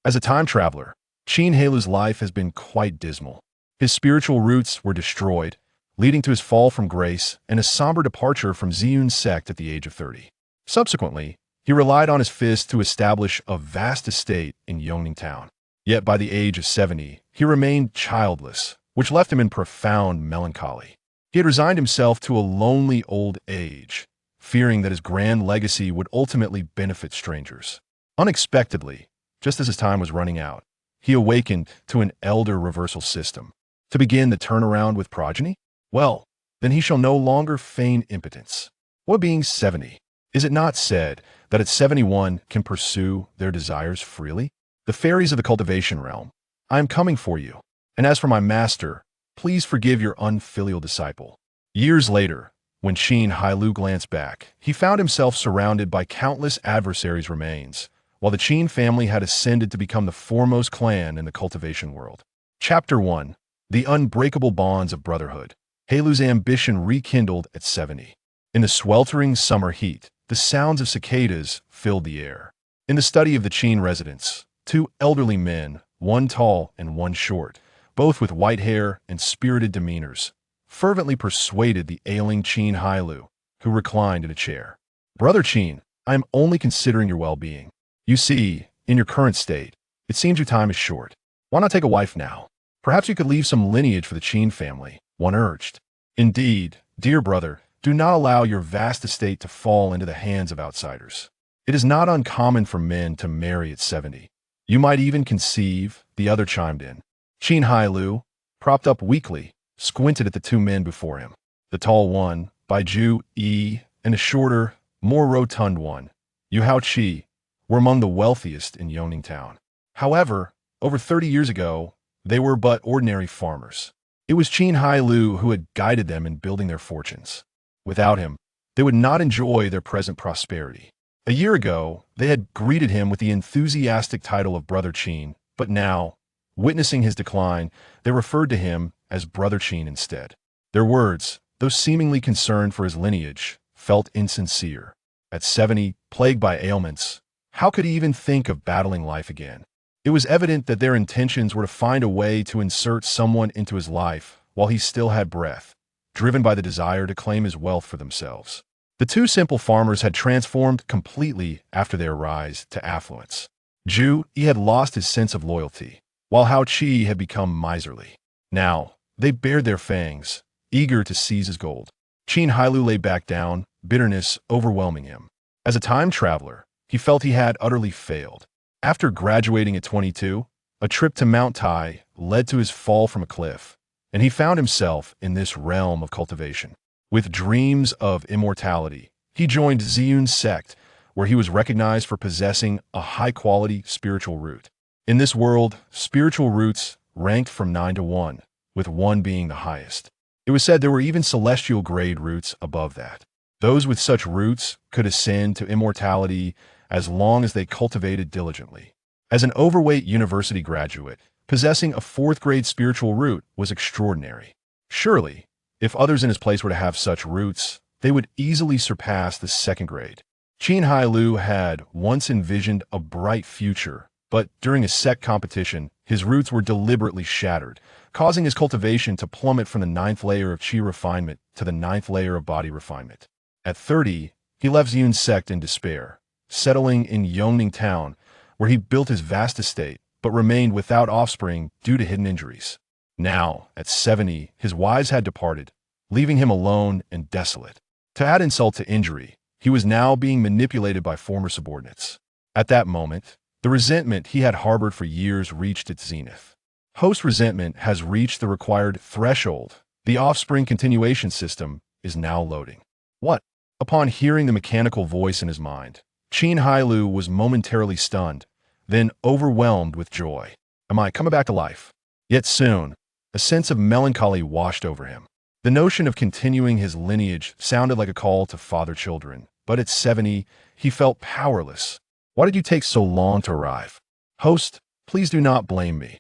As a time traveler, Qin Hailou's life has been quite dismal. His spiritual roots were destroyed, leading to his fall from grace and a somber departure from Ziyun's sect at the age of 30. Subsequently, he relied on his fist to establish a vast estate in Yongning Town. Yet by the age of 70, he remained childless, which left him in profound melancholy. He had resigned himself to a lonely old age, fearing that his grand legacy would ultimately benefit strangers. Unexpectedly, just as his time was running out, he awakened to an elder reversal system. To begin the turnaround with progeny? Well, then he shall no longer feign impotence. What being 70? Is it not said that at 71 can pursue their desires freely? The fairies of the cultivation realm, I am coming for you. And as for my master, please forgive your unfilial disciple. Years later, when Qin Hailou glanced back, he found himself surrounded by countless adversaries' remains, while the Qin family had ascended to become the foremost clan in the cultivation world. Chapter 1. The Unbreakable Bonds of Brotherhood. Hailou's ambition rekindled at 70. In the sweltering summer heat, the sounds of cicadas filled the air. In the study of the Qin residents, two elderly men, one tall and one short, both with white hair and spirited demeanors, fervently persuaded the ailing Qin Hailou, who reclined in a chair. Brother Qin, I am only considering your well-being. You see, in your current state, it seems your time is short. Why not take a wife now? Perhaps you could leave some lineage for the Qin family, one urged. Indeed, dear brother, do not allow your vast estate to fall into the hands of outsiders. It is not uncommon for men to marry at 70. You might even conceive, the other chimed in. Qin Hailou, propped up weakly, squinted at the two men before him. The tall one, Bai Ju Yi, and the shorter, more rotund one, Yu Hao Qi, were among the wealthiest in Yongning Town. However, over 30 years ago, they were but ordinary farmers. It was Qin Hailou who had guided them in building their fortunes. Without him, they would not enjoy their present prosperity. A year ago, they had greeted him with the enthusiastic title of Brother Qin, but now, witnessing his decline, they referred to him as Brother Qin instead. Their words, though seemingly concerned for his lineage, felt insincere. At 70, plagued by ailments, how could he even think of battling life again? It was evident that their intentions were to find a way to insert someone into his life while he still had breath, driven by the desire to claim his wealth for themselves. The two simple farmers had transformed completely after their rise to affluence. Ju Yi had lost his sense of loyalty, while Hao Qi had become miserly. Now, they bared their fangs, eager to seize his gold. Qin Hailou lay back down, bitterness overwhelming him. As a time traveler, he felt he had utterly failed. After graduating at 22, a trip to Mount Tai led to his fall from a cliff, and he found himself in this realm of cultivation. With dreams of immortality, he joined Ziyun's sect, where he was recognized for possessing a high-quality spiritual root. In this world, spiritual roots ranked from 9 to 1, with 1 being the highest. It was said there were even celestial-grade roots above that. Those with such roots could ascend to immortality as long as they cultivated diligently. As an overweight university graduate, possessing a 4th-grade spiritual root was extraordinary. Surely, if others in his place were to have such roots, they would easily surpass the 2nd grade. Qin Hailou had once envisioned a bright future, but during a sect competition, his roots were deliberately shattered, causing his cultivation to plummet from the 9th layer of qi refinement to the 9th layer of body refinement. At 30, he left Ziyun's sect in despair, settling in Yongning Town, where he built his vast estate, but remained without offspring due to hidden injuries. Now, at 70, his wives had departed, leaving him alone and desolate. To add insult to injury, he was now being manipulated by former subordinates. At that moment, the resentment he had harbored for years reached its zenith. Host resentment has reached the required threshold. The offspring continuation system is now loading. What? Upon hearing the mechanical voice in his mind, Qin Hailou was momentarily stunned, then overwhelmed with joy. Am I coming back to life? Yet soon, a sense of melancholy washed over him. The notion of continuing his lineage sounded like a call to father children, but at 70, he felt powerless. Why did you take so long to arrive? Host, please do not blame me.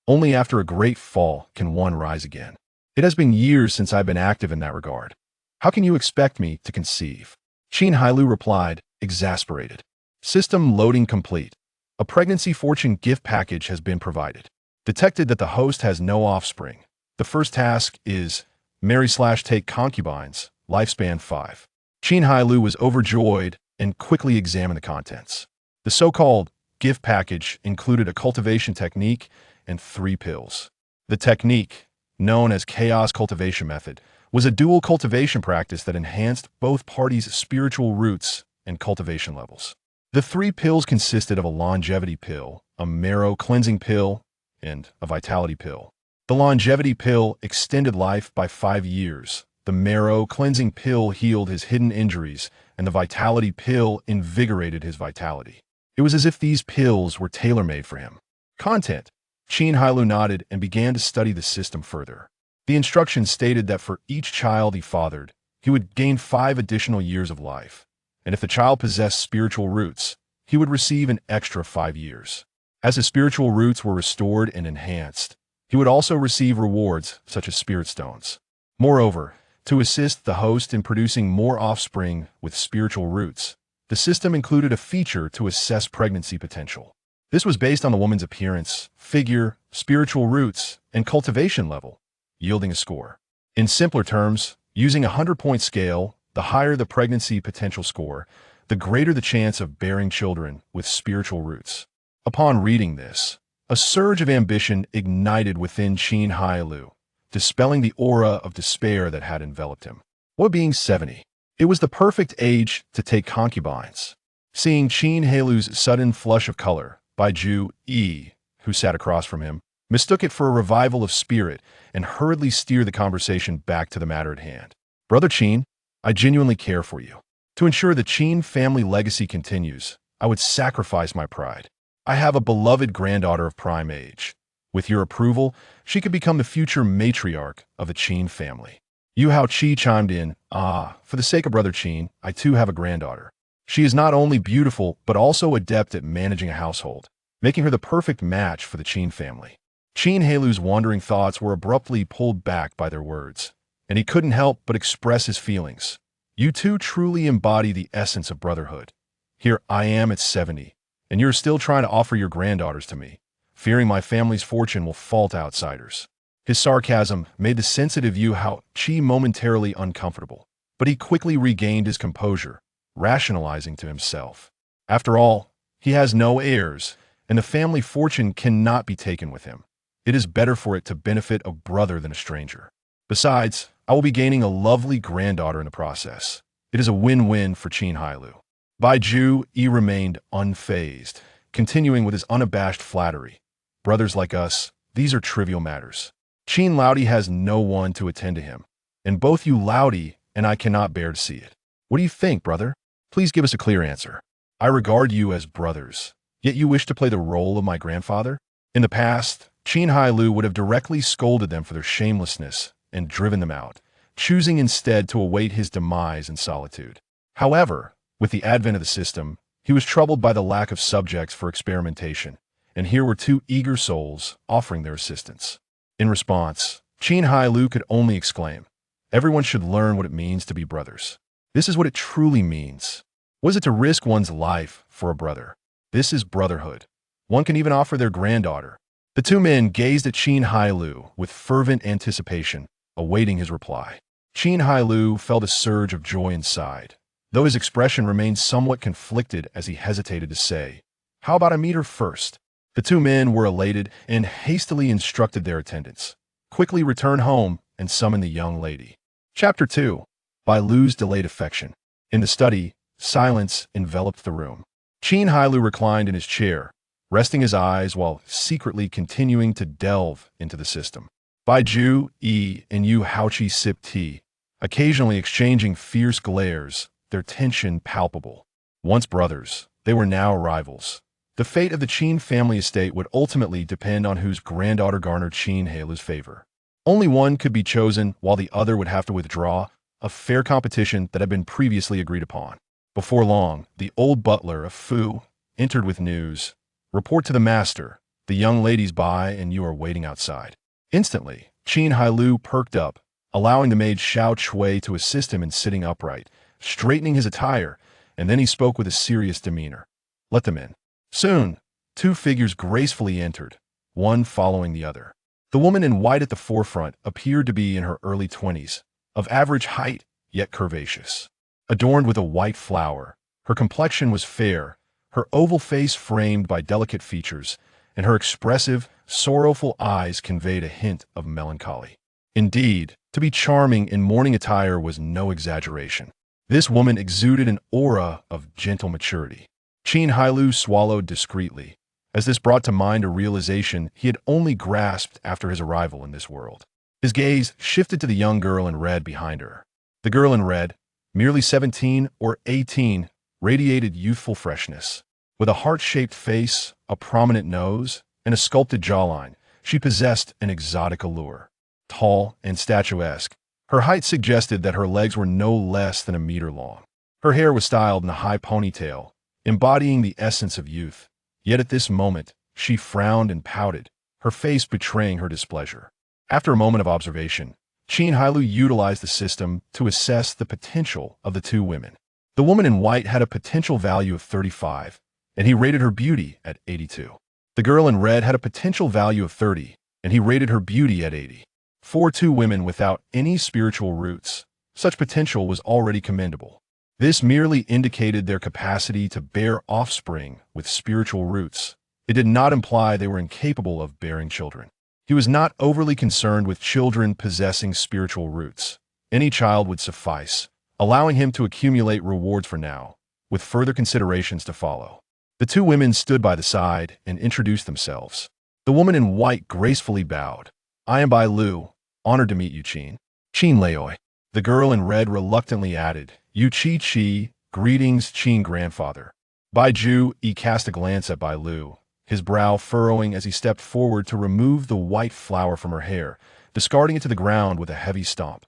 Only after a great fall can one rise again. It has been years since I've been active in that regard. How can you expect me to conceive? Qin Hailou replied, exasperated. System loading complete. A pregnancy fortune gift package has been provided. Detected that the host has no offspring. The first task is marry/take concubines, lifespan 5. Qin Hailou was overjoyed and quickly examined the contents. The so-called gift package included a cultivation technique and 3 pills. The technique, known as chaos cultivation method, was a dual cultivation practice that enhanced both parties' spiritual roots and cultivation levels. The 3 pills consisted of a longevity pill, a marrow cleansing pill, and a vitality pill. The longevity pill extended life by 5 years. The marrow cleansing pill healed his hidden injuries, and the vitality pill invigorated his vitality. It was as if these pills were tailor-made for him. Content. Qin Hailou nodded and began to study the system further. The instructions stated that for each child he fathered, he would gain 5 additional years of life, and if the child possessed spiritual roots, he would receive an extra 5 years. As his spiritual roots were restored and enhanced, he would also receive rewards such as spirit stones. Moreover, to assist the host in producing more offspring with spiritual roots, the system included a feature to assess pregnancy potential. This was based on the woman's appearance, figure, spiritual roots, and cultivation level, yielding a score. In simpler terms, using a 100-point scale, the higher the pregnancy potential score, the greater the chance of bearing children with spiritual roots. Upon reading this, a surge of ambition ignited within Qin Hailou, dispelling the aura of despair that had enveloped him. What being 70? It was the perfect age to take concubines. Seeing Qin Hailou's sudden flush of color, Baiju E, who sat across from him, mistook it for a revival of spirit and hurriedly steered the conversation back to the matter at hand. Brother Qin, I genuinely care for you. To ensure the Qin family legacy continues, I would sacrifice my pride. I have a beloved granddaughter of prime age. With your approval, she could become the future matriarch of the Qin family. Yu Hao Qi chimed in, for the sake of Brother Qin, I too have a granddaughter. She is not only beautiful, but also adept at managing a household, making her the perfect match for the Qin family. Qin Hailou's wandering thoughts were abruptly pulled back by their words, and he couldn't help but express his feelings. You two truly embody the essence of brotherhood. Here I am at 70, and you're still trying to offer your granddaughters to me, fearing my family's fortune will fall to outsiders. His sarcasm made the sensitive Yu Hao Qi momentarily uncomfortable, but he quickly regained his composure, rationalizing to himself. After all, he has no heirs, and the family fortune cannot be taken with him. It is better for it to benefit a brother than a stranger. Besides, I will be gaining a lovely granddaughter in the process. It is a win-win for Qin Hailou. Baiju E remained unfazed, continuing with his unabashed flattery. Brothers like us, these are trivial matters. Qin Laudi has no one to attend to him, and both you Laudi and I cannot bear to see it. What do you think, brother? Please give us a clear answer. I regard you as brothers, yet you wish to play the role of my grandfather? In the past, Qin Hailou would have directly scolded them for their shamelessness and driven them out, choosing instead to await his demise in solitude. However, with the advent of the system, he was troubled by the lack of subjects for experimentation, and here were 2 eager souls offering their assistance. In response, Qin Hailou could only exclaim, everyone should learn what it means to be brothers. This is what it truly means. Was it to risk one's life for a brother? This is brotherhood. One can even offer their granddaughter. The 2 men gazed at Qin Hailou with fervent anticipation, awaiting his reply. Qin Hailou felt a surge of joy inside, though his expression remained somewhat conflicted as he hesitated to say, how about I meet her first? The 2 men were elated and hastily instructed their attendants. Quickly return home and summon the young lady. Chapter 2. By Lu's Delayed Affection. In the study, silence enveloped the room. Qin Hailou reclined in his chair, resting his eyes while secretly continuing to delve into the system. Baiju E and Yu Hao Qi sipped tea, occasionally exchanging fierce glares, their tension palpable. Once brothers, they were now rivals. The fate of the Qin family estate would ultimately depend on whose granddaughter garnered Qin Hailou's favor. Only one could be chosen while the other would have to withdraw, a fair competition that had been previously agreed upon. Before long, the old butler of Fu entered with news. Report to the master. The young lady's by and you are waiting outside. Instantly, Qin Hailou perked up, allowing the maid Xiao Chui to assist him in sitting upright, straightening his attire, and then he spoke with a serious demeanor. Let them in. Soon, Two figures gracefully entered, one following the other. The woman in white at the forefront appeared to be in her early 20s, of average height, yet curvaceous. Adorned with a white flower, her complexion was fair, her oval face framed by delicate features, and her expressive, sorrowful eyes conveyed a hint of melancholy. Indeed, to be charming in mourning attire was no exaggeration. This woman exuded an aura of gentle maturity. Qin Hailou swallowed discreetly, as this brought to mind a realization he had only grasped after his arrival in this world. His gaze shifted to the young girl in red behind her. The girl in red, merely 17 or 18, radiated youthful freshness. With a heart-shaped face, a prominent nose, and a sculpted jawline, she possessed an exotic allure. Tall and statuesque, her height suggested that her legs were no less than a meter long. Her hair was styled in a high ponytail, embodying the essence of youth. Yet at this moment, she frowned and pouted, her face betraying her displeasure. After a moment of observation, Qin Hailou utilized the system to assess the potential of the two women. The woman in white had a potential value of 35, and he rated her beauty at 82. The girl in red had a potential value of 30, and he rated her beauty at 80. For two women without any spiritual roots, such potential was already commendable. This merely indicated their capacity to bear offspring with spiritual roots. It did not imply they were incapable of bearing children. He was not overly concerned with children possessing spiritual roots. Any child would suffice, allowing him to accumulate rewards for now, with further considerations to follow. The two women stood by the side and introduced themselves. The woman in white gracefully bowed. "I am Bai Lu, honored to meet you, Qin." "Qin Laoi." The girl in red reluctantly added, "Yu Qi, greetings, Qin grandfather." Bai Ju cast a glance at Bai Lu, his brow furrowing as he stepped forward to remove the white flower from her hair, discarding it to the ground with a heavy stomp.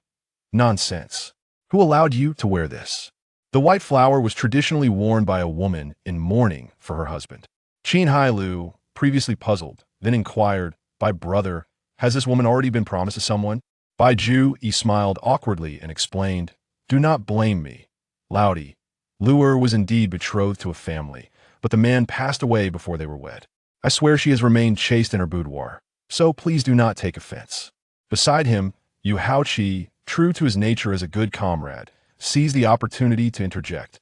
"Nonsense. Who allowed you to wear this?" The white flower was traditionally worn by a woman in mourning for her husband. Qin Hailou, previously puzzled, then inquired, "By brother, has this woman already been promised to someone?" Bai Ju smiled awkwardly and explained, "Do not blame me. Laudi, Luer was indeed betrothed to a family, but the man passed away before they were wed. I swear she has remained chaste in her boudoir, so please do not take offense." Beside him, Yu Haoqi, true to his nature as a good comrade, seized the opportunity to interject.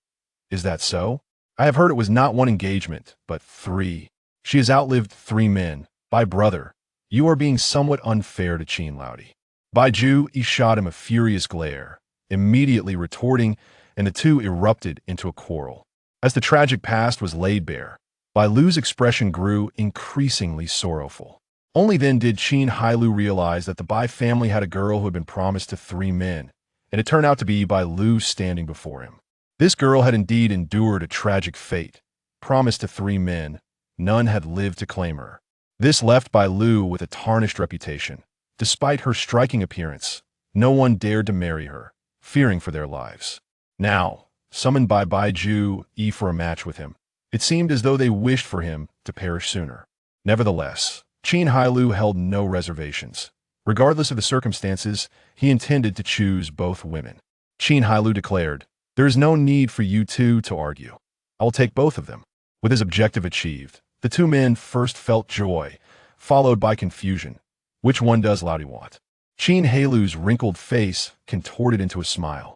"Is that so? I have heard it was not one engagement, but 3. She has outlived 3 men. By brother, you are being somewhat unfair to Qin Laudi." Bai Ju shot him a furious glare, immediately retorting, and the two erupted into a quarrel. As the tragic past was laid bare, Bai Lu's expression grew increasingly sorrowful. Only then did Qin Hailou realize that the Bai family had a girl who had been promised to 3 men, and it turned out to be Bai Lu standing before him. This girl had indeed endured a tragic fate. Promised to 3 men, none had lived to claim her. This left Bai Lu with a tarnished reputation. Despite her striking appearance, no one dared to marry her, fearing for their lives. Now, summoned by Bai Ju for a match with him, it seemed as though they wished for him to perish sooner. Nevertheless, Qin Hailou held no reservations. Regardless of the circumstances, he intended to choose both women. Qin Hailou declared, "There is no need for you two to argue. I will take both of them." With his objective achieved, the 2 men first felt joy, followed by confusion. Which one does Laudi want? Qin Hailou's wrinkled face contorted into a smile.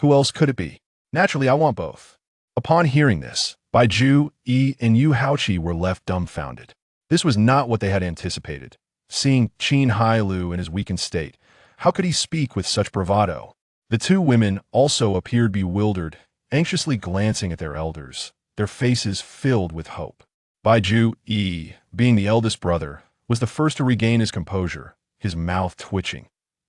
Who else could it be? Naturally, I want both. Upon hearing this, Bai Ju and Yu Haoqi were left dumbfounded. This was not what they had anticipated. Seeing Qin Hailou in his weakened state, how could he speak with such bravado? The 2 women also appeared bewildered, anxiously glancing at their elders, their faces filled with hope. Bai Ju, being the eldest brother, was the first to regain his composure, his mouth twitching.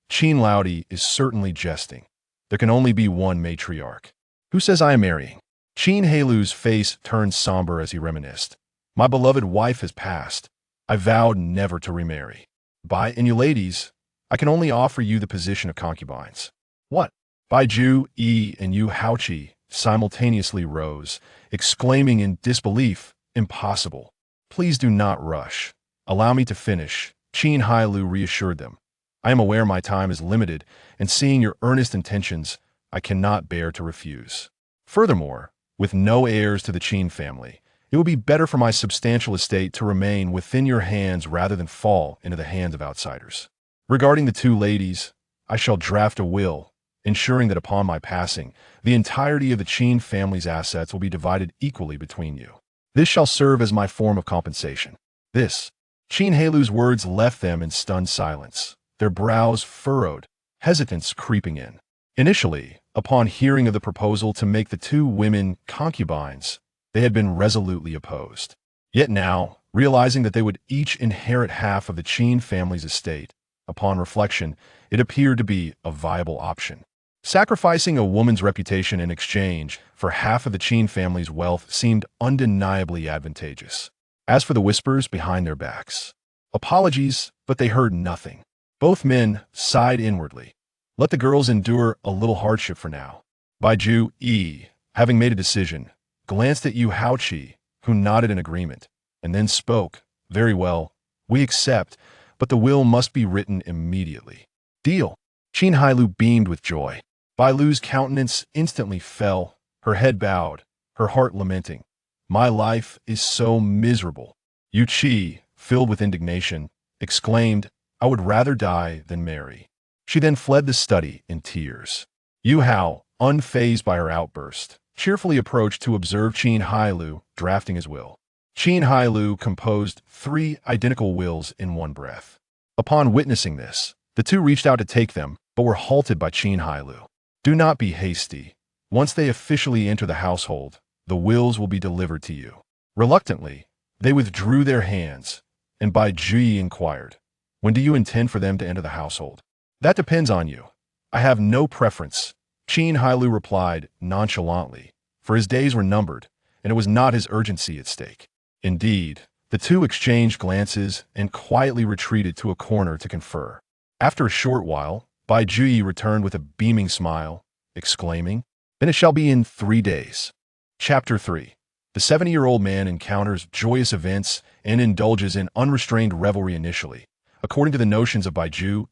Qin Laudi is certainly jesting. There can only be one matriarch. Who says I am marrying? Qin Hailou's face turned somber as he reminisced. My beloved wife has passed. I vowed never to remarry. Bai and you ladies, I can only offer you the position of concubines. What? Bai Ju and Yu Haoqi simultaneously rose, exclaiming in disbelief, "Impossible. Please do not rush. Allow me to finish." Qin Hailou reassured them. "I am aware my time is limited, and seeing your earnest intentions, I cannot bear to refuse. Furthermore, with no heirs to the Qin family, It would be better for my substantial estate to remain within your hands rather than fall into the hands of outsiders. Regarding the two ladies, I shall draft a will, ensuring that upon my passing, the entirety of the Qin family's assets will be divided equally between you. This shall serve as my form of compensation. Qin Hailou's words left them in stunned silence, their brows furrowed, hesitance creeping in. Initially, upon hearing of the proposal to make the two women concubines, they had been resolutely opposed. Yet now, realizing that they would each inherit half of the Qin family's estate, upon reflection, it appeared to be a viable option. Sacrificing a woman's reputation in exchange for half of the Qin family's wealth seemed undeniably advantageous. As for the whispers behind their backs, apologies, but they heard nothing. Both men sighed inwardly. Let the girls endure a little hardship for now. Baiju Yi, having made a decision, glanced at Yu Haoqi, who nodded in agreement, and then spoke. Very well, we accept, but the will must be written immediately. Deal. Qin Hailou beamed with joy. Bai Lu's countenance instantly fell, her head bowed, her heart lamenting. My life is so miserable. Yu Qi, filled with indignation, exclaimed, I would rather die than marry. She then fled the study in tears. Yu Hao, unfazed by her outburst, cheerfully approached to observe Qin Hailou drafting his will. Qin Hailou composed 3 identical wills in one breath. Upon witnessing this, the two reached out to take them, but were halted by Qin Hailou. Do not be hasty. Once they officially enter the household, the wills will be delivered to you. Reluctantly, they withdrew their hands, and Baiju inquired, when do you intend for them to enter the household? That depends on you. I have no preference, Qin Hailou replied nonchalantly, for his days were numbered, and it was not his urgency at stake. Indeed, the two exchanged glances and quietly retreated to a corner to confer. After a short while, Baiju returned with a beaming smile, exclaiming, Then it shall be in 3 days. Chapter 3. The 70-year-old man encounters joyous events and indulges in unrestrained revelry initially, according to the notions of Baiju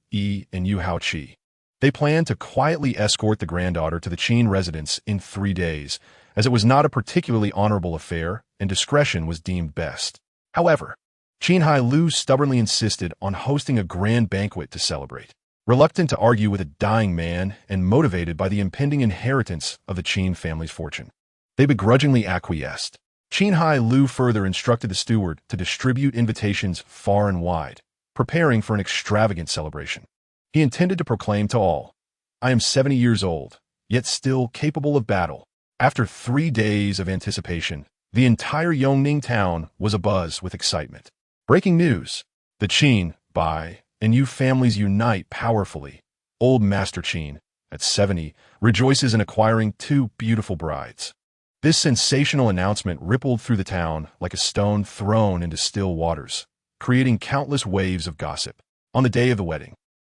and Yu Haoqi. They planned to quietly escort the granddaughter to the Qin residence in 3 days, as it was not a particularly honorable affair and discretion was deemed best. However, Qin Hailou stubbornly insisted on hosting a grand banquet to celebrate. Reluctant to argue with a dying man and motivated by the impending inheritance of the Qin family's fortune, they begrudgingly acquiesced. Qin Hailou further instructed the steward to distribute invitations far and wide, preparing for an extravagant celebration. He intended to proclaim to all, I am 70 years old, yet still capable of battle. After 3 days of anticipation, the entire Yongning town was abuzz with excitement. Breaking news. The Qin, Bai, and Yu families unite powerfully. Old Master Qin, at 70, rejoices in acquiring 2 beautiful brides. This sensational announcement rippled through the town like a stone thrown into still waters, creating countless waves of gossip. On the day of the wedding,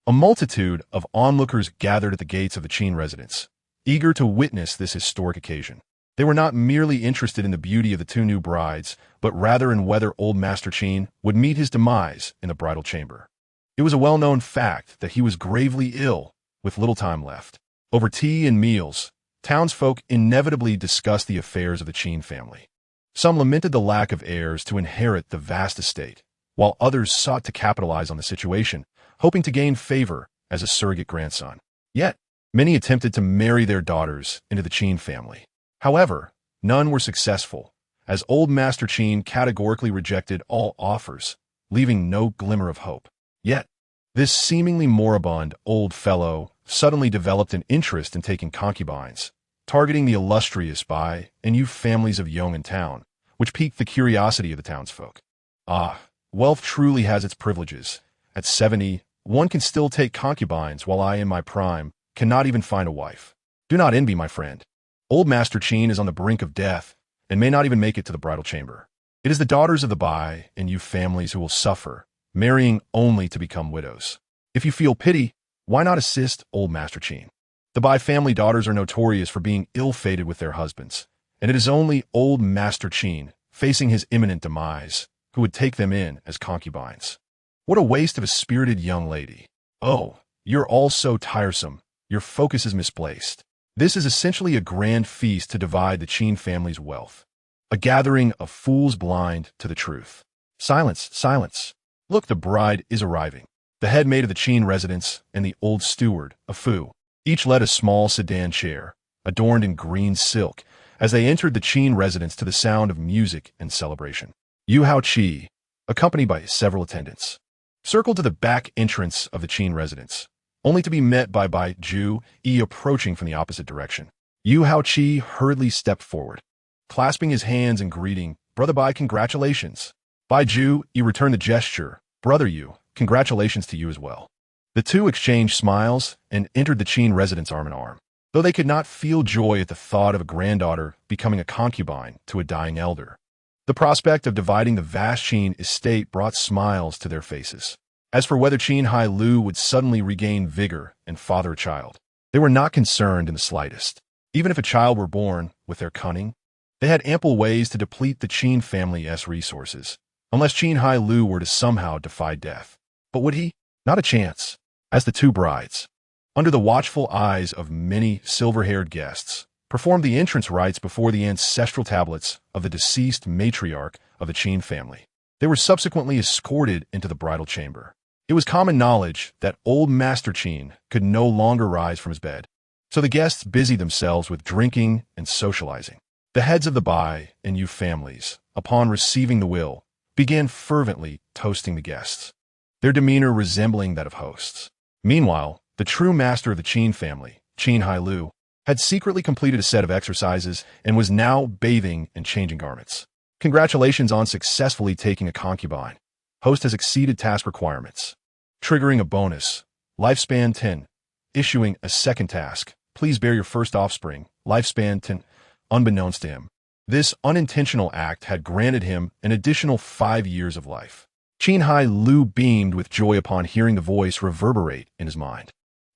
a multitude of onlookers gathered at the gates of the Qin residence, eager to witness this historic occasion. They were not merely interested in the beauty of the 2 new brides, but rather in whether old Master Qin would meet his demise in the bridal chamber. It was a well-known fact that he was gravely ill, with little time left. Over tea and meals, townsfolk inevitably discussed the affairs of the Qin family. Some lamented the lack of heirs to inherit the vast estate, while others sought to capitalize on the situation, hoping to gain favor as a surrogate grandson. Yet, many attempted to marry their daughters into the Qin family. However, none were successful, as old Master Qin categorically rejected all offers, leaving no glimmer of hope. Yet, this seemingly moribund old fellow suddenly developed an interest in taking concubines, targeting the illustrious Bai and Yu families of Yong'an town, which piqued the curiosity of the townsfolk. Ah, wealth truly has its privileges. At 70, one can still take concubines while I, in my prime, cannot even find a wife. Do not envy, my friend. Old Master Qin is on the brink of death and may not even make it to the bridal chamber. It is the daughters of the Bai and Yu families who will suffer, marrying only to become widows. If you feel pity, why not assist old Master Qin? The Bai family daughters are notorious for being ill-fated with their husbands, and it is only old Master Qin, facing his imminent demise, who would take them in as concubines. What a waste of a spirited young lady. Oh, you're all so tiresome. Your focus is misplaced. This is essentially a grand feast to divide the Qin family's wealth. a gathering of fools blind to the truth. Silence, silence. Look, the bride is arriving. The head maid of the Qin residence and the old steward, a Fu, each led a small sedan chair, adorned in green silk, as they entered the Qin residence to the sound of music and celebration. Yu Haoqi, accompanied by several attendants, circled to the back entrance of the Qin residence, only to be met by Bai Ju Yi approaching from the opposite direction. Yu Haoqi hurriedly stepped forward, clasping his hands in greeting. Brother Bai, congratulations. Bai Ju Yi returned the gesture. Brother Yu, congratulations to you as well. The two exchanged smiles and entered the Qin residence arm in arm, though they could not feel joy at the thought of a granddaughter becoming a concubine to a dying elder. The prospect of dividing the vast Qin estate brought smiles to their faces. As for whether Qin Hailou would suddenly regain vigor and father a child, they were not concerned in the slightest. Even if a child were born, with their cunning, they had ample ways to deplete the Qin family's resources, unless Qin Hailou were to somehow defy death. But would he? Not a chance. As the two brides, under the watchful eyes of many silver-haired guests, performed the entrance rites before the ancestral tablets of the deceased matriarch of the Qin family, they were subsequently escorted into the bridal chamber. It was common knowledge that old Master Qin could no longer rise from his bed, so the guests busied themselves with drinking and socializing. The heads of the Bai and Yu families, upon receiving the will, began fervently toasting the guests, their demeanor resembling that of hosts. Meanwhile, the true master of the Qin family, Qin Hailou, had secretly completed a set of exercises and was now bathing and changing garments. Congratulations on successfully taking a concubine. Host has exceeded task requirements, triggering a bonus, lifespan 10, issuing a second task, please bear your first offspring, lifespan 10, unbeknownst to him. This unintentional act had granted him an additional 5 years of life. Qin Hailou beamed with joy upon hearing the voice reverberate in his mind.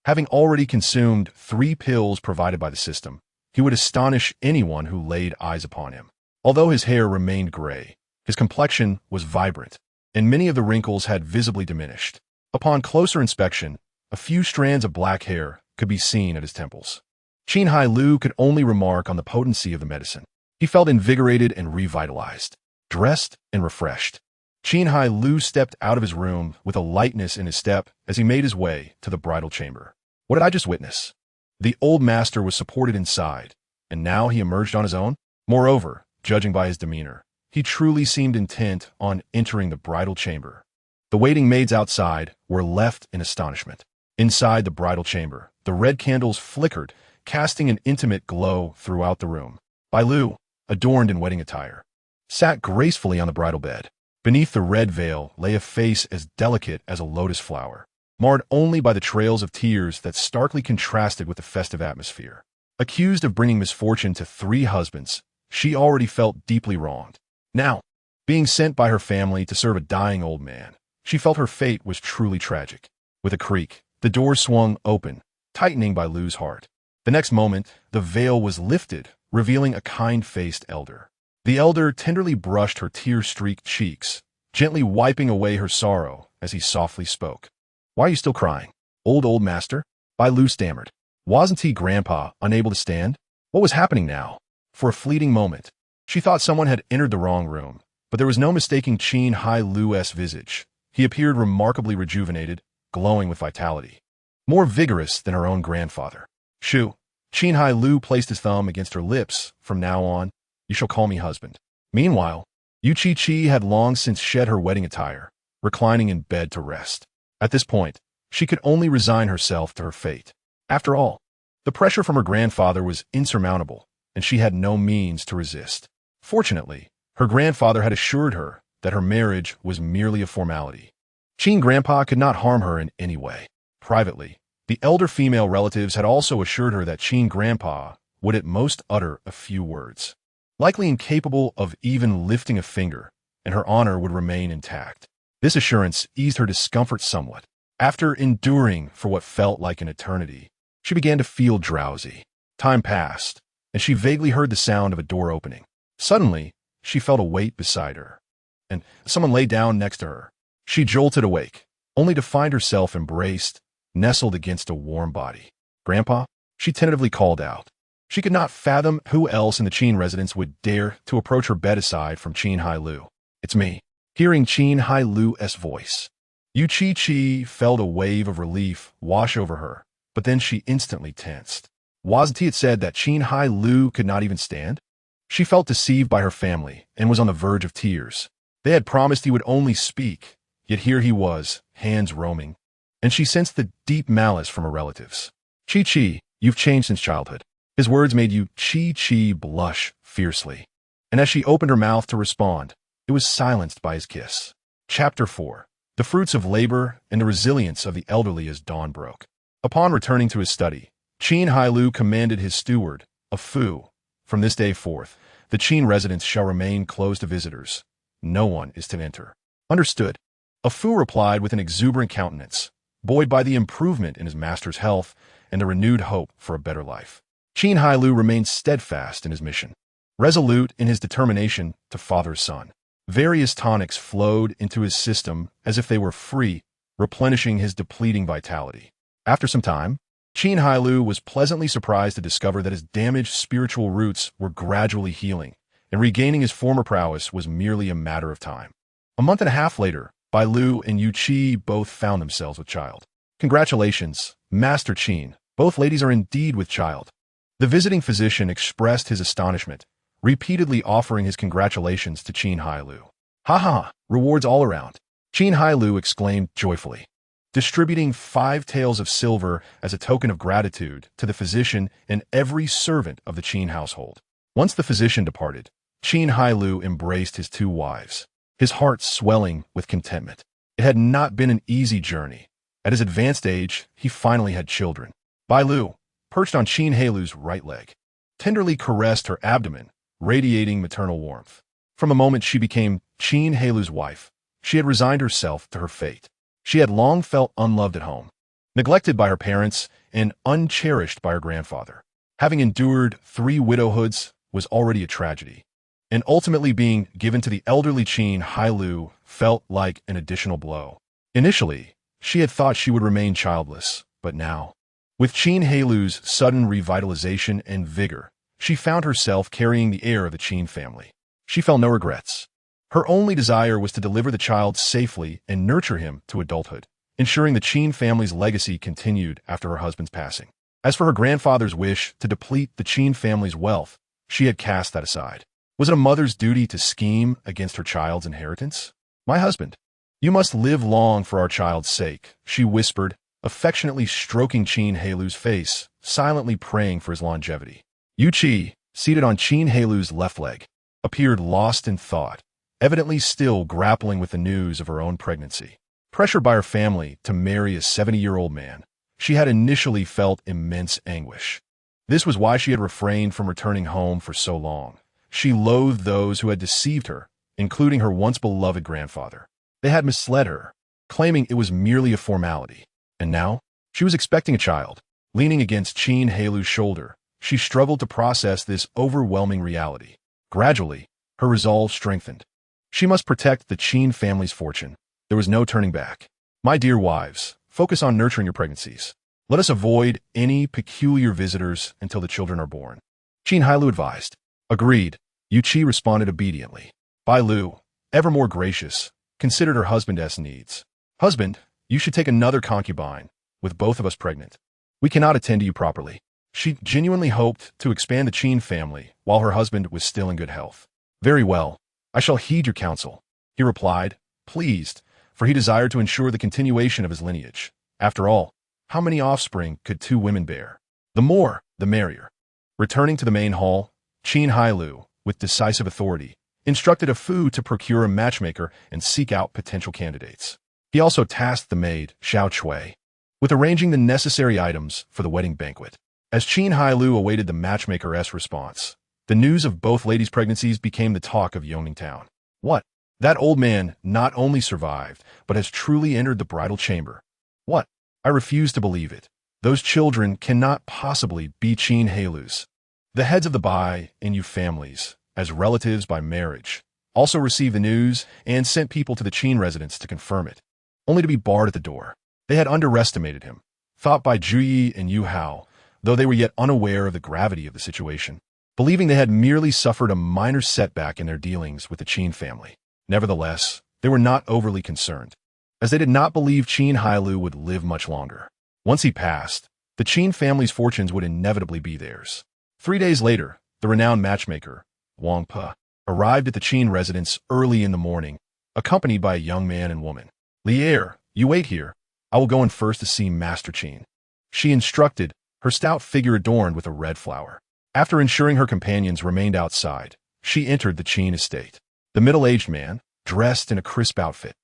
Having already consumed 3 pills provided by the system, he would astonish anyone who laid eyes upon him. Although his hair remained gray, his complexion was vibrant, and many of the wrinkles had visibly diminished. Upon closer inspection, a few strands of black hair could be seen at his temples. Qin Hailou could only remark on the potency of the medicine. He felt invigorated and revitalized, dressed and refreshed. Qin Hailou stepped out of his room with a lightness in his step as he made his way to the bridal chamber. What did I just witness? The old master was supported inside, and now he emerged on his own? Moreover, judging by his demeanor, he truly seemed intent on entering the bridal chamber. The waiting maids outside were left in astonishment. Inside the bridal chamber, the red candles flickered, casting an intimate glow throughout the room. Bai Lu, adorned in wedding attire, sat gracefully on the bridal bed. Beneath the red veil lay a face as delicate as a lotus flower, marred only by the trails of tears that starkly contrasted with the festive atmosphere. Accused of bringing misfortune to 3 husbands, she already felt deeply wronged. Now, being sent by her family to serve a dying old man, she felt her fate was truly tragic. With a creak, the door swung open, tightening Bai Lu's heart. The next moment, the veil was lifted, revealing a kind-faced elder. The elder tenderly brushed her tear-streaked cheeks, gently wiping away her sorrow as he softly spoke. Why are you still crying? Old master? Bai Lu stammered. Wasn't he grandpa, unable to stand? What was happening now? For a fleeting moment, she thought someone had entered the wrong room, but there was no mistaking Qin Hailou's visage. He appeared remarkably rejuvenated, glowing with vitality, more vigorous than her own grandfather. Shoo! Qin Hailou placed his thumb against her lips. From now on, you shall call me husband. Meanwhile, Yu Chi had long since shed her wedding attire, reclining in bed to rest. At this point, she could only resign herself to her fate. After all, the pressure from her grandfather was insurmountable, and she had no means to resist. Fortunately, her grandfather had assured her that her marriage was merely a formality. Qin Grandpa could not harm her in any way. Privately, the elder female relatives had also assured her that Qin Grandpa would at most utter a few words, likely incapable of even lifting a finger, and her honor would remain intact. This assurance eased her discomfort somewhat. After enduring for what felt like an eternity, she began to feel drowsy. Time passed, and she vaguely heard the sound of a door opening. Suddenly, she felt a weight beside her, and someone lay down next to her. She jolted awake, only to find herself embraced, nestled against a warm body. Grandpa? She tentatively called out. She could not fathom who else in the Qin residence would dare to approach her bed aside from Qin Hailou. "It's me." Hearing Qin Hailou's voice, Yu Chi felt a wave of relief wash over her, but then she instantly tensed. Wasn't it said that Qin Hailou could not even stand? She felt deceived by her family and was on the verge of tears. They had promised he would only speak, yet here he was, hands roaming. And she sensed the deep malice from her relatives. "Chi, you've changed since childhood." His words made Yu Chi blush fiercely. And as she opened her mouth to respond, it was silenced by his kiss. Chapter 4. The fruits of labor and the resilience of the elderly as dawn broke. Upon returning to his study, Qin Hailou commanded his steward, a Fu, "From this day forth, the Qin residence shall remain closed to visitors. No one is to enter." "Understood." A Fu replied with an exuberant countenance, buoyed by the improvement in his master's health and the renewed hope for a better life. Qin Hailou remained steadfast in his mission, resolute in his determination to father his son. Various tonics flowed into his system as if they were free, replenishing his depleting vitality. After some time, Qin Hailou was pleasantly surprised to discover that his damaged spiritual roots were gradually healing, and regaining his former prowess was merely a matter of time. A month and a half later, Bai Lu and Yu Chi both found themselves with child. "Congratulations, Master Qin. Both ladies are indeed with child." The visiting physician expressed his astonishment, repeatedly offering his congratulations to Qin Hailou. "Ha ha! Rewards all around!" Qin Hailou exclaimed joyfully, distributing 5 taels of silver as a token of gratitude to the physician and every servant of the Qin household. Once the physician departed, Qin Hailou embraced his 2 wives, his heart swelling with contentment. It had not been an easy journey. At his advanced age, he finally had children. Bai Lu, perched on Qin Hailou's right leg, tenderly caressed her abdomen, radiating maternal warmth. From the moment she became Qin Hailou's wife, she had resigned herself to her fate. She had long felt unloved at home, neglected by her parents, and uncherished by her grandfather. Having endured 3 widowhoods was already a tragedy, and ultimately being given to the elderly Qin Hailou felt like an additional blow. Initially, she had thought she would remain childless, but now, with Qin Hailou's sudden revitalization and vigor, she found herself carrying the heir of the Qin family. She felt no regrets. Her only desire was to deliver the child safely and nurture him to adulthood, ensuring the Qin family's legacy continued after her husband's passing. As for her grandfather's wish to deplete the Qin family's wealth, she had cast that aside. Was it a mother's duty to scheme against her child's inheritance? "My husband, you must live long for our child's sake," she whispered, affectionately stroking Qin Hailou's face, silently praying for his longevity. Yu Chi, seated on Qin Hailou's left leg, appeared lost in thought, evidently still grappling with the news of her own pregnancy. Pressured by her family to marry a 70-year-old man, she had initially felt immense anguish. This was why she had refrained from returning home for so long. She loathed those who had deceived her, including her once-beloved grandfather. They had misled her, claiming it was merely a formality. And now, she was expecting a child. Leaning against Qin Hailou's shoulder, she struggled to process this overwhelming reality. Gradually, her resolve strengthened. She must protect the Qin family's fortune. There was no turning back. "My dear wives, focus on nurturing your pregnancies. Let us avoid any peculiar visitors until the children are born," Qin Hailou advised. "Agreed," Yu Chi responded obediently. Bai Lu, ever more gracious, considered her husband's needs. "Husband, you should take another concubine, with both of us pregnant. We cannot attend to you properly." She genuinely hoped to expand the Qin family while her husband was still in good health. "Very well, I shall heed your counsel," he replied, pleased, for he desired to ensure the continuation of his lineage. After all, how many offspring could 2 women bear? The more, the merrier. Returning to the main hall, Qin Hailou, with decisive authority, instructed a Fu to procure a matchmaker and seek out potential candidates. He also tasked the maid, Xiao Chui, with arranging the necessary items for the wedding banquet. As Qin Hailou awaited the matchmaker's response, the news of both ladies' pregnancies became the talk of Yongning Town. "What? That old man not only survived, but has truly entered the bridal chamber. What? I refuse to believe it. Those children cannot possibly be Qin Hailou's." The heads of the Bai and Yu families, as relatives by marriage, also received the news and sent people to the Qin residence to confirm it, only to be barred at the door. They had underestimated him, thought by Zhu Yi and Yu Hao, though they were yet unaware of the gravity of the situation, believing they had merely suffered a minor setback in their dealings with the Qin family. Nevertheless, they were not overly concerned, as they did not believe Qin Hailou would live much longer. Once he passed, the Qin family's fortunes would inevitably be theirs. 3 days later, the renowned matchmaker, Wang Pe, arrived at the Qin residence early in the morning, accompanied by a young man and woman. "Lier, you wait here. I will go in first to see Master Qin," she instructed, her stout figure adorned with a red flower. After ensuring her companions remained outside, she entered the Qin estate. The middle-aged man, dressed in a crisp outfit,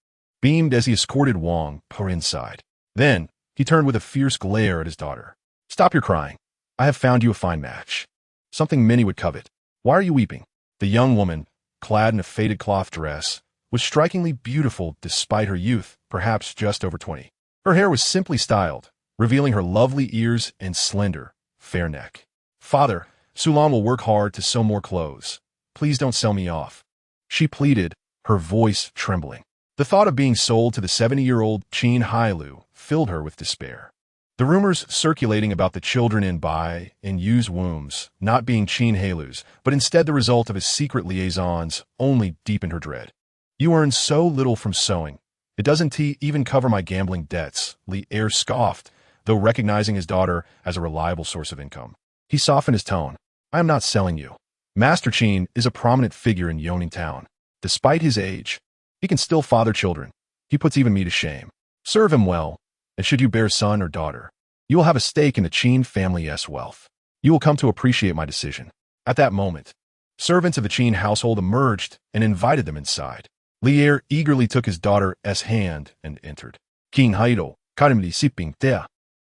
beamed as he escorted Wang Pe inside. Then, he turned with a fierce glare at his daughter. "Stop your crying. I have found you a fine match. Something many would covet. Why are you weeping?" The young woman, clad in a faded cloth dress, was strikingly beautiful despite her youth, perhaps just over 20. Her hair was simply styled, revealing her lovely ears and slender, fair neck. "Father, Sulan will work hard to sew more clothes. Please don't sell me off," she pleaded, her voice trembling. The thought of being sold to the 70-year-old Qin Hailou filled her with despair. The rumors circulating about the children in Bai and Yu's wombs not being Qin Hailou's, but instead the result of his secret liaisons, only deepened her dread. "You earn so little from sewing. It doesn't even cover my gambling debts," Lier scoffed, though recognizing his daughter as a reliable source of income. He softened his tone. "I am not selling you. Master Qin is a prominent figure in Yoning Town. Despite his age, he can still father children. He puts even me to shame. Serve him well, and should you bear a son or daughter, you will have a stake in the Qin family's wealth. You will come to appreciate my decision." At that moment, servants of the Qin household emerged and invited them inside. Lier eagerly took his daughter's hand and entered. Qin Hailou, Harem sipping tea,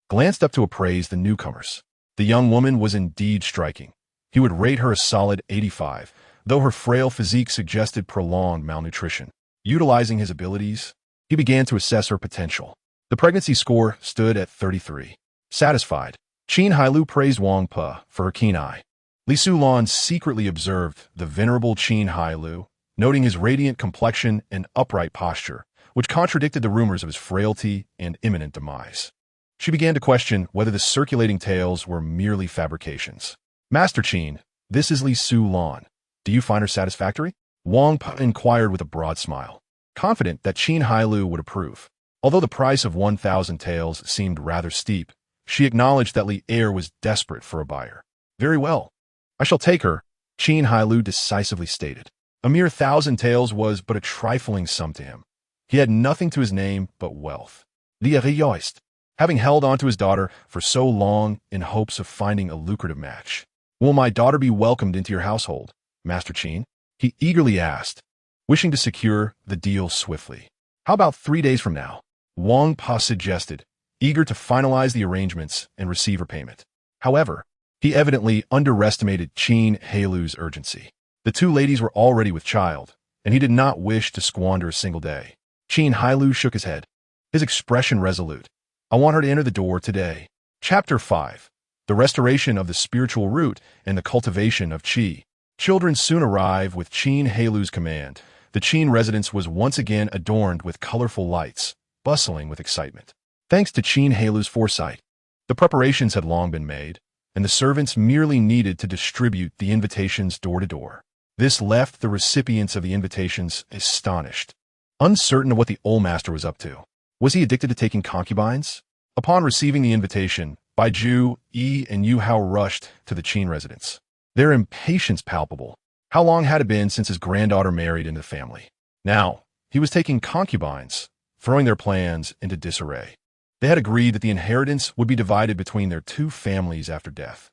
glanced up to appraise the newcomers. The young woman was indeed striking. He would rate her a solid 85, though her frail physique suggested prolonged malnutrition. Utilizing his abilities, he began to assess her potential. The pregnancy score stood at 33. Satisfied, Qin Hailou praised Wang Pe for her keen eye. Li Sulan secretly observed the venerable Qin Hailou, noting his radiant complexion and upright posture, which contradicted the rumors of his frailty and imminent demise. She began to question whether the circulating tales were merely fabrications. "Master Qin, this is Li Sulan. Do you find her satisfactory?" Wang Pe inquired with a broad smile, confident that Qin Hailou would approve. Although the price of 1,000 taels seemed rather steep, she acknowledged that Lier was desperate for a buyer. "Very well. I shall take her," Qin Hailou decisively stated. A mere 1,000 taels was but a trifling sum to him. He had nothing to his name but wealth. Lier rejoiced, having held on to his daughter for so long in hopes of finding a lucrative match. "Will my daughter be welcomed into your household, Master Qin?" he eagerly asked, wishing to secure the deal swiftly. "How about 3 days from now?" Wang Pe suggested, eager to finalize the arrangements and receive her payment. However, he evidently underestimated Qin Hailou's urgency. The two ladies were already with child, and he did not wish to squander a single day. Qin Hailou shook his head, his expression resolute. "I want her to enter the door today." Chapter 5. The Restoration of the Spiritual Root and the Cultivation of Qi. Children soon arrived with Qin Hailou's command. The Qin residence was once again adorned with colorful lights, bustling with excitement. Thanks to Qin Hailou's foresight, the preparations had long been made, and the servants merely needed to distribute the invitations door to door. This left the recipients of the invitations astonished, uncertain of what the old master was up to. Was he addicted to taking concubines? Upon receiving the invitation, Baiju, Yi, and Yu Hao rushed to the Qin residence, their impatience palpable. How long had it been since his granddaughter married into the family? Now, he was taking concubines, throwing their plans into disarray. They had agreed that the inheritance would be divided between their two families after death.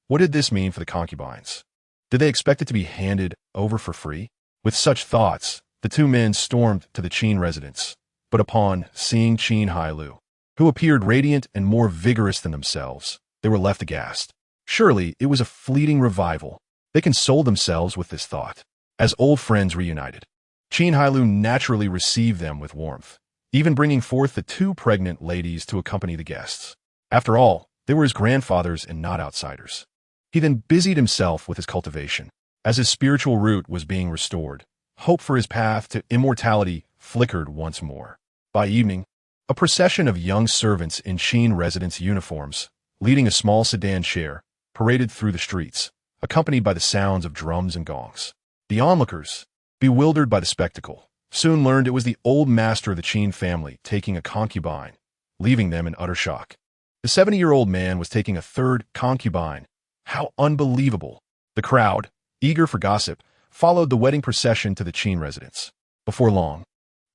What did this mean for the concubines? Did they expect it to be handed over for free? With such thoughts, the two men stormed to the Qin residence, but upon seeing Qin Hailou, who appeared radiant and more vigorous than themselves, they were left aghast. Surely it was a fleeting revival. They consoled themselves with this thought. As old friends reunited, Qin Hailou naturally received them with warmth, even bringing forth the two pregnant ladies to accompany the guests. After all, they were his grandfathers and not outsiders. He then busied himself with his cultivation. As his spiritual root was being restored, hope for his path to immortality flickered once more. By evening, a procession of young servants in Qin residence uniforms leading a small sedan chair, paraded through the streets, accompanied by the sounds of drums and gongs. The onlookers, bewildered by the spectacle, soon learned it was the old master of the Qin family taking a concubine, leaving them in utter shock. The 70-year-old man was taking a third concubine. How unbelievable! The crowd, eager for gossip, followed the wedding procession to the Qin residence. Before long,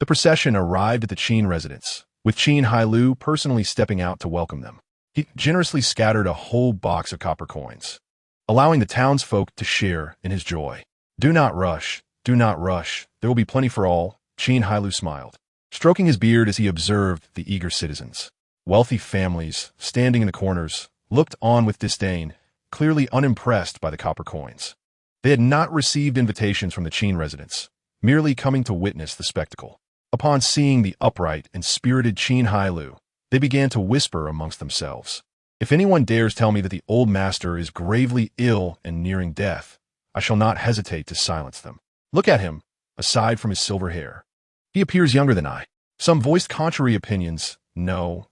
the procession arrived at the Qin residence, with Qin Hailou personally stepping out to welcome them. He generously scattered a whole box of copper coins, allowing the townsfolk to share in his joy. Do not rush, there will be plenty for all, Qin Hailou smiled, stroking his beard as he observed the eager citizens. Wealthy families, standing in the corners, looked on with disdain, clearly unimpressed by the copper coins. They had not received invitations from the Qin residents, merely coming to witness the spectacle. Upon seeing the upright and spirited Qin Hailou, they began to whisper amongst themselves. If anyone dares tell me that the old master is gravely ill and nearing death, I shall not hesitate to silence them. Look at him, aside from his silver hair. He appears younger than I. Some voiced contrary opinions. No,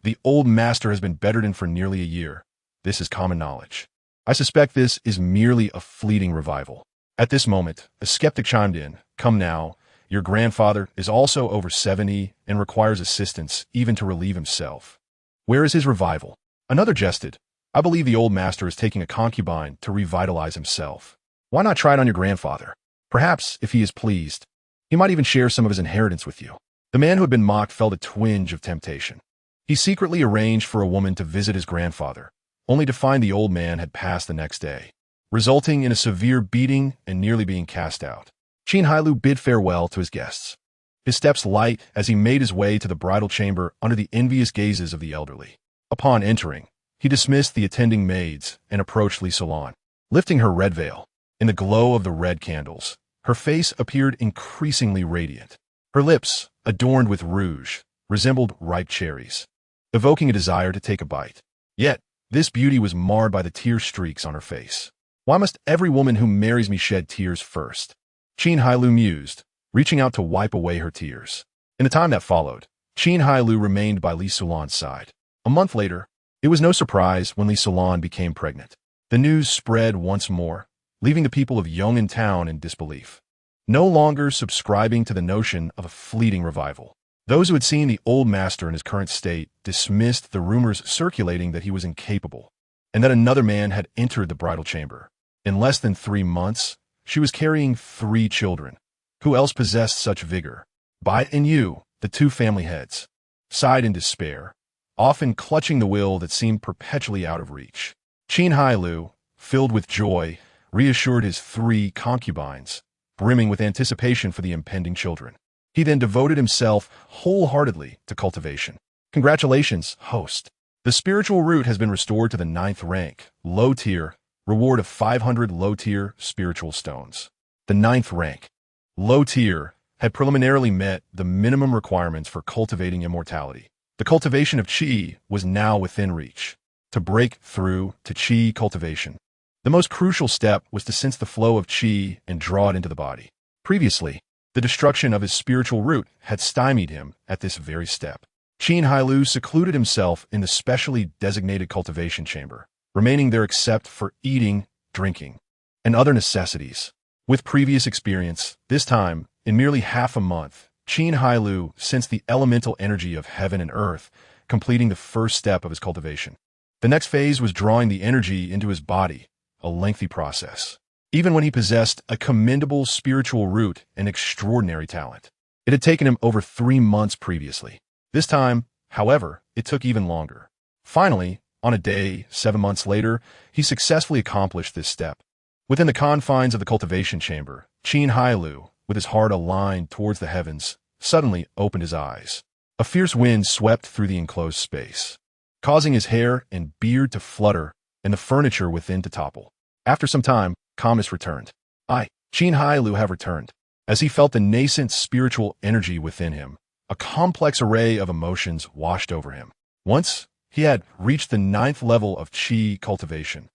the old master has been bedridden for nearly a year. This is common knowledge. I suspect this is merely a fleeting revival. At this moment, a skeptic chimed in. Come now, your grandfather is also over 70 and requires assistance even to relieve himself. Where is his revival? Another jested. I believe the old master is taking a concubine to revitalize himself. Why not try it on your grandfather? Perhaps, if he is pleased, he might even share some of his inheritance with you. The man who had been mocked felt a twinge of temptation. He secretly arranged for a woman to visit his grandfather, only to find the old man had passed the next day, resulting in a severe beating and nearly being cast out. Qin Hailou bid farewell to his guests, his steps light as he made his way to the bridal chamber under the envious gazes of the elderly. Upon entering, he dismissed the attending maids and approached Li Solan. Lifting her red veil, in the glow of the red candles, her face appeared increasingly radiant. Her lips, adorned with rouge, resembled ripe cherries, evoking a desire to take a bite. Yet, this beauty was marred by the tear streaks on her face. Why must every woman who marries me shed tears first? Qin Hailou mused, reaching out to wipe away her tears. In the time that followed, Qin Hailou remained by Li Solan's side. A month later, it was no surprise when Li Solan became pregnant. The news spread once more, leaving the people of Yong'an town in disbelief, no longer subscribing to the notion of a fleeting revival. Those who had seen the old master in his current state dismissed the rumors circulating that he was incapable, and that another man had entered the bridal chamber. In less than 3 months, she was carrying 3 children. Who else possessed such vigor? Bai and Yu, the 2 family heads, sighed in despair, often clutching the will that seemed perpetually out of reach. Qin Hailou, filled with joy, reassured his 3 concubines, brimming with anticipation for the impending children. He then devoted himself wholeheartedly to cultivation. Congratulations, host. The spiritual root has been restored to the 9th rank, low tier, reward of 500 low tier spiritual stones. The 9th rank, low tier, had preliminarily met the minimum requirements for cultivating immortality. The cultivation of Qi was now within reach. To break through to Qi cultivation, the most crucial step was to sense the flow of Qi and draw it into the body. Previously, the destruction of his spiritual root had stymied him at this very step. Qin Hailou secluded himself in the specially designated cultivation chamber, remaining there except for eating, drinking, and other necessities. With previous experience, this time, in merely half a month, Qin Hailou sensed the elemental energy of heaven and earth, completing the first step of his cultivation. The next phase was drawing the energy into his body, a lengthy process. Even when he possessed a commendable spiritual root and extraordinary talent, it had taken him over 3 months previously. This time, however, it took even longer. Finally, on a day, 7 months later, he successfully accomplished this step. Within the confines of the cultivation chamber, Qin Hailou, with his heart aligned towards the heavens, suddenly opened his eyes. A fierce wind swept through the enclosed space, causing his hair and beard to flutter and the furniture within to topple. After some time, calmness returned. Qin Hailou, have returned. As he felt the nascent spiritual energy within him, a complex array of emotions washed over him. Once, he had reached the 9th level of Qi cultivation,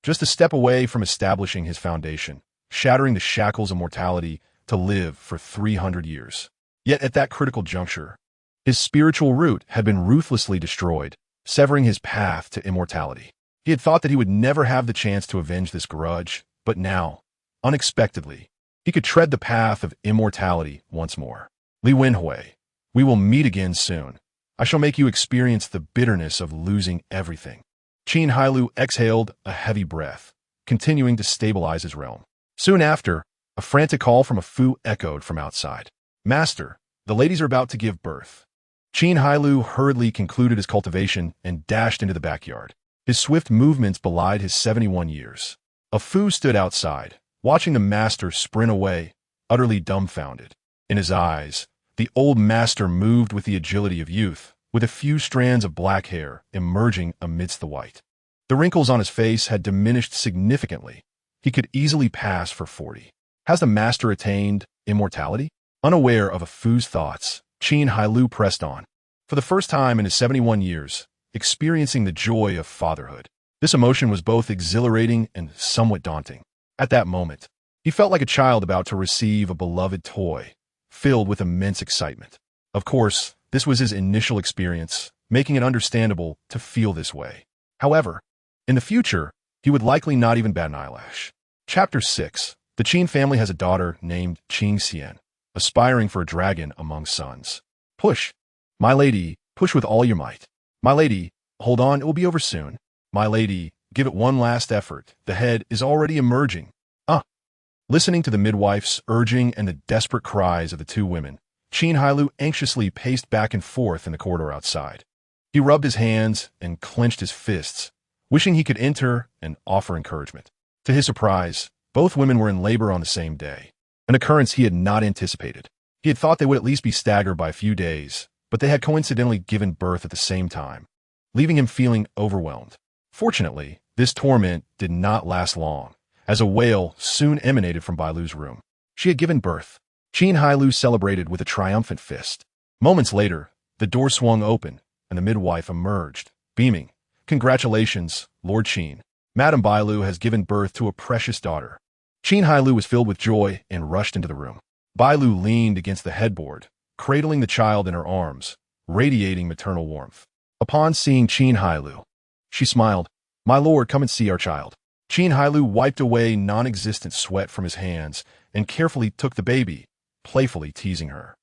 just a step away from establishing his foundation, shattering the shackles of mortality to live for 300 years. Yet at that critical juncture, his spiritual root had been ruthlessly destroyed, severing his path to immortality. He had thought that he would never have the chance to avenge this grudge, but now, unexpectedly, he could tread the path of immortality once more. Li Wenhui, we will meet again soon. I shall make you experience the bitterness of losing everything. Qin Hailou exhaled a heavy breath, continuing to stabilize his realm. Soon after, a frantic call from a Fu echoed from outside. Master, the ladies are about to give birth. Qin Hailou hurriedly concluded his cultivation and dashed into the backyard. His swift movements belied his 71 years. A Fu stood outside, watching the master sprint away, utterly dumbfounded. In his eyes, the old master moved with the agility of youth, with a few strands of black hair emerging amidst the white. The wrinkles on his face had diminished significantly. He could easily pass for 40. Has the master attained immortality? Unaware of a Fu's thoughts, Qin Hailou pressed on. For the first time in his 71 years, experiencing the joy of fatherhood. This emotion was both exhilarating and somewhat daunting. At that moment, he felt like a child about to receive a beloved toy, filled with immense excitement. Of course, this was his initial experience, making it understandable to feel this way. However, in the future, he would likely not even bat an eyelash. Chapter 6. The Qin family has a daughter named Qin Xian, aspiring for a dragon among sons. Push. My lady, push with all your might. My lady, hold on, it will be over soon. My lady, give it one last effort. The head is already emerging. Listening to the midwife's urging and the desperate cries of the two women, Qin Hailou anxiously paced back and forth in the corridor outside. He rubbed his hands and clenched his fists, wishing he could enter and offer encouragement. To his surprise, both women were in labor on the same day, an occurrence he had not anticipated. He had thought they would at least be staggered by a few days, but they had coincidentally given birth at the same time, leaving him feeling overwhelmed. Fortunately, this torment did not last long, as a wail soon emanated from Bailu's room. She had given birth. Qin Hailou celebrated with a triumphant fist. Moments later, the door swung open, and the midwife emerged, beaming. Congratulations, Lord Qin. Madame Bailu has given birth to a precious daughter. Qin Hailou was filled with joy and rushed into the room. Bailu leaned against the headboard, cradling the child in her arms, radiating maternal warmth. Upon seeing Qin Hailou, she smiled. My lord, come and see our child. Qin Hailou wiped away non-existent sweat from his hands and carefully took the baby, playfully teasing her.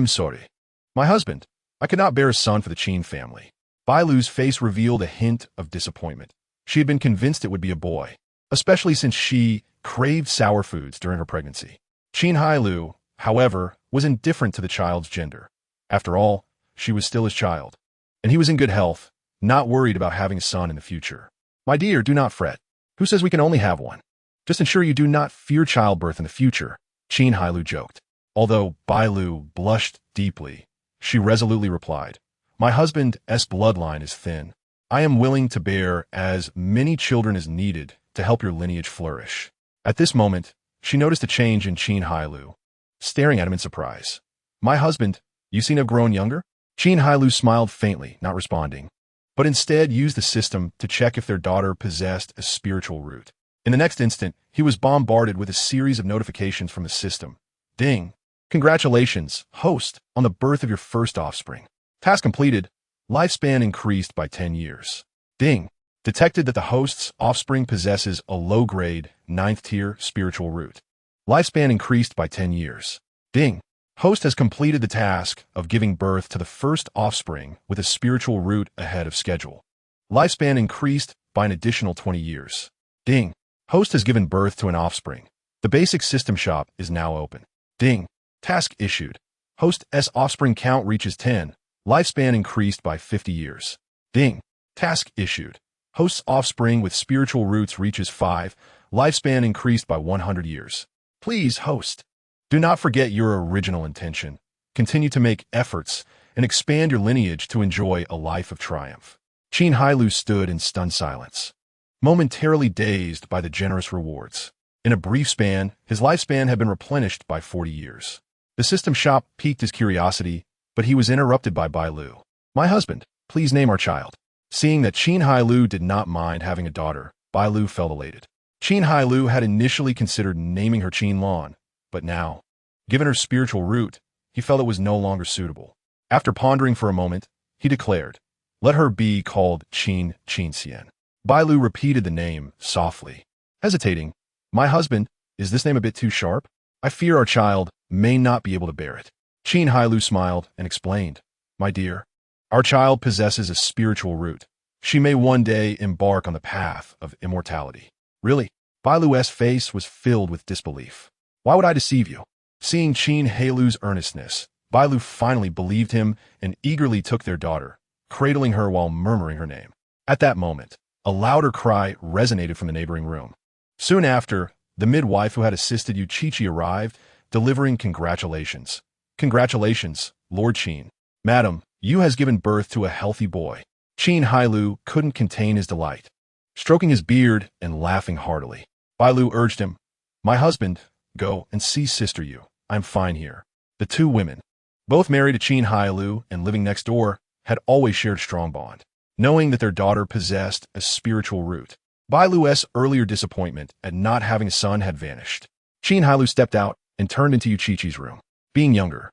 Sorry. My husband. I could not bear a son for the Qin family. Bailu's face revealed a hint of disappointment. She had been convinced it would be a boy, especially since she craved sour foods during her pregnancy. Qin Hailou, however, was indifferent to the child's gender. After all, she was still his child, and he was in good health, not worried about having a son in the future. My dear, do not fret. Who says we can only have one? Just ensure you do not fear childbirth in the future, Qin Hailou joked. Although Bailu blushed deeply, she resolutely replied, My husband's bloodline is thin. I am willing to bear as many children as needed to help your lineage flourish. At this moment, she noticed a change in Qin Hailou, staring at him in surprise. My husband, you seem to have grown younger? Qin Hailou smiled faintly, not responding, but instead used the system to check if their daughter possessed a spiritual root. In the next instant, he was bombarded with a series of notifications from the system. Ding! Congratulations, host, on the birth of your first offspring. Task completed. Lifespan increased by 10 years. Ding! Detected that the host's offspring possesses a low-grade, 9th-tier spiritual root. Lifespan increased by 10 years. Ding! Host has completed the task of giving birth to the first offspring with a spiritual root ahead of schedule. Lifespan increased by an additional 20 years. Ding! Host has given birth to an offspring. The basic system shop is now open. Ding! Task issued. Host's offspring count reaches 10. Lifespan increased by 50 years. Ding! Task issued. Host's offspring with spiritual roots reaches 5. Lifespan increased by 100 years. Please, host, do not forget your original intention. Continue to make efforts and expand your lineage to enjoy a life of triumph. Qin Hailou stood in stunned silence, momentarily dazed by the generous rewards. In a brief span, his lifespan had been replenished by 40 years. The system shop piqued his curiosity, but he was interrupted by Bailu. My husband, please name our child. Seeing that Qin Hailou did not mind having a daughter, Bailu felt elated. Qin Hailou had initially considered naming her Qin Lan, but now, given her spiritual root, he felt it was no longer suitable. After pondering for a moment, he declared, Let her be called Qin Xian. Bailu repeated the name softly. Hesitating, my husband, is this name a bit too sharp? I fear our child may not be able to bear it. Qin Hailou smiled and explained, my dear, our child possesses a spiritual root. She may one day embark on the path of immortality. Really? Bailu's face was filled with disbelief. Why would I deceive you? Seeing Qin Hailou's earnestness, Bailu finally believed him and eagerly took their daughter, cradling her while murmuring her name. At that moment, a louder cry resonated from the neighboring room. Soon after, the midwife who had assisted Yuchichi arrived, delivering congratulations. Congratulations, Lord Qin. Madam, you has given birth to a healthy boy. Qin Hailou couldn't contain his delight. Stroking his beard and laughing heartily, Bailu urged him, my husband, go and see Sister Yu. I'm fine here. The two women, both married to Qin Hailou and living next door, had always shared a strong bond. Knowing that their daughter possessed a spiritual root, Bailu's earlier disappointment at not having a son had vanished. Qin Hailou stepped out and turned into Yuchichi's room. Being younger,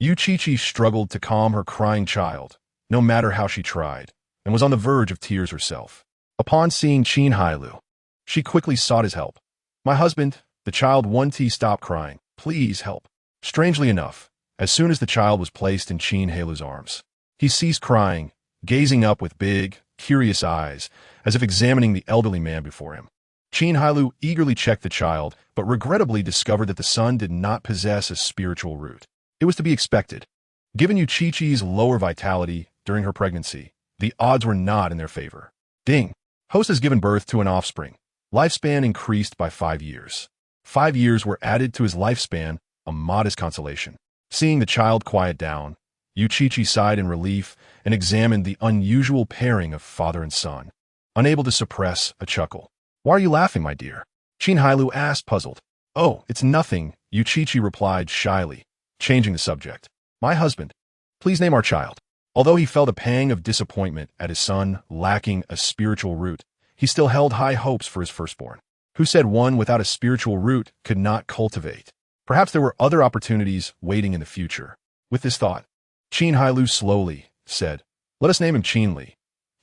Yuchichi struggled to calm her crying child, no matter how she tried, and was on the verge of tears herself. Upon seeing Qin Hailou, she quickly sought his help. My husband, the child stop crying. Please help. Strangely enough, as soon as the child was placed in Qin Hailou's arms, he ceased crying, gazing up with big, curious eyes, as if examining the elderly man before him. Qin Hailou eagerly checked the child, but regrettably discovered that the son did not possess a spiritual root. It was to be expected. Given Yuchichi's lower vitality during her pregnancy, the odds were not in their favor. Ding! Host has given birth to an offspring. Lifespan increased by 5 years. 5 years were added to his lifespan, a modest consolation. Seeing the child quiet down, Yuchichi sighed in relief and examined the unusual pairing of father and son, unable to suppress a chuckle. Why are you laughing, my dear? Qin Hailou asked, puzzled. Oh, it's nothing, Yuchichi replied shyly, changing the subject. My husband, please name our child. Although he felt a pang of disappointment at his son lacking a spiritual root, he still held high hopes for his firstborn. Who said one without a spiritual root could not cultivate? Perhaps there were other opportunities waiting in the future. With this thought, Qin Hailou slowly said, let us name him Qinli.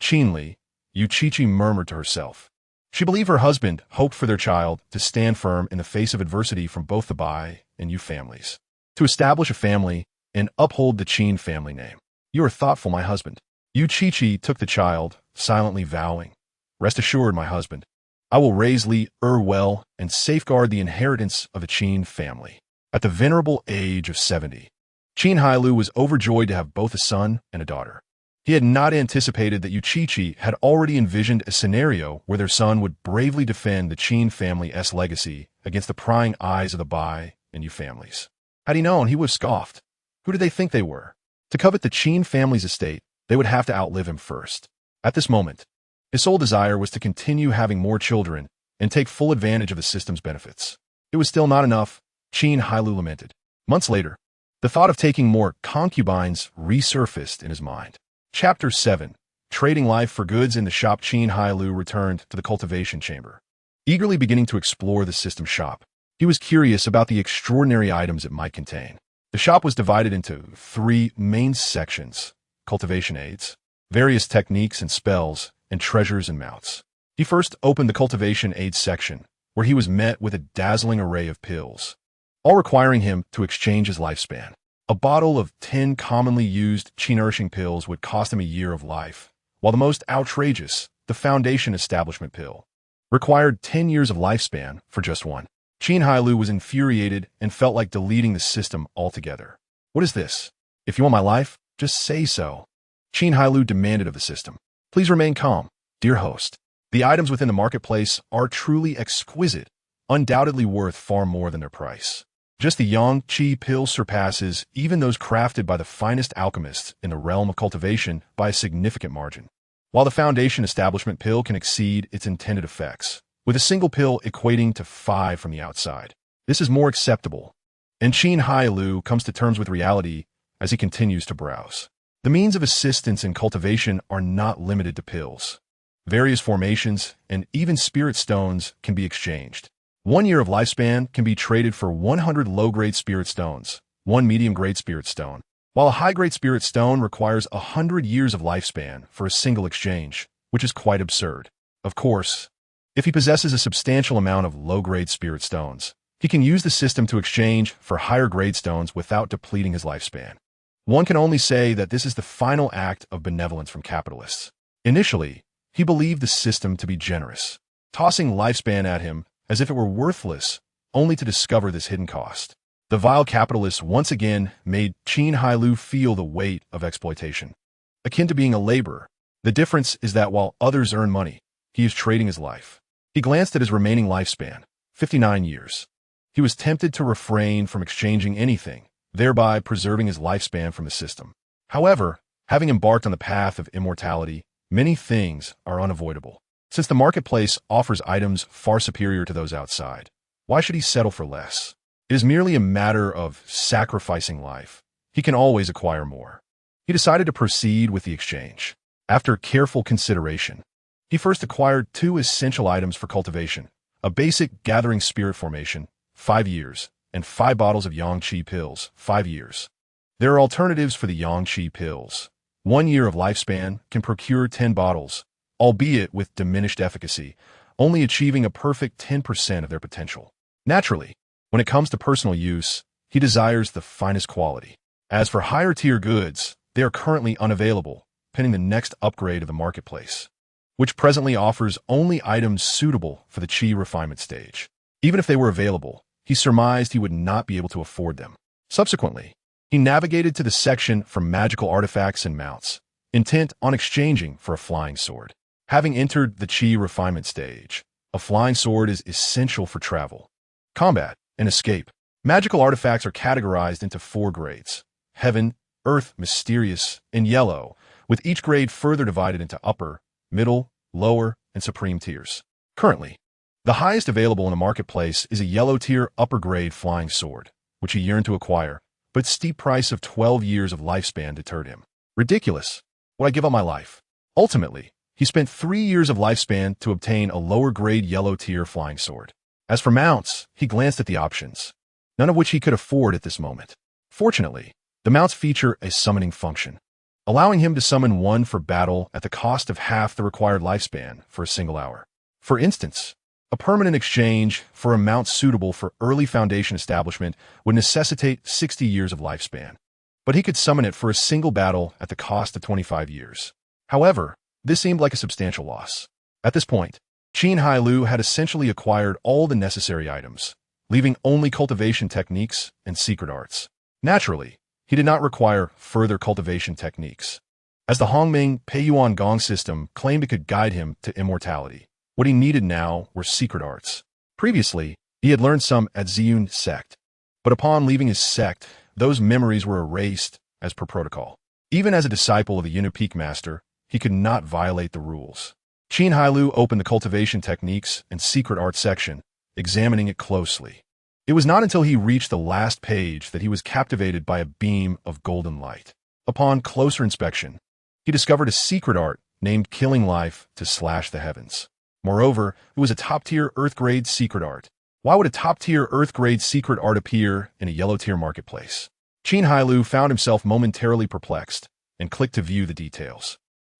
Qinli, Yuchichi murmured to herself. She believed her husband hoped for their child to stand firm in the face of adversity from both the Bai and Yu families, to establish a family and uphold the Qin family name. You are thoughtful, my husband. Yuchichi took the child, silently vowing, rest assured, my husband, I will raise Li well and safeguard the inheritance of the Qin family. At the venerable age of 70, Qin Hailou was overjoyed to have both a son and a daughter. He had not anticipated that Yuchichi had already envisioned a scenario where their son would bravely defend the Qin family's legacy against the prying eyes of the Bai and Yu families. Had he known, he would have scoffed. Who did they think they were? To covet the Qin family's estate, they would have to outlive him first. At this moment, his sole desire was to continue having more children and take full advantage of the system's benefits. It was still not enough, Qin Hailou lamented. Months later, the thought of taking more concubines resurfaced in his mind. Chapter 7. Trading life for goods in the shop. Qin Hailou returned to the cultivation chamber, eagerly beginning to explore the system shop. He was curious about the extraordinary items it might contain. The shop was divided into 3 main sections: cultivation aids, various techniques and spells, and treasures and mounts. He first opened the cultivation aids section, where he was met with a dazzling array of pills, all requiring him to exchange his lifespan. A bottle of 10 commonly used qi-nourishing pills would cost him a year of life, while the most outrageous, the foundation establishment pill, required 10 years of lifespan for just one. Qin Hailou was infuriated and felt like deleting the system altogether. What is this? If you want my life, just say so. Qin Hailou demanded of the system. Please remain calm, dear host. The items within the marketplace are truly exquisite, undoubtedly worth far more than their price. Just the Yang Qi pill surpasses even those crafted by the finest alchemists in the realm of cultivation by a significant margin, while the foundation establishment pill can exceed its intended effects, with a single pill equating to 5 from the outside. This is more acceptable, and Qin Hailou comes to terms with reality as he continues to browse. The means of assistance in cultivation are not limited to pills. Various formations and even spirit stones can be exchanged. 1 year of lifespan can be traded for 100 low-grade spirit stones, 1 medium-grade spirit stone, while a high-grade spirit stone requires 100 years of lifespan for a single exchange, which is quite absurd. Of course, if he possesses a substantial amount of low-grade spirit stones, he can use the system to exchange for higher-grade stones without depleting his lifespan. One can only say that this is the final act of benevolence from capitalists. Initially, he believed the system to be generous, tossing lifespan at him as if it were worthless, only to discover this hidden cost. The vile capitalists once again made Qin Hailou feel the weight of exploitation. Akin to being a laborer, the difference is that while others earn money, he is trading his life. He glanced at his remaining lifespan, 59 years. He was tempted to refrain from exchanging anything, thereby preserving his lifespan from the system. However, having embarked on the path of immortality, many things are unavoidable. Since the marketplace offers items far superior to those outside, why should he settle for less? It is merely a matter of sacrificing life. He can always acquire more. He decided to proceed with the exchange. After careful consideration, he first acquired 2 essential items for cultivation: a basic gathering spirit formation, 5 years, and 5 bottles of Yang-Qi pills, 5 years. There are alternatives for the Yang-Qi pills. 1 year of lifespan can procure 10 bottles, albeit with diminished efficacy, only achieving a perfect 10% of their potential. Naturally, when it comes to personal use, he desires the finest quality. As for higher-tier goods, they are currently unavailable, pending the next upgrade of the marketplace, which presently offers only items suitable for the Qi refinement stage. Even if they were available, he surmised he would not be able to afford them. Subsequently, he navigated to the section for magical artifacts and mounts, intent on exchanging for a flying sword. Having entered the Qi refinement stage, a flying sword is essential for travel, combat, and escape. Magical artifacts are categorized into 4 grades: heaven, earth, mysterious, and yellow, with each grade further divided into upper, middle, lower, and supreme tiers. Currently, the highest available in the marketplace is a yellow-tier upper-grade flying sword, which he yearned to acquire, but steep price of 12 years of lifespan deterred him. Ridiculous. Would I give up my life? Ultimately, he spent 3 years of lifespan to obtain a lower-grade yellow-tier flying sword. As for mounts, he glanced at the options, none of which he could afford at this moment. Fortunately, the mounts feature a summoning function, allowing him to summon one for battle at the cost of half the required lifespan for a single hour. For instance, a permanent exchange for a mount suitable for early foundation establishment would necessitate 60 years of lifespan, but he could summon it for a single battle at the cost of 25 years. However, this seemed like a substantial loss. At this point, Qin Hailou had essentially acquired all the necessary items, leaving only cultivation techniques and secret arts. Naturally, he did not require further cultivation techniques, as the Hongming Peiyuan Gong system claimed it could guide him to immortality. What he needed now were secret arts. Previously, he had learned some at Ziyun sect, but upon leaving his sect, those memories were erased as per protocol. Even as a disciple of the Yinu Peak Master, he could not violate the rules. Qin Hailou opened the cultivation techniques and secret art section, examining it closely. It was not until he reached the last page that he was captivated by a beam of golden light. Upon closer inspection, he discovered a secret art named Killing Life to Slash the Heavens. Moreover, it was a top-tier Earth-grade secret art. Why would a top-tier Earth-grade secret art appear in a yellow-tier marketplace? Qin Hailou found himself momentarily perplexed and clicked to view the details.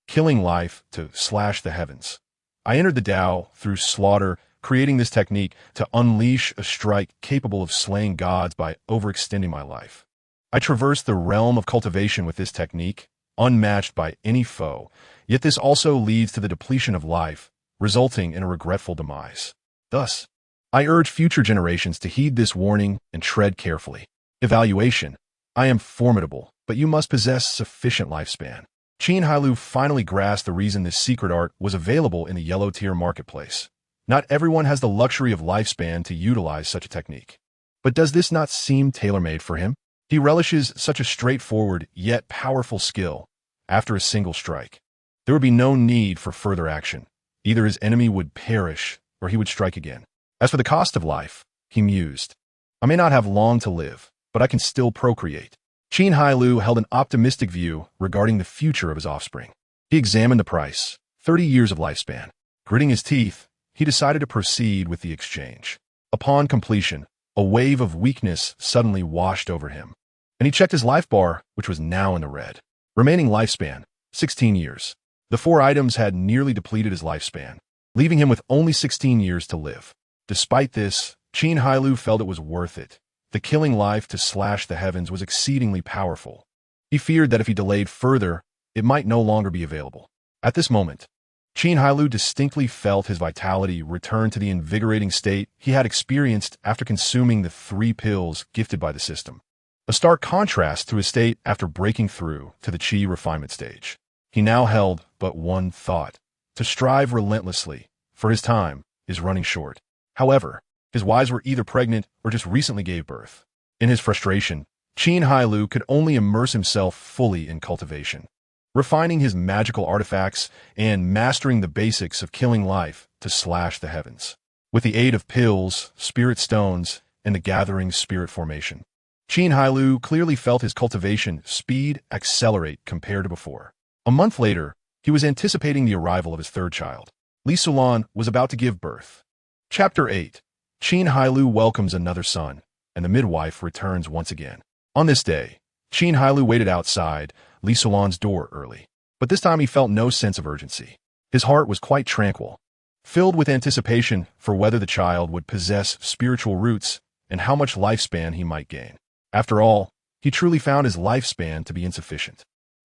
Killing Life to Slash the Heavens. I entered the Tao through slaughter, creating this technique to unleash a strike capable of slaying gods by overextending my life. I traversed the realm of cultivation with this technique, unmatched by any foe, yet this also leads to the depletion of life, resulting in a regretful demise. Thus, I urge future generations to heed this warning and tread carefully. Evaluation. I am formidable, but you must possess sufficient lifespan. Qin Hailou finally grasped the reason this secret art was available in the yellow-tier marketplace. Not everyone has the luxury of lifespan to utilize such a technique. But does this not seem tailor-made for him? He relishes such a straightforward yet powerful skill. After a single strike, there would be no need for further action. Either his enemy would perish, or he would strike again. As for the cost of life, he mused, I may not have long to live, but I can still procreate. Qin Hailou held an optimistic view regarding the future of his offspring. He examined the price, 30 years of lifespan. Gritting his teeth, he decided to proceed with the exchange. Upon completion, a wave of weakness suddenly washed over him. and he checked his life bar, which was now in the red. Remaining lifespan, 16 years. The 4 items had nearly depleted his lifespan, leaving him with only 16 years to live. Despite this, Qin Hailou felt it was worth it. The killing life to slash the heavens was exceedingly powerful. He feared that if he delayed further, it might no longer be available. At this moment, Qin Hailou distinctly felt his vitality return to the invigorating state he had experienced after consuming the 3 pills gifted by the system. A stark contrast to his state after breaking through to the Qi refinement stage. He now held but one thought: to strive relentlessly, for his time is running short. However, his wives were either pregnant or just recently gave birth. In his frustration, Qin Hailou could only immerse himself fully in cultivation, refining his magical artifacts and mastering the basics of killing life to slash the heavens. With the aid of pills, spirit stones, and the gathering spirit formation, Qin Hailou clearly felt his cultivation speed accelerate compared to before. A month later, he was anticipating the arrival of his 3rd child. Li Sulan was about to give birth. Chapter 8. Qin Hailou welcomes another son, and the midwife returns once again. On this day, Qin Hailou waited outside Li Sulan's door early, but this time he felt no sense of urgency. His heart was quite tranquil, filled with anticipation for whether the child would possess spiritual roots and how much lifespan he might gain. After all, he truly found his lifespan to be insufficient.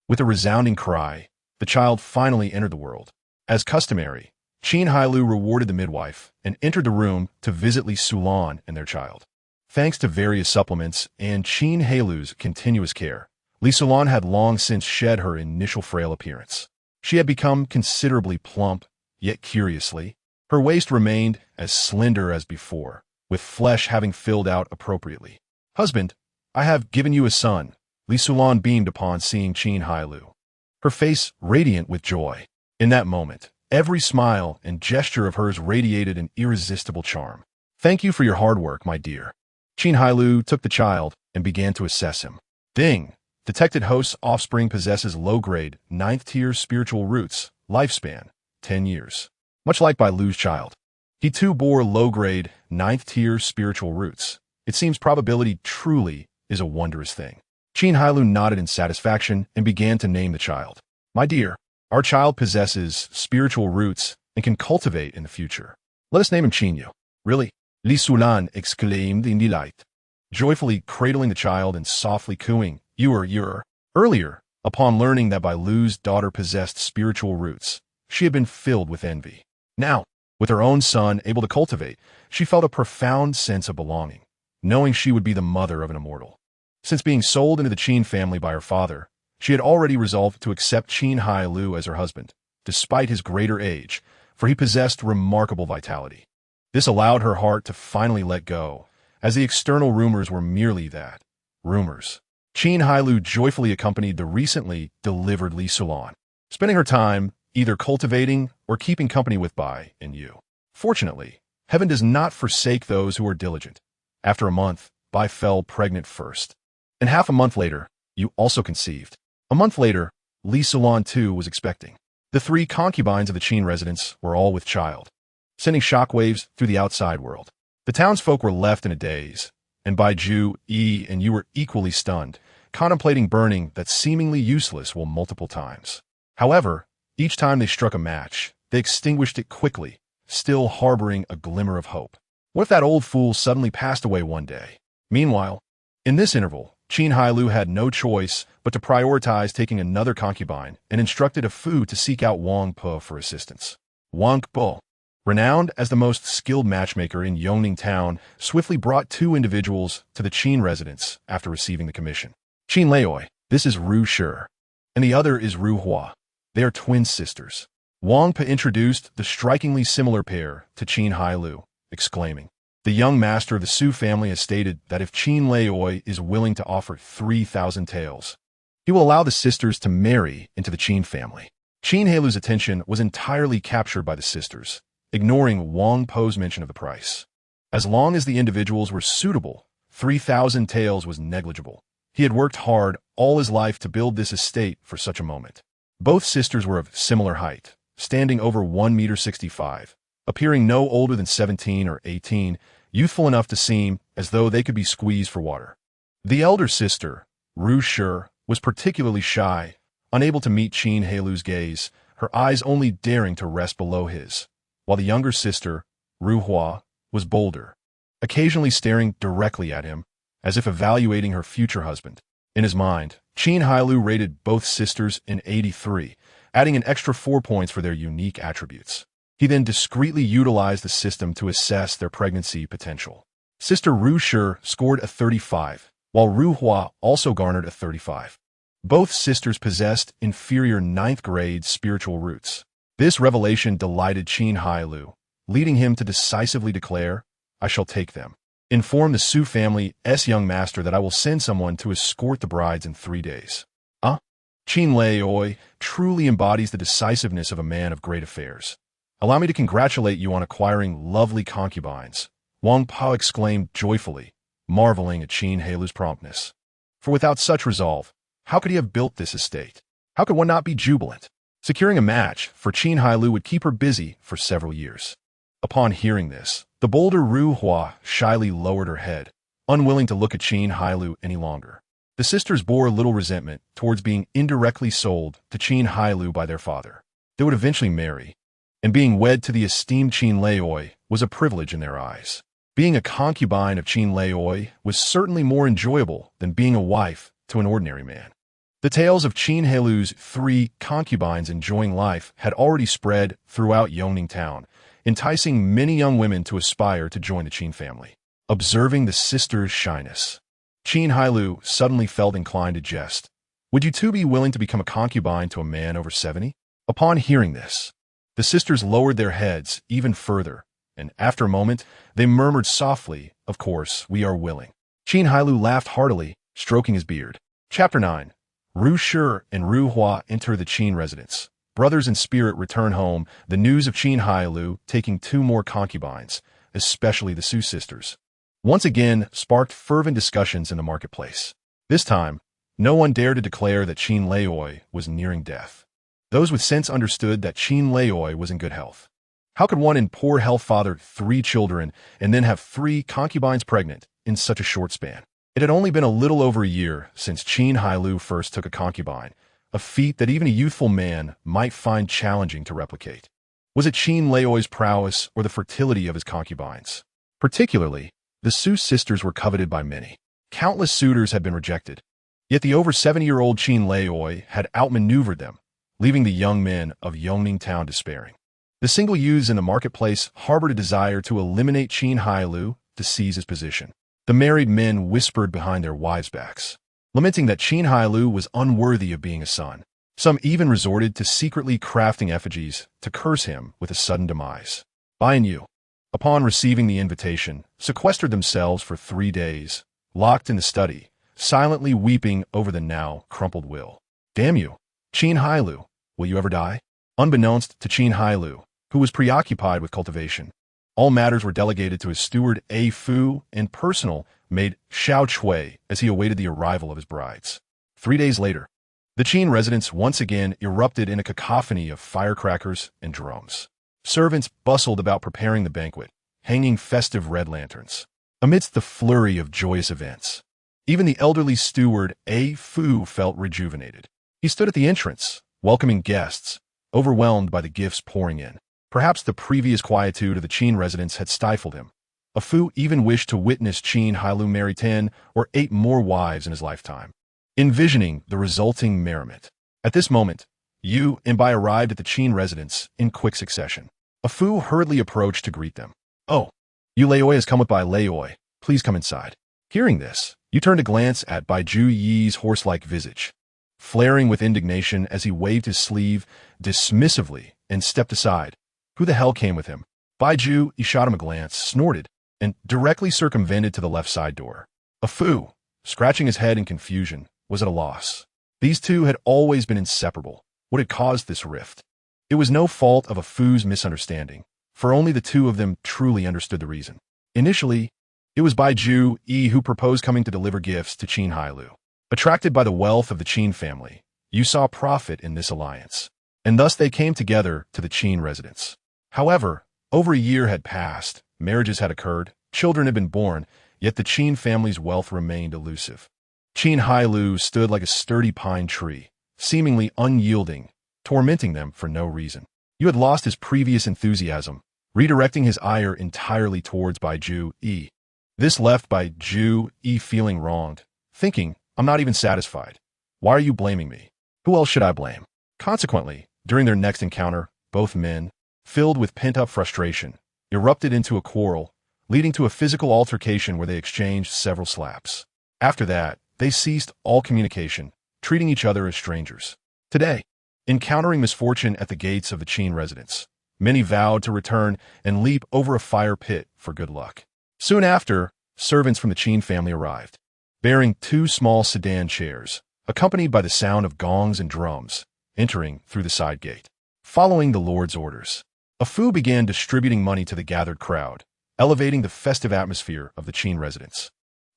With a resounding cry, the child finally entered the world. As customary, Qin Hailou rewarded the midwife and entered the room to visit Li Sulan and their child. Thanks to various supplements and Qin Hailou's continuous care, Li Sulan had long since shed her initial frail appearance. She had become considerably plump, yet curiously, her waist remained as slender as before, with flesh having filled out appropriately. "Husband, I have given you a son," Li Sulan beamed upon seeing Qin Hailou, her face radiant with joy. In that moment, every smile and gesture of hers radiated an irresistible charm. "Thank you for your hard work, my dear." Qin Hailou took the child and began to assess him. Ding! Detected host's offspring possesses low-grade, 9th-tier spiritual roots, lifespan, 10 years. Much like Bai Lu's child, he too bore low-grade, 9th-tier spiritual roots. It seems probability truly is a wondrous thing. Qin Hailou nodded in satisfaction and began to name the child. "My dear, our child possesses spiritual roots and can cultivate in the future. Let us name him Qin." "Really?" Li Sulan exclaimed in delight, joyfully cradling the child and softly cooing, "You're." Earlier, upon learning that Bai Lu's daughter possessed spiritual roots, she had been filled with envy. Now, with her own son able to cultivate, she felt a profound sense of belonging, knowing she would be the mother of an immortal. Since being sold into the Qin family by her father, she had already resolved to accept Qin Hailou as her husband, despite his greater age, for he possessed remarkable vitality. This allowed her heart to finally let go, as the external rumors were merely that, rumors. Qin Hailou joyfully accompanied the recently delivered Li Sulan, spending her time either cultivating or keeping company with Bai and Yu. Fortunately, heaven does not forsake those who are diligent. After a month, Bai fell pregnant first, and half a month later, Yu also conceived. A month later, Li Sulan too was expecting. The 3 concubines of the Qin residence were all with child, sending shockwaves through the outside world. The townsfolk were left in a daze, and Bai Ju, Yi, and Yu were equally stunned, contemplating burning that seemingly useless wool multiple times. However, each time they struck a match, they extinguished it quickly, still harboring a glimmer of hope. What if that old fool suddenly passed away one day? Meanwhile, in this interval, Qin Hailou had no choice but to prioritize taking another concubine and instructed a Fu to seek out Wang Po for assistance. Wang Po, renowned as the most skilled matchmaker in Yongning town, swiftly brought 2 individuals to the Qin residence after receiving the commission. "Qin Laoi, this is Ru Shi, and the other is Ru Hua. They are twin sisters." Wang Po introduced the strikingly similar pair to Qin Hailou, exclaiming, "The young master of the Su family has stated that if Qin Laoi is willing to offer 3,000 taels, he will allow the sisters to marry into the Qin family." Qin Hailou's attention was entirely captured by the sisters, ignoring Wang Po's mention of the price. As long as the individuals were suitable, 3,000 taels was negligible. He had worked hard all his life to build this estate for such a moment. Both sisters were of similar height, standing over 1.65 meters, appearing no older than 17 or 18, youthful enough to seem as though they could be squeezed for water. The elder sister, Ru Shi, was particularly shy, unable to meet Qin Hailou's gaze, her eyes only daring to rest below his, while the younger sister, Ru Hua, was bolder, occasionally staring directly at him, as if evaluating her future husband. In his mind, Qin Hailou rated both sisters in 83, adding an extra 4 points for their unique attributes. He then discreetly utilized the system to assess their pregnancy potential. Sister Ru Shi scored a 35, while Ru Hua also garnered a 35. Both sisters possessed inferior 9th grade spiritual roots. This revelation delighted Qin Hailou, leading him to decisively declare, "I shall take them. Inform the Su family's young master that I will send someone to escort the brides in 3 days." Qin Hailou truly embodies the decisiveness of a man of great affairs. "Allow me to congratulate you on acquiring lovely concubines," Wang Pao exclaimed joyfully, marveling at Qin Hailou's promptness. For without such resolve, how could he have built this estate? How could one not be jubilant? Securing a match for Qin Hailou would keep her busy for several years. Upon hearing this, the bolder Ru Hua shyly lowered her head, unwilling to look at Qin Hailou any longer. The sisters bore little resentment towards being indirectly sold to Qin Hailou by their father. They would eventually marry, and being wed to the esteemed Qin Hailou was a privilege in their eyes. Being a concubine of Qin Hailou was certainly more enjoyable than being a wife to an ordinary man. The tales of Qin Hailou's 3 concubines enjoying life had already spread throughout Yongning town, enticing many young women to aspire to join the Qin family. Observing the sisters' shyness, Qin Hailou suddenly felt inclined to jest. "Would you two be willing to become a concubine to a man over 70? Upon hearing this, the sisters lowered their heads even further, and after a moment, they murmured softly, "Of course, we are willing." Qin Hailou laughed heartily, stroking his beard. Chapter 9. Ru Shi and Ru Hua enter the Qin residence. Brothers in spirit return home, the news of Qin Hailou taking 2 more concubines, especially the Su sisters, once again sparked fervent discussions in the marketplace. This time, no one dared to declare that Qin Hailou was nearing death. Those with sense understood that Qin Hailou was in good health. How could one in poor health father 3 children and then have 3 concubines pregnant in such a short span? It had only been a little over a year since Qin Hailou first took a concubine, a feat that even a youthful man might find challenging to replicate. Was it Qin Hailou's prowess or the fertility of his concubines? Particularly, the Su sisters were coveted by many. Countless suitors had been rejected. Yet the over 70-year-old Qin Hailou had outmaneuvered them, leaving the young men of Yongning town despairing. The single youths in the marketplace harbored a desire to eliminate Qin Hailou to seize his position. The married men whispered behind their wives' backs, lamenting that Qin Hailou was unworthy of being a son. Some even resorted to secretly crafting effigies to curse him with a sudden demise. Bian Yu, upon receiving the invitation, sequestered themselves for 3 days, locked in the study, silently weeping over the now crumpled will. "Damn you, Qin Hailou, will you ever die?" Unbeknownst to Qin Hailou, who was preoccupied with cultivation, all matters were delegated to his steward A Fu and personal maid Xiao Chui as he awaited the arrival of his brides. 3 days later, the Qin residence once again erupted in a cacophony of firecrackers and drums. Servants bustled about preparing the banquet, hanging festive red lanterns. Amidst the flurry of joyous events, even the elderly steward A Fu felt rejuvenated. He stood at the entrance, welcoming guests, overwhelmed by the gifts pouring in. Perhaps the previous quietude of the Qin residence had stifled him. A Fu even wished to witness Qin Hailou marry 10 or 8 more wives in his lifetime, envisioning the resulting merriment. At this moment, Yu and Bai arrived at the Qin residence in quick succession. A Fu hurriedly approached to greet them. "Oh, Yu Laoi has come with Bai Laoi. Please come inside." Hearing this, Yu turned to glance at Bai Ju Yi's horse-like visage, flaring with indignation as he waved his sleeve dismissively and stepped aside. Who the hell came with him? Bai Ju Yi shot him a glance, snorted, and directly circumvented to the left side door. A Fu, scratching his head in confusion, was at a loss. These two had always been inseparable. What had caused this rift? It was no fault of a Fu's misunderstanding, for only the two of them truly understood the reason. Initially, it was Bai Ju Yi who proposed coming to deliver gifts to Qin Hailou. Attracted by the wealth of the Qin family, Yu saw profit in this alliance, and thus they came together to the Qin residence. However, over a year had passed, marriages had occurred, children had been born, yet the Qin family's wealth remained elusive. Qin Hailou stood like a sturdy pine tree, seemingly unyielding, tormenting them for no reason. You had lost his previous enthusiasm, redirecting his ire entirely towards Bai Ju Yi. This left Bai Ju Yi feeling wronged, thinking, I'm not even satisfied. Why are you blaming me? Who else should I blame? Consequently, during their next encounter, both men, filled with pent-up frustration, erupted into a quarrel, leading to a physical altercation where they exchanged several slaps. After that, they ceased all communication, treating each other as strangers. Today, encountering misfortune at the gates of the Qin residence, many vowed to return and leap over a fire pit for good luck. Soon after, servants from the Qin family arrived, bearing 2 small sedan chairs, accompanied by the sound of gongs and drums, entering through the side gate. Following the Lord's orders, a Fu began distributing money to the gathered crowd, elevating the festive atmosphere of the Qin residence.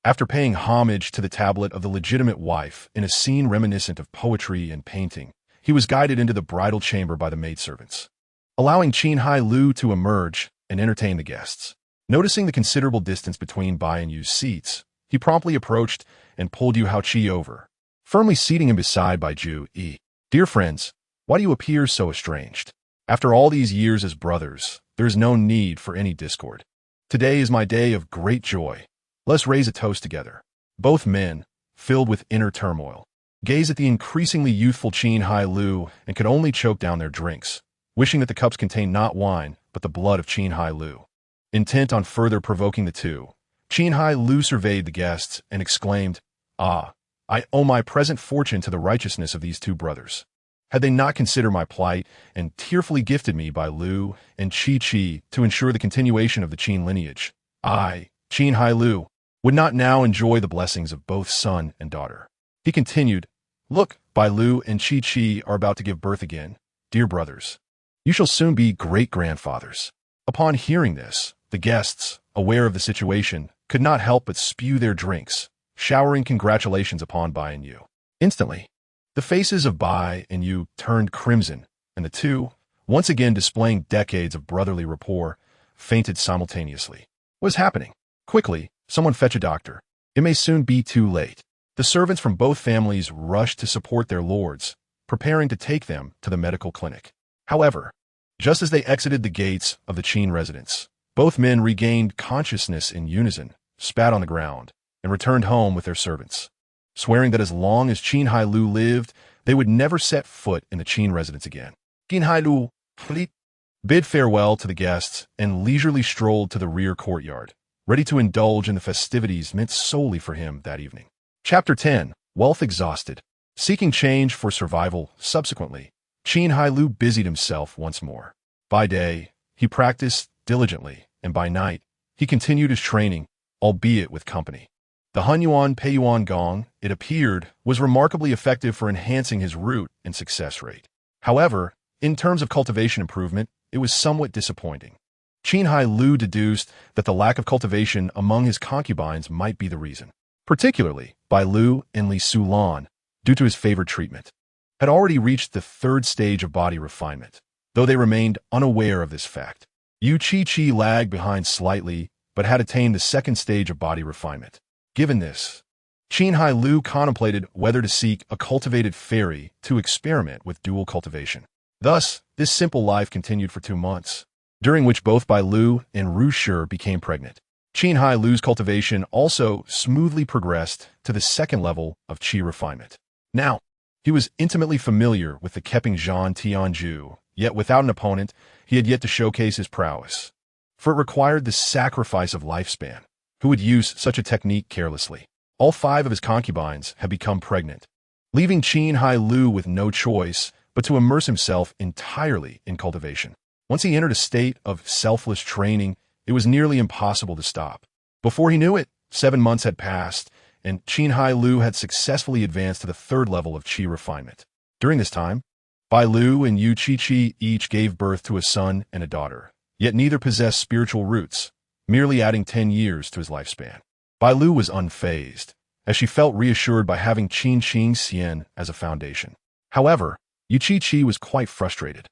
After paying homage to the tablet of the legitimate wife in a scene reminiscent of poetry and painting, he was guided into the bridal chamber by the maidservants, allowing Qin Hailou to emerge and entertain the guests. Noticing the considerable distance between Bai and Yu's seats, he promptly approached and pulled Yu Haoqi over, firmly seating him beside Bai Ju Yi. Dear friends, why do you appear so estranged? After all these years as brothers, there is no need for any discord. Today is my day of great joy. Let's raise a toast together. Both men, filled with inner turmoil, gazed at the increasingly youthful Qin Hailou and could only choke down their drinks, wishing that the cups contained not wine, but the blood of Qin Hailou. Intent on further provoking the two, Qin Hailou surveyed the guests and exclaimed, I owe my present fortune to the righteousness of these 2 brothers. Had they not considered my plight and tearfully gifted me Bai Lu and Qi to ensure the continuation of the Qin lineage, I, Qin Hailou, would not now enjoy the blessings of both son and daughter. He continued, Look, Bai Lu and Qi are about to give birth again. Dear brothers, you shall soon be great-grandfathers. Upon hearing this, the guests, aware of the situation, could not help but spew their drinks, showering congratulations upon Bai and Yu. Instantly, the faces of Bai and Yu turned crimson, and the two, once again displaying decades of brotherly rapport, fainted simultaneously. What is happening? Quickly, someone fetch a doctor. It may soon be too late. The servants from both families rushed to support their lords, preparing to take them to the medical clinic. However, just as they exited the gates of the Qin residence, both men regained consciousness in unison, spat on the ground, and returned home with their servants, swearing that as long as Qin Hailou lived, they would never set foot in the Qin residence again. Qin Hailou bid farewell to the guests and leisurely strolled to the rear courtyard, ready to indulge in the festivities meant solely for him that evening. Chapter 10. Wealth exhausted. Seeking change for survival, subsequently, Qin Hailou busied himself once more. By day, he practiced diligently, and by night, he continued his training, albeit with company. The Hunyuan Peiyuan Gong, it appeared, was remarkably effective for enhancing his root and success rate. However, in terms of cultivation improvement, it was somewhat disappointing. Qin Hailou deduced that the lack of cultivation among his concubines might be the reason. Particularly, Bai Lu and Li Sulan, due to his favored treatment, had already reached the 3rd stage of body refinement, though they remained unaware of this fact. Yu Qi lagged behind slightly, but had attained the 2nd stage of body refinement. Given this, Qin Hailou contemplated whether to seek a cultivated fairy to experiment with dual cultivation. Thus, this simple life continued for 2 months, during which both Bai Lu and Ru Shi became pregnant. Qin Hailou's cultivation also smoothly progressed to the 2nd level of qi refinement. Now, he was intimately familiar with the Keping Zhan Tianju, yet without an opponent, he had yet to showcase his prowess. For it required the sacrifice of lifespan. Who would use such a technique carelessly? All 5 of his concubines had become pregnant, leaving Qin Hailou with no choice but to immerse himself entirely in cultivation. Once he entered a state of selfless training, it was nearly impossible to stop. Before he knew it, 7 months had passed, and Qin Hailou had successfully advanced to the 3rd level of qi refinement. During this time, Bai Lu and Yu Qi each gave birth to a son and a daughter, yet neither possessed spiritual roots, merely adding 10 years to his lifespan. Bai Lu was unfazed, as she felt reassured by having Qin Xian as a foundation. However, Yu Qi was quite frustrated,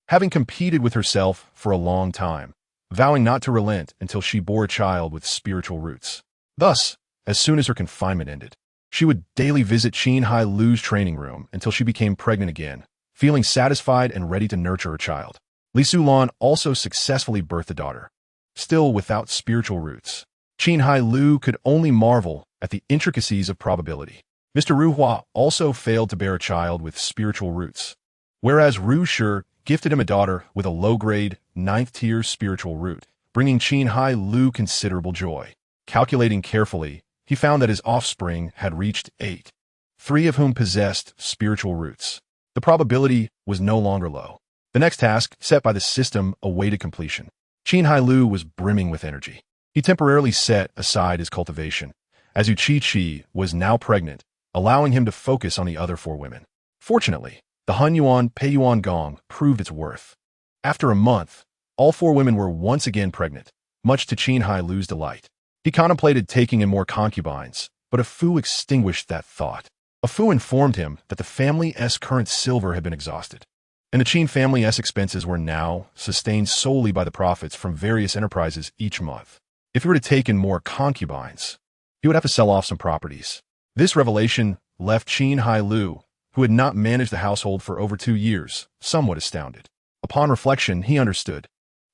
having competed with herself for a long time, vowing not to relent until she bore a child with spiritual roots. Thus, as soon as her confinement ended, She would daily visit Qin Hailou's training room until she became pregnant again, feeling satisfied and ready to nurture her child. Li Sulan also successfully birthed a daughter, still without spiritual roots. Qin Hailou could only marvel at the intricacies of probability. Mr. Ruhua also failed to bear a child with spiritual roots, whereas Ru Shi gifted him a daughter with a low-grade, 9th-tier spiritual root, bringing Qin Hailou considerable joy. Calculating carefully, he found that his offspring had reached 8, 3 of whom possessed spiritual roots. The probability was no longer low. The next task set by the system awaited completion. Qin Hailou was brimming with energy. He temporarily set aside his cultivation, as Yu Qi was now pregnant, allowing him to focus on the other 4 women. Fortunately, the Hunyuan Peiyuan Gong proved its worth. After a month, all 4 women were once again pregnant, much to Qin Hailou's delight. He contemplated taking in more concubines, but a Fu extinguished that thought. A Fu informed him that the family's current silver had been exhausted, and the Qin family's expenses were now sustained solely by the profits from various enterprises each month. If he were to take in more concubines, he would have to sell off some properties. This revelation left Qin Hailou, who had not managed the household for over 2 years, somewhat astounded. Upon reflection, he understood.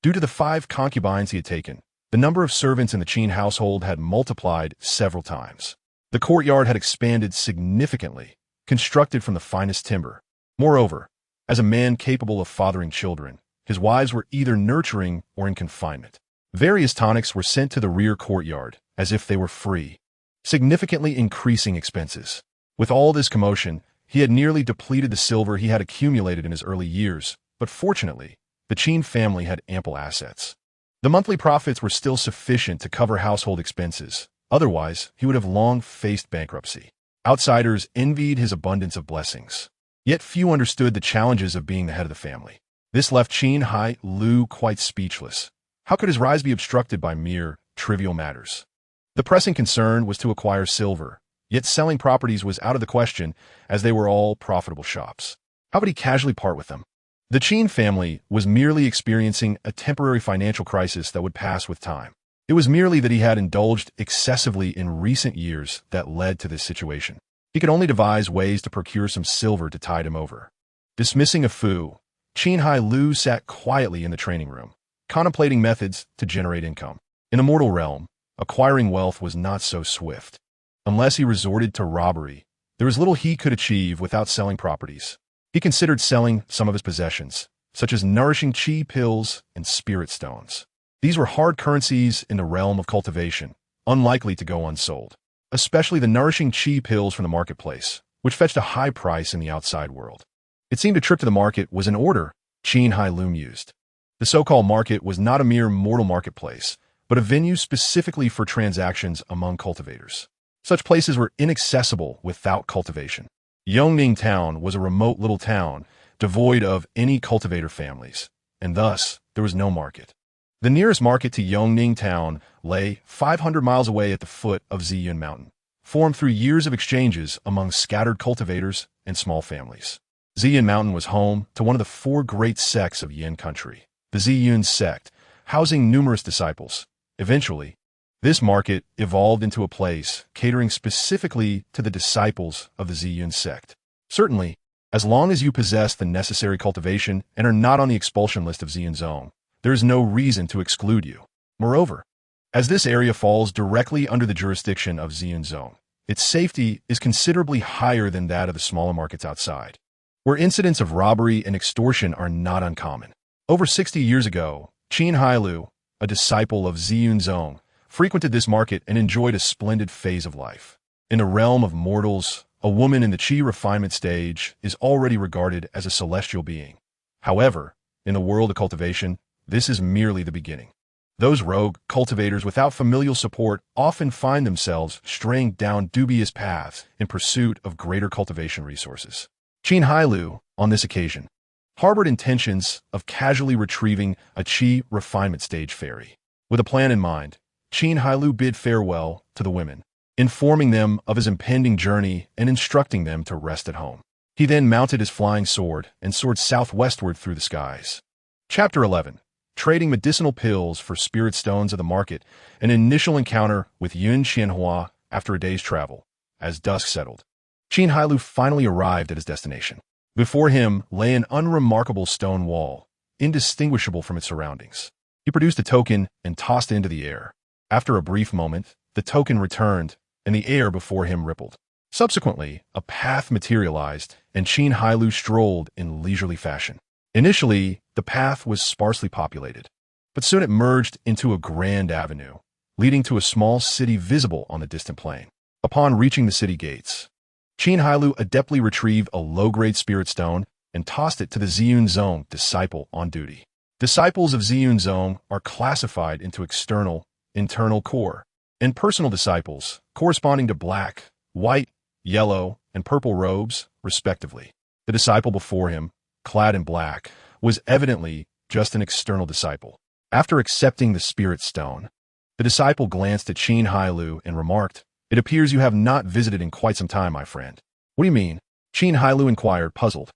Due to the 5 concubines he had taken, the number of servants in the Qin household had multiplied several times. The courtyard had expanded significantly, constructed from the finest timber. Moreover, as a man capable of fathering children, his wives were either nurturing or in confinement. Various tonics were sent to the rear courtyard, as if they were free, significantly increasing expenses. With all this commotion, he had nearly depleted the silver he had accumulated in his early years, but fortunately, the Qin family had ample assets. The monthly profits were still sufficient to cover household expenses. Otherwise, he would have long faced bankruptcy. Outsiders envied his abundance of blessings. Yet few understood the challenges of being the head of the family. This left Qin Hailou quite speechless. How could his rise be obstructed by mere, trivial matters? The pressing concern was to acquire silver, yet selling properties was out of the question, as they were all profitable shops. How could he casually part with them? The Qin family was merely experiencing a temporary financial crisis that would pass with time. It was merely that he had indulged excessively in recent years that led to this situation. He could only devise ways to procure some silver to tide him over. Dismissing a Fu, Qin Hailou sat quietly in the training room, contemplating methods to generate income. In the mortal realm, acquiring wealth was not so swift. Unless he resorted to robbery, there was little he could achieve without selling properties. He considered selling some of his possessions, such as nourishing qi pills and spirit stones. These were hard currencies in the realm of cultivation, unlikely to go unsold, especially the nourishing qi pills from the marketplace, which fetched a high price in the outside world. It seemed a trip to the market was in order, Qin Hailou mused. The so-called market was not a mere mortal marketplace, but a venue specifically for transactions among cultivators. Such places were inaccessible without cultivation. Yongning Town was a remote little town, devoid of any cultivator families, and thus there was no market. The nearest market to Yongning Town lay 500 miles away at the foot of Ziyun Mountain, formed through years of exchanges among scattered cultivators and small families. Ziyun Mountain was home to one of the 4 great sects of Yin country, the Ziyun sect, housing numerous disciples. Eventually, this market evolved into a place catering specifically to the disciples of the Ziyun sect. Certainly, as long as you possess the necessary cultivation and are not on the expulsion list of Ziyun Zone, there is no reason to exclude you. Moreover, as this area falls directly under the jurisdiction of Ziyun Zone, its safety is considerably higher than that of the smaller markets outside, where incidents of robbery and extortion are not uncommon. Over 60 years ago, Qin Hailou, a disciple of Ziyun Zone, frequented this market and enjoyed a splendid phase of life. In the realm of mortals, a woman in the qi refinement stage is already regarded as a celestial being. However, in the world of cultivation, this is merely the beginning. Those rogue cultivators without familial support often find themselves straying down dubious paths in pursuit of greater cultivation resources. Qin Hailou, on this occasion, harbored intentions of casually retrieving a qi refinement stage fairy. With a plan in mind, Qin Hailou bid farewell to the women, informing them of his impending journey and instructing them to rest at home. He then mounted his flying sword and soared southwestward through the skies. Chapter 11. Trading medicinal pills for spirit stones of the market, an initial encounter with Yun Xianhua after a day's travel. as dusk settled. Qin Hailou finally arrived at his destination. Before him lay an unremarkable stone wall, indistinguishable from its surroundings. He produced a token and tossed it into the air. After a brief moment, the token returned, and the air before him rippled. Subsequently, a path materialized, and Qin Hailou strolled in leisurely fashion. Initially, the path was sparsely populated, but soon it merged into a grand avenue, leading to a small city visible on the distant plain. Upon reaching the city gates, Qin Hailou adeptly retrieved a low-grade spirit stone and tossed it to the Ziyun Zong disciple on duty. Disciples of Ziyun Zong are classified into external, internal core, and personal disciples, corresponding to black, white, yellow, and purple robes, respectively. The disciple before him, clad in black, was evidently just an external disciple. After accepting the spirit stone, the disciple glanced at Qin Hailou and remarked, "It appears you have not visited in quite some time, my friend." "What do you mean?" Qin Hailou inquired, puzzled.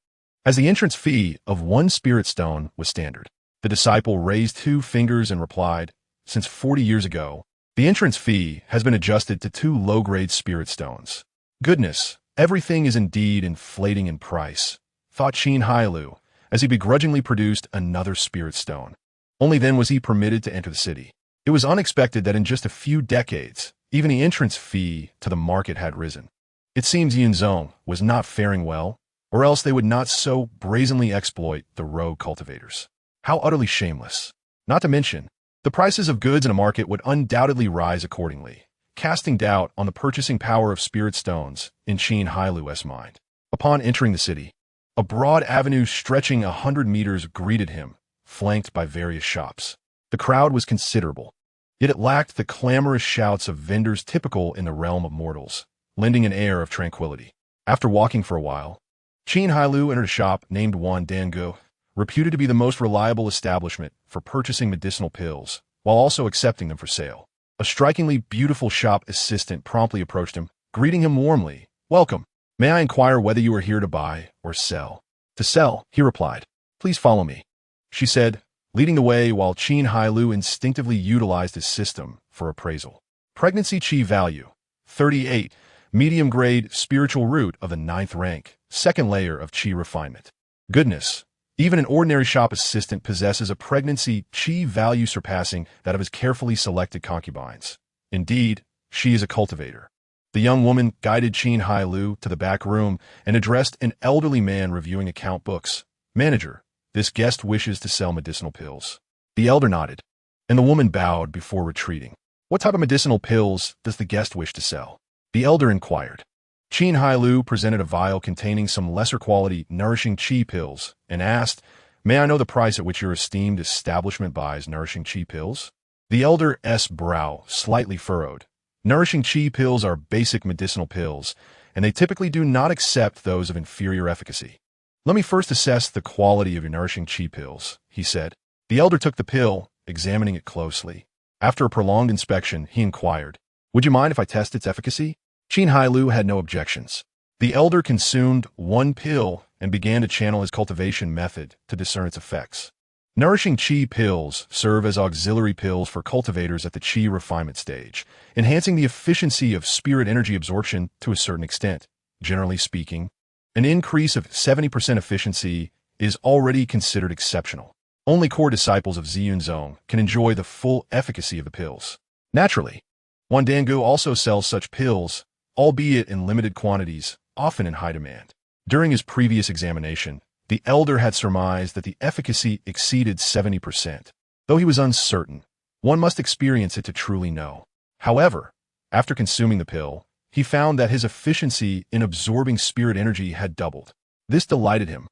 As the entrance fee of one spirit stone was standard, the disciple raised 2 fingers and replied, "Since 40 years ago, the entrance fee has been adjusted to 2 low-grade spirit stones." Goodness, everything is indeed inflating in price, thought Qin Hailou, as he begrudgingly produced another spirit stone. Only then was he permitted to enter the city. It was unexpected that in just a few decades, even the entrance fee to the market had risen. It seems Yunzong was not faring well, or else they would not so brazenly exploit the rogue cultivators. How utterly shameless. Not to mention, the prices of goods in a market would undoubtedly rise accordingly, casting doubt on the purchasing power of spirit stones in Qin Hailou's mind. Upon entering the city, a broad avenue stretching 100 meters greeted him, flanked by various shops. The crowd was considerable, yet it lacked the clamorous shouts of vendors typical in the realm of mortals, lending an air of tranquility. After walking for a while, Qin Hailou entered a shop named Wan Dangu, reputed to be the most reliable establishment for purchasing medicinal pills, while also accepting them for sale. A strikingly beautiful shop assistant promptly approached him, greeting him warmly. "Welcome. May I inquire whether you are here to buy or sell?" "To sell," he replied. "Please follow me," she said, leading the way while Qin Hailou instinctively utilized his system for appraisal. Pregnancy Qi value, 38, medium-grade spiritual root of the 9th rank, 2nd layer of Qi refinement. Goodness, even an ordinary shop assistant possesses a pregnancy Qi value surpassing that of his carefully selected concubines. Indeed, she is a cultivator. The young woman guided Qin Hailou to the back room and addressed an elderly man reviewing account books. "Manager, this guest wishes to sell medicinal pills." The elder nodded, and the woman bowed before retreating. "What type of medicinal pills does the guest wish to sell?" the elder inquired. Qin Hailou presented a vial containing some lesser-quality, nourishing Qi pills and asked, "May I know the price at which your esteemed establishment buys nourishing Qi pills?" The elder's brow slightly furrowed. Nourishing Qi pills are basic medicinal pills, and they typically do not accept those of inferior efficacy. "Let me first assess the quality of your nourishing Qi pills," he said. The elder took the pill, examining it closely. After a prolonged inspection, he inquired, "Would you mind if I test its efficacy?" Qin Hailou had no objections. The elder consumed 1 pill and began to channel his cultivation method to discern its effects. Nourishing Qi pills serve as auxiliary pills for cultivators at the Qi refinement stage, enhancing the efficiency of spirit energy absorption to a certain extent. Generally speaking, an increase of 70% efficiency is already considered exceptional. Only core disciples of Ziyun Zong can enjoy the full efficacy of the pills. Naturally, Wan Dangu also sells such pills, albeit in limited quantities, often in high demand. During his previous examination, the elder had surmised that the efficacy exceeded 70%. Though he was uncertain, one must experience it to truly know. However, after consuming the pill, he found that his efficiency in absorbing spirit energy had doubled. This delighted him,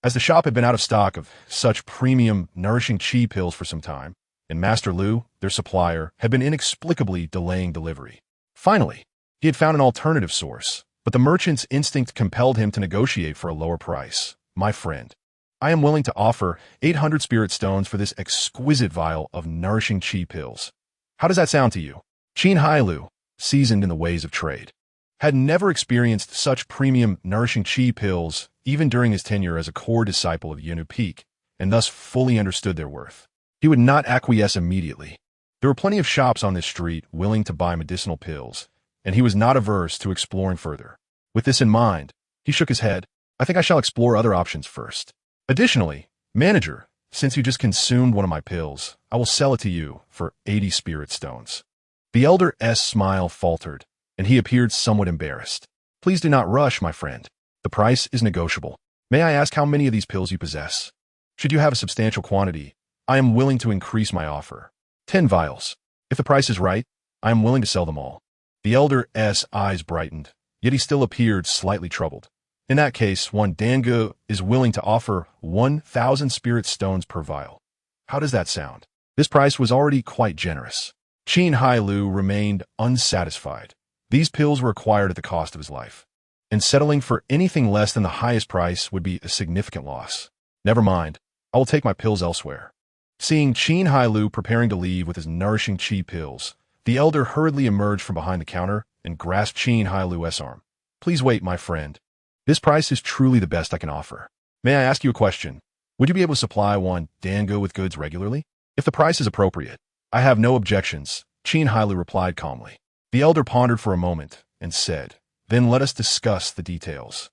as the shop had been out of stock of such premium, nourishing Qi pills for some time, and Master Liu, their supplier, had been inexplicably delaying delivery. Finally, he had found an alternative source, but the merchant's instinct compelled him to negotiate for a lower price. "My friend, I am willing to offer 800 spirit stones for this exquisite vial of nourishing Qi pills. How does that sound to you?" Qin Hailou, seasoned in the ways of trade, had never experienced such premium nourishing Qi pills even during his tenure as a core disciple of Yunu Peak, and thus fully understood their worth. He would not acquiesce immediately. There were plenty of shops on this street willing to buy medicinal pills, and he was not averse to exploring further. With this in mind, he shook his head. I think I shall explore other options first. Additionally, manager, since you just consumed one of my pills, I will sell it to you for 80 spirit stones. The elder's smile faltered, and he appeared somewhat embarrassed. Please do not rush, my friend. The price is negotiable. May I ask how many of these pills you possess? Should you have a substantial quantity, I am willing to increase my offer. 10 vials. If the price is right, I am willing to sell them all. The elder's eyes brightened, yet he still appeared slightly troubled. In that case, one Dangu is willing to offer 1,000 spirit stones per vial. How does that sound? This price was already quite generous. Qin Hailou remained unsatisfied. These pills were acquired at the cost of his life, and settling for anything less than the highest price would be a significant loss. Never mind, I will take my pills elsewhere. Seeing Qin Hailou preparing to leave with his nourishing qi pills, the elder hurriedly emerged from behind the counter and grasped Qin Hailou's arm. Please wait, my friend. This price is truly the best I can offer. May I ask you a question? Would you be able to supply one Dangu with goods regularly? If the price is appropriate, I have no objections, Qin Hailou replied calmly. The elder pondered for a moment and said, Then let us discuss the details.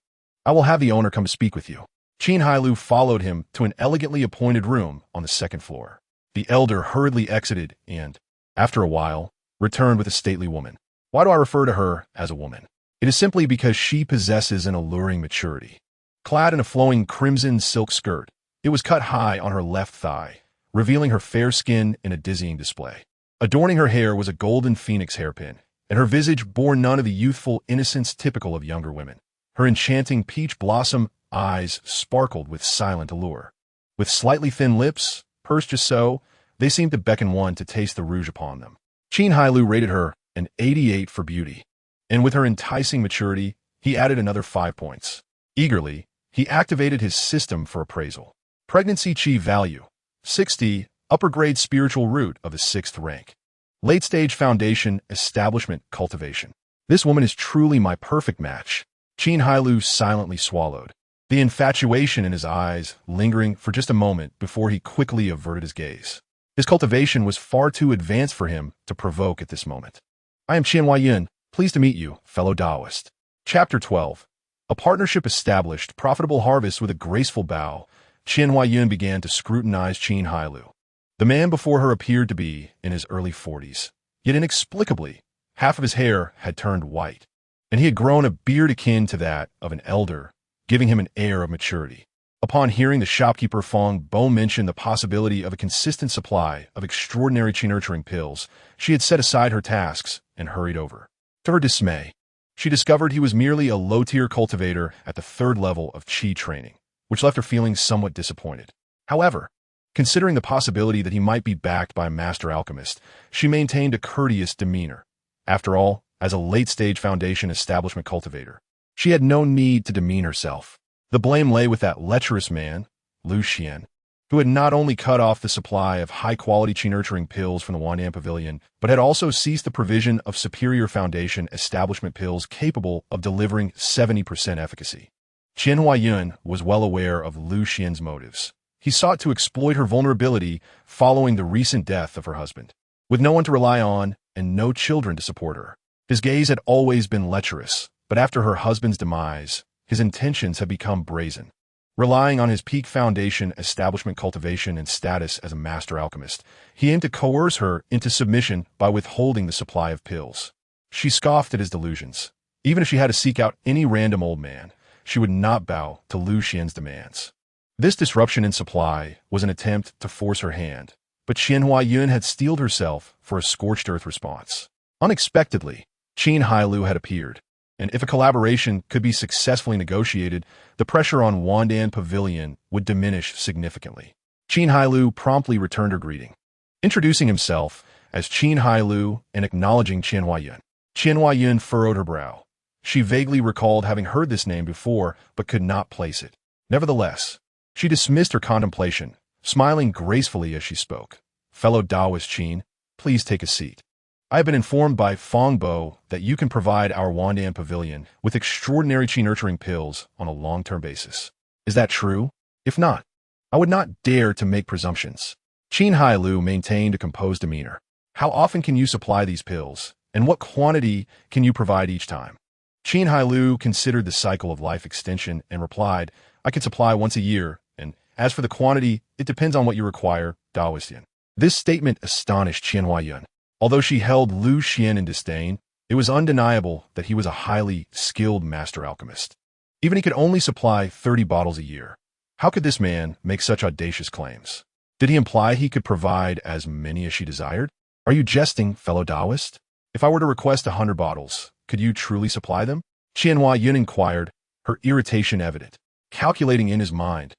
I will have the owner come to speak with you. Qin Hailou followed him to an elegantly appointed room on the second floor. The elder hurriedly exited and, after a while, returned with a stately woman. Why do I refer to her as a woman? It is simply because she possesses an alluring maturity. Clad in a flowing crimson silk skirt, it was cut high on her left thigh, revealing her fair skin in a dizzying display. Adorning her hair was a golden phoenix hairpin, and her visage bore none of the youthful innocence typical of younger women. Her enchanting peach blossom eyes sparkled with silent allure. With slightly thin lips, pursed just so, they seemed to beckon one to taste the rouge upon them. Qin Hailou rated her an 88 for beauty, and with her enticing maturity, he added another 5 points. Eagerly, he activated his system for appraisal. Pregnancy Qi value, 60, upper-grade spiritual root of the 6th rank. Late-stage foundation, establishment, cultivation. This woman is truly my perfect match. Qin Hailou silently swallowed, the infatuation in his eyes lingering for just a moment before he quickly averted his gaze. His cultivation was far too advanced for him to provoke at this moment. I am Qian Huaiyun, pleased to meet you, fellow Taoist. Chapter 12. A partnership established, profitable harvest. With a graceful bow, Qian Huaiyun began to scrutinize Qin Hailou. The man before her appeared to be in his early 40s, yet inexplicably, half of his hair had turned white, and he had grown a beard akin to that of an elder, giving him an air of maturity. Upon hearing the shopkeeper Fong Bo mention the possibility of a consistent supply of extraordinary qi-nurturing pills, she had set aside her tasks and hurried over. To her dismay, she discovered he was merely a low-tier cultivator at the 3rd level of qi training, which left her feeling somewhat disappointed. However, considering the possibility that he might be backed by a master alchemist, she maintained a courteous demeanor. After all, as a late-stage foundation establishment cultivator, she had no need to demean herself. The blame lay with that lecherous man, Lu Xian, who had not only cut off the supply of high-quality qi-nurturing pills from the Wandan Pavilion, but had also ceased the provision of superior foundation establishment pills capable of delivering 70% efficacy. Qian Huaiyun was well aware of Lu Xian's motives. He sought to exploit her vulnerability following the recent death of her husband. With no one to rely on and no children to support her, his gaze had always been lecherous, but after her husband's demise, his intentions had become brazen. Relying on his peak foundation establishment cultivation and status as a master alchemist, he aimed to coerce her into submission by withholding the supply of pills. She scoffed at his delusions. Even if she had to seek out any random old man, she would not bow to Lu Xian's demands. This disruption in supply was an attempt to force her hand, but Qian Huaiyun had steeled herself for a scorched earth response. Unexpectedly, Qin Hailou had appeared, and if a collaboration could be successfully negotiated, the pressure on Wandan Pavilion would diminish significantly. Qin Hailou promptly returned her greeting, introducing himself as Qin Hailou and acknowledging Qian Huaiyun. Qian Huaiyun furrowed her brow. She vaguely recalled having heard this name before, but could not place it. Nevertheless, she dismissed her contemplation, smiling gracefully as she spoke. Fellow Taoist Qin, please take a seat. I have been informed by Fong Bo that you can provide our Wandan Pavilion with extraordinary qi-nurturing pills on a long-term basis. Is that true? If not, I would not dare to make presumptions. Qin Hailou maintained a composed demeanor. How often can you supply these pills, And what quantity can you provide each time? Qin Hailou considered the cycle of life extension and replied, I can supply once a year, and as for the quantity, it depends on what you require, Daoist Yin. This statement astonished Qian Huaiyun. Although she held Lu Xian in disdain, it was undeniable that he was a highly skilled master alchemist. Even he could only supply 30 bottles a year. How could this man make such audacious claims? Did he imply he could provide as many as she desired? Are you jesting, fellow Taoist? If I were to request 100 bottles, could you truly supply them? Qian Huaiyun inquired, her irritation evident. Calculating in his mind,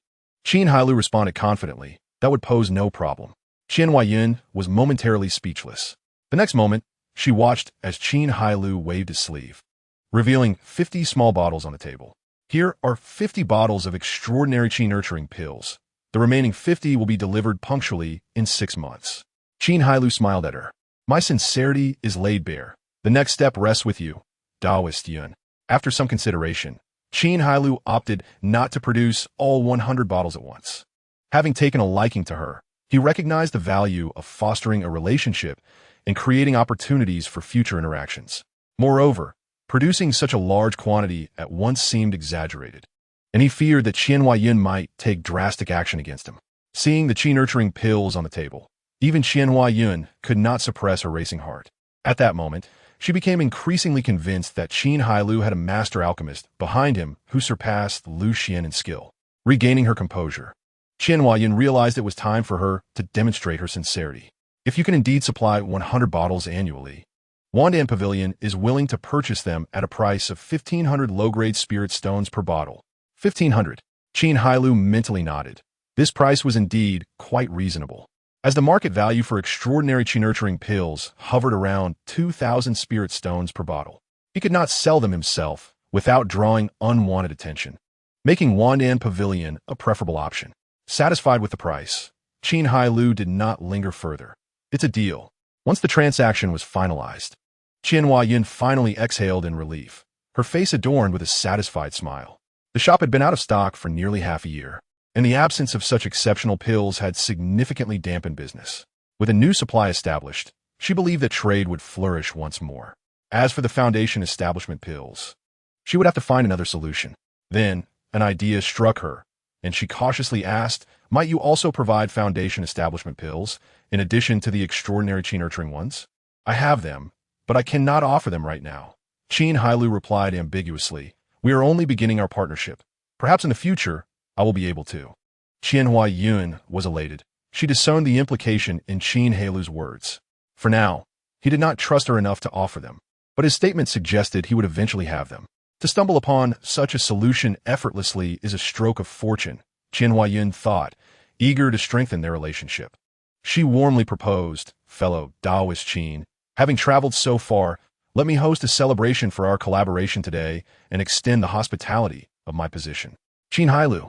Qin Hailou responded confidently, that would pose no problem. Qian Huaiyun was momentarily speechless. The next moment, she watched as Qin Hailou waved his sleeve, revealing 50 small bottles on the table. Here are 50 bottles of extraordinary qi nurturing pills. The remaining 50 will be delivered punctually in 6 months. Qin Hailou smiled at her. My sincerity is laid bare. The next step rests with you, Daoist Yun. After some consideration, Qin Hailou opted not to produce all 100 bottles at once. Having taken a liking to her, he recognized the value of fostering a relationship and creating opportunities for future interactions. Moreover, producing such a large quantity at once seemed exaggerated, and he feared that Qian Huaiyun might take drastic action against him. Seeing the qi-nurturing pills on the table, even Qian Huaiyun could not suppress her racing heart. At that moment, she became increasingly convinced that Qin Hailou had a master alchemist behind him who surpassed Lu Xian in skill. Regaining her composure, Qian Huaiyun realized it was time for her to demonstrate her sincerity. If you can indeed supply 100 bottles annually, Wandan Pavilion is willing to purchase them at a price of 1,500 low-grade spirit stones per bottle. 1,500. Qin Hailou mentally nodded. This price was indeed quite reasonable, as the market value for extraordinary qi-nurturing pills hovered around 2,000 spirit stones per bottle. He could not sell them himself without drawing unwanted attention, making Wandan Pavilion a preferable option. Satisfied with the price, Qin Hailou did not linger further. It's a deal. Once the transaction was finalized, Qian Huaiyun finally exhaled in relief, her face adorned with a satisfied smile. The shop had been out of stock for nearly half a year, and the absence of such exceptional pills had significantly dampened business. With a new supply established, she believed that trade would flourish once more. As for the foundation establishment pills, she would have to find another solution. Then, an idea struck her, and she cautiously asked, might you also provide foundation establishment pills, in addition to the extraordinary qi-nurturing ones? I have them, but I cannot offer them right now. Qin Hailou replied ambiguously, we are only beginning our partnership. Perhaps in the future, I will be able to. Qian Huaiyun was elated. She discerned the implication in Qin Hailou's words. For now, he did not trust her enough to offer them, but his statement suggested he would eventually have them. To stumble upon such a solution effortlessly is a stroke of fortune, Qian Huaiyun thought, eager to strengthen their relationship. She warmly proposed, fellow Taoist Qin, having traveled so far, let me host a celebration for our collaboration today and extend the hospitality of my position. Qin Hailou,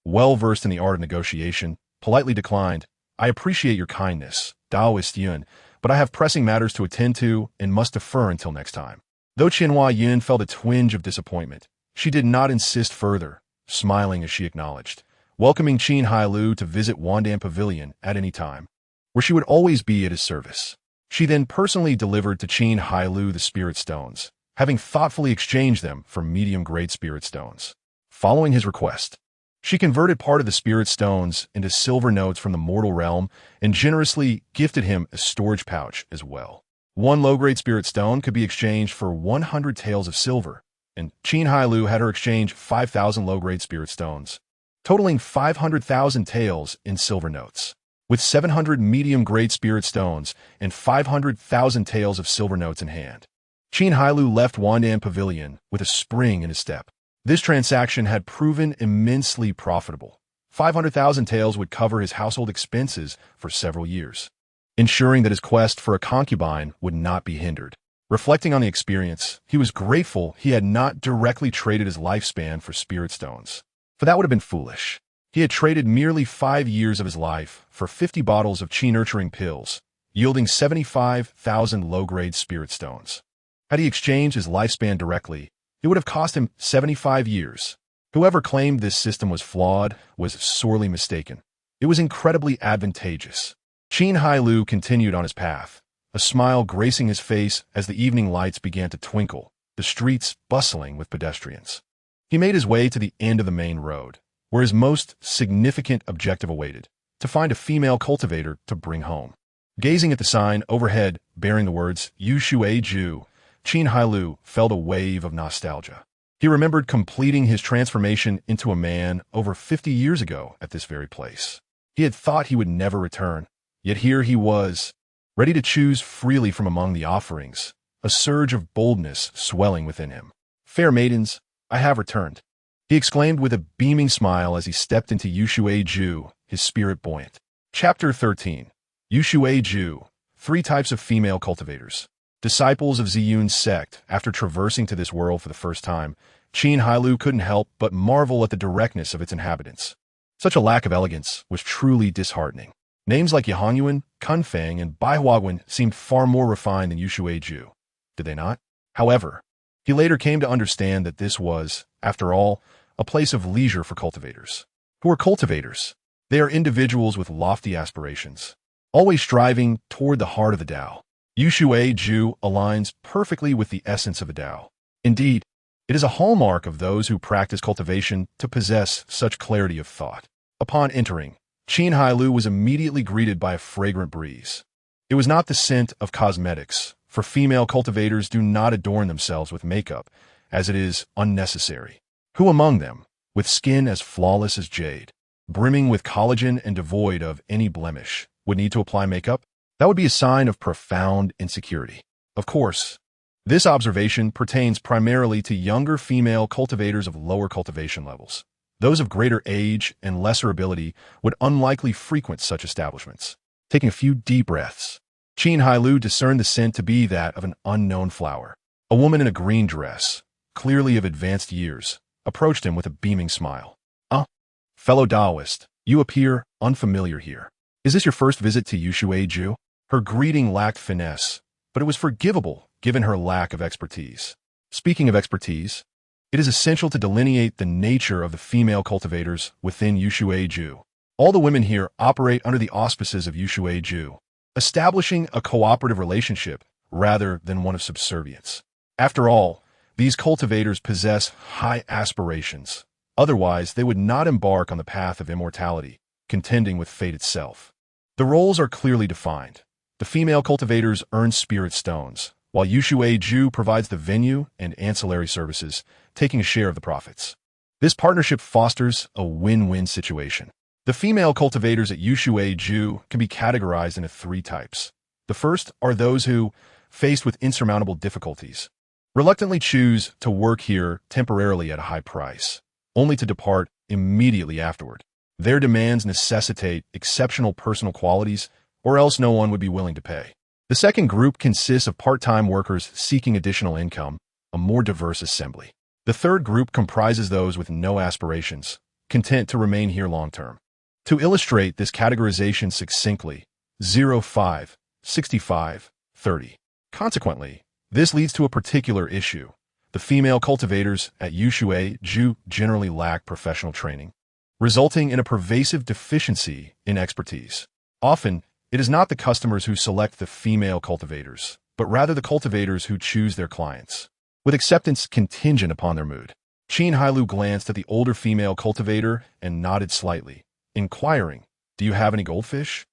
well-versed in the art of negotiation, politely declined, I appreciate your kindness, Daoist Yun, but I have pressing matters to attend to and must defer until next time. Though Qian Huaiyun felt a twinge of disappointment, she did not insist further, smiling as she acknowledged, welcoming Qin Hailou to visit Wandan Pavilion at any time, where she would always be at his service. She then personally delivered to Qin Hailou the spirit stones, having thoughtfully exchanged them for medium-grade spirit stones. Following his request, she converted part of the spirit stones into silver notes from the mortal realm and generously gifted him a storage pouch as well. 1 low-grade spirit stone could be exchanged for 100 taels of silver, and Qin Hailou had her exchange 5,000 low-grade spirit stones, totaling 500,000 taels in silver notes. With 700 medium-grade spirit stones and 500,000 taels of silver notes in hand, Qin Hailou left Wandan Pavilion with a spring in his step. This transaction had proven immensely profitable. 500,000 taels would cover his household expenses for several years, ensuring that his quest for a concubine would not be hindered. Reflecting on the experience, he was grateful he had not directly traded his lifespan for spirit stones, for that would have been foolish. He had traded merely 5 years of his life for 50 bottles of qi-nurturing pills, yielding 75,000 low-grade spirit stones. Had he exchanged his lifespan directly, it would have cost him 75 years. Whoever claimed this system was flawed was sorely mistaken. It was incredibly advantageous. Qin Hailou continued on his path, a smile gracing his face as the evening lights began to twinkle, the streets bustling with pedestrians. He made his way to the end of the main road, where his most significant objective awaited, to find a female cultivator to bring home. Gazing at the sign overhead bearing the words Yu Shui Ju, Qin Hailou felt a wave of nostalgia. He remembered completing his transformation into a man over 50 years ago at this very place. He had thought he would never return, yet here he was, ready to choose freely from among the offerings, a surge of boldness swelling within him. "Fair maidens, I have returned," he exclaimed with a beaming smile as he stepped into Yu Shui Ju, his spirit buoyant. Chapter 13. Yu Shui Ju, 3 types of female cultivators. Disciples of Ziyun's sect, after traversing to this world for the first time, Qin Hailou couldn't help but marvel at the directness of its inhabitants. Such a lack of elegance was truly disheartening. Names like Yahongyuan, Kunfang, and Baihuaguan seemed far more refined than Yu Shui Ju, did they not? However, he later came to understand that this was, after all, a place of leisure for cultivators. Who are cultivators? They are individuals with lofty aspirations, always striving toward the heart of the Tao. Yu Shui Ju aligns perfectly with the essence of the Tao. Indeed, it is a hallmark of those who practice cultivation to possess such clarity of thought. Upon entering, Qin Hailou was immediately greeted by a fragrant breeze. It was not the scent of cosmetics, for female cultivators do not adorn themselves with makeup, as it is unnecessary. Who among them, with skin as flawless as jade, brimming with collagen and devoid of any blemish, would need to apply makeup? That would be a sign of profound insecurity. Of course, this observation pertains primarily to younger female cultivators of lower cultivation levels. Those of greater age and lesser ability would unlikely frequent such establishments. Taking a few deep breaths, Qin Hailou discerned the scent to be that of an unknown flower. A woman in a green dress, clearly of advanced years, approached him with a beaming smile. Fellow Taoist, you appear unfamiliar here. Is this your first visit to Yu Shui Ju?" Her greeting lacked finesse, but it was forgivable given her lack of expertise. Speaking of expertise, it is essential to delineate the nature of the female cultivators within Yu Shui Ju. All the women here operate under the auspices of Yu Shui Ju, establishing a cooperative relationship rather than one of subservience. After all, these cultivators possess high aspirations. Otherwise, they would not embark on the path of immortality, contending with fate itself. The roles are clearly defined. The female cultivators earn spirit stones, while Yu Shui Ju provides the venue and ancillary services, taking a share of the profits. This partnership fosters a win-win situation. The female cultivators at Yu Shui Ju can be categorized into 3 types. The first are those who, faced with insurmountable difficulties, reluctantly choose to work here temporarily at a high price, only to depart immediately afterward. Their demands necessitate exceptional personal qualities, or else no one would be willing to pay. The second group consists of part-time workers seeking additional income, a more diverse assembly. The third group comprises those with no aspirations, content to remain here long-term. To illustrate this categorization succinctly, 05, 65, 30. Consequently, this leads to a particular issue. The female cultivators at Yu Shui Ju generally lack professional training, resulting in a pervasive deficiency in expertise. Often, it is not the customers who select the female cultivators, but rather the cultivators who choose their clients, with acceptance contingent upon their mood. Qin Hailou glanced at the older female cultivator and nodded slightly, inquiring, "Do you have any goldfish?"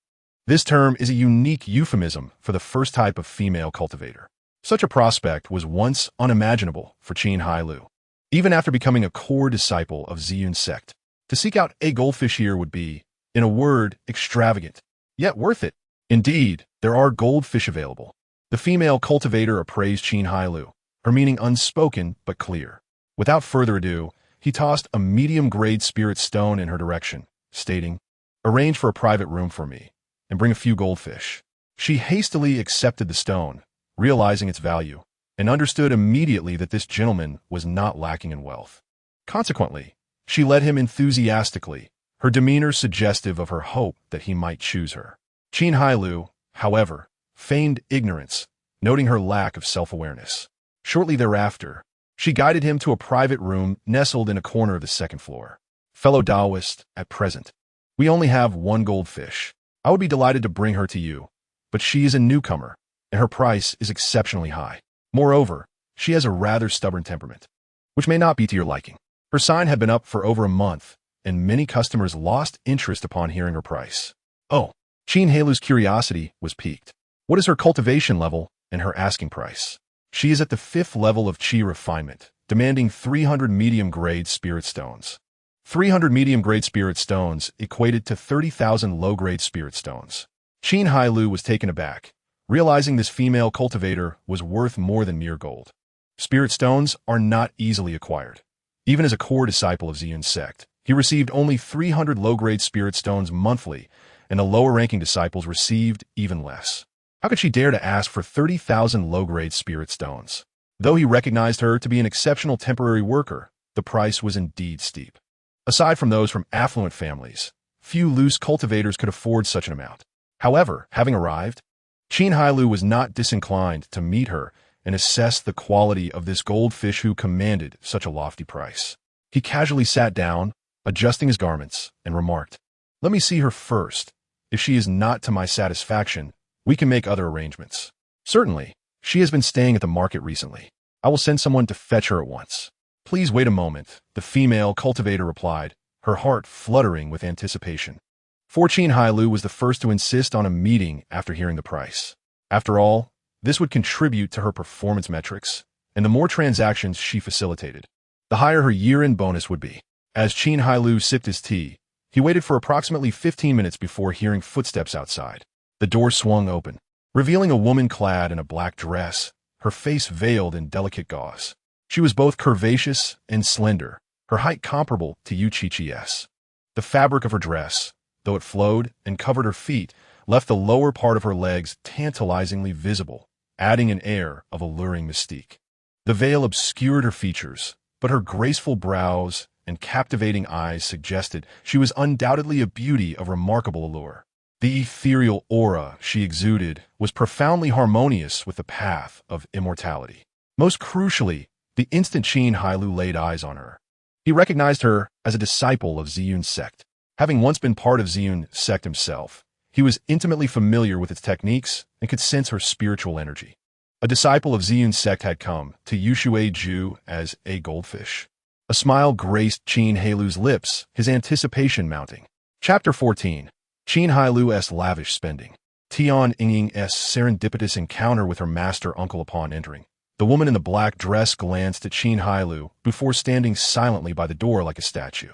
This term is a unique euphemism for the first type of female cultivator. Such a prospect was once unimaginable for Qin Hailou. Even after becoming a core disciple of Ziyun's sect, to seek out a goldfish here would be, in a word, extravagant, yet worth it. Indeed, there are goldfish available. The female cultivator appraised Qin Hailou, her meaning unspoken but clear. Without further ado, he tossed a medium-grade spirit stone in her direction, stating, "Arrange for a private room for me, and bring a few goldfish." She hastily accepted the stone, realizing its value, and understood immediately that this gentleman was not lacking in wealth. Consequently, she led him enthusiastically, her demeanor suggestive of her hope that he might choose her. Qin Hailou, however, feigned ignorance, noting her lack of self-awareness. Shortly thereafter, she guided him to a private room nestled in a corner of the second floor. "Fellow Taoist, at present, we only have 1 goldfish. I would be delighted to bring her to you, but she is a newcomer, and her price is exceptionally high. Moreover, she has a rather stubborn temperament, which may not be to your liking. Her sign had been up for over a month, and many customers lost interest upon hearing her price. Oh, Qin Hailou's curiosity was piqued. What is her cultivation level and her asking price? She is at the 5th level of Qi refinement, demanding 300 medium-grade spirit stones. 300 medium-grade spirit stones equated to 30,000 low-grade spirit stones. Qin Hailou was taken aback, realizing this female cultivator was worth more than mere gold. Spirit stones are not easily acquired. Even as a core disciple of Ziyun's sect, he received only 300 low-grade spirit stones monthly, and the lower-ranking disciples received even less. How could she dare to ask for 30,000 low-grade spirit stones? Though he recognized her to be an exceptional temporary worker, the price was indeed steep. Aside from those from affluent families, few loose cultivators could afford such an amount. However, having arrived, Qin Hailou was not disinclined to meet her and assess the quality of this goldfish who commanded such a lofty price. He casually sat down, adjusting his garments, and remarked, "Let me see her first. If she is not to my satisfaction, we can make other arrangements." "Certainly. She has been staying at the market recently. I will send someone to fetch her at once." "Please wait a moment," the female cultivator replied, her heart fluttering with anticipation. For Qin Hailou was the first to insist on a meeting after hearing the price. After all, this would contribute to her performance metrics, and the more transactions she facilitated, the higher her year-end bonus would be. As Qin Hailou sipped his tea, he waited for approximately 15 minutes before hearing footsteps outside. The door swung open, revealing a woman clad in a black dress, her face veiled in delicate gauze. She was both curvaceous and slender, her height comparable to Yu Qi's. The fabric of her dress, though it flowed and covered her feet, left the lower part of her legs tantalizingly visible, adding an air of alluring mystique. The veil obscured her features, but her graceful brows and captivating eyes suggested she was undoubtedly a beauty of remarkable allure. The ethereal aura she exuded was profoundly harmonious with the path of immortality. Most crucially, the instant Qin Hailou laid eyes on her, he recognized her as a disciple of Ziyun's sect. Having once been part of Ziyun's sect himself, he was intimately familiar with its techniques and could sense her spiritual energy. A disciple of Ziyun's sect had come to Yushui Ju as a goldfish. A smile graced Qin Hailou's lips, his anticipation mounting. Chapter 14. Qin Hailou's lavish spending. Tian Yingying's serendipitous encounter with her master uncle upon entering. The woman in the black dress glanced at Qin Hailou before standing silently by the door like a statue.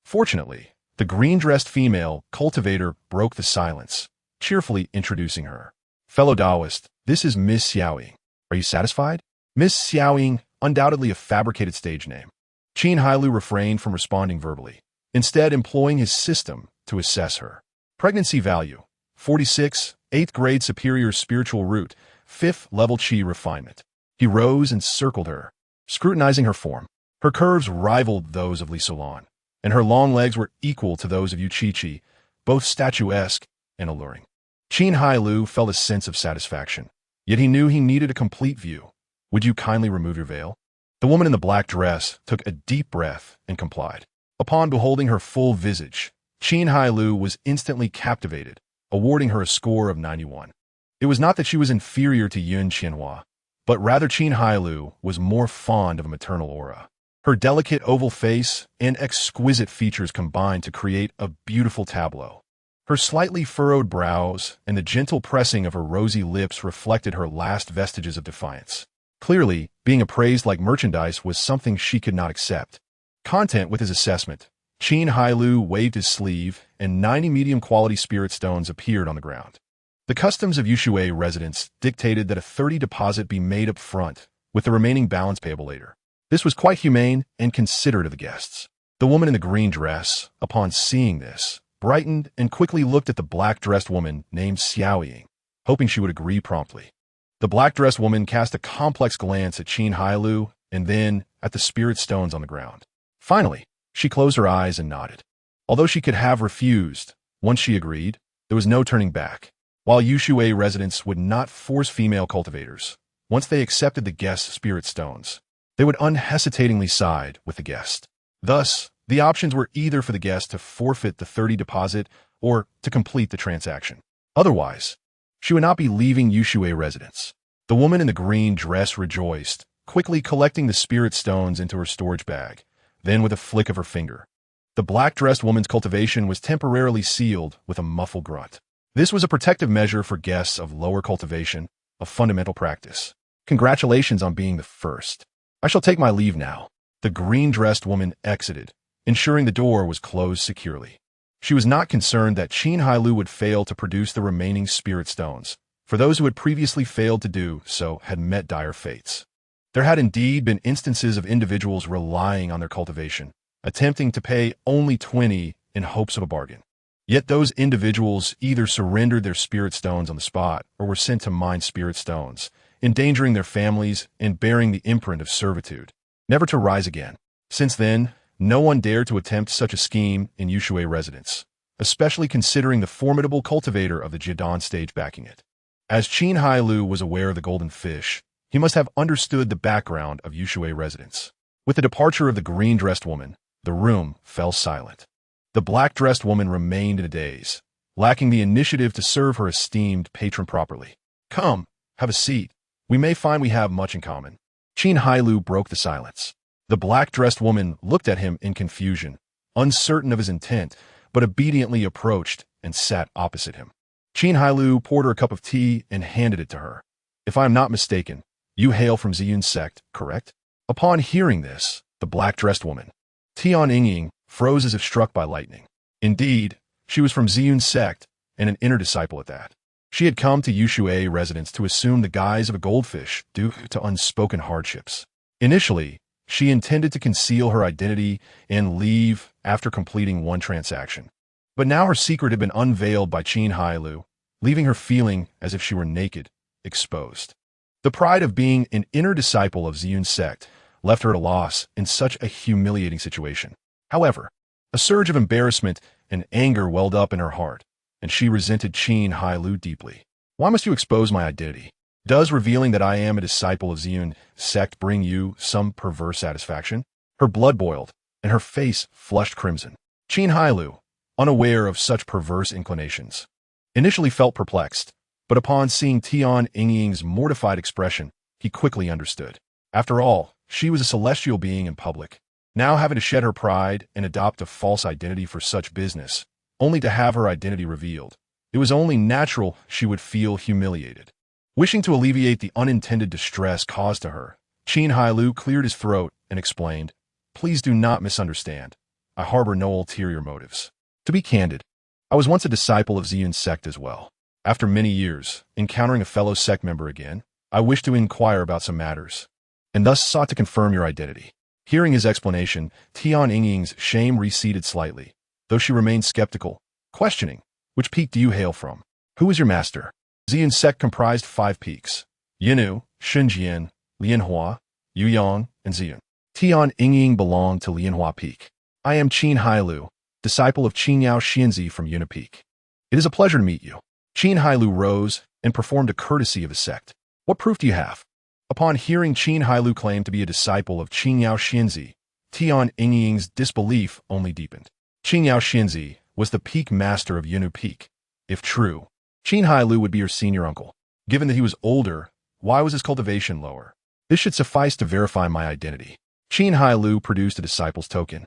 Fortunately, the green-dressed female cultivator broke the silence, cheerfully introducing her. "Fellow Taoist, this is Miss Xiaoying. Are you satisfied?" Miss Xiaoying, undoubtedly a fabricated stage name. Qin Hailou refrained from responding verbally, instead employing his system to assess her. Pregnancy value, 46, 8th grade superior spiritual root, 5th level Qi refinement. He rose and circled her, scrutinizing her form. Her curves rivaled those of Li Solan, and her long legs were equal to those of Yu Qi, both statuesque and alluring. Qin Hailou felt a sense of satisfaction, yet he knew he needed a complete view. "Would you kindly remove your veil?" The woman in the black dress took a deep breath and complied. Upon beholding her full visage, Qin Hailou was instantly captivated, awarding her a score of 91. It was not that she was inferior to Yun Qianhua, but rather Qin Hailou was more fond of a maternal aura. Her delicate oval face and exquisite features combined to create a beautiful tableau. Her slightly furrowed brows and the gentle pressing of her rosy lips reflected her last vestiges of defiance. Clearly, being appraised like merchandise was something she could not accept. Content with his assessment, Qin Hailou waved his sleeve, and 90 medium-quality spirit stones appeared on the ground. The customs of Yushui residents dictated that a 30 deposit be made up front, with the remaining balance payable later. This was quite humane and considerate of the guests. The woman in the green dress, upon seeing this, brightened and quickly looked at the black-dressed woman named Xiaoying, hoping she would agree promptly. The black-dressed woman cast a complex glance at Qin Hailou and then at the spirit stones on the ground. Finally, she closed her eyes and nodded. Although she could have refused, once she agreed, there was no turning back. While Yushui residents would not force female cultivators, once they accepted the guest's spirit stones, they would unhesitatingly side with the guest. Thus, the options were either for the guest to forfeit the 30 deposit or to complete the transaction. Otherwise, She would not be leaving Yushui residence. The woman in the green dress rejoiced, quickly collecting the spirit stones into her storage bag. Then, with a flick of her finger, the black-dressed woman's cultivation was temporarily sealed with a muffled grunt. This was a protective measure for guests of lower cultivation, a fundamental practice. Congratulations on being the first. I shall take my leave now. The green-dressed woman exited, ensuring the door was closed securely. She was not concerned that Qin Hailou would fail to produce the remaining spirit stones, for those who had previously failed to do so had met dire fates. There had indeed been instances of individuals relying on their cultivation, attempting to pay only 20 in hopes of a bargain. Yet those individuals either surrendered their spirit stones on the spot or were sent to mine spirit stones, endangering their families and bearing the imprint of servitude, never to rise again. Since then, no one dared to attempt such a scheme in Yushui residence, especially considering the formidable cultivator of the Jidan stage backing it. As Qin Hailou was aware of the golden fish, he must have understood the background of Yushui residence. With the departure of the green-dressed woman, the room fell silent. The black-dressed woman remained in a daze, lacking the initiative to serve her esteemed patron properly. Come, have a seat. We may find we have much in common. Qin Hailou broke the silence. The black-dressed woman looked at him in confusion, uncertain of his intent, but obediently approached and sat opposite him. Qin Hailou poured her a cup of tea and handed it to her. If I am not mistaken, you hail from Ziyun sect, correct? Upon hearing this, the black-dressed woman, Tian Yingying, froze as if struck by lightning. Indeed, she was from Ziyun sect, and an inner disciple at that. She had come to Yushui residence to assume the guise of a goldfish due to unspoken hardships. Initially, she intended to conceal her identity and leave after completing one transaction. But now her secret had been unveiled by Qin Hailou, leaving her feeling as if she were naked, exposed. The pride of being an inner disciple of Ziyun sect left her at a loss in such a humiliating situation. However, a surge of embarrassment and anger welled up in her heart, and she resented Qin Hailou deeply. Why must you expose my identity? Does revealing that I am a disciple of Ziyun sect bring you some perverse satisfaction? Her blood boiled, and her face flushed crimson. Qin Hailou, unaware of such perverse inclinations, initially felt perplexed, but upon seeing Tian Yingying's mortified expression, he quickly understood. After all, she was a celestial being in public, now having to shed her pride and adopt a false identity for such business, only to have her identity revealed. It was only natural she would feel humiliated. Wishing to alleviate the unintended distress caused to her, Qin Hailou cleared his throat and explained, "Please do not misunderstand. I harbor no ulterior motives. To be candid, I was once a disciple of Ziyun sect as well. After many years, encountering a fellow sect member again, I wished to inquire about some matters, and thus sought to confirm your identity." Hearing his explanation, Tian Yingying's shame receded slightly, though she remained skeptical, questioning, "Which peak do you hail from? Who is your master?" Ziyun sect comprised 5 peaks: Yinu, Shunjian, Lianhua, Yuyang, and Ziyun. Tian Yingying belonged to Lianhua Peak. I am Qin Hailou, disciple of Qingyao Xianzi from Yuna Peak. It is a pleasure to meet you. Qin Hailou rose and performed a courtesy of his sect. What proof do you have? Upon hearing Qin Hailou claim to be a disciple of Qingyao Xianzi, Tian Yingying's disbelief only deepened. Qingyao Xianzi was the peak master of Yunu Peak. If true, Qin Hailou would be her senior uncle. Given that he was older, why was his cultivation lower? This should suffice to verify my identity. Qin Hailou produced a disciple's token,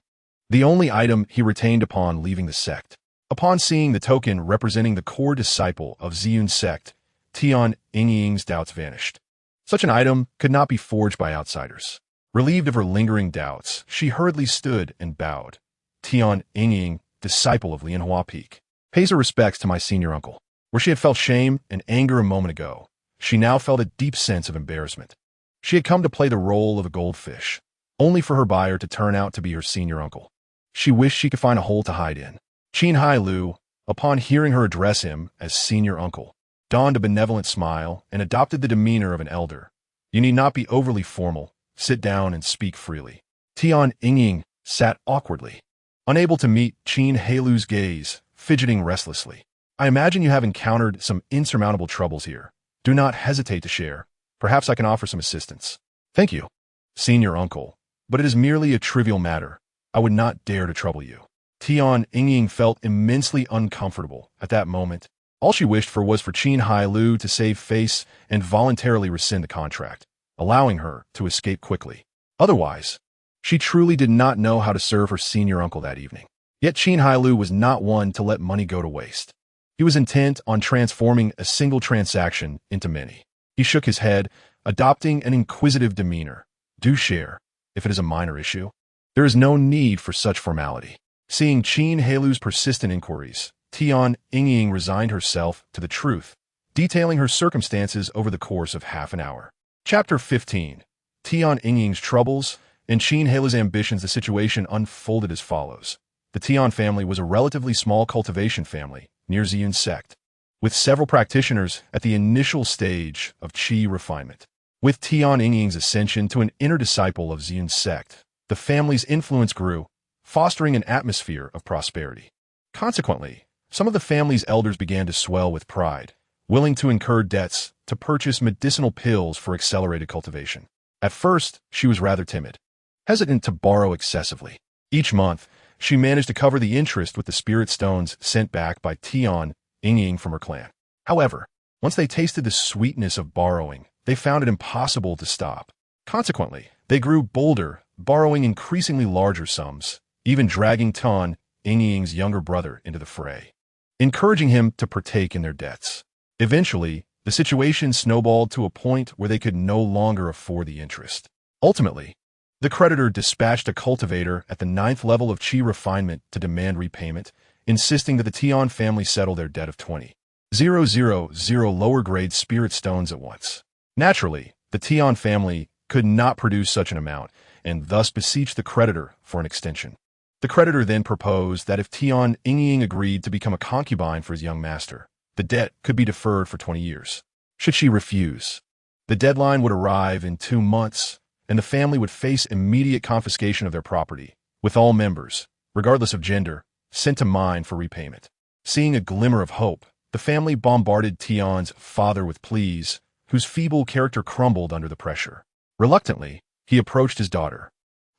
the only item he retained upon leaving the sect. Upon seeing the token representing the core disciple of Ziyun sect, Tian Yingying's doubts vanished. Such an item could not be forged by outsiders. Relieved of her lingering doubts, she hurriedly stood and bowed. Tian Yingying, disciple of Lianhua Peak, pays her respects to my senior uncle. Where she had felt shame and anger a moment ago, she now felt a deep sense of embarrassment. She had come to play the role of a goldfish, only for her buyer to turn out to be her senior uncle. She wished she could find a hole to hide in. Qin Hailou, upon hearing her address him as senior uncle, donned a benevolent smile and adopted the demeanor of an elder. You need not be overly formal. Sit down and speak freely. Tian Yingying sat awkwardly, unable to meet Qin Hailou's gaze, fidgeting restlessly. I imagine you have encountered some insurmountable troubles here. Do not hesitate to share. Perhaps I can offer some assistance. Thank you, senior uncle, but it is merely a trivial matter. I would not dare to trouble you. Tian Yingying felt immensely uncomfortable at that moment, All she wished for was for Qin Hailou to save face and voluntarily rescind the contract, allowing her to escape quickly. Otherwise, she truly did not know how to serve her senior uncle that evening. Yet Qin Hailou was not one to let money go to waste. He was intent on transforming a single transaction into many. He shook his head, adopting an inquisitive demeanor. Do share, if it is a minor issue. There is no need for such formality. Seeing Qin Hailou's persistent inquiries, Tian Yingying resigned herself to the truth, detailing her circumstances over the course of half an hour. Chapter 15. Tian Yingying's troubles and Qin Hailou's ambitions. The situation unfolded as follows. The Tian family was a relatively small cultivation family near Ziyun sect, with several practitioners at the initial stage of Qi refinement. With Tian Yingying's ascension to an inner disciple of Ziyun sect, the family's influence grew, fostering an atmosphere of prosperity. Consequently, some of the family's elders began to swell with pride, willing to incur debts to purchase medicinal pills for accelerated cultivation. At first, she was rather timid, hesitant to borrow excessively. Each month, she managed to cover the interest with the spirit stones sent back by Tian Yingying from her clan. However, once they tasted the sweetness of borrowing, they found it impossible to stop. Consequently, they grew bolder, borrowing increasingly larger sums, even dragging Tian Yingying's younger brother into the fray, encouraging him to partake in their debts. Eventually, the situation snowballed to a point where they could no longer afford the interest. Ultimately, the creditor dispatched a cultivator at the 9th level of Qi refinement to demand repayment, insisting that the Tian family settle their debt of 20,000 lower-grade spirit stones at once. Naturally, the Tian family could not produce such an amount, and thus beseeched the creditor for an extension. The creditor then proposed that if Tian Yingying agreed to become a concubine for his young master, the debt could be deferred for 20 years. Should she refuse, the deadline would arrive in 2 months, and the family would face immediate confiscation of their property, with all members, regardless of gender, sent to mine for repayment. Seeing a glimmer of hope, the family bombarded Tian's father with pleas, whose feeble character crumbled under the pressure. Reluctantly, he approached his daughter,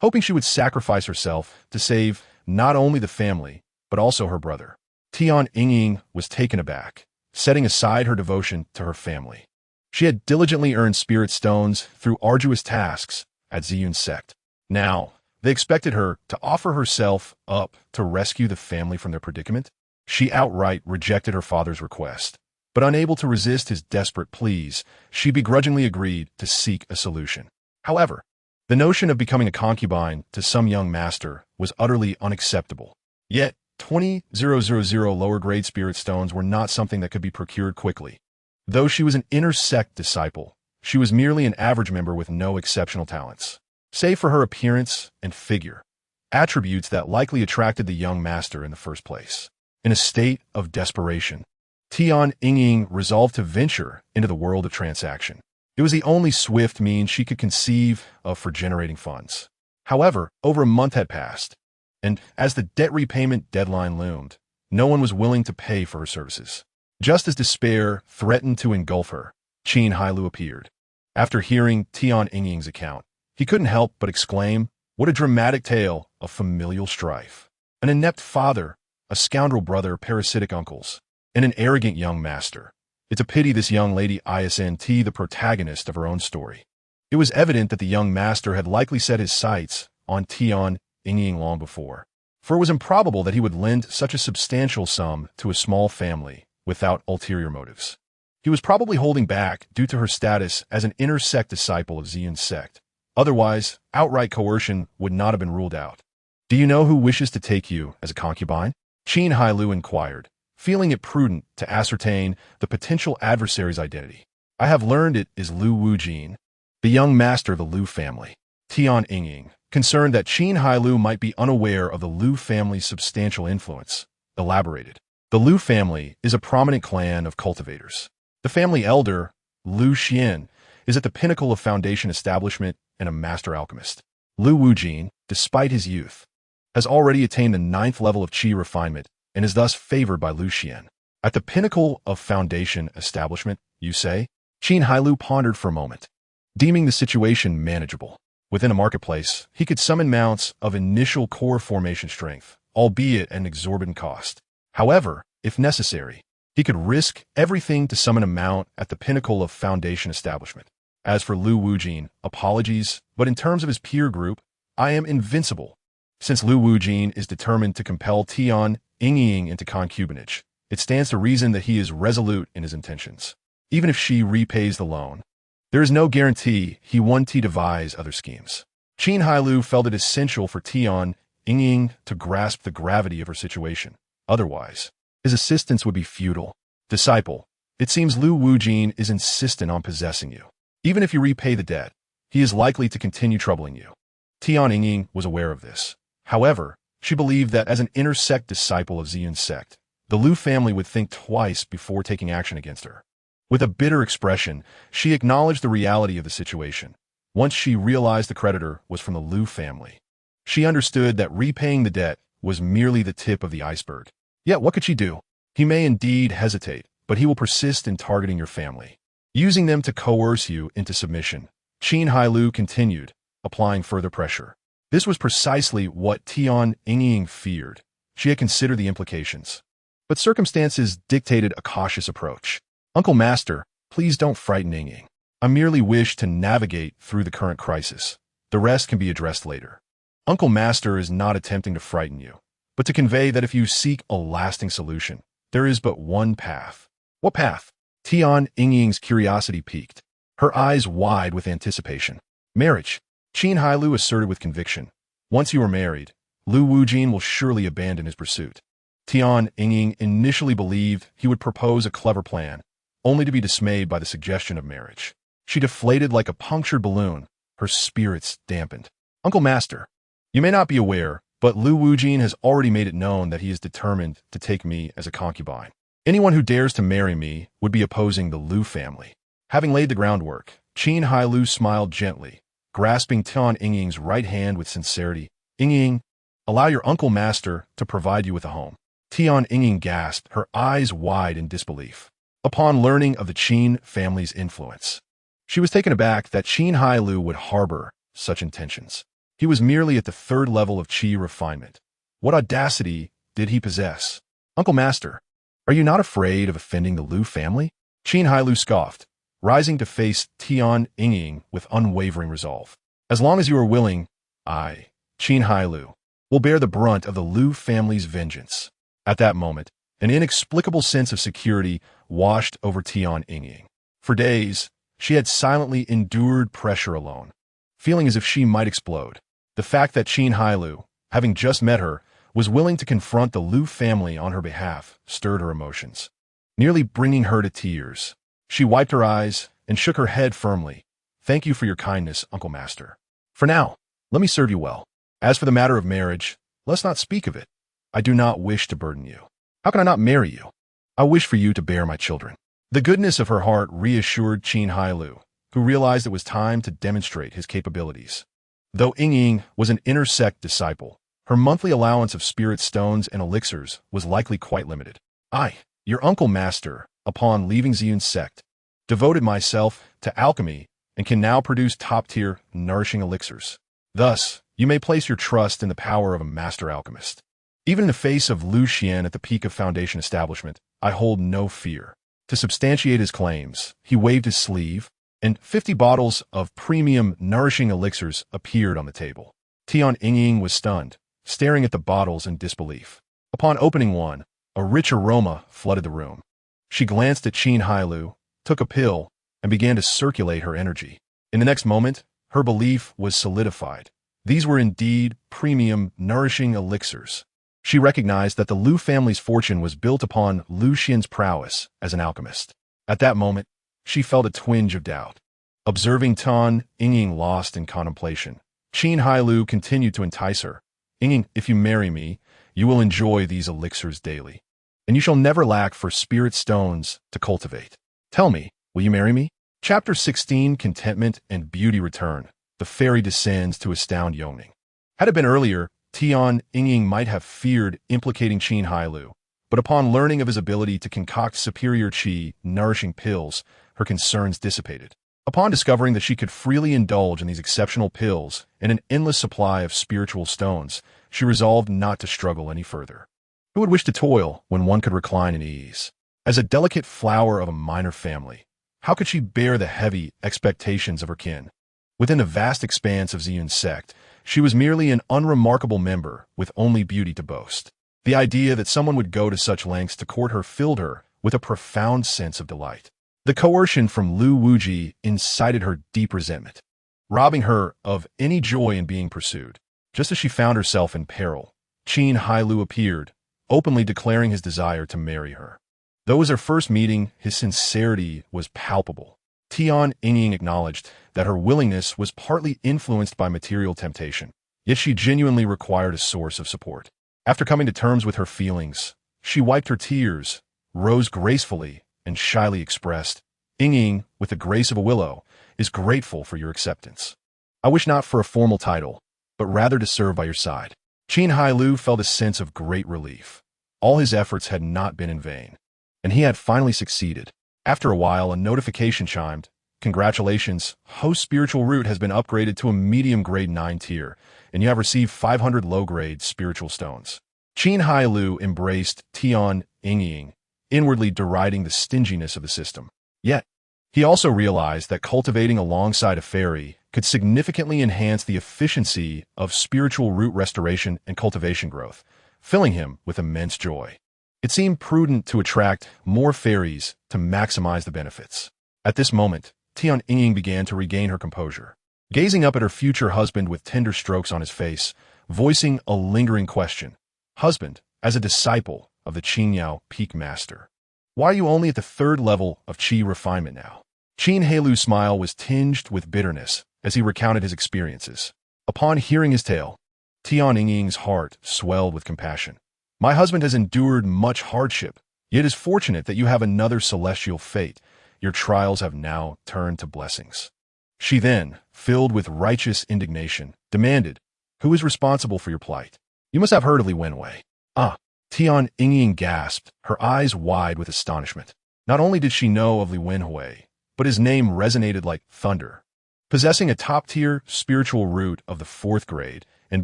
hoping she would sacrifice herself to save not only the family, but also her brother. Tian Yingying was taken aback, setting aside her devotion to her family. She had diligently earned spirit stones through arduous tasks at Ziyun sect. Now, they expected her to offer herself up to rescue the family from their predicament. She outright rejected her father's request, but unable to resist his desperate pleas, she begrudgingly agreed to seek a solution. However, the notion of becoming a concubine to some young master was utterly unacceptable. Yet, 20,000 lower-grade spirit stones were not something that could be procured quickly. Though she was an inner sect disciple, she was merely an average member with no exceptional talents, save for her appearance and figure, attributes that likely attracted the young master in the first place. In a state of desperation, Tian Yingying resolved to venture into the world of transaction. It was the only swift means she could conceive of for generating funds. However, over a month had passed, and as the debt repayment deadline loomed, no one was willing to pay for her services. Just as despair threatened to engulf her, Qin Hailou appeared. After hearing Tian Yingying's account, he couldn't help but exclaim, "What a dramatic tale of familial strife! An inept father, a scoundrel brother, parasitic uncles, and an arrogant young master. It's a pity this young lady isn't the protagonist of her own story." It was evident that the young master had likely set his sights on Tian Yingying long before, for it was improbable that he would lend such a substantial sum to a small family without ulterior motives. He was probably holding back due to her status as an inner sect disciple of Ziyun sect. Otherwise, outright coercion would not have been ruled out. "Do you know who wishes to take you as a concubine?" Qin Hailou inquired, feeling it prudent to ascertain the potential adversary's identity. "I have learned it is Lu Wujin, the young master of the Lu family." Tian Yingying, concerned that Qin Hailou might be unaware of the Lu family's substantial influence, elaborated. The Lu family is a prominent clan of cultivators. The family elder, Lu Xian, is at the pinnacle of foundation establishment and a master alchemist. Lu Wujin, despite his youth, has already attained the 9th level of Qi refinement and is thus favored by Lu Xian. At the pinnacle of foundation establishment, you say? Qin Hailou pondered for a moment, deeming the situation manageable. Within a marketplace, he could summon mounts of initial core formation strength, albeit at an exorbitant cost. However, if necessary, He could risk everything to summon a mount at the pinnacle of Foundation establishment. As for Lu Wujin, apologies, but in terms of his peer group, I am invincible. Since Lu Wujin is determined to compel Tian Yingying into concubinage, it stands to reason that he is resolute in his intentions. Even if she repays the loan, there is no guarantee he won't devise other schemes. Qin Hailou felt it essential for Tian Yingying to grasp the gravity of her situation. Otherwise, his assistance would be futile. Disciple, it seems Lu Wujin is insistent on possessing you. Even if you repay the debt, he is likely to continue troubling you. Tian Yingying was aware of this. However, she believed that as an inter-sect disciple of Ziyun's sect, the Lu family would think twice before taking action against her. With a bitter expression, she acknowledged the reality of the situation. Once she realized the creditor was from the Lu family, she understood that repaying the debt was merely the tip of the iceberg. Yet what could she do? He may indeed hesitate, but he will persist in targeting your family, using them to coerce you into submission. Qin Hailou continued, applying further pressure. This was precisely what Tian Yingying feared. She had considered the implications, but circumstances dictated a cautious approach. Uncle Master, please don't frighten Yingying. I merely wish to navigate through the current crisis. The rest can be addressed later. Uncle Master is not attempting to frighten you, but to convey that if you seek a lasting solution, there is but one path. What path? Tian Yingying's curiosity piqued, her eyes wide with anticipation. Marriage, Qin Hailou asserted with conviction. Once you are married, Lu Wujin will surely abandon his pursuit. Tian Yingying initially believed he would propose a clever plan, only to be dismayed by the suggestion of marriage. She deflated like a punctured balloon, her spirits dampened. Uncle Master, you may not be aware, but Lu Wujin has already made it known that he is determined to take me as a concubine. Anyone who dares to marry me would be opposing the Lu family. Having laid the groundwork, Qin Hailou smiled gently, grasping Tian Yingying's right hand with sincerity. Yingying, allow your Uncle Master to provide you with a home. Tian Yingying gasped, her eyes wide in disbelief. Upon learning of the Qin family's influence, she was taken aback that Qin Hailou would harbor such intentions. He was merely at the third level of Qi refinement. What audacity did he possess? Uncle Master, are you not afraid of offending the Lu family? Qin Hailou scoffed, rising to face Tian Yingying with unwavering resolve. As long as you are willing, I, Qin Hailou, will bear the brunt of the Lu family's vengeance. At that moment, an inexplicable sense of security washed over Tian Yingying. For days, she had silently endured pressure alone, feeling as if she might explode. The fact that Qin Hailou, having just met her, was willing to confront the Lu family on her behalf stirred her emotions, nearly bringing her to tears. She wiped her eyes and shook her head firmly. Thank you for your kindness, Uncle Master. For now, let me serve you well. As for the matter of marriage, let's not speak of it. I do not wish to burden you. How can I not marry you? I wish for you to bear my children. The goodness of her heart reassured Qin Hailou, who realized it was time to demonstrate his capabilities. Though Yingying was an inter-sect disciple, her monthly allowance of spirit stones and elixirs was likely quite limited. I, your Uncle Master, upon leaving Ziyun's sect, devoted myself to alchemy and can now produce top-tier, nourishing elixirs. Thus, you may place your trust in the power of a master alchemist. Even in the face of Lu Xian at the peak of Foundation establishment, I hold no fear. To substantiate his claims, he waved his sleeve, and 50 bottles of premium, nourishing elixirs appeared on the table. Tian Yingying was stunned, staring at the bottles in disbelief. Upon opening one, a rich aroma flooded the room. She glanced at Qin Hailou, took a pill, and began to circulate her energy. In the next moment, her belief was solidified. These were indeed premium, nourishing elixirs. She recognized that the Lu family's fortune was built upon Lu Xian's prowess as an alchemist. At that moment, she felt a twinge of doubt. Observing Tian Yingying lost in contemplation, Qin Hailou continued to entice her. Yingying, if you marry me, you will enjoy these elixirs daily, and you shall never lack for spirit stones to cultivate. Tell me, will you marry me? Chapter 16, Contentment and Beauty Return. The fairy descends to astound Yongning. Had it been earlier, Tian Yingying might have feared implicating Qin Hailou, but upon learning of his ability to concoct superior qi, nourishing pills, her concerns dissipated. Upon discovering that she could freely indulge in these exceptional pills and an endless supply of spiritual stones, she resolved not to struggle any further. Who would wish to toil when one could recline in ease? As a delicate flower of a minor family, how could she bear the heavy expectations of her kin? Within the vast expanse of Ziyun's sect, she was merely an unremarkable member with only beauty to boast. The idea that someone would go to such lengths to court her filled her with a profound sense of delight. The coercion from Lu Wuji incited her deep resentment, robbing her of any joy in being pursued. Just as she found herself in peril, Qin Hailou appeared, openly declaring his desire to marry her. Though it was their first meeting, his sincerity was palpable. Tian Yingying acknowledged that her willingness was partly influenced by material temptation, yet she genuinely required a source of support. After coming to terms with her feelings, she wiped her tears, rose gracefully, and shyly expressed, "Yingying, with the grace of a willow, is grateful for your acceptance. I wish not for a formal title, but rather to serve by your side." Qin Hailou felt a sense of great relief. All his efforts had not been in vain, and he had finally succeeded. After a while, a notification chimed. "Congratulations, Host Spiritual Root has been upgraded to a medium grade 9 tier, and you have received 500 low-grade spiritual stones." Qin Hailou embraced Tian Yingying, inwardly deriding the stinginess of the system. Yet, he also realized that cultivating alongside a fairy could significantly enhance the efficiency of spiritual root restoration and cultivation growth, filling him with immense joy. It seemed prudent to attract more fairies to maximize the benefits. At this moment, Tian Yingying began to regain her composure, gazing up at her future husband with tender strokes on his face, voicing a lingering question. "Husband, as a disciple of the Qingyao Peak Master, why are you only at the 3rd level of Qi refinement now?" Qin Hailou's smile was tinged with bitterness as he recounted his experiences. Upon hearing his tale, Tian Yingying's heart swelled with compassion. "My husband has endured much hardship, yet it is fortunate that you have another celestial fate. Your trials have now turned to blessings." She then, filled with righteous indignation, demanded, "Who is responsible for your plight? You must have heard of Li Wenwei." "Ah!" Tian Yingying gasped, her eyes wide with astonishment. Not only did she know of Li Wenwei, but his name resonated like thunder. Possessing a top-tier spiritual root of the 4th grade and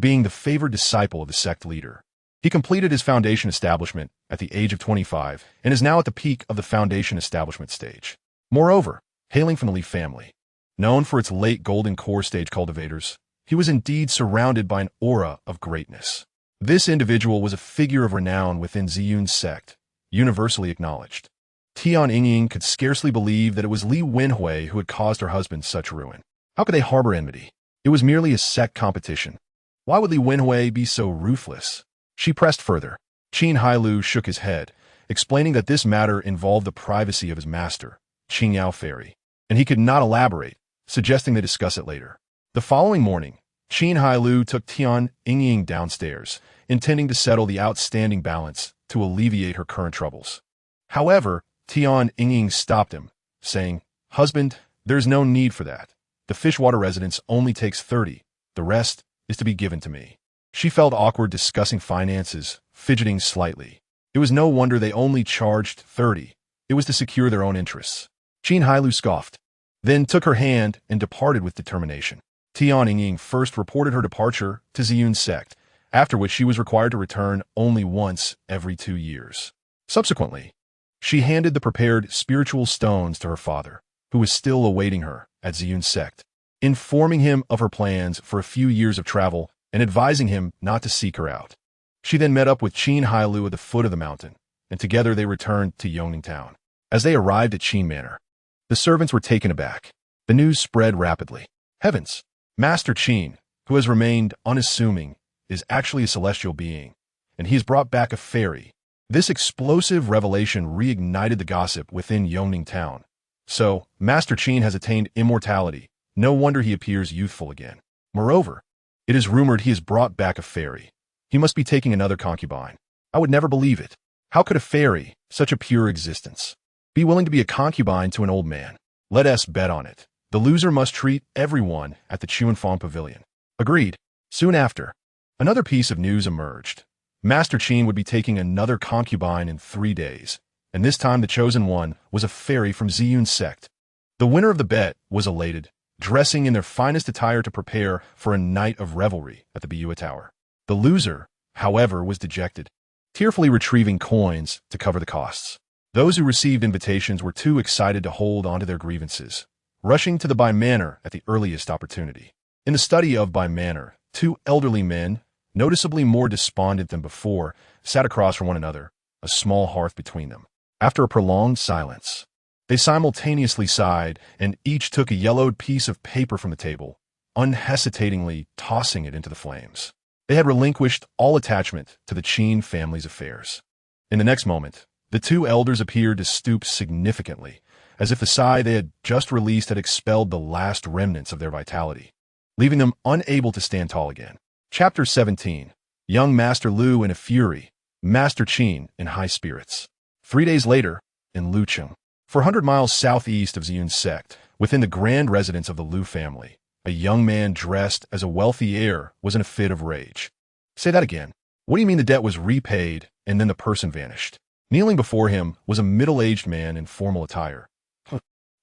being the favored disciple of the sect leader, he completed his foundation establishment at the age of 25 and is now at the peak of the foundation establishment stage. Moreover, hailing from the Li family, known for its late golden core stage cultivators, he was indeed surrounded by an aura of greatness. This individual was a figure of renown within Ziyun's sect, universally acknowledged. Tian Yingying could scarcely believe that it was Li Wenwei who had caused her husband such ruin. How could they harbor enmity? It was merely a sect competition. Why would Li Wenwei be so ruthless? She pressed further. Qin Hailou shook his head, explaining that this matter involved the privacy of his master, Qingyao Fairy, and he could not elaborate, suggesting they discuss it later. The following morning, Qin Hailou took Tian Yingying downstairs, intending to settle the outstanding balance to alleviate her current troubles. However, Tian Yingying stopped him, saying, "Husband, there is no need for that. The Fishwater residence only takes 30. The rest is to be given to me." She felt awkward discussing finances, fidgeting slightly. It was no wonder they only charged 30. It was to secure their own interests. Qin Hailou scoffed, then took her hand and departed with determination. Tian Yingying first reported her departure to Ziyun's sect, after which she was required to return only once every 2 years. Subsequently, she handed the prepared spiritual stones to her father, who was still awaiting her at Ziyun's sect, informing him of her plans for a few years of travel and advising him not to seek her out. She then met up with Qin Hailou at the foot of the mountain, and together they returned to Yongning Town. As they arrived at Qin Manor, the servants were taken aback. The news spread rapidly. Heavens! Master Qin, who has remained unassuming, is actually a celestial being, and he has brought back a fairy. This explosive revelation reignited the gossip within Yongning Town. So, Master Qin has attained immortality. No wonder he appears youthful again. Moreover, it is rumored he has brought back a fairy. He must be taking another concubine. I would never believe it. How could a fairy, such a pure existence, be willing to be a concubine to an old man? Let us bet on it. The loser must treat everyone at the Chuanfang Pavilion. Agreed. Soon after, another piece of news emerged. Master Qin would be taking another concubine in 3 days, and this time the chosen one was a fairy from Ziyun's sect. The winner of the bet was elated, dressing in their finest attire to prepare for a night of revelry at the Biyue Tower. The loser, however, was dejected, tearfully retrieving coins to cover the costs. Those who received invitations were too excited to hold onto their grievances, rushing to the Bai Manor at the earliest opportunity. In the study of Bai Manor, two elderly men, noticeably more despondent than before, sat across from one another, a small hearth between them. After a prolonged silence, they simultaneously sighed, and each took a yellowed piece of paper from the table, unhesitatingly tossing it into the flames. They had relinquished all attachment to the Qin family's affairs. In the next moment, the two elders appeared to stoop significantly, as if the sigh they had just released had expelled the last remnants of their vitality, leaving them unable to stand tall again. Chapter 17. Young Master Lu in a fury, Master Qin in high spirits. 3 days later, in Lucheng, 400 miles southeast of Ziyun's sect, within the grand residence of the Lu family, a young man dressed as a wealthy heir was in a fit of rage. Say that again. What do you mean the debt was repaid and then the person vanished? Kneeling before him was a middle-aged man in formal attire.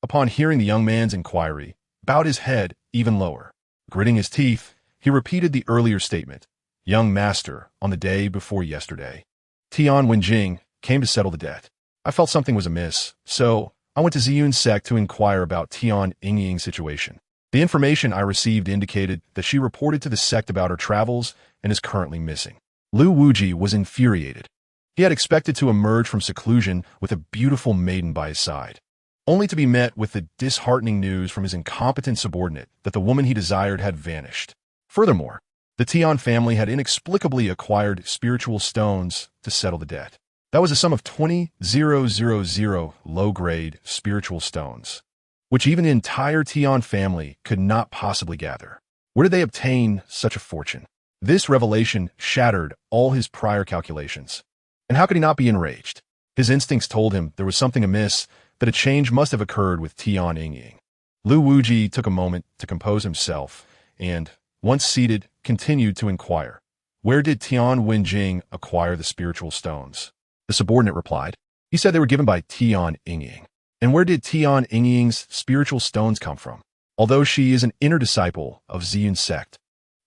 Upon hearing the young man's inquiry, bowed his head even lower. Gritting his teeth, he repeated the earlier statement. Young master, on the day before yesterday, Tian Wenjing came to settle the debt. I felt something was amiss, so I went to Ziyun's sect to inquire about Tian Yingying's situation. The information I received indicated that she reported to the sect about her travels and is currently missing. Lu Wuji was infuriated. He had expected to emerge from seclusion with a beautiful maiden by his side, only to be met with the disheartening news from his incompetent subordinate that the woman he desired had vanished. Furthermore, the Tian family had inexplicably acquired spiritual stones to settle the debt. That was a sum of 20,000 low-grade spiritual stones, which even the entire Tian family could not possibly gather. Where did they obtain such a fortune? This revelation shattered all his prior calculations. And how could he not be enraged? His instincts told him there was something amiss, that a change must have occurred with Tian Yingying. Lu Wuji took a moment to compose himself and, once seated, continued to inquire. Where did Tian Wenjing acquire the spiritual stones? The subordinate replied. He said they were given by Tian Yingying. And where did Tian Yingying's spiritual stones come from? Although she is an inner disciple of Ziyun's sect,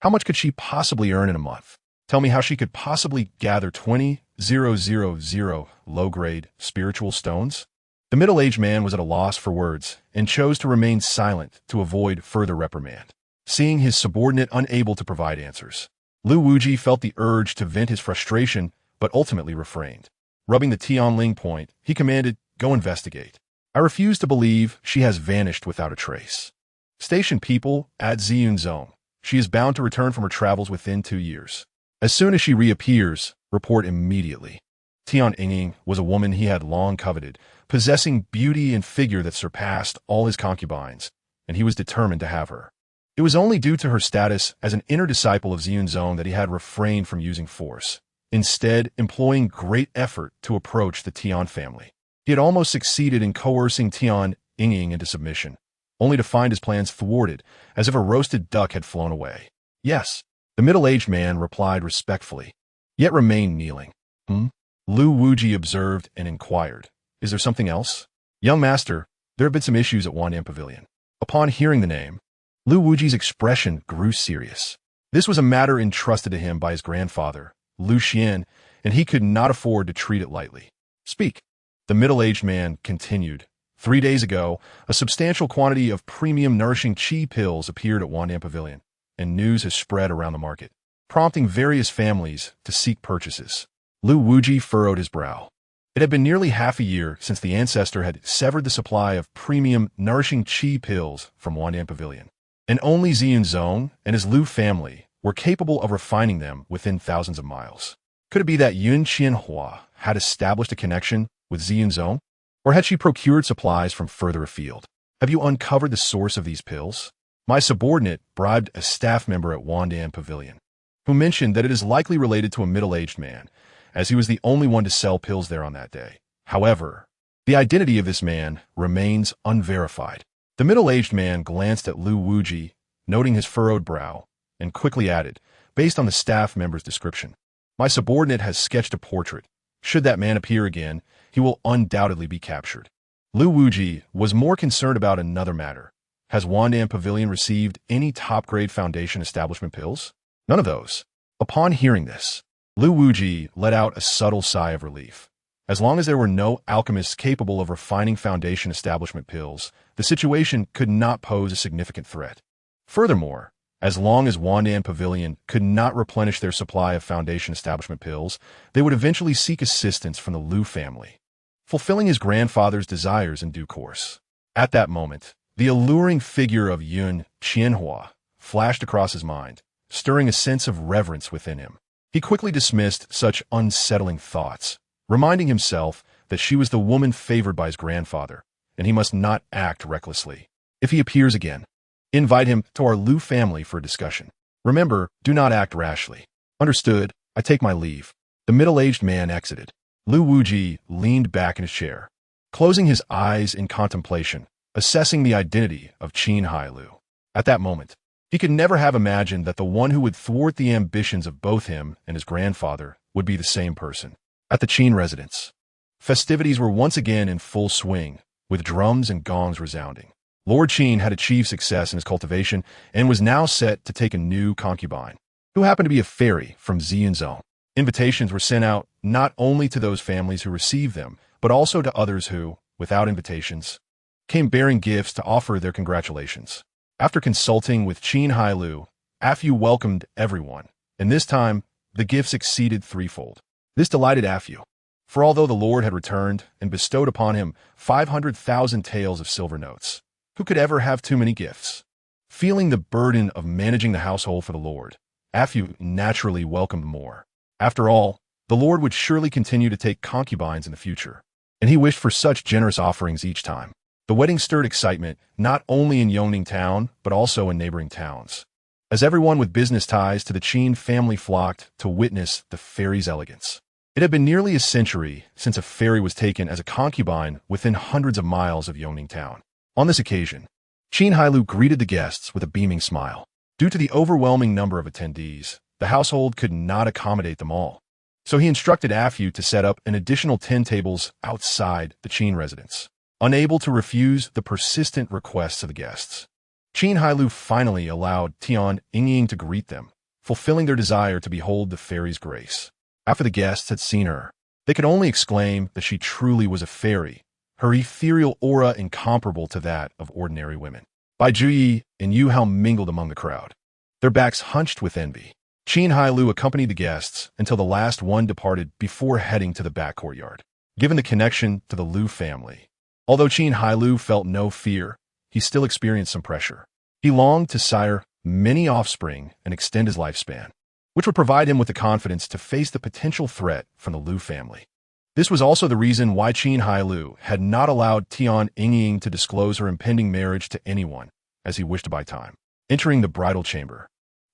how much could she possibly earn in a month? Tell me how she could possibly gather 20,000 low-grade spiritual stones? The middle-aged man was at a loss for words and chose to remain silent to avoid further reprimand. Seeing his subordinate unable to provide answers, Lu Wuji felt the urge to vent his frustration but ultimately refrained. Rubbing the Tianling point, he commanded, "Go investigate. I refuse to believe she has vanished without a trace. Station people at Ziyun's zone. She is bound to return from her travels within 2 years. As soon as she reappears, report immediately." Tian Yingying was a woman he had long coveted, possessing beauty and figure that surpassed all his concubines, and he was determined to have her. It was only due to her status as an inner disciple of Ziyun's zone that he had refrained from using force, instead employing great effort to approach the Tian family. He had almost succeeded in coercing Tian Yingying into submission, only to find his plans thwarted, as if a roasted duck had flown away. Yes, the middle-aged man replied respectfully, yet remained kneeling. Lu Wuji observed and inquired, "Is there something else?" "Young master, there have been some issues at Wandan Pavilion." Upon hearing the name, Lu Wuji's expression grew serious. This was a matter entrusted to him by his grandfather, Lu Xian, and he could not afford to treat it lightly. "Speak." The middle-aged man continued. 3 days ago, a substantial quantity of premium nourishing qi pills appeared at Wandan Pavilion, and news has spread around the market, prompting various families to seek purchases. Lu Wuji furrowed his brow. It had been nearly half a year since the ancestor had severed the supply of premium nourishing qi pills from Wandan Pavilion, and only Ziyun's zone and his Lu family were capable of refining them within thousands of miles. Could it be that Yun Qianhua had established a connection with Ziyun's zone? Or had she procured supplies from further afield? Have you uncovered the source of these pills? My subordinate bribed a staff member at Wandan Pavilion, who mentioned that it is likely related to a middle-aged man, as he was the only one to sell pills there on that day. However, the identity of this man remains unverified. The middle-aged man glanced at Lu Wuji, noting his furrowed brow, and quickly added, based on the staff member's description, "My subordinate has sketched a portrait. Should that man appear again, he will undoubtedly be captured." Lu Wuji was more concerned about another matter. Has Wandan Pavilion received any top-grade Foundation establishment pills? None of those. Upon hearing this, Lu Wuji let out a subtle sigh of relief. As long as there were no alchemists capable of refining Foundation establishment pills, the situation could not pose a significant threat. Furthermore, as long as Wandan Pavilion could not replenish their supply of Foundation establishment pills, they would eventually seek assistance from the Liu family, fulfilling his grandfather's desires in due course. At that moment, the alluring figure of Yun Qianhua flashed across his mind, stirring a sense of reverence within him. He quickly dismissed such unsettling thoughts, reminding himself that she was the woman favored by his grandfather, and he must not act recklessly. If he appears again, invite him to our Liu family for a discussion. Remember, do not act rashly. Understood, I take my leave. The middle-aged man exited. Liu Wuji leaned back in his chair, closing his eyes in contemplation, assessing the identity of Qin Hailou. At that moment, he could never have imagined that the one who would thwart the ambitions of both him and his grandfather would be the same person. At the Qin residence, festivities were once again in full swing, with drums and gongs resounding. Lord Qin had achieved success in his cultivation and was now set to take a new concubine, who happened to be a fairy from Ziyun Zone. Invitations were sent out not only to those families who received them, but also to others who, without invitations, came bearing gifts to offer their congratulations. After consulting with Qin Hailou, Afu welcomed everyone, and this time the gifts exceeded threefold. This delighted Afu, for although the Lord had returned and bestowed upon him 500,000 taels of silver notes, who could ever have too many gifts? Feeling the burden of managing the household for the Lord, Afu naturally welcomed more. After all, the Lord would surely continue to take concubines in the future, and he wished for such generous offerings each time. The wedding stirred excitement not only in Yongning town, but also in neighboring towns, as everyone with business ties to the Qin family flocked to witness the fairy's elegance. It had been nearly a century since a fairy was taken as a concubine within hundreds of miles of Yongning town. On this occasion, Qin Hailou greeted the guests with a beaming smile. Due to the overwhelming number of attendees, the household could not accommodate them all, so he instructed Afu to set up an additional 10 tables outside the Qin residence. Unable to refuse the persistent requests of the guests, Qin Hailou finally allowed Tian Yingying to greet them, fulfilling their desire to behold the fairy's grace. After the guests had seen her, they could only exclaim that she truly was a fairy, her ethereal aura incomparable to that of ordinary women. Bai Juyi and Yu Hao mingled among the crowd, their backs hunched with envy. Qin Hailou accompanied the guests until the last one departed before heading to the back courtyard. Given the connection to the Liu family, although Qin Hailou felt no fear, he still experienced some pressure. He longed to sire many offspring and extend his lifespan, which would provide him with the confidence to face the potential threat from the Liu family. This was also the reason why Qin Hailou had not allowed Tian Yingying to disclose her impending marriage to anyone, as he wished to buy time. Entering the bridal chamber,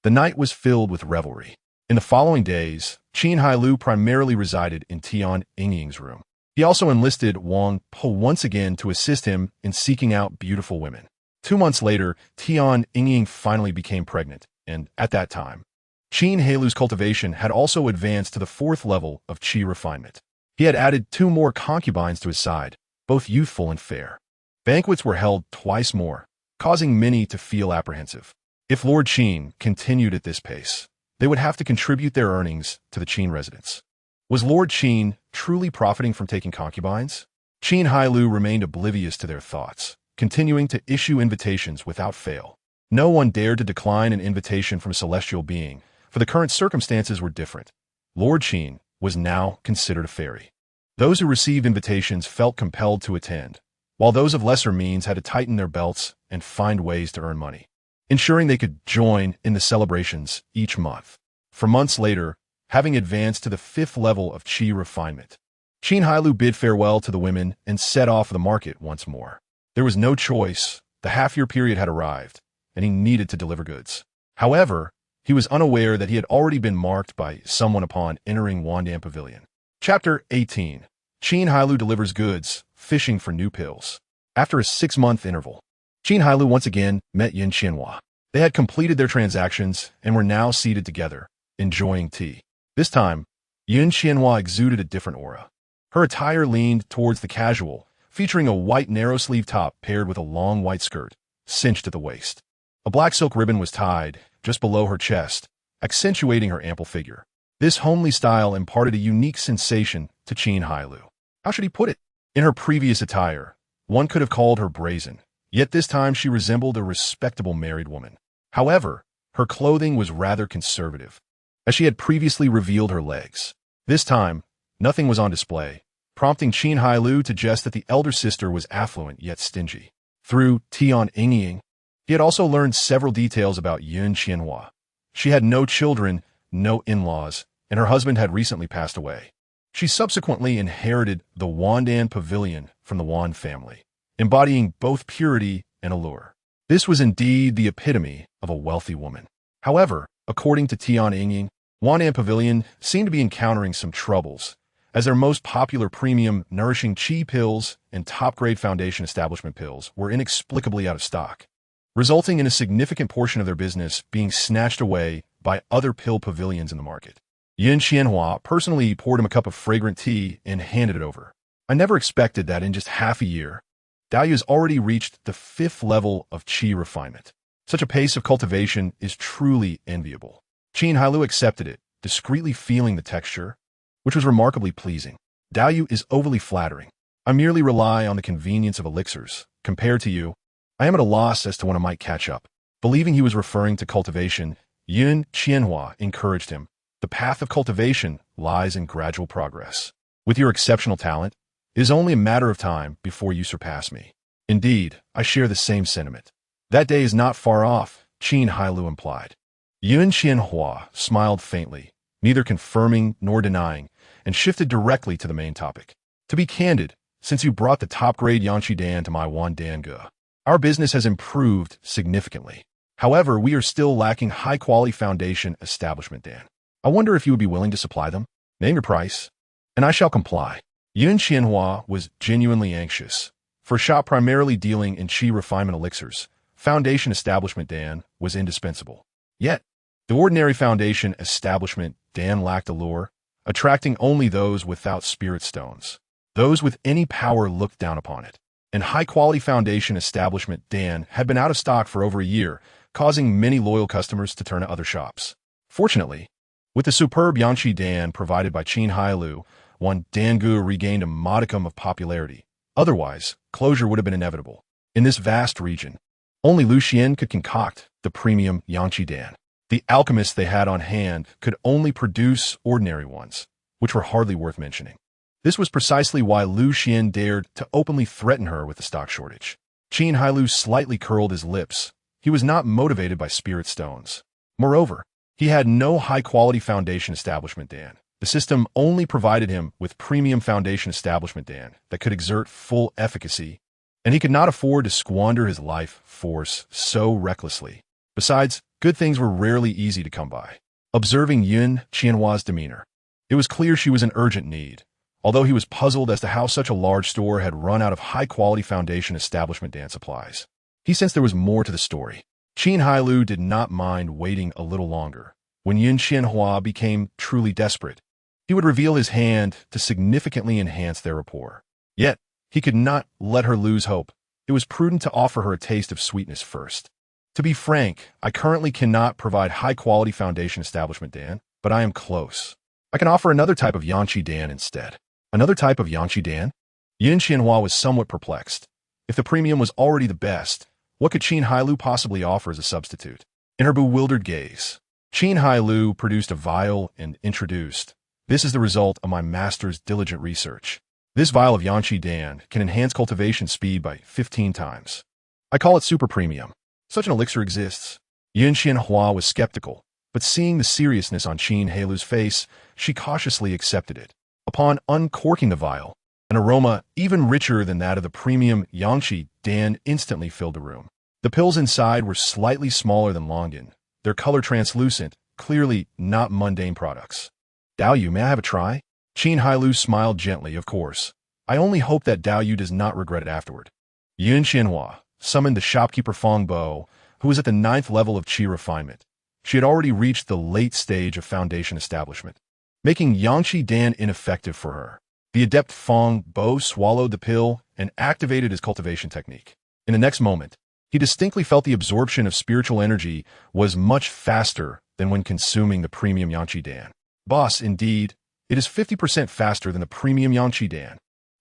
the night was filled with revelry. In the following days, Qin Hailou primarily resided in Tian Yingying's room. He also enlisted Wang Po once again to assist him in seeking out beautiful women. 2 months later, Tian Yingying finally became pregnant, and at that time, Qin Hailou's cultivation had also advanced to the 4th level of qi refinement. He had added 2 more concubines to his side, both youthful and fair. Banquets were held twice more, causing many to feel apprehensive. If Lord Qin continued at this pace, they would have to contribute their earnings to the Qin residence. Was Lord Qin truly profiting from taking concubines? Qin Hailou remained oblivious to their thoughts, continuing to issue invitations without fail. No one dared to decline an invitation from a celestial being, for the current circumstances were different. Lord Qin was now considered a fairy. Those who received invitations felt compelled to attend, while those of lesser means had to tighten their belts and find ways to earn money, ensuring they could join in the celebrations each month. For months later, having advanced to the 5th level of qi refinement, Qin Hailou bid farewell to the women and set off the market once more. There was no choice. The half-year period had arrived, and he needed to deliver goods. However, he was unaware that he had already been marked by someone upon entering Wandan Pavilion. Chapter 18. Qin Hailou delivers goods, fishing for new pills. After a 6-month interval, Qin Hailou once again met Yun Qianhua. They had completed their transactions and were now seated together, enjoying tea. This time, Yun Qianhua exuded a different aura. Her attire leaned towards the casual, featuring a white narrow-sleeve top paired with a long white skirt, cinched at the waist. A black silk ribbon was tied just below her chest, accentuating her ample figure. This homely style imparted a unique sensation to Qin Hailou. How should he put it? In her previous attire, one could have called her brazen, yet this time she resembled a respectable married woman. However, her clothing was rather conservative, as she had previously revealed her legs. This time, nothing was on display, prompting Qin Hailou to jest that the elder sister was affluent yet stingy. Through Tian Yingying, he had also learned several details about Yun Qianhua. She had no children, no in-laws, and her husband had recently passed away. She subsequently inherited the Wandan Pavilion from the Wan family, embodying both purity and allure. This was indeed the epitome of a wealthy woman. However, according to Tian Yingying, Wandan Pavilion seemed to be encountering some troubles, as their most popular premium nourishing qi pills and top-grade foundation establishment pills were inexplicably out of stock, resulting in a significant portion of their business being snatched away by other pill pavilions in the market. Yun Qianhua personally poured him a cup of fragrant tea and handed it over. I never expected that in just half a year, Dao has already reached the 5th level of qi refinement. Such a pace of cultivation is truly enviable. Qin Hailou accepted it, discreetly feeling the texture, which was remarkably pleasing. Dao is overly flattering. I merely rely on the convenience of elixirs. Compared to you, I am at a loss as to when I might catch up. Believing he was referring to cultivation, Yun Qianhua encouraged him. The path of cultivation lies in gradual progress. With your exceptional talent, it is only a matter of time before you surpass me. Indeed, I share the same sentiment. That day is not far off, Qin Hailou implied. Yun Qianhua smiled faintly, neither confirming nor denying, and shifted directly to the main topic. To be candid, since you brought the top-grade Yanqi Dan to my Wandanga, our business has improved significantly. However, we are still lacking high-quality foundation establishment Dan. I wonder if you would be willing to supply them? Name your price, and I shall comply. Yun Qianhua was genuinely anxious. For a shop primarily dealing in qi refinement elixirs, foundation establishment Dan was indispensable. Yet, the ordinary foundation establishment Dan lacked allure, attracting only those without spirit stones. Those with any power looked down upon it. And high-quality foundation establishment Dan had been out of stock for over a year, causing many loyal customers to turn to other shops. Fortunately, with the superb Yanqi Dan provided by Qin Hailou, Wandangu regained a modicum of popularity. Otherwise, closure would have been inevitable. In this vast region, only Lu Xian could concoct the premium Yanqi Dan. The alchemists they had on hand could only produce ordinary ones, which were hardly worth mentioning. This was precisely why Lu Xian dared to openly threaten her with the stock shortage. Qin Hailou slightly curled his lips. He was not motivated by spirit stones. Moreover, he had no high-quality foundation establishment Dan. The system only provided him with premium foundation establishment Dan that could exert full efficacy, and he could not afford to squander his life force so recklessly. Besides, good things were rarely easy to come by. Observing Yun Qianhua's demeanor, it was clear she was in urgent need, although he was puzzled as to how such a large store had run out of high-quality foundation establishment Dan supplies. He sensed there was more to the story. Qin Hailou did not mind waiting a little longer. When Yun Qianhua became truly desperate, he would reveal his hand to significantly enhance their rapport. Yet, he could not let her lose hope. It was prudent to offer her a taste of sweetness first. To be frank, I currently cannot provide high-quality foundation establishment Dan, but I am close. I can offer another type of Yanqi Dan instead. Another type of Yanqi Dan? Yun Qianhua was somewhat perplexed. If the premium was already the best, what could Qin Hailou possibly offer as a substitute? In her bewildered gaze, Qin Hailou produced a vial and introduced, "This is the result of my master's diligent research. This vial of Yanqi Dan can enhance cultivation speed by 15 times. I call it super premium. Such an elixir exists." Yun Qianhua was skeptical, but seeing the seriousness on Qin Hailou's face, she cautiously accepted it. Upon uncorking the vial, an aroma even richer than that of the premium Yanqi Dan instantly filled the room. The pills inside were slightly smaller than Longyan, their color translucent, clearly not mundane products. "Dao, may I have a try?" Qin Hailou smiled gently, "Of course. I only hope that Dao does not regret it afterward." Yun Qianhua summoned the shopkeeper Feng Bo, who was at the 9th level of qi refinement. She had already reached the late stage of foundation establishment, making Yanqi Dan ineffective for her. The adept Feng Bo swallowed the pill and activated his cultivation technique. In the next moment, he distinctly felt the absorption of spiritual energy was much faster than when consuming the premium Yanqi Dan. "Boss, indeed, it is 50% faster than the premium Yanqi Dan."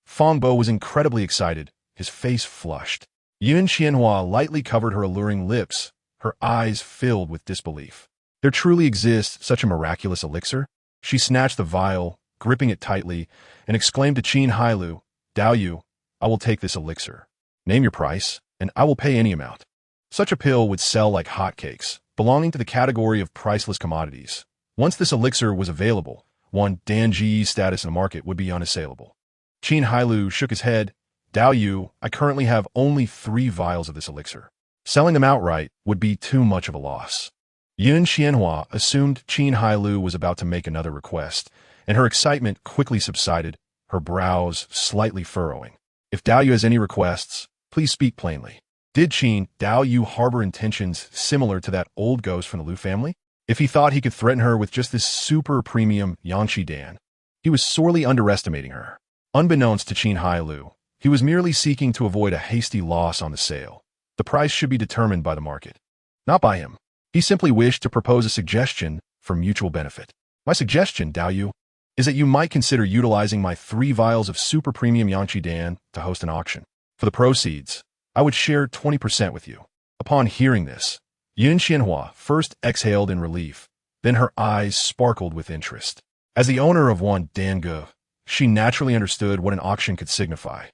Fang Bo was incredibly excited, his face flushed. Yun Qianhua lightly covered her alluring lips, her eyes filled with disbelief. There truly exists such a miraculous elixir? She snatched the vial, gripping it tightly, and exclaimed to Qin Hailou, "Dao Yu, I will take this elixir. Name your price, and I will pay any amount." Such a pill would sell like hotcakes, belonging to the category of priceless commodities. Once this elixir was available, one Danji's status in the market would be unassailable. Qin Hailou shook his head. "Dao Yu, I currently have only 3 vials of this elixir. Selling them outright would be too much of a loss." Yun Qianhua assumed Qin Hailou was about to make another request, and her excitement quickly subsided, her brows slightly furrowing. "If Dao Yu has any requests, please speak plainly." Did Qin Dao Yu harbor intentions similar to that old ghost from the Liu family? If he thought he could threaten her with just this super premium Yanqi Dan, he was sorely underestimating her. Unbeknownst to Qin Hailou, he was merely seeking to avoid a hasty loss on the sale. The price should be determined by the market, not by him. He simply wished to propose a suggestion for mutual benefit. "My suggestion, Dao Yu, is that you might consider utilizing my 3 vials of super premium Yanqi Dan to host an auction. For the proceeds, I would share 20% with you." Upon hearing this, Yun Qianhua first exhaled in relief, then her eyes sparkled with interest. As the owner of one Dange, she naturally understood what an auction could signify.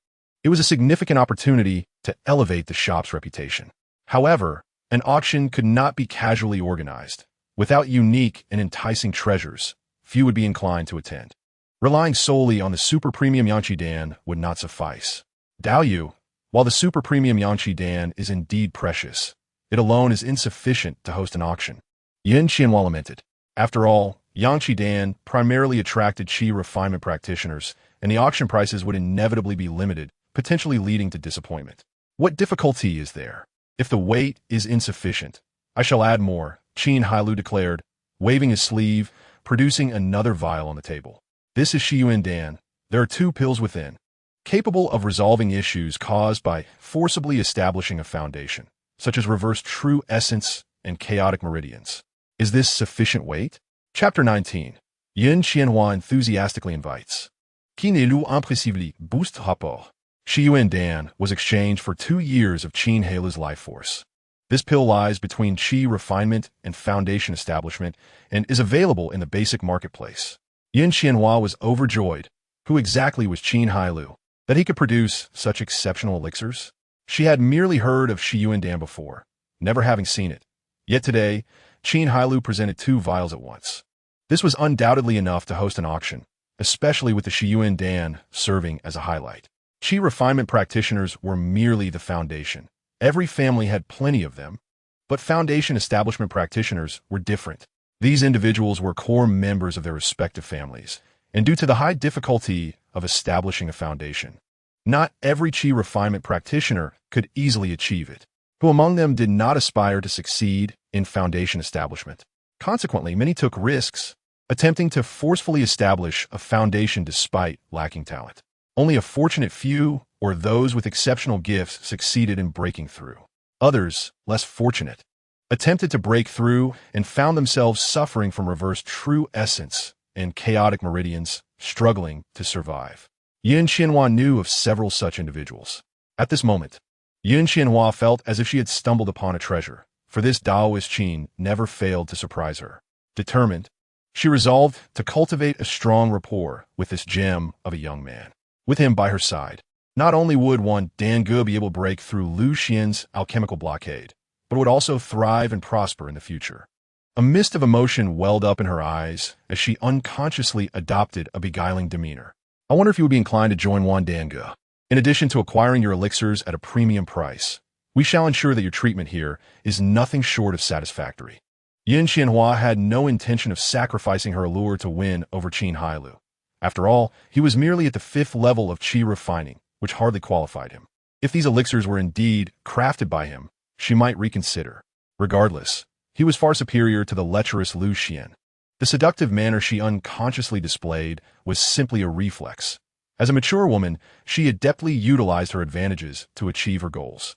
It was a significant opportunity to elevate the shop's reputation. However, an auction could not be casually organized. Without unique and enticing treasures, few would be inclined to attend. Relying solely on the super premium Yanqi Dan would not suffice. "Dao Yu, while the super premium Yanqi Dan is indeed precious, it alone is insufficient to host an auction." Yun Qianhua lamented. After all, Yanqi Dan primarily attracted qi refinement practitioners, and the auction prices would inevitably be limited, potentially leading to disappointment. "What difficulty is there? If the weight is insufficient, I shall add more," Qin Hailou declared, waving his sleeve, producing another vial on the table. "This is Shiyuan Dan. There are 2 pills within, capable of resolving issues caused by forcibly establishing a foundation, such as reversed true essence and chaotic meridians. Is this sufficient weight?" Chapter 19. Yun Qianhua enthusiastically invites. Qin Hailou impressively boost rapport. Shiyuan Dan was exchanged for 2 years of Qin Hailou's life force. This pill lies between qi refinement and foundation establishment and is available in the basic marketplace. Yun Qianhua was overjoyed. Who exactly was Qin Hailou, that he could produce such exceptional elixirs? She had merely heard of Shiyuan Dan before, never having seen it. Yet today, Qin Hailou presented 2 vials at once. This was undoubtedly enough to host an auction, especially with the Shiyuan Dan serving as a highlight. Qi refinement practitioners were merely the foundation. Every family had plenty of them, but foundation establishment practitioners were different. These individuals were core members of their respective families, and due to the high difficulty of establishing a foundation, not every qi refinement practitioner could easily achieve it. Who among them did not aspire to succeed in foundation establishment? Consequently, many took risks, attempting to forcefully establish a foundation despite lacking talent. Only a fortunate few, or those with exceptional gifts, succeeded in breaking through. Others, less fortunate, attempted to break through and found themselves suffering from reversed true essence and chaotic meridians, struggling to survive. Yun Qianhua knew of several such individuals. At this moment, Yun Qianhua felt as if she had stumbled upon a treasure, for this Taoist Qin never failed to surprise her. Determined, she resolved to cultivate a strong rapport with this gem of a young man. With him by her side, not only would one Dan Ge be able to break through Lu Xian's alchemical blockade, but would also thrive and prosper in the future. A mist of emotion welled up in her eyes as she unconsciously adopted a beguiling demeanor. "I wonder if you would be inclined to join Wan Danga. In addition to acquiring your elixirs at a premium price, we shall ensure that your treatment here is nothing short of satisfactory." Yun Qianhua had no intention of sacrificing her allure to win over Qin Hailou. After all, he was merely at the 5th level of qi refining, which hardly qualified him. If these elixirs were indeed crafted by him, she might reconsider. Regardless, he was far superior to the lecherous Lu Xian. The seductive manner she unconsciously displayed was simply a reflex. As a mature woman, she adeptly utilized her advantages to achieve her goals.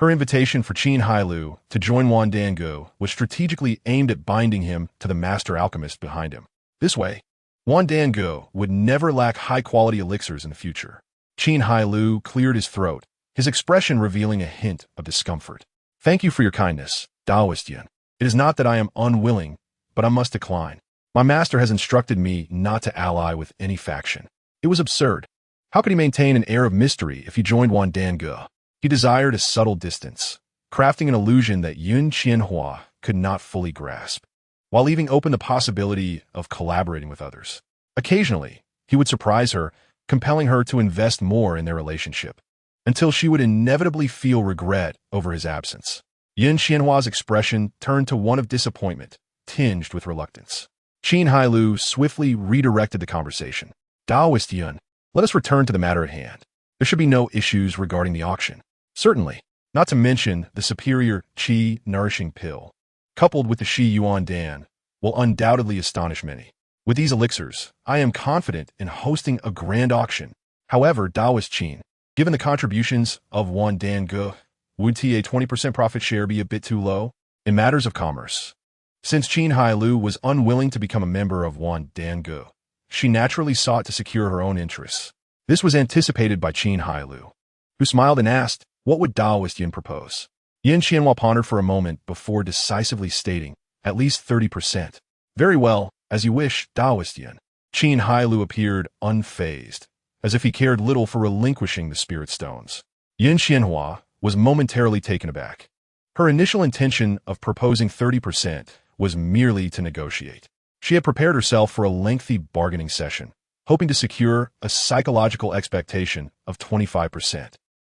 Her invitation for Qin Hailou to join Wan Dango was strategically aimed at binding him to the master alchemist behind him. This way, Wan Dango would never lack high-quality elixirs in the future. Qin Hailou cleared his throat, his expression revealing a hint of discomfort. Thank you for your kindness, Daoist Yin. It is not that I am unwilling, but I must decline. My master has instructed me not to ally with any faction. It was absurd. How could he maintain an air of mystery if he joined Wan Dange? He desired a subtle distance, crafting an illusion that Yun Qianhua could not fully grasp, while leaving open the possibility of collaborating with others. Occasionally, he would surprise her, compelling her to invest more in their relationship, until she would inevitably feel regret over his absence. Yun Qianhua's expression turned to one of disappointment, tinged with reluctance. Qin Hailou swiftly redirected the conversation. Daoist Yun, let us return to the matter at hand. There should be no issues regarding the auction. Certainly, not to mention the superior Qi nourishing pill, coupled with the Shi Yuan Dan, will undoubtedly astonish many. With these elixirs, I am confident in hosting a grand auction. However, Daoist Qin, given the contributions of Wan Dange, would a 20% profit share be a bit too low? In matters of commerce, since Qin Hailou was unwilling to become a member of Wan Dange, she naturally sought to secure her own interests. This was anticipated by Qin Hailou, who smiled and asked, what would Daoist Yin propose? Yin Qianhua pondered for a moment before decisively stating, at least 30%. Very well, as you wish, Daoist Yin. Qin Hailou appeared unfazed, as if he cared little for relinquishing the spirit stones. Yin Qianhua was momentarily taken aback. Her initial intention of proposing 30% was merely to negotiate. She had prepared herself for a lengthy bargaining session, hoping to secure a psychological expectation of 25%.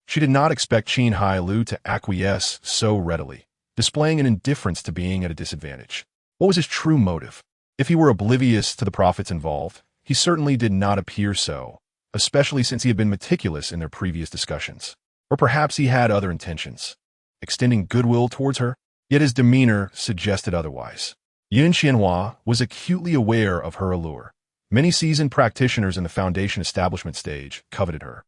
She did not expect Qin Hailou to acquiesce so readily, displaying an indifference to being at a disadvantage. What was his true motive? If he were oblivious to the profits involved, he certainly did not appear so, especially since he had been meticulous in their previous discussions. Or perhaps he had other intentions, extending goodwill towards her, yet his demeanor suggested otherwise. Yun Qianhua was acutely aware of her allure. Many seasoned practitioners in the foundation establishment stage coveted her,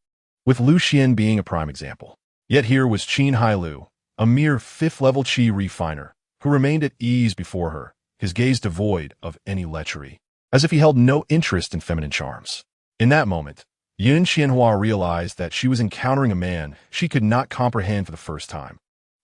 with Lu Xian being a prime example. Yet here was Qin Hailou, a mere fifth-level Qi refiner, who remained at ease before her, his gaze devoid of any lechery, as if he held no interest in feminine charms. In that moment, Yun Qianhua realized that she was encountering a man she could not comprehend for the first time.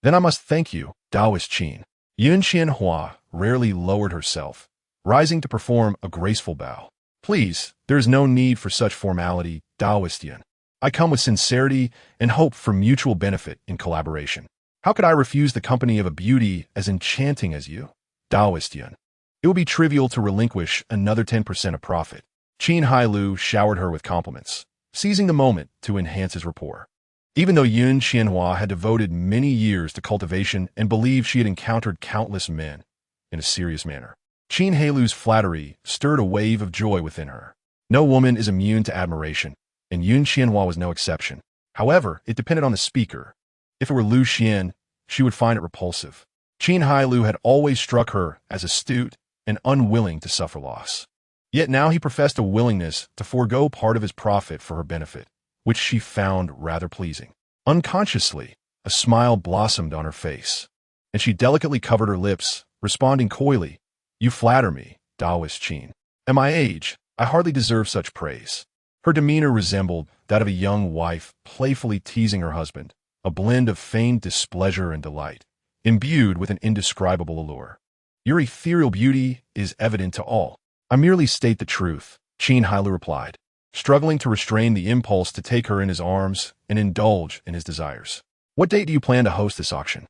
Then I must thank you, Daoist Qin. Yun Qianhua rarely lowered herself, rising to perform a graceful bow. Please, there is no need for such formality, Daoist Yin. I come with sincerity and hope for mutual benefit in collaboration. How could I refuse the company of a beauty as enchanting as you, Daoist Yin? It would be trivial to relinquish another 10% of profit. Qin Hailou showered her with compliments, seizing the moment to enhance his rapport. Even though Yun Qianhua had devoted many years to cultivation and believed she had encountered countless men in a serious manner, Qin Hailou's flattery stirred a wave of joy within her. No woman is immune to admiration, and Yun Qianhua was no exception. However, it depended on the speaker. If it were Lu Xian, she would find it repulsive. Qin Hailou had always struck her as astute and unwilling to suffer loss. Yet now he professed a willingness to forego part of his profit for her benefit, which she found rather pleasing. Unconsciously, a smile blossomed on her face, and she delicately covered her lips, responding coyly, "You flatter me, Daoist Qin. At my age, I hardly deserve such praise." Her demeanor resembled that of a young wife playfully teasing her husband, a blend of feigned displeasure and delight, imbued with an indescribable allure. Your ethereal beauty is evident to all. I merely state the truth, Qin Hailou replied, struggling to restrain the impulse to take her in his arms and indulge in his desires. What date do you plan to host this auction?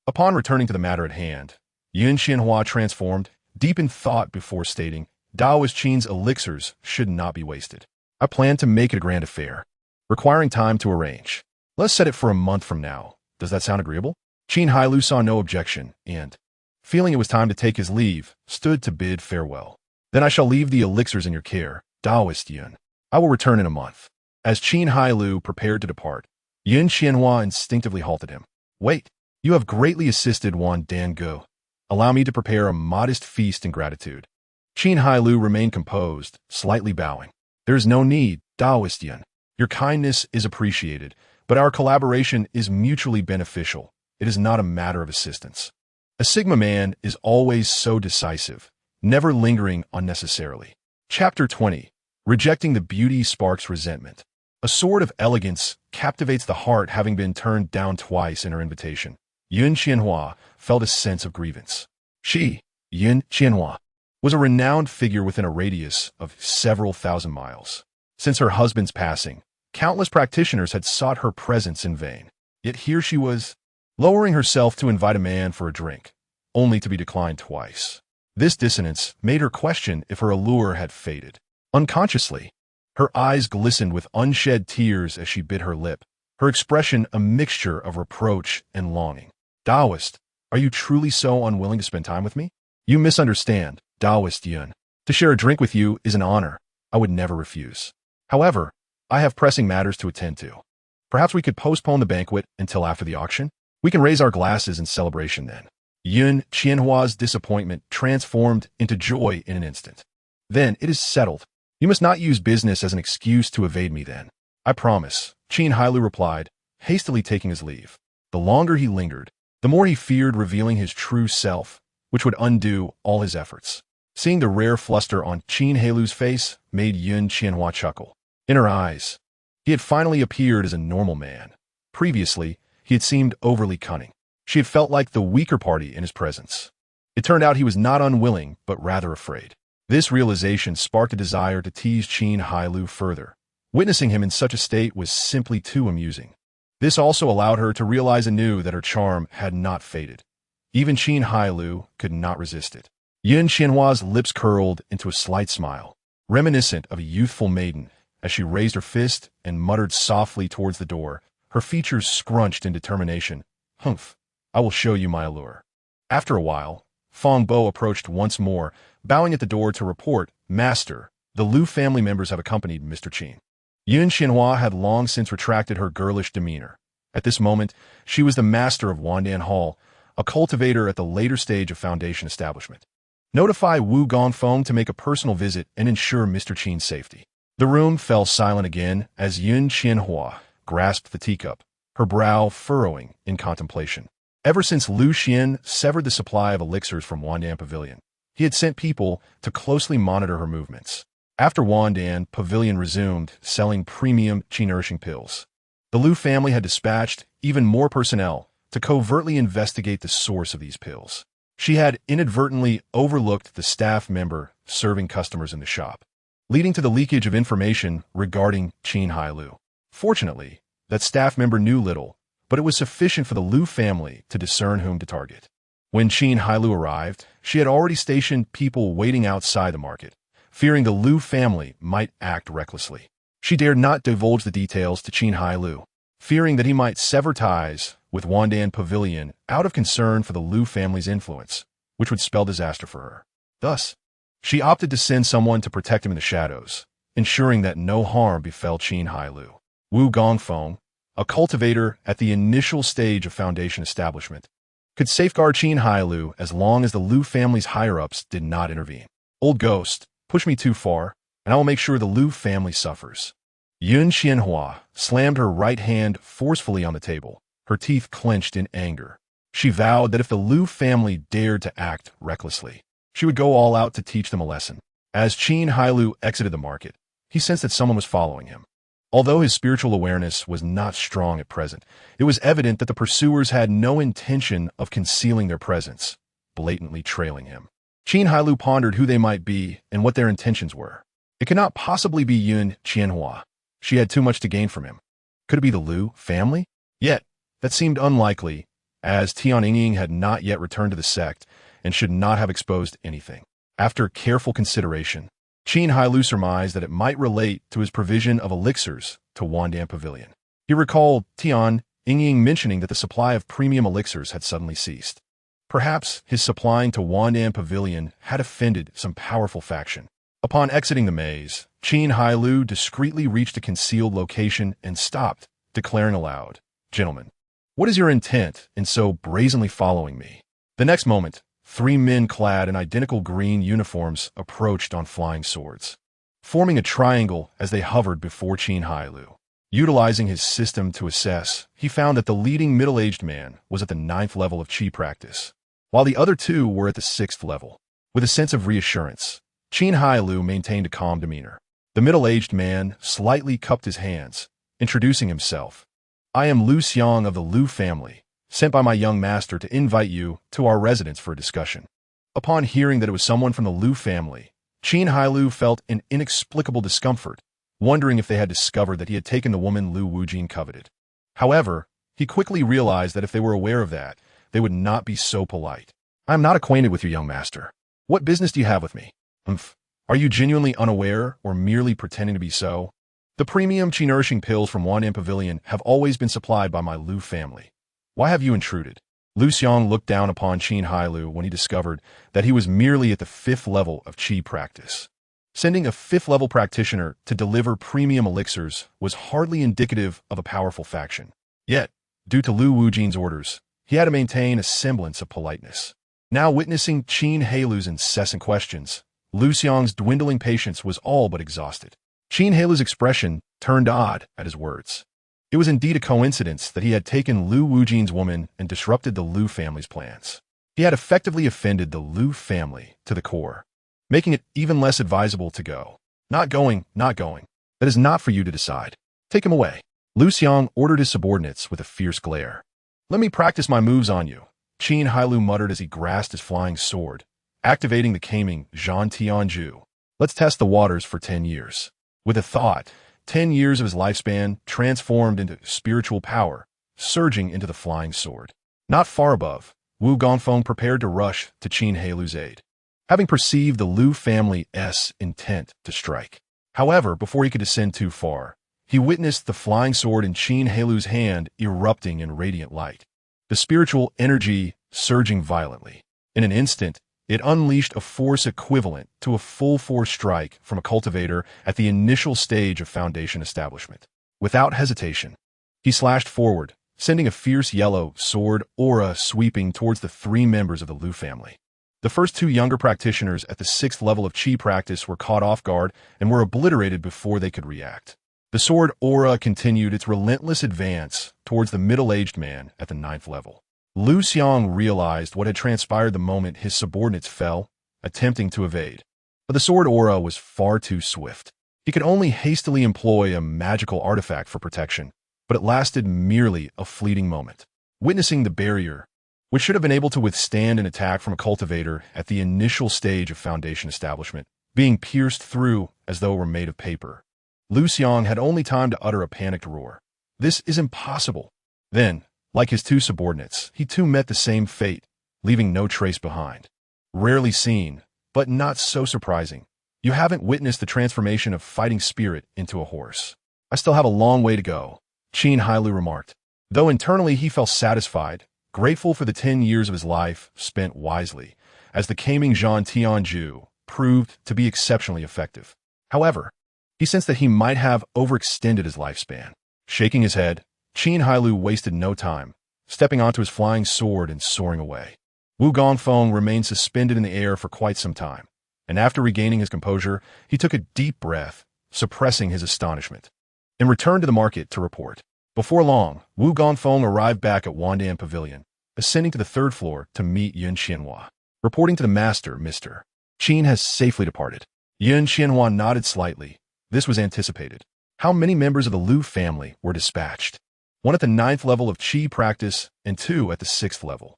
Upon returning to the matter at hand, Yun Qianhua transformed, deep in thought before stating, Daoist Qin's elixirs should not be wasted. I plan to make it a grand affair, requiring time to arrange. Let's set it for a month from now. Does that sound agreeable? Qin Hailou saw no objection and, feeling it was time to take his leave, stood to bid farewell. Then I shall leave the elixirs in your care, Daoist Yun. I will return in a month. As Qin Hailou prepared to depart, Yun Qianhua instinctively halted him. Wait, you have greatly assisted Wan Dange. Allow me to prepare a modest feast in gratitude. Qin Hailou remained composed, slightly bowing. There is no need, Daoist Yun. Your kindness is appreciated, but our collaboration is mutually beneficial. It is not a matter of assistance. A Sigma man is always so decisive, never lingering unnecessarily. Chapter 20. Rejecting the beauty sparks resentment. A sword of elegance captivates the heart, having been turned down twice in her invitation. Yun Qianhua felt a sense of grievance. She, Yun Qianhua, was a renowned figure within a radius of several thousand miles. Since her husband's passing, countless practitioners had sought her presence in vain. Yet here she was, lowering herself to invite a man for a drink, only to be declined twice. This dissonance made her question if her allure had faded. Unconsciously, her eyes glistened with unshed tears as she bit her lip, her expression a mixture of reproach and longing. Taoist, are you truly so unwilling to spend time with me? You misunderstand, Taoist Yun. To share a drink with you is an honor I would never refuse. However, I have pressing matters to attend to. Perhaps we could postpone the banquet until after the auction? We can raise our glasses in celebration then. Yun Qianhua's disappointment transformed into joy in an instant. Then it is settled. You must not use business as an excuse to evade me then. I promise, Qin Hailou replied, hastily taking his leave. The longer he lingered, the more he feared revealing his true self, which would undo all his efforts. Seeing the rare fluster on Qin Hailou's face made Yun Qianhua chuckle. In her eyes, he had finally appeared as a normal man. Previously, he had seemed overly cunning. She had felt like the weaker party in his presence. It turned out he was not unwilling, but rather afraid. This realization sparked a desire to tease Qin Hailou further. Witnessing him in such a state was simply too amusing. This also allowed her to realize anew that her charm had not faded. Even Qin Hailou could not resist it. Yun Qianhua's lips curled into a slight smile, reminiscent of a youthful maiden, as she raised her fist and muttered softly towards the door, her features scrunched in determination. Humph, I will show you my allure. After a while, Fong Bo approached once more, bowing at the door to report, Master, the Liu family members have accompanied Mr. Qin. Yun Qianhua had long since retracted her girlish demeanor. At this moment, she was the master of Wandan Hall, a cultivator at the later stage of foundation establishment. Notify Wu Gongfeng to make a personal visit and ensure Mr. Qin's safety. The room fell silent again as Yun Qianhua grasped the teacup, her brow furrowing in contemplation. Ever since Liu Xian severed the supply of elixirs from Wandan Pavilion, he had sent people to closely monitor her movements. After Wandan Pavilion resumed selling premium qi-nourishing pills, the Liu family had dispatched even more personnel to covertly investigate the source of these pills. She had inadvertently overlooked the staff member serving customers in the shop, leading to the leakage of information regarding Qin Hailou. Fortunately, that staff member knew little, but it was sufficient for the Liu family to discern whom to target. When Qin Hailou arrived, she had already stationed people waiting outside the market, fearing the Liu family might act recklessly. She dared not divulge the details to Qin Hailou, fearing that he might sever ties with Wandan Pavilion out of concern for the Liu family's influence, which would spell disaster for her. Thus, she opted to send someone to protect him in the shadows, ensuring that no harm befell Qin Hailou. Wu Gongfeng, a cultivator at the initial stage of foundation establishment, could safeguard Qin Hailou as long as the Liu family's higher-ups did not intervene. Old ghost, push me too far, and I will make sure the Liu family suffers. Yun Qianhua slammed her right hand forcefully on the table, her teeth clenched in anger. She vowed that if the Liu family dared to act recklessly, she would go all out to teach them a lesson. As Qin Hailou exited the market, he sensed that someone was following him. Although his spiritual awareness was not strong at present, it was evident that the pursuers had no intention of concealing their presence, blatantly trailing him. Qin Hailou pondered who they might be and what their intentions were. It could not possibly be Yun Qianhua. She had too much to gain from him. Could it be the Liu family? Yet, that seemed unlikely, as Tian Yingying had not yet returned to the sect and should not have exposed anything. After careful consideration, Qin Hailou surmised that it might relate to his provision of elixirs to Wandan Pavilion. He recalled Tian Yingying mentioning that the supply of premium elixirs had suddenly ceased. Perhaps his supplying to Wandan Pavilion had offended some powerful faction. Upon exiting the maze, Qin Hailou discreetly reached a concealed location and stopped, declaring aloud, "Gentlemen, what is your intent in so brazenly following me?" The next moment, 3 men clad in identical green uniforms approached on flying swords, forming a triangle as they hovered before Qin Hailou. Utilizing his system to assess, he found that the leading middle-aged man was at the 9th level of Qi practice, while the other 2 were at the 6th level. With a sense of reassurance, Qin Hailou maintained a calm demeanor. The middle-aged man slightly cupped his hands, introducing himself. "I am Lu Xiang of the Lu family, sent by my young master to invite you to our residence for a discussion." Upon hearing that it was someone from the Lu family, Qin Hailou felt an inexplicable discomfort, wondering if they had discovered that he had taken the woman Lu Wujin coveted. However, he quickly realized that if they were aware of that, they would not be so polite. "I am not acquainted with your young master. What business do you have with me?" Are you genuinely unaware or merely pretending to be so?" "The premium qi nourishing pills from Wandan Pavilion have always been supplied by my Lu family. Why have you intruded?" Lu Xiang looked down upon Qin Hailou when he discovered that he was merely at the 5th level of qi practice. Sending a 5th-level practitioner to deliver premium elixirs was hardly indicative of a powerful faction. Yet, due to Lu Wujin's orders, he had to maintain a semblance of politeness. Now witnessing Qin Hailou's incessant questions, Lu Xiang's dwindling patience was all but exhausted. Qin Hailou's expression turned odd at his words. It was indeed a coincidence that he had taken Lu Wujin's woman and disrupted the Lu family's plans. He had effectively offended the Lu family to the core, making it even less advisable to go. Not going. That is not for you to decide. Take him away." Lu Xiang ordered his subordinates with a fierce glare. "Let me practice my moves on you," Qin Hailou muttered as he grasped his flying sword, activating the Kaming Zhan Tianju. "Let's test the waters for 10 years. With a thought, 10 years of his lifespan transformed into spiritual power, surging into the flying sword. Not far above, Wu Gongfeng prepared to rush to Qin Hailou's aid, having perceived the Lu family's intent to strike. However, before he could descend too far, he witnessed the flying sword in Qin Hailou's hand erupting in radiant light, the spiritual energy surging violently. In an instant, it unleashed a force equivalent to a full-force strike from a cultivator at the initial stage of foundation establishment. Without hesitation, he slashed forward, sending a fierce yellow sword aura sweeping towards the 3 members of the Lu family. The first 2 younger practitioners at the 6th level of qi practice were caught off guard and were obliterated before they could react. The sword aura continued its relentless advance towards the middle-aged man at the 9th level. Lu Xiang realized what had transpired the moment his subordinates fell, attempting to evade. But the sword aura was far too swift. He could only hastily employ a magical artifact for protection, but it lasted merely a fleeting moment. Witnessing the barrier, which should have been able to withstand an attack from a cultivator at the initial stage of foundation establishment, being pierced through as though it were made of paper, Lu Xiang had only time to utter a panicked roar. "This is impossible." Then, like his 2 subordinates, he too met the same fate, leaving no trace behind. Rarely seen, but not so surprising. You haven't witnessed the transformation of fighting spirit into a horse. "I still have a long way to go," Qin Hailou remarked. Though internally he felt satisfied, grateful for the 10 years of his life spent wisely, as the Kaming Zhan Tianju proved to be exceptionally effective. However, he sensed that he might have overextended his lifespan. Shaking his head, Qin Hailou wasted no time, stepping onto his flying sword and soaring away. Wu Gongfeng remained suspended in the air for quite some time, and after regaining his composure, he took a deep breath, suppressing his astonishment, and returned to the market to report. Before long, Wu Gongfeng arrived back at Wandan Pavilion, ascending to the 3rd floor to meet Yun Xianhua. Reporting to the master, Mr. Qin has safely departed. Yun Xianhua nodded slightly. This was anticipated. How many members of the Lu family were dispatched? 1 at the 9th level of qi practice and 2 at the 6th level.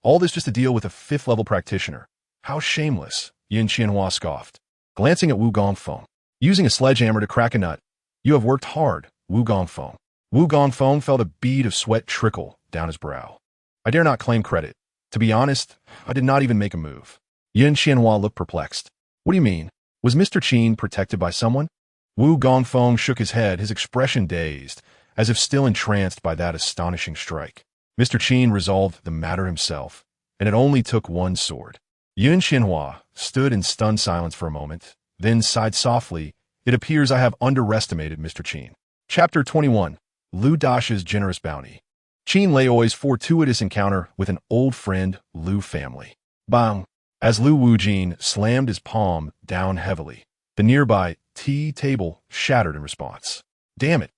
All this just to deal with a 5th level practitioner. How shameless, Yun Xianhua scoffed, glancing at Wu Gongfeng. Using a sledgehammer to crack a nut. You have worked hard, Wu Gongfeng. Wu Gongfeng felt a bead of sweat trickle down his brow. I dare not claim credit. To be honest, I did not even make a move. Yun Xianhua looked perplexed. What do you mean? Was Mr. Qin protected by someone? Wu Gongfeng shook his head, his expression dazed, as if still entranced by that astonishing strike. Mr. Qin resolved the matter himself, and it only took 1 sword. Yun Xianhua stood in stunned silence for a moment, then sighed softly. It appears I have underestimated Mr. Qin. Chapter 21. Lu Dasha's Generous Bounty. Qin Laoi's fortuitous encounter with an old friend, Lu family. Bang! As Lu Wujin slammed his palm down heavily, the nearby tea table shattered in response. Damn it!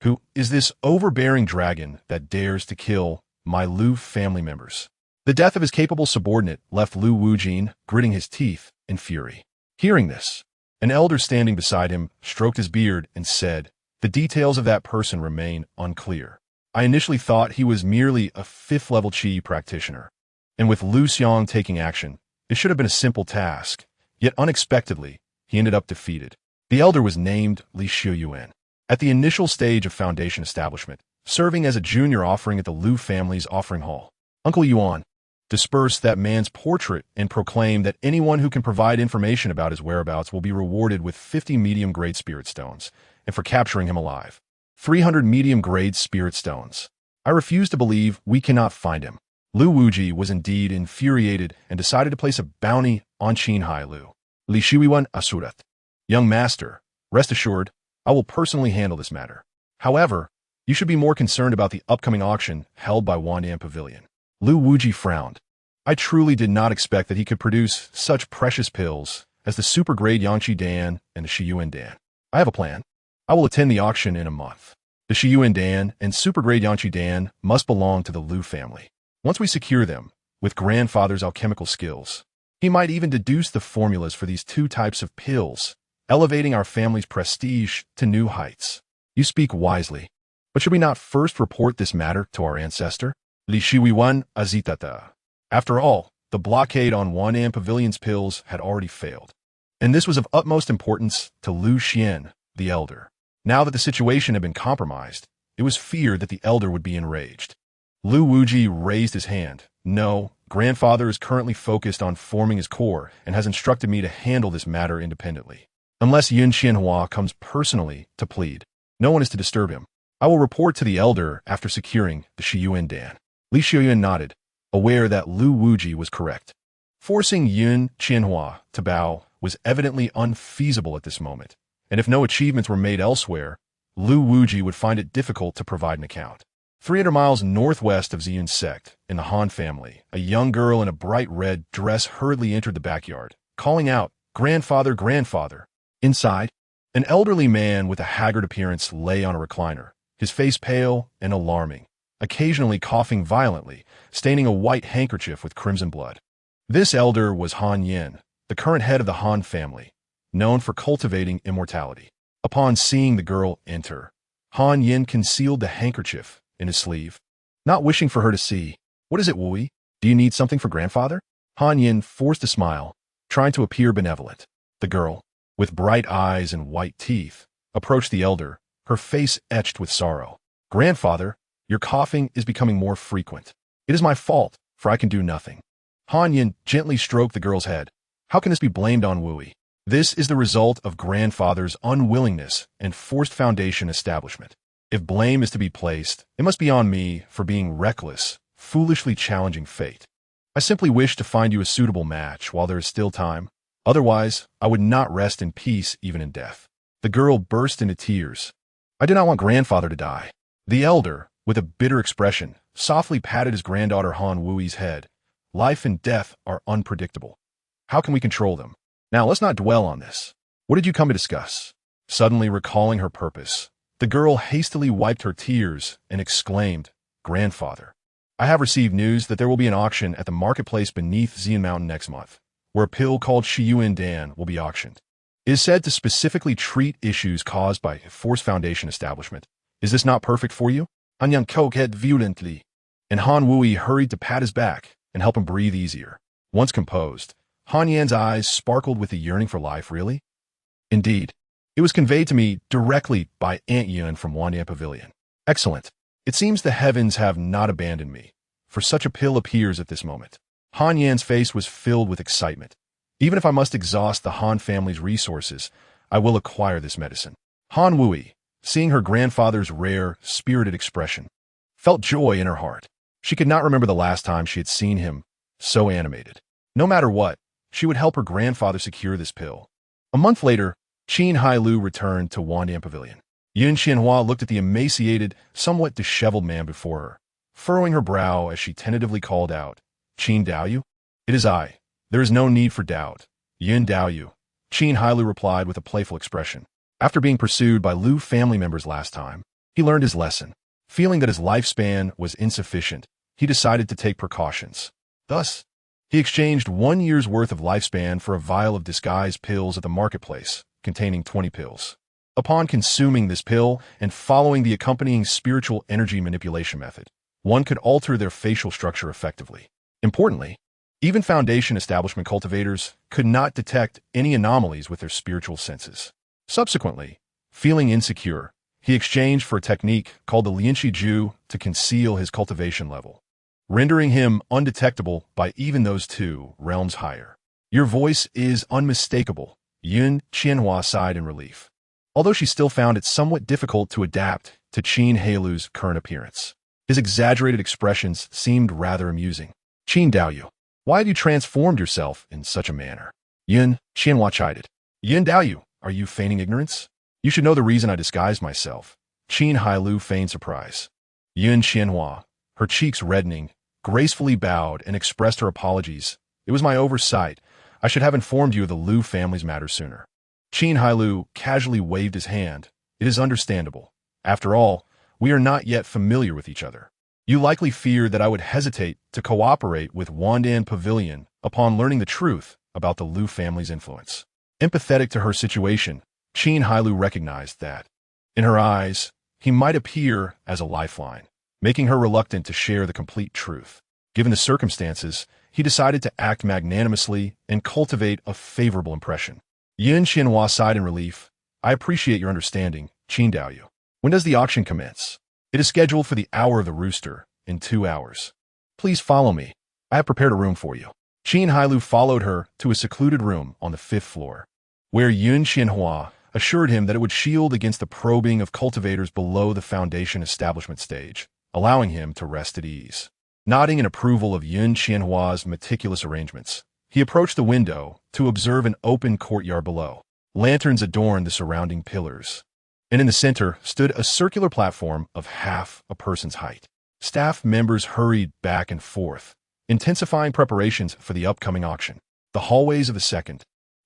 Who is this overbearing dragon that dares to kill my Lu family members? The death of his capable subordinate left Lu Wujin gritting his teeth in fury. Hearing this, an elder standing beside him stroked his beard and said, The details of that person remain unclear. I initially thought he was merely a 5th-level Qi practitioner, and with Lu Xiong taking action, it should have been a simple task, yet unexpectedly, he ended up defeated. The elder was named Li Shiyuan. At the initial stage of foundation establishment, serving as a junior offering at the Liu family's offering hall, Uncle Yuan dispersed that man's portrait and proclaimed that anyone who can provide information about his whereabouts will be rewarded with 50 medium-grade spirit stones, and for capturing him alive, 300 medium-grade spirit stones. I refuse to believe we cannot find him. Lu Wuji was indeed infuriated and decided to place a bounty on Qin Hailou. Li Shuiwan Asurat. Young master, rest assured, I will personally handle this matter. However, you should be more concerned about the upcoming auction held by Wandian Pavilion. Lu Wuji frowned. I truly did not expect that he could produce such precious pills as the super-grade Yangqi Dan and the Shiyuan Dan. I have a plan. I will attend the auction in a month. The Shiyuan Dan and super-grade Yangqi Dan must belong to the Liu family. Once we secure them, with grandfather's alchemical skills, he might even deduce the formulas for these two types of pills, elevating our family's prestige to new heights. You speak wisely. But should we not first report this matter to our ancestor? Li Shiwiwan Azitata. After all, the blockade on Wan'an Pavilion's pills had already failed. And this was of utmost importance to Lu Xian, the elder. Now that the situation had been compromised, it was feared that the elder would be enraged. Lu Wuji raised his hand. No, grandfather is currently focused on forming his core and has instructed me to handle this matter independently. Unless Yun Qianhua comes personally to plead, no one is to disturb him. I will report to the elder after securing the Shiyuan Dan. Li Shiyuan nodded, aware that Lu Wuji was correct. Forcing Yun Qianhua to bow was evidently unfeasible at this moment, and if no achievements were made elsewhere, Lu Wuji would find it difficult to provide an account. 300 miles northwest of Ziyun's sect, in the Han family, a young girl in a bright red dress hurriedly entered the backyard, calling out, "Grandfather, grandfather!" Inside, an elderly man with a haggard appearance lay on a recliner, his face pale and alarming, occasionally coughing violently, staining a white handkerchief with crimson blood. This elder was Han Yin, the current head of the Han family, known for cultivating immortality. Upon seeing the girl enter, Han Yin concealed the handkerchief in his sleeve, not wishing for her to see. "What is it, Wui? Do you need something for grandfather?" Han Yin forced a smile, trying to appear benevolent. The girl, with bright eyes and white teeth, approached the elder, her face etched with sorrow. "Grandfather, your coughing is becoming more frequent. It is my fault, for I can do nothing." Han Yin gently stroked the girl's head. "How can this be blamed on Wui? This is the result of grandfather's unwillingness and forced foundation establishment. If blame is to be placed, it must be on me for being reckless, foolishly challenging fate. I simply wish to find you a suitable match while there is still time. Otherwise, I would not rest in peace even in death." The girl burst into tears. "I do not want grandfather to die." The elder, with a bitter expression, softly patted his granddaughter Han Wui's head. "Life and death are unpredictable. How can we control them? Now let's not dwell on this. What did you come to discuss?" Suddenly recalling her purpose, the girl hastily wiped her tears and exclaimed, "Grandfather, I have received news that there will be an auction at the marketplace beneath Xian Mountain next month, where a pill called Shiyuan Dan will be auctioned. It is said to specifically treat issues caused by a forced foundation establishment. Is this not perfect for you?" Han Yang coquetted violently, and Han Wui hurried to pat his back and help him breathe easier. Once composed, Han Yan's eyes sparkled with a yearning for life. "Really?" "Indeed. It was conveyed to me directly by Aunt Yun from Wandian Pavilion." "Excellent. It seems the heavens have not abandoned me, for such a pill appears at this moment." Han Yan's face was filled with excitement. "Even if I must exhaust the Han family's resources, I will acquire this medicine." Han Wui, seeing her grandfather's rare, spirited expression, felt joy in her heart. She could not remember the last time she had seen him so animated. No matter what, she would help her grandfather secure this pill. A month later, Qin Hailou returned to Wandian Pavilion. Yun Qianhua looked at the emaciated, somewhat disheveled man before her, furrowing her brow as she tentatively called out, "Qin Daoyu?" "It is I. There is no need for doubt. Yun Daoyu," Qin Hailou replied with a playful expression. After being pursued by Liu family members last time, he learned his lesson. Feeling that his lifespan was insufficient, he decided to take precautions. Thus, he exchanged 1 year's worth of lifespan for a vial of disguised pills at the marketplace, containing 20 pills. Upon consuming this pill and following the accompanying spiritual energy manipulation method, one could alter their facial structure effectively. Importantly, even Foundation establishment cultivators could not detect any anomalies with their spiritual senses. Subsequently, feeling insecure, he exchanged for a technique called the Lianxi Ju to conceal his cultivation level, rendering him undetectable by even those two realms higher. Your voice is unmistakable, Yun Qianhua sighed in relief, although she still found it somewhat difficult to adapt to Qin Hailou's current appearance. His exaggerated expressions seemed rather amusing. Qin Daoyu, why have you transformed yourself in such a manner? Yun Qianhua chided. Yun Daoyu, are you feigning ignorance? You should know the reason I disguised myself. Qin Hailou feigned surprise. Yun Qianhua, her cheeks reddening, gracefully bowed and expressed her apologies. It was my oversight. I should have informed you of the Liu family's matter sooner. Qin Hailou casually waved his hand. It is understandable. After all, we are not yet familiar with each other. You likely feared that I would hesitate to cooperate with Wandan Pavilion upon learning the truth about the Liu family's influence. Empathetic to her situation, Qin Hailou recognized that, in her eyes, he might appear as a lifeline, making her reluctant to share the complete truth. Given the circumstances, he decided to act magnanimously and cultivate a favorable impression. Yun Qianhua sighed in relief. I appreciate your understanding, Qin Daoyu. When does the auction commence? It is scheduled for the hour of the rooster, in 2 hours. Please follow me. I have prepared a room for you. Qin Hailou followed her to a secluded room on the 5th floor, where Yun Qianhua assured him that it would shield against the probing of cultivators below the Foundation establishment stage, allowing him to rest at ease. Nodding in approval of Yun Qianhua's meticulous arrangements, he approached the window to observe an open courtyard below. Lanterns adorned the surrounding pillars, and in the center stood a circular platform of half a person's height. Staff members hurried back and forth, intensifying preparations for the upcoming auction. The hallways of the 2nd,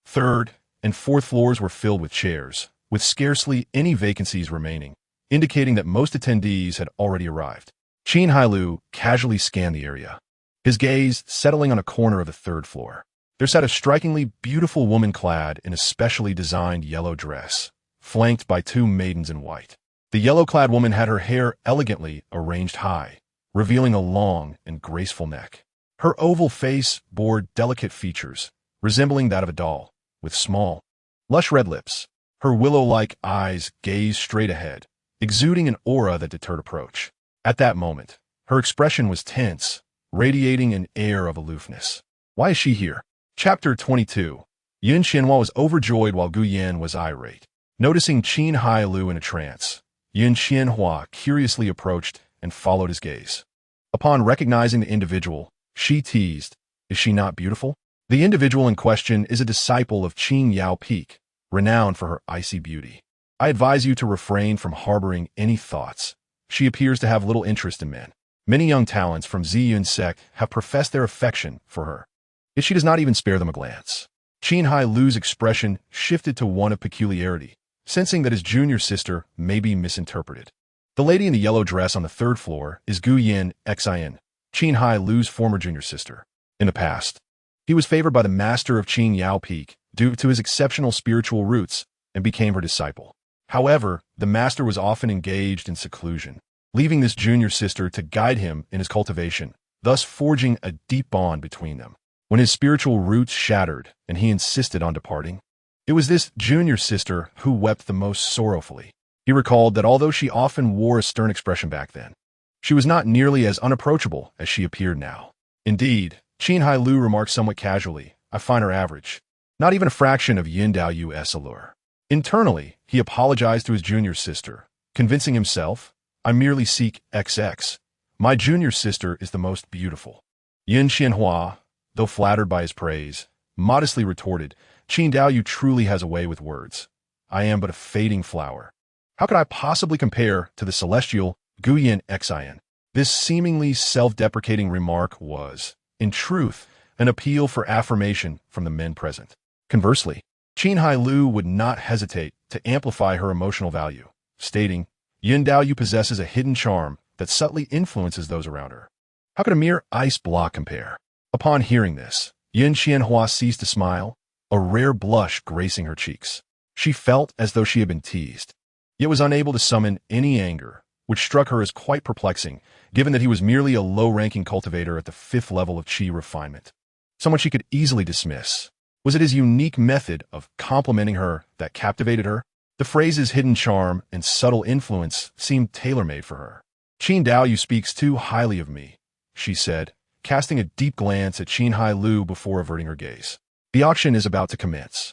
3rd, and 4th floors were filled with chairs, with scarcely any vacancies remaining, indicating that most attendees had already arrived. Qin Hailou casually scanned the area, his gaze settling on a corner of the 3rd floor. There sat a strikingly beautiful woman clad in a specially designed yellow dress, flanked by 2 maidens in white. The yellow-clad woman had her hair elegantly arranged high, revealing a long and graceful neck. Her oval face bore delicate features, resembling that of a doll, with small, lush red lips. Her willow-like eyes gazed straight ahead, exuding an aura that deterred approach. At that moment, her expression was tense, radiating an air of aloofness. Why is she here? Chapter 22. Yun Qianhua was overjoyed while Gu Yan was irate. Noticing Qin Hailou in a trance, Yun Qianhua curiously approached and followed his gaze. Upon recognizing the individual, she teased, "Is she not beautiful?" The individual in question is a disciple of Qin Yao Peak, renowned for her icy beauty. I advise you to refrain from harboring any thoughts. She appears to have little interest in men. Many young talents from Ziyun sect have professed their affection for her, yet she does not even spare them a glance. Qin Hailou's expression shifted to one of peculiarity, sensing that his junior sister may be misinterpreted. The lady in the yellow dress on the 3rd floor is Gu Yin Xin, Qin Hailou's former junior sister. In the past, he was favored by the master of Qin Yao Peak due to his exceptional spiritual roots and became her disciple. However, the master was often engaged in seclusion, leaving this junior sister to guide him in his cultivation, thus forging a deep bond between them. When his spiritual roots shattered and he insisted on departing, it was this junior sister who wept the most sorrowfully. He recalled that although she often wore a stern expression back then, she was not nearly as unapproachable as she appeared now. Indeed, Qin Hailou remarked somewhat casually, "I find her average, not even a fraction of Yin Daoyu's allure." Internally, he apologized to his junior sister, convincing himself, "I merely seek XX. My junior sister is the most beautiful." Yun Qianhua, though flattered by his praise, modestly retorted, "Qin Daoyu truly has a way with words. I am but a fading flower. How could I possibly compare to the celestial Gu Yin Xin?" This seemingly self-deprecating remark was, in truth, an appeal for affirmation from the men present. Conversely, Qin Hailou would not hesitate to amplify her emotional value, stating, "Yin Daoyu possesses a hidden charm that subtly influences those around her. How could a mere ice block compare?" Upon hearing this, Yun Qianhua ceased to smile, a rare blush gracing her cheeks. She felt as though she had been teased, yet was unable to summon any anger, which struck her as quite perplexing, given that he was merely a low-ranking cultivator at the 5th level of Qi refinement. Someone she could easily dismiss. Was it his unique method of complimenting her that captivated her? The phrase's hidden charm and subtle influence seemed tailor-made for her. "Qin Hailou speaks too highly of me," she said, casting a deep glance at Qin Hailou before averting her gaze. "The auction is about to commence.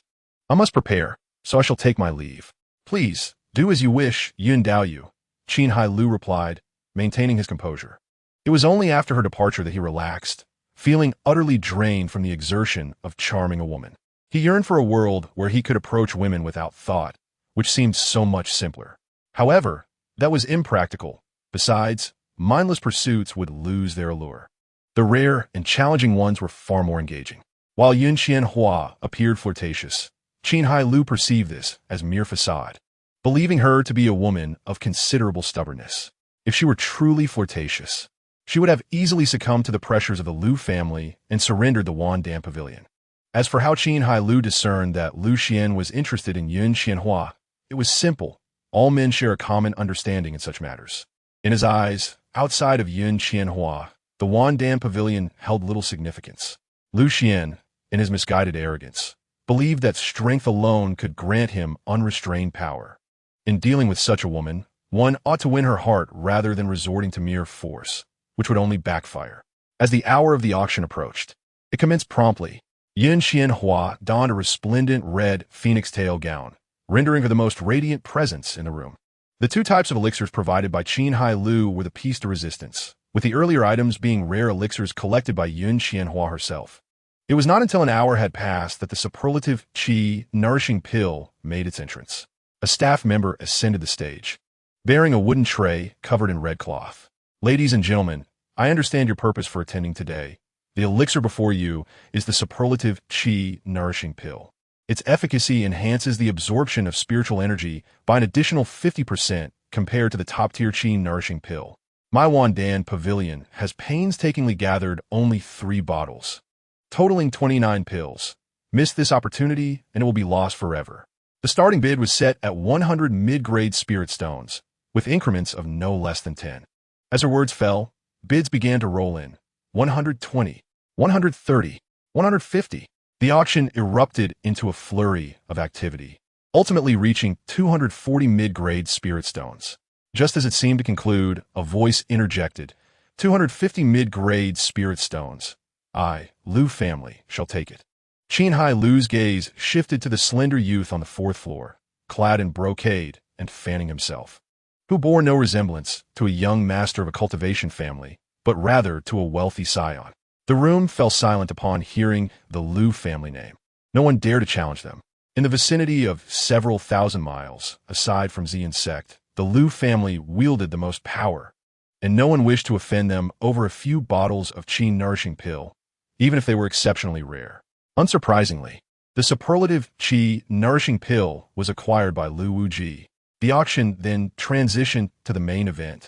I must prepare, so I shall take my leave." "Please, do as you wish, Yun Daoyu," Qin Hailou replied, maintaining his composure. It was only after her departure that he relaxed, feeling utterly drained from the exertion of charming a woman. He yearned for a world where he could approach women without thought, which seemed so much simpler. However, that was impractical. Besides, mindless pursuits would lose their allure. The rare and challenging ones were far more engaging. While Yun Qianhua appeared flirtatious, Qin Hailou perceived this as mere facade, believing her to be a woman of considerable stubbornness. If she were truly flirtatious, she would have easily succumbed to the pressures of the Liu family and surrendered the Wandan Pavilion. As for how Qin Hailou discerned that Liu Xian was interested in Yun Qianhua, it was simple. All men share a common understanding in such matters. In his eyes, outside of Yun Qianhua, the Wandan Pavilion held little significance. Liu Xian, in his misguided arrogance, believed that strength alone could grant him unrestrained power. In dealing with such a woman, one ought to win her heart rather than resorting to mere force, which would only backfire. As the hour of the auction approached, it commenced promptly. Yun Qianhua donned a resplendent red phoenix tail gown, rendering her the most radiant presence in the room. The two types of elixirs provided by Qin Hailou were the piece de resistance, with the earlier items being rare elixirs collected by Yun Qianhua herself. It was not until an hour had passed that the superlative Qi nourishing pill made its entrance. A staff member ascended the stage, bearing a wooden tray covered in red cloth. "Ladies and gentlemen, I understand your purpose for attending today. The elixir before you is the superlative Qi nourishing pill. Its efficacy enhances the absorption of spiritual energy by an additional 50% compared to the top-tier Qi nourishing pill. My Wandan Pavilion has painstakingly gathered only 3 bottles, totaling 29 pills. Miss this opportunity and it will be lost forever." The starting bid was set at 100 mid-grade spirit stones, with increments of no less than 10. As her words fell, bids began to roll in. 120, 130, 150. The auction erupted into a flurry of activity, ultimately reaching 240 mid-grade spirit stones. Just as it seemed to conclude, a voice interjected, 250 mid-grade spirit stones. I, Liu family, shall take it. Qin Hailou's gaze shifted to the slender youth on the 4th floor, clad in brocade and fanning himself, who bore no resemblance to a young master of a cultivation family, but rather to a wealthy scion. The room fell silent upon hearing the Liu family name. No one dared to challenge them. In the vicinity of several thousand miles, aside from Xian's sect, the Liu family wielded the most power, and no one wished to offend them over a few bottles of Qi nourishing pill, even if they were exceptionally rare. Unsurprisingly, the superlative Qi nourishing pill was acquired by Liu Wuji. The auction then transitioned to the main event.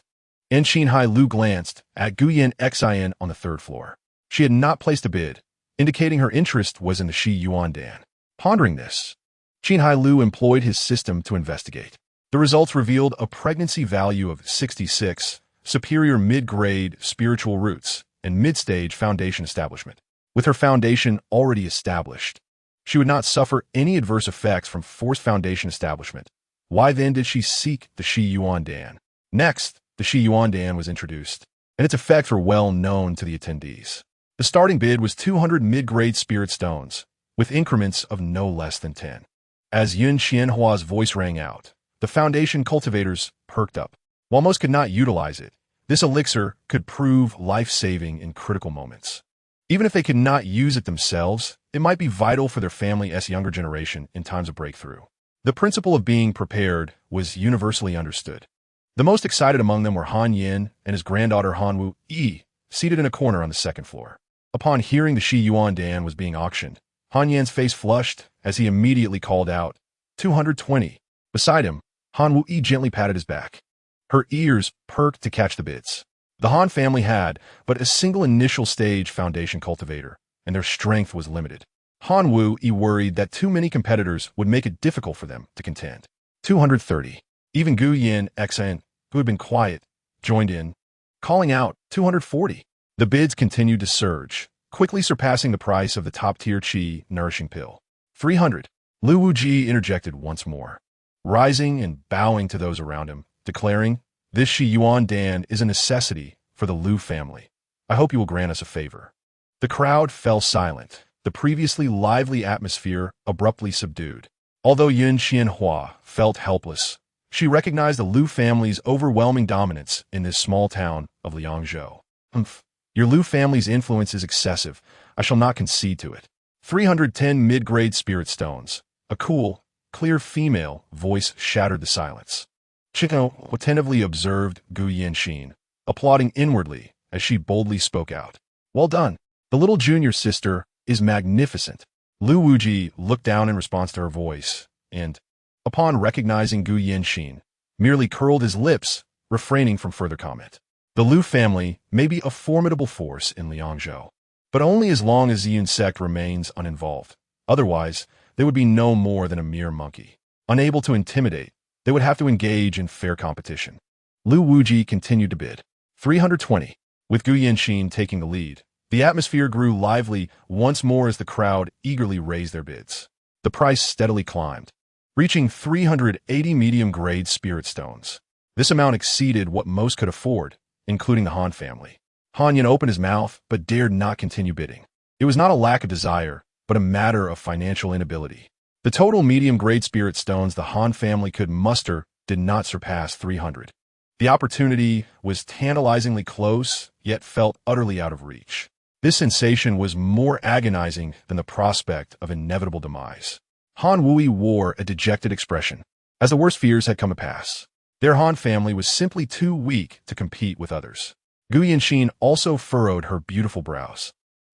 And Qin Hailou glanced at Guyan Xin on the 3rd floor. She had not placed a bid, indicating her interest was in the Shi Yuandan. Pondering this, Qin Hailou employed his system to investigate. The results revealed a pregnancy value of 66, superior mid-grade spiritual roots, and mid-stage foundation establishment. With her foundation already established, she would not suffer any adverse effects from forced foundation establishment. Why then did she seek the Shi Yuandan? Next, the Shi Yuandan was introduced, and its effects were well known to the attendees. The starting bid was 200 mid-grade spirit stones, with increments of no less than 10. As Yun Qianhua's voice rang out, the foundation cultivators perked up. While most could not utilize it, this elixir could prove life-saving in critical moments. Even if they could not use it themselves, it might be vital for their family's younger generation in times of breakthrough. The principle of being prepared was universally understood. The most excited among them were Han Yin and his granddaughter Han Wu Yi, seated in a corner on the 2nd floor. Upon hearing the Shi Yuandan was being auctioned, Han Yin's face flushed as he immediately called out, 220. Beside him, Han Wu Yi gently patted his back. Her ears perked to catch the bids. The Han family had but a single initial stage foundation cultivator, and their strength was limited. Han Wu worried that too many competitors would make it difficult for them to contend. 230. Even Gu Yin Xan, who had been quiet, joined in, calling out 240. The bids continued to surge, quickly surpassing the price of the top-tier qi nourishing pill. 300. Lu Wuji interjected once more, rising and bowing to those around him, declaring, "This Shi Yuan Dan is a necessity for the Lu family. I hope you will grant us a favor." The crowd fell silent, the previously lively atmosphere abruptly subdued. Although Yun Xianhua felt helpless, she recognized the Lu family's overwhelming dominance in this small town of Liangzhou. Your Lu family's influence is excessive. I shall not concede to it. 310 mid-grade spirit stones. A cool, clear female voice shattered the silence. Chino attentively observed Gu Yanxin, applauding inwardly as she boldly spoke out. Well done. The little junior sister is magnificent. Lu Wuji looked down in response to her voice, and, upon recognizing Gu Yanxin, merely curled his lips, refraining from further comment. The Lu family may be a formidable force in Liangzhou, but only as long as the Yun sect remains uninvolved. Otherwise, they would be no more than a mere monkey. Unable to intimidate, they would have to engage in fair competition. Lu Wuji continued to bid. 320. With Gu Yanxin taking the lead, the atmosphere grew lively once more as the crowd eagerly raised their bids. The price steadily climbed, reaching 380 medium-grade spirit stones. This amount exceeded what most could afford, including the Han family. Han Yin opened his mouth, but dared not continue bidding. It was not a lack of desire, but a matter of financial inability. The total medium-grade spirit stones the Han family could muster did not surpass 300. The opportunity was tantalizingly close, yet felt utterly out of reach. This sensation was more agonizing than the prospect of inevitable demise. Han Wui wore a dejected expression, as the worst fears had come to pass. Their Han family was simply too weak to compete with others. Gu Yanxin also furrowed her beautiful brows,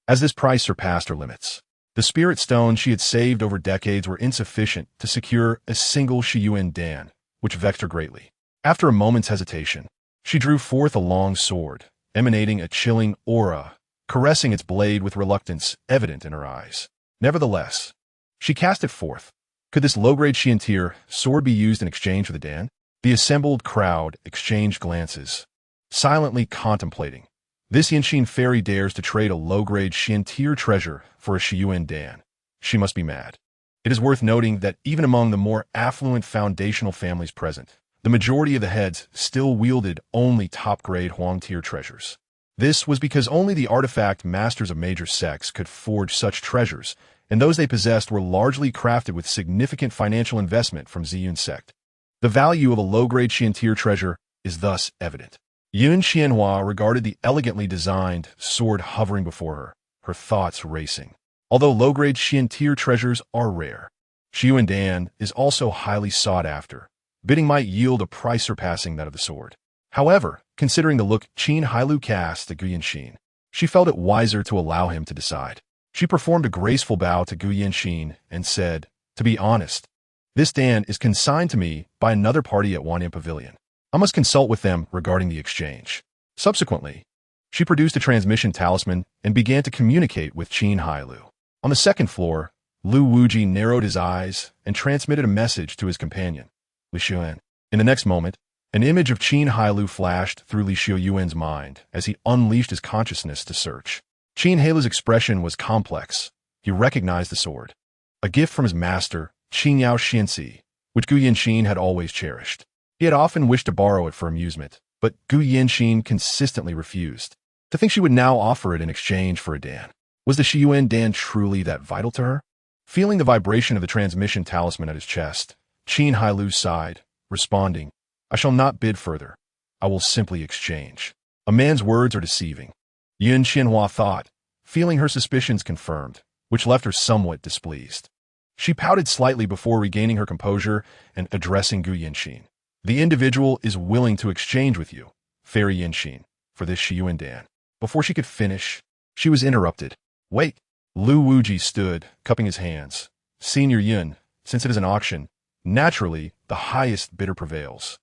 as this price surpassed her limits. The spirit stones she had saved over decades were insufficient to secure a single Shiyuan Dan, which vexed her greatly. After a moment's hesitation, she drew forth a long sword, emanating a chilling aura, caressing its blade with reluctance evident in her eyes. Nevertheless, she cast it forth. Could this low-grade Xian tier sword be used in exchange for the Dan? The assembled crowd exchanged glances, silently contemplating. This Yanxin fairy dares to trade a low-grade Xian tier treasure for a Shiyuan Dan. She must be mad. It is worth noting that even among the more affluent foundational families present, the majority of the heads still wielded only top-grade Huang tier treasures. This was because only the artifact masters of major sects could forge such treasures, and those they possessed were largely crafted with significant financial investment from Ziyun sect. The value of a low-grade Xian tier treasure is thus evident. Yun Xianhua regarded the elegantly designed sword hovering before her, her thoughts racing. Although low-grade Xian tier treasures are rare, Shiyuan Dan is also highly sought after. Bidding might yield a price surpassing that of the sword. However, considering the look Qin Hailou cast at Gu Yanxin, she felt it wiser to allow him to decide. She performed a graceful bow to Gu Yanxin and said, "To be honest, this Dan is consigned to me by another party at Wanyan Pavilion. I must consult with them regarding the exchange." Subsequently, she produced a transmission talisman and began to communicate with Qin Hailou. On the second floor, Lu Wuji narrowed his eyes and transmitted a message to his companion, Li Xiuyuan. In the next moment, an image of Qin Hailou flashed through Li Xiuyuan's mind as he unleashed his consciousness to search. Qin Hailou's expression was complex. He recognized the sword, a gift from his master, Qin Yao Xianxi, which Gu Yanxin had always cherished. He had often wished to borrow it for amusement, but Gu Yanxin consistently refused. To think she would now offer it in exchange for a Dan. Was the Shiyuan Dan truly that vital to her? Feeling the vibration of the transmission talisman at his chest, Qin Hailou sighed, responding, "I shall not bid further. I will simply exchange." A man's words are deceiving, Yun Xianhua thought, feeling her suspicions confirmed, which left her somewhat displeased. She pouted slightly before regaining her composure and addressing Gu Yanxin. "The individual is willing to exchange with you, Fairy Yanxin, for this Shiyuan Dan." Before she could finish, she was interrupted. "Wait." Lu Wuji stood, cupping his hands. "Senior Yun, since it is an auction, naturally, the highest bidder prevails.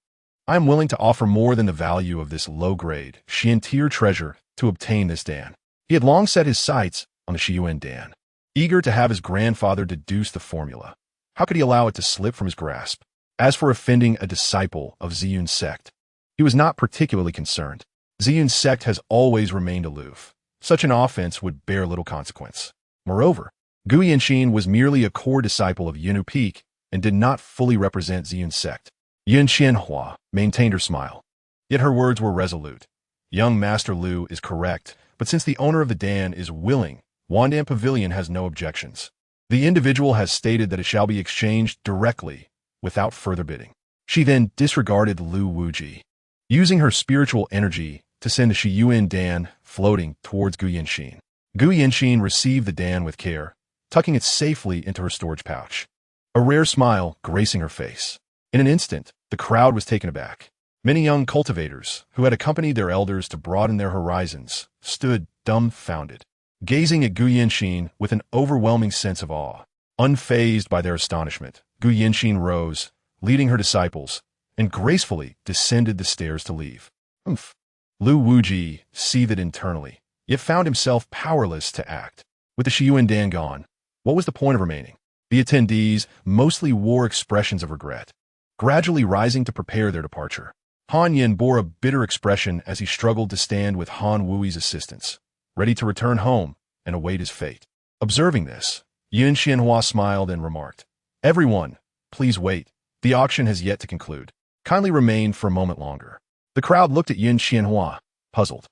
I am willing to offer more than the value of this low-grade Xian tier treasure to obtain this Dan." He had long set his sights on the Shiyuan Dan. eager to have his grandfather deduce the formula. How could he allow it to slip from his grasp? As for offending a disciple of Ziyun's sect, he was not particularly concerned. Ziyun's sect has always remained aloof. Such an offense would bear little consequence. Moreover, Gu Yanqin was merely a core disciple of Yunu Peak and did not fully represent Ziyun's sect. Yun Qianhua maintained her smile. Yet her words were resolute. Young Master Lu is correct, but since the owner of the Dan is willing, Wandan Pavilion has no objections. The individual has stated that it shall be exchanged directly, without further bidding. She then disregarded Lu Wuji, using her spiritual energy to send a Shiyuan Dan floating towards Gu Yanqin. Gu Yanqin received the Dan with care, tucking it safely into her storage pouch. A rare smile gracing her face. In an instant, the crowd was taken aback. Many young cultivators, who had accompanied their elders to broaden their horizons, stood dumbfounded, gazing at Gu Yanqin with an overwhelming sense of awe. Unfazed by their astonishment, Gu Yanqin rose, leading her disciples, and gracefully descended the stairs to leave. Lu Wuji seethed internally, yet found himself powerless to act. With the Shiyuan Dan gone, what was the point of remaining? The attendees mostly wore expressions of regret, gradually rising to prepare their departure. Han Yin bore a bitter expression as he struggled to stand with Han Wui's assistance, ready to return home and await his fate. Observing this, Yun Xianhua smiled and remarked, "Everyone, please wait. The auction has yet to conclude. Kindly remain for a moment longer." The crowd looked at Yun Xianhua, puzzled.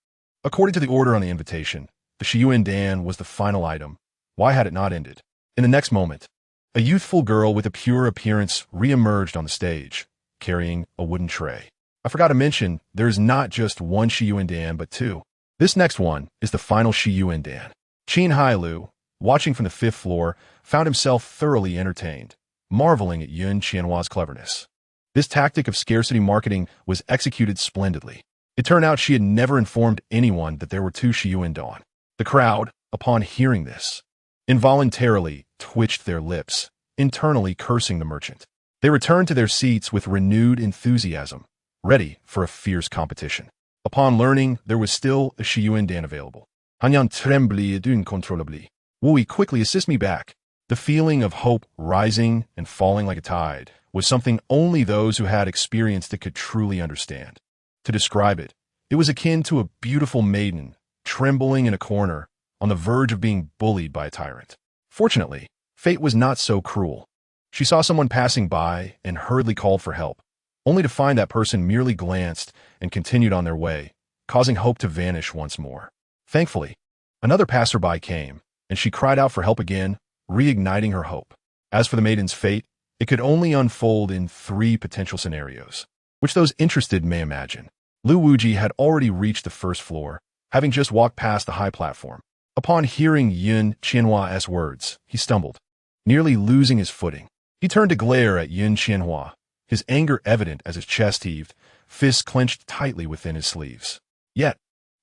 According to the order on the invitation, the Shiyuan Dan was the final item. Why had it not ended? In the next moment, a youthful girl with a pure appearance re-emerged on the stage, carrying a wooden tray. I forgot to mention, there is not just one Shiyuan Dan, but two. This next one is the final Shiyuan Dan. Qin Hailou, watching from the 5th floor, found himself thoroughly entertained, marveling at Yun Qianhua's cleverness. This tactic of scarcity marketing was executed splendidly. It turned out she had never informed anyone that there were two Shiyuan Dan. The crowd, upon hearing this, involuntarily twitched their lips, internally cursing the merchant. They returned to their seats with renewed enthusiasm, ready for a fierce competition. Upon learning there was still a Shiyuan Dan available, Hanyan tremblait incontrôlablement. Wui, quickly assist me back. The feeling of hope rising and falling like a tide was something only those who had experienced it could truly understand. To describe it, it was akin to a beautiful maiden trembling in a corner on the verge of being bullied by a tyrant. Fortunately, fate was not so cruel. She saw someone passing by and hurriedly called for help, only to find that person merely glanced and continued on their way, causing hope to vanish once more. Thankfully, another passerby came, and she cried out for help again, reigniting her hope. As for the maiden's fate, it could only unfold in 3 potential scenarios, which those interested may imagine. Lu Wuji had already reached the 1st floor, having just walked past the high platform. Upon hearing Yun Qianhua's words, he stumbled, nearly losing his footing. He turned to glare at Yun Qianhua, his anger evident as his chest heaved, fists clenched tightly within his sleeves. Yet,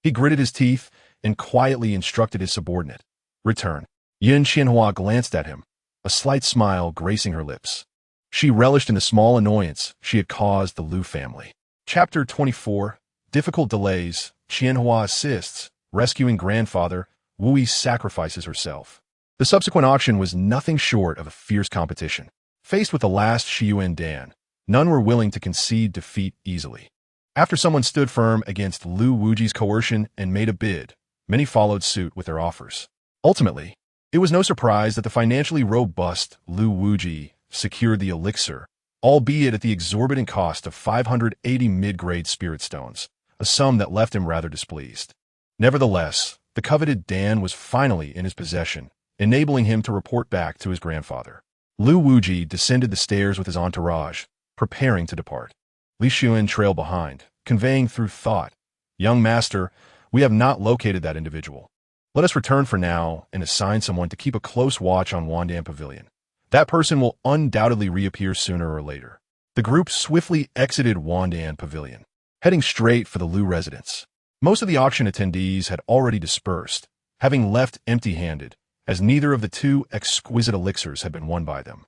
he gritted his teeth and quietly instructed his subordinate, "Return." Yun Qianhua glanced at him, a slight smile gracing her lips. She relished in the small annoyance she had caused the Lu family. Chapter 24. Difficult Delays. Qianhua assists, rescuing grandfather. Wui sacrifices herself. The subsequent auction was nothing short of a fierce competition. Faced with the last Shiyuan Dan, none were willing to concede defeat easily. After someone stood firm against Lu Wuji's coercion and made a bid, many followed suit with their offers. Ultimately, it was no surprise that the financially robust Lu Wuji secured the elixir, albeit at the exorbitant cost of 580 mid-grade spirit stones, a sum that left him rather displeased. Nevertheless, the coveted Dan was finally in his possession, enabling him to report back to his grandfather. Lu Wuji descended the stairs with his entourage, preparing to depart. Li Xuan trailed behind, conveying through thought, "Young master, we have not located that individual. Let us return for now and assign someone to keep a close watch on Wandan Pavilion. That person will undoubtedly reappear sooner or later." The group swiftly exited Wandan Pavilion, heading straight for the Lu residence. Most of the auction attendees had already dispersed, having left empty-handed, as neither of the 2 exquisite elixirs had been won by them.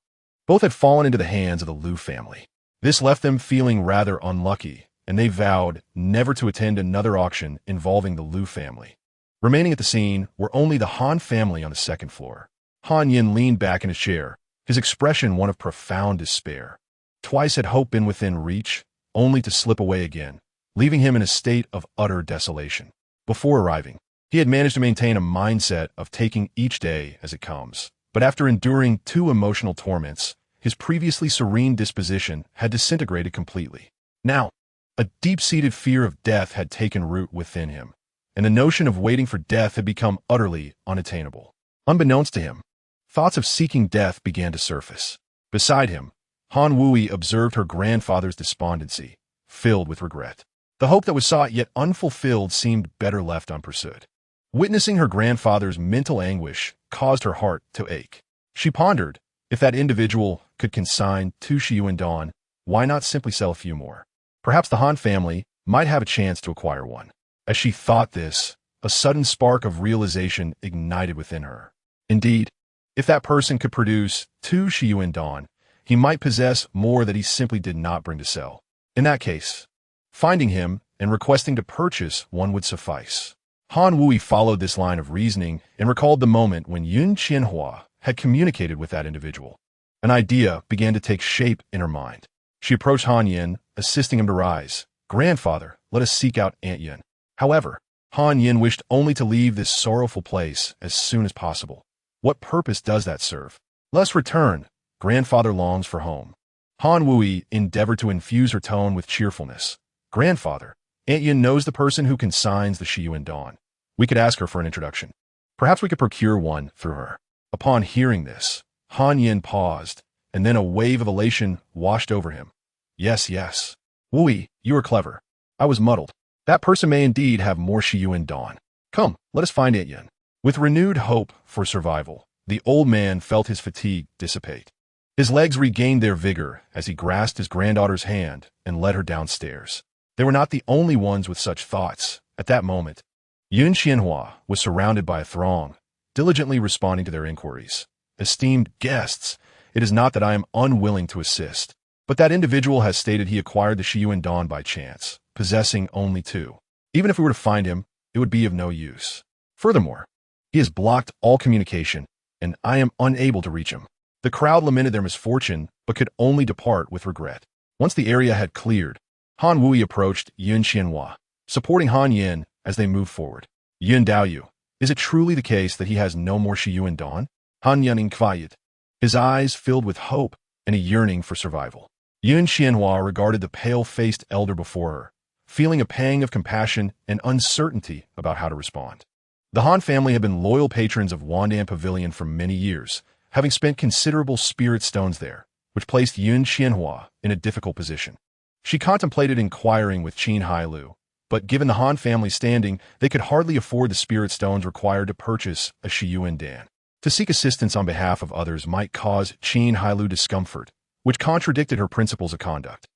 Both had fallen into the hands of the Lu family. This left them feeling rather unlucky, and they vowed never to attend another auction involving the Lu family. Remaining at the scene were only the Han family on the 2nd floor. Han Yin leaned back in his chair, his expression one of profound despair. Twice had hope been within reach, only to slip away again, leaving him in a state of utter desolation. Before arriving, he had managed to maintain a mindset of taking each day as it comes. But after enduring 2 emotional torments, his previously serene disposition had disintegrated completely. Now, a deep-seated fear of death had taken root within him, and the notion of waiting for death had become utterly unattainable. Unbeknownst to him, thoughts of seeking death began to surface. Beside him, Han Wui observed her grandfather's despondency, filled with regret. The hope that was sought yet unfulfilled seemed better left unpursued. Witnessing her grandfather's mental anguish caused her heart to ache. She pondered, if that individual could consign 2 Shiyuan Dawn, why not simply sell a few more? Perhaps the Han family might have a chance to acquire one. As she thought this, a sudden spark of realization ignited within her. Indeed, if that person could produce 2 Shiyuan Dawn, he might possess more that he simply did not bring to sell. In that case, finding him and requesting to purchase one would suffice. Han Wui followed this line of reasoning and recalled the moment when Yun Qianhua had communicated with that individual. An idea began to take shape in her mind. She approached Han Yin, assisting him to rise. "Grandfather, let us seek out Aunt Yin." However, Han Yin wished only to leave this sorrowful place as soon as possible. "What purpose does that serve? Let us return. Grandfather longs for home." Han Wui endeavored to infuse her tone with cheerfulness. "Grandfather, Aunt Yin knows the person who consigns the Shiyuan Dawn. We could ask her for an introduction. Perhaps we could procure one through her." Upon hearing this, Han Yin paused, and then a wave of elation washed over him. "Yes, yes. Wui, you are clever. I was muddled. That person may indeed have more Shiyuan Dawn. Come, let us find Aunt Yin." With renewed hope for survival, the old man felt his fatigue dissipate. His legs regained their vigor as he grasped his granddaughter's hand and led her downstairs. They were not the only ones with such thoughts. At that moment, Yun Qianhua was surrounded by a throng, diligently responding to their inquiries. "Esteemed guests, it is not that I am unwilling to assist, but that individual has stated he acquired the Shiyuan Dawn by chance, possessing only 2. Even if we were to find him, it would be of no use. Furthermore, he has blocked all communication, and I am unable to reach him." The crowd lamented their misfortune, but could only depart with regret. Once the area had cleared, Han Wui approached Yun Qianhua, supporting Han Yin as they moved forward. "Yun Daoyu, is it truly the case that he has no more Shiyuan Dawn?" Han Yin inquired, his eyes filled with hope and a yearning for survival. Yun Qianhua regarded the pale-faced elder before her, feeling a pang of compassion and uncertainty about how to respond. The Han family had been loyal patrons of Wandan Pavilion for many years, having spent considerable spirit stones there, which placed Yun Qianhua in a difficult position. She contemplated inquiring with Qin Hailou, but given the Han family's standing, they could hardly afford the spirit stones required to purchase a Shiyuan Dan. To seek assistance on behalf of others might cause Qin Hailou discomfort, which contradicted her principles of conduct.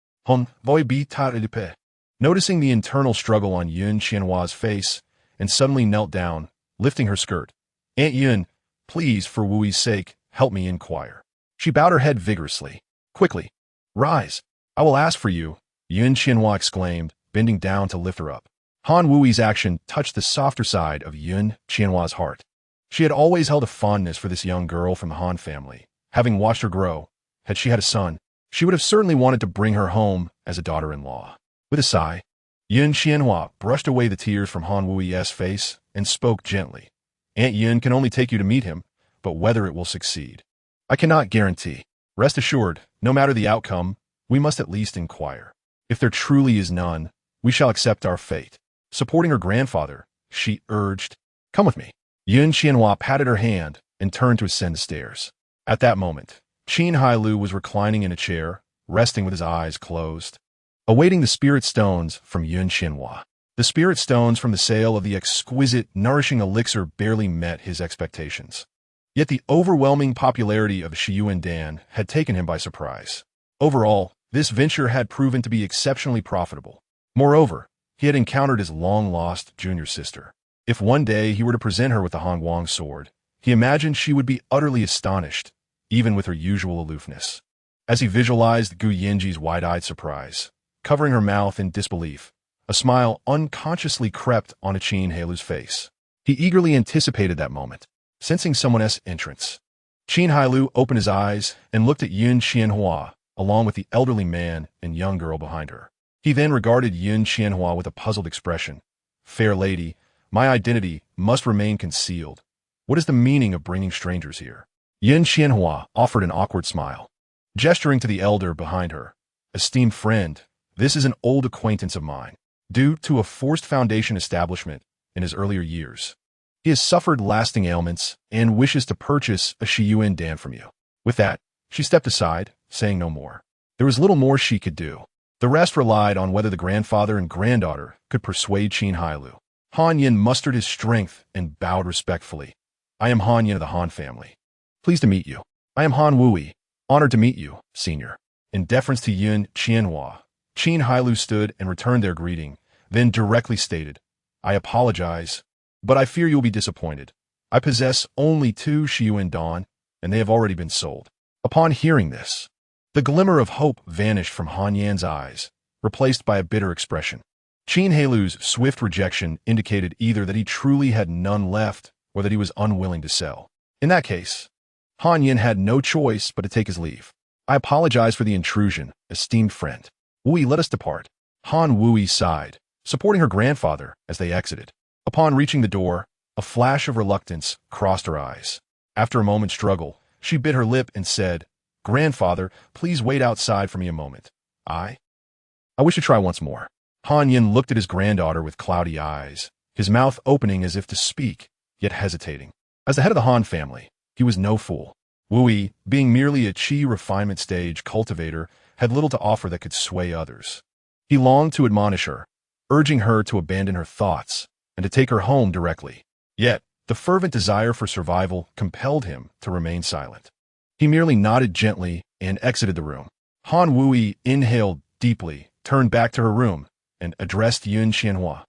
Noticing the internal struggle on Yun Qianhua's face, and suddenly knelt down, lifting her skirt. "Aunt Yun, please, for Wui's sake, help me inquire." She bowed her head vigorously. "Quickly, rise. I will ask for you," Yun Qianhua exclaimed, bending down to lift her up. Han Wui's action touched the softer side of Yun Qianhua's heart. She had always held a fondness for this young girl from the Han family. Having watched her grow, had she had a son, she would have certainly wanted to bring her home as a daughter-in-law. With a sigh, Yun Qianhua brushed away the tears from Han Wui's face and spoke gently. "Aunt Yun can only take you to meet him, but whether it will succeed, I cannot guarantee. Rest assured, no matter the outcome, we must at least inquire. If there truly is none, we shall accept our fate." Supporting her grandfather, she urged, "Come with me." Yun Qianhua patted her hand and turned to ascend the stairs. At that moment, Qin Hailou was reclining in a chair, resting with his eyes closed, awaiting the spirit stones from Yun Qianhua. The spirit stones from the sale of the exquisite, nourishing elixir barely met his expectations. Yet the overwhelming popularity of Shiyuan Dan had taken him by surprise. Overall, this venture had proven to be exceptionally profitable. Moreover, he had encountered his long-lost junior sister. If one day he were to present her with the Hongguang sword, he imagined she would be utterly astonished, even with her usual aloofness. As he visualized Gu Yenji's wide-eyed surprise, covering her mouth in disbelief, a smile unconsciously crept onto Qin Hailou's face. He eagerly anticipated that moment, sensing someone else's entrance. Qin Hailou opened his eyes and looked at Yun Qianhua, along with the elderly man and young girl behind her. He then regarded Yun Qianhua with a puzzled expression. Fair lady, my identity must remain concealed. What is the meaning of bringing strangers here? Yun Qianhua offered an awkward smile, gesturing to the elder behind her. Esteemed friend, this is an old acquaintance of mine. Due to a forced foundation establishment in his earlier years, he has suffered lasting ailments and wishes to purchase a Shiyuan Dan from you. With that, she stepped aside, saying no more. There was little more she could do. The rest relied on whether the grandfather and granddaughter could persuade Qin Hailou. Han Yin mustered his strength and bowed respectfully. I am Han Yin of the Han family. Pleased to meet you. I am Han Wui. Honored to meet you, senior. In deference to Yun Qianhua, Qin Hailou stood and returned their greeting, then directly stated, I apologize, but I fear you will be disappointed. I possess only 2 Shiyuan Dan, and they have already been sold. Upon hearing this, the glimmer of hope vanished from Han Yan's eyes, replaced by a bitter expression. Qin Hailou's swift rejection indicated either that he truly had none left or that he was unwilling to sell. In that case, Han Yan had no choice but to take his leave. I apologize for the intrusion, esteemed friend. Wui, let us depart. Han Wui sighed, supporting her grandfather as they exited. Upon reaching the door, a flash of reluctance crossed her eyes. After a moment's struggle, she bit her lip and said, Grandfather, please wait outside for me a moment. I wish to try once more. Han Yin looked at his granddaughter with cloudy eyes, his mouth opening as if to speak, yet hesitating. As the head of the Han family, he was no fool. Wui, being merely a Qi refinement stage cultivator, had little to offer that could sway others. He longed to admonish her, urging her to abandon her thoughts and to take her home directly. Yet, the fervent desire for survival compelled him to remain silent. He merely nodded gently and exited the room. Han Wui inhaled deeply, turned back to her room, and addressed Yun Qianhua.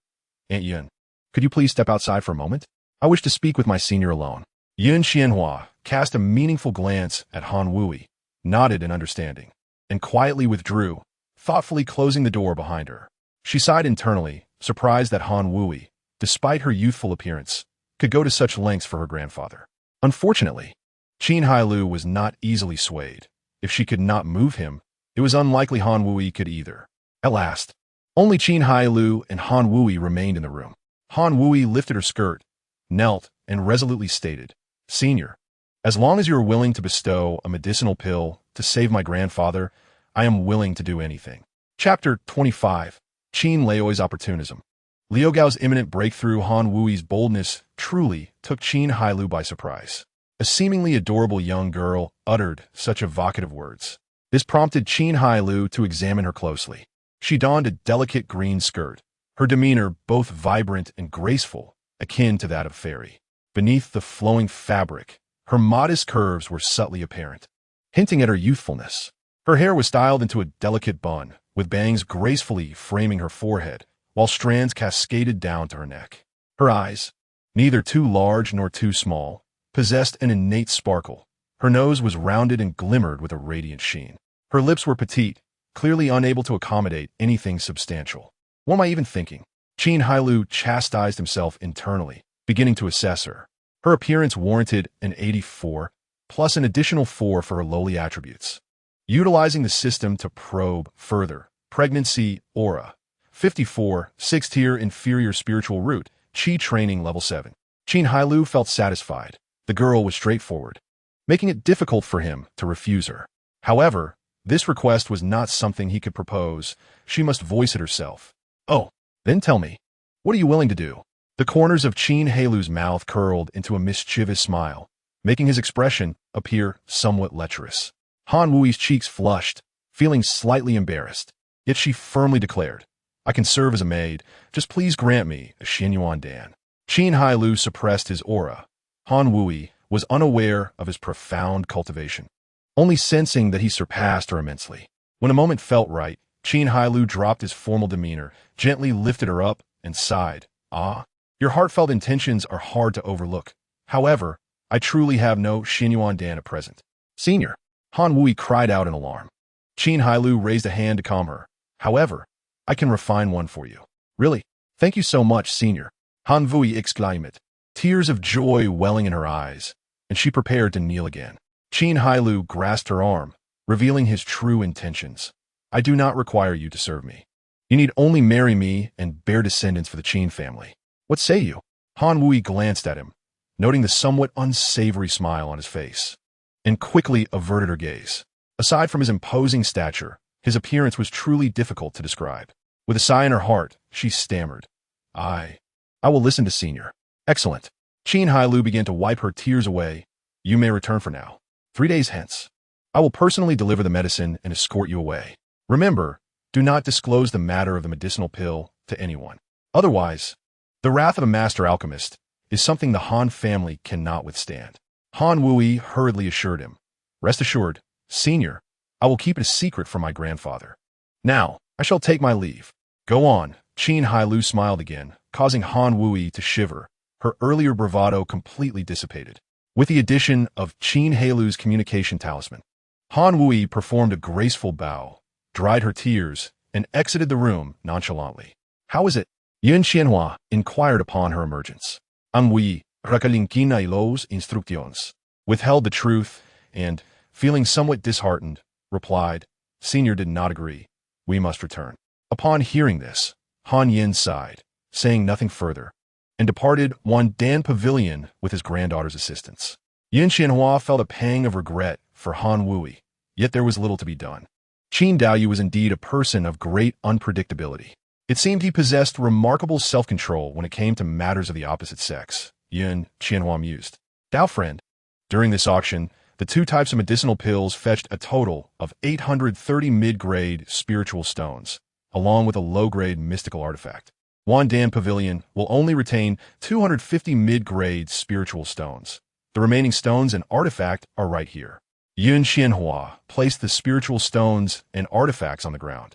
Aunt Yun, could you please step outside for a moment? I wish to speak with my senior alone. Yun Qianhua cast a meaningful glance at Han Wui, nodded in understanding, and quietly withdrew, thoughtfully closing the door behind her. She sighed internally, surprised that Han Wui, despite her youthful appearance, could go to such lengths for her grandfather. Unfortunately, Qin Hailou was not easily swayed. If she could not move him, it was unlikely Han Wui could either. At last, only Qin Hailou and Han Wui remained in the room. Han Wui lifted her skirt, knelt, and resolutely stated, Senior, as long as you are willing to bestow a medicinal pill to save my grandfather, I am willing to do anything. Chapter 25. Qin Laoi's Opportunism. Liu Gao's imminent breakthrough. Han Wui's boldness truly took Qin Hailou by surprise. A seemingly adorable young girl uttered such evocative words. This prompted Qin Hailou to examine her closely. She donned a delicate green skirt, her demeanor both vibrant and graceful, akin to that of a fairy. Beneath the flowing fabric, her modest curves were subtly apparent, hinting at her youthfulness. Her hair was styled into a delicate bun, with bangs gracefully framing her forehead, while strands cascaded down to her neck. Her eyes, neither too large nor too small, possessed an innate sparkle. Her nose was rounded and glimmered with a radiant sheen. Her lips were petite, clearly unable to accommodate anything substantial. What am I even thinking? Qin Hailou chastised himself internally, beginning to assess her. Her appearance warranted an 84, plus an additional 4 for her lowly attributes. Utilizing the system to probe further, pregnancy, aura, 54, 6th-tier inferior spiritual root, Qi training level 7. Qin Hailou felt satisfied. The girl was straightforward, making it difficult for him to refuse her. However, this request was not something he could propose. She must voice it herself. Oh, then tell me, what are you willing to do? The corners of Qin Hailou's mouth curled into a mischievous smile, making his expression appear somewhat lecherous. Han Wui's cheeks flushed, feeling slightly embarrassed. Yet she firmly declared, I can serve as a maid. Just please grant me a Xianyuan Dan. Qin Hailou suppressed his aura. Han Wui was unaware of his profound cultivation, only sensing that he surpassed her immensely. When a moment felt right, Qin Hailou dropped his formal demeanor, gently lifted her up, and sighed. Ah, your heartfelt intentions are hard to overlook. However, I truly have no Xianyuan Dan at present. Senior, Han Wui cried out in alarm. Qin Hailou raised a hand to calm her. However, I can refine one for you. Really? Thank you so much, Senior. Han Wui exclaimed, tears of joy welling in her eyes, and she prepared to kneel again. Qin Hailou grasped her arm, revealing his true intentions. I do not require you to serve me. You need only marry me and bear descendants for the Qin family. What say you? Han Wui glanced at him, noting the somewhat unsavory smile on his face, and quickly averted her gaze. Aside from his imposing stature, his appearance was truly difficult to describe. With a sigh in her heart, she stammered, I will listen to Senior. Excellent. Qin Hailou began to wipe her tears away. You may return for now. 3 days hence. I will personally deliver the medicine and escort you away. Remember, do not disclose the matter of the medicinal pill to anyone. Otherwise, the wrath of a master alchemist is something the Han family cannot withstand. Han Wui hurriedly assured him, Rest assured, Senior, I will keep it a secret from my grandfather. Now, I shall take my leave. Go on. Qin Hailou smiled again, causing Han Wui to shiver. Her earlier bravado completely dissipated. With the addition of Qin Hailou's communication talisman, Han Wui performed a graceful bow, dried her tears, and exited the room nonchalantly. How is it? Yun Xianhua inquired upon her emergence. Wui, recalling Qin Hailou's instructions, withheld the truth, and, feeling somewhat disheartened, replied, Senior did not agree. We must return. Upon hearing this, Han Yin sighed, saying nothing further, and departed Wan Dan Pavilion with his granddaughter's assistance. Yin Xianhua felt a pang of regret for Han Wui, yet there was little to be done. Qin Daoyu was indeed a person of great unpredictability. It seemed he possessed remarkable self-control when it came to matters of the opposite sex, Yin Xianhua mused. Dao friend. During this auction, the 2 types of medicinal pills fetched a total of 830 mid-grade spiritual stones, along with a low-grade mystical artifact. Wan Dan Pavilion will only retain 250 mid-grade spiritual stones. The remaining stones and artifact are right here. Yun Xianhua placed the spiritual stones and artifacts on the ground,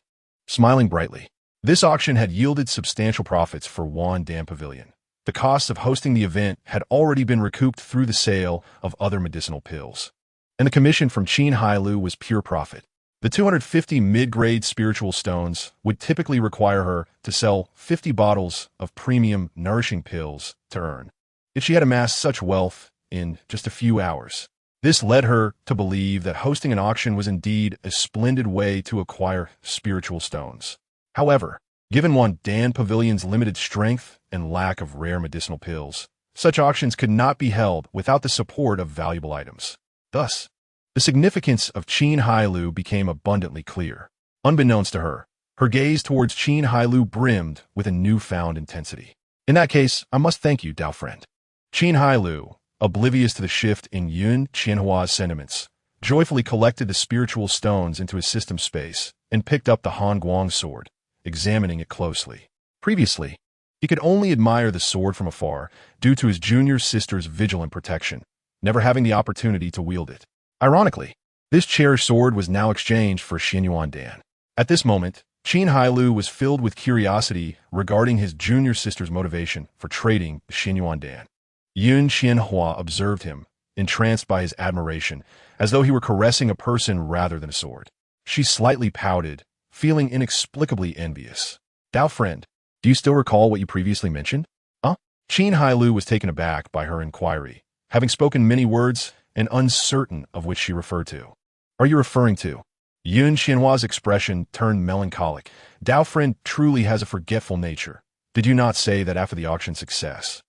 smiling brightly. This auction had yielded substantial profits for Wan Dan Pavilion. The costs of hosting the event had already been recouped through the sale of other medicinal pills, and the commission from Qin Hailou was pure profit. The 250 mid-grade spiritual stones would typically require her to sell 50 bottles of premium nourishing pills to earn, if she had amassed such wealth in just a few hours. This led her to believe that hosting an auction was indeed a splendid way to acquire spiritual stones. However, given Wan Dan Pavilion's limited strength and lack of rare medicinal pills, such auctions could not be held without the support of valuable items. Thus, the significance of Qin Hailou became abundantly clear. Unbeknownst to her, her gaze towards Qin Hailou brimmed with a newfound intensity. In that case, I must thank you, Dao friend. Qin Hailou, oblivious to the shift in Yun Qianhua's sentiments, joyfully collected the spiritual stones into his system space and picked up the Han Guang sword, examining it closely. Previously, he could only admire the sword from afar due to his junior sister's vigilant protection, never having the opportunity to wield it. Ironically, this cherished sword was now exchanged for Xianyuan Dan. At this moment, Qin Hailou was filled with curiosity regarding his junior sister's motivation for trading the Xianyuan Dan. Yun Xianhua observed him, entranced by his admiration, as though he were caressing a person rather than a sword. She slightly pouted, feeling inexplicably envious. Dao friend, do you still recall what you previously mentioned? Qin Hailou was taken aback by her inquiry, having spoken many words and uncertain of which she referred to. Are you referring to? Yun Xianhua's expression turned melancholic. Dao friend truly has a forgetful nature. Did you not say that after the auction success,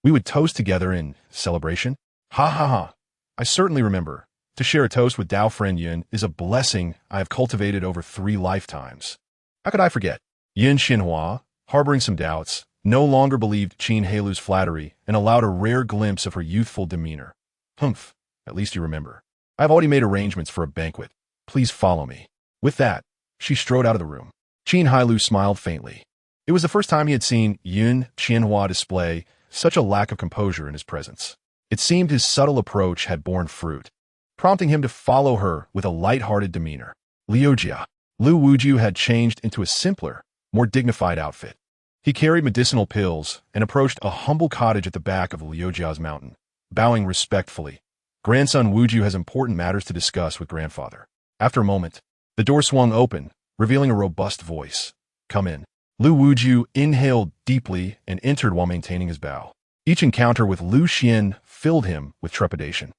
we would toast together in celebration? Ha ha ha. I certainly remember. To share a toast with Dao friend Yun is a blessing I have cultivated over 3 lifetimes. How could I forget? Yun Xianhua, harboring some doubts, no longer believed Qin Hailou's flattery and allowed a rare glimpse of her youthful demeanor. Humph, at least you remember. I have already made arrangements for a banquet. Please follow me. With that, she strode out of the room. Qin Hailou smiled faintly. It was the first time he had seen Yun Qianhua display such a lack of composure in his presence. It seemed his subtle approach had borne fruit, prompting him to follow her with a light-hearted demeanor. Liujia. Lu Wuju had changed into a simpler, more dignified outfit. He carried medicinal pills and approached a humble cottage at the back of Liujia's mountain, bowing respectfully. Grandson Wuju has important matters to discuss with grandfather. After a moment, the door swung open, revealing a robust voice. Come in. Lu Wuju inhaled deeply and entered while maintaining his bow. Each encounter with Lu Xian filled him with trepidation.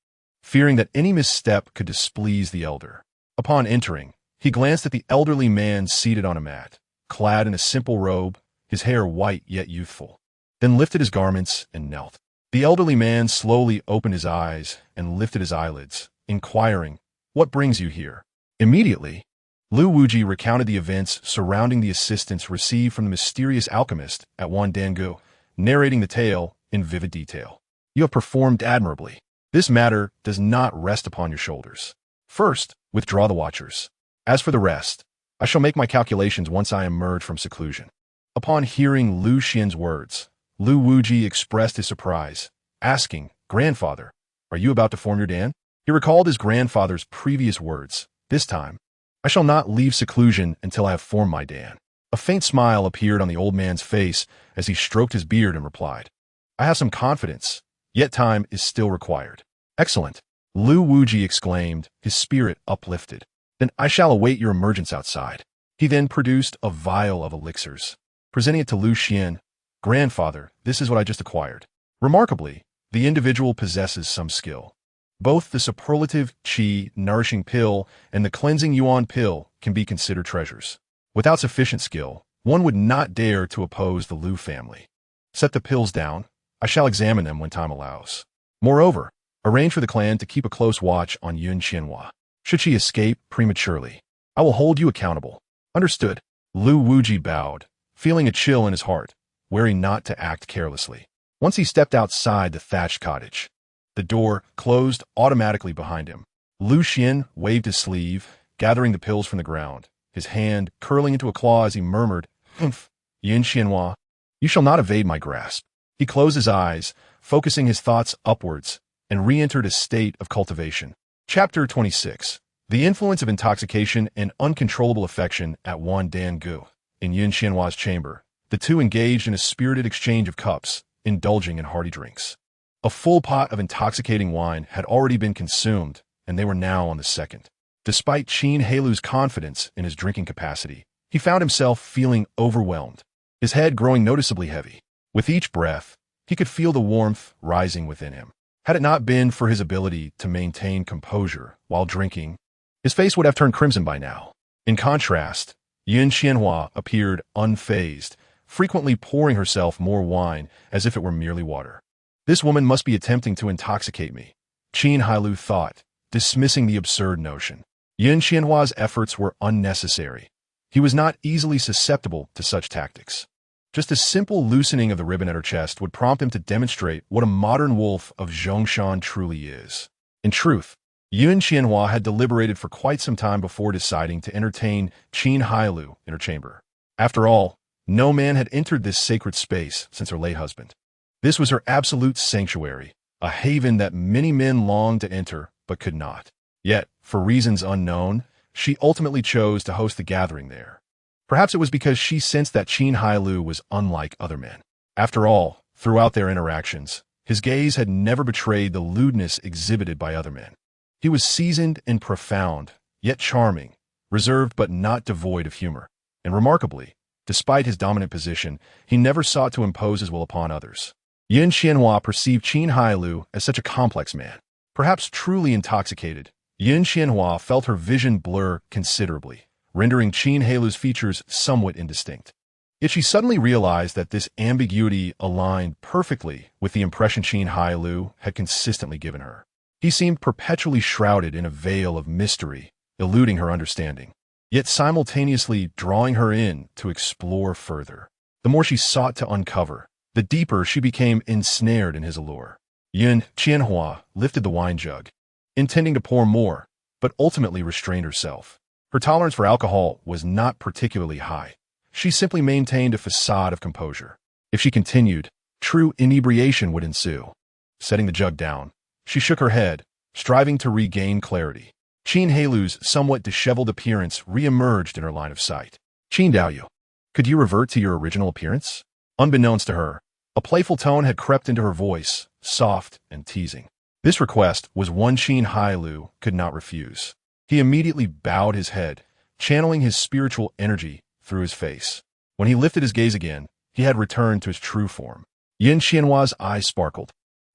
fearing that any misstep could displease the elder. Upon entering, he glanced at the elderly man seated on a mat, clad in a simple robe, his hair white yet youthful, then lifted his garments and knelt. The elderly man slowly opened his eyes and lifted his eyelids, inquiring, "What brings you here?" Immediately, Lu Wuji recounted the events surrounding the assistance received from the mysterious alchemist at Wandangu, narrating the tale in vivid detail. "You have performed admirably. This matter does not rest upon your shoulders. First, withdraw the watchers. As for the rest, I shall make my calculations once I emerge from seclusion." Upon hearing Lu Xian's words, Lu Wuji expressed his surprise, asking, "Grandfather, are you about to form your dan?" He recalled his grandfather's previous words. This time, "I shall not leave seclusion until I have formed my dan." A faint smile appeared on the old man's face as he stroked his beard and replied, "I have some confidence, yet time is still required." "Excellent," Lu Wuji exclaimed, his spirit uplifted. "Then I shall await your emergence outside." He then produced a vial of elixirs, presenting it to Lu Xian. "Grandfather, this is what I just acquired." Remarkably, the individual possesses some skill. Both the superlative qi nourishing pill and the cleansing yuan pill can be considered treasures. Without sufficient skill, one would not dare to oppose the Lu family. "Set the pills down. I shall examine them when time allows. Moreover, arrange for the clan to keep a close watch on Yun Qianhua. Should she escape prematurely, I will hold you accountable." "Understood." Lu Wuji bowed, feeling a chill in his heart, wary not to act carelessly. Once he stepped outside the thatched cottage, the door closed automatically behind him. Lu Xian waved his sleeve, gathering the pills from the ground, his hand curling into a claw as he murmured, "Humph, Yun Qianhua, you shall not evade my grasp." He closed his eyes, focusing his thoughts upwards, and re-entered a state of cultivation. Chapter 26. The influence of intoxication and uncontrollable affection at Wandangu. In Yun Qianhua's chamber, the two engaged in a spirited exchange of cups, indulging in hearty drinks. A full pot of intoxicating wine had already been consumed, and they were now on the second. Despite Qin Hailou's confidence in his drinking capacity, he found himself feeling overwhelmed, his head growing noticeably heavy. With each breath, he could feel the warmth rising within him. Had it not been for his ability to maintain composure while drinking, his face would have turned crimson by now. In contrast, Yun Qianhua appeared unfazed, frequently pouring herself more wine as if it were merely water. "This woman must be attempting to intoxicate me," Qin Hailou thought, dismissing the absurd notion. Yun Qianhua's efforts were unnecessary. He was not easily susceptible to such tactics. Just a simple loosening of the ribbon at her chest would prompt him to demonstrate what a modern wolf of Zhongshan truly is. In truth, Yun Qianhua had deliberated for quite some time before deciding to entertain Qin Hailou in her chamber. After all, no man had entered this sacred space since her late husband. This was her absolute sanctuary, a haven that many men longed to enter but could not. Yet, for reasons unknown, she ultimately chose to host the gathering there. Perhaps it was because she sensed that Qin Hailou was unlike other men. After all, throughout their interactions, his gaze had never betrayed the lewdness exhibited by other men. He was seasoned and profound, yet charming, reserved but not devoid of humor. And remarkably, despite his dominant position, he never sought to impose his will upon others. Yun Qianhua perceived Qin Hailou as such a complex man. Perhaps truly intoxicated, Yun Qianhua felt her vision blur considerably, rendering Qin Hailou's features somewhat indistinct. Yet she suddenly realized that this ambiguity aligned perfectly with the impression Qin Hailou had consistently given her. He seemed perpetually shrouded in a veil of mystery, eluding her understanding, yet simultaneously drawing her in to explore further. The more she sought to uncover, the deeper she became ensnared in his allure. Yun Qianhua lifted the wine jug, intending to pour more, but ultimately restrained herself. Her tolerance for alcohol was not particularly high. She simply maintained a facade of composure. If she continued, true inebriation would ensue. Setting the jug down, she shook her head, striving to regain clarity. Qin Hailou's somewhat disheveled appearance re-emerged in her line of sight. "Qin Daoyu, could you revert to your original appearance?" Unbeknownst to her, a playful tone had crept into her voice, soft and teasing. This request was one Qin Hailou could not refuse. He immediately bowed his head, channeling his spiritual energy through his face. When he lifted his gaze again, he had returned to his true form. Yun Qianhua's eyes sparkled.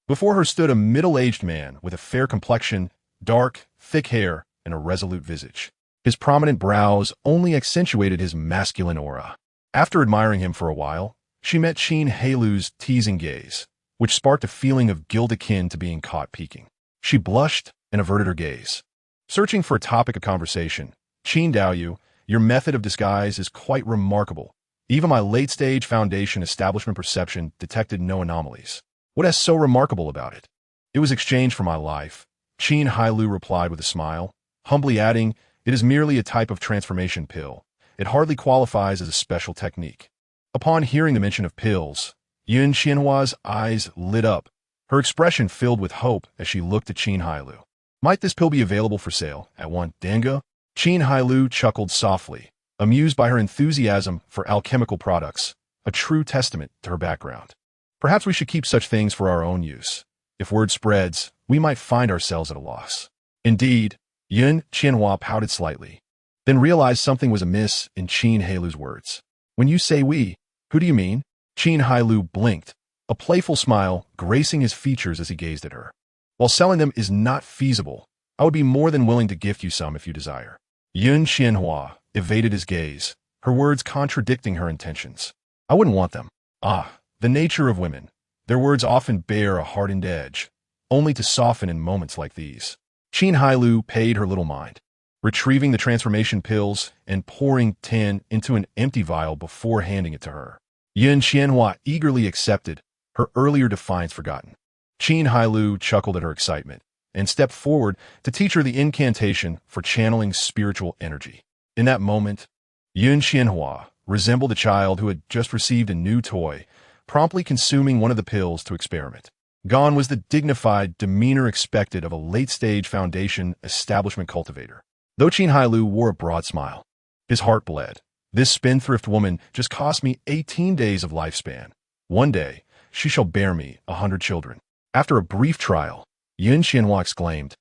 Before her stood a middle-aged man with a fair complexion, dark, thick hair, and a resolute visage. His prominent brows only accentuated his masculine aura. After admiring him for a while, she met Qin Hailou's teasing gaze, which sparked a feeling of guilt akin to being caught peeking. She blushed and averted her gaze. Searching for a topic of conversation, Qin Hailou, your method of disguise is quite remarkable. Even my late-stage foundation establishment perception detected no anomalies. What is so remarkable about it? It was exchanged for my life, Qin Hailou replied with a smile, humbly adding, it is merely a type of transformation pill. It hardly qualifies as a special technique. Upon hearing the mention of pills, Yun Qianhua's eyes lit up. Her expression filled with hope as she looked at Qin Hailou. Might this pill be available for sale at one dango? Qin Hailou chuckled softly, amused by her enthusiasm for alchemical products, a true testament to her background. Perhaps we should keep such things for our own use. If word spreads, we might find ourselves at a loss. Indeed, Yun Qianhua pouted slightly, then realized something was amiss in Qin Hailou's words. When you say we, who do you mean? Qin Hailou blinked, a playful smile gracing his features as he gazed at her. While selling them is not feasible, I would be more than willing to gift you some if you desire. Yun Qianhua evaded his gaze, her words contradicting her intentions. I wouldn't want them. Ah, the nature of women. Their words often bear a hardened edge, only to soften in moments like these. Qin Hailou paid her little mind, retrieving the transformation pills and pouring 10 into an empty vial before handing it to her. Yun Qianhua eagerly accepted, her earlier defiance forgotten. Qin Hailou chuckled at her excitement and stepped forward to teach her the incantation for channeling spiritual energy. In that moment, Yun Qianhua resembled a child who had just received a new toy, promptly consuming one of the pills to experiment. Gone was the dignified demeanor expected of a late-stage foundation establishment cultivator. Though Qin Hailou wore a broad smile, his heart bled. This spendthrift woman just cost me 18 days of lifespan. One day, she shall bear me 100 children. After a brief trial, Yun Qianhua exclaimed,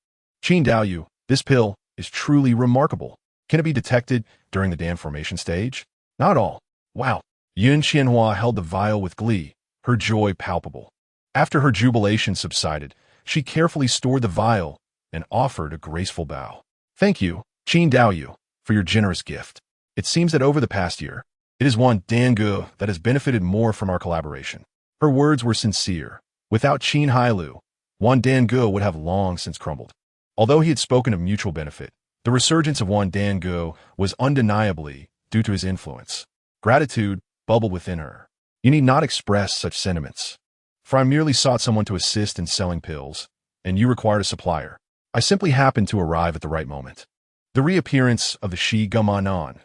Qin Hailou, this pill is truly remarkable. Can it be detected during the dam formation stage? Not at all. Wow. Yun Qianhua held the vial with glee, her joy palpable. After her jubilation subsided, she carefully stored the vial and offered a graceful bow. Thank you, Qin Hailou, for your generous gift. It seems that over the past year, it is one dango that has benefited more from our collaboration. Her words were sincere. Without Qin Hailou, Wan Dango would have long since crumbled. Although he had spoken of mutual benefit, the resurgence of Wan Dango was undeniably due to his influence. Gratitude bubbled within her. You need not express such sentiments, for I merely sought someone to assist in selling pills, and you required a supplier. I simply happened to arrive at the right moment. The reappearance of the Shi Gumanan,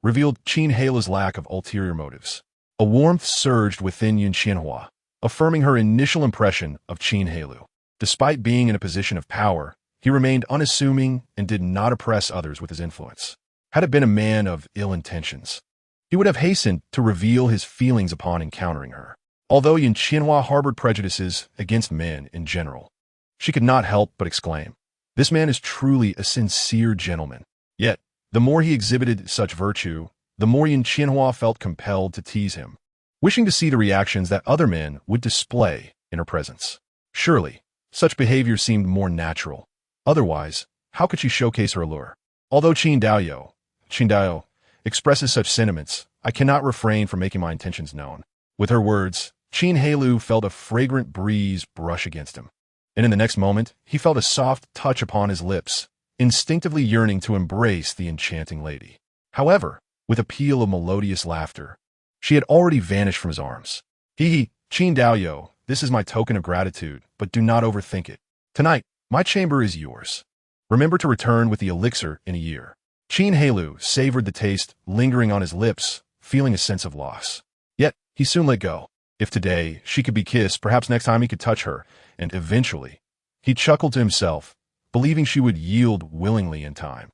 revealed Qin Hailou's lack of ulterior motives. A warmth surged within Yun Qianhua, affirming her initial impression of Qin Hailou. Despite being in a position of power, he remained unassuming and did not oppress others with his influence. Had it been a man of ill intentions, he would have hastened to reveal his feelings upon encountering her. Although Yun Qianhua harbored prejudices against men in general, she could not help but exclaim, this man is truly a sincere gentleman. Yet, the more he exhibited such virtue, the more Yun Qianhua felt compelled to tease him, wishing to see the reactions that other men would display in her presence. Surely, such behavior seemed more natural. Otherwise, how could she showcase her allure? Although Qin Hailou expresses such sentiments, I cannot refrain from making my intentions known. With her words, Qin Hailou felt a fragrant breeze brush against him. And in the next moment, he felt a soft touch upon his lips, instinctively yearning to embrace the enchanting lady. However, with a peal of melodious laughter, she had already vanished from his arms. Qin Hailou, this is my token of gratitude, but do not overthink it. Tonight, my chamber is yours. Remember to return with the elixir in a year. Qin Hailou savored the taste lingering on his lips, feeling a sense of loss. Yet, he soon let go. If today she could be kissed, perhaps next time he could touch her, and eventually, he chuckled to himself, believing she would yield willingly in time.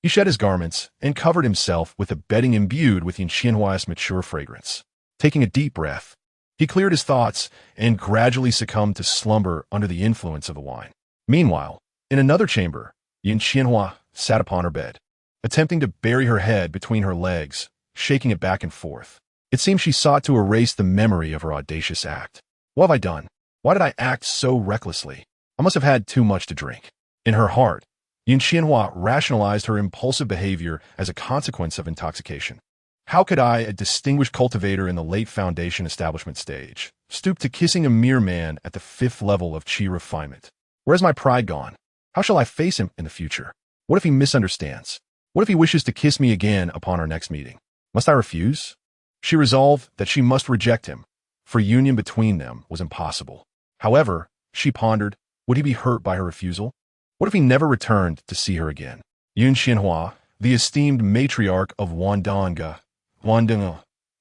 He shed his garments and covered himself with a bedding imbued with Yun Qianhua's mature fragrance. Taking a deep breath, he cleared his thoughts and gradually succumbed to slumber under the influence of the wine. Meanwhile, in another chamber, Yun Qianhua sat upon her bed, attempting to bury her head between her legs, shaking it back and forth. It seemed she sought to erase the memory of her audacious act. What have I done? Why did I act so recklessly? I must have had too much to drink. In her heart, Yin Qianhua rationalized her impulsive behavior as a consequence of intoxication. How could I, a distinguished cultivator in the late foundation establishment stage, stoop to kissing a mere man at the 5th level of qi refinement? Where's my pride gone? How shall I face him in the future? What if he misunderstands? What if he wishes to kiss me again upon our next meeting? Must I refuse? She resolved that she must reject him, for union between them was impossible. However, she pondered, would he be hurt by her refusal? What if he never returned to see her again? Yun Xianhua, the esteemed matriarch of Wandanga,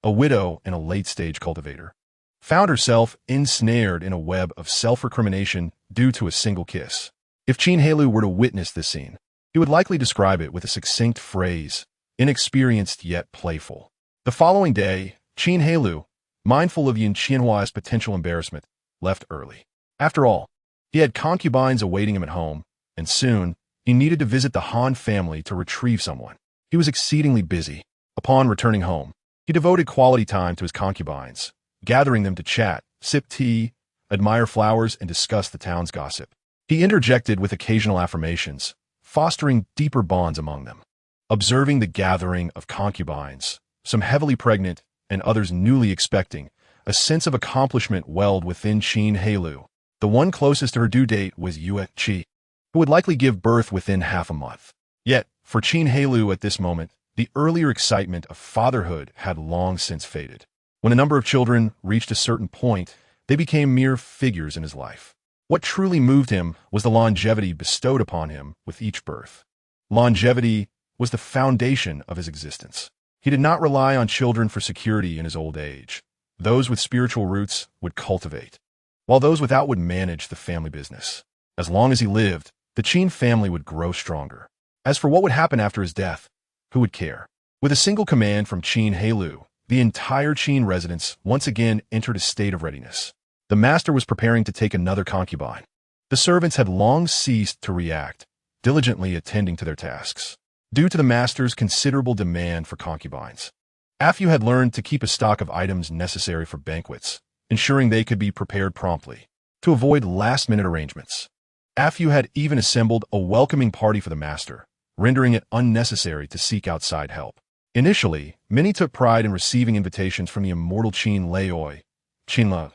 a widow and a late-stage cultivator, found herself ensnared in a web of self-recrimination due to a single kiss. If Qin Hailou were to witness this scene, he would likely describe it with a succinct phrase, inexperienced yet playful. The following day, Qin Hailou, mindful of Yin Qianhua's potential embarrassment, left early. After all, he had concubines awaiting him at home, and soon he needed to visit the Han family to retrieve someone. He was exceedingly busy. Upon returning home, he devoted quality time to his concubines, gathering them to chat, sip tea, admire flowers, and discuss the town's gossip. He interjected with occasional affirmations, fostering deeper bonds among them. Observing the gathering of concubines, some heavily pregnant and others newly expecting, a sense of accomplishment welled within Qin Hailou. The one closest to her due date was Yue Qi, who would likely give birth within half a month. Yet, for Qin Hailou at this moment, the earlier excitement of fatherhood had long since faded. When a number of children reached a certain point, they became mere figures in his life. What truly moved him was the longevity bestowed upon him with each birth. Longevity was the foundation of his existence. He did not rely on children for security in his old age. Those with spiritual roots would cultivate, while those without would manage the family business. As long as he lived, the Qin family would grow stronger. As for what would happen after his death, who would care? With a single command from Qin Hailou, the entire Qin residence once again entered a state of readiness. The master was preparing to take another concubine. The servants had long ceased to react, diligently attending to their tasks, due to the master's considerable demand for concubines. Afyu had learned to keep a stock of items necessary for banquets, ensuring they could be prepared promptly, to avoid last-minute arrangements. Afyu had even assembled a welcoming party for the master, rendering it unnecessary to seek outside help. Initially, many took pride in receiving invitations from the immortal Qin Laoi, Qinla,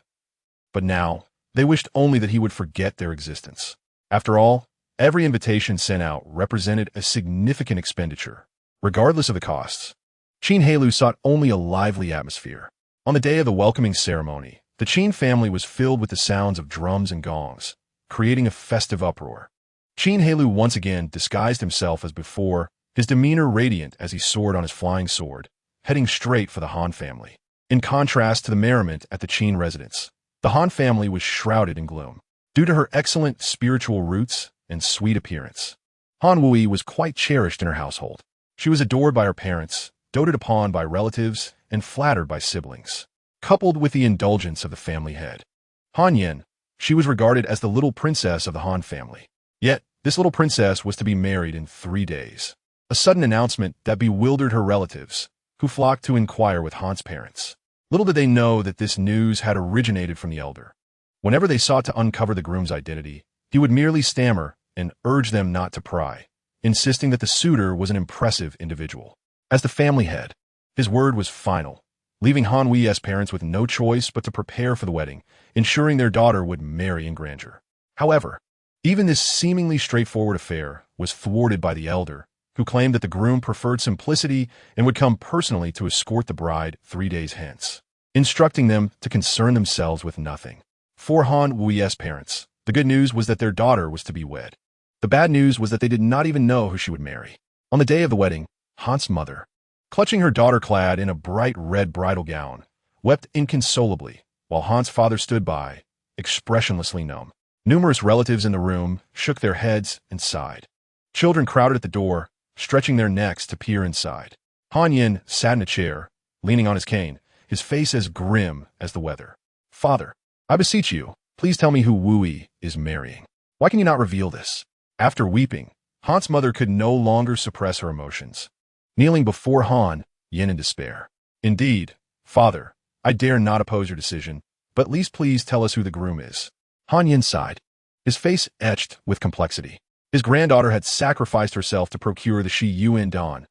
but now they wished only that he would forget their existence. After all, every invitation sent out represented a significant expenditure, regardless of the costs. Qin Hailou sought only a lively atmosphere. On the day of the welcoming ceremony, the Qin family was filled with the sounds of drums and gongs, creating a festive uproar. Qin Hailou once again disguised himself as before, his demeanor radiant as he soared on his flying sword, heading straight for the Han family. In contrast to the merriment at the Qin residence, the Han family was shrouded in gloom. Due to her excellent spiritual roots and sweet appearance, Han Wui was quite cherished in her household. She was adored by her parents, doted upon by relatives, and flattered by siblings. Coupled with the indulgence of the family head, Han Yin, she was regarded as the little princess of the Han family. Yet, this little princess was to be married in 3 days. A sudden announcement that bewildered her relatives, who flocked to inquire with Han's parents. Little did they know that this news had originated from the elder. Whenever they sought to uncover the groom's identity, he would merely stammer and urge them not to pry, insisting that the suitor was an impressive individual. As the family head, his word was final, leaving Han Wei's parents with no choice but to prepare for the wedding, ensuring their daughter would marry in grandeur. However, even this seemingly straightforward affair was thwarted by the elder, who claimed that the groom preferred simplicity and would come personally to escort the bride 3 days hence, instructing them to concern themselves with nothing. For Han Wei's parents, the good news was that their daughter was to be wed. The bad news was that they did not even know who she would marry. On the day of the wedding, Han's mother, clutching her daughter clad in a bright red bridal gown, wept inconsolably, while Han's father stood by, expressionlessly numb. Numerous relatives in the room shook their heads and sighed. Children crowded at the door, stretching their necks to peer inside. Han Yin sat in a chair, leaning on his cane, his face as grim as the weather. "Father, I beseech you, please tell me who Wui is marrying. Why can you not reveal this?" After weeping, Han's mother could no longer suppress her emotions. Kneeling before Han, Yin in despair. "Indeed, father, I dare not oppose your decision, but at least please tell us who the groom is." Han Yin sighed, his face etched with complexity. His granddaughter had sacrificed herself to procure the Shi Yuan Dan,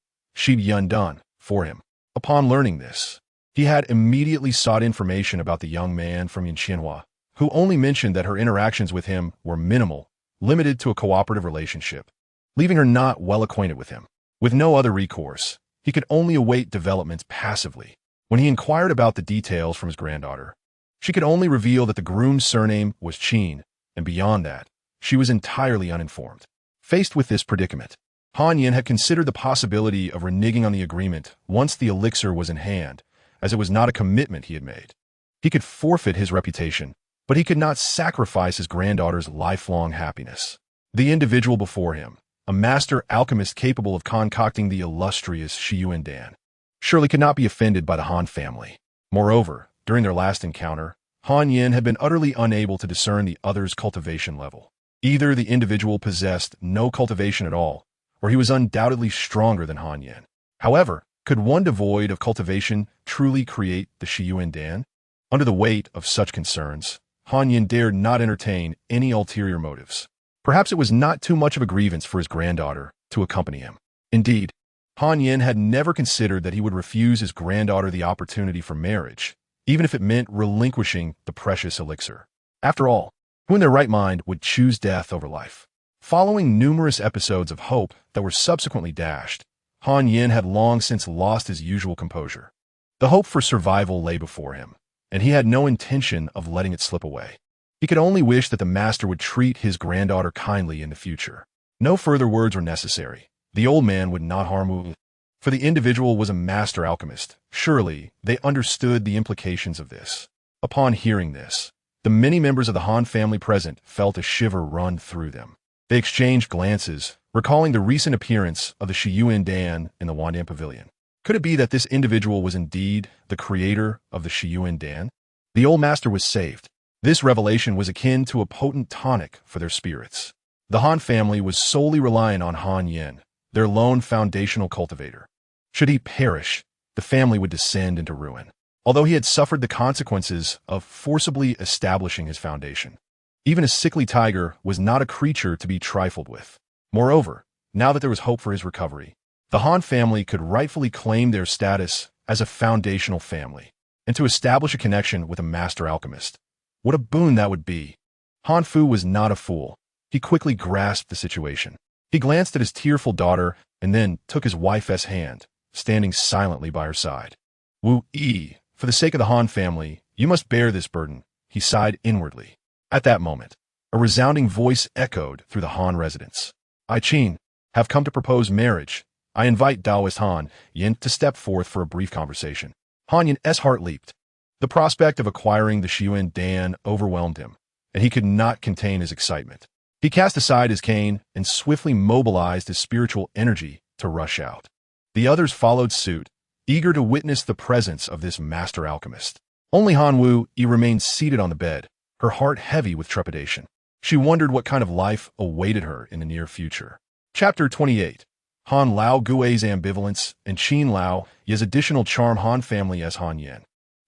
for him. Upon learning this, he had immediately sought information about the young man from Yanqinhua, who only mentioned that her interactions with him were minimal, limited to a cooperative relationship, leaving her not well acquainted with him. With no other recourse, he could only await developments passively. When he inquired about the details from his granddaughter, she could only reveal that the groom's surname was Qin, and beyond that, she was entirely uninformed. Faced with this predicament, Han Yin had considered the possibility of reneging on the agreement once the elixir was in hand, as it was not a commitment he had made. He could forfeit his reputation, but he could not sacrifice his granddaughter's lifelong happiness. The individual before him, a master alchemist capable of concocting the illustrious Shi Yuan Dan, surely could not be offended by the Han family. Moreover, during their last encounter, Han Yin had been utterly unable to discern the other's cultivation level. Either the individual possessed no cultivation at all, or he was undoubtedly stronger than Han Yin. However, could one devoid of cultivation truly create the Shi Yuan Dan? Under the weight of such concerns, Han Yin dared not entertain any ulterior motives. Perhaps it was not too much of a grievance for his granddaughter to accompany him. Indeed, Han Yin had never considered that he would refuse his granddaughter the opportunity for marriage, even if it meant relinquishing the precious elixir. After all, who in their right mind would choose death over life? Following numerous episodes of hope that were subsequently dashed, Han Yin had long since lost his usual composure. The hope for survival lay before him, and he had no intention of letting it slip away. He could only wish that the master would treat his granddaughter kindly in the future. No further words were necessary. The old man would not harm Wu, for the individual was a master alchemist. Surely, they understood the implications of this. Upon hearing this, the many members of the Han family present felt a shiver run through them. They exchanged glances, recalling the recent appearance of the Shi Yuan Dan in the Wandan Pavilion. Could it be that this individual was indeed the creator of the Shi Yuan Dan? The old master was saved. This revelation was akin to a potent tonic for their spirits. The Han family was solely reliant on Han Yin, their lone foundational cultivator. Should he perish, the family would descend into ruin, although he had suffered the consequences of forcibly establishing his foundation. Even a sickly tiger was not a creature to be trifled with. Moreover, now that there was hope for his recovery, the Han family could rightfully claim their status as a foundational family, and to establish a connection with a master alchemist. What a boon that would be! Han Fu was not a fool. He quickly grasped the situation. He glanced at his tearful daughter and then took his wife's hand, standing silently by her side. Wu Yi, for the sake of the Han family, you must bear this burden, he sighed inwardly. At that moment, a resounding voice echoed through the Han residence. I, Qin, have come to propose marriage. I invite Taoist Han Yin to step forth for a brief conversation. Han Yin's heart leaped. The prospect of acquiring the Shi Yuan Dan overwhelmed him, and he could not contain his excitement. He cast aside his cane and swiftly mobilized his spiritual energy to rush out. The others followed suit, eager to witness the presence of this master alchemist. Only Han Wu Yi remained seated on the bed, her heart heavy with trepidation. She wondered what kind of life awaited her in the near future. Chapter 28. Han Lao Gui's ambivalence and Qin Lao Yi's additional charm. Han family as Han Yin.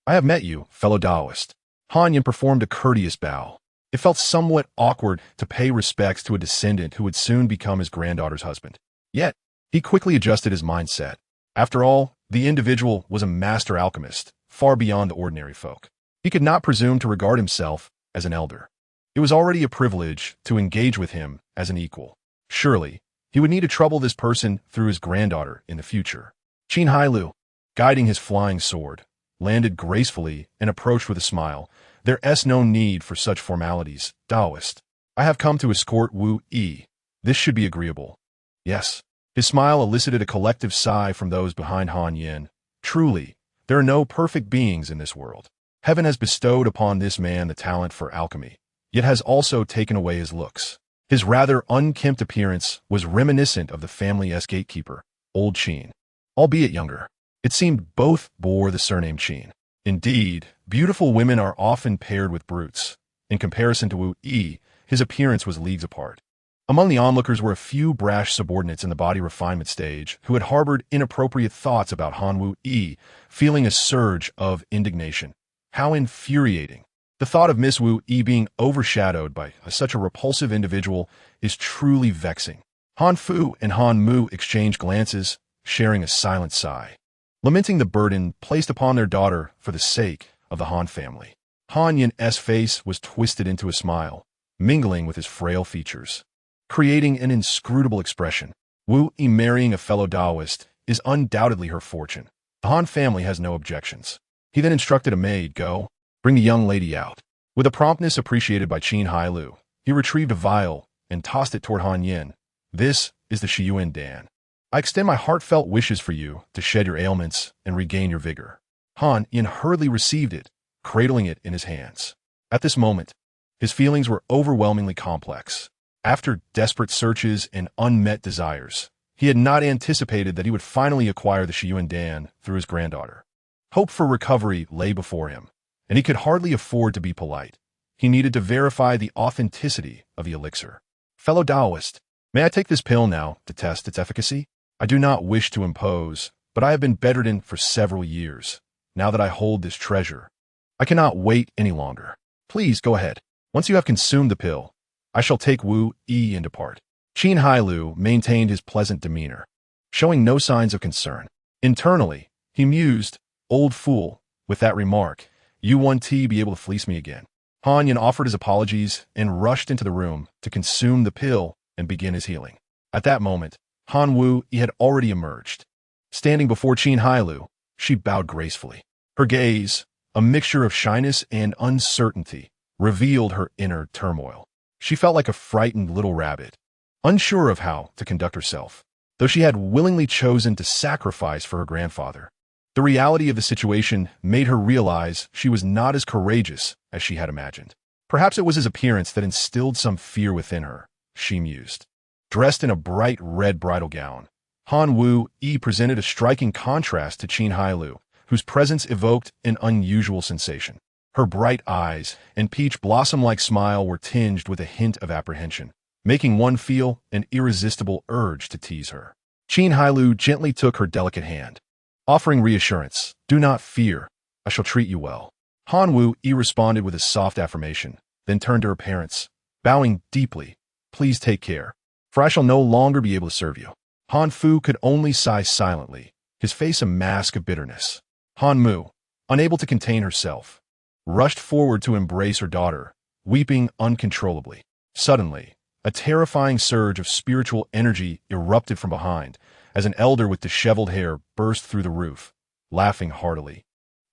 I have met you, fellow Taoist. Han Yin performed a courteous bow. It felt somewhat awkward to pay respects to a descendant who would soon become his granddaughter's husband. Yet, he quickly adjusted his mindset. After all, the individual was a master alchemist, far beyond the ordinary folk. He could not presume to regard himself as an elder. It was already a privilege to engage with him as an equal. Surely, he would need to trouble this person through his granddaughter in the future. Qin Hailou, guiding his flying sword, landed gracefully and approached with a smile. There's no need for such formalities, Taoist. I have come to escort Wu Yi. This should be agreeable. Yes. His smile elicited a collective sigh from those behind Han Yin. Truly, there are no perfect beings in this world. Heaven has bestowed upon this man the talent for alchemy, yet has also taken away his looks. His rather unkempt appearance was reminiscent of the family's gatekeeper, old Qin. Albeit younger, it seemed both bore the surname Qin. Indeed, beautiful women are often paired with brutes. In comparison to Wu Yi, his appearance was leagues apart. Among the onlookers were a few brash subordinates in the body refinement stage who had harbored inappropriate thoughts about Han Wu Yi, feeling a surge of indignation. How infuriating! The thought of Miss Wu Yi being overshadowed by such a repulsive individual is truly vexing. Han Fu and Han Mu exchange glances, sharing a silent sigh, lamenting the burden placed upon their daughter for the sake of the Han family. Han Yin's face was twisted into a smile, mingling with his frail features, creating an inscrutable expression. Wu Yi marrying a fellow Taoist is undoubtedly her fortune. The Han family has no objections. He then instructed a maid, "Go, bring the young lady out." With a promptness appreciated by Qin Hailou, he retrieved a vial and tossed it toward Han Yin. "This is the Shiyuan Dan. I extend my heartfelt wishes for you to shed your ailments and regain your vigor." Han Yin hurriedly received it, cradling it in his hands. At this moment, his feelings were overwhelmingly complex. After desperate searches and unmet desires, he had not anticipated that he would finally acquire the Shiyuan Dan through his granddaughter. Hope for recovery lay before him, and he could hardly afford to be polite. He needed to verify the authenticity of the elixir. "Fellow Taoist, may I take this pill now to test its efficacy? I do not wish to impose, but I have been bedridden for several years. Now that I hold this treasure, I cannot wait any longer. Please go ahead. Once you have consumed the pill, I shall take Wu Yi and depart." Qin Hailou maintained his pleasant demeanor, showing no signs of concern. Internally, he mused, "Old fool, with that remark, you won't be able to fleece me again." Han Yin offered his apologies and rushed into the room to consume the pill and begin his healing. At that moment, Han Wu Yi had already emerged. Standing before Qin Hailou, she bowed gracefully. Her gaze, a mixture of shyness and uncertainty, revealed her inner turmoil. She felt like a frightened little rabbit, unsure of how to conduct herself, though she had willingly chosen to sacrifice for her grandfather. The reality of the situation made her realize she was not as courageous as she had imagined. Perhaps it was his appearance that instilled some fear within her, she mused. Dressed in a bright red bridal gown, Han Wu Yi presented a striking contrast to Qin Hailou, whose presence evoked an unusual sensation. Her bright eyes and peach blossom-like smile were tinged with a hint of apprehension, making one feel an irresistible urge to tease her. Qin Hailou gently took her delicate hand, offering reassurance. "Do not fear, I shall treat you well." Han Wu Yi responded with a soft affirmation, then turned to her parents, bowing deeply. "Please take care, for I shall no longer be able to serve you." Han Fu could only sigh silently, his face a mask of bitterness. Han Mu, unable to contain herself, rushed forward to embrace her daughter, weeping uncontrollably. Suddenly, a terrifying surge of spiritual energy erupted from behind, as an elder with disheveled hair burst through the roof, laughing heartily.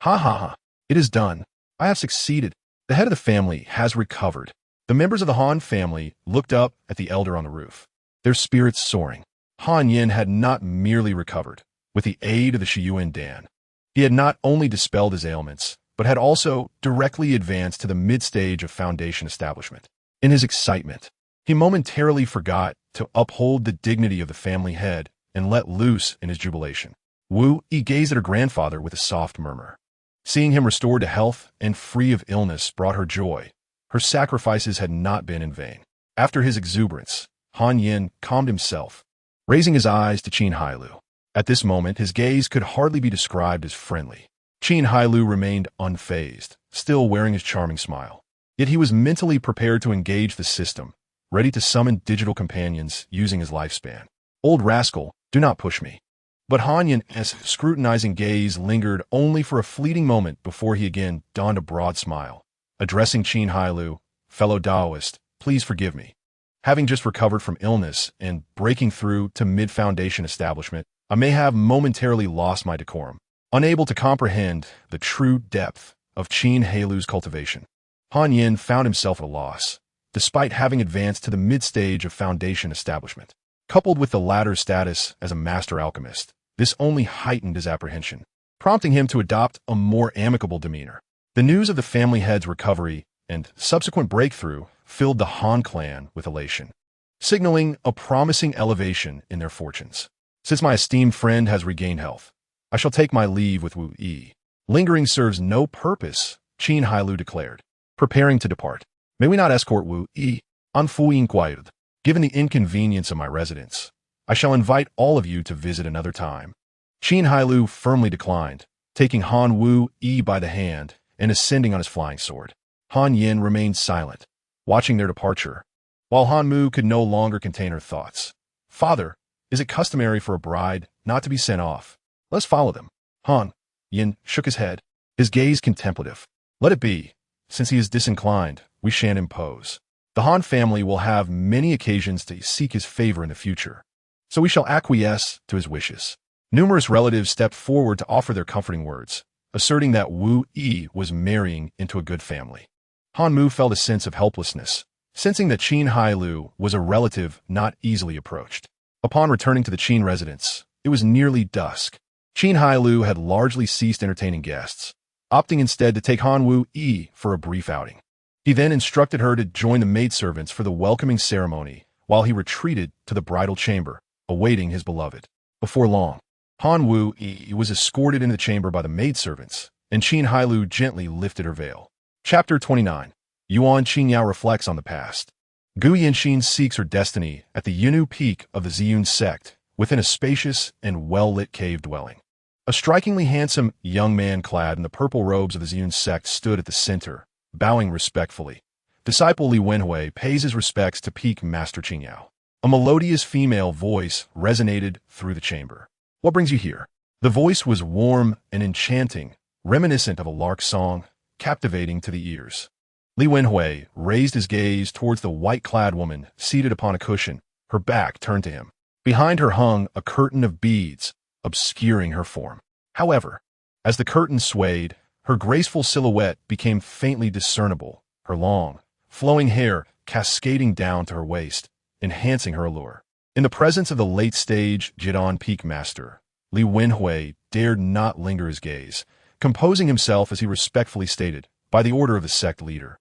"Ha ha ha! It is done. I have succeeded. The head of the family has recovered." The members of the Han family looked up at the elder on the roof, their spirits soaring. Han Yin had not merely recovered. With the aid of the Shiyuan Dan, he had not only dispelled his ailments, but had also directly advanced to the mid-stage of foundation establishment. In his excitement, he momentarily forgot to uphold the dignity of the family head and let loose in his jubilation. Wu Yi gazed at her grandfather with a soft murmur. Seeing him restored to health and free of illness brought her joy. Her sacrifices had not been in vain. After his exuberance, Han Yin calmed himself, raising his eyes to Qin Hailou. At this moment, his gaze could hardly be described as friendly. Qin Hailou remained unfazed, still wearing his charming smile. Yet he was mentally prepared to engage the system, ready to summon digital companions using his lifespan. "Old rascal, do not push me." But Han Yin's scrutinizing gaze lingered only for a fleeting moment before he again donned a broad smile. Addressing Qin Hailou, "Fellow Taoist, please forgive me. Having just recovered from illness and breaking through to mid-foundation establishment, I may have momentarily lost my decorum, unable to comprehend the true depth of Qin Hailou's cultivation." Han Yin found himself at a loss, despite having advanced to the mid-stage of foundation establishment. Coupled with the latter's status as a master alchemist, this only heightened his apprehension, prompting him to adopt a more amicable demeanor. The news of the family head's recovery and subsequent breakthrough filled the Han clan with elation, signaling a promising elevation in their fortunes. "Since my esteemed friend has regained health, I shall take my leave with Wu Yi. Lingering serves no purpose," Qin Hailou declared, preparing to depart. "May we not escort Wu Yi? En fou inquired. Given the inconvenience of my residence, I shall invite all of you to visit another time." Qin Hailou firmly declined, taking Han Wu Yi by the hand and ascending on his flying sword. Han Yin remained silent, watching their departure, while Han Mu could no longer contain her thoughts. "Father, is it customary for a bride not to be sent off? Let's follow them." Han Yin shook his head, his gaze contemplative. "Let it be. Since he is disinclined, we shan't impose. The Han family will have many occasions to seek his favor in the future, so we shall acquiesce to his wishes." Numerous relatives stepped forward to offer their comforting words, asserting that Wu Yi was marrying into a good family. Han Mu felt a sense of helplessness, sensing that Qin Hailou was a relative not easily approached. Upon returning to the Qin residence, it was nearly dusk. Qin Hailou had largely ceased entertaining guests, opting instead to take Han Wu Yi for a brief outing. He then instructed her to join the maidservants for the welcoming ceremony while he retreated to the bridal chamber, awaiting his beloved. Before long, Han Wu Yi was escorted into the chamber by the maidservants, and Qin Hailou gently lifted her veil. Chapter 29. Yuan Qingyao reflects on the past. Gu Yanxin seeks her destiny at the Yunnu peak of the Ziyun sect within a spacious and well-lit cave dwelling. A strikingly handsome young man clad in the purple robes of the Ziyun sect stood at the center, bowing respectfully. Disciple Li Wenhui pays his respects to Peak Master Qingyao. A melodious female voice resonated through the chamber. "What brings you here?" The voice was warm and enchanting, reminiscent of a lark song, captivating to the ears. Li Wenhui raised his gaze towards the white-clad woman seated upon a cushion, her back turned to him. Behind her hung a curtain of beads, obscuring her form. However, as the curtain swayed, her graceful silhouette became faintly discernible, her long, flowing hair cascading down to her waist, enhancing her allure. In the presence of the late-stage Jidan Peak Master, Li Wenhui dared not linger his gaze, composing himself as he respectfully stated, "By the order of the sect leader,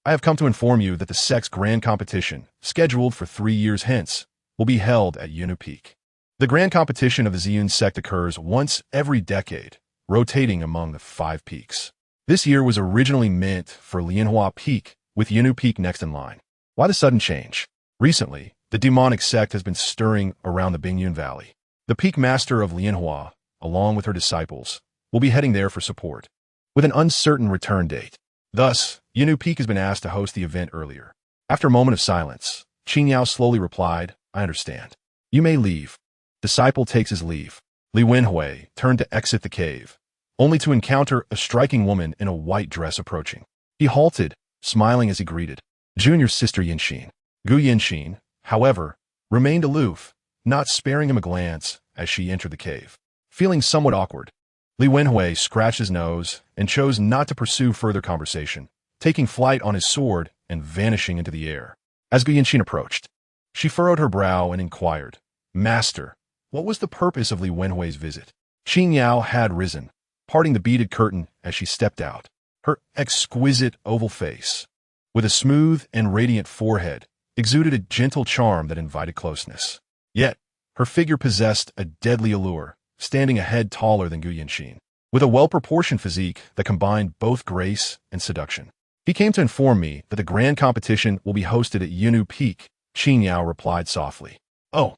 I have come to inform you that the sect's grand competition, scheduled for 3 years hence, will be held at Yunnu Peak. The grand competition of the Ziyun sect occurs once every decade, rotating among the 5 peaks. This year was originally meant for Lianhua Peak, with Yunnu Peak next in line. Why the sudden change? Recently, the demonic sect has been stirring around the Bingyun Valley. The Peak Master of Lianhua, along with her disciples, will be heading there for support, with an uncertain return date. Thus, Yunnu Peak has been asked to host the event earlier." After a moment of silence, Qingyao slowly replied, "I understand. You may leave." Disciple takes his leave. Li Wenhui turned to exit the cave, only to encounter a striking woman in a white dress approaching. He halted, smiling as he greeted, "Junior sister Yanxin." Gu Yanxin, however, remained aloof, not sparing him a glance as she entered the cave. Feeling somewhat awkward, Li Wenhui scratched his nose and chose not to pursue further conversation, taking flight on his sword and vanishing into the air. As Gu Yanxin approached, she furrowed her brow and inquired, "Master, what was the purpose of Li Wenhui's visit?" Qingyao had risen, parting the beaded curtain as she stepped out. Her exquisite oval face, with a smooth and radiant forehead, exuded a gentle charm that invited closeness. Yet, her figure possessed a deadly allure, standing a head taller than Gu Yanxin, with a well-proportioned physique that combined both grace and seduction. "He came to inform me that the grand competition will be hosted at Yunnu Peak," Qingyao replied softly. "Oh."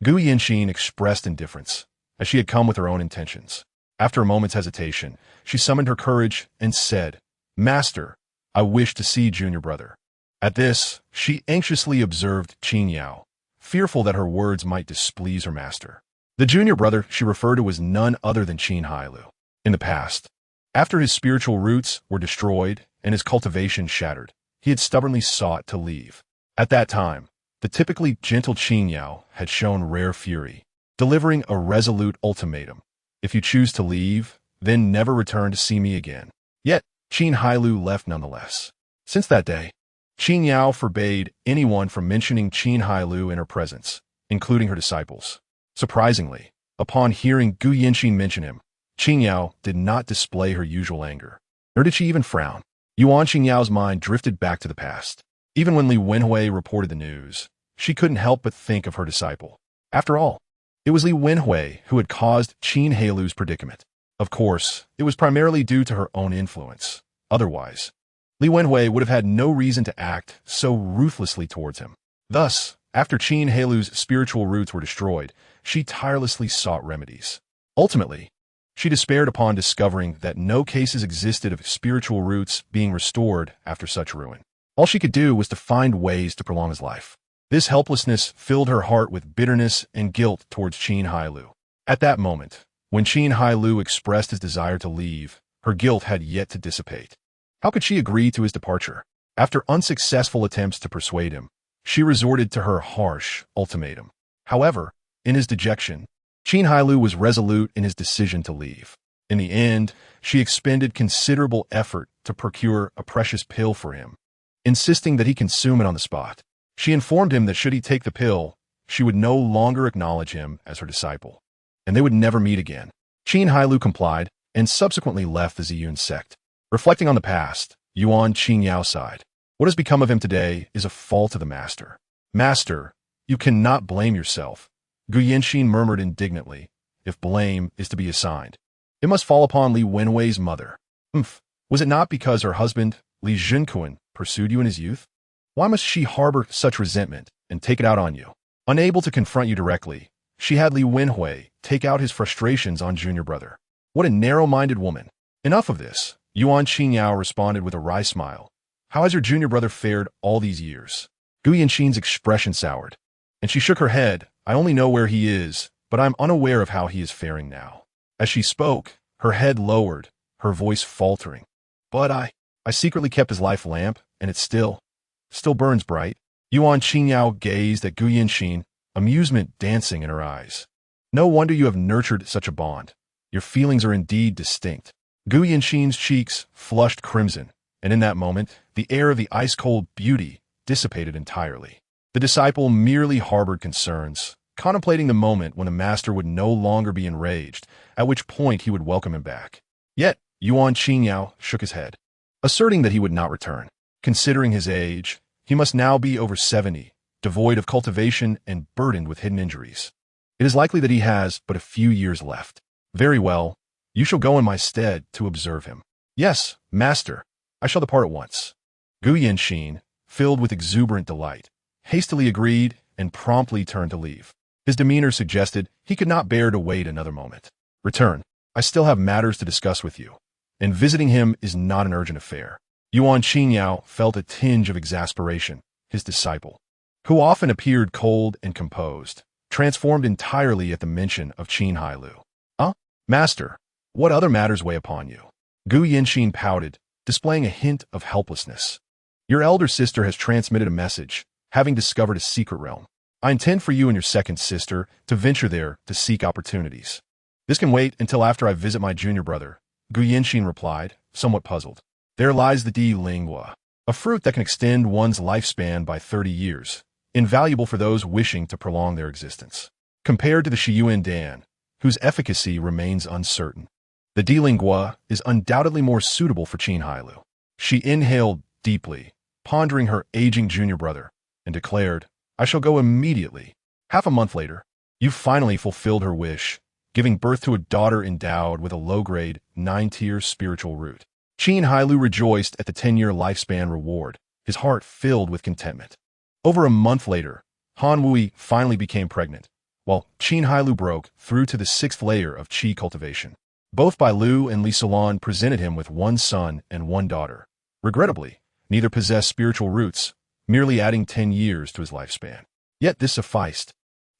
Gu Yanxin expressed indifference, as she had come with her own intentions. After a moment's hesitation, she summoned her courage and said, "Master, I wish to see junior brother." At this, she anxiously observed Qingyao, fearful that her words might displease her master. The junior brother she referred to was none other than Qin Hailou. In the past, after his spiritual roots were destroyed and his cultivation shattered, he had stubbornly sought to leave. At that time, the typically gentle Qingyao had shown rare fury, delivering a resolute ultimatum: "If you choose to leave, then never return to see me again." Yet, Qin Hailou left nonetheless. Since that day, Qingyao forbade anyone from mentioning Qin Hailou in her presence, including her disciples. Surprisingly, upon hearing Gu Yanxin mention him, Qingyao did not display her usual anger, nor did she even frown. Yuan Qingyao's mind drifted back to the past. Even when Li Wenhui reported the news, she couldn't help but think of her disciple. After all, it was Li Wenhui who had caused Qin Hailou's predicament. Of course, it was primarily due to her own influence. Otherwise, Li Wenhui would have had no reason to act so ruthlessly towards him. Thus, after Qin Hailou's spiritual roots were destroyed, she tirelessly sought remedies. Ultimately, She despaired upon discovering that no cases existed of spiritual roots being restored after such ruin. All she could do was to find ways to prolong his life. This helplessness filled her heart with bitterness and guilt towards Qin Hailou. At that moment, when Qin Hailou expressed his desire to leave, her guilt had yet to dissipate. How could she agree to his departure? After unsuccessful attempts to persuade him, she resorted to her harsh ultimatum. However, in his dejection, Qin Hailou was resolute in his decision to leave. In the end, she expended considerable effort to procure a precious pill for him, insisting that he consume it on the spot. She informed him that should he take the pill, she would no longer acknowledge him as her disciple, and they would never meet again. Qin Hailou complied and subsequently left the Ziyun sect. Reflecting on the past, Yuan Qingyao sighed. What has become of him today is a fault of the master. Master, you cannot blame yourself, Gu Yanxin murmured indignantly, if blame is to be assigned. It must fall upon Li Wenwei's mother. Was it not because her husband, Li Zhenquan, pursued you in his youth? Why must she harbor such resentment and take it out on you? Unable to confront you directly, she had Li Wenhui take out his frustrations on junior brother. What a narrow-minded woman. Enough of this, Yuan Qingyao responded with a wry smile. How has your junior brother fared all these years? Gu Yanxin's expression soured, and she shook her head. I only know where he is, but I'm unaware of how he is faring now. As she spoke, her head lowered, her voice faltering. But I secretly kept his life lamp, and it still burns bright. Yuan Qingyao gazed at Gu Yanxin, amusement dancing in her eyes. No wonder you have nurtured such a bond. Your feelings are indeed distinct. Gu Yanxin's cheeks flushed crimson, and in that moment, the air of the ice-cold beauty dissipated entirely. The disciple merely harbored concerns, contemplating the moment when the master would no longer be enraged, at which point he would welcome him back. Yet, Yuan Qingyao shook his head, asserting that he would not return. Considering his age, he must now be over 70, devoid of cultivation and burdened with hidden injuries. It is likely that he has but a few years left. Very well, you shall go in my stead to observe him. Yes, master, I shall depart at once. Gu Yanxin, filled with exuberant delight, hastily agreed and promptly turned to leave. His demeanor suggested he could not bear to wait another moment. Return. I still have matters to discuss with you, and visiting him is not an urgent affair. Yuan Qingyao felt a tinge of exasperation. His disciple, who often appeared cold and composed, transformed entirely at the mention of Qin Hailou. Master, what other matters weigh upon you? Gu Yanxin pouted, displaying a hint of helplessness. Your elder sister has transmitted a message, having discovered a secret realm. I intend for you and your second sister to venture there to seek opportunities. This can wait until after I visit my junior brother, Gu Yanxin replied, somewhat puzzled. There lies the Di Lingua, a fruit that can extend one's lifespan by 30 years, invaluable for those wishing to prolong their existence. Compared to the Shiyuan Dan, whose efficacy remains uncertain, the Di Lingua is undoubtedly more suitable for Qin Hailou. She inhaled deeply, pondering her aging junior brother, and declared, I shall go immediately. Half a month later, you finally fulfilled her wish, giving birth to a daughter endowed with a low-grade, 9-tier spiritual root. Qin Hailou rejoiced at the 10-year lifespan reward, his heart filled with contentment. Over a month later, Han Wui finally became pregnant, while Qin Hailou broke through to the 6th layer of Qi cultivation. Both Bai Lu and Li Solon presented him with one son and one daughter. Regrettably, neither possessed spiritual roots, merely adding 10 years to his lifespan. Yet this sufficed,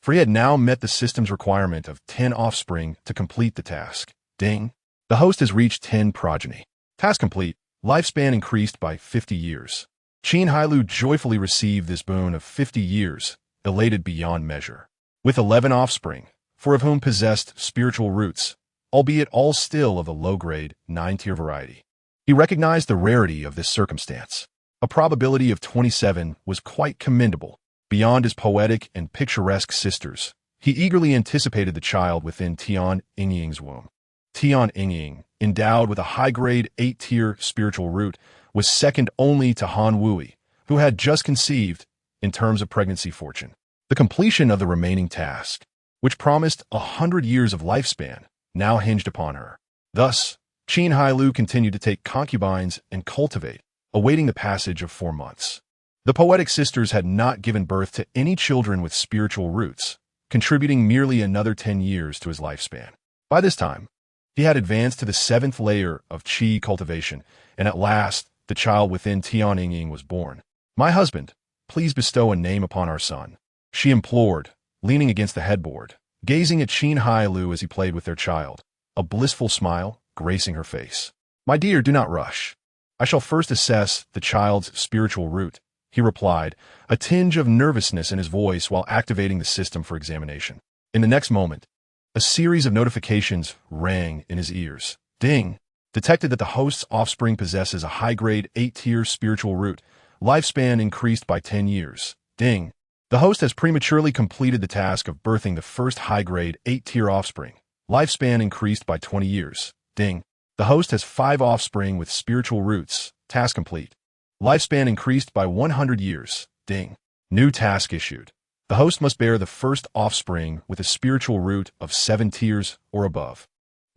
for he had now met the system's requirement of 10 offspring to complete the task. Ding! The host has reached 10 progeny. Task complete, lifespan increased by 50 years. Qin Hailou joyfully received this boon of 50 years, elated beyond measure. With 11 offspring, 4 of whom possessed spiritual roots, albeit all still of the low-grade, 9-tier variety. He recognized the rarity of this circumstance. A probability of 27 was quite commendable. Beyond his poetic and picturesque sisters, he eagerly anticipated the child within Tian Yingying's womb. Tian Yingying, endowed with a high-grade 8-tier spiritual root, was second only to Han Wui, who had just conceived, in terms of pregnancy fortune. The completion of the remaining task, which promised 100 years of lifespan, now hinged upon her. Thus, Qin Hailou continued to take concubines and cultivate, awaiting the passage of 4 months. The poetic sisters had not given birth to any children with spiritual roots, contributing merely another 10 years to his lifespan. By this time, He had advanced to the 7th layer of Qi cultivation, and at last, the child within Tianying was born. "My husband, please bestow a name upon our son," she implored, leaning against the headboard, gazing at Qin Hailou as he played with their child, a blissful smile gracing her face. "My dear, do not rush. I shall first assess the child's spiritual root," he replied, a tinge of nervousness in his voice while activating the system for examination. In the next moment, a series of notifications rang in his ears. Ding! Detected that the host's offspring possesses a high-grade 8-tier spiritual root. Lifespan increased by 10 years. Ding! The host has prematurely completed the task of birthing the first high-grade 8-tier offspring. Lifespan increased by 20 years. Ding! The host has 5 offspring with spiritual roots. Task complete. Lifespan increased by 100 years. Ding! New task issued. The host must bear the first offspring with a spiritual root of 7 tiers or above.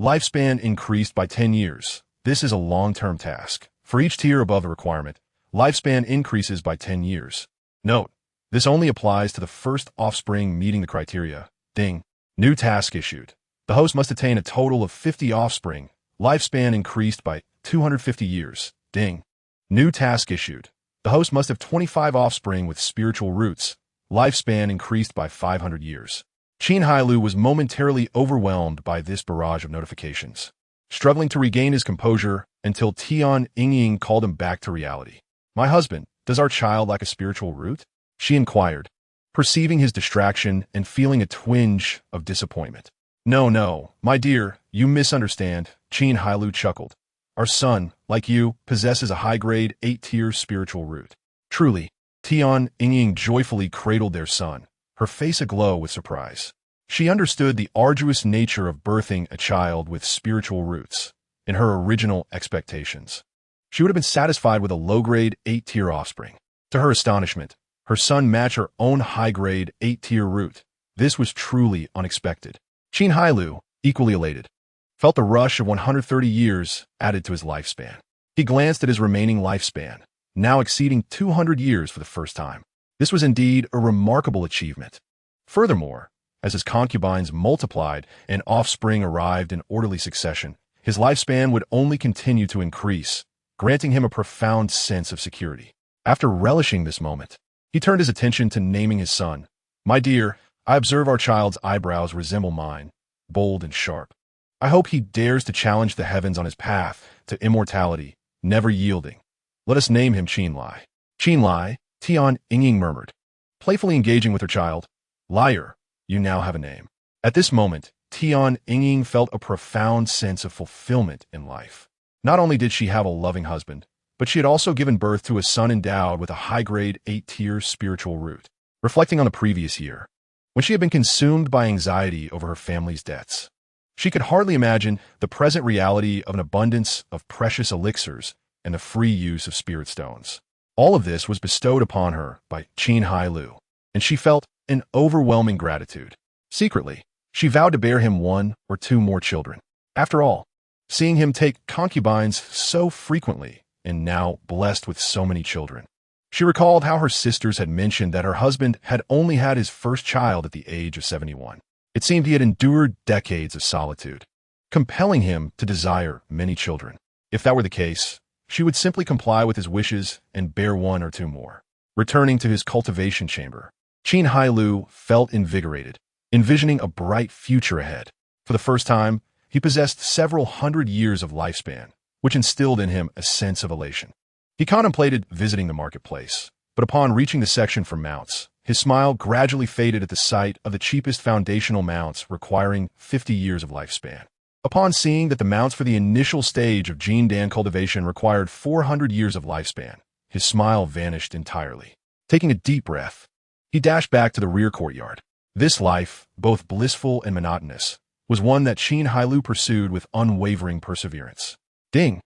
Lifespan increased by 10 years. This is a long-term task. For each tier above the requirement, lifespan increases by 10 years. Note: this only applies to the first offspring meeting the criteria. Ding! New task issued. The host must attain a total of 50 offspring. Lifespan increased by 250 years. Ding! New task issued. The host must have 25 offspring with spiritual roots. Lifespan increased by 500 years. Qin Hailou was momentarily overwhelmed by this barrage of notifications, struggling to regain his composure until Tian Yingying called him back to reality. "My husband, does our child lack a spiritual root?" she inquired, perceiving his distraction and feeling a twinge of disappointment. No, my dear, you misunderstand," Qin Hailou chuckled. "Our son, like you, possesses a high-grade 8-tier spiritual root." Truly, Tian Yingying joyfully cradled their son, her face aglow with surprise. She understood the arduous nature of birthing a child with spiritual roots. In her original expectations, she would have been satisfied with a low-grade 8-tier offspring. To her astonishment, her son matched her own high-grade 8-tier root. This was truly unexpected. Qin Hailou, equally elated, felt the rush of 130 years added to his lifespan. He glanced at his remaining lifespan, now exceeding 200 years for the first time. This was indeed a remarkable achievement. Furthermore, as his concubines multiplied and offspring arrived in orderly succession, his lifespan would only continue to increase, granting him a profound sense of security. After relishing this moment, he turned his attention to naming his son. "My dear, I observe our child's eyebrows resemble mine, bold and sharp. I hope he dares to challenge the heavens on his path to immortality, never yielding. Let us name him Qin Lai." "Qin Lai," Tian Yingying murmured, playfully engaging with her child. "Liar, you now have a name." At this moment, Tian Yingying felt a profound sense of fulfillment in life. Not only did she have a loving husband, but she had also given birth to a son endowed with a high-grade 8-tier spiritual root. Reflecting on the previous year, when she had been consumed by anxiety over her family's debts, she could hardly imagine the present reality of an abundance of precious elixirs and the free use of spirit stones. All of this was bestowed upon her by Qin Hailou, and she felt an overwhelming gratitude. Secretly, she vowed to bear him 1 or 2 more children. After all, seeing him take concubines so frequently and now blessed with so many children, she recalled how her sisters had mentioned that her husband had only had his first child at the age of 71. It seemed he had endured decades of solitude, compelling him to desire many children. If that were the case, she would simply comply with his wishes and bear 1 or 2 more. Returning to his cultivation chamber, Qin Hailou felt invigorated, envisioning a bright future ahead. For the first time, he possessed several hundred years of lifespan, which instilled in him a sense of elation. He contemplated visiting the marketplace, but upon reaching the section for mounts, his smile gradually faded at the sight of the cheapest foundational mounts requiring 50 years of lifespan. Upon seeing that the mounts for the initial stage of Jindan cultivation required 400 years of lifespan, his smile vanished entirely. Taking a deep breath, he dashed back to the rear courtyard. This life, both blissful and monotonous, was one that Qin Hailou pursued with unwavering perseverance. Ding!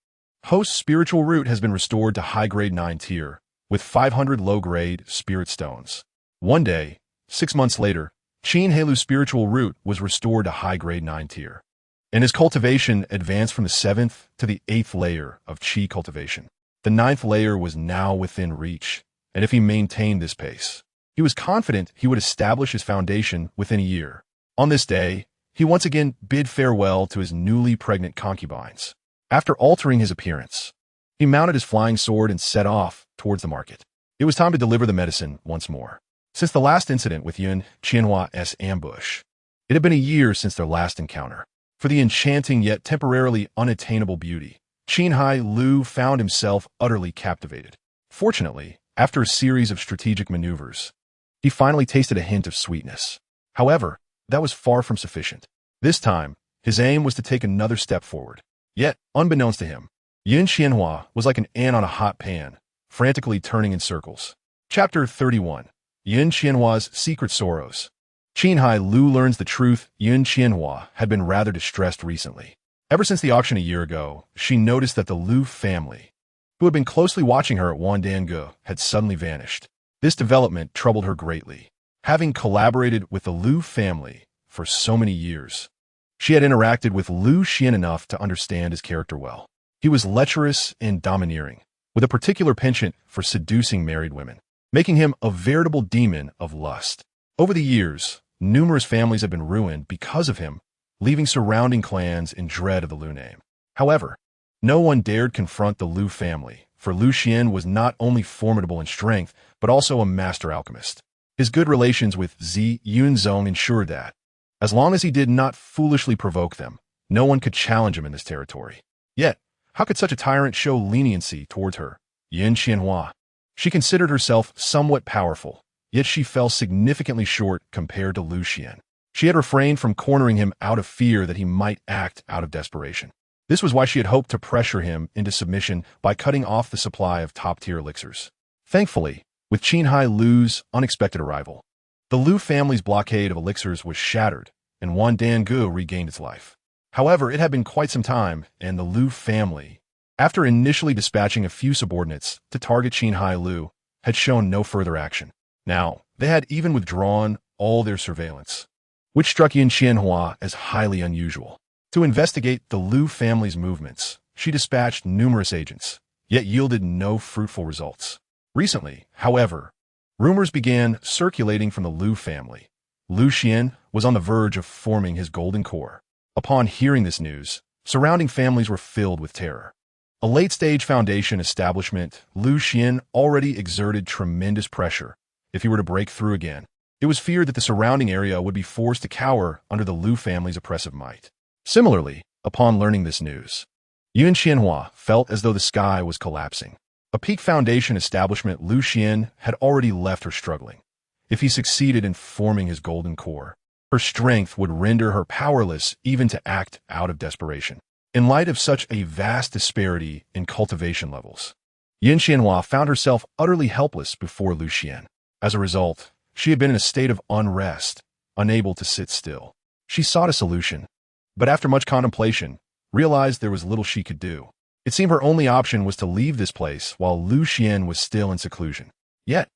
Host's spiritual root has been restored to high-grade 9 tier, with 500 low-grade spirit stones. One day, 6 months later, Qin Hailou's spiritual root was restored to high-grade 9 tier, and his cultivation advanced from the 7th to the 8th layer of Qi cultivation. The 9th layer was now within reach, and if he maintained this pace, he was confident he would establish his foundation within a year. On this day, he once again bid farewell to his newly pregnant concubines. After altering his appearance, he mounted his flying sword and set off towards the market. It was time to deliver the medicine once more. Since the last incident with Yun Qianhua's ambush, it had been a year since their last encounter. For the enchanting yet temporarily unattainable beauty, Qin Hailou found himself utterly captivated. Fortunately, after a series of strategic maneuvers, he finally tasted a hint of sweetness. However, that was far from sufficient. This time, his aim was to take another step forward. Yet, unbeknownst to him, Yun Qianhua was like an ant on a hot pan, frantically turning in circles. Chapter 31. Yun Qianhua's Secret Sorrows. Qin Hailou learns the truth. Yun Qianhua had been rather distressed recently. Ever since the auction a year ago, she noticed that the Liu family, who had been closely watching her at Wandange, had suddenly vanished. This development troubled her greatly. Having collaborated with the Liu family for so many years, she had interacted with Liu Xian enough to understand his character well. He was lecherous and domineering, with a particular penchant for seducing married women, making him a veritable demon of lust. Over the years, numerous families have been ruined because of him, leaving surrounding clans in dread of the Liu name. However, no one dared confront the Liu family, for Liu Xian was not only formidable in strength, but also a master alchemist. His good relations with Zi Yunzong ensured that, as long as he did not foolishly provoke them, no one could challenge him in this territory. Yet, how could such a tyrant show leniency towards her, Yun Qianhua? She considered herself somewhat powerful, yet she fell significantly short compared to Liu Xian. She had refrained from cornering him out of fear that he might act out of desperation. This was why she had hoped to pressure him into submission by cutting off the supply of top-tier elixirs. Thankfully, with Qin Hailou's unexpected arrival, the Liu family's blockade of elixirs was shattered, and Wandange regained its life. However, it had been quite some time, and the Liu family, after initially dispatching a few subordinates to target Qin Hailou, had shown no further action. Now, they had even withdrawn all their surveillance, which struck Yun Qianhua as highly unusual. To investigate the Liu family's movements, she dispatched numerous agents, yet yielded no fruitful results. Recently, however, rumors began circulating from the Liu family. Liu Xian was on the verge of forming his golden core. Upon hearing this news, surrounding families were filled with terror. A late-stage foundation establishment, Liu Xian already exerted tremendous pressure. If he were to break through again, it was feared that the surrounding area would be forced to cower under the Liu family's oppressive might. Similarly, upon learning this news, Yun Qianhua felt as though the sky was collapsing. A peak foundation establishment, Liu Xian had already left her struggling. If he succeeded in forming his golden core, her strength would render her powerless even to act out of desperation. In light of such a vast disparity in cultivation levels, Yun Qianhua found herself utterly helpless before Liu Xian. As a result, she had been in a state of unrest, unable to sit still. She sought a solution, but after much contemplation, realized there was little she could do. It seemed her only option was to leave this place while Liu Xian was still in seclusion. Yet,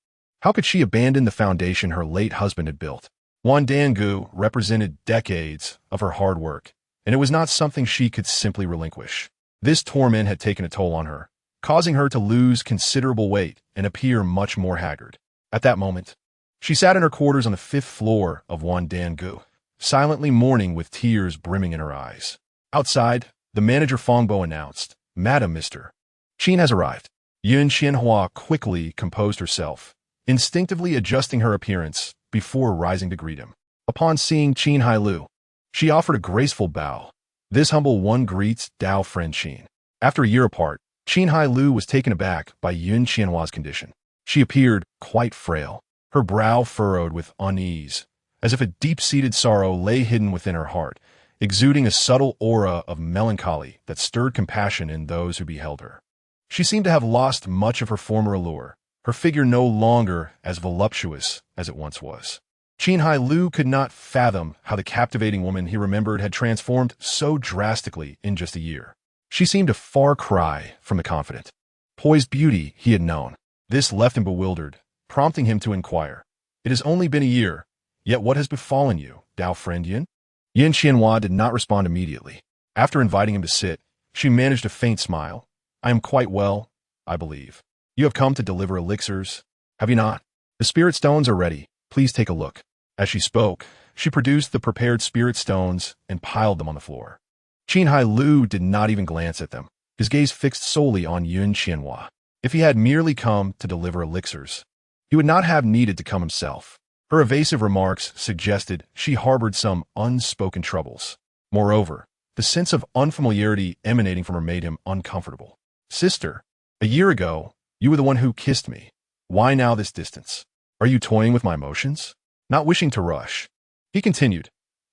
how could she abandon the foundation her late husband had built? Wandange represented decades of her hard work, and it was not something she could simply relinquish. This torment had taken a toll on her, causing her to lose considerable weight and appear much more haggard. At that moment, she sat in her quarters on the 5th floor of Wandange, silently mourning with tears brimming in her eyes. Outside, the manager Fongbo announced, "Madam, Mr. Qin has arrived." Yun Qianhua quickly composed herself, instinctively adjusting her appearance before rising to greet him. Upon seeing Qin Hailou, she offered a graceful bow. This humble one greets Dao friend Qin. After a year apart, Qin Hailou was taken aback by Yun Qianhua's condition. She appeared quite frail, her brow furrowed with unease, as if a deep-seated sorrow lay hidden within her heart, exuding a subtle aura of melancholy that stirred compassion in those who beheld her. She seemed to have lost much of her former allure, her figure no longer as voluptuous as it once was. Qin Hailou could not fathom how the captivating woman he remembered had transformed so drastically in just a year. She seemed a far cry from the confident, poised beauty he had known. This left him bewildered, prompting him to inquire, "It has only been a year, yet what has befallen you, Dao friend Yun?" Yun Qianhua did not respond immediately. After inviting him to sit, she managed a faint smile. "I am quite well, I believe. You have come to deliver elixirs, have you not? The spirit stones are ready. Please take a look." As she spoke, she produced the prepared spirit stones and piled them on the floor. Qin Hailou did not even glance at them, his gaze fixed solely on Yun Qianhua. If he had merely come to deliver elixirs, he would not have needed to come himself. Her evasive remarks suggested she harbored some unspoken troubles. Moreover, the sense of unfamiliarity emanating from her made him uncomfortable. Sister, a year ago, you were the one who kissed me. Why now this distance? Are you toying with my emotions? Not wishing to rush, he continued,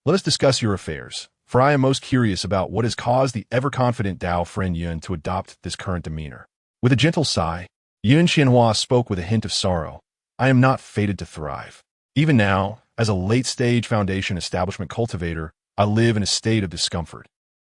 let us discuss your affairs, for I am most curious about what has caused the ever-confident Dao friend Yun to adopt this current demeanor. With a gentle sigh, Yun Qianhua spoke with a hint of sorrow. I am not fated to thrive. Even now, as a late-stage foundation establishment cultivator, I live in a state of discomfort.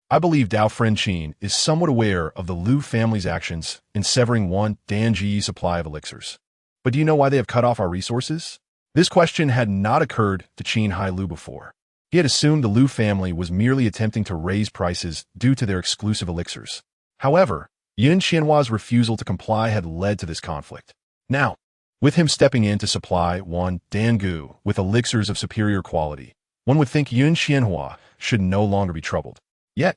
I believe Dao friend Qin is somewhat aware of the Liu family's actions in severing one Danji supply of elixirs. But do you know why they have cut off our resources? This question had not occurred to Qin Hailou before. He had assumed the Liu family was merely attempting to raise prices due to their exclusive elixirs. However, Yun Qianhua's refusal to comply had led to this conflict. Now, with him stepping in to supply one Dangu with elixirs of superior quality, one would think Yun Qianhua should no longer be troubled. Yet,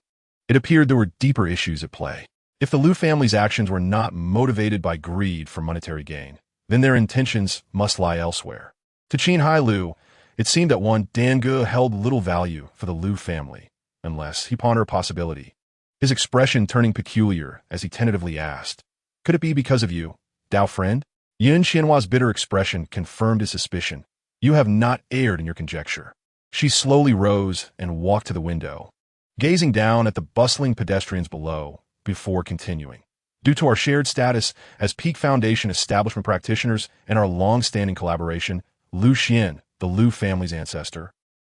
it appeared there were deeper issues at play. If the Liu family's actions were not motivated by greed for monetary gain, then their intentions must lie elsewhere. To Qin Hailou, it seemed that one Dangu held little value for the Liu family, unless he pondered a possibility. His expression turning peculiar as he tentatively asked, could it be because of you, Dao friend? Yun Qianhua's bitter expression confirmed his suspicion. You have not erred in your conjecture. She slowly rose and walked to the window, gazing down at the bustling pedestrians below before continuing. Due to our shared status as Peak Foundation establishment practitioners and our long-standing collaboration, Liu Xian, the Liu family's ancestor,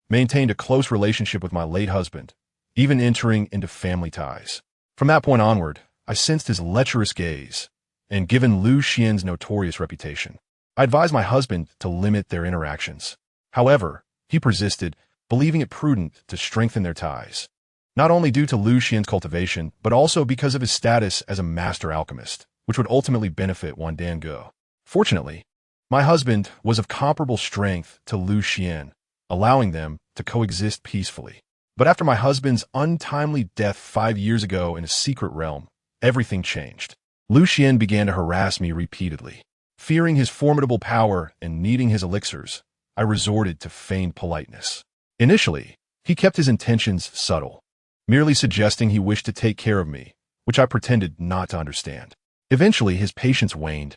maintained a close relationship with my late husband, even entering into family ties. From that point onward, I sensed his lecherous gaze, and given Liu Xian's notorious reputation, I advised my husband to limit their interactions. However, he persisted, believing it prudent to strengthen their ties, not only due to Liu Xian's cultivation, but also because of his status as a master alchemist, which would ultimately benefit Wan Dangu. Fortunately, my husband was of comparable strength to Liu Xian, allowing them to coexist peacefully. But after my husband's untimely death 5 years ago in a secret realm, everything changed. Liu Xian began to harass me repeatedly. Fearing his formidable power and needing his elixirs, I resorted to feigned politeness. Initially, he kept his intentions subtle, merely suggesting he wished to take care of me, which I pretended not to understand. Eventually, his patience waned,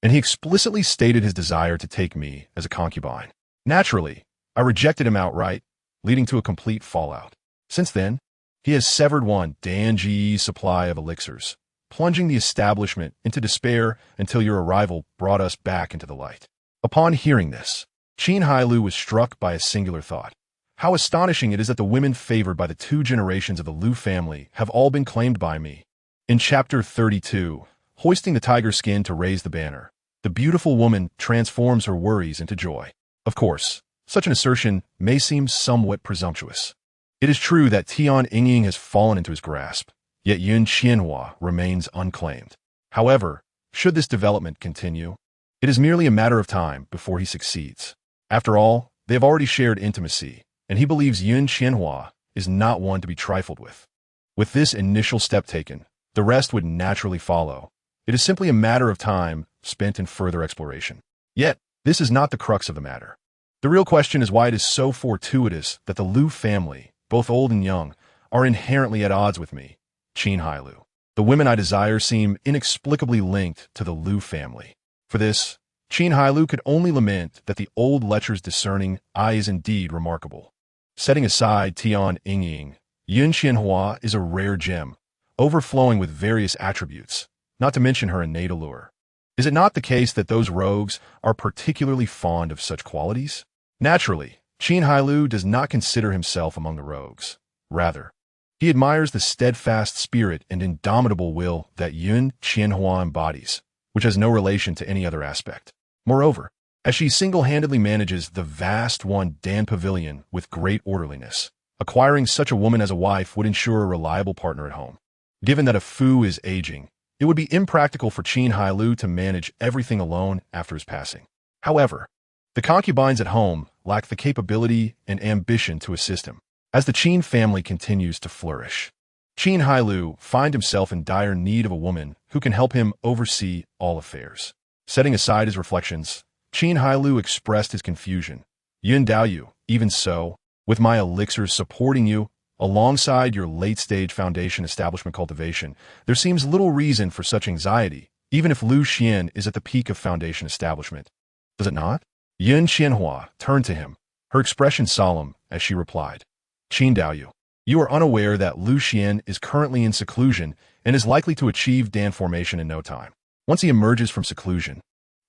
and he explicitly stated his desire to take me as a concubine. Naturally, I rejected him outright, leading to a complete fallout. Since then, he has severed one Danji supply of elixirs, plunging the establishment into despair until your arrival brought us back into the light. Upon hearing this, Qin Hailou was struck by a singular thought. How astonishing it is that the women favored by the 2 generations of the Liu family have all been claimed by me. In Chapter 32, hoisting the tiger skin to raise the banner, the beautiful woman transforms her worries into joy. Of course, such an assertion may seem somewhat presumptuous. It is true that Tian Yingying has fallen into his grasp, yet Yun Qianhua remains unclaimed. However, should this development continue, it is merely a matter of time before he succeeds. After all, they have already shared intimacy, and he believes Yun Qianhua is not one to be trifled with. With this initial step taken, the rest would naturally follow. It is simply a matter of time spent in further exploration. Yet, this is not the crux of the matter. The real question is why it is so fortuitous that the Liu family, both old and young, are inherently at odds with me, Qin Hailou. The women I desire seem inexplicably linked to the Liu family. For this, Qin Hailou could only lament that the old lecher's discerning eye is indeed remarkable. Setting aside Tian Yingying, Yun Qianhua is a rare gem, overflowing with various attributes, not to mention her innate allure. Is it not the case that those rogues are particularly fond of such qualities? Naturally, Qin Hailou does not consider himself among the rogues. Rather, he admires the steadfast spirit and indomitable will that Yun Qianhua embodies, which has no relation to any other aspect. Moreover, as she single-handedly manages the vast One Dan Pavilion with great orderliness, acquiring such a woman as a wife would ensure a reliable partner at home. Given that a Fu is aging, it would be impractical for Qin Hailou to manage everything alone after his passing. However, the concubines at home lack the capability and ambition to assist him. As the Qin family continues to flourish, Qin Hailou finds himself in dire need of a woman who can help him oversee all affairs. Setting aside his reflections, Qin Hailou expressed his confusion. Yun Daoyu, even so, with my elixirs supporting you, alongside your late-stage foundation establishment cultivation, there seems little reason for such anxiety, even if Lu Xian is at the peak of foundation establishment. Does it not? Yun Qianhua turned to him, her expression solemn as she replied. Qin Daoyu, you are unaware that Lu Xian is currently in seclusion and is likely to achieve Dan formation in no time. Once he emerges from seclusion,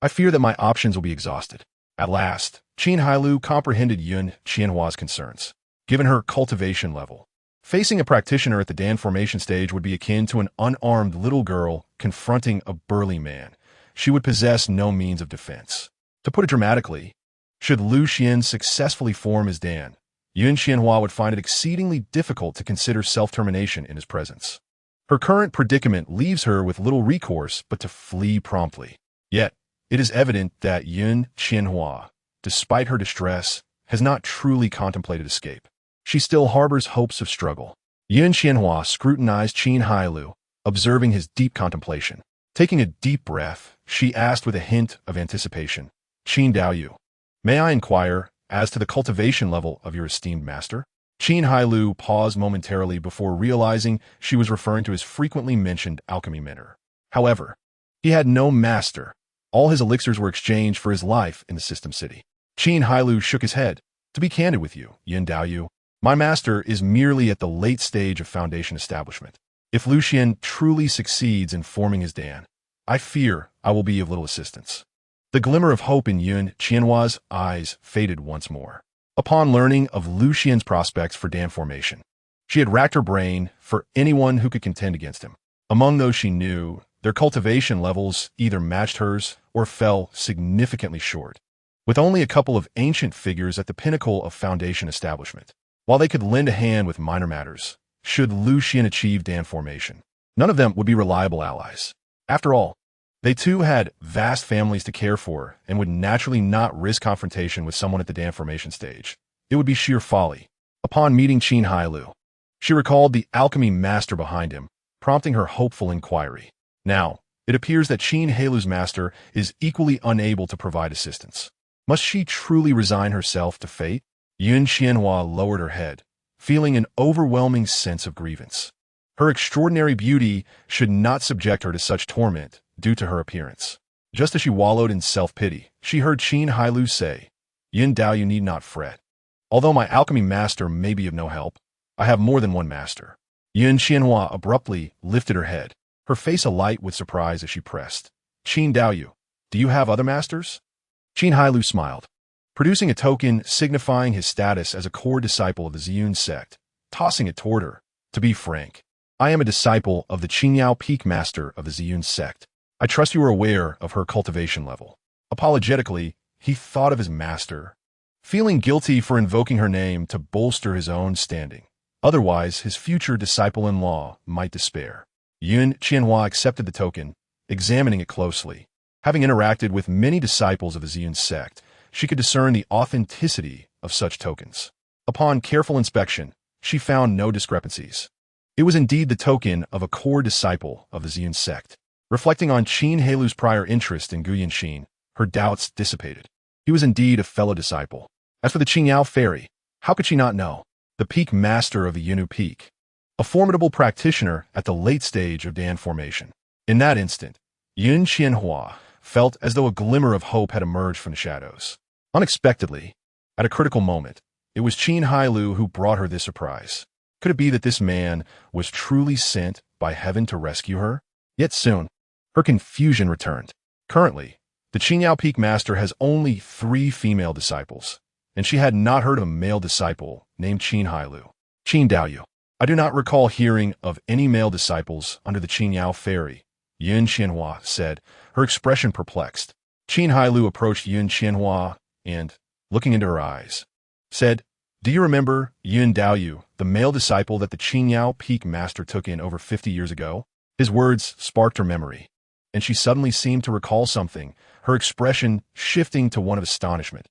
I fear that my options will be exhausted. At last, Qin Hailou comprehended Yun Qianhua's concerns. Given her cultivation level, facing a practitioner at the Dan formation stage would be akin to an unarmed little girl confronting a burly man. She would possess no means of defense. To put it dramatically, should Lu Xian successfully form his Dan, Yun Qianhua would find it exceedingly difficult to consider self-termination in his presence. Her current predicament leaves her with little recourse but to flee promptly. Yet, it is evident that Yun Qianhua, despite her distress, has not truly contemplated escape. She still harbors hopes of struggle. Yun Qianhua scrutinized Qin Hailou, observing his deep contemplation. Taking a deep breath, she asked with a hint of anticipation, Qin Daoyu, may I inquire as to the cultivation level of your esteemed master? Qin Hailou paused momentarily before realizing she was referring to his frequently mentioned alchemy mentor. However, he had no master. All his elixirs were exchanged for his life in the system city. Qin Hailou shook his head. To be candid with you, Yun Daoyu, my master is merely at the late stage of foundation establishment. If Lu Xian truly succeeds in forming his Dan, I fear I will be of little assistance. The glimmer of hope in Yun Qianhua's eyes faded once more. Upon learning of Lu Xian's prospects for Dan formation, she had racked her brain for anyone who could contend against him. Among those she knew, their cultivation levels either matched hers or fell significantly short. With only a couple of ancient figures at the pinnacle of foundation establishment, while they could lend a hand with minor matters, should Lu Xian achieve Dan formation, none of them would be reliable allies. After all, they too had vast families to care for and would naturally not risk confrontation with someone at the Dan formation stage. It would be sheer folly. Upon meeting Qin Hailou, she recalled the alchemy master behind him, prompting her hopeful inquiry. Now, it appears that Qin Hailou's master is equally unable to provide assistance. Must she truly resign herself to fate? Yun Qianhua lowered her head, feeling an overwhelming sense of grievance. Her extraordinary beauty should not subject her to such torment due to her appearance. Just as she wallowed in self-pity, she heard Qin Hailou say, Yun Dao, you need not fret. Although my alchemy master may be of no help, I have more than one master. Yun Qianhua abruptly lifted her head, her face alight with surprise as she pressed. Qin Daoyu, do you have other masters? Qin Hailou smiled, producing a token signifying his status as a core disciple of the Ziyun sect, tossing it toward her. To be frank, I am a disciple of the Qingyao Peak Master of the Ziyun sect. I trust you are aware of her cultivation level. Apologetically, he thought of his master, feeling guilty for invoking her name to bolster his own standing. Otherwise, his future disciple-in-law might despair. Yun Qianhua accepted the token, examining it closely. Having interacted with many disciples of the Ziyun sect, she could discern the authenticity of such tokens. Upon careful inspection, she found no discrepancies. It was indeed the token of a core disciple of the Ziyun sect. Reflecting on Qin Hailou's prior interest in Guyan Xin, her doubts dissipated. He was indeed a fellow disciple. As for the Qingyao fairy, how could she not know? The peak master of the Yinu Peak, a formidable practitioner at the late stage of Dan formation. In that instant, Yun Qianhua felt as though a glimmer of hope had emerged from the shadows. Unexpectedly, at a critical moment, it was Qin Hailou who brought her this surprise. Could it be that this man was truly sent by heaven to rescue her? Yet soon, her confusion returned. Currently, the Qingyao Peak Master has only 3 female disciples, and she had not heard of a male disciple named Qin Hailou. Qin Daoyu, I do not recall hearing of any male disciples under the Qingyao fairy, Yun Qianhua said, her expression perplexed. Qin Hailou approached Yun Qianhua and, looking into her eyes, said, Do you remember Yun Daoyu, the male disciple that the Qingyao Peak Master took in over 50 years ago? His words sparked her memory, and she suddenly seemed to recall something, her expression shifting to one of astonishment.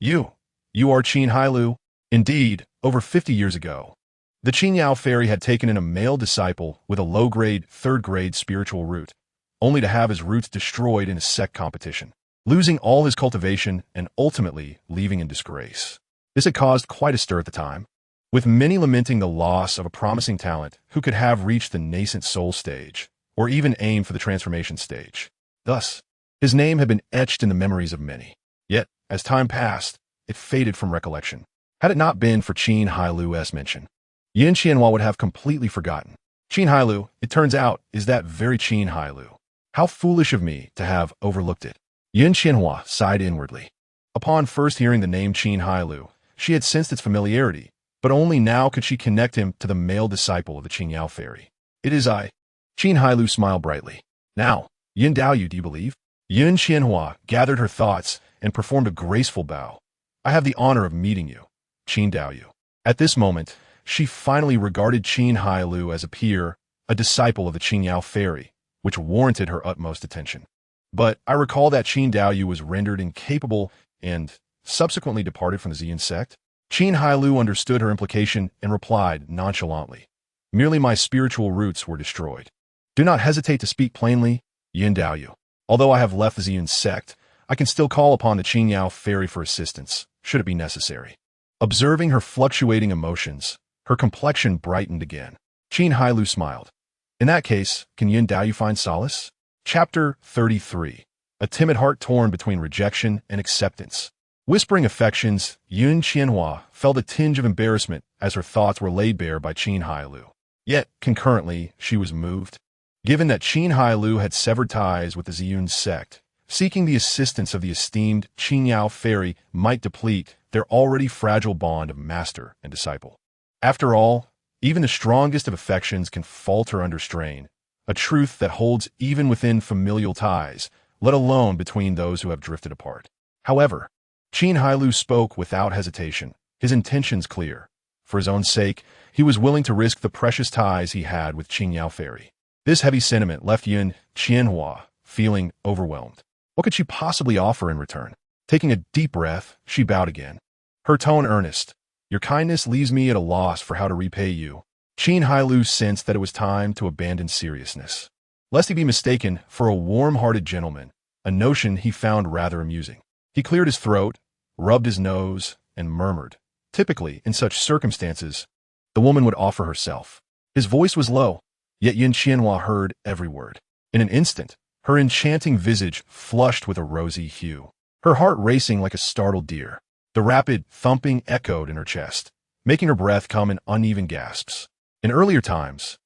You You are Qin Hailou? Indeed, over 50 years ago, the Qin fairy had taken in a male disciple with a low-grade, third-grade spiritual root, only to have his roots destroyed in a sect competition, losing all his cultivation and ultimately leaving in disgrace. This had caused quite a stir at the time, with many lamenting the loss of a promising talent who could have reached the nascent soul stage, or even aimed for the transformation stage. Thus, his name had been etched in the memories of many. Yet, as time passed, it faded from recollection. Had it not been for Qin Hailou's mention, Yin Qianhua would have completely forgotten. Qin Hailou, it turns out, is that very Qin Hailou. How foolish of me to have overlooked it. Yin Qianhua sighed inwardly. Upon first hearing the name Qin Hailou, she had sensed its familiarity, but only now could she connect him to the male disciple of the Qin fairy. It is I. Qin Hailou smiled brightly. Now, Yin Daoyu, do you believe? Yin Qianhua gathered her thoughts and performed a graceful bow. I have the honor of meeting you, Qin Daoyu. At this moment, she finally regarded Qin Hailou as a peer, a disciple of the Qin fairy, which warranted her utmost attention. But I recall that Qin Daoyu was rendered incapable and subsequently departed from the Xian sect. Qin Hailou understood her implication and replied nonchalantly, merely my spiritual roots were destroyed. Do not hesitate to speak plainly, Yin Daoyu. Although I have left the Xian sect, I can still call upon the Qin fairy for assistance, should it be necessary. Observing her fluctuating emotions, her complexion brightened again. Qin Hailou smiled. In that case, can Yin Daoyu find solace? Chapter 33. A timid heart torn between rejection and acceptance. Whispering affections, Yin Qianhua felt a tinge of embarrassment as her thoughts were laid bare by Qin Hailou. Yet, concurrently, she was moved. Given that Qin Hailou had severed ties with the Ziyun sect, seeking the assistance of the esteemed Qin fairy might deplete their already fragile bond of master and disciple. After all, even the strongest of affections can falter under strain, a truth that holds even within familial ties, let alone between those who have drifted apart. However, Qin Hailou spoke without hesitation, his intentions clear. For his own sake, he was willing to risk the precious ties he had with Qin fairy. This heavy sentiment left Yin Qianhua feeling overwhelmed. What could she possibly offer in return? Taking a deep breath, she bowed again, her tone earnest. Your kindness leaves me at a loss for how to repay you. Qin Hailou sensed that it was time to abandon seriousness, lest he be mistaken for a warm-hearted gentleman, a notion he found rather amusing. He cleared his throat, rubbed his nose, and murmured. Typically, in such circumstances, the woman would offer herself. His voice was low, yet Yin Qianhua heard every word. In an instant, her enchanting visage flushed with a rosy hue, her heart racing like a startled deer. The rapid thumping echoed in her chest, making her breath come in uneven gasps. In earlier times,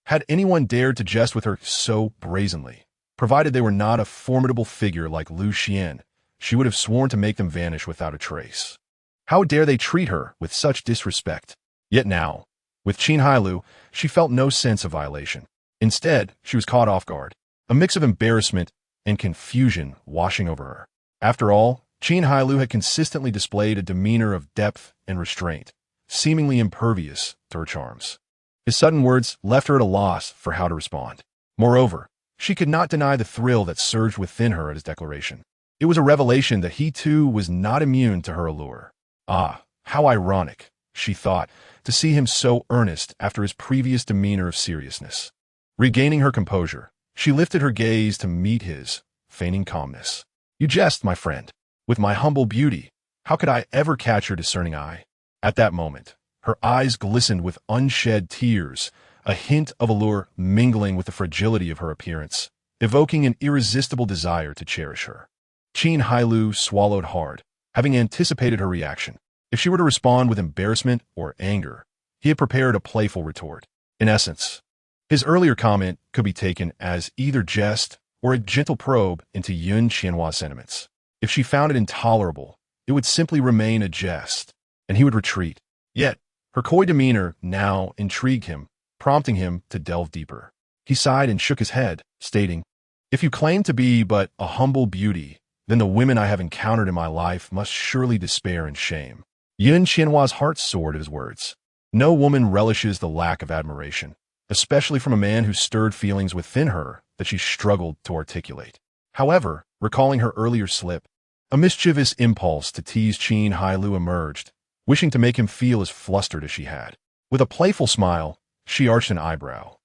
had anyone dared to jest with her so brazenly, provided they were not a formidable figure like Lu Xian, she would have sworn to make them vanish without a trace. How dare they treat her with such disrespect? Yet now, with Qin Hailou, she felt no sense of violation. Instead, she was caught off guard, a mix of embarrassment and confusion washing over her. After all, Qin Hailou had consistently displayed a demeanor of depth and restraint, seemingly impervious to her charms. His sudden words left her at a loss for how to respond. Moreover, she could not deny the thrill that surged within her at his declaration. It was a revelation that he too was not immune to her allure. Ah, how ironic, she thought, to see him so earnest after his previous demeanor of seriousness. Regaining her composure, she lifted her gaze to meet his, feigning calmness. You jest, my friend. With my humble beauty, how could I ever catch your discerning eye? At that moment, her eyes glistened with unshed tears, a hint of allure mingling with the fragility of her appearance, evoking an irresistible desire to cherish her. Qin Hailou swallowed hard, having anticipated her reaction. If she were to respond with embarrassment or anger, he had prepared a playful retort. In essence, his earlier comment could be taken as either jest or a gentle probe into Yin Qianhua's sentiments. If she found it intolerable, it would simply remain a jest, and he would retreat. Yet, her coy demeanor now intrigued him, prompting him to delve deeper. He sighed and shook his head, stating, If you claim to be but a humble beauty, then the women I have encountered in my life must surely despair and shame. Yin Qianhua's heart soared at his words. No woman relishes the lack of admiration, especially from a man who stirred feelings within her that she struggled to articulate. However, recalling her earlier slip, A mischievous impulse to tease Qin Hailou emerged, wishing to make him feel as flustered as she had. With a playful smile, she arched an eyebrow.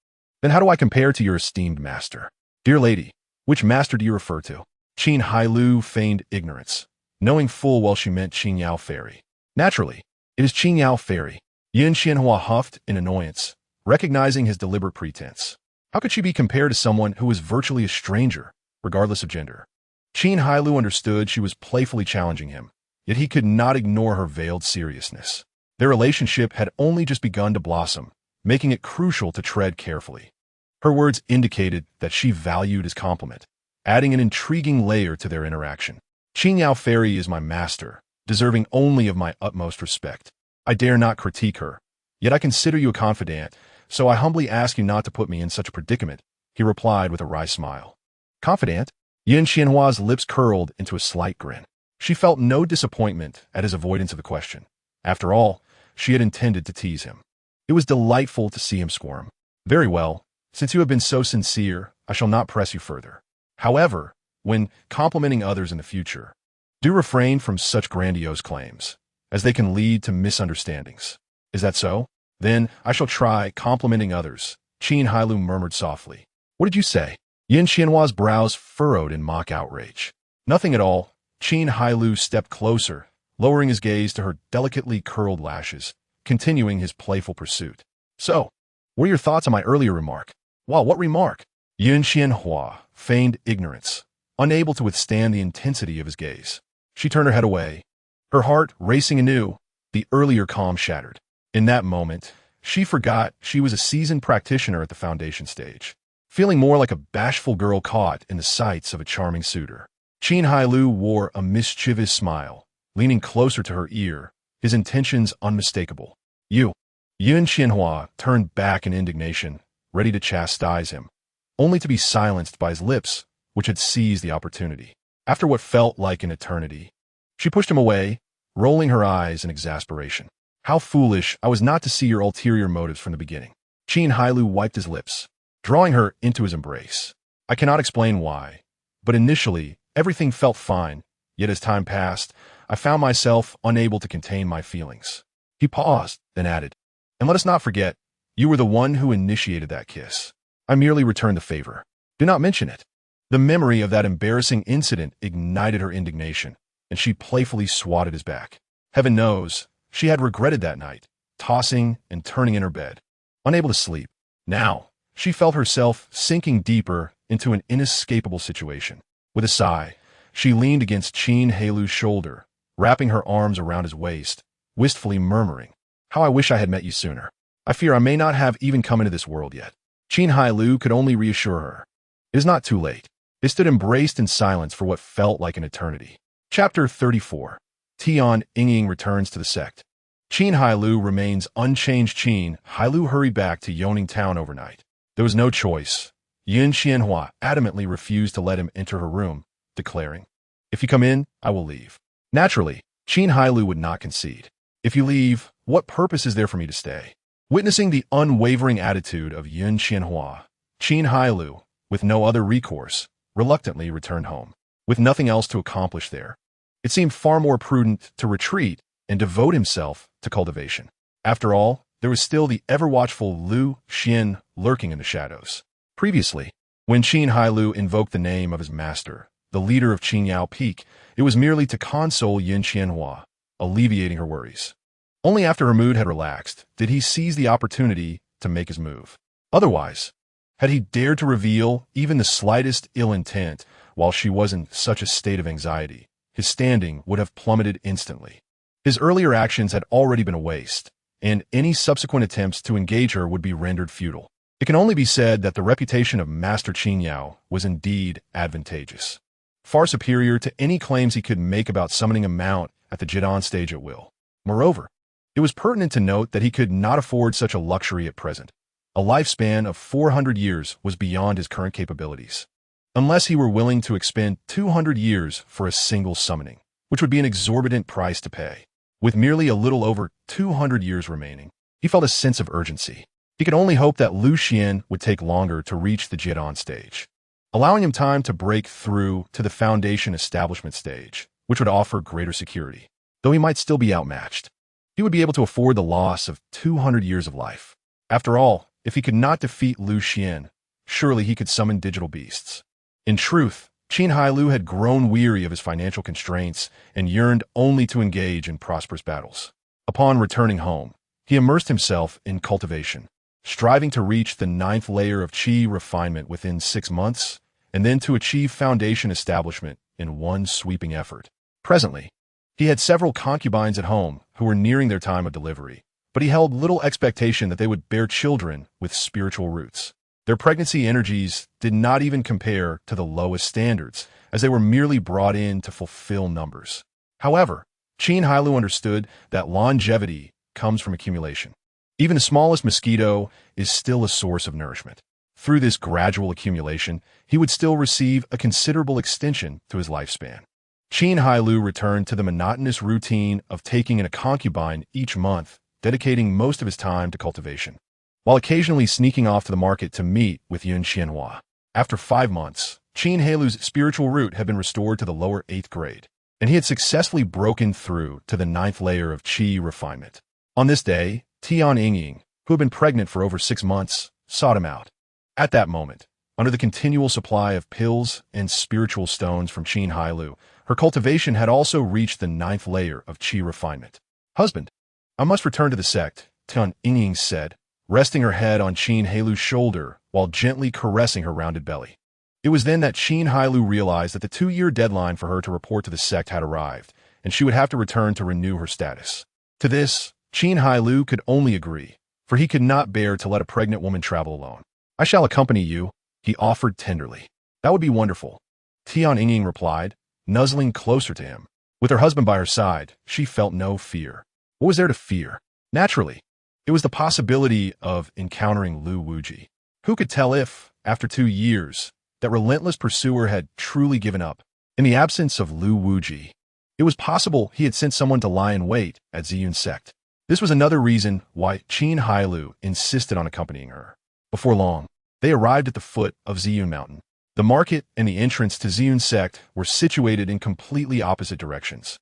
Then how do I compare to your esteemed master? Dear lady, which master do you refer to? Qin Hailou feigned ignorance, knowing full well she meant Qin Yao Fairy. Naturally, it is Qin Yao Fairy. Yin Xianhua huffed in annoyance, recognizing his deliberate pretense. How could she be compared to someone who was virtually a stranger, regardless of gender? Qin Hailou understood she was playfully challenging him, yet he could not ignore her veiled seriousness. Their relationship had only just begun to blossom, making it crucial to tread carefully. Her words indicated that she valued his compliment, adding an intriguing layer to their interaction. Qin Yao Fairy is my master, deserving only of my utmost respect. I dare not critique her, yet I consider you a confidant, so I humbly ask you not to put me in such a predicament, he replied with a wry smile. Confidant? Yin Xianhua's lips curled into a slight grin. She felt no disappointment at his avoidance of the question. After all, she had intended to tease him. It was delightful to see him squirm. Very well, since you have been so sincere, I shall not press you further. However, when complimenting others in the future, do refrain from such grandiose claims, as they can lead to misunderstandings. Is that so? Then I shall try complimenting others, Qin Hailou murmured softly. What did you say? Yin Xianhua's brows furrowed in mock outrage. Nothing at all. Qin Hailou stepped closer, lowering his gaze to her delicately curled lashes, continuing his playful pursuit. So, what are your thoughts on my earlier remark? Wow, what remark? Yin Xianhua feigned ignorance, unable to withstand the intensity of his gaze. She turned her head away, her heart racing anew, the earlier calm shattered. In that moment, she forgot she was a seasoned practitioner at the foundation stage, feeling more like a bashful girl caught in the sights of a charming suitor. Qin Hailou wore a mischievous smile, leaning closer to her ear, his intentions unmistakable. You. Yin Xianhua turned back in indignation, ready to chastise him, only to be silenced by his lips, which had seized the opportunity. After what felt like an eternity, she pushed him away, rolling her eyes in exasperation. How foolish I was not to see your ulterior motives from the beginning. Qin Hailou wiped his lips, drawing her into his embrace. I cannot explain why, but initially, everything felt fine, yet as time passed, I found myself unable to contain my feelings. He paused, then added, and let us not forget, you were the one who initiated that kiss. I merely returned the favor. Do not mention it. The memory of that embarrassing incident ignited her indignation, and she playfully swatted his back. Heaven knows, she had regretted that night, tossing and turning in her bed, unable to sleep. Now, she felt herself sinking deeper into an inescapable situation. With a sigh, she leaned against Qin Hailou's shoulder, wrapping her arms around his waist, wistfully murmuring, how I wish I had met you sooner. I fear I may not have even come into this world yet. Qin Hailou could only reassure her. It is not too late. They stood embraced in silence for what felt like an eternity. Chapter 34. Tian Ying returns to the sect. Qin Hailou remains unchanged. Qin Hailou hurried back to Yoning Town overnight. There was no choice. Yin Xianhua adamantly refused to let him enter her room, declaring, if you come in, I will leave. Naturally, Qin Hailou would not concede. If you leave, what purpose is there for me to stay? Witnessing the unwavering attitude of Yin Xianhua, Qin Hailou, with no other recourse, reluctantly returned home. With nothing else to accomplish there, it seemed far more prudent to retreat and devote himself to cultivation. After all, there was still the ever-watchful Lu Xian lurking in the shadows. Previously, when Qin Hailou invoked the name of his master, the leader of Qingyao Peak, it was merely to console Yin Xianhua, alleviating her worries. Only after her mood had relaxed did he seize the opportunity to make his move. Otherwise, had he dared to reveal even the slightest ill intent while she was in such a state of anxiety, his standing would have plummeted instantly. His earlier actions had already been a waste, and any subsequent attempts to engage her would be rendered futile. It can only be said that the reputation of Master Qingyao was indeed advantageous, far superior to any claims he could make about summoning a mount at the Jidan stage at will. Moreover, it was pertinent to note that he could not afford such a luxury at present. A lifespan of 400 years was beyond his current capabilities, unless he were willing to expend 200 years for a single summoning, which would be an exorbitant price to pay. With merely a little over 200 years remaining, he felt a sense of urgency. He could only hope that Lu Xian would take longer to reach the Jidan stage, allowing him time to break through to the Foundation establishment stage. which would offer greater security. Though he might still be outmatched, he would be able to afford the loss of 200 years of life. After all, if he could not defeat Lu Xian, surely he could summon digital beasts. In truth, Qin Hailou had grown weary of his financial constraints and yearned only to engage in prosperous battles. Upon returning home, he immersed himself in cultivation, striving to reach the 9th layer of qi refinement within 6 months, and then to achieve foundation establishment in one sweeping effort. Presently, he had several concubines at home who were nearing their time of delivery, but he held little expectation that they would bear children with spiritual roots. Their pregnancy energies did not even compare to the lowest standards, as they were merely brought in to fulfill numbers. However, Qin Hailou understood that longevity comes from accumulation. Even the smallest mosquito is still a source of nourishment. Through this gradual accumulation, he would still receive a considerable extension to his lifespan. Qin Hailou returned to the monotonous routine of taking in a concubine each month, dedicating most of his time to cultivation, while occasionally sneaking off to the market to meet with Yun Xianhua. After 5 months, Qin Hailou's spiritual root had been restored to the lower 8th grade, and he had successfully broken through to the 9th layer of qi refinement. On this day, Tian Yingying, who had been pregnant for over 6 months, sought him out. At that moment, under the continual supply of pills and spiritual stones from Qin Hailou, her cultivation had also reached the 9th layer of qi refinement. "Husband, I must return to the sect," Tian Yingying said, resting her head on Qin Hailou's shoulder while gently caressing her rounded belly. It was then that Qin Hailou realized that the 2-year deadline for her to report to the sect had arrived, and she would have to return to renew her status. To this, Qin Hailou could only agree, for he could not bear to let a pregnant woman travel alone. "I shall accompany you," he offered tenderly. "That would be wonderful," Tian Yingying replied, nuzzling closer to him. With her husband by her side, she felt no fear. What was there to fear? Naturally, it was the possibility of encountering Lu Wuji. Who could tell if, after 2 years, that relentless pursuer had truly given up? In the absence of Lu Wuji, it was possible he had sent someone to lie in wait at Ziyun's sect. This was another reason why Qin Hailou insisted on accompanying her. Before long, they arrived at the foot of Ziyun Mountain. The market and the entrance to Ziyun's sect were situated in completely opposite directions.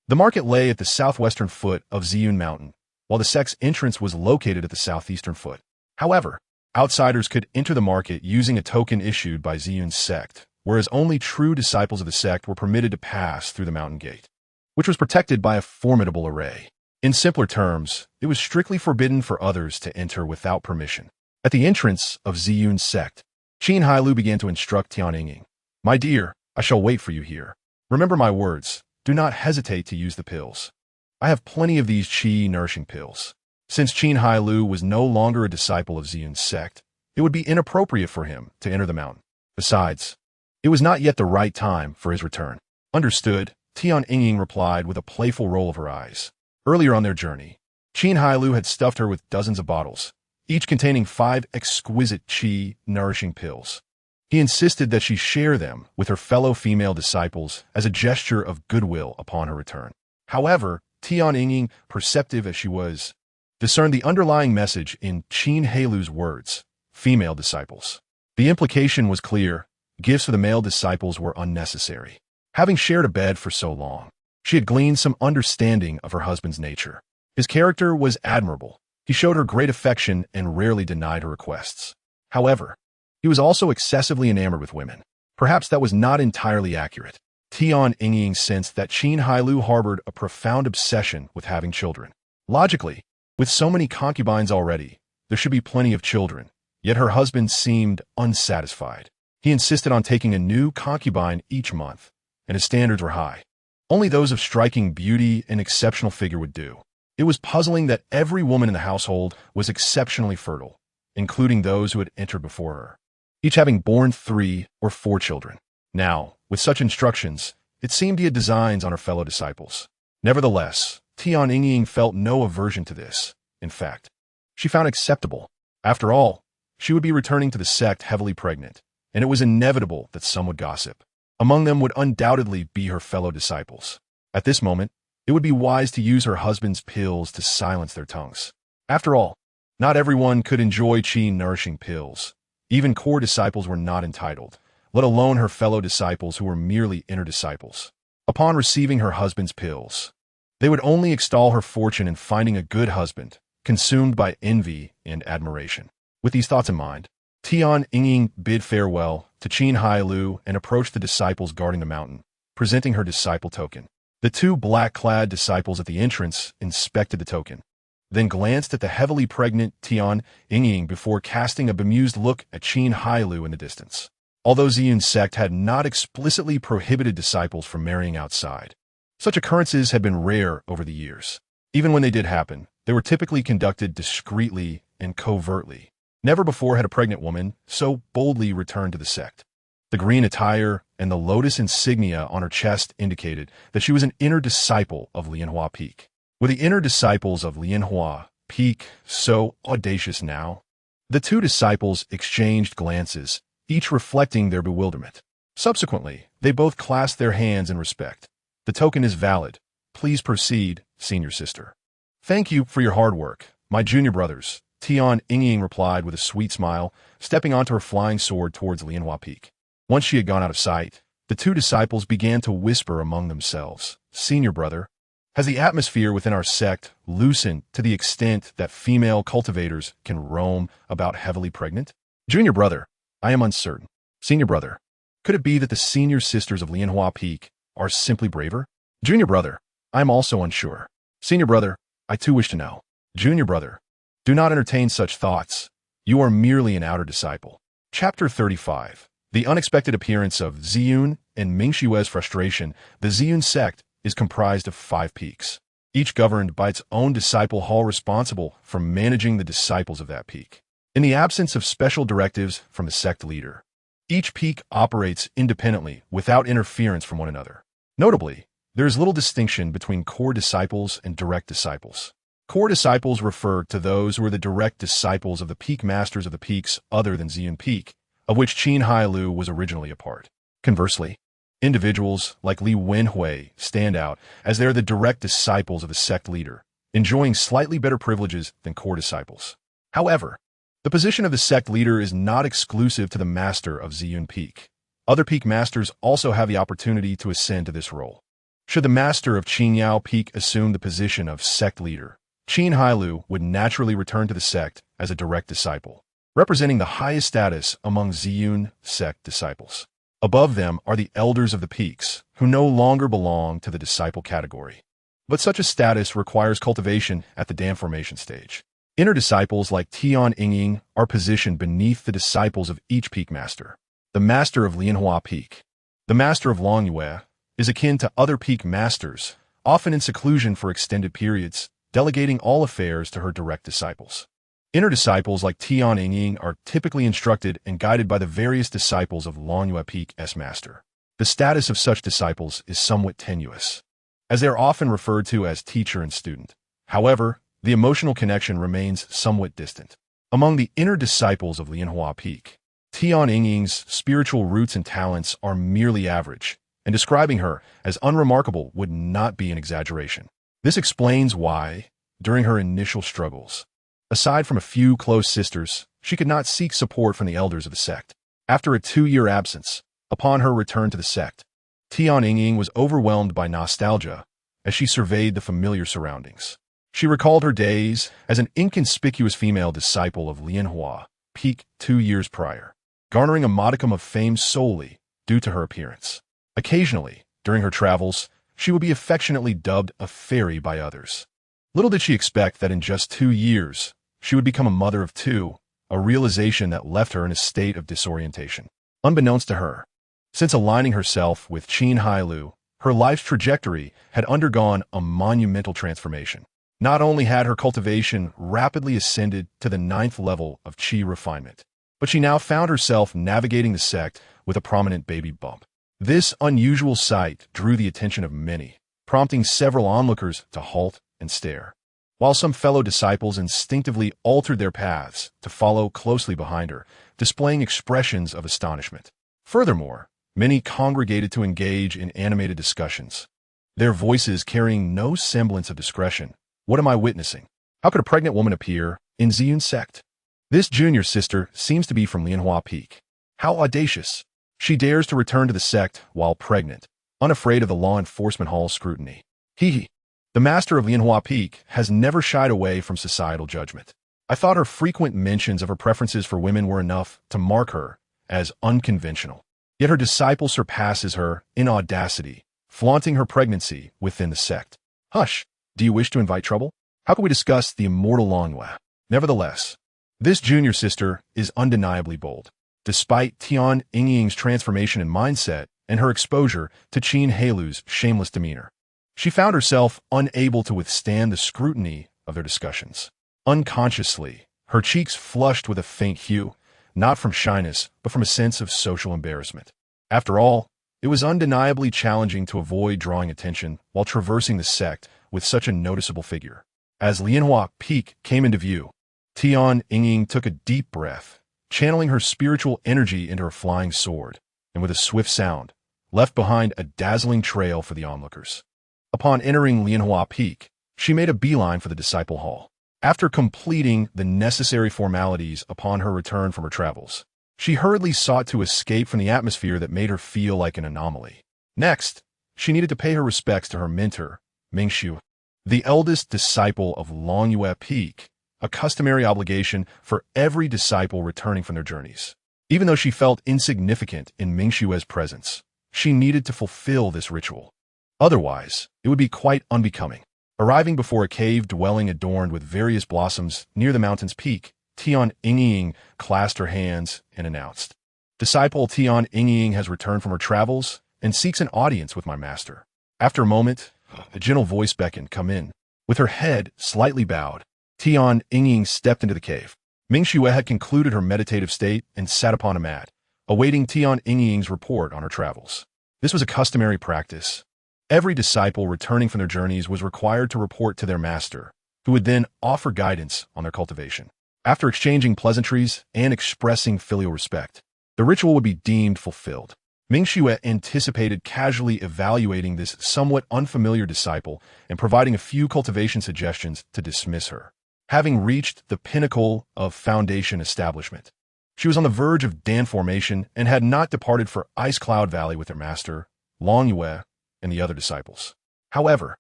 The market lay at the southwestern foot of Ziyun Mountain, while the sect's entrance was located at the southeastern foot. However, outsiders could enter the market using a token issued by Ziyun's sect, whereas only true disciples of the sect were permitted to pass through the mountain gate, which was protected by a formidable array. In simpler terms, it was strictly forbidden for others to enter without permission. At the entrance of Ziyun's sect, Qin Hailou began to instruct Tian Yingying. "My dear, I shall wait for you here. Remember my words. Do not hesitate to use the pills. I have plenty of these qi-nourishing pills." Since Qin Hailou was no longer a disciple of Ziyun's sect, it would be inappropriate for him to enter the mountain. Besides, it was not yet the right time for his return. "Understood," Tian Yingying replied with a playful roll of her eyes. Earlier on their journey, Qin Hailou had stuffed her with dozens of bottles, each containing 5 exquisite qi-nourishing pills. He insisted that she share them with her fellow female disciples as a gesture of goodwill upon her return. However, Tian Yingying, perceptive as she was, discerned the underlying message in Qin Hailou's words, "female disciples." The implication was clear: gifts for the male disciples were unnecessary. Having shared a bed for so long, she had gleaned some understanding of her husband's nature. His character was admirable. He showed her great affection and rarely denied her requests. However, he was also excessively enamored with women. Perhaps that was not entirely accurate. Tian Yingying sensed that Qin Hailou harbored a profound obsession with having children. Logically, with so many concubines already, there should be plenty of children, yet her husband seemed unsatisfied. He insisted on taking a new concubine each month, and his standards were high. Only those of striking beauty and exceptional figure would do. It was puzzling that every woman in the household was exceptionally fertile, including those who had entered before her, each having borne 3 or 4 children. Now, with such instructions, it seemed he had designs on her fellow disciples. Nevertheless, Tian Yingying felt no aversion to this. In fact, she found acceptable. After all, she would be returning to the sect heavily pregnant, and it was inevitable that some would gossip. Among them would undoubtedly be her fellow disciples. At this moment, it would be wise to use her husband's pills to silence their tongues. After all, not everyone could enjoy qi-nourishing pills. Even core disciples were not entitled, let alone her fellow disciples who were merely inner disciples. upon receiving her husband's pills. They would only extol her fortune in finding a good husband, consumed by envy and admiration. With these thoughts in mind, Tian Yingying bid farewell to Qin Hailou and approached the disciples guarding the mountain, presenting her disciple token. The two black-clad disciples at the entrance inspected the token, then glanced at the heavily pregnant Tian Yingying before casting a bemused look at Qin Hailou in the distance. Although Ziyun's sect had not explicitly prohibited disciples from marrying outside, such occurrences had been rare over the years. Even when they did happen, they were typically conducted discreetly and covertly. Never before had a pregnant woman so boldly returned to the sect. The green attire and the lotus insignia on her chest indicated that she was an inner disciple of Lianhua Peak. Were the inner disciples of Lianhua Peak so audacious now? The two disciples exchanged glances, each reflecting their bewilderment. Subsequently, they both clasped their hands in respect. The token is valid. Please proceed, senior sister. Thank you for your hard work, my junior brothers, Tian Yingying replied with a sweet smile, stepping onto her flying sword towards Lianhua Peak. Once she had gone out of sight, the two disciples began to whisper among themselves. Senior brother, has the atmosphere within our sect loosened to the extent that female cultivators can roam about heavily pregnant? Junior brother, I am uncertain. Senior brother, could it be that the senior sisters of Lianhua Peak are simply braver? Junior brother, I am also unsure. Senior brother, I too wish to know. Junior brother, do not entertain such thoughts. You are merely an outer disciple. Chapter 35. The unexpected appearance of Ziyun and Mingshue's frustration. The Ziyun sect is comprised of 5 peaks, each governed by its own disciple hall responsible for managing the disciples of that peak. In the absence of special directives from the sect leader, each peak operates independently without interference from one another. Notably, there is little distinction between core disciples and direct disciples. Core disciples refer to those who are the direct disciples of the peak masters of the peaks other than Ziyun Peak, of which Qin Hailou was originally a part. Conversely, individuals like Li Wenhui stand out as they are the direct disciples of the sect leader, enjoying slightly better privileges than core disciples. However, the position of the sect leader is not exclusive to the master of Ziyun Peak. Other peak masters also have the opportunity to ascend to this role. Should the master of Qingyao Peak assume the position of sect leader, Qin Hailou would naturally return to the sect as a direct disciple, representing the highest status among Ziyun sect disciples. Above them are the elders of the peaks, who no longer belong to the disciple category. But such a status requires cultivation at the dam formation stage. Inner disciples like Tian Yingying are positioned beneath the disciples of each peak master. The master of Lianhua Peak, the master of Longyue, is akin to other peak masters, often in seclusion for extended periods, delegating all affairs to her direct disciples. Inner disciples like Tian Yingying are typically instructed and guided by the various disciples of Longyue Peak's master. The status of such disciples is somewhat tenuous, as they are often referred to as teacher and student. However, the emotional connection remains somewhat distant. Among the inner disciples of Lianhua Peak, Tian Yingying's spiritual roots and talents are merely average, and describing her as unremarkable would not be an exaggeration. This explains why, during her initial struggles, aside from a few close sisters, she could not seek support from the elders of the sect. After a 2-year absence, upon her return to the sect, Tian Yingying was overwhelmed by nostalgia as she surveyed the familiar surroundings. She recalled her days as an inconspicuous female disciple of Lianhua Peak 2 years prior, garnering a modicum of fame solely due to her appearance. Occasionally, during her travels, she would be affectionately dubbed a fairy by others. Little did she expect that in just 2 years, she would become a mother of 2, a realization that left her in a state of disorientation. Unbeknownst to her, since aligning herself with Qin Hailou, her life's trajectory had undergone a monumental transformation. Not only had her cultivation rapidly ascended to the 9th level of qi refinement, but she now found herself navigating the sect with a prominent baby bump. This unusual sight drew the attention of many, prompting several onlookers to halt and stare, while some fellow disciples instinctively altered their paths to follow closely behind her, displaying expressions of astonishment. Furthermore, many congregated to engage in animated discussions, their voices carrying no semblance of discretion. What am I witnessing? How could a pregnant woman appear in Ziyun's sect? This junior sister seems to be from Lianhua Peak. How audacious! She dares to return to the sect while pregnant, unafraid of the law enforcement hall's scrutiny. He, the master of Lianhua Peak, has never shied away from societal judgment. I thought her frequent mentions of her preferences for women were enough to mark her as unconventional. Yet her disciple surpasses her in audacity, flaunting her pregnancy within the sect. Hush, do you wish to invite trouble? How can we discuss the immortal Longhua? Nevertheless, this junior sister is undeniably bold. Despite Tian Yingying's transformation in mindset and her exposure to Qin Hailou's shameless demeanor, she found herself unable to withstand the scrutiny of their discussions. Unconsciously, her cheeks flushed with a faint hue, not from shyness, but from a sense of social embarrassment. After all, it was undeniably challenging to avoid drawing attention while traversing the sect with such a noticeable figure. As Lianhua Peak came into view, Tian Yingying took a deep breath, channeling her spiritual energy into her flying sword, and with a swift sound, left behind a dazzling trail for the onlookers. Upon entering Lianhua Peak, she made a beeline for the disciple hall. After completing the necessary formalities upon her return from her travels, she hurriedly sought to escape from the atmosphere that made her feel like an anomaly. Next, she needed to pay her respects to her mentor, Mingxu, the eldest disciple of Longhua Peak, a customary obligation for every disciple returning from their journeys. Even though she felt insignificant in Mingxu's presence, she needed to fulfill this ritual. Otherwise, it would be quite unbecoming. Arriving before a cave dwelling adorned with various blossoms near the mountain's peak, Tian Yingying clasped her hands and announced, "Disciple Tian Yingying has returned from her travels and seeks an audience with my master." After a moment, a gentle voice beckoned, "Come in." With her head slightly bowed, Tian Yingying stepped into the cave. Mingxue had concluded her meditative state and sat upon a mat, awaiting Tian Yingying's report on her travels. This was a customary practice. Every disciple returning from their journeys was required to report to their master, who would then offer guidance on their cultivation. After exchanging pleasantries and expressing filial respect, the ritual would be deemed fulfilled. Mingxue anticipated casually evaluating this somewhat unfamiliar disciple and providing a few cultivation suggestions to dismiss her. Having reached the pinnacle of foundation establishment, she was on the verge of Dan formation and had not departed for Ice Cloud Valley with her master, Longhua, and the other disciples. However,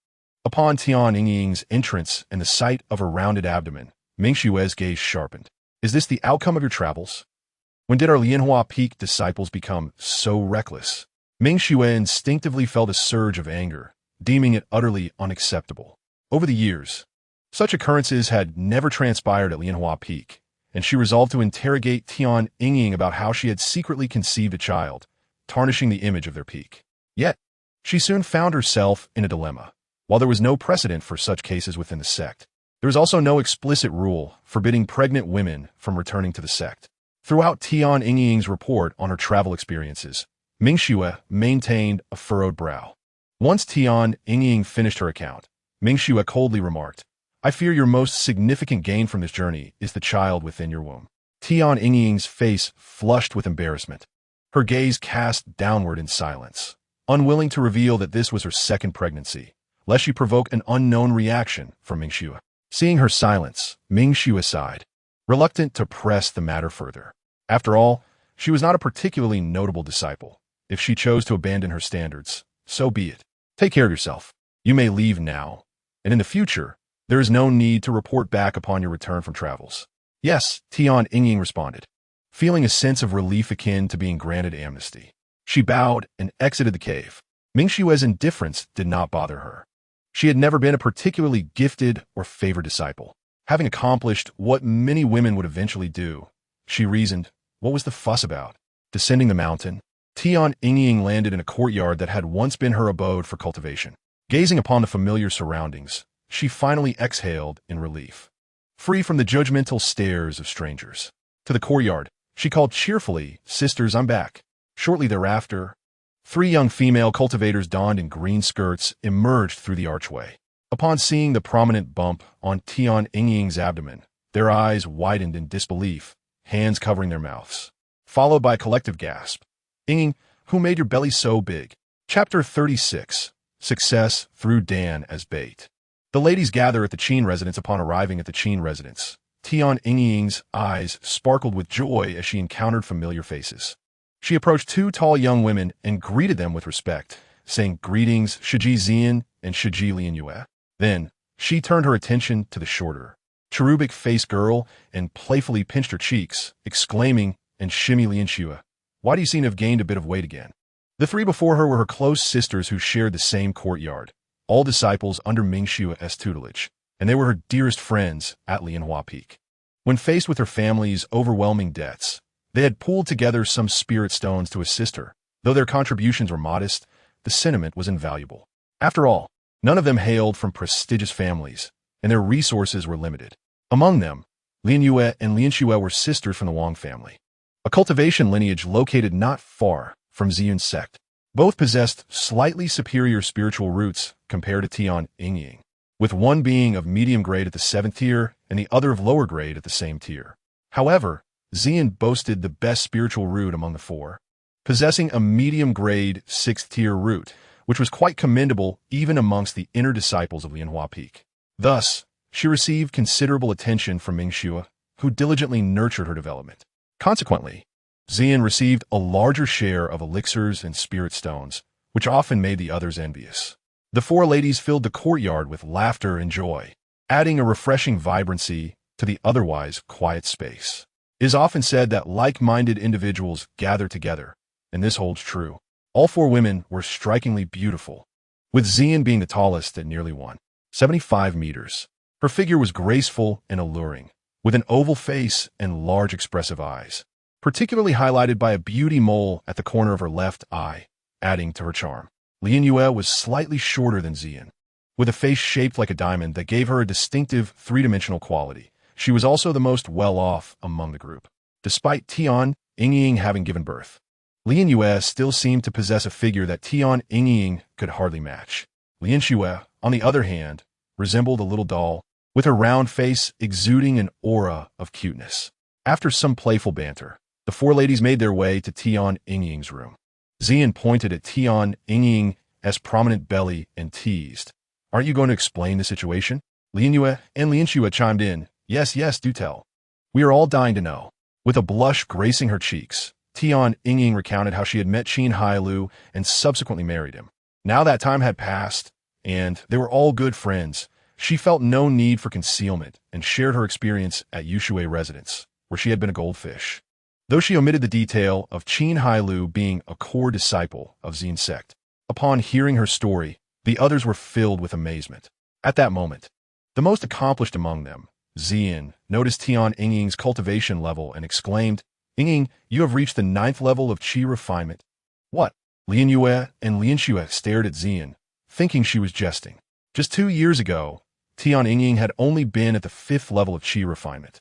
upon Tian Yingying's entrance and the sight of her rounded abdomen, Mingxue's gaze sharpened. "Is this the outcome of your travels? When did our Lianhua Peak disciples become so reckless?" Mingxue instinctively felt a surge of anger, deeming it utterly unacceptable. Over the years, such occurrences had never transpired at Lianhua Peak, and she resolved to interrogate Tian Yingying about how she had secretly conceived a child, tarnishing the image of their peak. Yet, she soon found herself in a dilemma. While there was no precedent for such cases within the sect, there was also no explicit rule forbidding pregnant women from returning to the sect. Throughout Tian Yingying's report on her travel experiences, Mingxue maintained a furrowed brow. Once Tian Yingying finished her account, Mingxue coldly remarked, "I fear your most significant gain from this journey is the child within your womb." Tian Yingying's face flushed with embarrassment. Her gaze cast downward in silence, unwilling to reveal that this was her second pregnancy, lest she provoke an unknown reaction from Mingxue. Seeing her silence, Mingxue sighed, reluctant to press the matter further. After all, she was not a particularly notable disciple. If she chose to abandon her standards, so be it. Take care of yourself. You may leave now, and in the future, there is no need to report back upon your return from travels. Yes, Tian Yingying responded, feeling a sense of relief akin to being granted amnesty. She bowed and exited the cave. Mingxue's indifference did not bother her. She had never been a particularly gifted or favored disciple. Having accomplished what many women would eventually do, she reasoned, what was the fuss about? Descending the mountain, Tian Yingying landed in a courtyard that had once been her abode for cultivation. Gazing upon the familiar surroundings, she finally exhaled in relief, free from the judgmental stares of strangers. To the courtyard, she called cheerfully, "Sisters, I'm back." Shortly thereafter, 3 young female cultivators donned in green skirts emerged through the archway. Upon seeing the prominent bump on Tian Yingying's abdomen, their eyes widened in disbelief, hands covering their mouths, followed by a collective gasp. "Yingying, who made your belly so big?" Chapter 36. Success Through Dan as Bait. The ladies gather at the Qin residence. Upon arriving at the Qin residence, Tian Yingying's eyes sparkled with joy as she encountered familiar faces. She approached 2 tall young women and greeted them with respect, saying greetings Shiji Zian and Shiji Lianyue. Then, she turned her attention to the shorter, cherubic-faced girl and playfully pinched her cheeks, exclaiming, and Shimi Lianyue, why do you seem to have gained a bit of weight again? The three before her were her close sisters who shared the same courtyard, all disciples under Mingshua's tutelage, and they were her dearest friends at Lianhua Peak. When faced with her family's overwhelming debts, they had pooled together some spirit stones to assist her. Though their contributions were modest, the sentiment was invaluable. After all, none of them hailed from prestigious families, and their resources were limited. Among them, Lianyue and Lianxue were sisters from the Wang family, a cultivation lineage located not far from Ziyun's sect. Both possessed slightly superior spiritual roots compared to Tian Yingying, with one being of medium grade at the 7th tier and the other of lower grade at the same tier. However, Ziyun boasted the best spiritual root among the four, possessing a medium-grade 6th tier root, which was quite commendable even amongst the inner disciples of Lianhua Peak. Thus, she received considerable attention from Mingxue, who diligently nurtured her development. Consequently, Ziyun received a larger share of elixirs and spirit stones, which often made the others envious. The four ladies filled the courtyard with laughter and joy, adding a refreshing vibrancy to the otherwise quiet space. It is often said that like-minded individuals gather together, and this holds true. All four women were strikingly beautiful, with Ziyun being the tallest at nearly 175 meters. Her figure was graceful and alluring, with an oval face and large expressive eyes, particularly highlighted by a beauty mole at the corner of her left eye, adding to her charm. Lianyue was slightly shorter than Ziyun, with a face shaped like a diamond that gave her a distinctive three-dimensional quality. She was also the most well-off among the group. Despite Tian Yingying having given birth, Lianyue still seemed to possess a figure that Tian Yingying could hardly match. Lianxue, on the other hand, resembled a little doll, with her round face exuding an aura of cuteness. After some playful banter, the four ladies made their way to Tian Yingying's room. Ziyun pointed at Tian Yingying's prominent belly and teased, "Aren't you going to explain the situation?" Lianyue and Lianxue chimed in, "Yes, yes, do tell. We are all dying to know." With a blush gracing her cheeks, Tian Yingying recounted how she had met Qin Hailou and subsequently married him. Now that time had passed, and they were all good friends. She felt no need for concealment and shared her experience at Yushui residence, where she had been a goldfish. Though she omitted the detail of Qin Hailou being a core disciple of Ziyun's sect, upon hearing her story, the others were filled with amazement. At that moment, the most accomplished among them, Ziyun, noticed Tian Yingying's cultivation level and exclaimed, "Yingying, you have reached the 9th level of qi refinement." "What?" Lianyue and Lianxue stared at Ziyun, thinking she was jesting. Just 2 years ago, Tian Yingying had only been at the 5th level of qi refinement.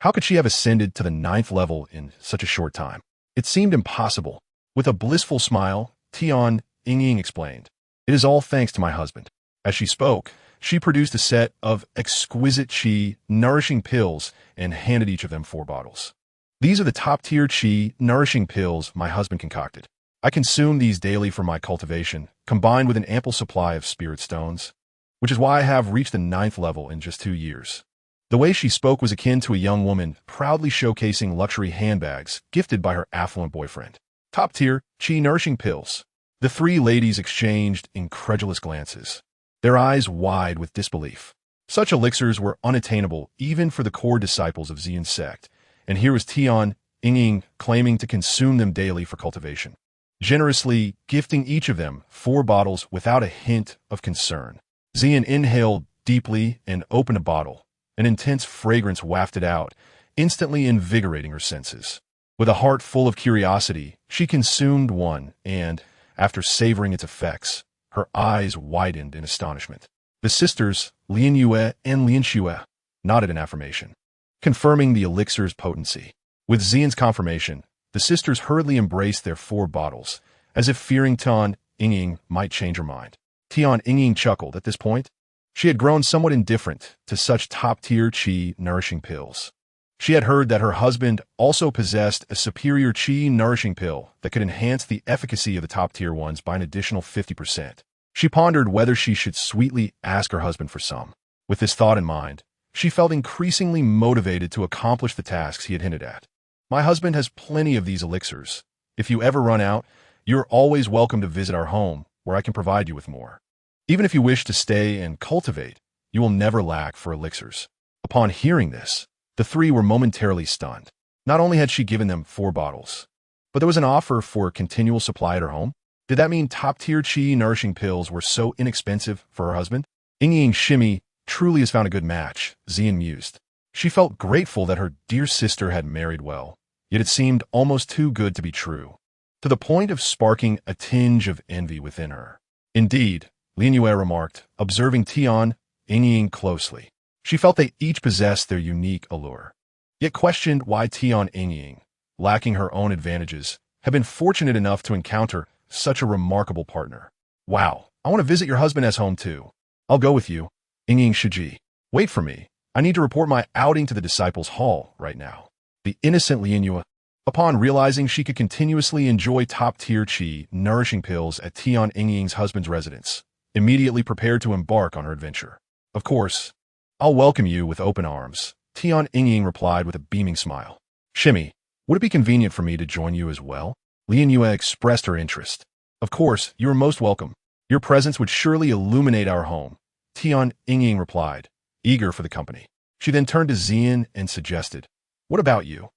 How could she have ascended to the 9th level in such a short time? It seemed impossible. With a blissful smile, Tian Yingying explained, "It is all thanks to my husband." As she spoke, she produced a set of exquisite qi nourishing pills and handed each of them 4 bottles. "These are the top-tier qi nourishing pills my husband concocted. I consume these daily for my cultivation, combined with an ample supply of spirit stones, which is why I have reached the 9th level in just 2 years." The way she spoke was akin to a young woman proudly showcasing luxury handbags gifted by her affluent boyfriend. Top-tier qi nourishing pills. The 3 ladies exchanged incredulous glances, their eyes wide with disbelief. Such elixirs were unattainable even for the core disciples of Ziyun's sect, and here was Tian Yingying claiming to consume them daily for cultivation, generously gifting each of them 4 bottles without a hint of concern. Ziyun inhaled deeply and opened a bottle. An intense fragrance wafted out, instantly invigorating her senses. With a heart full of curiosity, she consumed one, and, after savoring its effects, her eyes widened in astonishment. The sisters, Lianyue and Lianxue, nodded in affirmation, confirming the elixir's potency. With Ziyun's confirmation, the sisters hurriedly embraced their 4 bottles, as if fearing Tian Yingying might change her mind. Tian Yingying chuckled at this point. She had grown somewhat indifferent to such top-tier qi nourishing pills. She had heard that her husband also possessed a superior qi nourishing pill that could enhance the efficacy of the top-tier ones by an additional 50%. She pondered whether she should sweetly ask her husband for some. With this thought in mind, she felt increasingly motivated to accomplish the tasks he had hinted at. "My husband has plenty of these elixirs. If you ever run out, you're always welcome to visit our home," where I can provide you with more. Even if you wish to stay and cultivate, you will never lack for elixirs." Upon hearing this, the three were momentarily stunned. Not only had she given them 4 bottles, but there was an offer for a continual supply at her home. Did that mean top-tier qi nourishing pills were so inexpensive for her husband? Ying Shimi truly has found a good match, Xian mused. She felt grateful that her dear sister had married well, yet it seemed almost too good to be true, to the point of sparking a tinge of envy within her. Indeed, Lin Yue remarked, observing Tian Ying closely. She felt they each possessed their unique allure, yet questioned why Tian Ying, lacking her own advantages, had been fortunate enough to encounter such a remarkable partner. "Wow, I want to visit your husband's home too. I'll go with you, Ying Shiji. Wait for me. I need to report my outing to the disciples' hall right now." The innocent Lin Yue, upon realizing she could continuously enjoy top-tier qi nourishing pills at Tian Ying's husband's residence, immediately prepared to embark on her adventure. "Of course, I'll welcome you with open arms," Tian Ying replied with a beaming smile. "Shimi, would it be convenient for me to join you as well?" Lin Yue expressed her interest. "Of course, you are most welcome. Your presence would surely illuminate our home," Tian Ying replied, eager for the company. She then turned to Xian and suggested, "What about you?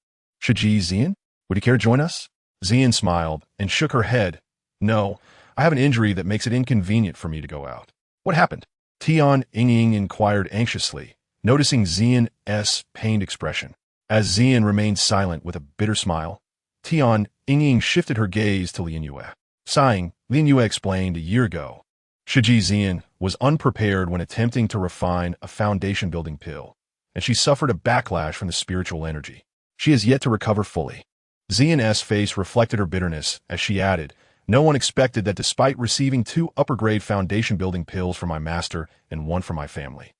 Shiji Xian? Would you care to join us?" Xian smiled and shook her head. "No, I have an injury that makes it inconvenient for me to go out." "What happened?" Tian Ying inquired anxiously, noticing Xian's pained expression. As Xian remained silent with a bitter smile, Tian Ying shifted her gaze to Lin Yue. Sighing, Lin Yue explained a year ago, Shiji Xian was unprepared when attempting to refine a foundation-building pill, and she suffered a backlash from the spiritual energy. She has yet to recover fully. Xian's face reflected her bitterness as she added, "No one expected that despite receiving 2 upper-grade foundation-building pills from my master and 1 from my family,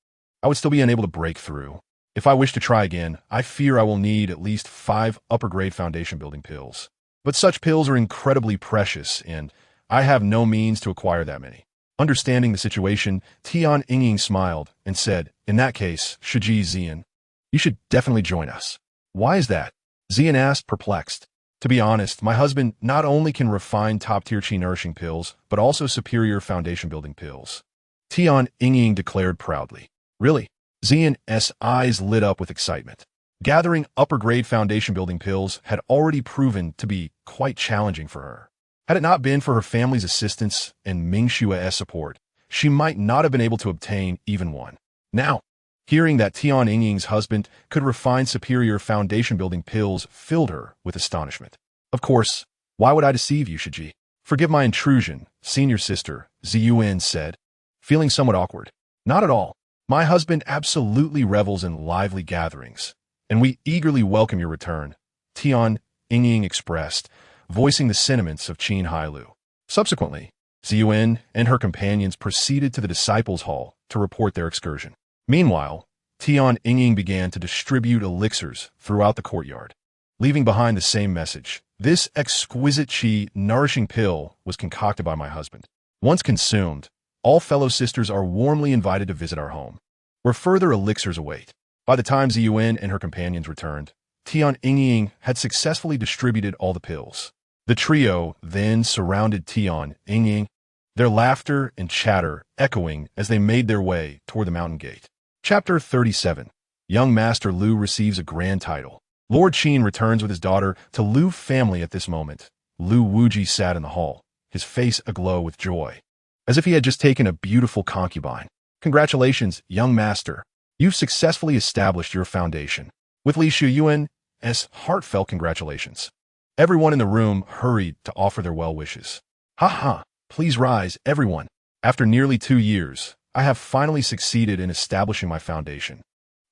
I would still be unable to break through. If I wish to try again, I fear I will need at least 5 upper-grade foundation-building pills. But such pills are incredibly precious, and I have no means to acquire that many." Understanding the situation, Tian Ying smiled and said, "In that case, Shiji Xian, you should definitely join us." "Why is that?" Xian asked, perplexed. "To be honest, my husband not only can refine top-tier qi nourishing pills, but also superior foundation-building pills," Tian Ying declared proudly. "Really?" Xian's eyes lit up with excitement. Gathering upper-grade foundation-building pills had already proven to be quite challenging for her. Had it not been for her family's assistance and Ming Shua's support, she might not have been able to obtain even one. Now, hearing that Tian Ying's husband could refine superior foundation-building pills filled her with astonishment. "Of course, why would I deceive you, Shiji? Forgive my intrusion," senior sister Ziyuan said, feeling somewhat awkward. "Not at all. My husband absolutely revels in lively gatherings, and we eagerly welcome your return," Tian Ying expressed, voicing the sentiments of Qin Hailou. Subsequently, Ziyuan and her companions proceeded to the disciples' hall to report their excursion. Meanwhile, Tian Ying began to distribute elixirs throughout the courtyard, leaving behind the same message. "This exquisite qi nourishing pill was concocted by my husband. Once consumed, all fellow sisters are warmly invited to visit our home, where further elixirs await." By the time Ziyuan and her companions returned, Tian Ying had successfully distributed all the pills. The trio then surrounded Tian Ying, their laughter and chatter echoing as they made their way toward the mountain gate. Chapter 37. Young Master Lu receives a grand title. Lord Qin returns with his daughter to Lu family at this moment. Lu Wuji sat in the hall, his face aglow with joy, as if he had just taken a beautiful concubine. "Congratulations, young master. You've successfully established your foundation." With Li Shuyuan's heartfelt congratulations, everyone in the room hurried to offer their well wishes. "Ha ha, please rise, everyone. After nearly 2 years, I have finally succeeded in establishing my foundation.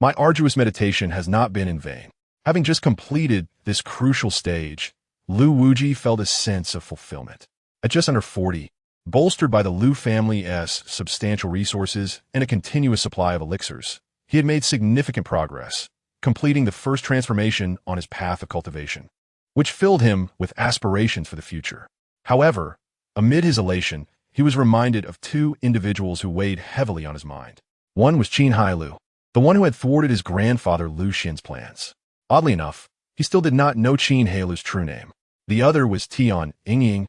My arduous meditation has not been in vain." Having just completed this crucial stage, Lu Wuji felt a sense of fulfillment. At just under 40, bolstered by the Lu family's substantial resources and a continuous supply of elixirs, he had made significant progress, completing the first transformation on his path of cultivation, which filled him with aspirations for the future. However, amid his elation, he was reminded of 2 individuals who weighed heavily on his mind. One was Qin Hailou, the one who had thwarted his grandfather Lu Xin's plans. Oddly enough, he still did not know Qin Hailou's true name. The other was Tian Ying,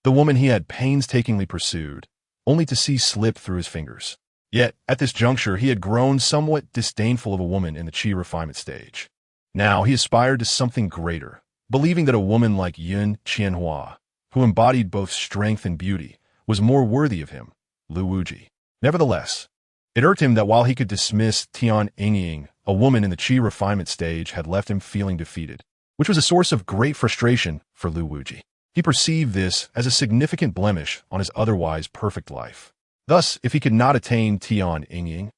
the woman he had painstakingly pursued, only to see slip through his fingers. Yet, at this juncture, he had grown somewhat disdainful of a woman in the Qi refinement stage. Now he aspired to something greater, believing that a woman like Yun Qianhua, who embodied both strength and beauty, was more worthy of him, Lu Wuji. Nevertheless, it irked him that while he could dismiss Tian Yingying, a woman in the Qi refinement stage had left him feeling defeated, which was a source of great frustration for Lu Wuji. He perceived this as a significant blemish on his otherwise perfect life. Thus, if he could not attain Tian Yingying,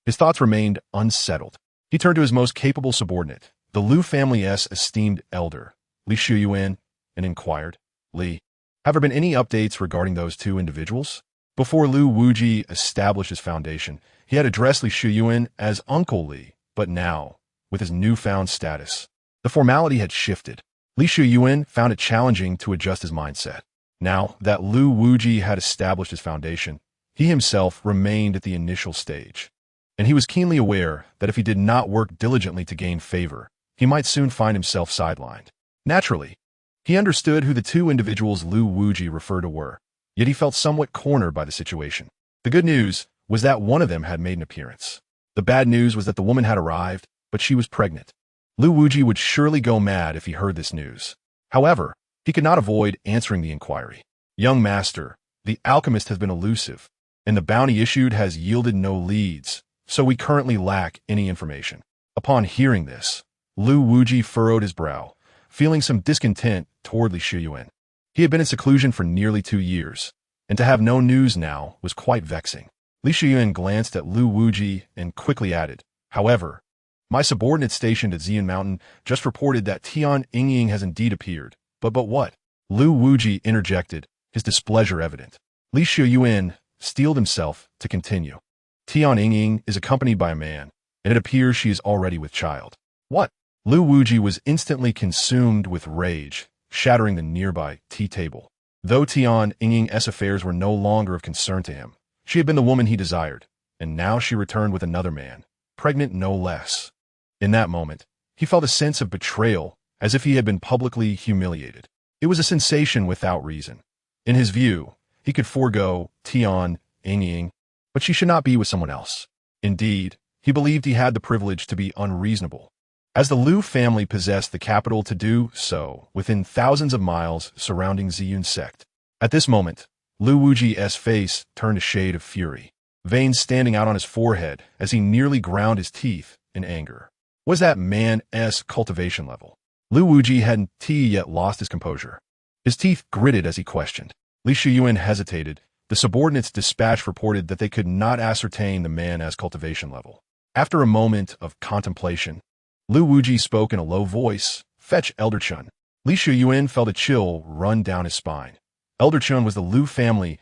his thoughts remained unsettled. He turned to his most capable subordinate, the Lu family's esteemed elder, Li Shuyuan, and inquired, "Li, have there been any updates regarding those two individuals?" Before Lu Wuji established his foundation, he had addressed Li Shuyuan as Uncle Li, but now, with his newfound status, the formality had shifted. Li Shuyuan found it challenging to adjust his mindset. Now that Lu Wuji had established his foundation, he himself remained at the initial stage, and he was keenly aware that if he did not work diligently to gain favor, he might soon find himself sidelined. Naturally, he understood who the two individuals Lu Wuji referred to were, yet he felt somewhat cornered by the situation. The good news was that one of them had made an appearance. The bad news was that the woman had arrived, but she was pregnant. Lu Wuji would surely go mad if he heard this news. However, he could not avoid answering the inquiry. "Young master, the alchemist has been elusive, and the bounty issued has yielded no leads, so we currently lack any information." Upon hearing this, Lu Wuji furrowed his brow, feeling some discontent toward Li Shuyuan. He had been in seclusion for nearly 2 years, and to have no news now was quite vexing. Li Shuyuan glanced at Lu Wuji and quickly added, "However, my subordinate stationed at Ziyun Mountain just reported that Tian Yingying has indeed appeared. But what?" Lu Wuji interjected, his displeasure evident. Li Shuyuan steeled himself to continue. "Tian Yingying is accompanied by a man, and it appears she is already with child." "What?" Lu Wuji was instantly consumed with rage, shattering the nearby tea table. Though Tian Yingying's affairs were no longer of concern to him, she had been the woman he desired, and now she returned with another man, pregnant no less. In that moment, he felt a sense of betrayal, as if he had been publicly humiliated. It was a sensation without reason. In his view, he could forego Tian Yingying, but she should not be with someone else. Indeed, he believed he had the privilege to be unreasonable, as the Lu family possessed the capital to do so within thousands of miles surrounding Ziyun sect. At this moment, Lu Wuji's face turned a shade of fury, veins standing out on his forehead as he nearly ground his teeth in anger. Was that man's cultivation level? Lu Wuji hadn't yet lost his composure. His teeth gritted as he questioned. Li Shuyuan hesitated. The subordinates' dispatch reported that they could not ascertain the man's cultivation level. After a moment of contemplation, Lu Wuji spoke in a low voice, "Fetch Elder Chun." Li Shuyuan felt a chill run down his spine. Elder Chun was the Lu family's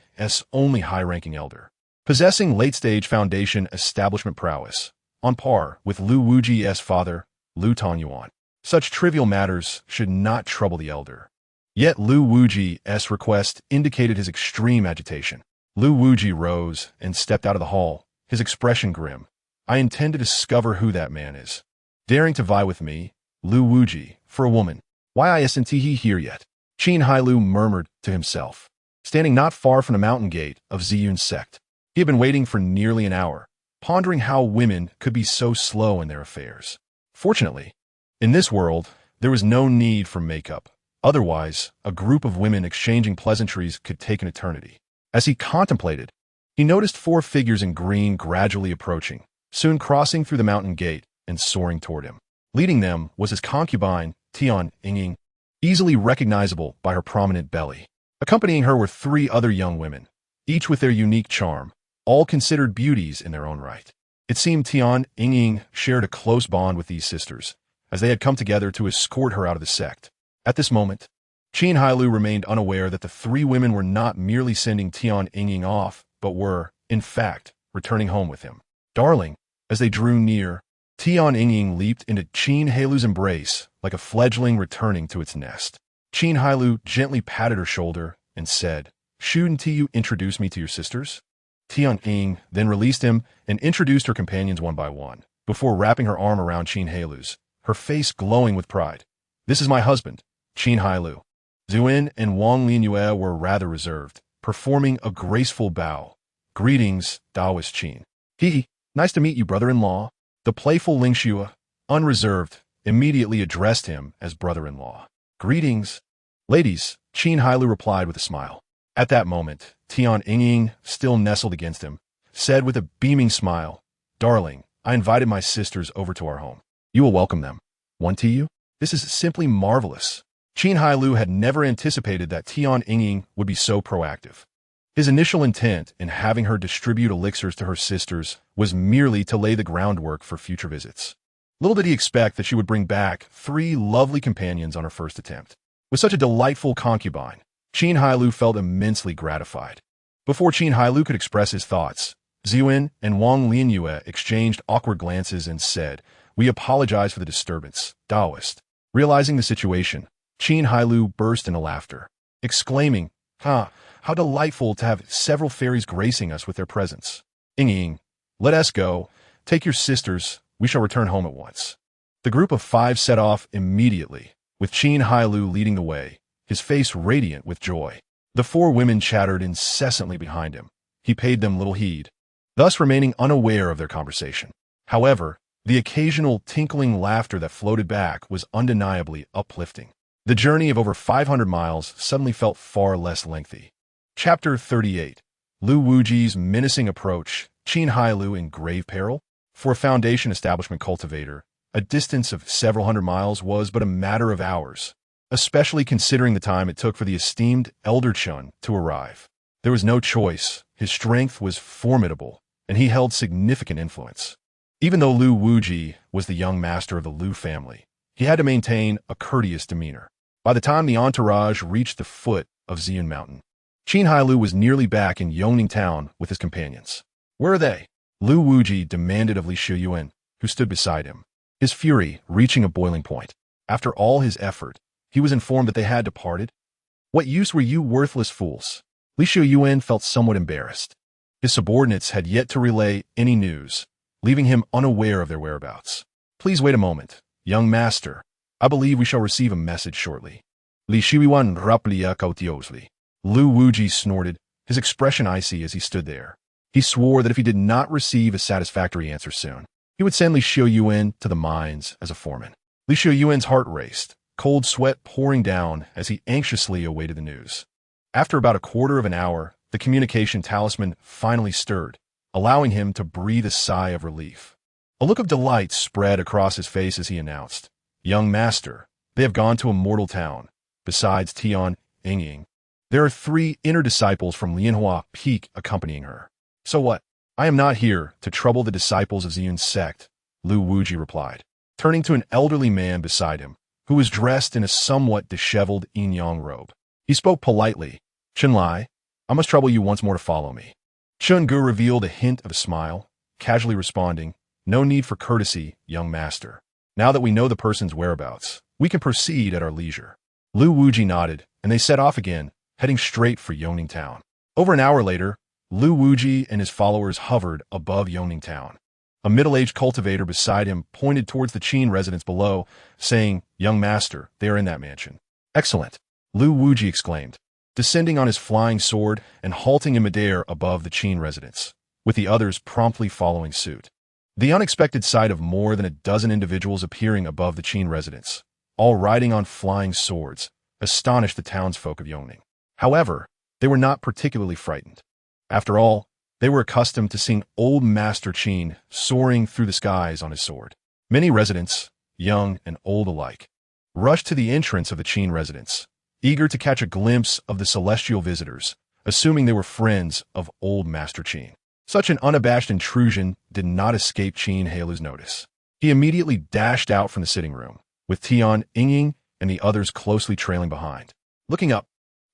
only high-ranking elder, possessing late-stage foundation establishment prowess, on par with Lu Wuji's father, Lu Tanyuan. Such trivial matters should not trouble the elder. Yet Lu Wuji's request indicated his extreme agitation. Lu Wuji rose and stepped out of the hall, his expression grim. "I intend to discover who that man is. Daring to vie with me, Lu Wuji, for a woman. Why isn't he here yet?" Qin Hailou murmured to himself, standing not far from the mountain gate of Ziyun sect. He had been waiting for nearly an hour, pondering how women could be so slow in their affairs. Fortunately, in this world, there was no need for makeup. Otherwise, a group of women exchanging pleasantries could take an eternity. As he contemplated, he noticed 4 figures in green gradually approaching, soon crossing through the mountain gate and soaring toward him. Leading them was his concubine, Tian Yingying, easily recognizable by her prominent belly. Accompanying her were 3 other young women, each with their unique charm, all considered beauties in their own right. It seemed Tian Yingying shared a close bond with these sisters, as they had come together to escort her out of the sect. At this moment, Qin Hailou remained unaware that the 3 women were not merely sending Tian Yingying off, but were, in fact, returning home with him. "Darling," as they drew near, Tian Yingying leaped into Qin Hailou's embrace like a fledgling returning to its nest. Qin Hailou gently patted her shoulder and said, "Shouldn't you introduce me to your sisters?" Tian Yingying then released him and introduced her companions one by one, before wrapping her arm around Qin Hailou's, her face glowing with pride. "This is my husband, Qin Hailou." Zuin and Wang Linyue were rather reserved, performing a graceful bow. Greetings, Taoist Qin. Nice to meet you, brother-in-law. The playful Lingxue, unreserved, immediately addressed him as brother-in-law. Greetings. Ladies, Qin Hailou replied with a smile. At that moment, Tian Yingying, still nestled against him, said with a beaming smile, Darling, I invited my sisters over to our home. You will welcome them. One to you? This is simply marvelous. Qin Hailou had never anticipated that Tian Yingying would be so proactive. His initial intent in having her distribute elixirs to her sisters was merely to lay the groundwork for future visits. Little did he expect that she would bring back 3 lovely companions on her first attempt. With such a delightful concubine, Qin Hailou felt immensely gratified. Before Qin Hailou could express his thoughts, Zuin and Wang Linyue exchanged awkward glances and said, We apologize for the disturbance, Taoist. Realizing the situation, Qin Hailou burst into laughter, exclaiming, How delightful to have several fairies gracing us with their presence. Yingying, let us go. Take your sisters. We shall return home at once. The group of 5 set off immediately, with Qin Hailou leading the way, his face radiant with joy. The 4 women chattered incessantly behind him. He paid them little heed, thus remaining unaware of their conversation. However, the occasional tinkling laughter that floated back was undeniably uplifting. The journey of over 500 miles suddenly felt far less lengthy. Chapter 38. Lu Wuji's menacing approach, Qin Hailou in grave peril? For a foundation establishment cultivator, a distance of several hundred miles was but a matter of hours, especially considering the time it took for the esteemed Elder Chun to arrive. There was no choice. His strength was formidable, and he held significant influence. Even though Lu Wuji was the young master of the Lu family, he had to maintain a courteous demeanor. By the time the entourage reached the foot of Ziyun Mountain, Qin Hailou was nearly back in Yongning Town with his companions. Where are they? Lu Wuji demanded of Li Shuyuan, who stood beside him, his fury reaching a boiling point. After all his effort, he was informed that they had departed. What use were you worthless fools? Li Shuyuan felt somewhat embarrassed. His subordinates had yet to relay any news, leaving him unaware of their whereabouts. Please wait a moment, young master. I believe we shall receive a message shortly. Li Shuyuan raplia cautiously. Lu Wuji snorted, his expression icy as he stood there. He swore that if he did not receive a satisfactory answer soon, he would send Li Shuyuan to the mines as a foreman. Li Shuyuan's heart raced, cold sweat pouring down as he anxiously awaited the news. After about a quarter of an hour, the communication talisman finally stirred, allowing him to breathe a sigh of relief. A look of delight spread across his face as he announced, Young master, they have gone to a mortal town. Besides Tian Yingying, there are 3 inner disciples from Lianhua Peak accompanying her. So what? I am not here to trouble the disciples of Ziyun's sect, Lu Wuji replied, turning to an elderly man beside him, who was dressed in a somewhat disheveled yin-yang robe. He spoke politely, Chun Lai, I must trouble you once more to follow me. Chun Gu revealed a hint of a smile, casually responding, No need for courtesy, young master. Now that we know the person's whereabouts, we can proceed at our leisure. Lu Wuji nodded, and they set off again, heading straight for Yongning Town. Over an hour later, Lu Wuji and his followers hovered above Yongning Town. A middle-aged cultivator beside him pointed towards the Qin residence below, saying, Young master, they are in that mansion. Excellent, Lu Wuji exclaimed, descending on his flying sword and halting in midair above the Qin residence, with the others promptly following suit. The unexpected sight of more than a dozen individuals appearing above the Qin residence, all riding on flying swords, astonished the townsfolk of Yongning. However, they were not particularly frightened. After all, they were accustomed to seeing old Master Qin soaring through the skies on his sword. Many residents, young and old alike, rushed to the entrance of the Qin residence, eager to catch a glimpse of the celestial visitors, assuming they were friends of old Master Qin. Such an unabashed intrusion did not escape Qin Hailou's notice. He immediately dashed out from the sitting room, with Tian Yingying and the others closely trailing behind. Looking up,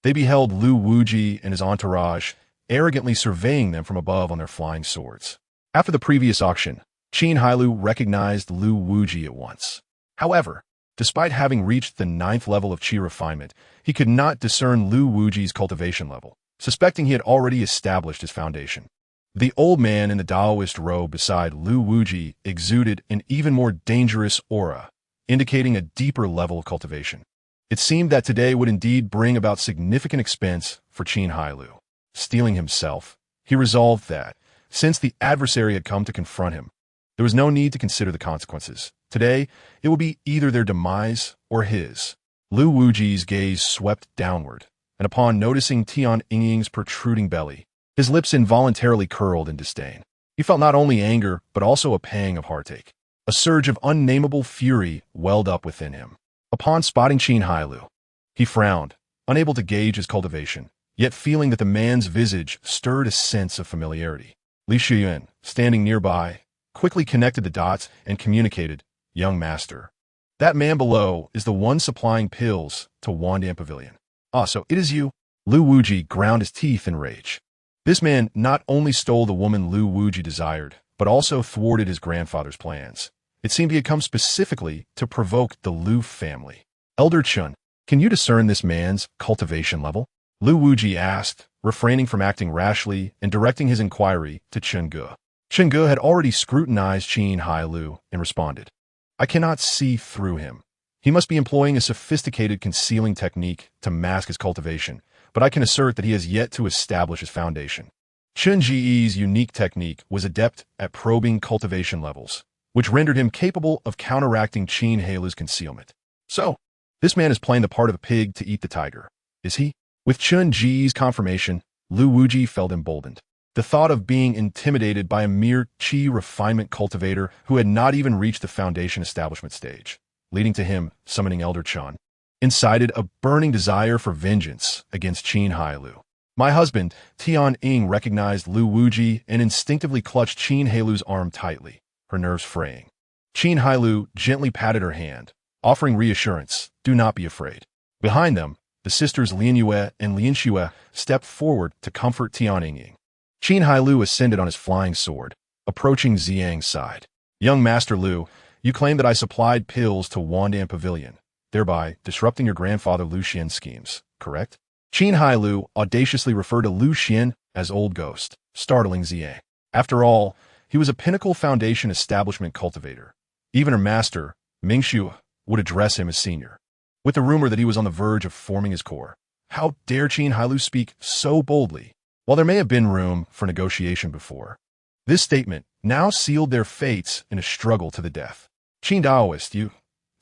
they beheld Lu Wuji and his entourage arrogantly surveying them from above on their flying swords. After the previous auction, Qin Hailou recognized Lu Wuji at once. However, despite having reached the 9th level of Qi refinement, he could not discern Lu Wuji's cultivation level, suspecting he had already established his foundation. The old man in the Taoist robe beside Lu Wuji exuded an even more dangerous aura, indicating a deeper level of cultivation. It seemed that today would indeed bring about significant expense for Qin Hailou. Steeling himself, he resolved that, since the adversary had come to confront him, there was no need to consider the consequences. Today, it would be either their demise or his. Lu Wuji's gaze swept downward, and upon noticing Tian Yingying's protruding belly, his lips involuntarily curled in disdain. He felt not only anger, but also a pang of heartache. A surge of unnameable fury welled up within him. Upon spotting Qin Hailou, he frowned, unable to gauge his cultivation, yet feeling that the man's visage stirred a sense of familiarity. Li Shiyuan, standing nearby, quickly connected the dots and communicated, "Young master. That man below is the one supplying pills to Wandan Pavilion." "Ah, so it is you?" Lu Wuji ground his teeth in rage. This man not only stole the woman Lu Wuji desired, but also thwarted his grandfather's plans. It seemed he had come specifically to provoke the Lu family. "Elder Chun, can you discern this man's cultivation level?" Lu Wuji asked, refraining from acting rashly and directing his inquiry to Chen Ge. Chen Ge had already scrutinized Qin Hailou and responded, "I cannot see through him. He must be employing a sophisticated concealing technique to mask his cultivation, but I can assert that he has yet to establish his foundation." Chen Ji's unique technique was adept at probing cultivation levels, which rendered him capable of counteracting Qin Hailou's concealment. "So, this man is playing the part of a pig to eat the tiger, is he?" With Chen Ji's confirmation, Lu Wuji felt emboldened. The thought of being intimidated by a mere qi refinement cultivator who had not even reached the foundation establishment stage, leading to him summoning Elder Chun, incited a burning desire for vengeance against Qin Hailou. My husband, Tian Ying, recognized Lu Wuji and instinctively clutched Qin Hailou's arm tightly, her nerves fraying. Qin Hailou gently patted her hand, offering reassurance, "Do not be afraid." Behind them, the sisters Lin Yue and Lin Xue stepped forward to comfort Tian Ying. Qin Hailou ascended on his flying sword, approaching Ziyang's side. "Young Master Lu, you claim that I supplied pills to Wandan Pavilion, thereby disrupting your grandfather Lu Xian's schemes, correct?" Qin Hailou audaciously referred to Lu Xian as Old Ghost, startling Ziyang. After all, he was a pinnacle foundation establishment cultivator. Even her master, Mingxu, would address him as senior. With the rumor that he was on the verge of forming his core, how dare Qin Hailou speak so boldly? While there may have been room for negotiation before, this statement now sealed their fates in a struggle to the death. "Qin Daoist, you,"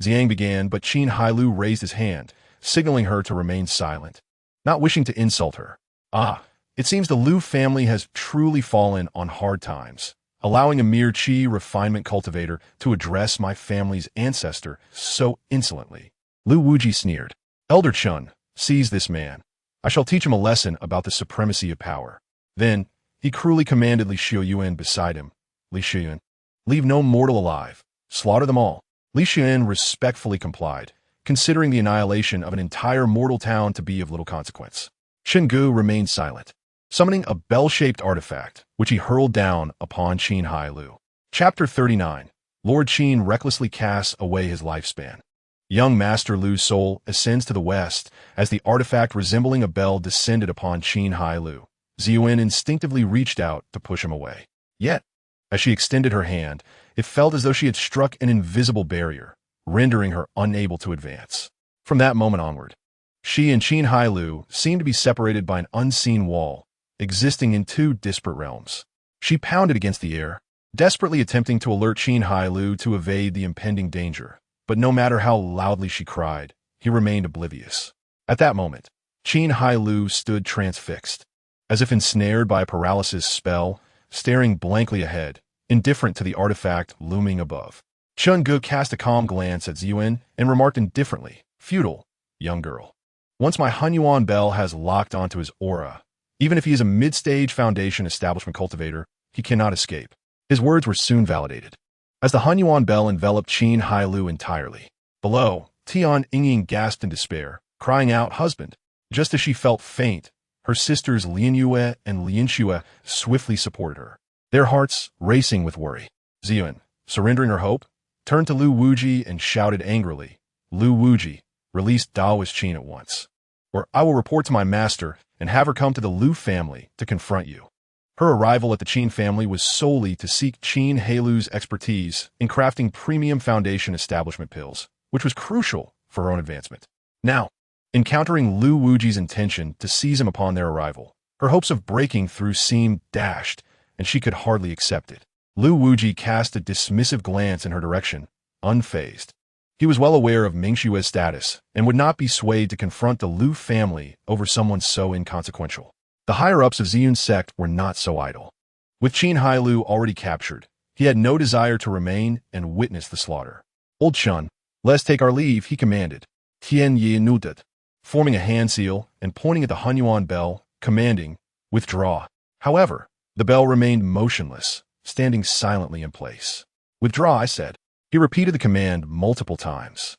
Ziyang began, but Qin Hailou raised his hand, signaling her to remain silent, not wishing to insult her. "Ah, it seems the Lu family has truly fallen on hard times, allowing a mere qi refinement cultivator to address my family's ancestor so insolently." Lu Wuji sneered. "Elder Chun, seize this man. I shall teach him a lesson about the supremacy of power." Then, he cruelly commanded Li Shiyuan beside him, "Li Shiyuan, leave no mortal alive. Slaughter them all." Li Shiyuan respectfully complied, considering the annihilation of an entire mortal town to be of little consequence. Chen Ge remained silent, summoning a bell-shaped artifact, which he hurled down upon Qin Hailou. Chapter 39. Lord Qin recklessly casts away his lifespan. Young Master Lu's soul ascends to the west as the artifact resembling a bell descended upon Qin Hailou. Ziyuan instinctively reached out to push him away. Yet, as she extended her hand, it felt as though she had struck an invisible barrier, rendering her unable to advance. From that moment onward, she and Qin Hailou seemed to be separated by an unseen wall, existing in two disparate realms. She pounded against the air, desperately attempting to alert Qin Hailou to evade the impending danger. But no matter how loudly she cried, he remained oblivious. At that moment, Qin Hailou stood transfixed, as if ensnared by a paralysis spell, staring blankly ahead, indifferent to the artifact looming above. Chen Ge cast a calm glance at Ziyuan and remarked indifferently, "Futile, young girl. Once my Hunyuan bell has locked onto his aura, even if he is a mid-stage foundation establishment cultivator, he cannot escape." His words were soon validated, as the Hunyuan bell enveloped Qin Hailou entirely. Below, Tian Yingying gasped in despair, crying out, "Husband!" Just as she felt faint, her sisters Lin Yue and Lin Xue swiftly supported her, their hearts racing with worry. Ziyuan, surrendering her hope, turned to Lu Wuji and shouted angrily, "Lu Wuji, release Daoist Qin at once, or I will report to my master and have her come to the Lu family to confront you." Her arrival at the Qin family was solely to seek Qin Hailou's expertise in crafting premium foundation establishment pills, which was crucial for her own advancement. Now, encountering Lu Wuji's intention to seize him upon their arrival, her hopes of breaking through seemed dashed, and she could hardly accept it. Lu Wuji cast a dismissive glance in her direction, unfazed. He was well aware of Ming Xue's status and would not be swayed to confront the Lu family over someone so inconsequential. The higher-ups of Ziyun's sect were not so idle. With Qin Hailou already captured, he had no desire to remain and witness the slaughter. "Old Chun, let's take our leave," he commanded. Tian Yi nodded, forming a hand seal and pointing at the Hunyuan bell, commanding, "Withdraw." However, the bell remained motionless, standing silently in place. "Withdraw," I said. He repeated the command multiple times,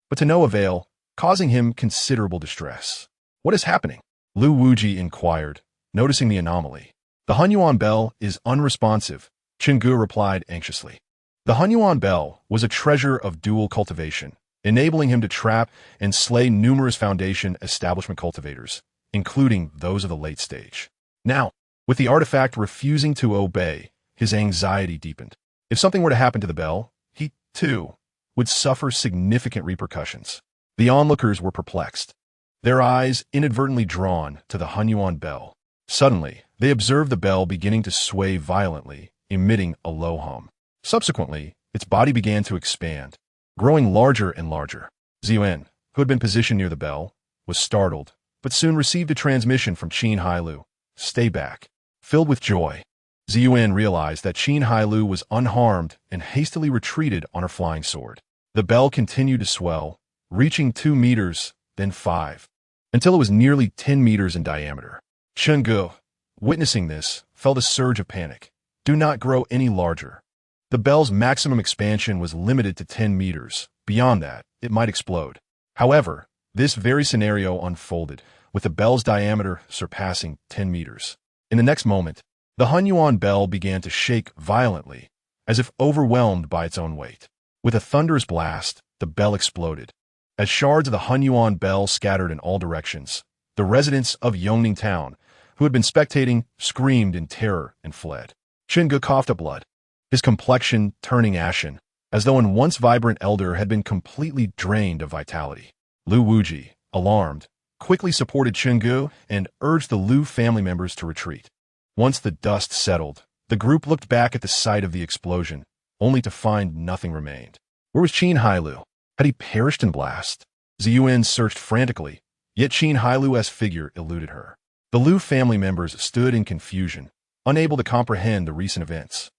but to no avail, causing him considerable distress. "What is happening?" Lu Wuji inquired, noticing the anomaly. "The Hunyuan bell is unresponsive," Qinggu replied anxiously. The Hunyuan bell was a treasure of dual cultivation, enabling him to trap and slay numerous Foundation establishment cultivators, including those of the late stage. Now, with the artifact refusing to obey, his anxiety deepened. If something were to happen to the bell, he, too, would suffer significant repercussions. The onlookers were perplexed, their eyes inadvertently drawn to the Hunyuan bell. Suddenly, they observed the bell beginning to sway violently, emitting a low hum. Subsequently, its body began to expand, growing larger and larger. Ziyun, who had been positioned near the bell, was startled, but soon received a transmission from Qin Hailou. "Stay back." Filled with joy, Ziyun realized that Qin Hailou was unharmed and hastily retreated on her flying sword. The bell continued to swell, reaching 2 meters, then 5, until it was nearly 10 meters in diameter. Qinggu, witnessing this, felt a surge of panic. "Do not grow any larger." The bell's maximum expansion was limited to 10 meters. Beyond that, it might explode. However, this very scenario unfolded, with the bell's diameter surpassing 10 meters. In the next moment, the Hunyuan bell began to shake violently, as if overwhelmed by its own weight. With a thunderous blast, the bell exploded. As shards of the Hunyuan bell scattered in all directions, the residents of Yongning town, who had been spectating, screamed in terror and fled. Qinggu coughed up blood, his complexion turning ashen, as though an once vibrant elder had been completely drained of vitality. Lu Wuji, alarmed, quickly supported Qinggu and urged the Lu family members to retreat. Once the dust settled, the group looked back at the site of the explosion, only to find nothing remained. Where was Qin Hailou? Had he perished in blast? Ziyun searched frantically, yet Qin Hailou's figure eluded her. The Lu family members stood in confusion, unable to comprehend the recent events.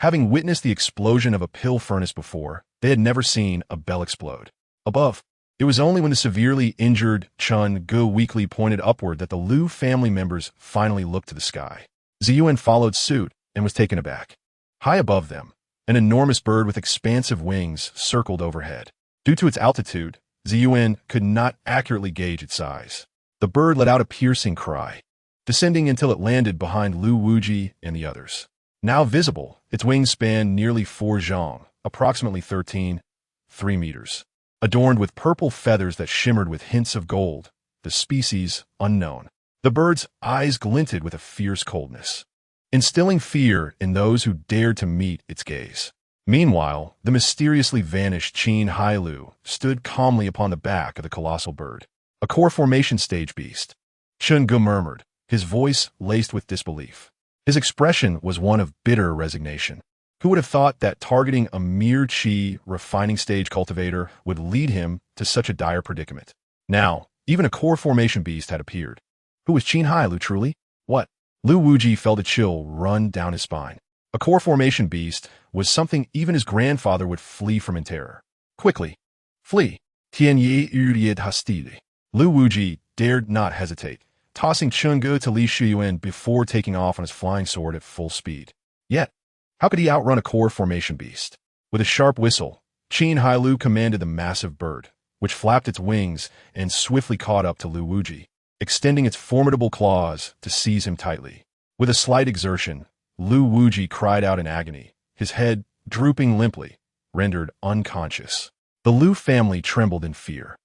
Having witnessed the explosion of a pill furnace before, they had never seen a bell explode. Above, it was only when the severely injured Qinggu weakly pointed upward that the Lu family members finally looked to the sky. Ziyun followed suit and was taken aback. High above them, an enormous bird with expansive wings circled overhead. Due to its altitude, Ziyun could not accurately gauge its size. The bird let out a piercing cry, descending until it landed behind Lu Wuji and the others. Now visible, its wings spanned nearly 4 zhang, approximately 3 meters. Adorned with purple feathers that shimmered with hints of gold, the species unknown. The bird's eyes glinted with a fierce coldness, instilling fear in those who dared to meet its gaze. Meanwhile, the mysteriously vanished Qin Hailou stood calmly upon the back of the colossal bird, a core formation stage beast. Qinggu murmured, his voice laced with disbelief. His expression was one of bitter resignation. Who would have thought that targeting a mere qi refining stage cultivator would lead him to such a dire predicament? Now, even a core formation beast had appeared. Who was Qin Hailou truly? What? Lu Wuji felt a chill run down his spine. A core formation beast was something even his grandfather would flee from in terror. Quickly. Flee. Tian Yi Yuried Hastili. Lu Wuji dared not hesitate, tossing Qinggu to Li Shiyuan before taking off on his flying sword at full speed. Yet, how could he outrun a core formation beast? With a sharp whistle, Qin Hailou commanded the massive bird, which flapped its wings and swiftly caught up to Lu Wuji, extending its formidable claws to seize him tightly. With a slight exertion, Lu Wuji cried out in agony, his head drooping limply, rendered unconscious. The Lu family trembled in fear,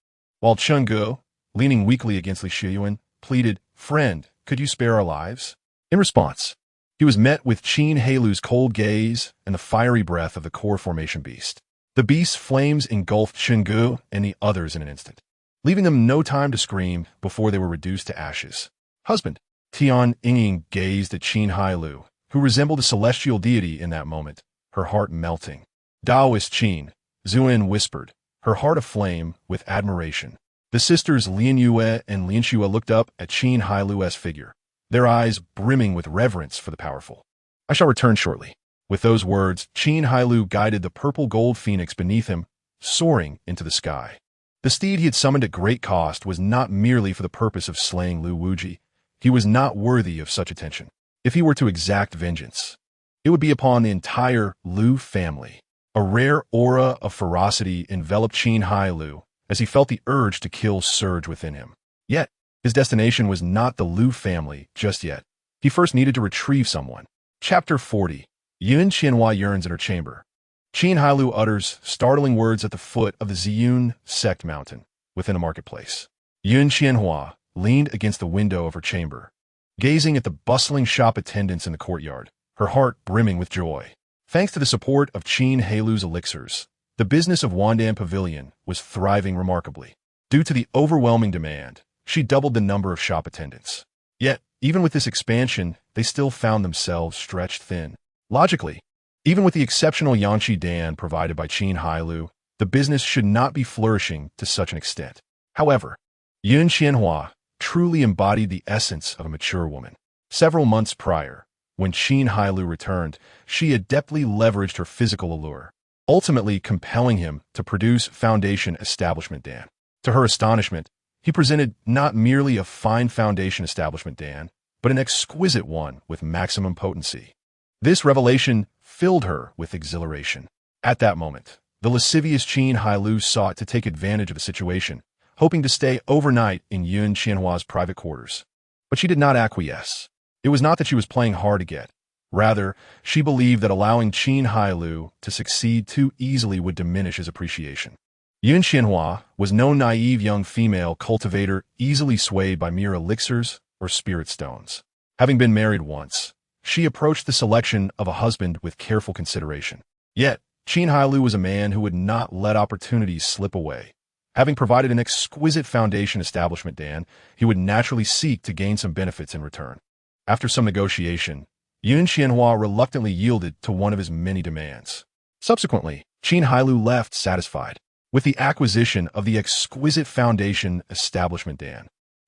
while Qinggu, leaning weakly against Li Shiyuan, pleaded, "Friend, could you spare our lives?" In response, he was met with Qin Hailou's cold gaze and the fiery breath of the core formation beast. The beast's flames engulfed Qinggu and the others in an instant. leaving them no time to scream before they were reduced to ashes. Husband. Tian Ying gazed at Qin Hailou, who resembled a celestial deity in that moment, her heart melting. Taoist Qin, Zuin whispered, her heart aflame with admiration. The sisters Lin Yue and Lin Xue looked up at Qin Hailou's figure, their eyes brimming with reverence for the powerful. I shall return shortly. With those words, Qin Hailou guided the purple gold phoenix beneath him, soaring into the sky. The steed he had summoned at great cost was not merely for the purpose of slaying Lu Wuji. He was not worthy of such attention. If he were to exact vengeance, it would be upon the entire Lu family. A rare aura of ferocity enveloped Qin Hailou as he felt the urge to kill surge within him. Yet, his destination was not the Lu family just yet. He first needed to retrieve someone. Chapter 40. Yun Qianhua yearns in her chamber. Qin Hailou utters startling words at the foot of the Ziyun sect mountain within a marketplace. Yun Qianhua leaned against the window of her chamber, gazing at the bustling shop attendants in the courtyard, her heart brimming with joy. Thanks to the support of Qin Hailou's elixirs, the business of Wandan Pavilion was thriving remarkably. Due to the overwhelming demand, she doubled the number of shop attendants. Yet, even with this expansion, they still found themselves stretched thin. Logically, even with the exceptional Yanqi Dan provided by Qin Hailou, the business should not be flourishing to such an extent. However, Yun Qianhua truly embodied the essence of a mature woman. Several months prior, when Qin Hailou returned, she adeptly leveraged her physical allure, ultimately compelling him to produce Foundation Establishment Dan. To her astonishment, he presented not merely a fine Foundation Establishment Dan, but an exquisite one with maximum potency. This revelation filled her with exhilaration. At that moment, the lascivious Qin Hailou sought to take advantage of the situation, hoping to stay overnight in Yun Qianhua's private quarters. But she did not acquiesce. It was not that she was playing hard to get. Rather, she believed that allowing Qin Hailou to succeed too easily would diminish his appreciation. Yun Qianhua was no naive young female cultivator easily swayed by mere elixirs or spirit stones. Having been married once, she approached the selection of a husband with careful consideration. Yet, Qin Hailou was a man who would not let opportunities slip away. Having provided an exquisite Foundation Establishment Dan, he would naturally seek to gain some benefits in return. After some negotiation, Yun Qianhua reluctantly yielded to one of his many demands. Subsequently, Qin Hailou left satisfied with the acquisition of the exquisite Foundation Establishment Dan.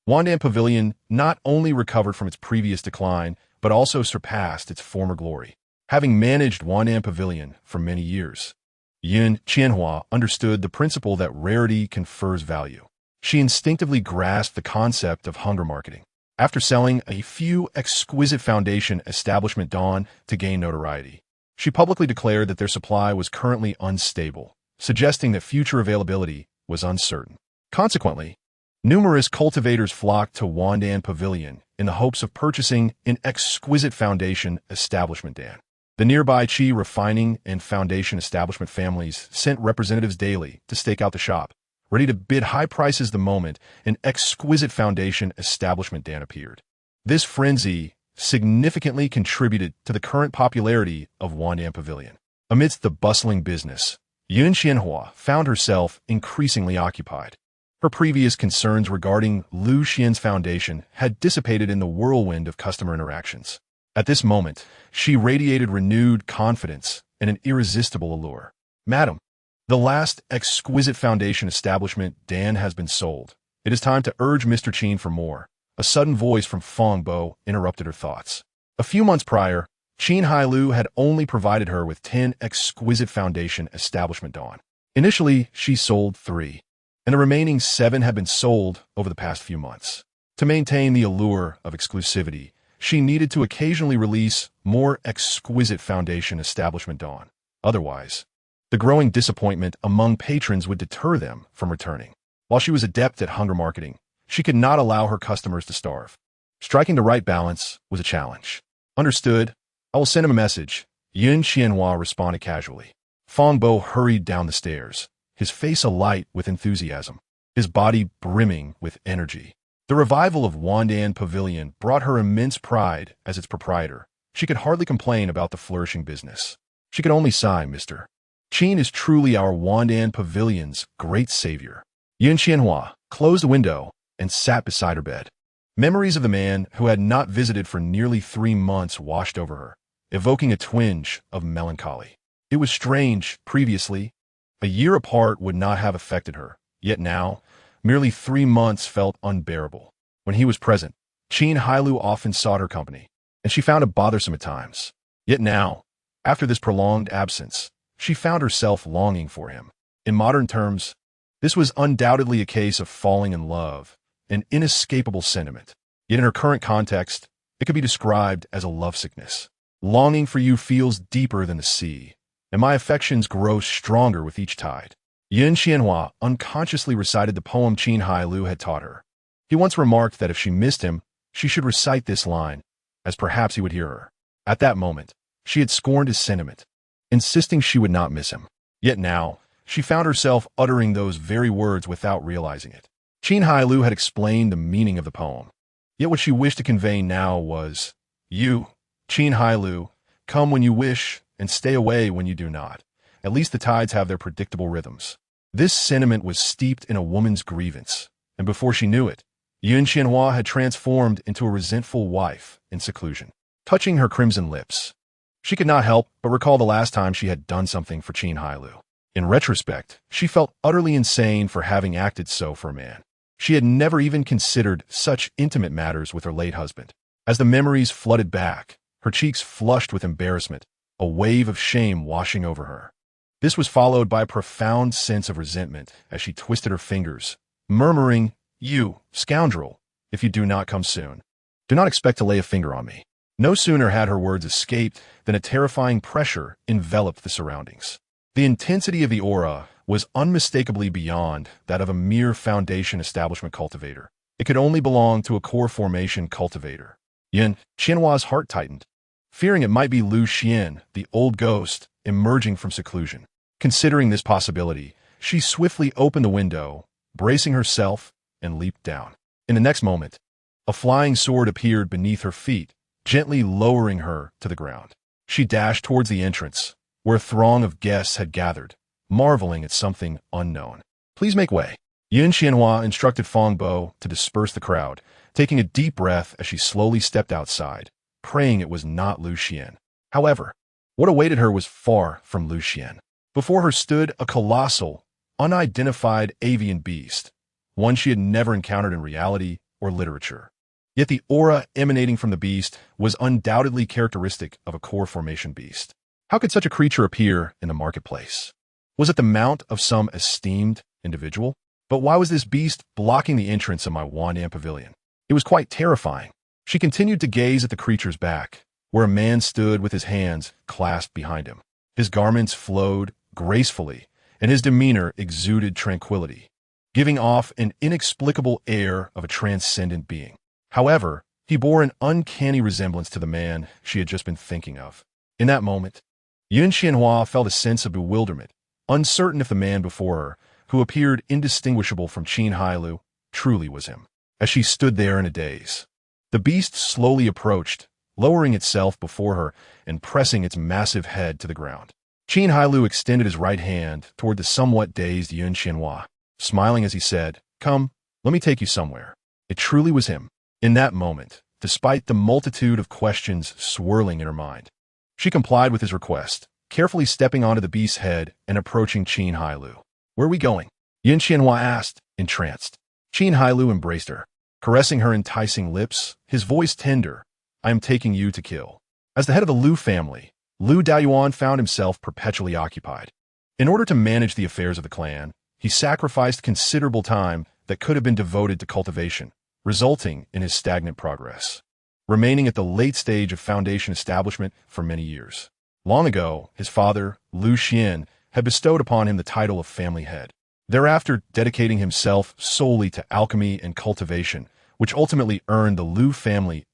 Wandan Pavilion not only recovered from its previous decline, but also surpassed its former glory. Having managed Wandan Pavilion for many years, Yun Qianhua understood the principle that rarity confers value. She instinctively grasped the concept of hunger marketing. After selling a few exquisite Foundation Establishment Dan to gain notoriety, she publicly declared that their supply was currently unstable, suggesting that future availability was uncertain. Consequently, numerous cultivators flocked to Wandan Pavilion in the hopes of purchasing an exquisite Foundation Establishment Dan. The nearby Qi refining and Foundation Establishment families sent representatives daily to stake out the shop, ready to bid high prices the moment an exquisite Foundation Establishment Dan appeared. This frenzy significantly contributed to the current popularity of Wandan Pavilion. Amidst the bustling business, Yun Qianhua found herself increasingly occupied. Her previous concerns regarding Lu Xian's foundation had dissipated in the whirlwind of customer interactions. At this moment, she radiated renewed confidence and an irresistible allure. Madam, the last exquisite Foundation Establishment Dan has been sold. It is time to urge Mr. Qin for more. A sudden voice from Feng Bo interrupted her thoughts. A few months prior, Qin Hailou had only provided her with 10 exquisite Foundation Establishment Dan. Initially, she sold 3, and the remaining 7 had been sold over the past few months. To maintain the allure of exclusivity, she needed to occasionally release more exquisite Foundation Establishment Dan. Otherwise, the growing disappointment among patrons would deter them from returning. While she was adept at hunger marketing, she could not allow her customers to starve. Striking the right balance was a challenge. Understood. I will send him a message. Yun Qianhua responded casually. Feng Bo hurried down the stairs, his face alight with enthusiasm, his body brimming with energy. The revival of Wandan Pavilion brought her immense pride as its proprietor. She could hardly complain about the flourishing business. She could only sigh, Mr. Qin is truly our Wandan Pavilion's great savior. Yun Qianhua closed the window and sat beside her bed. Memories of the man who had not visited for nearly 3 months washed over her, evoking a twinge of melancholy. It was strange, previously. A year apart would not have affected her, yet now, merely 3 months felt unbearable. When he was present, Qin Hailou often sought her company, and she found it bothersome at times. Yet now, after this prolonged absence, she found herself longing for him. In modern terms, this was undoubtedly a case of falling in love, an inescapable sentiment. Yet in her current context, it could be described as a lovesickness. Longing for you feels deeper than the sea, and my affections grow stronger with each tide. Yun Qianhua unconsciously recited the poem Qin Hailou had taught her. He once remarked that if she missed him, she should recite this line, as perhaps he would hear her. At that moment, she had scorned his sentiment, insisting she would not miss him. Yet now, she found herself uttering those very words without realizing it. Qin Hailou had explained the meaning of the poem. Yet what she wished to convey now was, you, Qin Hailou, come when you wish and stay away when you do not. At least the tides have their predictable rhythms. This sentiment was steeped in a woman's grievance, and before she knew it, Yun Qianhua had transformed into a resentful wife in seclusion. Touching her crimson lips, she could not help but recall the last time she had done something for Qin Hailou. In retrospect, she felt utterly insane for having acted so for a man. She had never even considered such intimate matters with her late husband. As the memories flooded back, her cheeks flushed with embarrassment, a wave of shame washing over her. This was followed by a profound sense of resentment as she twisted her fingers, murmuring, "You, scoundrel, if you do not come soon, do not expect to lay a finger on me." No sooner had her words escaped than a terrifying pressure enveloped the surroundings. The intensity of the aura was unmistakably beyond that of a mere foundation establishment cultivator. It could only belong to a core formation cultivator. Yun Qianhua's heart tightened, fearing it might be Lu Xian, the old ghost, emerging from seclusion. Considering this possibility, she swiftly opened the window, bracing herself, and leaped down. In the next moment, a flying sword appeared beneath her feet, gently lowering her to the ground. She dashed towards the entrance, where a throng of guests had gathered, marveling at something unknown. "Please make way." Yun Qianhua instructed Feng Bo to disperse the crowd, taking a deep breath as she slowly stepped outside, praying it was not Lu Xian. However, what awaited her was far from Lu Xian. Before her stood a colossal, unidentified avian beast, one she had never encountered in reality or literature. Yet the aura emanating from the beast was undoubtedly characteristic of a core formation beast. How could such a creature appear in the marketplace? Was it the mount of some esteemed individual? But why was this beast blocking the entrance of my Wandan pavilion? It was quite terrifying. She continued to gaze at the creature's back, where a man stood with his hands clasped behind him. His garments flowed gracefully, and his demeanor exuded tranquility, giving off an inexplicable air of a transcendent being. However, he bore an uncanny resemblance to the man she had just been thinking of. In that moment, Yun Qianhua felt a sense of bewilderment, uncertain if the man before her, who appeared indistinguishable from Qin Hailou, truly was him. As she stood there in a daze, the beast slowly approached, lowering itself before her and pressing its massive head to the ground. Qin Hailou extended his right hand toward the somewhat dazed Yun Qianhua, smiling as he said, "Come, let me take you somewhere." It truly was him. In that moment, despite the multitude of questions swirling in her mind, she complied with his request, carefully stepping onto the beast's head and approaching Qin Hailou. "Where are we going?" Yun Qianhua asked, entranced. Qin Hailou embraced her, caressing her enticing lips, his voice tender. "I am taking you to kill." As the head of the Lu family, Lu Daoyuan found himself perpetually occupied. In order to manage the affairs of the clan, he sacrificed considerable time that could have been devoted to cultivation, resulting in his stagnant progress, remaining at the late stage of foundation establishment for many years. Long ago, his father, Lu Xian, had bestowed upon him the title of family head, thereafter dedicating himself solely to alchemy and cultivation, which ultimately earned the Lu family's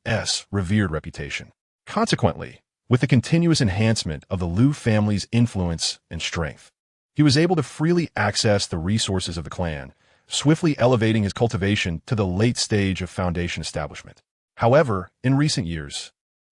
revered reputation. Consequently, with the continuous enhancement of the Lu family's influence and strength, he was able to freely access the resources of the clan, swiftly elevating his cultivation to the late stage of foundation establishment. However, in recent years,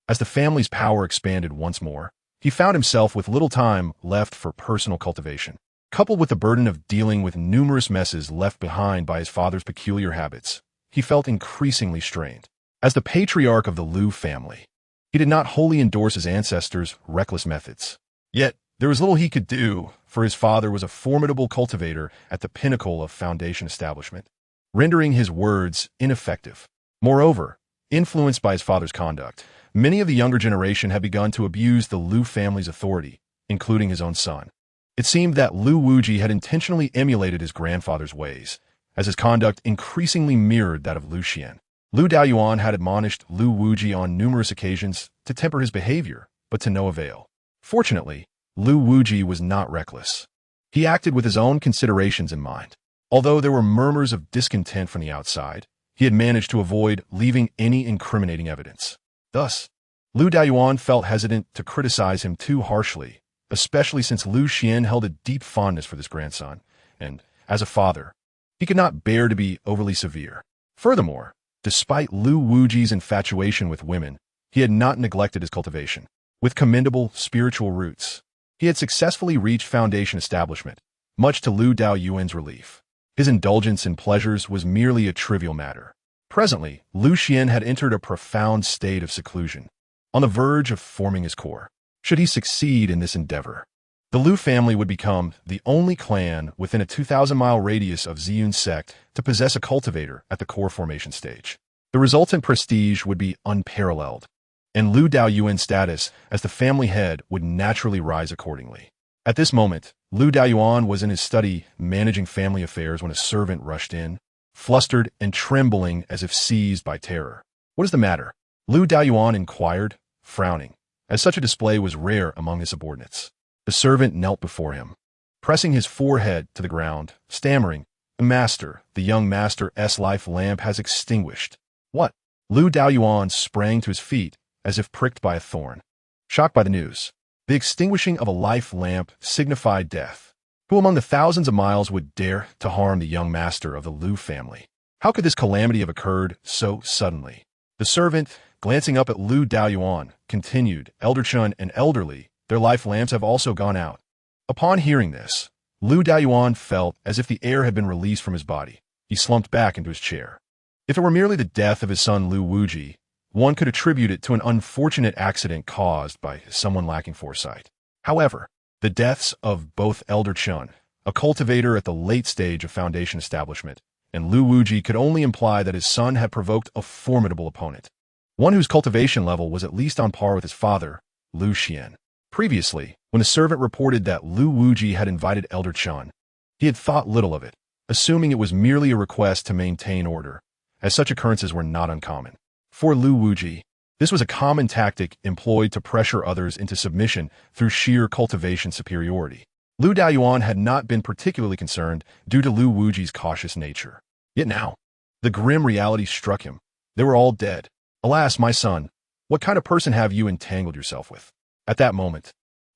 as the family's power expanded once more, he found himself with little time left for personal cultivation. Coupled with the burden of dealing with numerous messes left behind by his father's peculiar habits, he felt increasingly strained. As the patriarch of the Liu family, he did not wholly endorse his ancestors' reckless methods. Yet, there was little he could do, for his father was a formidable cultivator at the pinnacle of foundation establishment, rendering his words ineffective. Moreover, influenced by his father's conduct, many of the younger generation had begun to abuse the Liu family's authority, including his own son. It seemed that Liu Wuji had intentionally emulated his grandfather's ways, as his conduct increasingly mirrored that of Liu Xian. Liu Daoyuan had admonished Liu Wuji on numerous occasions to temper his behavior, but to no avail. Fortunately, Liu Wuji was not reckless. He acted with his own considerations in mind. Although there were murmurs of discontent from the outside, he had managed to avoid leaving any incriminating evidence. Thus, Liu Daoyuan felt hesitant to criticize him too harshly, especially since Liu Xian held a deep fondness for this grandson, and, as a father, he could not bear to be overly severe. Furthermore, despite Liu Wuji's infatuation with women, he had not neglected his cultivation. With commendable spiritual roots, he had successfully reached foundation establishment, much to Liu Daoyuan's relief. His indulgence in pleasures was merely a trivial matter. Presently, Liu Xian had entered a profound state of seclusion, on the verge of forming his core. Should he succeed in this endeavor, the Liu family would become the only clan within a 2,000-mile radius of Ziyun sect to possess a cultivator at the core formation stage. The resultant prestige would be unparalleled, and Liu Daoyuan's status as the family head would naturally rise accordingly. At this moment, Liu Daoyuan was in his study managing family affairs when a servant rushed in, flustered and trembling as if seized by terror. "What is the matter?" Liu Daoyuan inquired, frowning, as such a display was rare among his subordinates. The servant knelt before him, pressing his forehead to the ground, stammering, "Master, the young master's life lamp has extinguished." "What?" Liu Daoyuan sprang to his feet as if pricked by a thorn, shocked by the news. The extinguishing of a life lamp signified death. Who among the thousands of miles would dare to harm the young master of the Liu family? How could this calamity have occurred so suddenly? The servant, glancing up at Liu Daoyuan, continued, "Elder Chun and elderly, their life lamps have also gone out." Upon hearing this, Liu Daoyuan felt as if the air had been released from his body. He slumped back into his chair. If it were merely the death of his son Liu Wuji, one could attribute it to an unfortunate accident caused by someone lacking foresight. However, the deaths of both Elder Chun, a cultivator at the late stage of foundation establishment, and Liu Wuji could only imply that his son had provoked a formidable opponent, one whose cultivation level was at least on par with his father, Liu Xian. Previously, when the servant reported that Liu Wuji had invited Elder Chun, he had thought little of it, assuming it was merely a request to maintain order, as such occurrences were not uncommon. For Liu Wuji, this was a common tactic employed to pressure others into submission through sheer cultivation superiority. Liu Daoyuan had not been particularly concerned due to Liu Wuji's cautious nature. Yet now, the grim reality struck him. They were all dead. "Alas, my son, what kind of person have you entangled yourself with?" At that moment,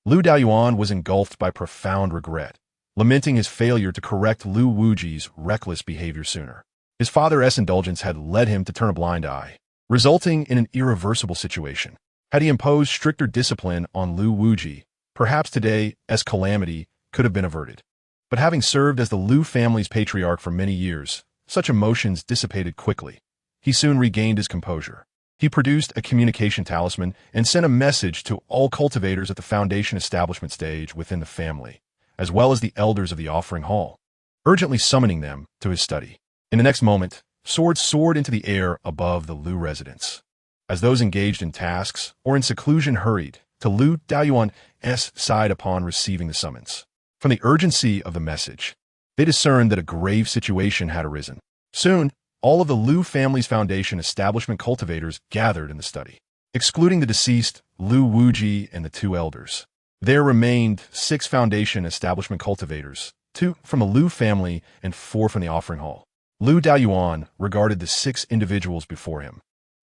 Liu Daoyuan was engulfed by profound regret, lamenting his failure to correct Liu Wuji's reckless behavior sooner. His father's indulgence had led him to turn a blind eye, resulting in an irreversible situation. Had he imposed stricter discipline on Liu Wuji, perhaps today's calamity could have been averted. But having served as the Liu family's patriarch for many years, such emotions dissipated quickly. He soon regained his composure. He produced a communication talisman and sent a message to all cultivators at the foundation establishment stage within the family, as well as the elders of the offering hall, urgently summoning them to his study. In the next moment, swords soared into the air above the Liu residence, as those engaged in tasks or in seclusion hurried to Liu Daoyuan's side upon receiving the summons. From the urgency of the message, they discerned that a grave situation had arisen. Soon, all of the Liu family's foundation establishment cultivators gathered in the study. Excluding the deceased Liu Wuji and the two elders, there remained 6 foundation establishment cultivators, 2 from the Liu family and 4 from the offering hall. Liu Daoyuan regarded the 6 individuals before him,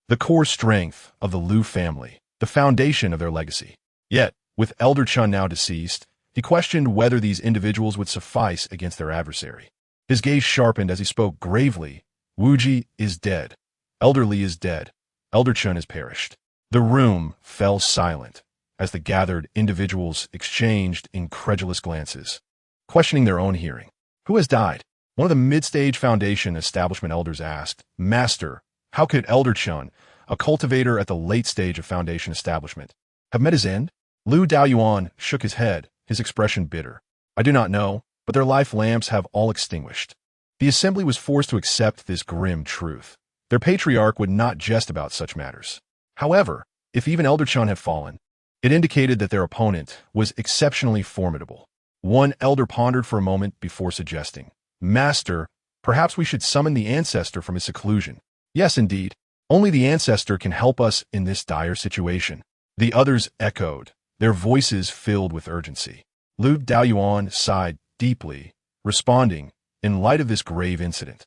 the core strength of the Liu family, the foundation of their legacy. Yet, with Elder Chun now deceased, he questioned whether these individuals would suffice against their adversary. His gaze sharpened as he spoke gravely. "Wuji is dead. Elderly is dead. Elder Chun has perished." The room fell silent as the gathered individuals exchanged incredulous glances. questioning their own hearing. Who has died? One of the mid-stage foundation establishment elders asked. Master, how could Elder Chun, a cultivator at the late stage of foundation establishment, have met his end? Lu Daoyuan shook his head, his expression bitter. I do not know, but their life lamps have all extinguished. The assembly was forced to accept this grim truth. Their patriarch would not jest about such matters. However, if even Elder Chun had fallen, it indicated that their opponent was exceptionally formidable. One elder pondered for a moment before suggesting, Master, perhaps we should summon the ancestor from his seclusion. Yes, indeed. Only the ancestor can help us in this dire situation. The others echoed, their voices filled with urgency. Lu Daoyuan sighed deeply, responding, in light of this grave incident,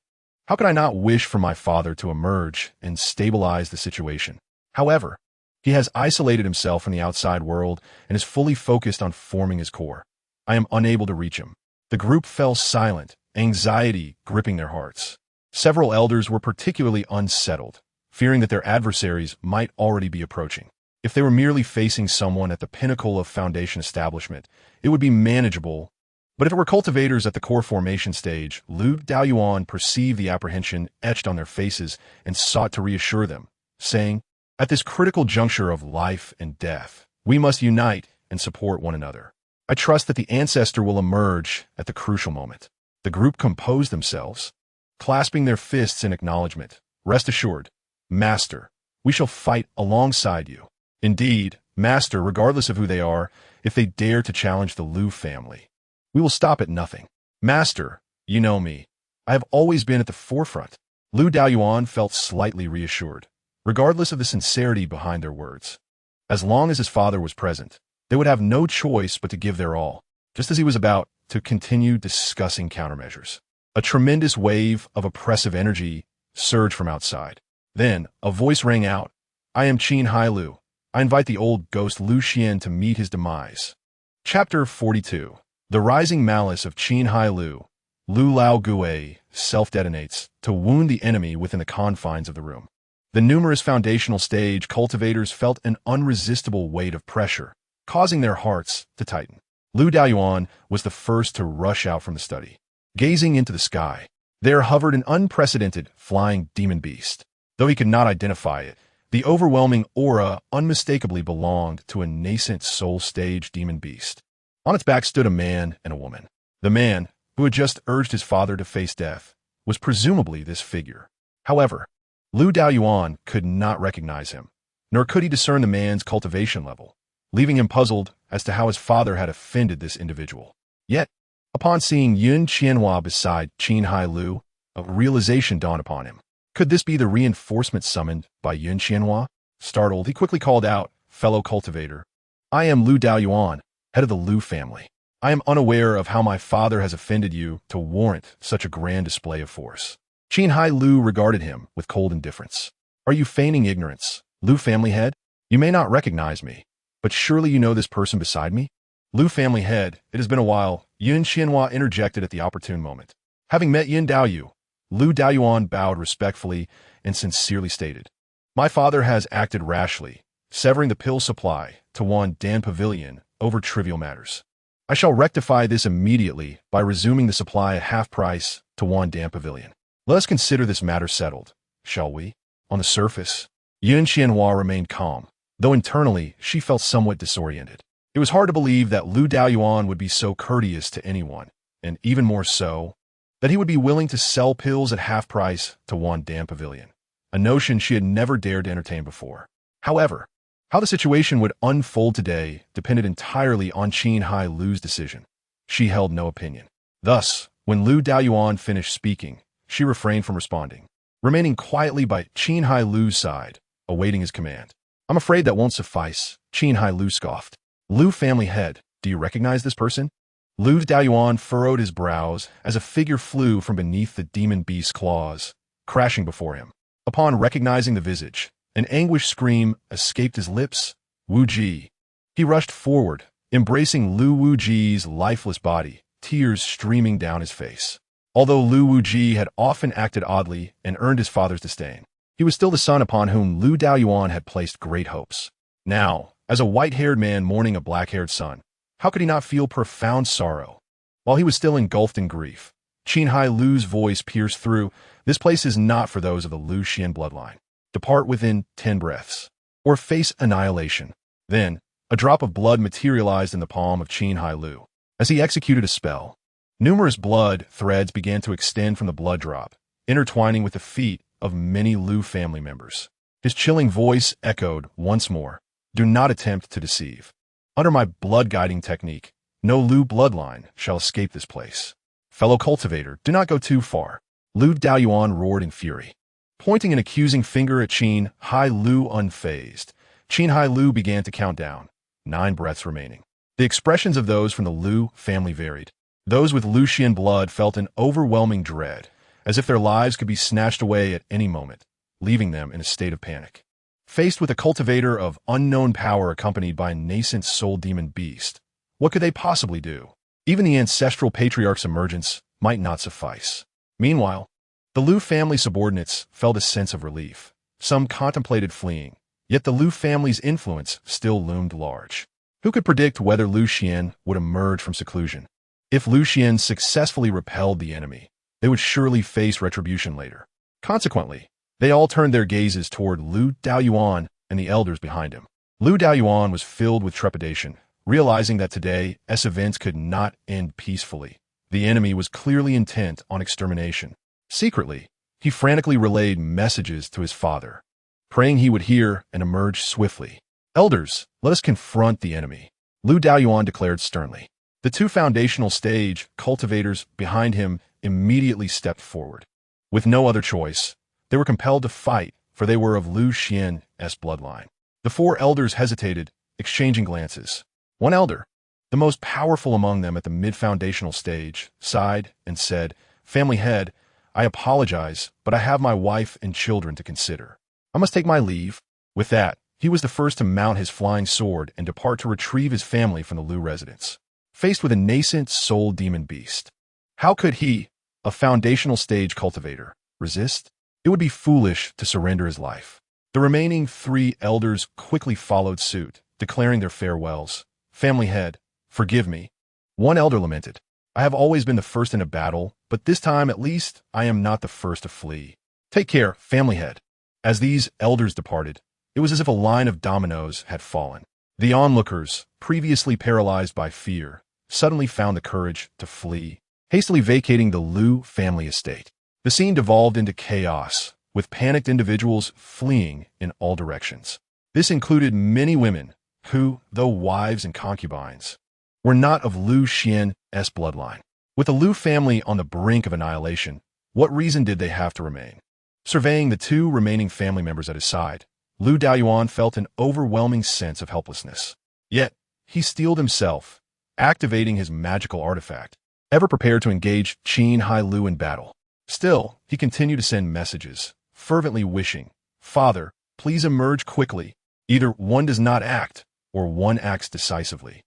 how could I not wish for my father to emerge and stabilize the situation? However, he has isolated himself from the outside world and is fully focused on forming his core. I am unable to reach him. The group fell silent, anxiety gripping their hearts. Several elders were particularly unsettled, fearing that their adversaries might already be approaching. If they were merely facing someone at the pinnacle of foundation establishment, it would be manageable. But if it were cultivators at the core formation stage, Lu Daoyuan perceived the apprehension etched on their faces and sought to reassure them, saying, at this critical juncture of life and death, we must unite and support one another. I trust that the ancestor will emerge at the crucial moment. The group composed themselves, clasping their fists in acknowledgement. Rest assured, Master, we shall fight alongside you. Indeed, Master, regardless of who they are, if they dare to challenge the Lu family, we will stop at nothing. Master, you know me. I have always been at the forefront. Lu Daoyuan felt slightly reassured, regardless of the sincerity behind their words. As long as his father was present, they would have no choice but to give their all, just as he was about to continue discussing countermeasures. A tremendous wave of oppressive energy surged from outside. Then, a voice rang out. I am Qin Hailou. I invite the old ghost Lu Xian to meet his demise. Chapter 42. The rising malice of Qin Hailou. Lu Lao Gui self-detonates to wound the enemy within the confines of the room. The numerous foundational stage cultivators felt an unresistible weight of pressure, causing their hearts to tighten. Lu Daoyuan was the first to rush out from the study. Gazing into the sky, there hovered an unprecedented flying demon beast. Though he could not identify it, the overwhelming aura unmistakably belonged to a nascent soul stage demon beast. On its back stood a man and a woman. The man, who had just urged his father to face death, was presumably this figure. However, Lu Daoyuan could not recognize him, nor could he discern the man's cultivation level, leaving him puzzled as to how his father had offended this individual. Yet, upon seeing Yun Qianhua beside Qin Hailou, a realization dawned upon him. Could this be the reinforcement summoned by Yun Qianhua? Startled, he quickly called out, fellow cultivator, I am Lu Daoyuan, head of the Lu family. I am unaware of how my father has offended you to warrant such a grand display of force. Qin Hailou regarded him with cold indifference. Are you feigning ignorance, Lu family head? You may not recognize me, but surely you know this person beside me? Lu family head, it has been a while, Yun Qianhua interjected at the opportune moment. Having met Yin Daoyu, Lu Daoyuan bowed respectfully and sincerely stated, my father has acted rashly, severing the pill supply to Wan Dan Pavilion over trivial matters. I shall rectify this immediately by resuming the supply at half price to Wan Dan Pavilion. Let us consider this matter settled, shall we? On the surface, Yun Qianhua remained calm, though internally she felt somewhat disoriented. It was hard to believe that Lu Daoyuan would be so courteous to anyone, and even more so, that he would be willing to sell pills at half price to Wan Dan Pavilion, a notion she had never dared to entertain before. However, how the situation would unfold today depended entirely on Qin Hailou's decision. She held no opinion. Thus, when Lu Daoyuan finished speaking, she refrained from responding, remaining quietly by Qin Hailou's side, awaiting his command. I'm afraid that won't suffice, Qin Hailou scoffed. Lu family head, do you recognize this person? Lu Daoyuan furrowed his brows as a figure flew from beneath the demon beast's claws, crashing before him. Upon recognizing the visage, an anguished scream escaped his lips. Wu Ji. He rushed forward, embracing Lu Wu Ji's lifeless body, tears streaming down his face. Although Lu Wu Ji had often acted oddly and earned his father's disdain, he was still the son upon whom Lu Daoyuan had placed great hopes. Now, as a white-haired man mourning a black-haired son, how could he not feel profound sorrow? While he was still engulfed in grief, Qin Hailou's voice pierced through. This place is not for those of the Lu Xian bloodline. Depart within 10 breaths, or face annihilation. Then, a drop of blood materialized in the palm of Qin Hailou. As he executed a spell, numerous blood threads began to extend from the blood drop, intertwining with the feet of many Lu family members. His chilling voice echoed once more. Do not attempt to deceive. Under my blood-guiding technique, no Lu bloodline shall escape this place. Fellow cultivator, do not go too far. Lu Daoyuan roared in fury. Pointing an accusing finger at Qin Hailou unfazed, Qin Hailou began to count down. 9 breaths remaining. The expressions of those from the Lu family varied. Those with Lu Xian blood felt an overwhelming dread, as if their lives could be snatched away at any moment, leaving them in a state of panic. Faced with a cultivator of unknown power accompanied by a nascent soul demon beast, what could they possibly do? Even the ancestral patriarch's emergence might not suffice. Meanwhile, the Lu family subordinates felt a sense of relief. Some contemplated fleeing, yet the Lu family's influence still loomed large. Who could predict whether Lu Xian would emerge from seclusion? If Lu Xian successfully repelled the enemy, they would surely face retribution later. Consequently, they all turned their gazes toward Lu Daoyuan and the elders behind him. Lu Daoyuan was filled with trepidation, realizing that today's events could not end peacefully. The enemy was clearly intent on extermination. Secretly, he frantically relayed messages to his father, praying he would hear and emerge swiftly. Elders, let us confront the enemy, Lu Daoyuan declared sternly. The 2 foundational stage cultivators behind him immediately stepped forward. With no other choice, they were compelled to fight, for they were of Lu Xian's bloodline. The 4 elders hesitated, exchanging glances. One elder, the most powerful among them at the mid-foundational stage, sighed and said, Family head, I apologize, but I have my wife and children to consider. I must take my leave. With that, he was the first to mount his flying sword and depart to retrieve his family from the Lu residence. Faced with a nascent soul demon beast, how could he, a foundational stage cultivator, resist? It would be foolish to surrender his life. The remaining 3 elders quickly followed suit, declaring their farewells. Family head, forgive me. One elder lamented. I have always been the first in a battle, but this time at least I am not the first to flee. Take care, family head. As these elders departed, it was as if a line of dominoes had fallen. The onlookers, previously paralyzed by fear, suddenly found the courage to flee, hastily vacating the Lu family estate. The scene devolved into chaos, with panicked individuals fleeing in all directions. This included many women who, though wives and concubines, were not of Lu Xian's bloodline. With the Lu family on the brink of annihilation, what reason did they have to remain? Surveying the 2 remaining family members at his side, Lu Daoyuan felt an overwhelming sense of helplessness. Yet, he steeled himself, activating his magical artifact, ever prepared to engage Qin Hailou in battle. Still, he continued to send messages, fervently wishing, Father, please emerge quickly. Either one does not act, or one acts decisively.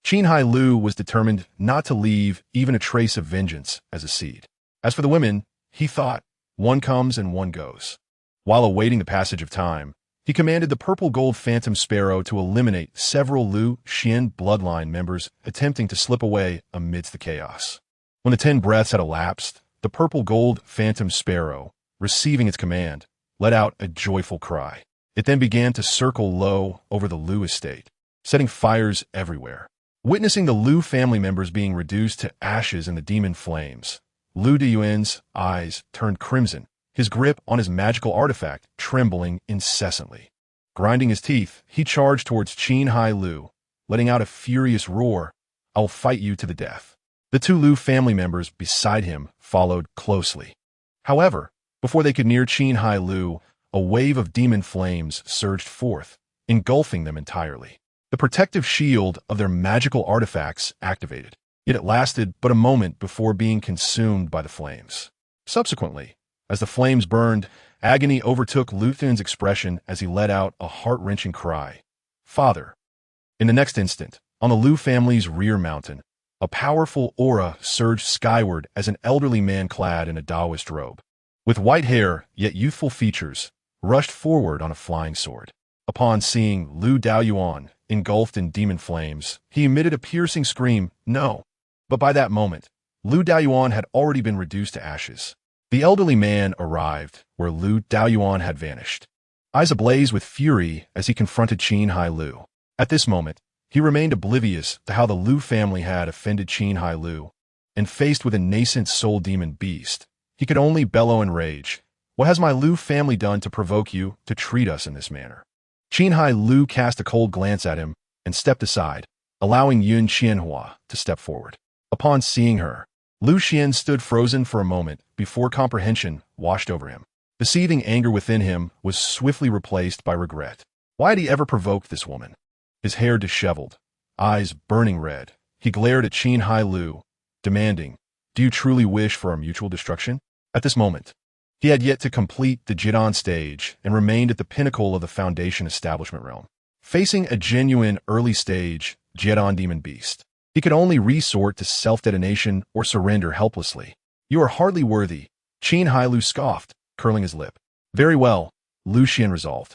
Qin Hailou was determined not to leave even a trace of vengeance as a seed. As for the women, he thought, one comes and one goes. While awaiting the passage of time, he commanded the purple-gold phantom sparrow to eliminate several Lu Xian bloodline members attempting to slip away amidst the chaos. When the 10 breaths had elapsed, the purple-gold phantom sparrow, receiving its command, let out a joyful cry. It then began to circle low over the Lu estate, setting fires everywhere. Witnessing the Lu family members being reduced to ashes in the demon flames, Lu Daoyuan's eyes turned crimson, his grip on his magical artifact trembling incessantly. Grinding his teeth, he charged towards Qin Hailou, letting out a furious roar, I will fight you to the death. The 2 Lu family members beside him followed closely. However, before they could near Qin Hailou, a wave of demon flames surged forth, engulfing them entirely. The protective shield of their magical artifacts activated, yet it lasted but a moment before being consumed by the flames. Subsequently, as the flames burned, agony overtook Luthen's expression as he let out a heart-wrenching cry, Father. In the next instant, on the Lu family's rear mountain, a powerful aura surged skyward as an elderly man clad in a Taoist robe, with white hair yet youthful features, rushed forward on a flying sword. Upon seeing Lu Daoyuan engulfed in demon flames, he emitted a piercing scream, No! But by that moment, Lu Daoyuan had already been reduced to ashes. The elderly man arrived where Lu Daoyuan had vanished, eyes ablaze with fury as he confronted Qin Hailou. At this moment, he remained oblivious to how the Lu family had offended Qin Hailou, and faced with a nascent soul demon beast, he could only bellow in rage. "What has my Lu family done to provoke you to treat us in this manner?" Qin Hailou cast a cold glance at him and stepped aside, allowing Yun Qianhua to step forward. Upon seeing her, Lu Xian stood frozen for a moment before comprehension washed over him. The seething anger within him was swiftly replaced by regret. Why had he ever provoked this woman? His hair disheveled, eyes burning red, he glared at Qin Hailou, demanding, "Do you truly wish for our mutual destruction?" At this moment, he had yet to complete the Jidan stage and remained at the pinnacle of the Foundation establishment realm. Facing a genuine early-stage Jidan demon beast, he could only resort to self-detonation or surrender helplessly. "You are hardly worthy," Qin Hailou scoffed, curling his lip. "Very well," Lu Xian resolved,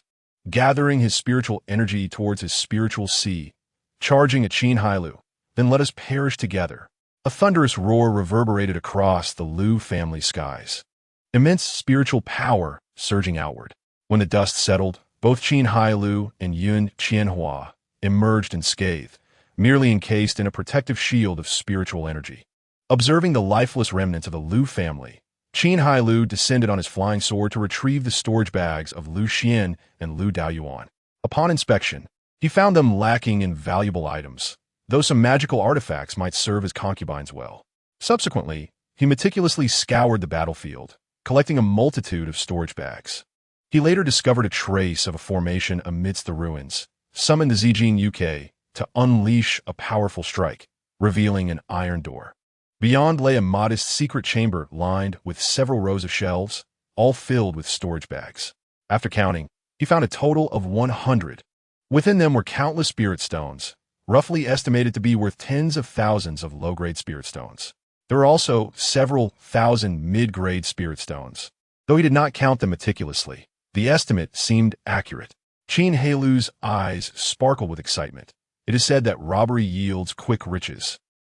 gathering his spiritual energy towards his spiritual sea, charging at Qin Hailou. "Then let us perish together." A thunderous roar reverberated across the Lu family skies, immense spiritual power surging outward. When the dust settled, both Qin Hailou and Yun Qianhua emerged unscathed, merely encased in a protective shield of spiritual energy. Observing the lifeless remnants of the Lu family, Qin Hailou descended on his flying sword to retrieve the storage bags of Lu Xian and Lu Daoyuan. Upon inspection, he found them lacking in valuable items, though some magical artifacts might serve as concubines well. Subsequently, he meticulously scoured the battlefield, collecting a multitude of storage bags. He later discovered a trace of a formation amidst the ruins, summoned the Zijin UK to unleash a powerful strike, revealing an iron door. Beyond lay a modest secret chamber lined with several rows of shelves, all filled with storage bags. After counting, he found a total of 100. Within them were countless spirit stones, roughly estimated to be worth tens of thousands of low-grade spirit stones. There were also several thousand mid-grade spirit stones. Though he did not count them meticulously, the estimate seemed accurate. Qin Hailou's eyes sparkled with excitement. It is said that robbery yields quick riches.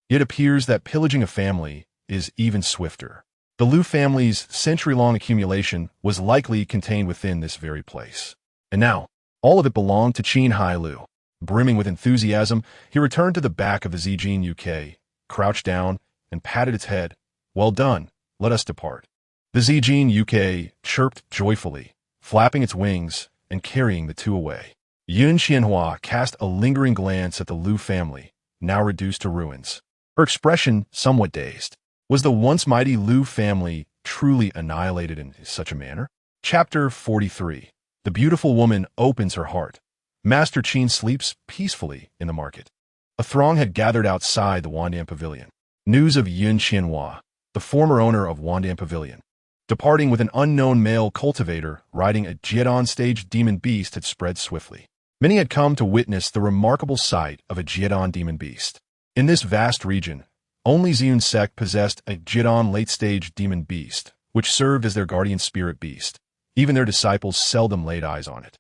It appears that pillaging a family is even swifter. The Lu family's century-long accumulation was likely contained within this very place. And now, all of it belonged to Qin Hailou. Brimming with enthusiasm, he returned to the back of the Zijin UK, crouched down, and patted its head. "Well done, let us depart." The Zijin UK chirped joyfully, flapping its wings and carrying the two away. Yun Qianhua cast a lingering glance at the Lu family, now reduced to ruins. Her expression somewhat dazed. Was the once mighty Lu family truly annihilated in such a manner? Chapter 43. The beautiful woman opens her heart. Master Qin sleeps peacefully in the market. A throng had gathered outside the Wandan Pavilion. News of Yun Qianhua, the former owner of Wandan Pavilion, departing with an unknown male cultivator riding a Jidan stage demon beast had spread swiftly. Many had come to witness the remarkable sight of a Jidan demon beast. In this vast region, only Ziyun sect possessed a Jidan late-stage demon beast, which served as their guardian spirit beast. Even their disciples seldom laid eyes on it.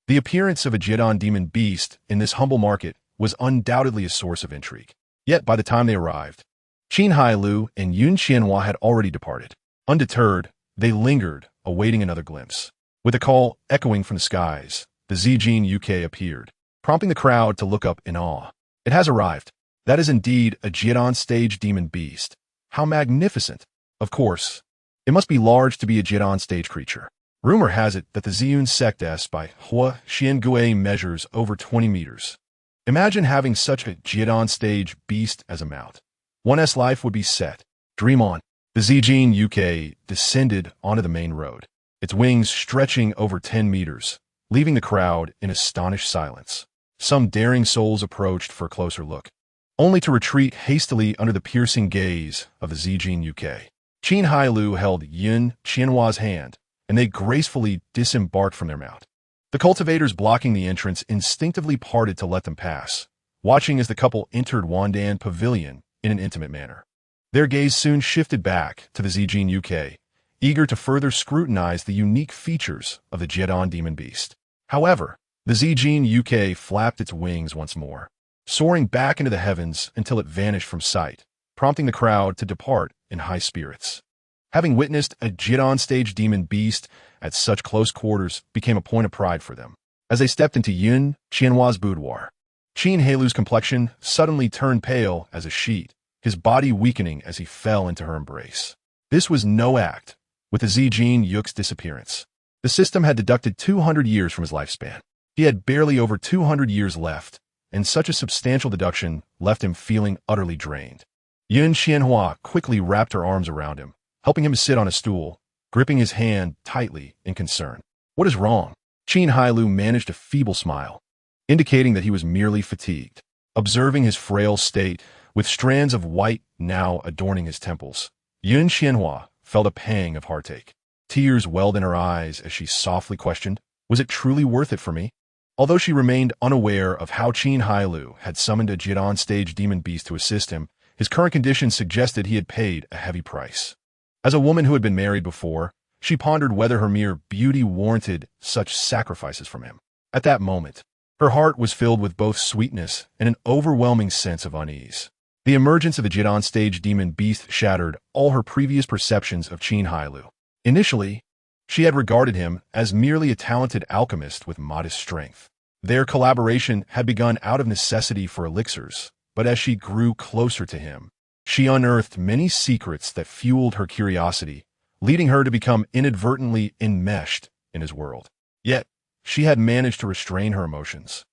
The appearance of a Jidan demon beast in this humble market was undoubtedly a source of intrigue. Yet by the time they arrived, Qin Hailou and Yun Qianhua had already departed. Undeterred, they lingered, awaiting another glimpse. With a call echoing from the skies, the Zijin UK appeared, prompting the crowd to look up in awe. "It has arrived. That is indeed a Jidan stage demon beast. How magnificent! Of course, it must be large to be a Jidan stage creature. Rumor has it that the Ziyun sect S by Hua Xiangui measures over 20 meters. Imagine having such a Jidan stage beast as a mount. One's life would be set. Dream on." The Zijin UK descended onto the main road, its wings stretching over 10 meters, leaving the crowd in astonished silence. Some daring souls approached for a closer look, only to retreat hastily under the piercing gaze of the Zijin UK. Qin Hailou held Yun Qianhua's hand, and they gracefully disembarked from their mount. The cultivators blocking the entrance instinctively parted to let them pass, watching as the couple entered Wandan Pavilion in an intimate manner. Their gaze soon shifted back to the Zijin UK, eager to further scrutinize the unique features of the Jidan demon beast. However, the Zijin UK flapped its wings once more, soaring back into the heavens until it vanished from sight, prompting the crowd to depart in high spirits. Having witnessed a Jit-on-stage demon beast at such close quarters became a point of pride for them. As they stepped into Yun Qianhua's boudoir, Qin Hailou's complexion suddenly turned pale as a sheet, his body weakening as he fell into her embrace. This was no act. With the Zijin Yuk's disappearance, the system had deducted 200 years from his lifespan. He had barely over 200 years left, and such a substantial deduction left him feeling utterly drained. Yun Qianhua quickly wrapped her arms around him, helping him sit on a stool, gripping his hand tightly in concern. "What is wrong?" Qin Hailou managed a feeble smile, indicating that he was merely fatigued. Observing his frail state, with strands of white now adorning his temples, Yun Qianhua felt a pang of heartache. Tears welled in her eyes as she softly questioned, "Was it truly worth it for me?" Although she remained unaware of how Qin Hailou had summoned a Jit-on-stage demon beast to assist him, his current condition suggested he had paid a heavy price. As a woman who had been married before, she pondered whether her mere beauty warranted such sacrifices from him. At that moment, her heart was filled with both sweetness and an overwhelming sense of unease. The emergence of the Jit-on-stage demon beast shattered all her previous perceptions of Qin Hailou. Initially, she had regarded him as merely a talented alchemist with modest strength. Their collaboration had begun out of necessity for elixirs, but as she grew closer to him, she unearthed many secrets that fueled her curiosity, leading her to become inadvertently enmeshed in his world. Yet, she had managed to restrain her emotions.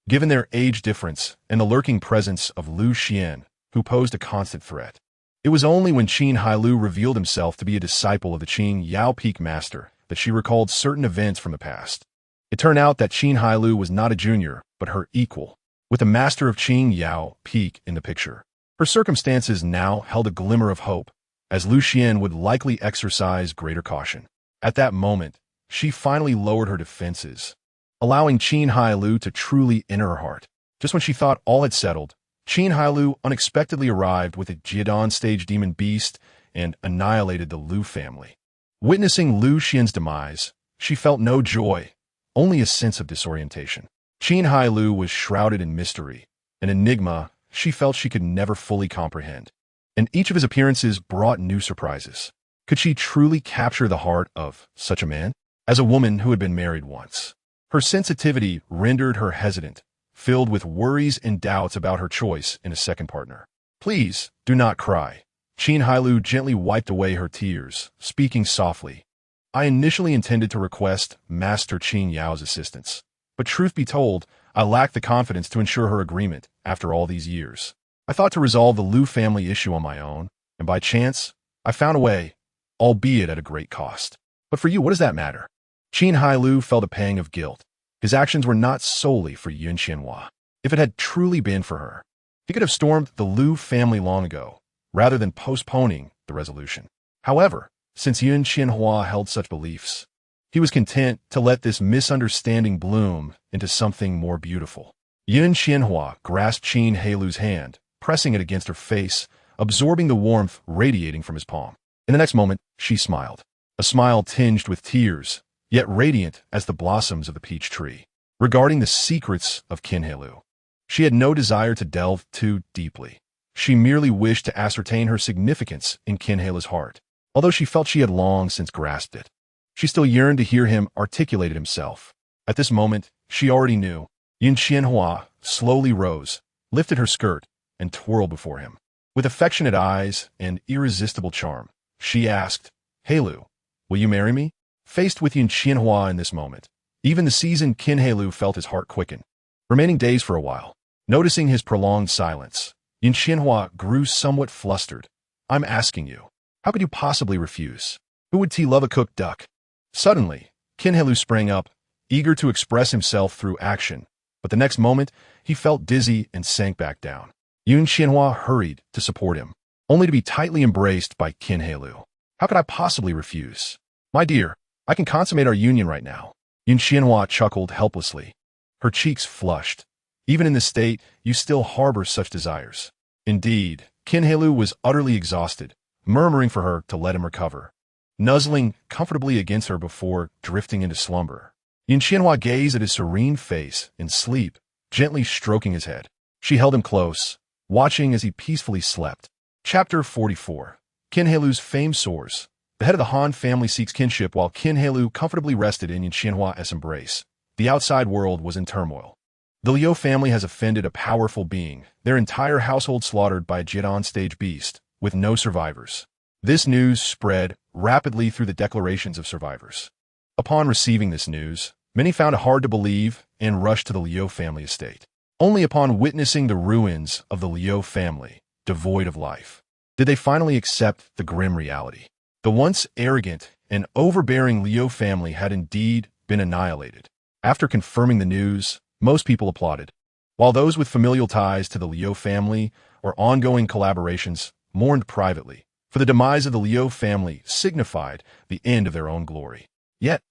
Given their age difference and the lurking presence of Lu Xian, who posed a constant threat, it was only when Qin Hailou revealed himself to be a disciple of the Qin Yao Peak Master that she recalled certain events from the past. It turned out that Qin Hailou was not a junior, but her equal, with the master of Qin Yao Peak in the picture. Her circumstances now held a glimmer of hope, as Lu Xian would likely exercise greater caution. At that moment, she finally lowered her defenses, allowing Qin Hailou to truly enter her heart. Just when she thought all had settled, Qin Hailou unexpectedly arrived with a Jit-on-stage demon beast and annihilated the Lu family. Witnessing Lu Xian's demise, she felt no joy, only a sense of disorientation. Qin Hailou was shrouded in mystery, an enigma she felt she could never fully comprehend, and each of his appearances brought new surprises. Could she truly capture the heart of such a man? As a woman who had been married once, her sensitivity rendered her hesitant, filled with worries and doubts about her choice in a second partner. "Please, do not cry." Qin Hailou gently wiped away her tears, speaking softly. "I initially intended to request Master Qin Yao's assistance, but truth be told, I lacked the confidence to ensure her agreement after all these years. I thought to resolve the Lu family issue on my own, and by chance, I found a way, albeit at a great cost. But for you, what does that matter?" Qin Hailou felt a pang of guilt. His actions were not solely for Yun Qianhua. If it had truly been for her, he could have stormed the Lu family long ago, rather than postponing the resolution. However, since Yun Qianhua held such beliefs, he was content to let this misunderstanding bloom into something more beautiful. Yun Qianhua grasped Qin Hailou's hand, pressing it against her face, absorbing the warmth radiating from his palm. In the next moment, she smiled. A smile tinged with tears, yet radiant as the blossoms of the peach tree. Regarding the secrets of Qin Hailou, she had no desire to delve too deeply. She merely wished to ascertain her significance in Qin Hailou's heart. Although she felt she had long since grasped it, she still yearned to hear him articulate it himself. At this moment, she already knew. Yun Qianhua slowly rose, lifted her skirt, and twirled before him. With affectionate eyes and irresistible charm, she asked, "Hailou, will you marry me?" Faced with Yun Qianhua in this moment, even the seasoned Qin Hailou felt his heart quicken, remaining dazed for a while. Noticing his prolonged silence, Yun Qianhua grew somewhat flustered. "I'm asking you. How could you possibly refuse? Who would love a cooked duck?" Suddenly, Qin Hailou sprang up, eager to express himself through action, but the next moment, he felt dizzy and sank back down. Yun Qianhua hurried to support him, only to be tightly embraced by Qin Hailou. "How could I possibly refuse? My dear, I can consummate our union right now." Yun Qianhua chuckled helplessly. Her cheeks flushed. "Even in this state, you still harbor such desires." Indeed, Qin Hailou was utterly exhausted, murmuring for her to let him recover, nuzzling comfortably against her before drifting into slumber. Yun Qianhua gazed at his serene face in sleep, gently stroking his head. She held him close, watching as he peacefully slept. Chapter 44. Qin Hailou's fame soars. The head of the Han family seeks kinship while Qin Hailou comfortably rested in Qianhua's embrace. The outside world was in turmoil. The Liu family has offended a powerful being, their entire household slaughtered by a Jidon-stage beast, with no survivors. This news spread rapidly through the declarations of survivors. Upon receiving this news, many found it hard to believe and rushed to the Liu family estate. Only upon witnessing the ruins of the Liu family, devoid of life, did they finally accept the grim reality. The once arrogant and overbearing Liu family had indeed been annihilated. After confirming the news, most people applauded, while those with familial ties to the Liu family or ongoing collaborations mourned privately, for the demise of the Liu family signified the end of their own glory. Yet,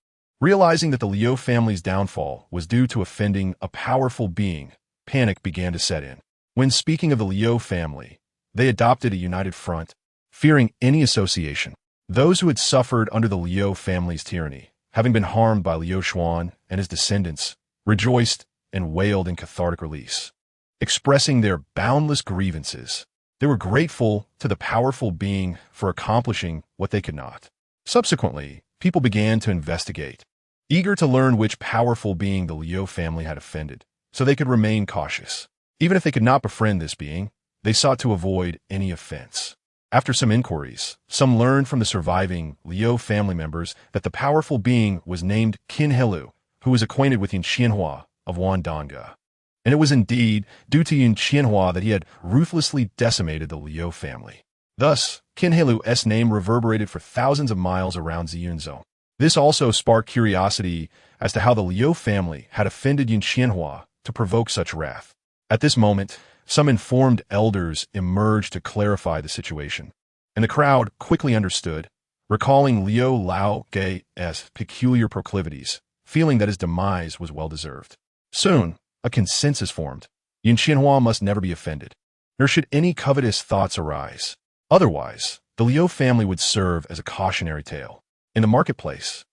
realizing that the Liu family's downfall was due to offending a powerful being, panic began to set in. When speaking of the Liu family, they adopted a united front, fearing any association. Those who had suffered under the Liu family's tyranny, having been harmed by Liu Xuan and his descendants, rejoiced and wailed in cathartic release. Expressing their boundless grievances, they were grateful to the powerful being for accomplishing what they could not. Subsequently, people began to investigate, eager to learn which powerful being the Liu family had offended, so they could remain cautious. Even if they could not befriend this being, they sought to avoid any offense. After some inquiries, some learned from the surviving Liu family members that the powerful being was named Qin Hailou, who was acquainted with Yin Qianhua of Wandanga. And it was indeed due to Yin Qianhua that he had ruthlessly decimated the Liu family. Thus, Qin Hailou's name reverberated for thousands of miles around Ziyunzhou. This also sparked curiosity as to how the Liu family had offended Yin Qianhua to provoke such wrath. At this moment, some informed elders emerged to clarify the situation, and the crowd quickly understood, recalling Liu Lao Gei's peculiar proclivities, feeling that his demise was well-deserved. Soon, a consensus formed. Yin Qianhua must never be offended, nor should any covetous thoughts arise. Otherwise, the Liu family would serve as a cautionary tale. In the marketplace,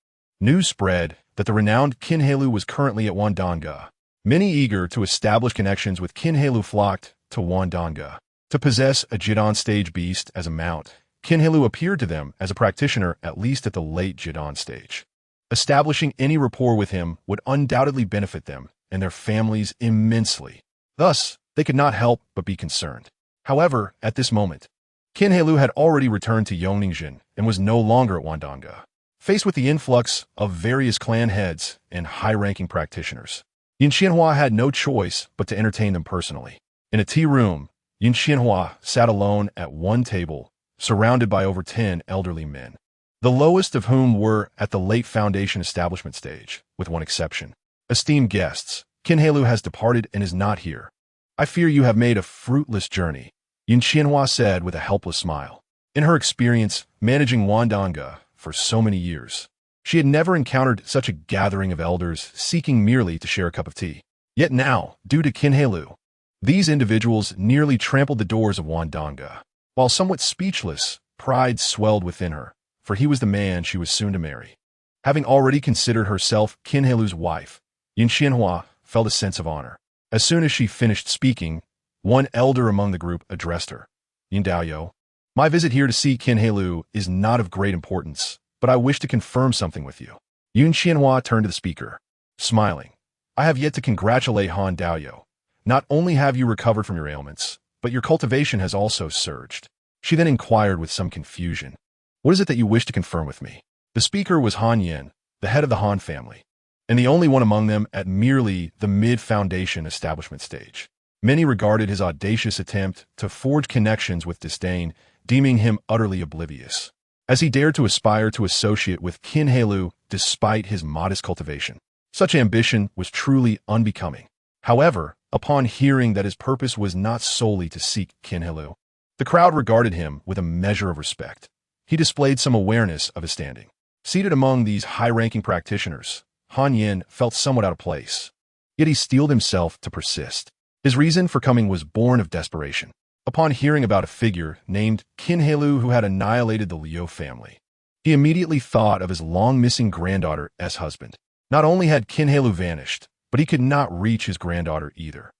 news spread that the renowned Qin Hailou was currently at Wandanga. Many eager to establish connections with Qin Hailou flocked to Wandanga. To possess a Jidon stage beast as a mount, Qin Hailou appeared to them as a practitioner at least at the late Jidon stage. Establishing any rapport with him would undoubtedly benefit them and their families immensely. Thus, they could not help but be concerned. However, at this moment, Qin Hailou had already returned to Yongningzhen and was no longer at Wandanga. Faced with the influx of various clan heads and high-ranking practitioners, Yin Qianhua had no choice but to entertain them personally. In a tea room, Yin Qianhua sat alone at one table, surrounded by over 10 elderly men, the lowest of whom were at the late foundation establishment stage, with one exception. Esteemed guests, Qin Hailou has departed and is not here. I fear you have made a fruitless journey, Yin Qianhua said with a helpless smile. In her experience managing Wandanga for so many years, she had never encountered such a gathering of elders seeking merely to share a cup of tea. Yet now, due to Qin Hailou, these individuals nearly trampled the doors of Wandanga. While somewhat speechless, pride swelled within her, for he was the man she was soon to marry. Having already considered herself Qin Hailou's wife, Yin Qianhua felt a sense of honor. As soon as she finished speaking, one elder among the group addressed her. Yin Daoyou, my visit here to see Qin Hailou is not of great importance, but I wish to confirm something with you. Yin Qianhua turned to the speaker, smiling. I have yet to congratulate Han Daoyou. Not only have you recovered from your ailments, but your cultivation has also surged. She then inquired with some confusion. What is it that you wish to confirm with me? The speaker was Han Yin, the head of the Han family, and the only one among them at merely the mid-foundation establishment stage. Many regarded his audacious attempt to forge connections with disdain, deeming him utterly oblivious, as he dared to aspire to associate with Qin Hailou despite his modest cultivation. Such ambition was truly unbecoming. However, upon hearing that his purpose was not solely to seek Qin Hailou, the crowd regarded him with a measure of respect. He displayed some awareness of his standing. Seated among these high-ranking practitioners, Han Yin felt somewhat out of place. Yet he steeled himself to persist. His reason for coming was born of desperation. Upon hearing about a figure named Qin Hailou who had annihilated the Liu family, he immediately thought of his long-missing granddaughter's husband. Not only had Qin Hailou vanished, but he could not reach his granddaughter either.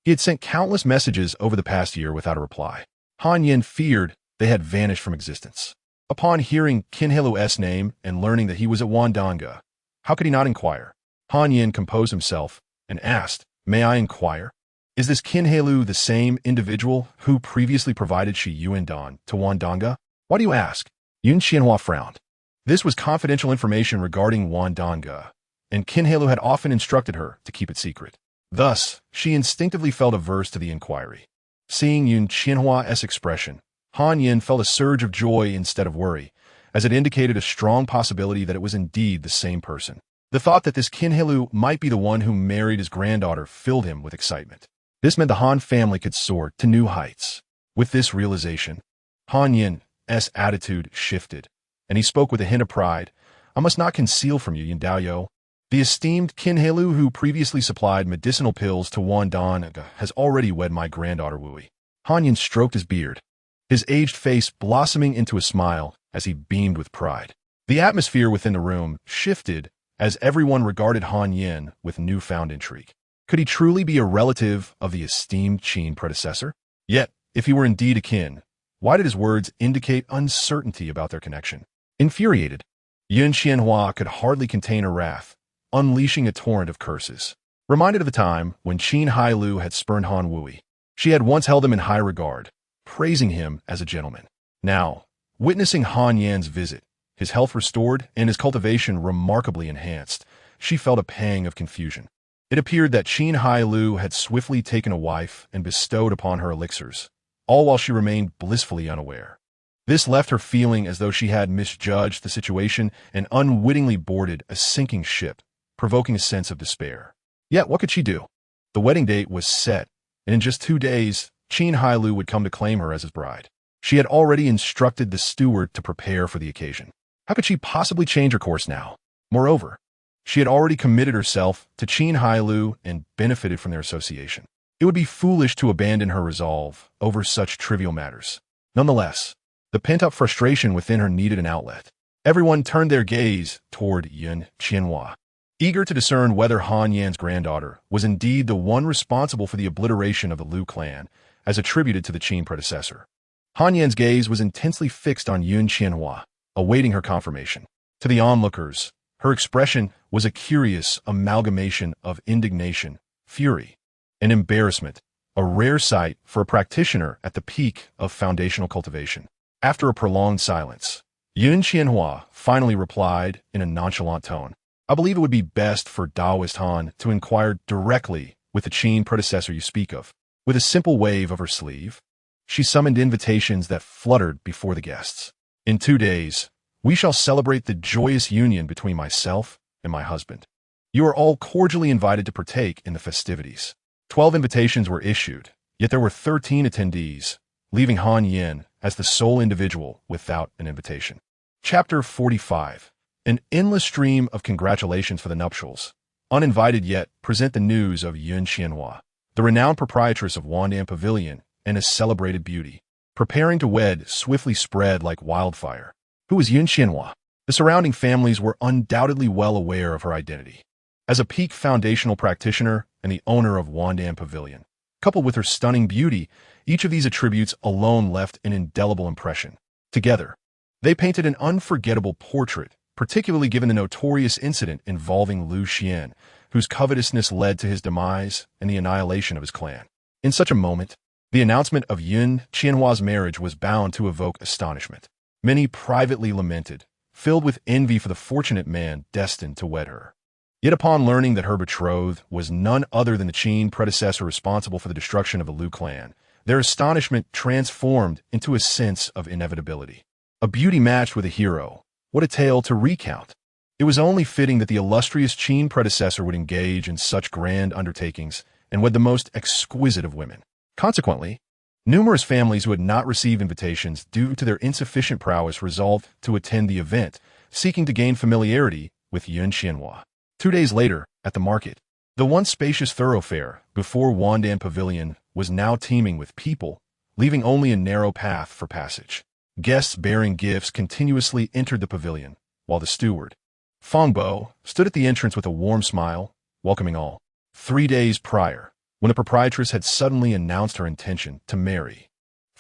He had sent countless messages over the past year without a reply. Han Yin feared they had vanished from existence. Upon hearing Qin Hailou's name and learning that he was at Wandanga, how could he not inquire? Han Yin composed himself and asked, "May I inquire? Is this Qin Hailou the same individual who previously provided Shi Yuandan to Wandanga? Why do you ask?" Yun Qianhua frowned. This was confidential information regarding Wandanga, and Qin Hailou had often instructed her to keep it secret. Thus, she instinctively felt averse to the inquiry. Seeing Yun Qianhua's expression, Han Yin felt a surge of joy instead of worry, as it indicated a strong possibility that it was indeed the same person. The thought that this Qin Hailou might be the one who married his granddaughter filled him with excitement. This meant the Han family could soar to new heights. With this realization, Han Yin's attitude shifted, and he spoke with a hint of pride. "I must not conceal from you, Yin Daoyou. The esteemed Qin Hailou who previously supplied medicinal pills to Wandanga has already wed my granddaughter Wui." Han Yin stroked his beard, his aged face blossoming into a smile as he beamed with pride. The atmosphere within the room shifted as everyone regarded Han Yin with newfound intrigue. Could he truly be a relative of the esteemed Qin predecessor? Yet, if he were indeed a kin, why did his words indicate uncertainty about their connection? Infuriated, Yun Qianhua could hardly contain her wrath, unleashing a torrent of curses. Reminded of the time when Qin Hailou had spurned Han Wui, she had once held him in high regard, praising him as a gentleman. Now, witnessing Han Yan's visit, his health restored and his cultivation remarkably enhanced, she felt a pang of confusion. It appeared that Qin Hailou had swiftly taken a wife and bestowed upon her elixirs, all while she remained blissfully unaware. This left her feeling as though she had misjudged the situation and unwittingly boarded a sinking ship, provoking a sense of despair. Yet what could she do? The wedding date was set, and in just 2 days, Qin Hailou would come to claim her as his bride. She had already instructed the steward to prepare for the occasion. How could she possibly change her course now? Moreover, she had already committed herself to Qin Hailou and benefited from their association. It would be foolish to abandon her resolve over such trivial matters. Nonetheless, the pent-up frustration within her needed an outlet. Everyone turned their gaze toward Yun Qianhua, eager to discern whether Han Yan's granddaughter was indeed the one responsible for the obliteration of the Liu clan, as attributed to the Qin predecessor. Han Yan's gaze was intensely fixed on Yun Qianhua, awaiting her confirmation. To the onlookers, her expression was a curious amalgamation of indignation, fury, and embarrassment, a rare sight for a practitioner at the peak of foundational cultivation. After a prolonged silence, Yun Qianhua finally replied in a nonchalant tone, "I believe it would be best for Daoist Han to inquire directly with the Qin predecessor you speak of." With a simple wave of her sleeve, she summoned invitations that fluttered before the guests. "In 2 days, we shall celebrate the joyous union between myself and my husband. You are all cordially invited to partake in the festivities." 12 invitations were issued, yet there were 13 attendees, leaving Han Yin as the sole individual without an invitation. Chapter 45. An endless stream of congratulations for the nuptials. Uninvited yet, present the news of Yun Qianhua, the renowned proprietress of Wandan Pavilion and a celebrated beauty. Preparing to wed swiftly spread like wildfire. Who was Yun Qianhua? The surrounding families were undoubtedly well aware of her identity. As a peak foundational practitioner and the owner of Wandan Pavilion, coupled with her stunning beauty, each of these attributes alone left an indelible impression. Together, they painted an unforgettable portrait, particularly given the notorious incident involving Liu Xian, whose covetousness led to his demise and the annihilation of his clan. In such a moment, the announcement of Yun Qianhua's marriage was bound to evoke astonishment. Many privately lamented, filled with envy for the fortunate man destined to wed her. Yet upon learning that her betrothed was none other than the Qin predecessor responsible for the destruction of the Liu clan, their astonishment transformed into a sense of inevitability. A beauty matched with a hero. What a tale to recount! It was only fitting that the illustrious Qin predecessor would engage in such grand undertakings and wed the most exquisite of women. Consequently, numerous families who had not received invitations due to their insufficient prowess resolved to attend the event, seeking to gain familiarity with Yun Qianhua. 2 days later, at the market, the once spacious thoroughfare before Wandan Pavilion was now teeming with people, leaving only a narrow path for passage. Guests bearing gifts continuously entered the pavilion, while the steward, Fangbo, stood at the entrance with a warm smile, welcoming all. 3 days prior, when the proprietress had suddenly announced her intention to marry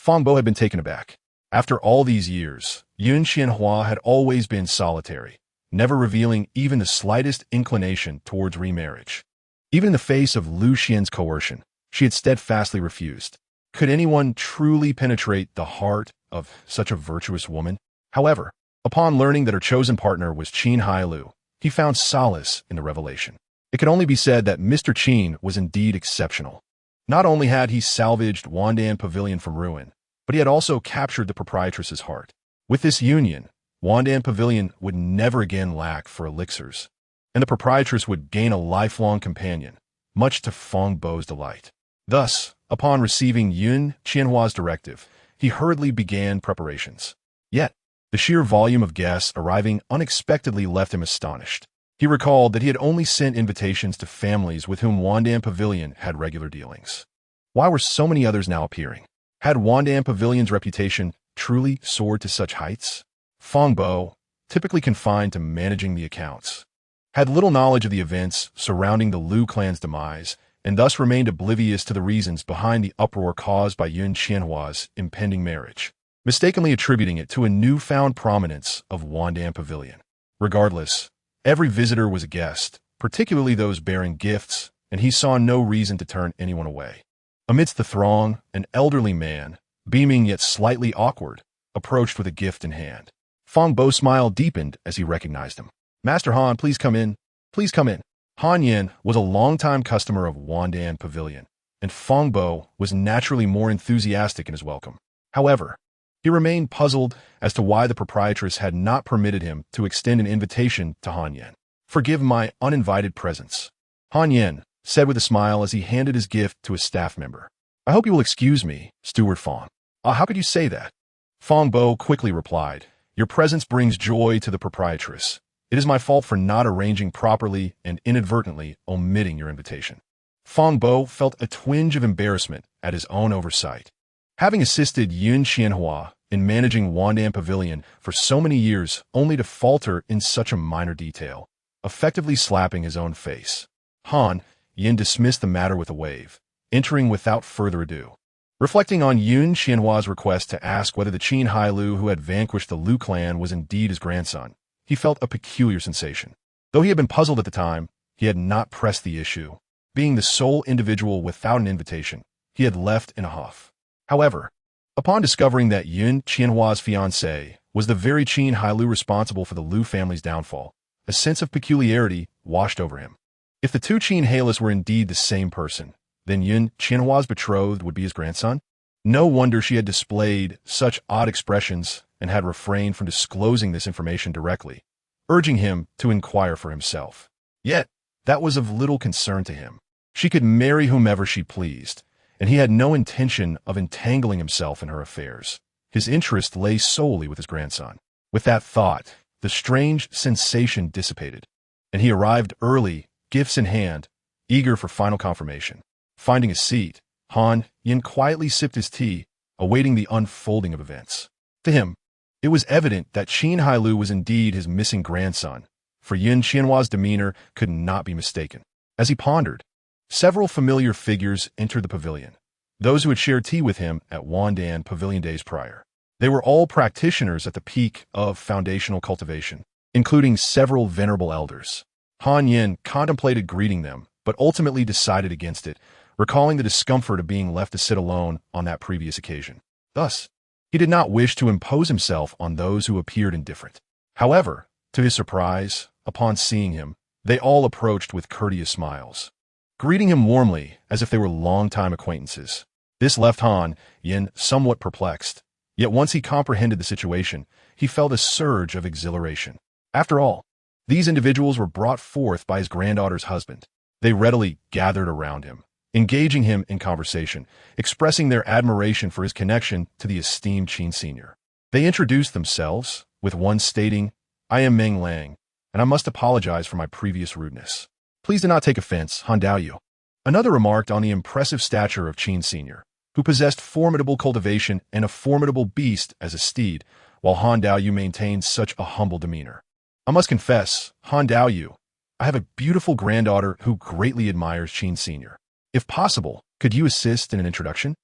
Fang Bo had been taken aback. After all these years, Yun Qianhua had always been solitary, never revealing even the slightest inclination towards remarriage. Even in the face of Lu Xian's coercion, she had steadfastly refused. Could anyone truly penetrate the heart of such a virtuous woman? However, upon learning that her chosen partner was Qin Hailou, he found solace in the revelation. It could only be said that Mr. Qin was indeed exceptional. Not only had he salvaged Wandan Pavilion from ruin, but he had also captured the proprietress's heart. With this union, Wandan Pavilion would never again lack for elixirs, and the proprietress would gain a lifelong companion, much to Fang Bo's delight. Thus, upon receiving Yun Qianhua's directive, he hurriedly began preparations. Yet, the sheer volume of guests arriving unexpectedly left him astonished. He recalled that he had only sent invitations to families with whom Wandan Pavilion had regular dealings. Why were so many others now appearing? Had Wandan Pavilion's reputation truly soared to such heights? Fang Bo, typically confined to managing the accounts, had little knowledge of the events surrounding the Lu clan's demise, and thus remained oblivious to the reasons behind the uproar caused by Yun Qianhua's impending marriage, mistakenly attributing it to a newfound prominence of Wandan Pavilion. Regardless, every visitor was a guest, particularly those bearing gifts, and he saw no reason to turn anyone away. Amidst the throng, an elderly man, beaming yet slightly awkward, approached with a gift in hand. Fang Bo's smile deepened as he recognized him. "Master Han, please come in. Please come in." Han Yin was a longtime customer of Wandan Pavilion, and Fang Bo was naturally more enthusiastic in his welcome. However, he remained puzzled as to why the proprietress had not permitted him to extend an invitation to Han Yin. "Forgive my uninvited presence," Han Yin said with a smile as he handed his gift to a staff member. "I hope you will excuse me, Steward Fang." How could you say that?" Fang Bo quickly replied, "Your presence brings joy to the proprietress. It is my fault for not arranging properly and inadvertently omitting your invitation." Fang Bo felt a twinge of embarrassment at his own oversight. Having assisted Yun Qianhua in managing Wandan Pavilion for so many years only to falter in such a minor detail, effectively slapping his own face. Han Yin dismissed the matter with a wave, entering without further ado. Reflecting on Yun Qianhua's request to ask whether the Qin Hailou who had vanquished the Lu clan was indeed his grandson, he felt a peculiar sensation. Though he had been puzzled at the time, he had not pressed the issue. Being the sole individual without an invitation, he had left in a huff. However, upon discovering that Yun Qianhua's fiancée was the very Qin Hailou responsible for the Lu family's downfall, a sense of peculiarity washed over him. If the two Qin Hailous were indeed the same person, then Yun Qianhua's betrothed would be his grandson? No wonder she had displayed such odd expressions and had refrained from disclosing this information directly, urging him to inquire for himself. Yet, that was of little concern to him. She could marry whomever she pleased, and he had no intention of entangling himself in her affairs. His interest lay solely with his grandson. With that thought, the strange sensation dissipated, and he arrived early, gifts in hand, eager for final confirmation. Finding a seat, Han Yin quietly sipped his tea, awaiting the unfolding of events. To him, it was evident that Qin Hailou was indeed his missing grandson, for Yun Qianhua's demeanor could not be mistaken. As he pondered, several familiar figures entered the pavilion, those who had shared tea with him at Wandan Pavilion days prior. They were all practitioners at the peak of foundational cultivation, including several venerable elders. Han Yin contemplated greeting them, but ultimately decided against it, recalling the discomfort of being left to sit alone on that previous occasion. Thus, he did not wish to impose himself on those who appeared indifferent. However, to his surprise, upon seeing him, they all approached with courteous smiles, greeting him warmly as if they were longtime acquaintances. This left Han Yin somewhat perplexed, yet once he comprehended the situation, he felt a surge of exhilaration. After all, these individuals were brought forth by his granddaughter's husband. They readily gathered around him, engaging him in conversation, expressing their admiration for his connection to the esteemed Qin Sr. They introduced themselves, with one stating, "I am Meng Lang, and I must apologize for my previous rudeness. Please do not take offense, Han Daoyu." Another remarked on the impressive stature of Qin Sr., who possessed formidable cultivation and a formidable beast as a steed, while Han Daoyu maintained such a humble demeanor. "I must confess, Han Daoyu, I have a beautiful granddaughter who greatly admires Qin Sr. If possible, could you assist in an introduction?"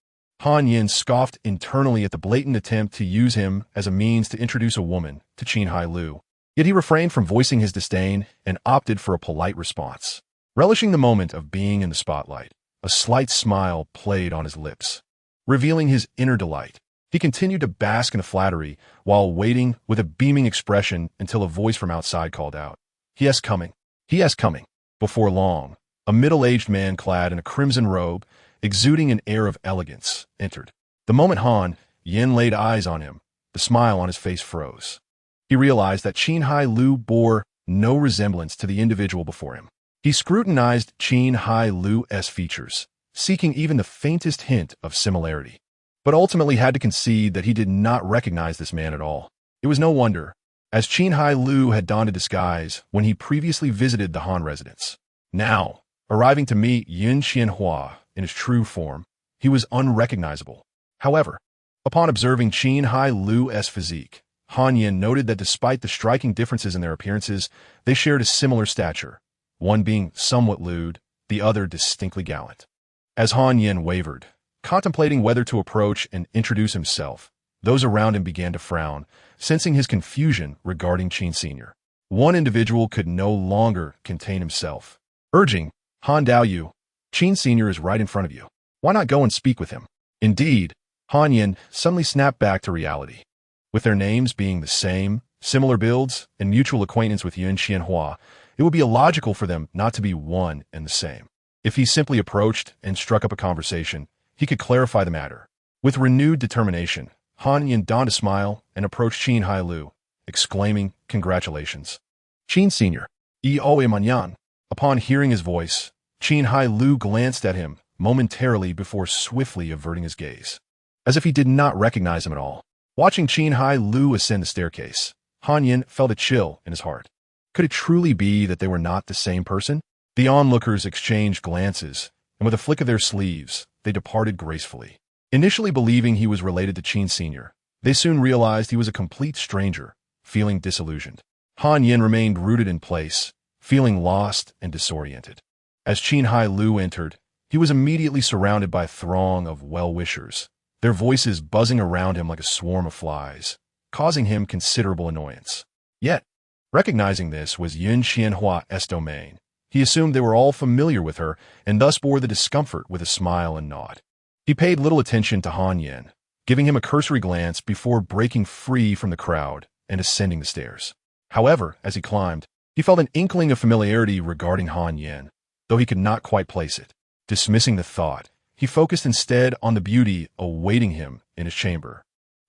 Han Yin scoffed internally at the blatant attempt to use him as a means to introduce a woman to Qin Hailou. Yet he refrained from voicing his disdain and opted for a polite response. Relishing the moment of being in the spotlight, a slight smile played on his lips, revealing his inner delight. He continued to bask in the flattery while waiting with a beaming expression until a voice from outside called out, "He is coming. He is coming." Before long, a middle-aged man clad in a crimson robe, exuding an air of elegance, entered. The moment Han Yin laid eyes on him, the smile on his face froze. He realized that Qin Hailou bore no resemblance to the individual before him. He scrutinized Qin Hailou's features, seeking even the faintest hint of similarity, but ultimately had to concede that he did not recognize this man at all. It was no wonder, as Qin Hailou had donned a disguise when he previously visited the Han residence. Now, arriving to meet Yun Qianhua in his true form, he was unrecognizable. However, upon observing Qin Hailou's physique, Han Yin noted that despite the striking differences in their appearances, they shared a similar stature, one being somewhat lewd, the other distinctly gallant. As Han Yin wavered, contemplating whether to approach and introduce himself, those around him began to frown, sensing his confusion regarding Qin Sr. One individual could no longer contain himself, urging, "Han Daoyu, Qin Sr. is right in front of you. Why not go and speak with him?" Indeed, Han Yin suddenly snapped back to reality. With their names being the same, similar builds, and mutual acquaintance with Yun Qianhua, it would be illogical for them not to be one and the same. If he simply approached and struck up a conversation, he could clarify the matter. With renewed determination, Han Yin donned a smile and approached Qin Hailou, exclaiming, "Congratulations. Qin Sr. Oe Manyan." Upon hearing his voice, Qin Hailou glanced at him momentarily before swiftly averting his gaze, as if he did not recognize him at all. Watching Qin Hailou ascend the staircase, Han Yin felt a chill in his heart. Could it truly be that they were not the same person? The onlookers exchanged glances, and with a flick of their sleeves, they departed gracefully. Initially believing he was related to Qin Sr., they soon realized he was a complete stranger, feeling disillusioned. Han Yin remained rooted in place, feeling lost and disoriented. As Qin Hailou entered, he was immediately surrounded by a throng of well-wishers, their voices buzzing around him like a swarm of flies, causing him considerable annoyance. Yet, recognizing this was Yun Qianhua's domain, he assumed they were all familiar with her and thus bore the discomfort with a smile and nod. He paid little attention to Han Yin, giving him a cursory glance before breaking free from the crowd and ascending the stairs. However, as he climbed, he felt an inkling of familiarity regarding Han Yin, though he could not quite place it. Dismissing the thought, he focused instead on the beauty awaiting him in his chamber,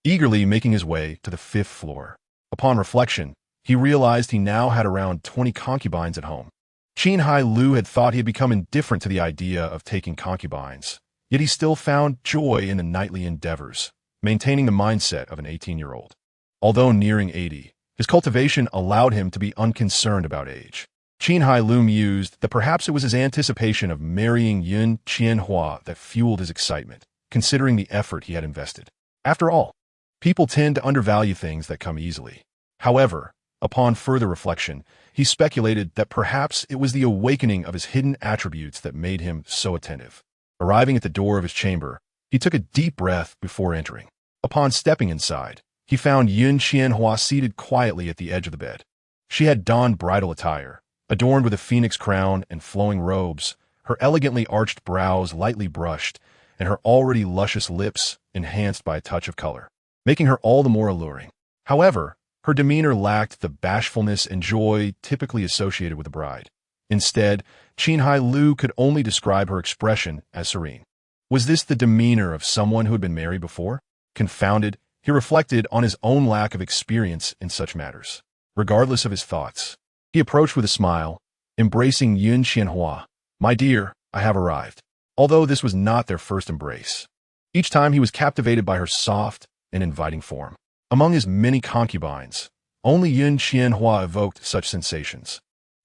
eagerly making his way to the 5th floor. Upon reflection, he realized he now had around 20 concubines at home. Qin Hailou had thought he had become indifferent to the idea of taking concubines, yet he still found joy in the nightly endeavors, maintaining the mindset of an 18-year-old. Although nearing 80, his cultivation allowed him to be unconcerned about age. Qin Hailou mused that perhaps it was his anticipation of marrying Yun Qianhua that fueled his excitement, considering the effort he had invested. After all, people tend to undervalue things that come easily. However, upon further reflection, he speculated that perhaps it was the awakening of his hidden attributes that made him so attentive. Arriving at the door of his chamber, he took a deep breath before entering. Upon stepping inside, he found Yun Qianhua seated quietly at the edge of the bed. She had donned bridal attire, adorned with a phoenix crown and flowing robes, her elegantly arched brows lightly brushed, and her already luscious lips enhanced by a touch of color, making her all the more alluring. However, her demeanor lacked the bashfulness and joy typically associated with a bride. Instead, Qin Hailou could only describe her expression as serene. Was this the demeanor of someone who had been married before? Confounded, he reflected on his own lack of experience in such matters. Regardless of his thoughts, he approached with a smile, embracing Yun Qianhua. "My dear, I have arrived." Although this was not their first embrace, each time he was captivated by her soft and inviting form. Among his many concubines, only Yun Qianhua evoked such sensations.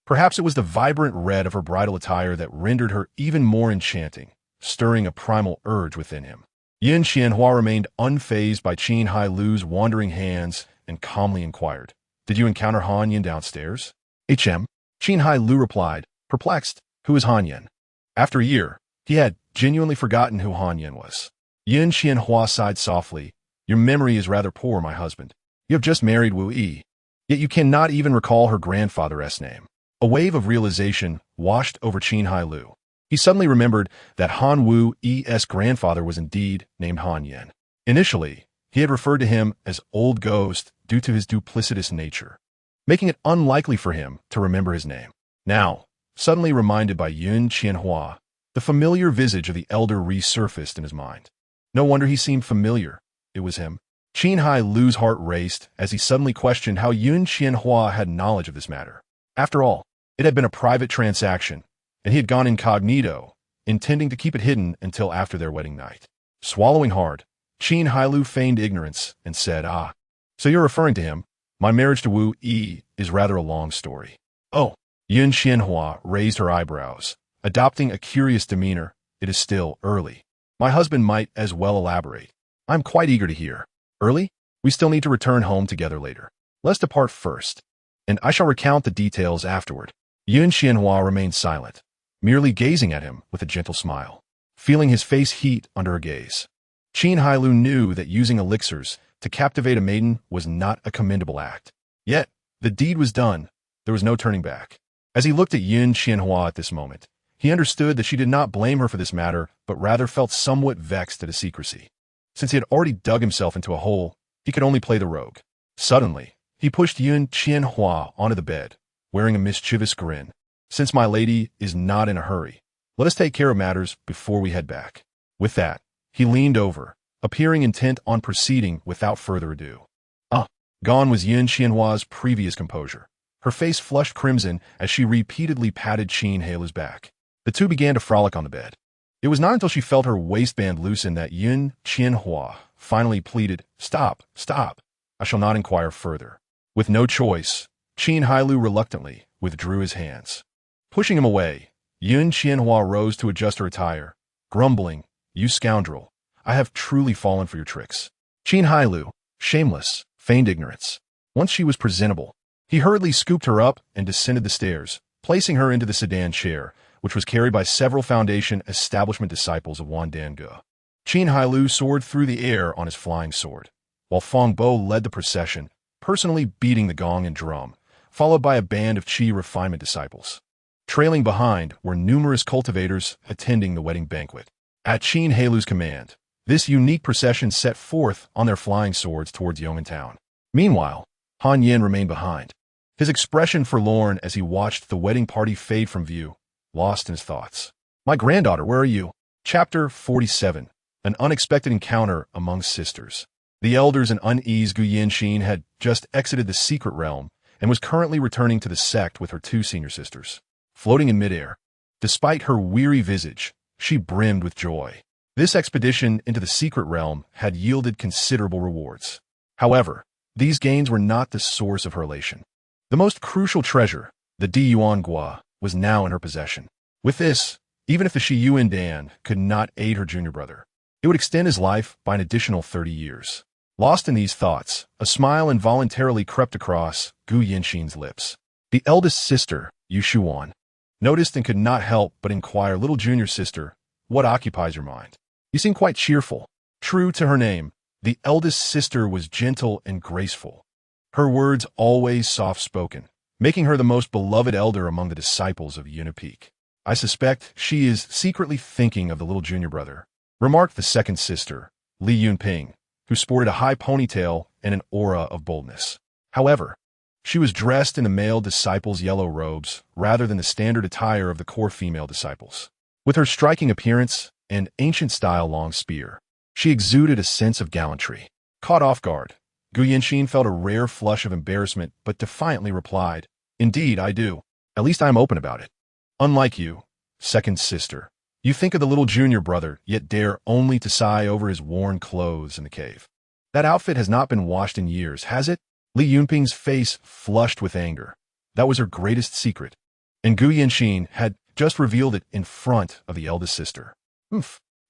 Perhaps it was the vibrant red of her bridal attire that rendered her even more enchanting, stirring a primal urge within him. Yun Qianhua remained unfazed by Qin Hailou's wandering hands and calmly inquired, "Did you encounter Han Yin downstairs?" "HM," Qin Hailou replied, perplexed. Who is Han Yin? After a year, he had genuinely forgotten who Han Yin was. Yun Qianhua sighed softly. Your memory is rather poor, my husband. You have just married Wu Yi, yet you cannot even recall her grandfather's name. A wave of realization washed over Qin Hailou. He suddenly remembered that Han Wu Yi's grandfather was indeed named Han Yan. Initially, he had referred to him as Old Ghost due to his duplicitous nature, making it unlikely for him to remember his name. Now, suddenly reminded by Yun Qianhua, the familiar visage of the elder resurfaced in his mind. No wonder he seemed familiar. It was him. Qin Hailou's heart raced as he suddenly questioned how Yun Qianhua had knowledge of this matter. After all, it had been a private transaction, and he had gone incognito, intending to keep it hidden until after their wedding night. Swallowing hard, Qin Hailou feigned ignorance and said, so you're referring to him. My marriage to Wu Yi is rather a long story. Oh, Yun Qianhua raised her eyebrows, adopting a curious demeanor. It is still early. My husband might as well elaborate. I'm quite eager to hear. Early? We still need to return home together later. Let's depart first, and I shall recount the details afterward. Yun Qianhua remained silent, merely gazing at him with a gentle smile, feeling his face heat under her gaze. Qin Hailou knew that using elixirs to captivate a maiden was not a commendable act. Yet, the deed was done. There was no turning back. As he looked at Yun Qianhua at this moment, he understood that she did not blame her for this matter, but rather felt somewhat vexed at his secrecy. Since he had already dug himself into a hole, he could only play the rogue. Suddenly, he pushed Yun Qianhua onto the bed, wearing a mischievous grin. Since my lady is not in a hurry, let us take care of matters before we head back. With that, he leaned over, appearing intent on proceeding without further ado. Gone was Yun Qianhua's previous composure. Her face flushed crimson as she repeatedly patted Qin Hailou's back. The two began to frolic on the bed. It was not until she felt her waistband loosen that Yun Qianhua finally pleaded, Stop, stop. I shall not inquire further. With no choice, Qin Hailou reluctantly withdrew his hands. Pushing him away, Yun Qianhua rose to adjust her attire, grumbling, You scoundrel, I have truly fallen for your tricks. Qin Hailou, shameless, feigned ignorance. Once she was presentable, he hurriedly scooped her up and descended the stairs, placing her into the sedan chair, which was carried by several Foundation establishment disciples of Wan Dange. Qin Hailou soared through the air on his flying sword, while Feng Bo led the procession, personally beating the gong and drum, followed by a band of Qi refinement disciples. Trailing behind were numerous cultivators attending the wedding banquet. At Qin Hailou's command, this unique procession set forth on their flying swords towards Yong'an Town. Meanwhile, Han Yan remained behind, his expression forlorn as he watched the wedding party fade from view, lost in his thoughts. My granddaughter, where are you? Chapter 47. An unexpected encounter among sisters. The elders and unease Gu Yanxin had just exited the secret realm and was currently returning to the sect with her two senior sisters. Floating in midair, despite her weary visage, she brimmed with joy. This expedition into the secret realm had yielded considerable rewards. However, these gains were not the source of her elation. The most crucial treasure, the Di Yuan Gua, was now in her possession. With this, even if the Shi Yuan Dan could not aid her junior brother, it would extend his life by an additional 30 years. Lost in these thoughts, a smile involuntarily crept across Gu Yanxin's lips. The eldest sister, Yu Shuan, noticed and could not help but inquire, Little junior sister, what occupies your mind? You seem quite cheerful. True to her name, the eldest sister was gentle and graceful, her words always soft-spoken, making her the most beloved elder among the disciples of Unipeak. I suspect she is secretly thinking of the little junior brother, remarked the second sister, Li Yunping, who sported a high ponytail and an aura of boldness. However, she was dressed in the male disciples' yellow robes rather than the standard attire of the core female disciples. With her striking appearance and ancient-style long spear, she exuded a sense of gallantry. Caught off guard, Gu Yanxin felt a rare flush of embarrassment but defiantly replied, Indeed, I do. At least I am open about it. Unlike you, second sister, you think of the little junior brother, yet dare only to sigh over his worn clothes in the cave. That outfit has not been washed in years, has it? Li Yunping's face flushed with anger. That was her greatest secret, and Gu Yanxin had just revealed it in front of the eldest sister.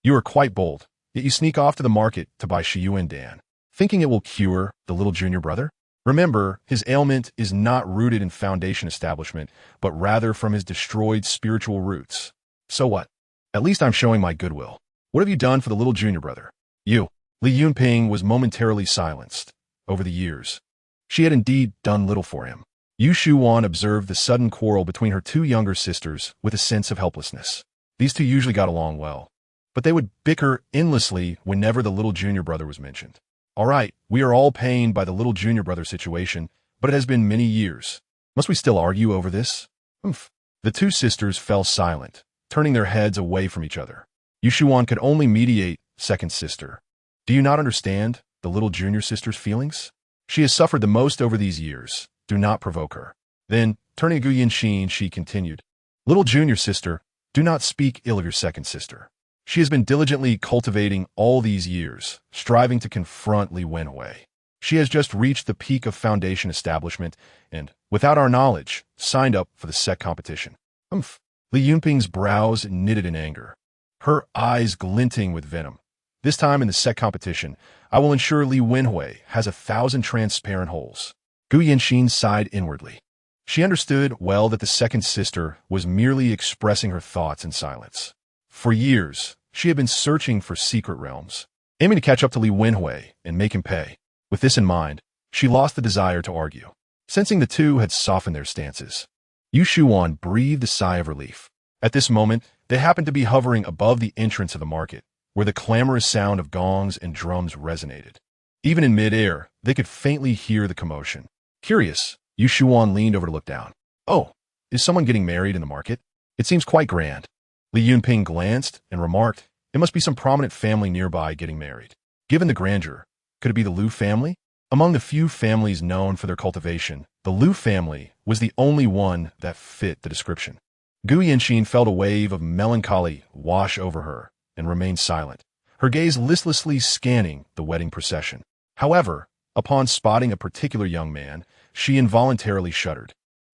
You are quite bold, yet you sneak off to the market to buy Shi Yuan Dan, thinking it will cure the little junior brother? Remember, his ailment is not rooted in Foundation establishment, but rather from his destroyed spiritual roots. So what? At least I'm showing my goodwill. What have you done for the little junior brother? You. Li Yunping was momentarily silenced. Over the years, she had indeed done little for him. Yu Shuwan observed the sudden quarrel between her two younger sisters with a sense of helplessness. These two usually got along well, but they would bicker endlessly whenever the little junior brother was mentioned. All right, we are all pained by the little junior brother situation, but it has been many years. Must we still argue over this? Oomph. The two sisters fell silent, turning their heads away from each other. Yu Shuwan could only mediate, second sister. Do you not understand the little junior sister's feelings? She has suffered the most over these years. Do not provoke her. Then, turning to Gu Yinxin, she continued, Little junior sister, do not speak ill of your second sister. She has been diligently cultivating all these years, striving to confront Li Wenhui. She has just reached the peak of foundation establishment and, without our knowledge, signed up for the sect competition. Humph. Li Yunping's brows knitted in anger, her eyes glinting with venom. This time in the sect competition, I will ensure Li Wenhui has 1,000 transparent holes. Gu Yinxin sighed inwardly. She understood well that the second sister was merely expressing her thoughts in silence. For years, she had been searching for secret realms, aiming to catch up to Li Wenhui and make him pay. With this in mind, she lost the desire to argue. Sensing the two had softened their stances, Yu Shuwan breathed a sigh of relief. At this moment, they happened to be hovering above the entrance of the market, where the clamorous sound of gongs and drums resonated. Even in mid-air, they could faintly hear the commotion. Curious, Yu Shuwan leaned over to look down. Oh, is someone getting married in the market? It seems quite grand. Li Yunping glanced and remarked, it must be some prominent family nearby getting married. Given the grandeur, could it be the Liu family? Among the few families known for their cultivation, the Liu family was the only one that fit the description. Gu Yinxin felt a wave of melancholy wash over her and remained silent, her gaze listlessly scanning the wedding procession. However, upon spotting a particular young man, she involuntarily shuddered,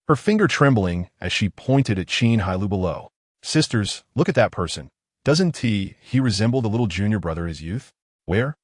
her finger trembling as she pointed at Qin Hailou below. Sisters, look at that person. Doesn't he resemble the little junior brother of his youth? Where?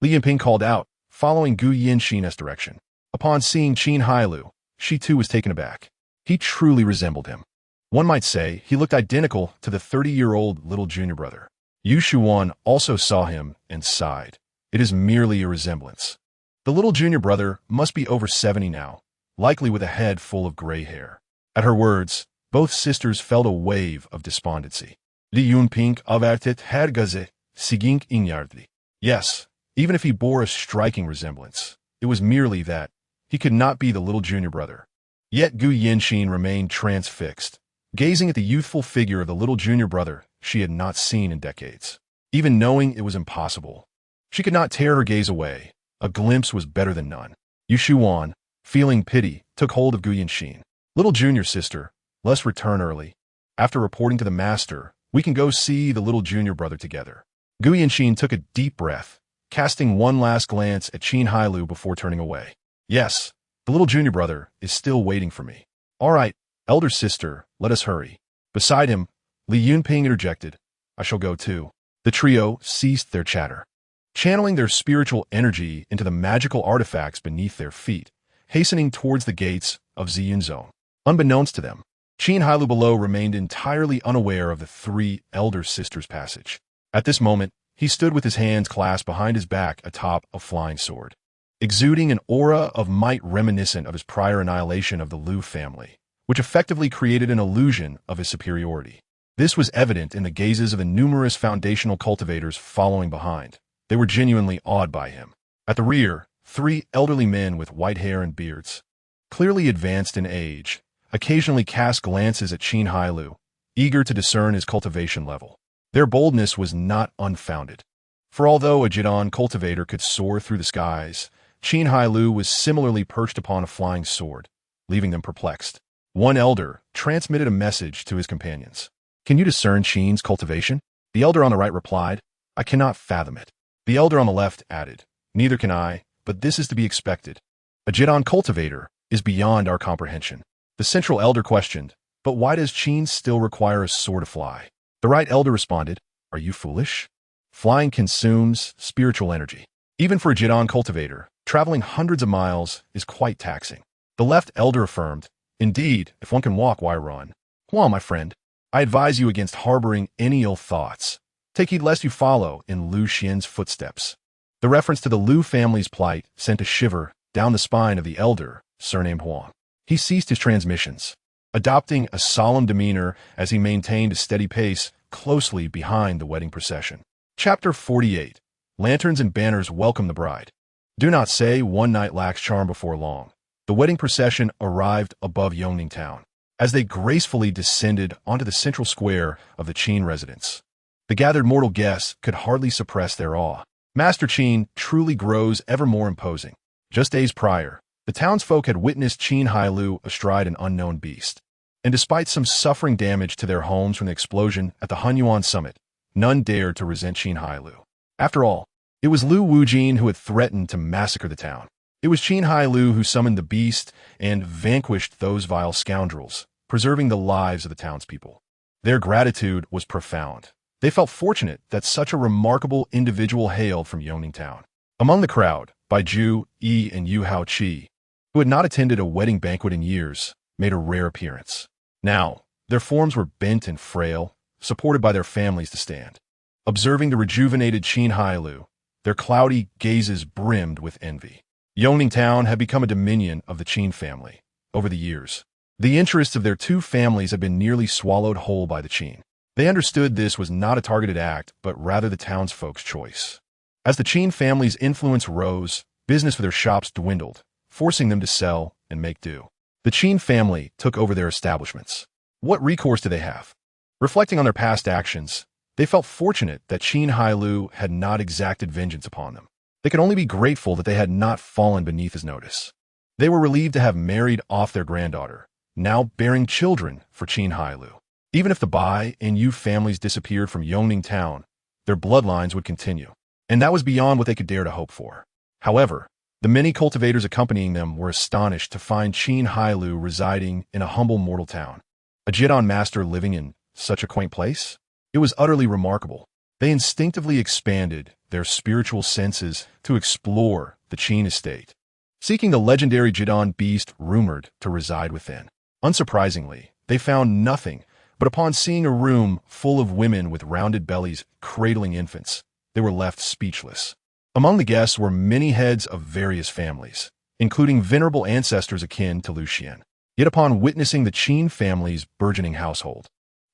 Li Yunping called out, following Gu Yinxin's direction. Upon seeing Qin Hailou, she too was taken aback. He truly resembled him. One might say he looked identical to the 30-year-old little junior brother. Yu Shuwan also saw him and sighed. It is merely a resemblance. The little junior brother must be over 70 now, likely with a head full of gray hair. At her words, both sisters felt a wave of despondency. Li Yunping avertit hergaze, sigink inyardli. Yes, even if he bore a striking resemblance, it was merely that he could not be the little junior brother. Yet Gu Yinxin remained transfixed, gazing at the youthful figure of the little junior brother she had not seen in decades. Even knowing it was impossible, she could not tear her gaze away. A glimpse was better than none. Yu Shuwan, feeling pity, took hold of Gu Yinxin. Little junior sister, let's return early. After reporting to the master, we can go see the little junior brother together. Gu Yinxin took a deep breath, casting one last glance at Qin Hailou before turning away. Yes, the little junior brother is still waiting for me. All right, elder sister, let us hurry. Beside him, Li Yunping interjected, I shall go too. The trio ceased their chatter, channeling their spiritual energy into the magical artifacts beneath their feet, hastening towards the gates of Ziyun Zone. Unbeknownst to them, Qin Hailou below remained entirely unaware of the three elder sisters' passage. At this moment, he stood with his hands clasped behind his back atop a flying sword, exuding an aura of might reminiscent of his prior annihilation of the Liu family, which effectively created an illusion of his superiority. This was evident in the gazes of the numerous foundational cultivators following behind. They were genuinely awed by him. At the rear, three elderly men with white hair and beards, clearly advanced in age, occasionally cast glances at Qin Hailou, eager to discern his cultivation level. Their boldness was not unfounded, for although a Jidan cultivator could soar through the skies, Qin Hailou was similarly perched upon a flying sword, leaving them perplexed. One elder transmitted a message to his companions. Can you discern Qin's cultivation? The elder on the right replied, I cannot fathom it. The elder on the left added, neither can I, but this is to be expected. A Jidan cultivator is beyond our comprehension. The central elder questioned, but why does Qin still require a sword to fly? The right elder responded, are you foolish? Flying consumes spiritual energy. Even for a Jidan cultivator, traveling hundreds of miles is quite taxing. The left elder affirmed, indeed, if one can walk, why run? Huan, my friend, I advise you against harboring any ill thoughts. Take heed lest you follow in Lu Xian's footsteps. The reference to the Lu family's plight sent a shiver down the spine of the elder, surnamed Huang. He ceased his transmissions, adopting a solemn demeanor as he maintained a steady pace closely behind the wedding procession. Chapter 48. Lanterns and banners welcome the bride. Do not say one night lacks charm before long. The wedding procession arrived above Yongning town. As they gracefully descended onto the central square of the Qin residence, the gathered mortal guests could hardly suppress their awe. Master Qin truly grows ever more imposing. Just days prior, the townsfolk had witnessed Qin Hailou astride an unknown beast. And despite some suffering damage to their homes from the explosion at the Hunyuan summit, none dared to resent Qin Hailou. After all, it was Lu Wujin who had threatened to massacre the town. It was Qin Hailou who summoned the beast and vanquished those vile scoundrels, preserving the lives of the townspeople. Their gratitude was profound. They felt fortunate that such a remarkable individual hailed from Yongning town. Among the crowd, Baiju, Yi, and Yu Haoqi, who had not attended a wedding banquet in years, made a rare appearance. Now, their forms were bent and frail, supported by their families to stand. Observing the rejuvenated Qin Hailou, their cloudy gazes brimmed with envy. Yongning town had become a dominion of the Qin family. Over the years, the interests of their two families had been nearly swallowed whole by the Qin. They understood this was not a targeted act, but rather the townsfolk's choice. As the Qin family's influence rose, business for their shops dwindled, forcing them to sell and make do. The Qin family took over their establishments. What recourse did they have? Reflecting on their past actions, they felt fortunate that Qin Hailou had not exacted vengeance upon them. They could only be grateful that they had not fallen beneath his notice. They were relieved to have married off their granddaughter, now bearing children for Qin Hailou. Even if the Bai and Yu families disappeared from Yongning town, their bloodlines would continue. And that was beyond what they could dare to hope for. However, the many cultivators accompanying them were astonished to find Qin Hailou residing in a humble mortal town. A Jidon master living in such a quaint place? It was utterly remarkable. They instinctively expanded their spiritual senses to explore the Qin estate, seeking the legendary Jidon beast rumored to reside within. Unsurprisingly, they found nothing, but upon seeing a room full of women with rounded bellies cradling infants, they were left speechless. Among the guests were many heads of various families, including venerable ancestors akin to Lu Xian. Yet upon witnessing the Qin family's burgeoning household,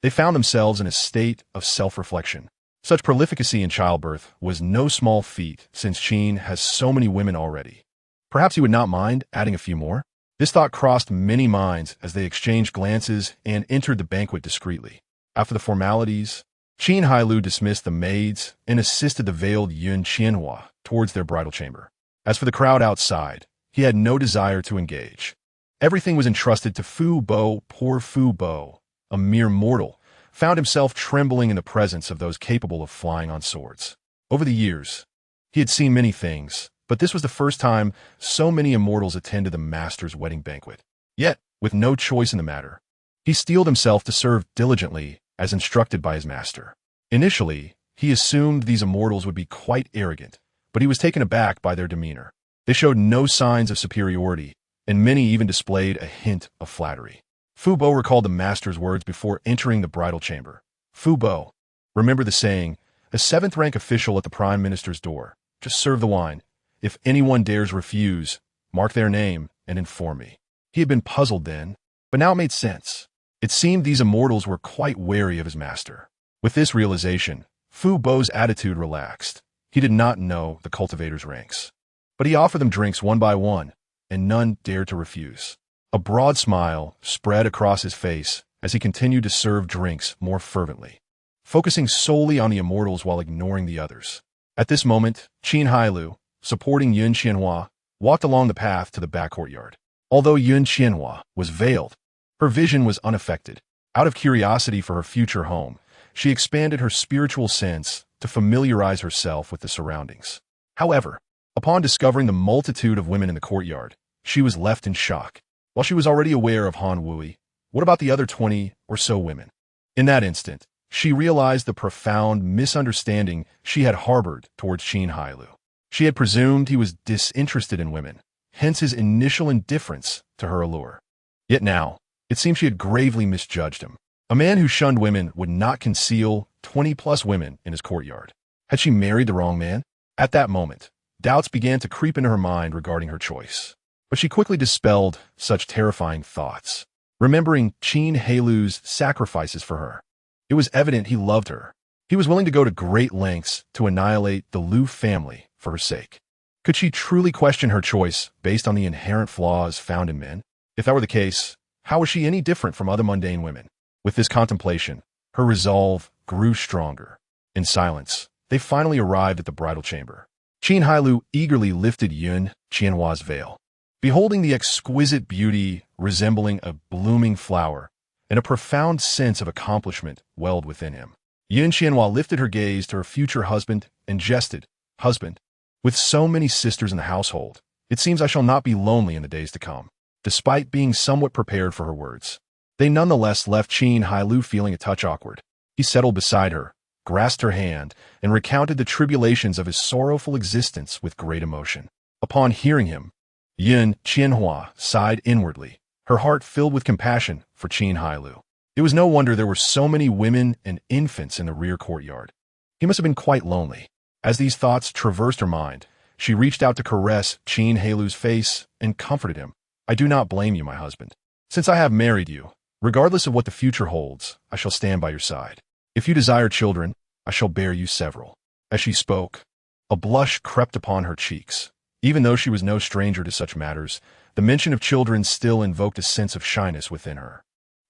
they found themselves in a state of self-reflection. Such prolificacy in childbirth was no small feat, since Qin has so many women already. Perhaps he would not mind adding a few more? This thought crossed many minds as they exchanged glances and entered the banquet discreetly. After the formalities, Qin Hailou dismissed the maids and assisted the veiled Yun Qianhua towards their bridal chamber. As for the crowd outside, he had no desire to engage. Everything was entrusted to Fu Bo. Poor Fu Bo, a mere mortal, found himself trembling in the presence of those capable of flying on swords. Over the years, he had seen many things, but this was the first time so many immortals attended the master's wedding banquet. Yet, with no choice in the matter, he steeled himself to serve diligently as instructed by his master. Initially, he assumed these immortals would be quite arrogant, but he was taken aback by their demeanor. They showed no signs of superiority, and many even displayed a hint of flattery. Fu Bo recalled the master's words before entering the bridal chamber. Fu Bo, remember the saying, a seventh-rank official at the prime minister's door. Just serve the wine. If anyone dares refuse, mark their name and inform me. He had been puzzled then, but now it made sense. It seemed these immortals were quite wary of his master. With this realization, Fu Bo's attitude relaxed. He did not know the cultivator's ranks, but he offered them drinks one by one, and none dared to refuse. A broad smile spread across his face as he continued to serve drinks more fervently, focusing solely on the immortals while ignoring the others. At this moment, Qin Hailou, supporting Yun Qianhua, walked along the path to the back courtyard. Although Yun Qianhua was veiled, her vision was unaffected. Out of curiosity for her future home, she expanded her spiritual sense to familiarize herself with the surroundings. However, upon discovering the multitude of women in the courtyard, she was left in shock. While she was already aware of Han Wui, what about the other 20 or so women? In that instant, she realized the profound misunderstanding she had harbored towards Qin Hailou. She had presumed he was disinterested in women, hence his initial indifference to her allure. Yet now, it seemed she had gravely misjudged him. A man who shunned women would not conceal 20-plus women in his courtyard. Had she married the wrong man? At that moment, doubts began to creep into her mind regarding her choice. But she quickly dispelled such terrifying thoughts, remembering Qin Hailou's sacrifices for her. It was evident he loved her. He was willing to go to great lengths to annihilate the Liu family for her sake. Could she truly question her choice based on the inherent flaws found in men? If that were the case, how was she any different from other mundane women? With this contemplation, her resolve grew stronger. In silence, they finally arrived at the bridal chamber. Qin Hailou eagerly lifted Yun Qianhua's veil. Beholding the exquisite beauty resembling a blooming flower, and a profound sense of accomplishment welled within him. Yun Qianhua lifted her gaze to her future husband and jested, "Husband, with so many sisters in the household, it seems I shall not be lonely in the days to come." Despite being somewhat prepared for her words, they nonetheless left Qin Hailou feeling a touch awkward. He settled beside her, grasped her hand, and recounted the tribulations of his sorrowful existence with great emotion. Upon hearing him, Yun Qianhua sighed inwardly, her heart filled with compassion for Qin Hailou. It was no wonder there were so many women and infants in the rear courtyard. He must have been quite lonely. As these thoughts traversed her mind, she reached out to caress Qin Hailou's face and comforted him. "I do not blame you, my husband. Since I have married you, regardless of what the future holds, I shall stand by your side. If you desire children, I shall bear you several." As she spoke, a blush crept upon her cheeks. Even though she was no stranger to such matters, the mention of children still invoked a sense of shyness within her.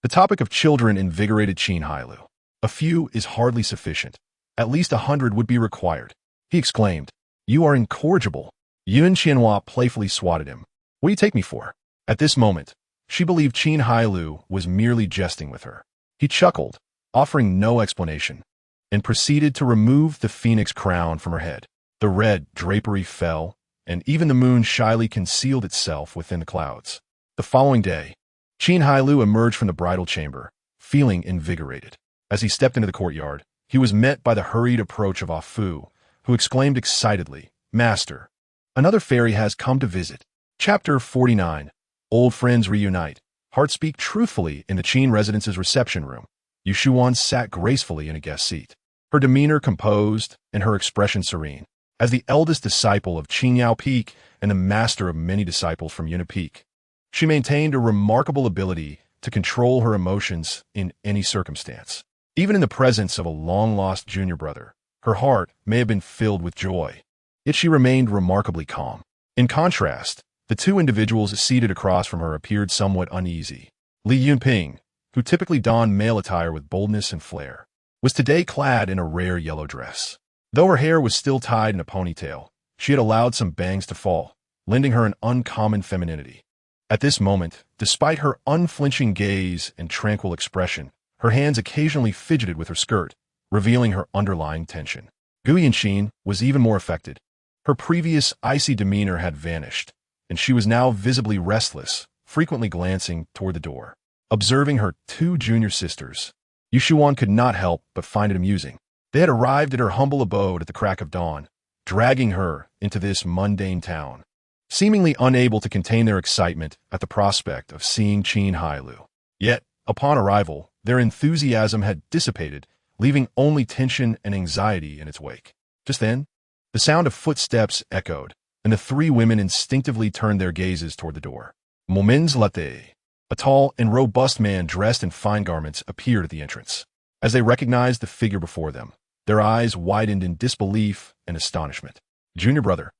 The topic of children invigorated Qin Hailou. "A few is hardly sufficient. At least 100 would be required," he exclaimed. "You are incorrigible." Yun Qianhua playfully swatted him. "What do you take me for?" At this moment, she believed Qin Hailou was merely jesting with her. He chuckled, offering no explanation, and proceeded to remove the phoenix crown from her head. The red drapery fell, and even the moon shyly concealed itself within the clouds. The following day, Qin Hailou emerged from the bridal chamber, feeling invigorated. As he stepped into the courtyard, he was met by the hurried approach of Ah Fu, who exclaimed excitedly, "Master, another fairy has come to visit." Chapter 49. Old friends reunite. Hearts speak truthfully in the Qin residence's reception room. Yu Shuan sat gracefully in a guest seat, her demeanor composed and her expression serene. As the eldest disciple of Qin Yao Peak and the master of many disciples from Yuna Peak, she maintained a remarkable ability to control her emotions in any circumstance. Even in the presence of a long-lost junior brother, her heart may have been filled with joy, yet she remained remarkably calm. In contrast, the two individuals seated across from her appeared somewhat uneasy. Li Yunping, who typically donned male attire with boldness and flair, was today clad in a rare yellow dress. Though her hair was still tied in a ponytail, she had allowed some bangs to fall, lending her an uncommon femininity. At this moment, despite her unflinching gaze and tranquil expression, her hands occasionally fidgeted with her skirt, revealing her underlying tension. Gu Yanxin was even more affected. Her previous icy demeanor had vanished, and she was now visibly restless, frequently glancing toward the door. Observing her two junior sisters, Yu Shuan could not help but find it amusing. They had arrived at her humble abode at the crack of dawn, dragging her into this mundane town, seemingly unable to contain their excitement at the prospect of seeing Qin Hailou. Yet, upon arrival, their enthusiasm had dissipated, leaving only tension and anxiety in its wake. Just then, the sound of footsteps echoed, and the three women instinctively turned their gazes toward the door. Moments latte, a tall and robust man dressed in fine garments appeared at the entrance. As they recognized the figure before them, their eyes widened in disbelief and astonishment. "Junior brother,"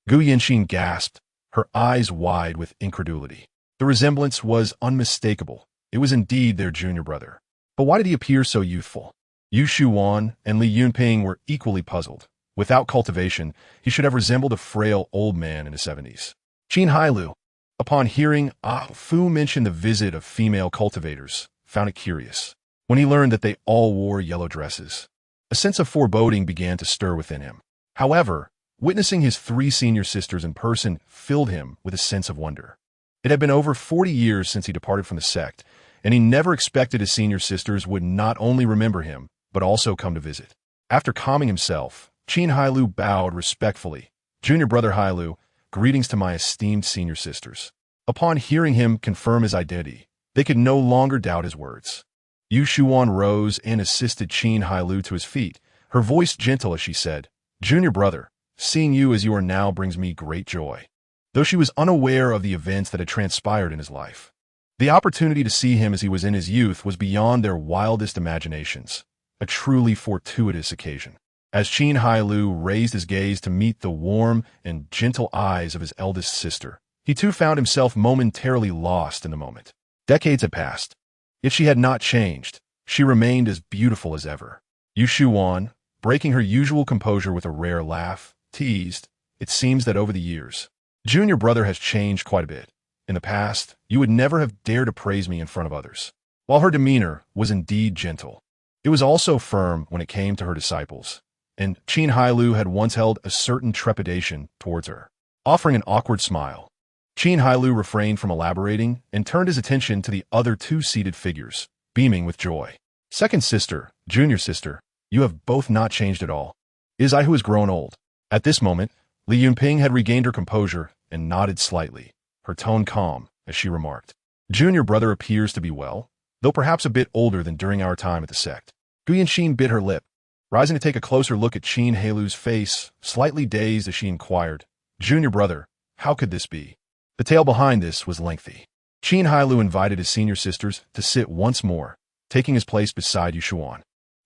Gu Yanxin gasped, her eyes wide with incredulity. The resemblance was unmistakable. It was indeed their junior brother. But why did he appear so youthful? Yu Shuan and Li Yunping were equally puzzled. Without cultivation, he should have resembled a frail old man in his 70s. Qin Hailou, upon hearing Ah Fu mention the visit of female cultivators, found it curious. When he learned that they all wore yellow dresses, a sense of foreboding began to stir within him. However, witnessing his three senior sisters in person filled him with a sense of wonder. It had been over 40 years since he departed from the sect, and he never expected his senior sisters would not only remember him, but also come to visit. After calming himself, Qin Hailou bowed respectfully. "Junior brother Hailou, greetings to my esteemed senior sisters." Upon hearing him confirm his identity, they could no longer doubt his words. Yu Shuan rose and assisted Qin Hailou to his feet, her voice gentle as she said, "Junior brother, seeing you as you are now brings me great joy." Though she was unaware of the events that had transpired in his life, the opportunity to see him as he was in his youth was beyond their wildest imaginations, a truly fortuitous occasion. As Qin Hailou raised his gaze to meet the warm and gentle eyes of his eldest sister, he too found himself momentarily lost in the moment. Decades had passed, yet she had not changed. She remained as beautiful as ever. Yu Shuan, breaking her usual composure with a rare laugh, teased, "It seems that over the years, junior brother has changed quite a bit. In the past, you would never have dared to praise me in front of others." While her demeanor was indeed gentle, it was also firm when it came to her disciples, and Qin Hailou had once held a certain trepidation towards her. Offering an awkward smile, Qin Hailou refrained from elaborating and turned his attention to the other two seated figures, beaming with joy. "Second sister, junior sister, you have both not changed at all. It is I who has grown old." At this moment, Li Yunping had regained her composure and nodded slightly, her tone calm, as she remarked, "Junior brother appears to be well, though perhaps a bit older than during our time at the sect." Gu Yanxin bit her lip, rising to take a closer look at Qin Hailou's face, slightly dazed as she inquired, "Junior brother, how could this be?" The tale behind this was lengthy. Qin Hailou invited his senior sisters to sit once more, taking his place beside Yu Shuan,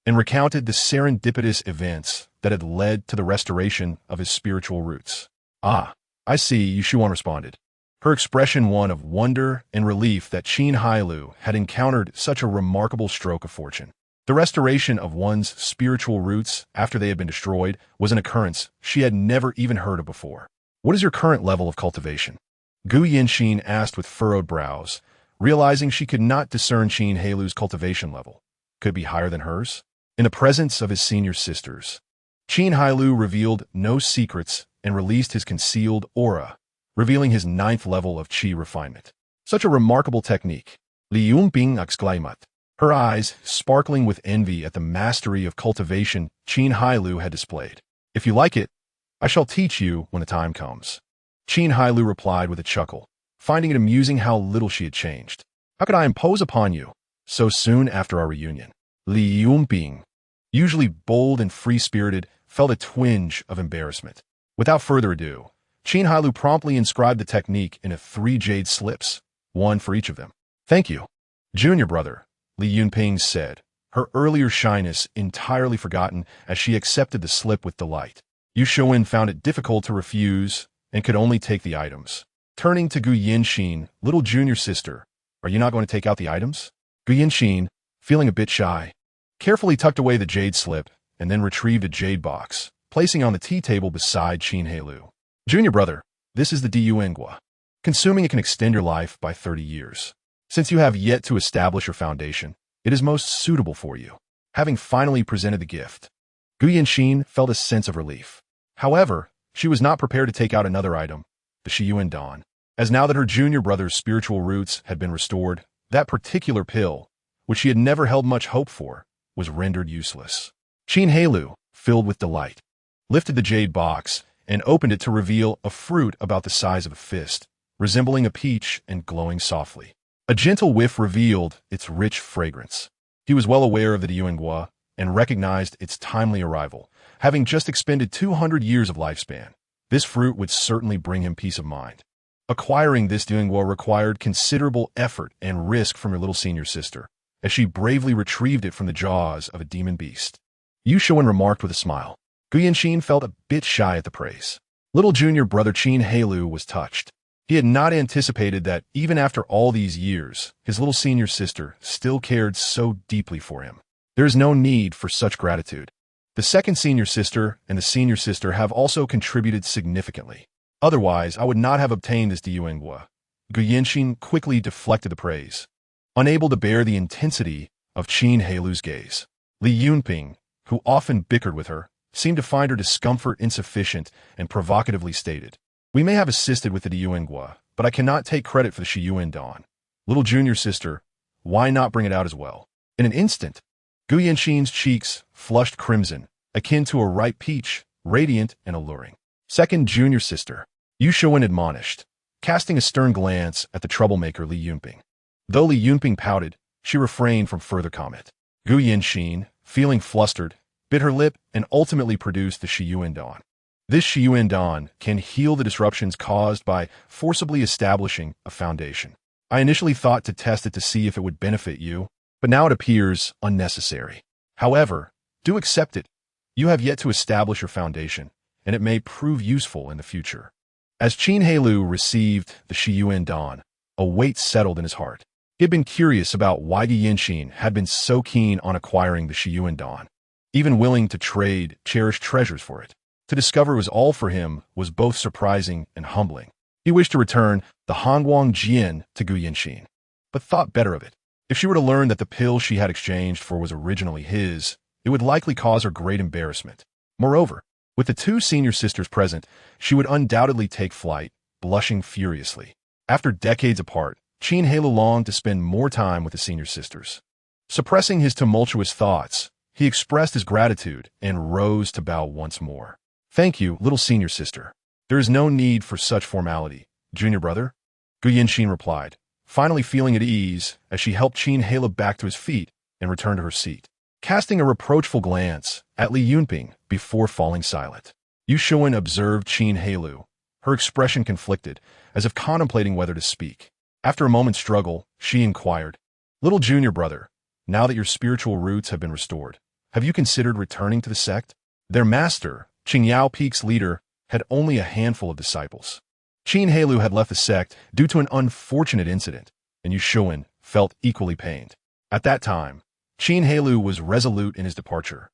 and recounted the serendipitous events that had led to the restoration of his spiritual roots. "Ah, I see," Yu Shuan responded, her expression one of wonder and relief that Qin Hailou had encountered such a remarkable stroke of fortune. The restoration of one's spiritual roots after they had been destroyed was an occurrence she had never even heard of before. "What is your current level of cultivation?" Gu Yanxin asked with furrowed brows, realizing she could not discern Qin Hailou's cultivation level. Could it be higher than hers? In the presence of his senior sisters, Qin Hailou revealed no secrets and released his concealed aura, revealing his 9th level of qi refinement. Such a remarkable technique, Li Yunping exclaimed, her eyes sparkling with envy at the mastery of cultivation Qin Hailou had displayed. "If you like it, I shall teach you when the time comes." Qin Hailou replied with a chuckle, finding it amusing how little she had changed. "How could I impose upon you so soon after our reunion?" Li Yunping, usually bold and free-spirited, felt a twinge of embarrassment. Without further ado, Qin Hailou promptly inscribed the technique into 3 jade slips, one for each of them. "Thank you, junior brother," Li Yunping said, her earlier shyness entirely forgotten as she accepted the slip with delight. Yu Shuan found it difficult to refuse and could only take the items. Turning to Gu Yanxin, "Little junior sister, are you not going to take out the items?" Gu Yanxin, feeling a bit shy, carefully tucked away the jade slip and then retrieved a jade box, placing on the tea table beside Qin Hailou. "Junior brother, this is the Duyuengua. Consuming it can extend your life by 30 years. Since you have yet to establish your foundation, it is most suitable for you." Having finally presented the gift, Gu Yanxin felt a sense of relief. However, she was not prepared to take out another item, the Shiyuan Dan, as now that her junior brother's spiritual roots had been restored, that particular pill, which she had never held much hope for, was rendered useless. Qin Hailou, filled with delight, lifted the jade box and opened it to reveal a fruit about the size of a fist, resembling a peach and glowing softly. A gentle whiff revealed its rich fragrance. He was well aware of the Duyuengua and recognized its timely arrival. Having just expended 200 years of lifespan, this fruit would certainly bring him peace of mind. Acquiring this Duyuengua required considerable effort and risk from her little senior sister, as she bravely retrieved it from the jaws of a demon beast. Yu Shuan remarked with a smile. Gu Yanxin felt a bit shy at the praise. Little junior brother Qin Hailou was touched. He had not anticipated that, even after all these years, his little senior sister still cared so deeply for him. There is no need for such gratitude. The second senior sister and the senior sister have also contributed significantly. Otherwise, I would not have obtained this Duyuengua. Gu Yanxin quickly deflected the praise, unable to bear the intensity of Qin Hailou's gaze. Li Yunping, who often bickered with her, seemed to find her discomfort insufficient and provocatively stated, "We may have assisted with the Duyuengua, but I cannot take credit for the Shiyuan Dan. Little junior sister, why not bring it out as well?" In an instant, Gu Yanxin's cheeks flushed crimson, akin to a ripe peach, radiant and alluring. "Second junior sister," Yu Shuan admonished, casting a stern glance at the troublemaker Li Yunping. Though Li Yunping pouted, she refrained from further comment. Gu Yinxin, feeling flustered, bit her lip and ultimately produced the Shiyuan Dawn. This Shiyuan Dawn can heal the disruptions caused by forcibly establishing a foundation. I initially thought to test it to see if it would benefit you, but now it appears unnecessary. However, do accept it. You have yet to establish your foundation, and it may prove useful in the future. As Qin Hailou received the Shiyuan Dawn, a weight settled in his heart. He had been curious about why Gu Yinxin had been so keen on acquiring the Shiyuan Dawn, even willing to trade cherished treasures for it. To discover it was all for him was both surprising and humbling. He wished to return the Hongguang Jian to Gu Yinxin, but thought better of it. If she were to learn that the pill she had exchanged for was originally his, it would likely cause her great embarrassment. Moreover, with the two senior sisters present, she would undoubtedly take flight, blushing furiously. After decades apart, Qin Hailou longed to spend more time with the senior sisters. Suppressing his tumultuous thoughts, he expressed his gratitude and rose to bow once more. Thank you, little senior sister. There is no need for such formality, junior brother. Gu Yinxin replied, finally feeling at ease as she helped Qin Hailou back to his feet and returned to her seat, casting a reproachful glance at Li Yunping before falling silent. Yu Shuwen observed Qin Hailou, her expression conflicted, as if contemplating whether to speak. After a moment's struggle, she inquired, little junior brother, now that your spiritual roots have been restored, have you considered returning to the sect? Their master, Qingyao Peak's leader, had only a handful of disciples. Qin Hailou had left the sect due to an unfortunate incident, and Yu Shuwen felt equally pained. At that time, Qin Hailou was resolute in his departure,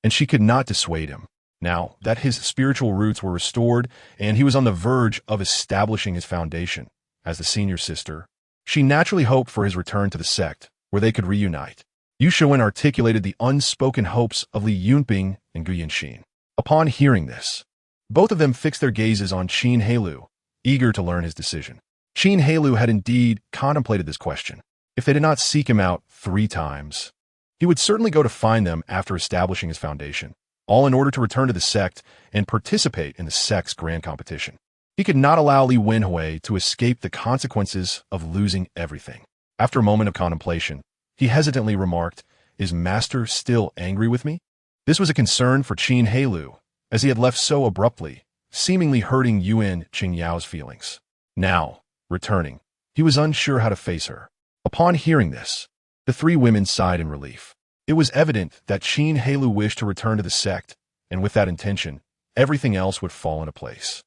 and she could not dissuade him. Now that his spiritual roots were restored and he was on the verge of establishing his foundation as the senior sister, she naturally hoped for his return to the sect, where they could reunite. Yu Shuwen articulated the unspoken hopes of Li Yunping and Gu Yinxin. Upon hearing this, both of them fixed their gazes on Qin Hailou, eager to learn his decision. Qin Hailou had indeed contemplated this question. If they did not seek him out 3 times, he would certainly go to find them after establishing his foundation, all in order to return to the sect and participate in the sect's grand competition. He could not allow Li Wenhui to escape the consequences of losing everything. After a moment of contemplation, he hesitantly remarked, is Master still angry with me? This was a concern for Qin Hailou, as he had left so abruptly, seemingly hurting Yuan Qingyao's feelings. Now, returning, he was unsure how to face her. Upon hearing this, the 3 women sighed in relief. It was evident that Qin Hailou wished to return to the sect, and with that intention, everything else would fall into place.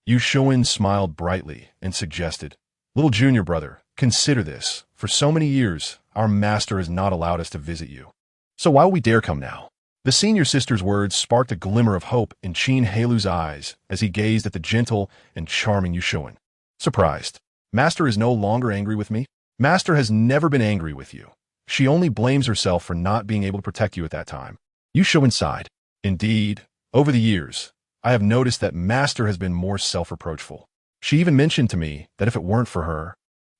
Yu Shuwen smiled brightly and suggested, little junior brother, consider this. For so many years, our master has not allowed us to visit you. So why would we dare come now? The senior sister's words sparked a glimmer of hope in Qin Hailou's eyes as he gazed at the gentle and charming Yu Shuwen. Surprised, Master is no longer angry with me? Master has never been angry with you. She only blames herself for not being able to protect you at that time. Yu Shuwen sighed. Indeed, over the years, I have noticed that Master has been more self-reproachful. She even mentioned to me that if it weren't for her,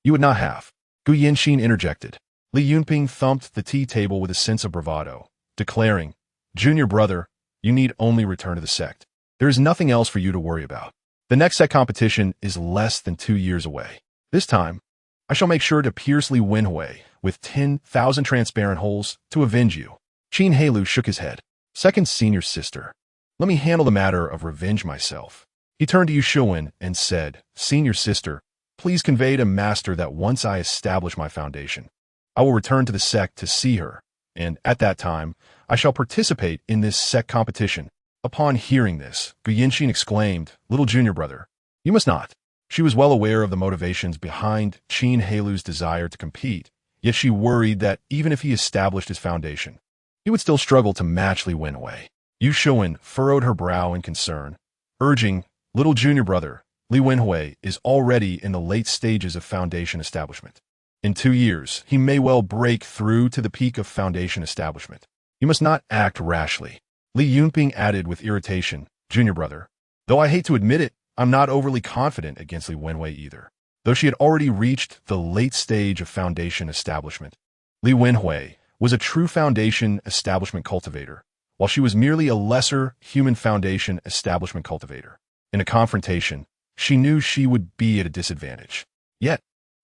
you would not have. Gu Yinxin interjected. Li Yunping thumped the tea table with a sense of bravado, declaring, junior brother, you need only return to the sect. There is nothing else for you to worry about. The next sect competition is less than 2 years away. This time, I shall make sure to pierce Li Wenhui with 10,000 transparent holes to avenge you. Qin Hailou shook his head. Second senior sister, let me handle the matter of revenge myself. He turned to Yu Shuwen and said, senior sister, please convey to Master that once I establish my foundation, I will return to the sect to see her, and at that time, I shall participate in this sect competition. Upon hearing this, Gu Yinxin exclaimed, little junior brother, you must not. She was well aware of the motivations behind Qin Hailou's desire to compete, yet she worried that even if he established his foundation, he would still struggle to match Li Wenhui. Yu Shuwen furrowed her brow in concern, urging, little junior brother, Li Wenhui is already in the late stages of foundation establishment. In 2 years, he may well break through to the peak of foundation establishment. You must not act rashly. Li Yunping added with irritation, junior brother, though I hate to admit it, I'm not overly confident against Li Wenhui either. Though she had already reached the late stage of foundation establishment, Li Wenhui was a true foundation establishment cultivator, while she was merely a lesser human foundation establishment cultivator. In a confrontation, she knew she would be at a disadvantage. Yet,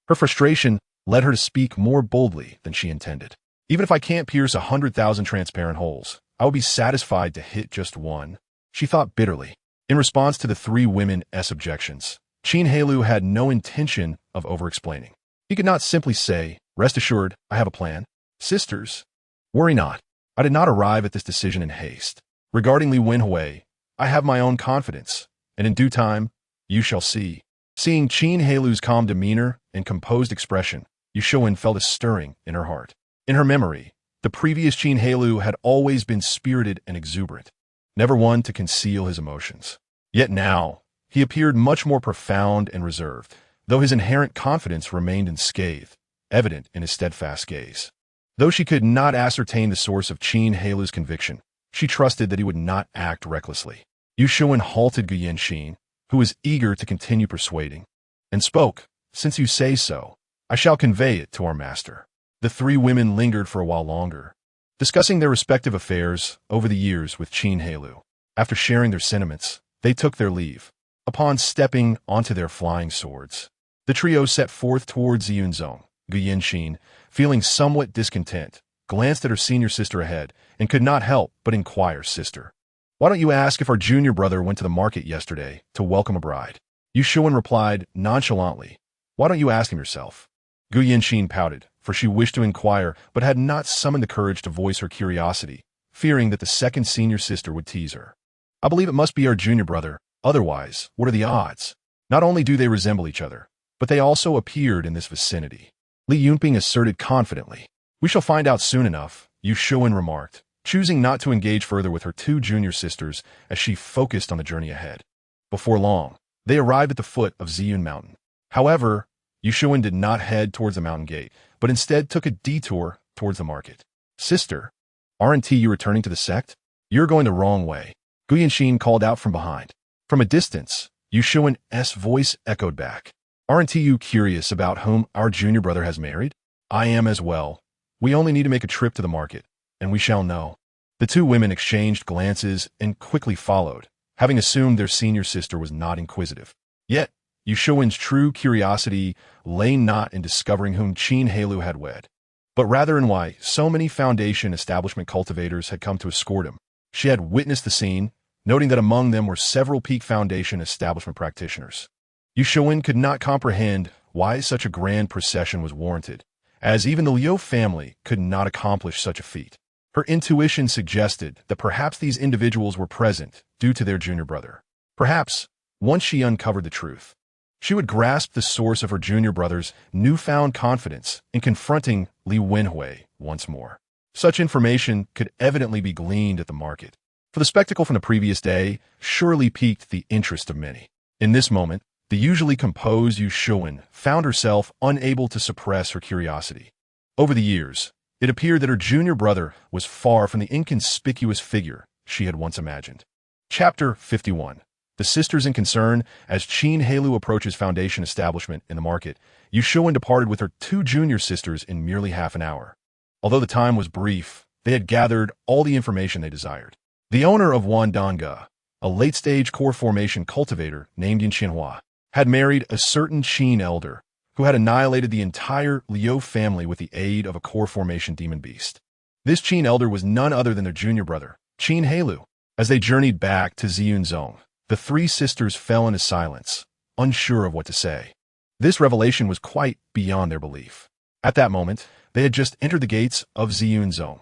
her frustration led her to speak more boldly than she intended. Even if I can't pierce 100,000 transparent holes, I will be satisfied to hit just one, she thought bitterly. In response to the three women's objections, Qin Hailou had no intention of over-explaining. He could not simply say, "Rest assured, I have a plan. Sisters, worry not. I did not arrive at this decision in haste. Regarding Li Wenhui, I have my own confidence, and in due time, you shall see." Seeing Qin Hailou's calm demeanor and composed expression, Yushuan felt a stirring in her heart. In her memory, the previous Qin Hailou had always been spirited and exuberant, never one to conceal his emotions. Yet now, he appeared much more profound and reserved, though his inherent confidence remained unscathed, evident in his steadfast gaze. Though she could not ascertain the source of Qin Hailou's conviction, she trusted that he would not act recklessly. Yushuan halted Guyanxin, who was eager to continue persuading, and spoke, "Since you say so, I shall convey it to our master." The three women lingered for a while longer, discussing their respective affairs over the years with Qin Hailou. After sharing their sentiments, they took their leave. Upon stepping onto their flying swords, the trio set forth towards Yunzong. Guyanxin, feeling somewhat discontent, glanced at her senior sister ahead and could not help but inquire, "Sister, why don't you ask if our junior brother went to the market yesterday to welcome a bride?" Yushuan replied nonchalantly, "Why don't you ask him yourself?" Guyanxin pouted, for she wished to inquire but had not summoned the courage to voice her curiosity, fearing that the second senior sister would tease her. "I believe it must be our junior brother. Otherwise, what are the odds? Not only do they resemble each other, but they also appeared in this vicinity." Li Yunping asserted confidently. "We shall find out soon enough," Yushuan remarked, choosing not to engage further with her two junior sisters as she focused on the journey ahead. Before long, they arrived at the foot of Ziyun Mountain. However, Yushuan did not head towards the mountain gate, but instead took a detour towards the market. "Sister, aren't you returning to the sect? You're going the wrong way," Guyanxin called out from behind. From a distance, Yushuan's voice echoed back. "Aren't you curious about whom our junior brother has married? I am as well. We only need to make a trip to the market, and we shall know." The two women exchanged glances and quickly followed, having assumed their senior sister was not inquisitive. Yet, Yushuan's true curiosity lay not in discovering whom Qin Hailou had wed, but rather in why so many Foundation establishment cultivators had come to escort him. She had witnessed the scene, noting that among them were several Peak Foundation establishment practitioners. Yushuan could not comprehend why such a grand procession was warranted, as even the Liu family could not accomplish such a feat. Her intuition suggested that perhaps these individuals were present due to their junior brother. Perhaps, once she uncovered the truth, she would grasp the source of her junior brother's newfound confidence in confronting Li Wenhui once more. Such information could evidently be gleaned at the market, for the spectacle from the previous day surely piqued the interest of many. In this moment, the usually composed Yushuan found herself unable to suppress her curiosity. Over the years, it appeared that her junior brother was far from the inconspicuous figure she had once imagined. Chapter 51. The sisters in concern. As Qin Hailou approaches Foundation establishment in the market, Yushuan departed with her two junior sisters in merely half an hour. Although the time was brief, they had gathered all the information they desired. The owner of Wandanga, a late-stage core formation cultivator named Yin Qinhua, had married a certain Qin elder who had annihilated the entire Liu family with the aid of a core formation demon beast. This Qin elder was none other than their junior brother, Qin Hailou. As they journeyed back to Ziyunzong, the three sisters fell into silence, unsure of what to say. This revelation was quite beyond their belief. At that moment, they had just entered the gates of Ziyunzong.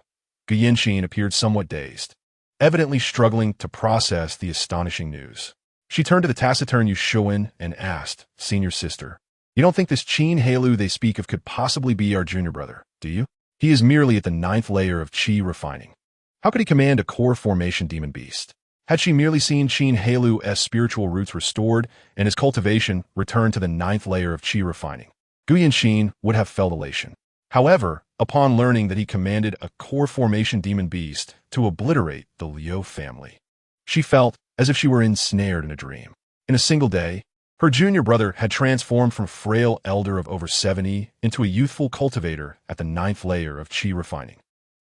Guyanxin appeared somewhat dazed, evidently struggling to process the astonishing news. She turned to the taciturn Yushuan and asked, "Senior sister, you don't think this Qin Hailou they speak of could possibly be our junior brother, do you? He is merely at the 9th layer of Qi refining. How could he command a core formation demon beast?" Had she merely seen Qin Hailou's spiritual roots restored and his cultivation returned to the 9th layer of Qi refining, Guyanxin would have felt elation. However, upon learning that he commanded a core formation demon beast to obliterate the Liu family, she felt as if she were ensnared in a dream. In a single day, her junior brother had transformed from frail elder of over 70 into a youthful cultivator at the 9th layer of Qi refining.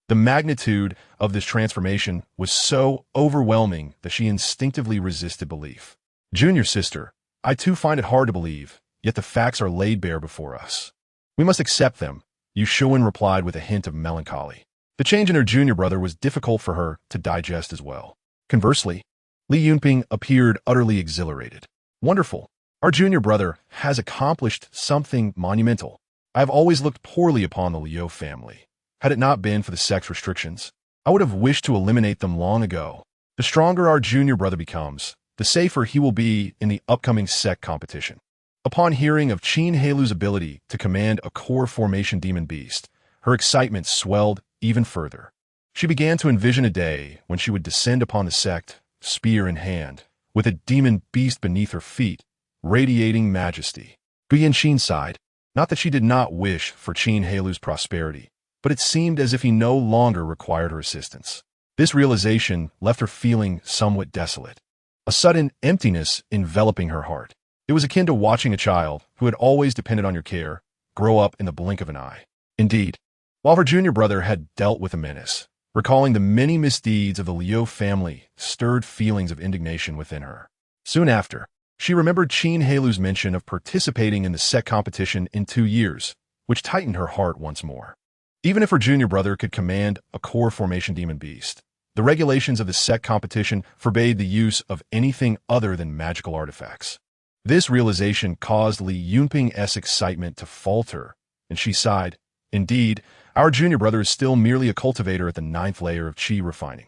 The magnitude of this transformation was so overwhelming that she instinctively resisted belief. "Junior sister, I too find it hard to believe, yet the facts are laid bare before us." We must accept them, Yu Shuwen replied with a hint of melancholy. The change in her junior brother was difficult for her to digest as well. Conversely, Li Yunping appeared utterly exhilarated. Wonderful. Our junior brother has accomplished something monumental. I have always looked poorly upon the Liu family. Had it not been for the sex restrictions, I would have wished to eliminate them long ago. The stronger our junior brother becomes, the safer he will be in the upcoming sect competition. Upon hearing of Qin Hailou's ability to command a core formation demon beast, her excitement swelled even further. She began to envision a day when she would descend upon the sect, spear in hand, with a demon beast beneath her feet, radiating majesty. Guyan Qin sighed. Not that she did not wish for Qin Hailou's prosperity, but it seemed as if he no longer required her assistance. This realization left her feeling somewhat desolate, a sudden emptiness enveloping her heart. It was akin to watching a child who had always depended on your care grow up in the blink of an eye. Indeed, while her junior brother had dealt with a menace, recalling the many misdeeds of the Liu family stirred feelings of indignation within her. Soon after, she remembered Qin Hailou's mention of participating in the sect competition in 2 years, which tightened her heart once more. Even if her junior brother could command a core formation demon beast, the regulations of the sect competition forbade the use of anything other than magical artifacts. This realization caused Li Yunping's excitement to falter, and she sighed. Indeed, our junior brother is still merely a cultivator at the 9th layer of qi refining.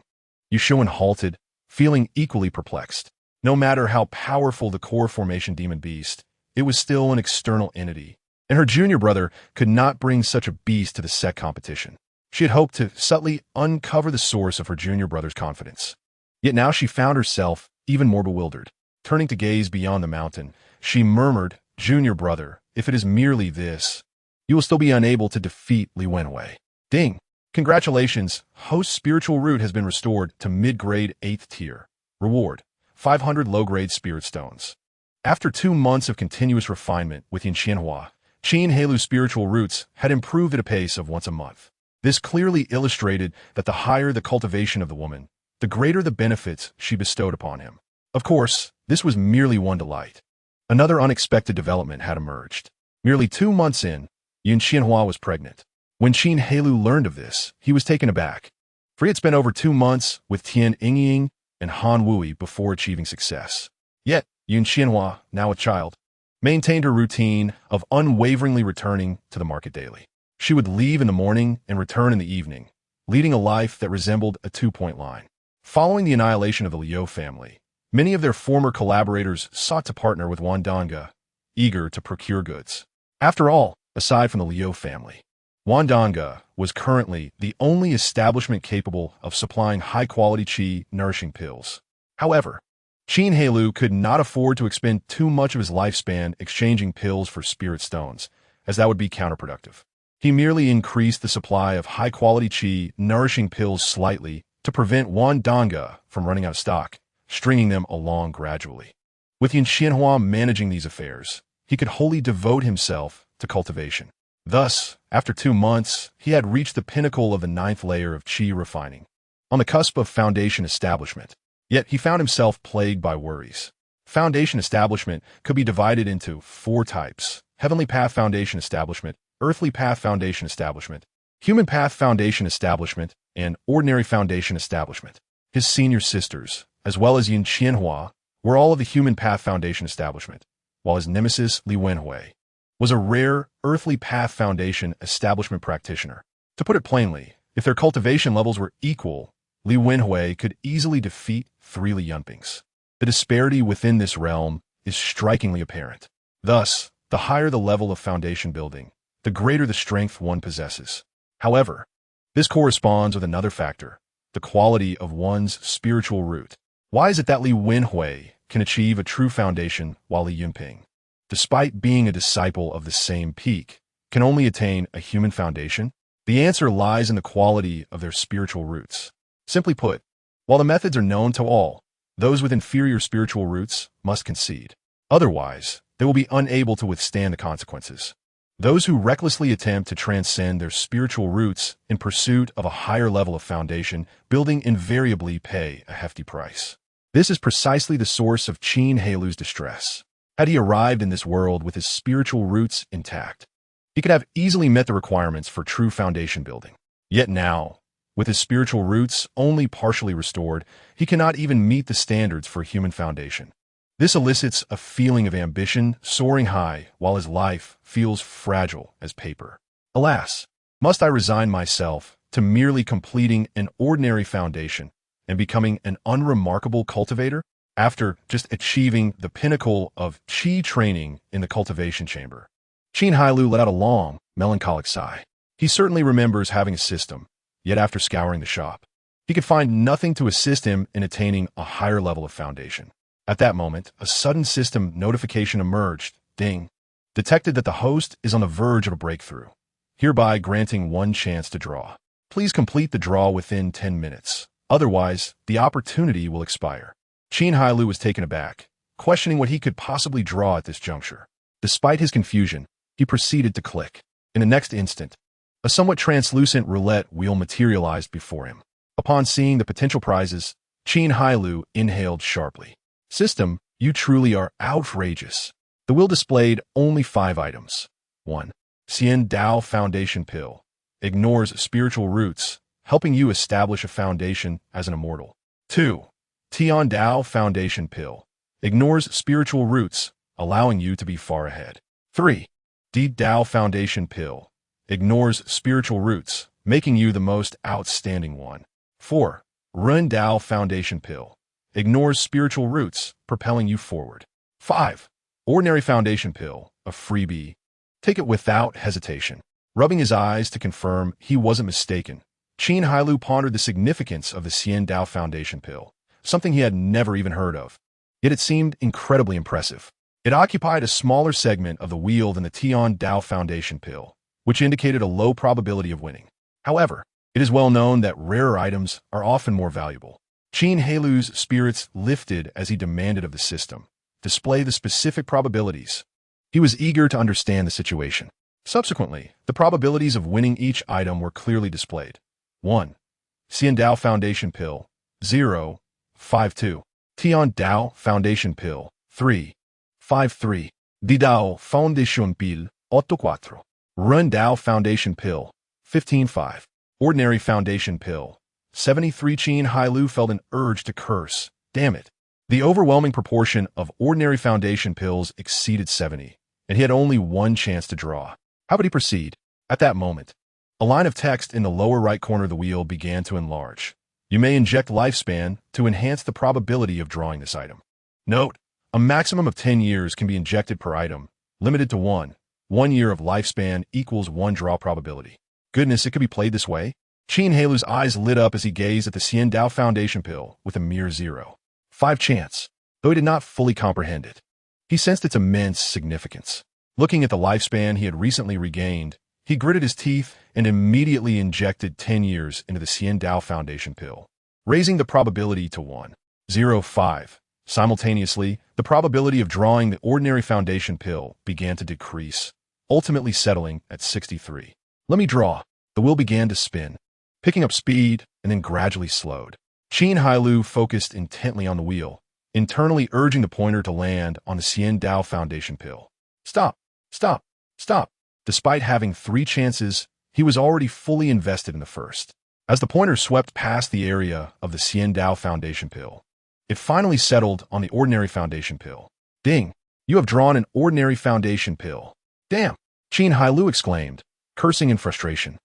Yu Shuwen halted, feeling equally perplexed. No matter how powerful the core formation demon beast, it was still an external entity, and her junior brother could not bring such a beast to the sect competition. She had hoped to subtly uncover the source of her junior brother's confidence. Yet now she found herself even more bewildered. Turning to gaze beyond the mountain, she murmured, "Junior brother, if it is merely this, you will still be unable to defeat Li Wenhui." Ding! Congratulations, host's spiritual root has been restored to mid-grade 8th tier. Reward: 500 low-grade spirit stones. After 2 months of continuous refinement with Yin Qianhua, Qin Hailou's spiritual roots had improved at a pace of once a month. This clearly illustrated that the higher the cultivation of the woman, the greater the benefits she bestowed upon him. Of course, this was merely one delight. Another unexpected development had emerged. Merely 2 months in, Yin Qianhua was pregnant. When Qin Hailou learned of this, he was taken aback, for he had spent over 2 months with Tian Yingying and Han Wui before achieving success. Yet, Yin Qianhua, now a child, maintained her routine of unwaveringly returning to the market daily. She would leave in the morning and return in the evening, leading a life that resembled a 2-point line. Following the annihilation of the Liu family, many of their former collaborators sought to partner with Wandanga, eager to procure goods. After all, aside from the Liu family, Wandanga was currently the only establishment capable of supplying high-quality qi nourishing pills. However, Qin Hailou could not afford to expend too much of his lifespan exchanging pills for spirit stones, as that would be counterproductive. He merely increased the supply of high-quality qi nourishing pills slightly to prevent Wandanga from running out of stock, stringing them along gradually. With Yin Qianhua managing these affairs, he could wholly devote himself to cultivation. Thus, after 2 months, he had reached the pinnacle of the 9th layer of qi refining, on the cusp of foundation establishment. Yet he found himself plagued by worries. Foundation establishment could be divided into 4 types: Heavenly Path Foundation Establishment, Earthly Path Foundation Establishment, Human Path Foundation Establishment, and Ordinary Foundation Establishment. His senior sisters, as well as Yin Qianhua, were all of the Human Path Foundation Establishment, while his nemesis, Li Wenhui, was a rare Earthly Path Foundation Establishment practitioner. To put it plainly, if their cultivation levels were equal, Li Wenhui could easily defeat 3 Li Yunpings. The disparity within this realm is strikingly apparent. Thus, the higher the level of foundation building, the greater the strength one possesses. However, this corresponds with another factor: the quality of one's spiritual root. Why is it that Li Wenhui can achieve a true foundation while Li Yunping, despite being a disciple of the same peak, can only attain a human foundation? The answer lies in the quality of their spiritual roots. Simply put, while the methods are known to all, those with inferior spiritual roots must concede. Otherwise, they will be unable to withstand the consequences. Those who recklessly attempt to transcend their spiritual roots in pursuit of a higher level of foundation building invariably pay a hefty price. This is precisely the source of Qin Hailou's distress. Had he arrived in this world with his spiritual roots intact, He could have easily met the requirements for true foundation building. Yet now, with his spiritual roots only partially restored, he cannot even meet the standards for a human foundation. This elicits a feeling of ambition soaring high while his life feels fragile as paper. Alas, must I resign myself to merely completing an ordinary foundation and becoming an unremarkable cultivator after just achieving the pinnacle of Qi training in the cultivation chamber? Qin Hailou let out a long, melancholic sigh. He certainly remembers having a system, yet after scouring the shop, he could find nothing to assist him in attaining a higher level of foundation. At that moment, a sudden system notification emerged. Ding. Detected that the host is on the verge of a breakthrough, hereby granting one chance to draw. Please complete the draw within 10 minutes. Otherwise, the opportunity will expire. Qin Hailou was taken aback, questioning what he could possibly draw at this juncture. Despite his confusion, he proceeded to click. In the next instant, a somewhat translucent roulette wheel materialized before him. Upon seeing the potential prizes, Qin Hailou inhaled sharply. System, you truly are outrageous. The wheel displayed only 5 items. 1. Xian Dao Foundation Pill. Ignores spiritual roots, helping you establish a foundation as an immortal. 2. Tian Dao Foundation Pill. Ignores spiritual roots, allowing you to be far ahead. 3. Di Dao Foundation Pill. Ignores spiritual roots, making you the most outstanding one. 4. Run Dao Foundation Pill. Ignores spiritual roots, propelling you forward. 5. Ordinary Foundation Pill, a freebie. Take it without hesitation. Rubbing his eyes to confirm he wasn't mistaken, Qin Hailou pondered the significance of the Xian Dao Foundation Pill, something he had never even heard of. Yet it seemed incredibly impressive. It occupied a smaller segment of the wheel than the Tian Dao Foundation Pill, which indicated a low probability of winning. However, it is well known that rarer items are often more valuable. Qin Hailou's spirits lifted as he demanded of the system, display the specific probabilities. He was eager to understand the situation. Subsequently, the probabilities of winning each item were clearly displayed. 1. Xian Dao Foundation Pill, 0, 5-2. Tian Dao Foundation Pill, 3, 5-3. Di Dao Foundation Pill, 8-4. Run Dao Foundation Pill, 15-5. Ordinary Foundation Pill, 73. Qin Hailou felt an urge to curse. Damn it. The overwhelming proportion of ordinary foundation pills exceeded 70, and he had only one chance to draw. How would he proceed? At that moment, a line of text in the lower right corner of the wheel began to enlarge. You may inject lifespan to enhance the probability of drawing this item. Note, a maximum of 10 years can be injected per item, limited to 1. 1 year of lifespan equals 1 draw probability. Goodness, it could be played this way. Qin Hailou's eyes lit up as he gazed at the Xian Dao Foundation Pill with a mere 0. 5 chance, though he did not fully comprehend it. He sensed its immense significance. Looking at the lifespan he had recently regained, he gritted his teeth and immediately injected 10 years into the Xian Dao Foundation Pill, raising the probability to 1. 0.5. Simultaneously, the probability of drawing the ordinary foundation pill began to decrease, ultimately settling at 63. Let me draw. The wheel began to spin, picking up speed and then gradually slowed. Qin Hailou focused intently on the wheel, internally urging the pointer to land on the Xian Dao Foundation Pill. Stop, stop, stop. Despite having 3 chances, he was already fully invested in the first. As the pointer swept past the area of the Xian Dao Foundation Pill, it finally settled on the ordinary foundation pill. Ding! You have drawn an ordinary foundation pill. Damn! Qin Hailou exclaimed, cursing in frustration.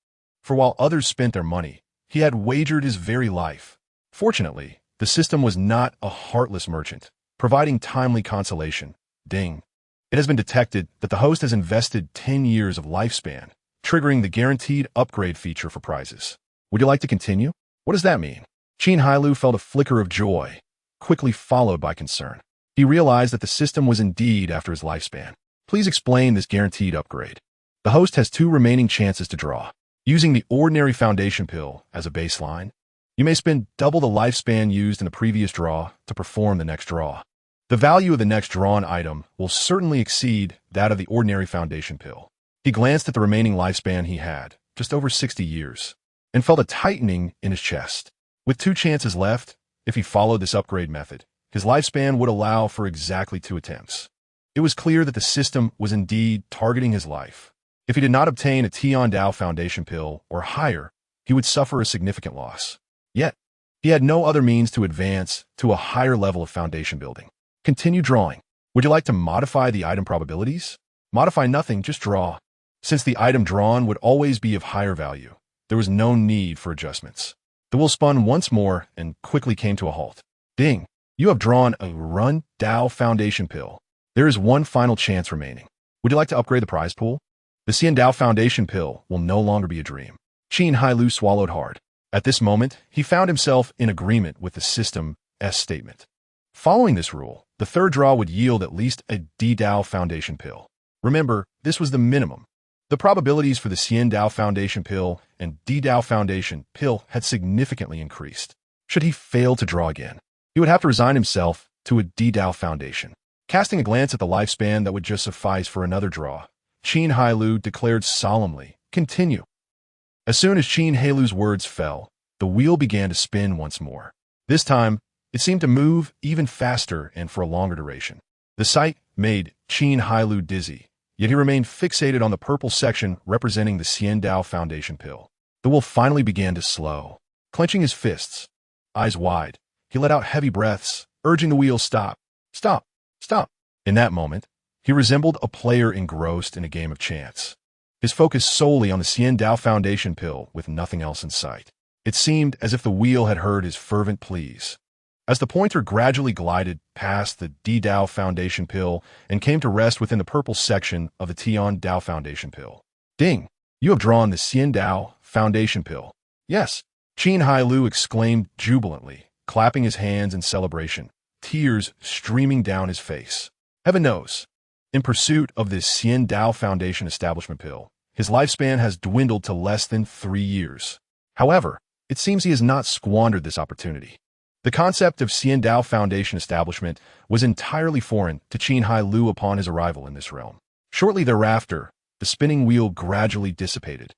For while others spent their money, he had wagered his very life. Fortunately, the system was not a heartless merchant, providing timely consolation. Ding! It has been detected that the host has invested 10 years of lifespan, triggering the guaranteed upgrade feature for prizes. Would you like to continue? What does that mean? Qin Hailou felt a flicker of joy, quickly followed by concern. He realized that the system was indeed after his lifespan. Please explain this guaranteed upgrade. The host has 2 remaining chances to draw. Using the ordinary foundation pill as a baseline, you may spend double the lifespan used in the previous draw to perform the next draw. The value of the next drawn item will certainly exceed that of the ordinary foundation pill. He glanced at the remaining lifespan he had, just over 60 years, and felt a tightening in his chest. With 2 chances left, if he followed this upgrade method, his lifespan would allow for exactly 2 attempts. It was clear that the system was indeed targeting his life. If he did not obtain a Tian Dao Foundation pill or higher, he would suffer a significant loss. Yet, he had no other means to advance to a higher level of foundation building. Continue drawing. Would you like to modify the item probabilities? Modify nothing, just draw. Since the item drawn would always be of higher value, there was no need for adjustments. The wheel spun once more and quickly came to a halt. Ding! You have drawn a Run Dao Foundation pill. There is one final chance remaining. Would you like to upgrade the prize pool? The Xian Dao Foundation pill will no longer be a dream. Qin Hailou swallowed hard. At this moment, he found himself in agreement with the system's statement. Following this rule, the third draw would yield at least a D Dao Foundation pill. Remember, this was the minimum. The probabilities for the Xian Dao Foundation pill and D Dao Foundation pill had significantly increased. Should he fail to draw again, he would have to resign himself to a D Dao Foundation. Casting a glance at the lifespan that would just suffice for another draw, Qin Hailou declared solemnly, "Continue." As soon as Qin Hailou's words fell, the wheel began to spin once more. This time, it seemed to move even faster and for a longer duration. The sight made Qin Hailou dizzy, yet he remained fixated on the purple section representing the Xian Dao Foundation pill. The wheel finally began to slow. Clenching his fists, eyes wide, he let out heavy breaths, urging the wheel, "Stop, stop, stop." In that moment, he resembled a player engrossed in a game of chance, his focus solely on the Xian Dao Foundation pill with nothing else in sight. It seemed as if the wheel had heard his fervent pleas. As the pointer gradually glided past the D Dao Foundation pill and came to rest within the purple section of the Tian Dao Foundation pill. Ding! You have drawn the Xian Dao Foundation pill. Yes, Qin Hailou exclaimed jubilantly, clapping his hands in celebration, tears streaming down his face. Heaven knows, in pursuit of this Xian Dao Foundation establishment pill, his lifespan has dwindled to less than 3 years. However, it seems he has not squandered this opportunity. The concept of Xian Dao Foundation establishment was entirely foreign to Qin Hailou upon his arrival in this realm. Shortly thereafter, the spinning wheel gradually dissipated,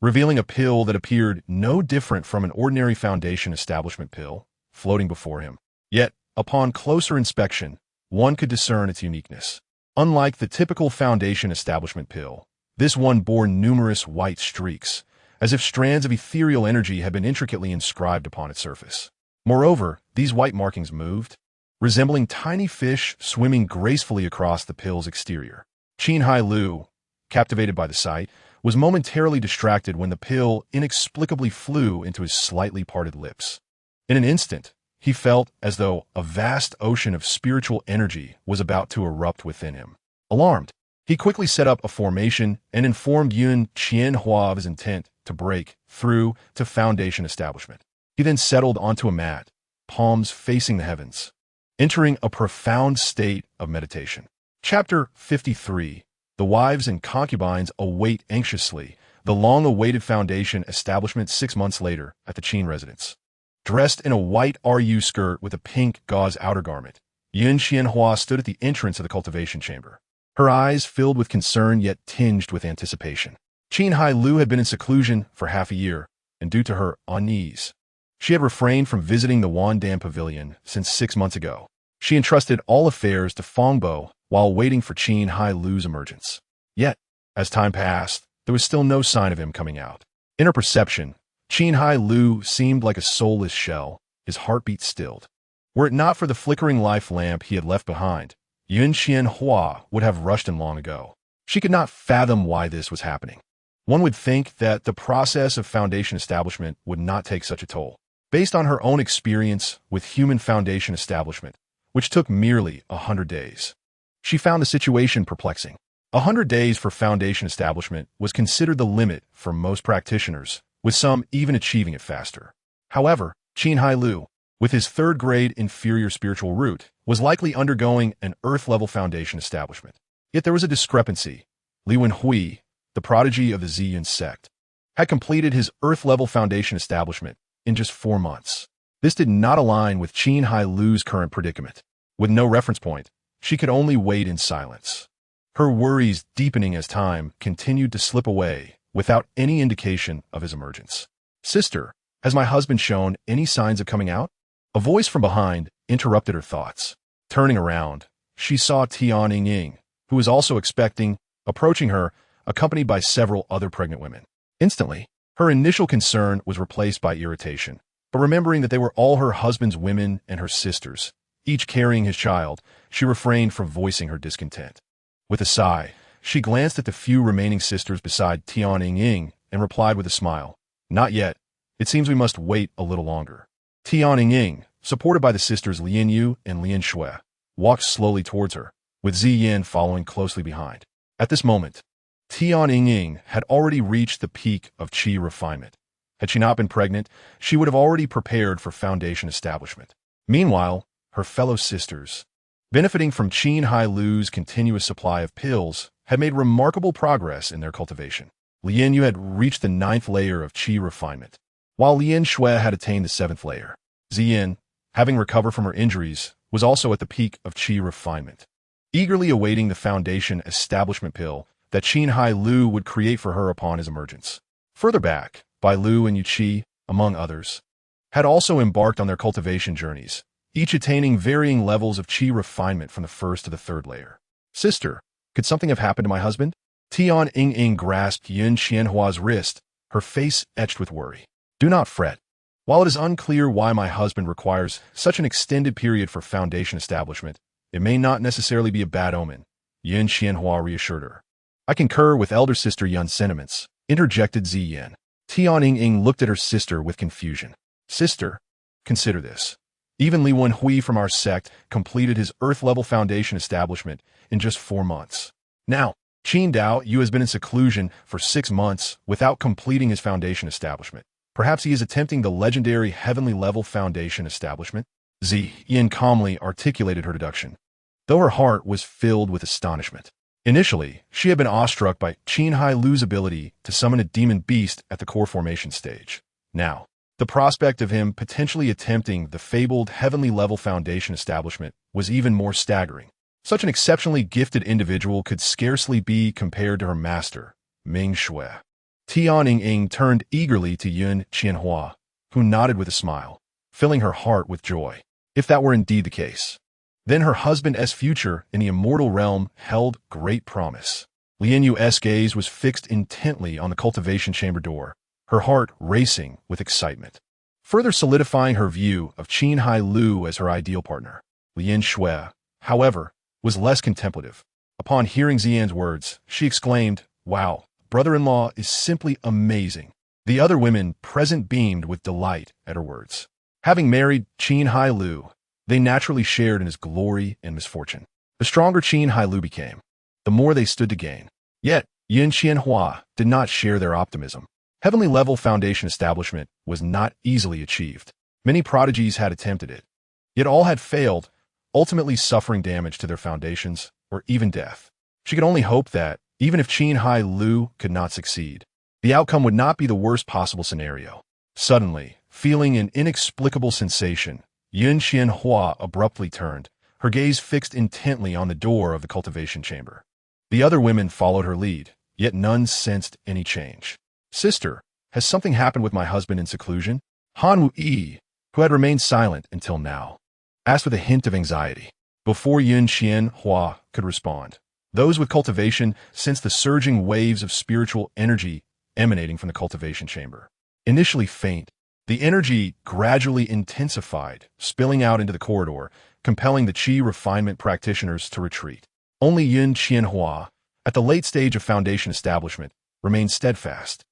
revealing a pill that appeared no different from an ordinary foundation establishment pill floating before him. Yet, upon closer inspection, one could discern its uniqueness. Unlike the typical foundation establishment pill, this one bore numerous white streaks, as if strands of ethereal energy had been intricately inscribed upon its surface. Moreover, these white markings moved, resembling tiny fish swimming gracefully across the pill's exterior. Qin Hailou, captivated by the sight, was momentarily distracted when the pill inexplicably flew into his slightly parted lips. In an instant, he felt as though a vast ocean of spiritual energy was about to erupt within him. Alarmed, he quickly set up a formation and informed Yun Qianhua of his intent to break through to foundation establishment. He then settled onto a mat, palms facing the heavens, entering a profound state of meditation. Chapter 53. The wives and concubines await anxiously the long-awaited foundation establishment 6 months later at the Qin residence. Dressed in a white RU skirt with a pink gauze outer garment, Yun Qianhua stood at the entrance of the cultivation chamber, her eyes filled with concern yet tinged with anticipation. Qin Hailou had been in seclusion for half a year, and due to her unease, she had refrained from visiting the Wandan Pavilion since 6 months ago. She entrusted all affairs to Fongbo while waiting for Qin Hailou's emergence. Yet, as time passed, there was still no sign of him coming out. In her perception, Qin Hailou seemed like a soulless shell, his heartbeat stilled. Were it not for the flickering life lamp he had left behind, Yun Qianhua would have rushed in long ago. She could not fathom why this was happening. One would think that the process of foundation establishment would not take such a toll. Based on her own experience with human foundation establishment, which took merely 100 days, she found the situation perplexing. 100 days for foundation establishment was considered the limit for most practitioners, with some even achieving it faster. However, Qin Hailou, with his third-grade inferior spiritual root, was likely undergoing an Earth-level foundation establishment. Yet there was a discrepancy. Li Wenhui, the prodigy of the Ziyun sect, had completed his Earth-level foundation establishment in just 4 months. This did not align with Qin Hailou's current predicament. With no reference point, she could only wait in silence, her worries deepening as time continued to slip away without any indication of his emergence. "Sister, has my husband shown any signs of coming out?" A voice from behind interrupted her thoughts. Turning around, she saw Tian Ying, who was also expecting, approaching her, accompanied by several other pregnant women. Instantly, her initial concern was replaced by irritation, but remembering that they were all her husband's women and her sisters, each carrying his child, she refrained from voicing her discontent. With a sigh, she glanced at the few remaining sisters beside Tian Ying and replied with a smile, "Not yet. It seems we must wait a little longer." Tian Ying, supported by the sisters Lian Yu and Lian Shui, walked slowly towards her, with Ziyin following closely behind. At this moment, Tian Ying had already reached the peak of qi refinement. Had she not been pregnant, she would have already prepared for foundation establishment. Meanwhile, her fellow sisters, benefiting from Qin Hailou's continuous supply of pills, had made remarkable progress in their cultivation. Lian Yu had reached the 9th layer of qi refinement, while Lian Shui had attained the 7th layer. Ziyin, having recovered from her injuries, was also at the peak of qi refinement, eagerly awaiting the foundation establishment pill that Qin Hailou would create for her upon his emergence. Further back, Bai Lu and Yu Qi, among others, had also embarked on their cultivation journeys, each attaining varying levels of qi refinement from the 1st to the 3rd layer. "Sister, could something have happened to my husband?" Tian Ying grasped Yun Qianhua's wrist, her face etched with worry. "Do not fret. While it is unclear why my husband requires such an extended period for foundation establishment, it may not necessarily be a bad omen," Yun Qianhua reassured her. "I concur with elder sister Yun's sentiments," interjected Ziyin. Tian Ying looked at her sister with confusion. "Sister, consider this. Even Li Wenhui from our sect completed his Earth-level foundation establishment in just 4 months. Now, Qin Dao Yu has been in seclusion for 6 months without completing his foundation establishment. Perhaps he is attempting the legendary heavenly-level foundation establishment?" Ziyin calmly articulated her deduction, though her heart was filled with astonishment. Initially, she had been awestruck by Qin Hailou's ability to summon a demon beast at the core formation stage. Now, the prospect of him potentially attempting the fabled heavenly-level foundation establishment was even more staggering. Such an exceptionally gifted individual could scarcely be compared to her master, Ming Shui. Tian Ying turned eagerly to Yun Qianhua, who nodded with a smile, filling her heart with joy. If that were indeed the case, then her husband's future in the immortal realm held great promise. Lian Yu's gaze was fixed intently on the cultivation chamber door, her heart racing with excitement, further solidifying her view of Qin Hailou as her ideal partner. Lian Shui, however, was less contemplative. Upon hearing Ziyin's words, she exclaimed, "Wow, brother-in-law is simply amazing." The other women present beamed with delight at her words. Having married Qin Hailou, they naturally shared in his glory and misfortune. The stronger Qin Hailou became, the more they stood to gain. Yet, Yun Qianhua did not share their optimism. Heavenly-level foundation establishment was not easily achieved. Many prodigies had attempted it, yet all had failed, ultimately suffering damage to their foundations or even death. She could only hope that, even if Qin Hailou could not succeed, the outcome would not be the worst possible scenario. Suddenly, feeling an inexplicable sensation, Yun Qianhua abruptly turned, her gaze fixed intently on the door of the cultivation chamber. The other women followed her lead, yet none sensed any change. "Sister, has something happened with my husband in seclusion?" Han Wu-yi, who had remained silent until now, asked with a hint of anxiety. Before Yun Qianhua could respond, those with cultivation sensed the surging waves of spiritual energy emanating from the cultivation chamber. Initially faint, the energy gradually intensified, spilling out into the corridor, compelling the qi refinement practitioners to retreat. Only Yun Qianhua, at the late stage of foundation establishment, remained steadfast.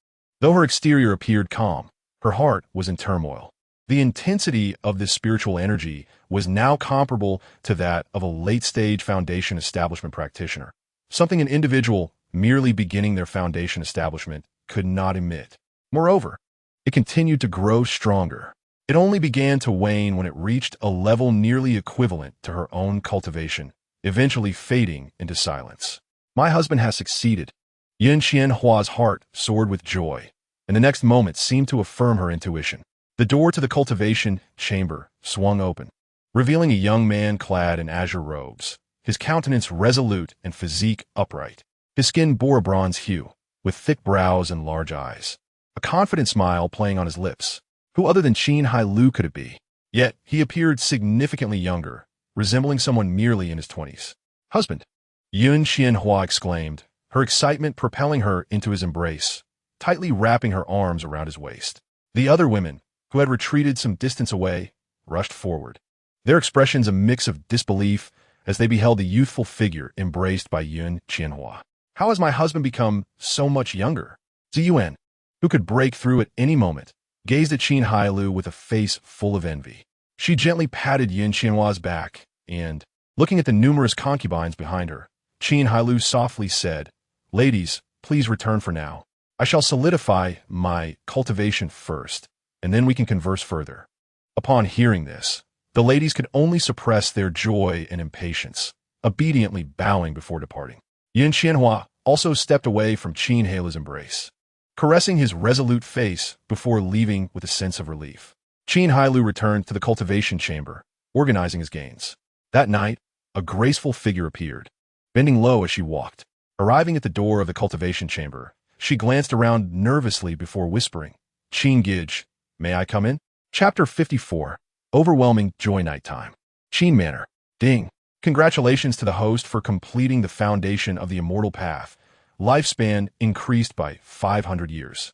Though her exterior appeared calm, her heart was in turmoil. The intensity of this spiritual energy was now comparable to that of a late-stage foundation establishment practitioner, something an individual merely beginning their foundation establishment could not emit. Moreover, it continued to grow stronger. It only began to wane when it reached a level nearly equivalent to her own cultivation, eventually fading into silence. "My husband has succeeded." Yun Qianhua's heart soared with joy, and the next moment seemed to affirm her intuition. The door to the cultivation chamber swung open, revealing a young man clad in azure robes, his countenance resolute and physique upright. His skin bore a bronze hue, with thick brows and large eyes, a confident smile playing on his lips. Who other than Qin Hailou could it be? Yet he appeared significantly younger, resembling someone merely in his 20s. "Husband!" Yun Qianhua exclaimed, her excitement propelling her into his embrace, tightly wrapping her arms around his waist. The other women, who had retreated some distance away, rushed forward, their expressions a mix of disbelief as they beheld the youthful figure embraced by Yuan Qianhua. How has my husband become so much younger? Ziyuan, who could break through at any moment, gazed at Qin Hailou with a face full of envy. She gently patted Yuan Qianhua's back, and, looking at the numerous concubines behind her, Qin Hailou softly said, "Ladies, please return for now. I shall solidify my cultivation first, and then we can converse further." Upon hearing this, the ladies could only suppress their joy and impatience, obediently bowing before departing. Yuan Qianhua also stepped away from Qin Hailou's embrace, caressing his resolute face before leaving with a sense of relief. Qin Hailou returned to the cultivation chamber, organizing his gains. That night, a graceful figure appeared, bending low as she walked. Arriving at the door of the cultivation chamber, she glanced around nervously before whispering, "Qin Gij, may I come in?" Chapter 54. Overwhelming Joy Nighttime. Qin Manor. Ding. Congratulations to the host for completing the foundation of the immortal path. Lifespan increased by 500 years.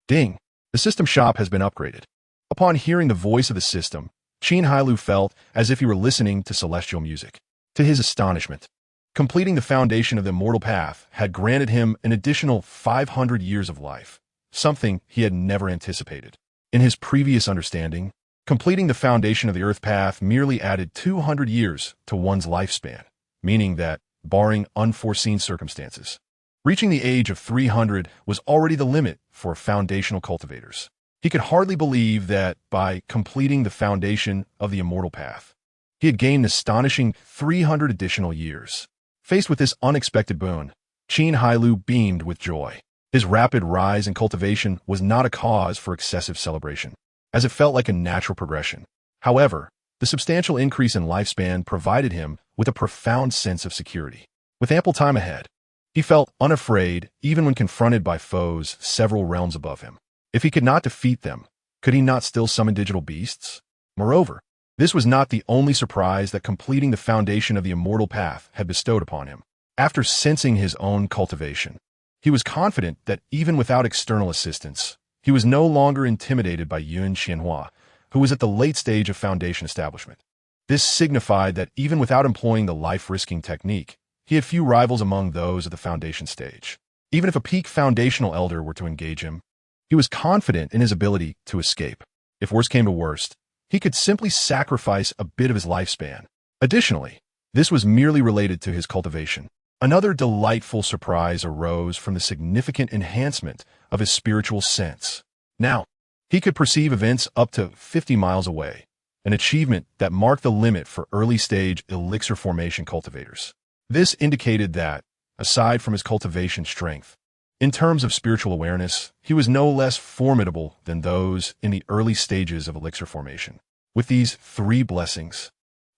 Ding. The system shop has been upgraded. Upon hearing the voice of the system, Qin Hailou felt as if he were listening to celestial music. To his astonishment, completing the foundation of the immortal path had granted him an additional 500 years of life, something he had never anticipated. In his previous understanding, completing the foundation of the earth path merely added 200 years to one's lifespan, meaning that, barring unforeseen circumstances, reaching the age of 300 was already the limit for foundational cultivators. He could hardly believe that, by completing the foundation of the immortal path, he had gained an astonishing 300 additional years. Faced with this unexpected boon, Qin Hailou beamed with joy. His rapid rise in cultivation was not a cause for excessive celebration, as it felt like a natural progression. However, the substantial increase in lifespan provided him with a profound sense of security. With ample time ahead, he felt unafraid even when confronted by foes several realms above him. If he could not defeat them, could he not still summon digital beasts? Moreover, this was not the only surprise that completing the foundation of the immortal path had bestowed upon him. After sensing his own cultivation, he was confident that even without external assistance, he was no longer intimidated by Yuan Qianhua, who was at the late stage of foundation establishment. This signified that even without employing the life-risking technique, he had few rivals among those at the foundation stage. Even if a peak foundational elder were to engage him, he was confident in his ability to escape. If worst came to worst, he could simply sacrifice a bit of his lifespan. Additionally, this was merely related to his cultivation. Another delightful surprise arose from the significant enhancement of his spiritual sense. Now, he could perceive events up to 50 miles away, an achievement that marked the limit for early-stage elixir formation cultivators. This indicated that, aside from his cultivation strength, in terms of spiritual awareness, he was no less formidable than those in the early stages of elixir formation. With these three blessings,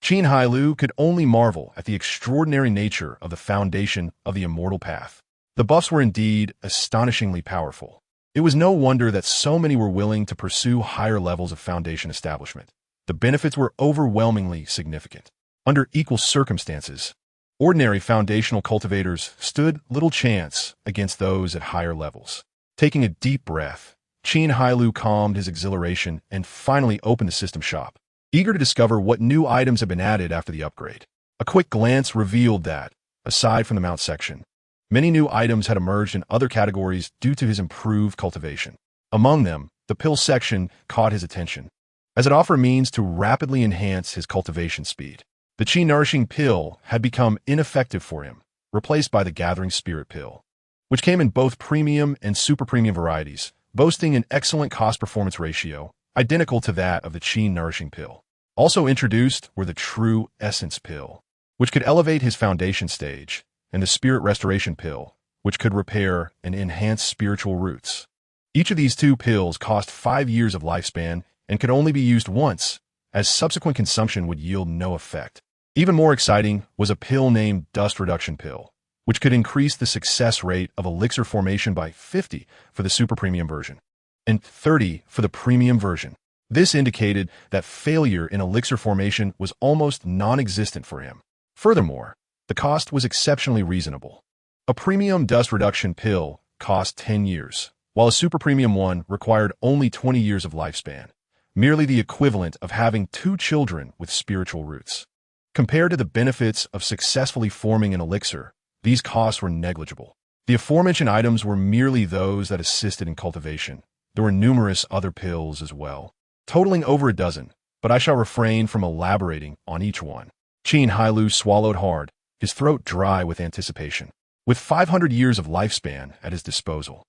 Qin Hailou could only marvel at the extraordinary nature of the foundation of the immortal path. The buffs were indeed astonishingly powerful. It was no wonder that so many were willing to pursue higher levels of foundation establishment. The benefits were overwhelmingly significant. Under equal circumstances, ordinary foundational cultivators stood little chance against those at higher levels. Taking a deep breath, Qin Hailou calmed his exhilaration and finally opened the system shop, eager to discover what new items had been added after the upgrade. A quick glance revealed that, aside from the mount section, many new items had emerged in other categories due to his improved cultivation. Among them, the pill section caught his attention, as it offered means to rapidly enhance his cultivation speed. The Qi Nourishing Pill had become ineffective for him, replaced by the Gathering Spirit Pill, which came in both premium and super premium varieties, boasting an excellent cost-performance ratio, identical to that of the Qi Nourishing Pill. Also introduced were the True Essence Pill, which could elevate his foundation stage, and the Spirit Restoration Pill, which could repair and enhance spiritual roots. Each of these two pills cost 5 years of lifespan and could only be used once, as subsequent consumption would yield no effect. Even more exciting was a pill named Dust Reduction Pill, which could increase the success rate of elixir formation by 50 for the super premium version, and 30 for the premium version. This indicated that failure in elixir formation was almost non-existent for him. Furthermore, the cost was exceptionally reasonable. A premium dust reduction pill cost 10 years, while a super premium one required only 20 years of lifespan, merely the equivalent of having 2 children with spiritual roots. Compared to the benefits of successfully forming an elixir, these costs were negligible. The aforementioned items were merely those that assisted in cultivation. There were numerous other pills as well, totaling over a dozen, but I shall refrain from elaborating on each one. Qin Hailou swallowed hard, his throat dry with anticipation. With 500 years of lifespan at his disposal,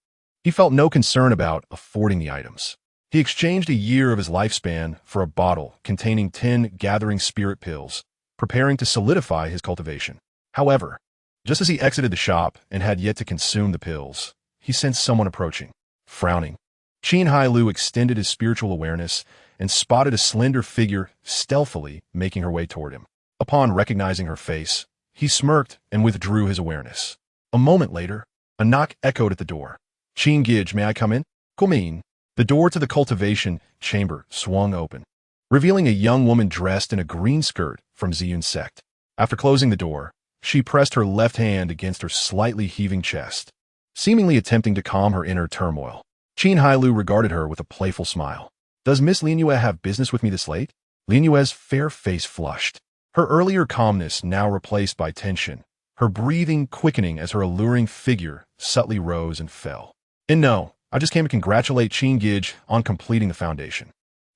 he felt no concern about affording the items. He exchanged a year of his lifespan for a bottle containing 10 gathering spirit pills, preparing to solidify his cultivation. However, just as he exited the shop and had yet to consume the pills, he sensed someone approaching. Frowning, Qin Hailou extended his spiritual awareness and spotted a slender figure stealthily making her way toward him. Upon recognizing her face, he smirked and withdrew his awareness. A moment later, a knock echoed at the door. "Qin Gij, may I come in?" "Come in." The door to the cultivation chamber swung open, revealing a young woman dressed in a green skirt from Ziyun sect. After closing the door, she pressed her left hand against her slightly heaving chest, seemingly attempting to calm her inner turmoil. Qin Hailou regarded her with a playful smile. "Does Miss Linyue have business with me this late?" Linyue's fair face flushed, her earlier calmness now replaced by tension, her breathing quickening as her alluring figure subtly rose and fell. "And no, I just came to congratulate Qin Gij on completing the foundation.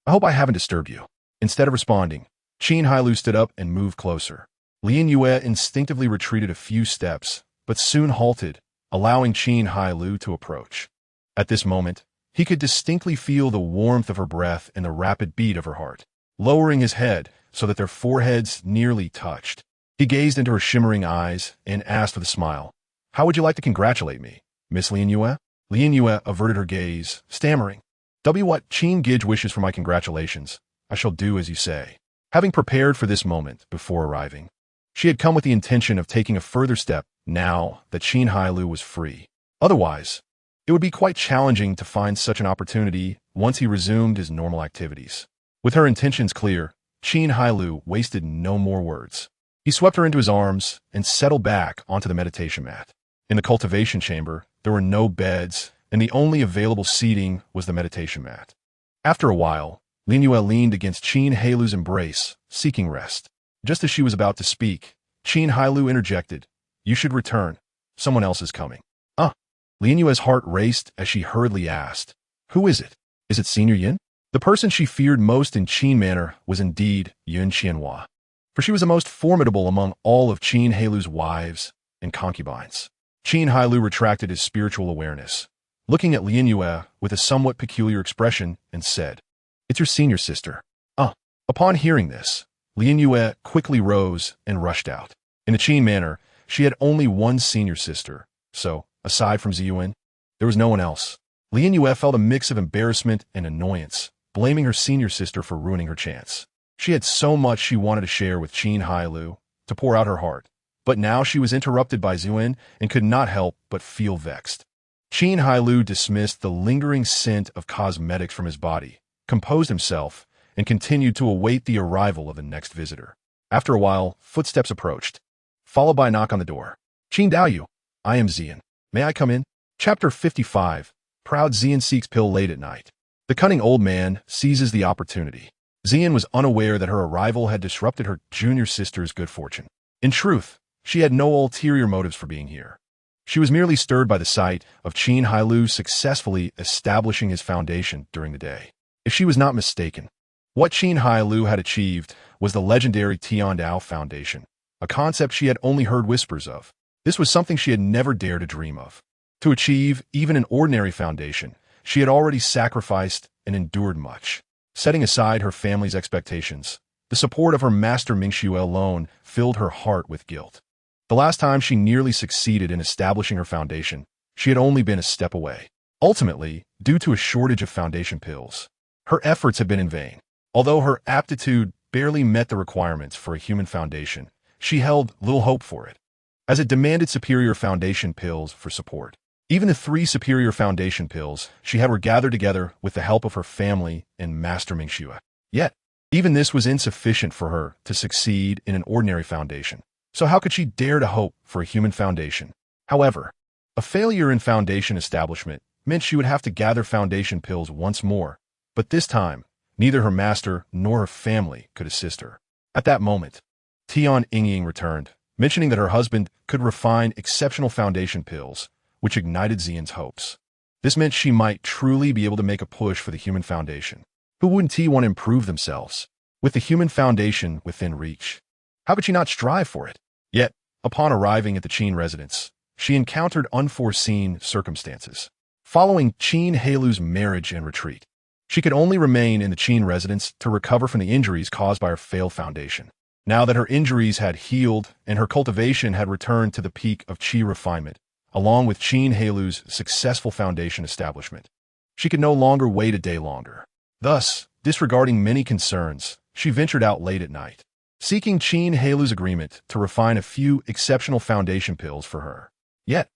I hope I haven't disturbed you." Instead of responding, Qin Hailou stood up and moved closer. Linyue instinctively retreated a few steps, but soon halted, allowing Qin Hailou to approach. At this moment, he could distinctly feel the warmth of her breath and the rapid beat of her heart. Lowering his head so that their foreheads nearly touched, he gazed into her shimmering eyes and asked with a smile, "How would you like to congratulate me, Miss Linyue?" Linyue averted her gaze, stammering, "What Qin Gij wishes for my congratulations, I shall do as you say." Having prepared for this moment before arriving, she had come with the intention of taking a further step now that Qin Hailou was free. Otherwise, it would be quite challenging to find such an opportunity once he resumed his normal activities. With her intentions clear, Qin Hailou wasted no more words. He swept her into his arms and settled back onto the meditation mat. In the cultivation chamber, there were no beds, and the only available seating was the meditation mat. After a while, Linyue leaned against Qin Hailou's embrace, seeking rest. Just as she was about to speak, Qin Hailou interjected, "You should return. Someone else is coming." Linyue's heart raced as she hurriedly asked, "Who is it? Is it Senior Yin?" The person she feared most in Qin Manor was indeed Yun Qianhua, for she was the most formidable among all of Qin Hailou's wives and concubines. Qin Hailou retracted his spiritual awareness, looking at Linyue with a somewhat peculiar expression, and said, "It's your senior sister." Upon hearing this, Linyue quickly rose and rushed out. In the Qin Manor, she had only one senior sister, so, aside from Ziyun, there was no one else. Linyue felt a mix of embarrassment and annoyance, blaming her senior sister for ruining her chance. She had so much she wanted to share with Qin Hailou, to pour out her heart, but now she was interrupted by Ziyun and could not help but feel vexed. Qin Hailou dismissed the lingering scent of cosmetics from his body, composed himself, and continued to await the arrival of the next visitor. After a while, footsteps approached, followed by a knock on the door. "Qin Daoyu, I am Ziyun. May I come in?" Chapter 55. Proud Ziyun seeks pill late at night. The cunning old man seizes the opportunity. Ziyun was unaware that her arrival had disrupted her junior sister's good fortune. In truth, she had no ulterior motives for being here. She was merely stirred by the sight of Qin Hailou successfully establishing his foundation during the day. If she was not mistaken, what Qin Hailou had achieved was the legendary Tiandao Foundation, a concept she had only heard whispers of. This was something she had never dared to dream of. To achieve even an ordinary foundation, she had already sacrificed and endured much. Setting aside her family's expectations, the support of her master Mingxue alone filled her heart with guilt. The last time she nearly succeeded in establishing her foundation, she had only been a step away. Ultimately, due to a shortage of foundation pills, her efforts had been in vain. Although her aptitude barely met the requirements for a human foundation, she held little hope for it, as it demanded superior foundation pills for support. Even the 3 superior foundation pills she had were gathered together with the help of her family and Master Mingxue. Yet, even this was insufficient for her to succeed in an ordinary foundation. So how could she dare to hope for a human foundation? However, a failure in foundation establishment meant she would have to gather foundation pills once more, but this time, neither her master nor her family could assist her. At that moment, Tian Yingying returned, mentioning that her husband could refine exceptional foundation pills, which ignited Xian's hopes. This meant she might truly be able to make a push for the human foundation. Who wouldn't want to improve themselves? With the human foundation within reach, how could she not strive for it? Yet, upon arriving at the Qin residence, she encountered unforeseen circumstances. Following Qin Hailou's marriage and retreat, she could only remain in the Qin residence to recover from the injuries caused by her failed foundation. Now that her injuries had healed and her cultivation had returned to the peak of Qi refinement, along with Qin Hailou's successful foundation establishment, she could no longer wait a day longer. Thus, disregarding many concerns, she ventured out late at night, seeking Qin Hailou's agreement to refine a few exceptional foundation pills for her. Yet,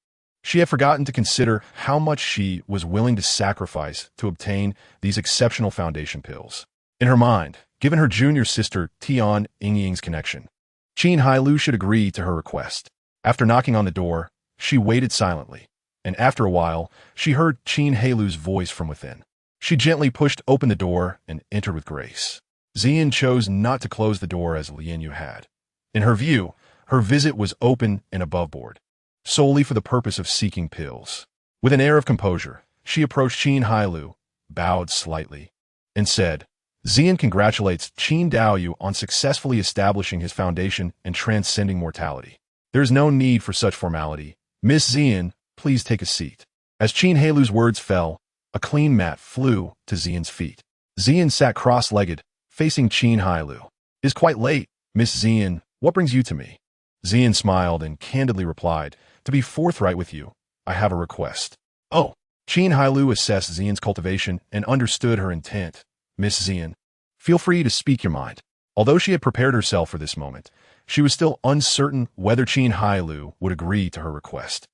she had forgotten to consider how much she was willing to sacrifice to obtain these exceptional foundation pills. In her mind, given her junior sister Tian Yingying's connection, Qin Hailou should agree to her request. After knocking on the door, she waited silently, and after a while, she heard Qin Hailou's voice from within. She gently pushed open the door and entered with grace. Xian chose not to close the door as Lian Yu had. In her view, her visit was open and above board, solely for the purpose of seeking pills. With an air of composure, she approached Qin Hailou, bowed slightly, and said, Xian congratulates Qin Daoyu on successfully establishing his foundation and transcending mortality. There is no need for such formality. Miss Xian, please take a seat. As Qin Hailou's words fell, a clean mat flew to Xian's feet. Xian sat cross-legged, facing Qin Hailou. It is quite late, Miss Xian. What brings you to me? Xian smiled and candidly replied, To be forthright with you, I have a request. Oh. Qin Hailou assessed Xian's cultivation and understood her intent. Miss Xian, feel free to speak your mind. Although she had prepared herself for this moment, she was still uncertain whether Qin Hailou would agree to her request.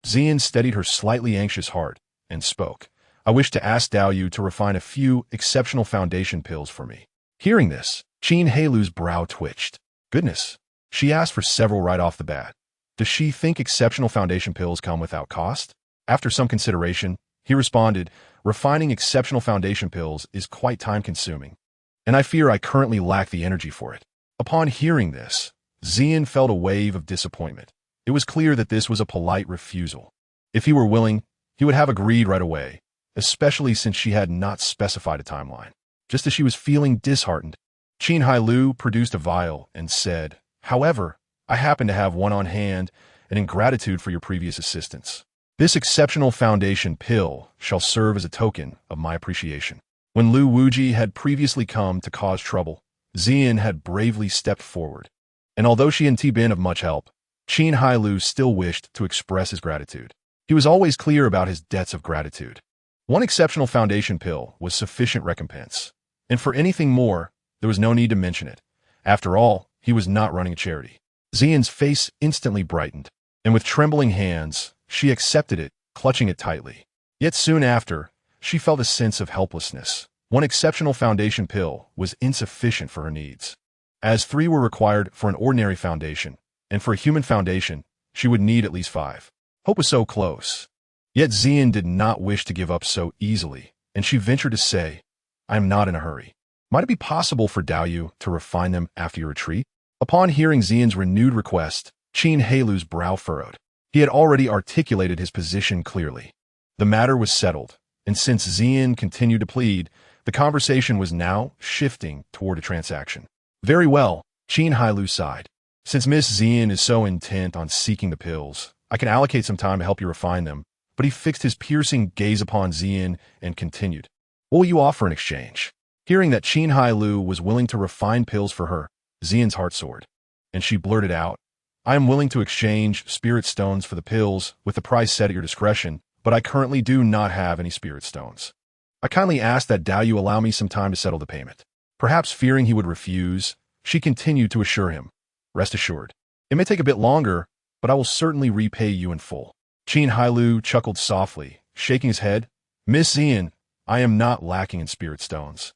Xian steadied her slightly anxious heart and spoke. I wish to ask Daoyu to refine a few exceptional foundation pills for me. Hearing this, Qin Hailou's brow twitched. Goodness, she asked for several right off the bat. Does she think exceptional foundation pills come without cost? After some consideration, he responded, refining exceptional foundation pills is quite time-consuming, and I fear I currently lack the energy for it. Upon hearing this, Xian felt a wave of disappointment. It was clear that this was a polite refusal. If he were willing, he would have agreed right away, especially since she had not specified a timeline. Just as she was feeling disheartened, Qin Hailou produced a vial and said, However, I happen to have one on hand, and in gratitude for your previous assistance, this exceptional foundation pill shall serve as a token of my appreciation. When Lu Wuji had previously come to cause trouble, Xian had bravely stepped forward. And although she hadn't been of much help, Qin Hailou still wished to express his gratitude. He was always clear about his debts of gratitude. One exceptional foundation pill was sufficient recompense, and for anything more, there was no need to mention it. After all, he was not running a charity. Xian's face instantly brightened, and with trembling hands, she accepted it, clutching it tightly. Yet soon after, she felt a sense of helplessness. One exceptional foundation pill was insufficient for her needs, as 3 were required for an ordinary foundation, and for a human foundation, she would need at least 5. Hope was so close. Yet Xian did not wish to give up so easily, and she ventured to say, I am not in a hurry. Might it be possible for Daoyu to refine them after your retreat? Upon hearing Xian's renewed request, Qin Hailou's brow furrowed. He had already articulated his position clearly. The matter was settled, and since Xian continued to plead, the conversation was now shifting toward a transaction. Very well, Qin Hailou sighed. Since Miss Xian is so intent on seeking the pills, I can allocate some time to help you refine them. But he fixed his piercing gaze upon Xian and continued. What will you offer in exchange? Hearing that Qin Hailou was willing to refine pills for her, Xian's heart soared, and she blurted out, I am willing to exchange spirit stones for the pills with the price set at your discretion, but I currently do not have any spirit stones. I kindly ask that Daoyu allow me some time to settle the payment. Perhaps fearing he would refuse, she continued to assure him, Rest assured, it may take a bit longer, but I will certainly repay you in full. Qin Hailou chuckled softly, shaking his head. Miss Xian, I am not lacking in spirit stones.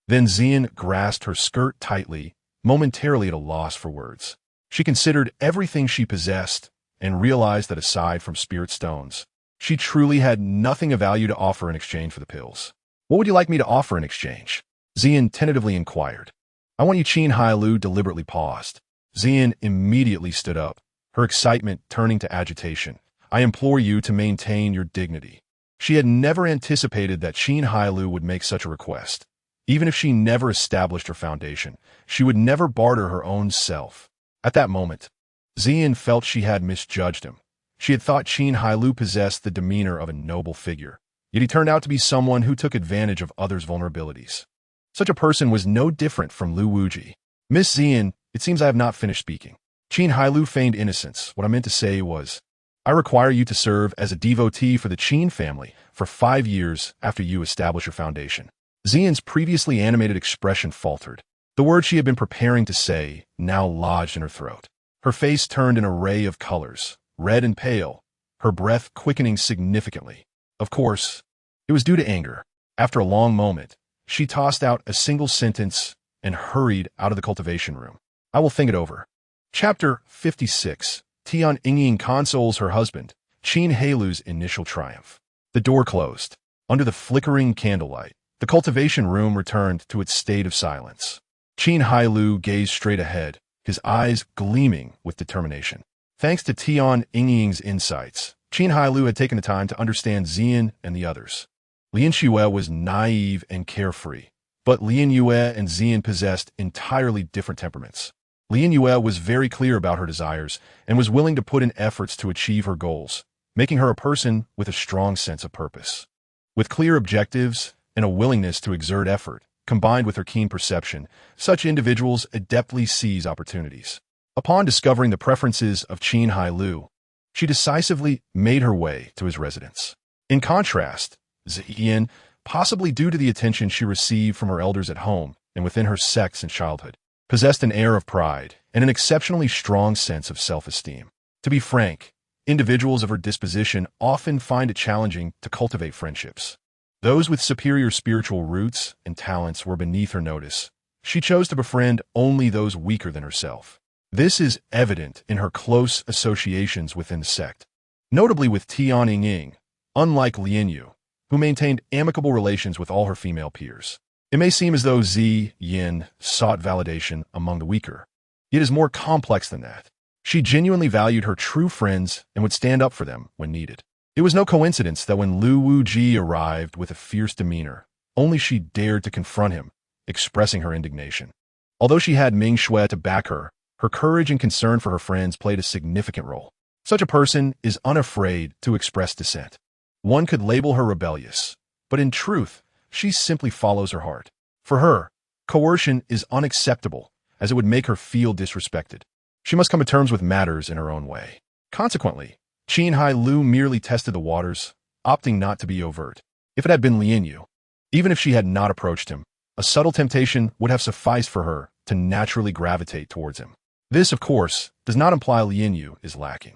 Then Xian grasped her skirt tightly, momentarily at a loss for words. She considered everything she possessed, and realized that aside from spirit stones, she truly had nothing of value to offer in exchange for the pills. "What would you like me to offer in exchange?" Xian tentatively inquired. "I want you." Qin Hailou deliberately paused. Xian immediately stood up, her excitement turning to agitation. "I implore you to maintain your dignity." She had never anticipated that Qin Hailou would make such a request. Even if she never established her foundation, she would never barter her own self. At that moment, Xian felt she had misjudged him. She had thought Qin Hailou possessed the demeanor of a noble figure, yet he turned out to be someone who took advantage of others' vulnerabilities. Such a person was no different from Lu Wuji. "Miss Xian, it seems I have not finished speaking." Qin Hailou feigned innocence. "What I meant to say was, I require you to serve as a devotee for the Qin family for 5 years after you establish your foundation." Xian's previously animated expression faltered. The words she had been preparing to say now lodged in her throat. Her face turned an array of colors, red and pale, her breath quickening significantly. Of course, it was due to anger. After a long moment, she tossed out a single sentence and hurried out of the cultivation room. "I will think it over." Chapter 56. Tian Yingying consoles her husband, Qin Hailou's initial triumph. The door closed. Under the flickering candlelight, the cultivation room returned to its state of silence. Qin Hailou gazed straight ahead, his eyes gleaming with determination. Thanks to Tian Yingying's insights, Qin Hailou had taken the time to understand Xian and the others. Lin Xue was naive and carefree, but Lin Yue and Xian possessed entirely different temperaments. Lin Yue was very clear about her desires and was willing to put in efforts to achieve her goals, making her a person with a strong sense of purpose. With clear objectives and a willingness to exert effort, combined with her keen perception, such individuals adeptly seize opportunities. Upon discovering the preferences of Qin Hailou, she decisively made her way to his residence. In contrast, Xian, possibly due to the attention she received from her elders at home and within her sex and childhood, possessed an air of pride and an exceptionally strong sense of self-esteem. To be frank, individuals of her disposition often find it challenging to cultivate friendships. Those with superior spiritual roots and talents were beneath her notice. She chose to befriend only those weaker than herself. This is evident in her close associations within the sect, notably with Tian Yingying, unlike Lin Yu, who maintained amicable relations with all her female peers. It may seem as though Xian sought validation among the weaker. It is more complex than that. She genuinely valued her true friends and would stand up for them when needed. It was no coincidence that when Lu Wuji arrived with a fierce demeanor, only she dared to confront him, expressing her indignation. Although she had Ming Xue to back her, her courage and concern for her friends played a significant role. Such a person is unafraid to express dissent. One could label her rebellious, but in truth, she simply follows her heart. For her, coercion is unacceptable, as it would make her feel disrespected. She must come to terms with matters in her own way. Consequently, Qin Hailou merely tested the waters, opting not to be overt. If it had been Lin Yu, even if she had not approached him, a subtle temptation would have sufficed for her to naturally gravitate towards him. This, of course, does not imply Lin Yu is lacking.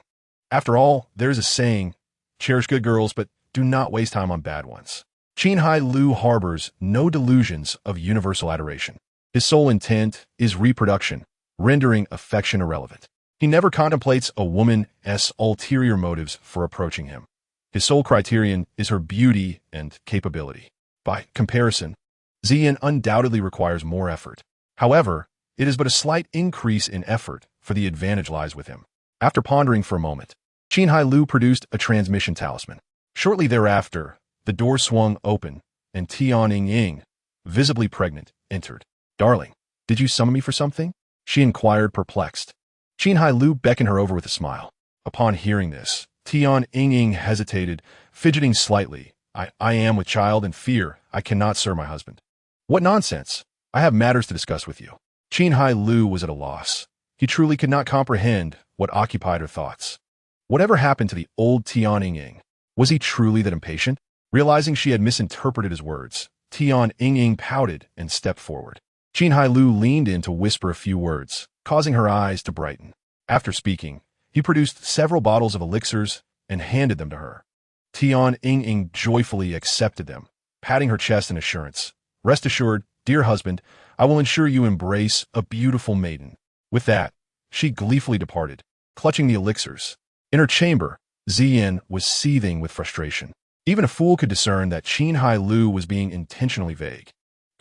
After all, there is a saying, cherish good girls, but do not waste time on bad ones. Qin Hailou harbors no delusions of universal adoration. His sole intent is reproduction, rendering affection irrelevant. He never contemplates a woman's ulterior motives for approaching him. His sole criterion is her beauty and capability. By comparison, Xian undoubtedly requires more effort. However, it is but a slight increase in effort, for the advantage lies with him. After pondering for a moment, Qin Hailou produced a transmission talisman. Shortly thereafter, the door swung open, and Tian Yingying, visibly pregnant, entered. "Darling, did you summon me for something?" she inquired, perplexed. Qin Hailou beckoned her over with a smile. Upon hearing this, Tian Yingying hesitated, fidgeting slightly. I am with child and fear. I cannot serve my husband." "What nonsense! I have matters to discuss with you." Qin Hailou was at a loss. He truly could not comprehend what occupied her thoughts. Whatever happened to the old Tian Yingying? Was he truly that impatient? Realizing she had misinterpreted his words, Tian Yingying pouted and stepped forward. Qin Hailou leaned in to whisper a few words, causing her eyes to brighten. After speaking, he produced several bottles of elixirs and handed them to her. Tian Yingying joyfully accepted them, patting her chest in assurance. "Rest assured, dear husband, I will ensure you embrace a beautiful maiden." With that, she gleefully departed, clutching the elixirs. In her chamber, Ziyin was seething with frustration. Even a fool could discern that Qin Hailou was being intentionally vague.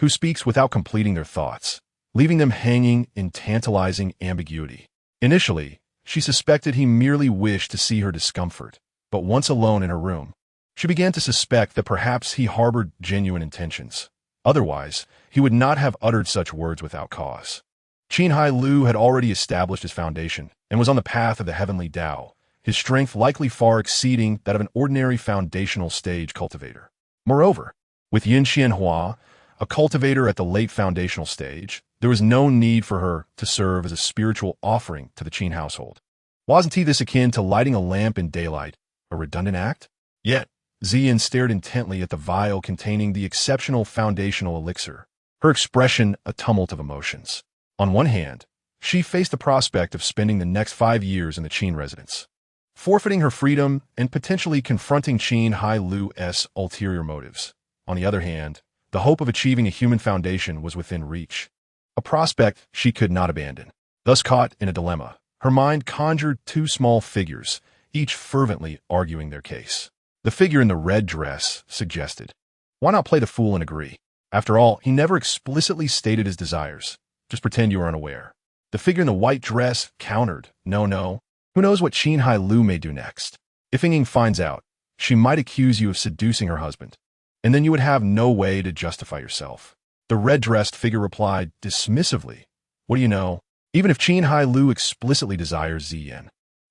Who speaks without completing their thoughts, leaving them hanging in tantalizing ambiguity. Initially, she suspected he merely wished to see her discomfort, but once alone in her room, she began to suspect that perhaps he harbored genuine intentions. Otherwise, he would not have uttered such words without cause. Qin Hailou had already established his foundation and was on the path of the heavenly Tao, his strength likely far exceeding that of an ordinary foundational stage cultivator. Moreover, with Yin Xianhua, a cultivator at the late foundational stage, there was no need for her to serve as a spiritual offering to the Qin household. Wasn't this akin to lighting a lamp in daylight, a redundant act? Yet, Ziyin stared intently at the vial containing the exceptional foundational elixir, her expression a tumult of emotions. On one hand, she faced the prospect of spending the next 5 years in the Qin residence, forfeiting her freedom and potentially confronting Qin Hailou's ulterior motives. On the other hand, the hope of achieving a human foundation was within reach, a prospect she could not abandon. Thus caught in a dilemma, her mind conjured two small figures, each fervently arguing their case. The figure in the red dress suggested, "Why not play the fool and agree? After all, he never explicitly stated his desires. Just pretend you are unaware." The figure in the white dress countered, "No. Who knows what Qin Hailou may do next? If Ying finds out, she might accuse you of seducing her husband, and then you would have no way to justify yourself." The red-dressed figure replied dismissively, "What do you know? Even if Qin Hailou explicitly desires Ziyin,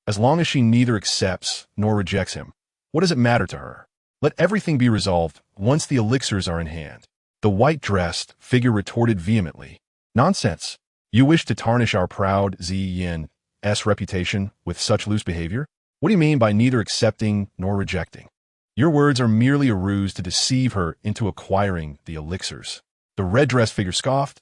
as long as she neither accepts nor rejects him, what does it matter to her? Let everything be resolved once the elixirs are in hand." The white-dressed figure retorted vehemently, "Nonsense! You wish to tarnish our proud Ziyin's reputation with such loose behavior? What do you mean by neither accepting nor rejecting? Your words are merely a ruse to deceive her into acquiring the elixirs." The red-dressed figure scoffed,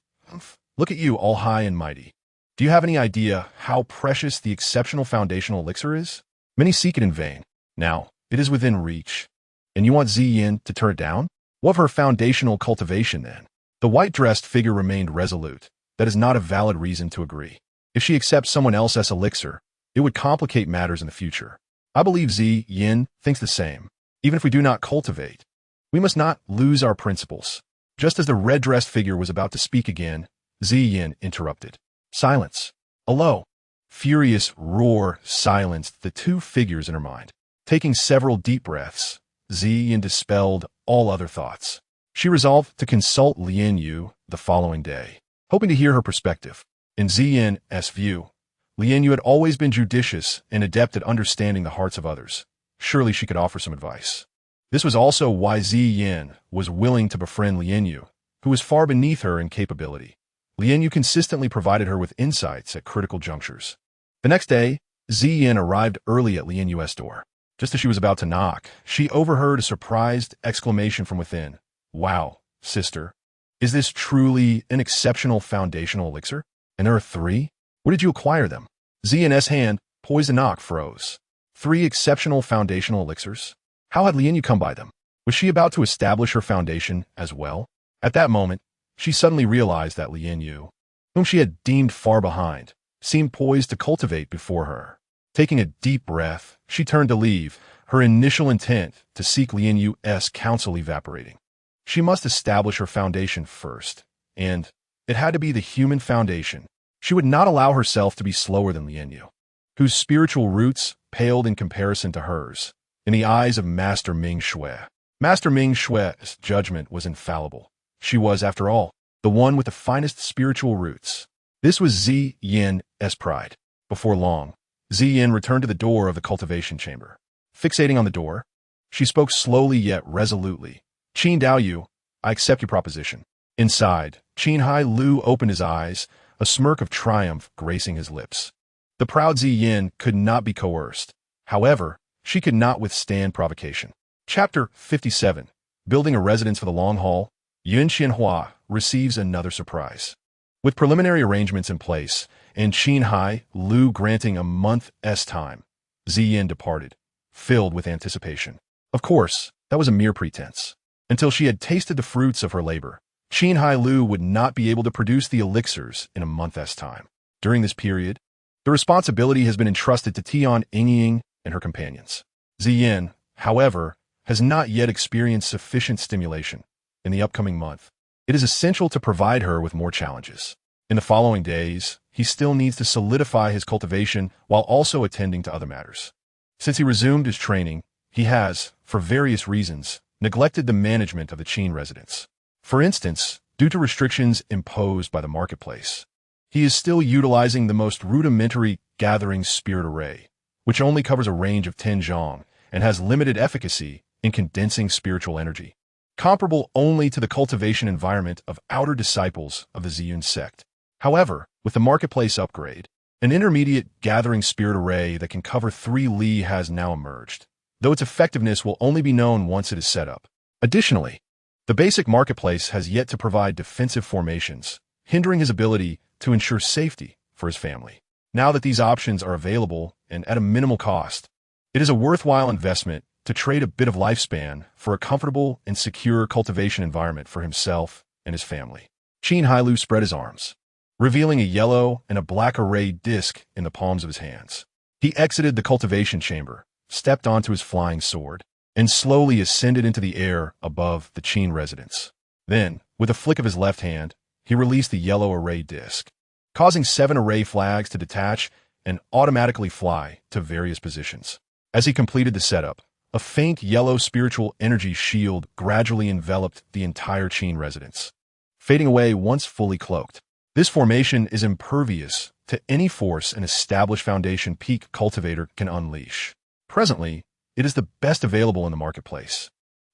"Look at you, all high and mighty. Do you have any idea how precious the exceptional foundational elixir is? Many seek it in vain. Now, it is within reach. And you want Ziyin to turn it down? What of her foundational cultivation, then?" The white-dressed figure remained resolute. "That is not a valid reason to agree. If she accepts someone else's elixir, it would complicate matters in the future. I believe Ziyin thinks the same. Even if we do not cultivate, we must not lose our principles." Just as the red-dressed figure was about to speak again, Ziyin interrupted. Silence. A low, furious roar silenced the two figures in her mind. Taking several deep breaths, Ziyin dispelled all other thoughts. She resolved to consult Lian Yu the following day, hoping to hear her perspective. In Ziyin's view, Lian Yu had always been judicious and adept at understanding the hearts of others. Surely she could offer some advice. This was also why Ziyin was willing to befriend Lian Yu, who was far beneath her in capability. Lian Yu consistently provided her with insights at critical junctures. The next day, Ziyin arrived early at Lian Yu's door. Just as she was about to knock, she overheard a surprised exclamation from within. "Wow, sister, is this truly an exceptional foundational elixir? And there are 3? Where did you acquire them?" Ziyin's hand, poised to knock, froze. 3 exceptional foundational elixirs? How had Lian Yu come by them? Was she about to establish her foundation as well? At that moment, she suddenly realized that Lian Yu, whom she had deemed far behind, seemed poised to cultivate before her. Taking a deep breath, she turned to leave, her initial intent to seek Lian Yu's counsel evaporating. She must establish her foundation first, and it had to be the human foundation. She would not allow herself to be slower than Lian Yu, whose spiritual roots paled in comparison to hers. In the eyes of Master Ming Shui, Master Ming Shui's judgment was infallible. She was, after all, the one with the finest spiritual roots. This was Ziyin's pride. Before long, Ziyin returned to the door of the cultivation chamber. Fixating on the door, she spoke slowly yet resolutely. "Qin Daoyu, I accept your proposition." Inside, Qin Hailou opened his eyes, a smirk of triumph gracing his lips. The proud Ziyin could not be coerced. However, she could not withstand provocation. Chapter 57. Building a residence for the long haul, Yin Xianhua receives another surprise. With preliminary arrangements in place, and Qin Hailou granting a month's time, Ziyin departed, filled with anticipation. Of course, that was a mere pretense. Until she had tasted the fruits of her labor, Qin Hailou would not be able to produce the elixirs in a month's time. During this period, the responsibility has been entrusted to Tian Yingying and her companions. Ziyin, however, has not yet experienced sufficient stimulation. In the upcoming month, it is essential to provide her with more challenges. In the following days, he still needs to solidify his cultivation while also attending to other matters. Since he resumed his training, he has, for various reasons, neglected the management of the Qin residence. For instance, due to restrictions imposed by the marketplace, he is still utilizing the most rudimentary gathering spirit array, which only covers a range of 10 zhong and has limited efficacy in condensing spiritual energy, comparable only to the cultivation environment of outer disciples of the Ziyun sect. However, with the marketplace upgrade, an intermediate gathering spirit array that can cover 3 li has now emerged, though its effectiveness will only be known once it is set up. Additionally, the basic marketplace has yet to provide defensive formations, hindering his ability to ensure safety for his family. Now that these options are available and at a minimal cost, it is a worthwhile investment to trade a bit of lifespan for a comfortable and secure cultivation environment for himself and his family. Qin Hailou spread his arms, revealing a yellow and a black arrayed disc in the palms of his hands. He exited the cultivation chamber, stepped onto his flying sword, and slowly ascended into the air above the Qin residence. Then, with a flick of his left hand, he released the yellow array disc, causing 7 array flags to detach and automatically fly to various positions. As he completed the setup, a faint yellow spiritual energy shield gradually enveloped the entire Qin residence, fading away once fully cloaked. This formation is impervious to any force an established foundation peak cultivator can unleash. Presently, it is the best available in the marketplace.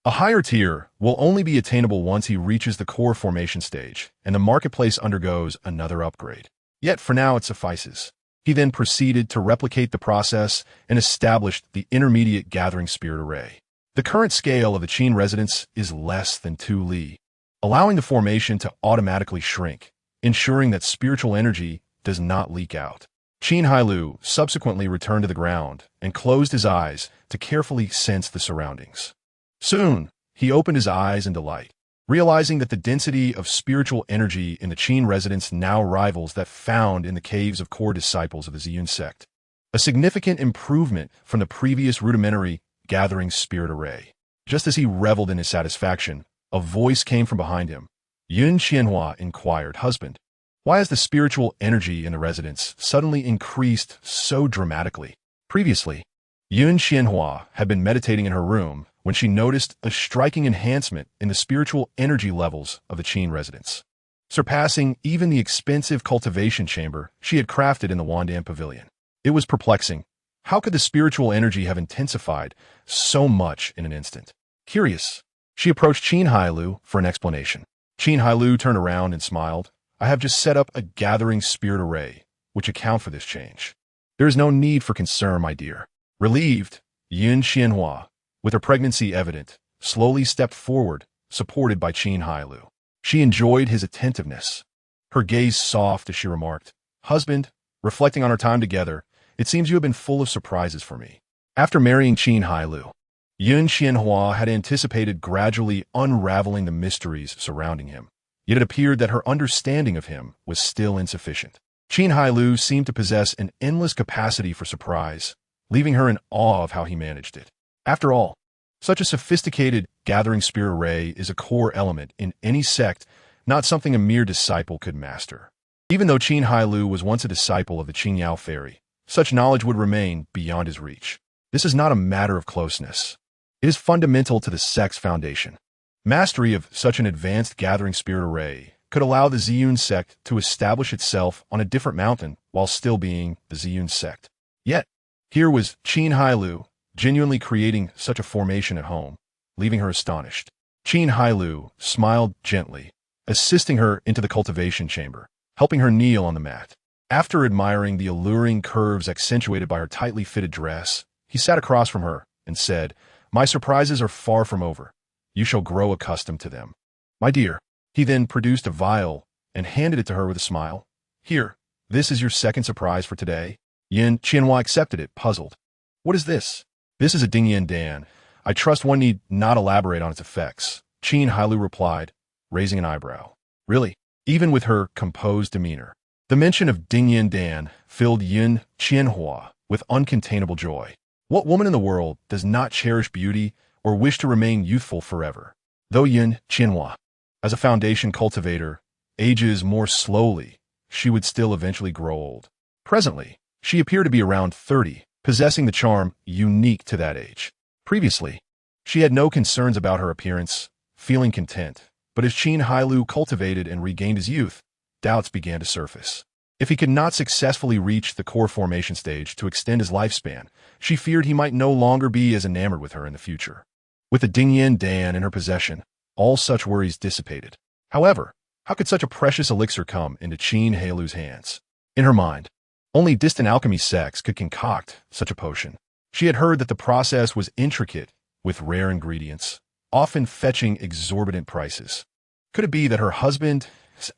A higher tier will only be attainable once he reaches the core formation stage, and the marketplace undergoes another upgrade. Yet for now it suffices. He then proceeded to replicate the process and established the intermediate gathering spirit array. The current scale of the Qin residence is less than 2 li, allowing the formation to automatically shrink, ensuring that spiritual energy does not leak out. Qin Hailou subsequently returned to the ground and closed his eyes to carefully sense the surroundings. Soon, he opened his eyes in delight, realizing that the density of spiritual energy in the Qin residence now rivals that found in the caves of core disciples of the Ziyun sect, a significant improvement from the previous rudimentary gathering spirit array. Just as he reveled in his satisfaction, a voice came from behind him. Yun Qianhua inquired, "Husband, why has the spiritual energy in the residence suddenly increased so dramatically?" Previously, Yun Qianhua had been meditating in her room when she noticed a striking enhancement in the spiritual energy levels of the Qin residence, surpassing even the expensive cultivation chamber she had crafted in the Wandan Pavilion. It was perplexing. How could the spiritual energy have intensified so much in an instant? Curious, she approached Qin Hailou for an explanation. Qin Hailou turned around and smiled. "I have just set up a gathering spirit array, which account for this change. There is no need for concern, my dear." Relieved, Yun Qianhua, with her pregnancy evident, slowly stepped forward, supported by Qin Hailou. She enjoyed his attentiveness, her gaze soft as she remarked, "Husband, reflecting on our time together, it seems you have been full of surprises for me." After marrying Qin Hailou, Yun Qianhua had anticipated gradually unraveling the mysteries surrounding him, yet it appeared that her understanding of him was still insufficient. Qin Hailou seemed to possess an endless capacity for surprise, leaving her in awe of how he managed it. After all, such a sophisticated gathering spirit array is a core element in any sect, not something a mere disciple could master. Even though Qin Hailou was once a disciple of the Qingyao fairy, such knowledge would remain beyond his reach. This is not a matter of closeness. It is fundamental to the sect's foundation. Mastery of such an advanced gathering spirit array could allow the Ziyun sect to establish itself on a different mountain while still being the Ziyun sect. Yet, here was Qin Hailou genuinely creating such a formation at home, leaving her astonished. Qin Hailou smiled gently, assisting her into the cultivation chamber, helping her kneel on the mat. After admiring the alluring curves accentuated by her tightly fitted dress, he sat across from her and said, "My surprises are far from over. You shall grow accustomed to them, my dear." He then produced a vial and handed it to her with a smile. "Here, this is your second surprise for today." Yun Qianhua accepted it, puzzled. "What is this?" "This is a Dingyan Dan. I trust one need not elaborate on its effects," Qin Hailou replied, raising an eyebrow. "Really?" Even with her composed demeanor, the mention of Dingyan Dan filled Yun Qianhua with uncontainable joy. What woman in the world does not cherish beauty or wish to remain youthful forever? Though Yin Qianhua, as a foundation cultivator, ages more slowly, she would still eventually grow old. Presently, she appeared to be around 30, possessing the charm unique to that age. Previously, she had no concerns about her appearance, feeling content. But as Qin Hailou cultivated and regained his youth, doubts began to surface. If he could not successfully reach the core formation stage to extend his lifespan, she feared he might no longer be as enamored with her in the future. With the Dingyan Dan in her possession, all such worries dissipated. However, how could such a precious elixir come into Qin Hailou's hands? In her mind, only distant alchemy sects could concoct such a potion. She had heard that the process was intricate, with rare ingredients, often fetching exorbitant prices. Could it be that her husband's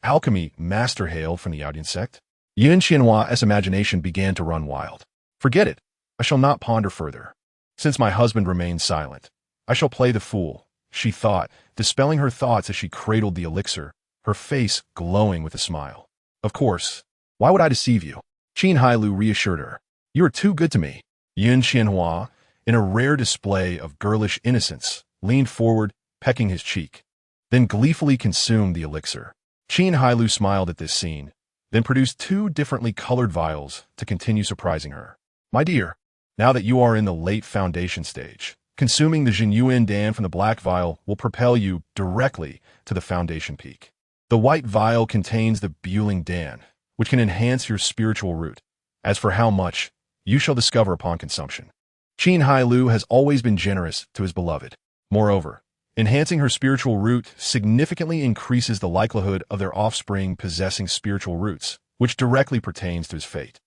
alchemy master hailed from the Yaodian sect? Yin Qianhua's imagination began to run wild. Forget it. I shall not ponder further. Since my husband remains silent, I shall play the fool, she thought, dispelling her thoughts as she cradled the elixir, her face glowing with a smile. Of course. Why would I deceive you? Qin Hailou reassured her. You are too good to me. Yin Qianhua, in a rare display of girlish innocence, leaned forward, pecking his cheek, then gleefully consumed the elixir. Qin Hailou smiled at this scene, then produced 2 differently colored vials to continue surprising her. My dear, now that you are in the late foundation stage, consuming the Jinyuan Dan from the black vial will propel you directly to the foundation peak. The white vial contains the Buling Dan, which can enhance your spiritual root. As for how much, you shall discover upon consumption. Qin Hailou has always been generous to his beloved. Moreover, enhancing her spiritual root significantly increases the likelihood of their offspring possessing spiritual roots, which directly pertains to his fate.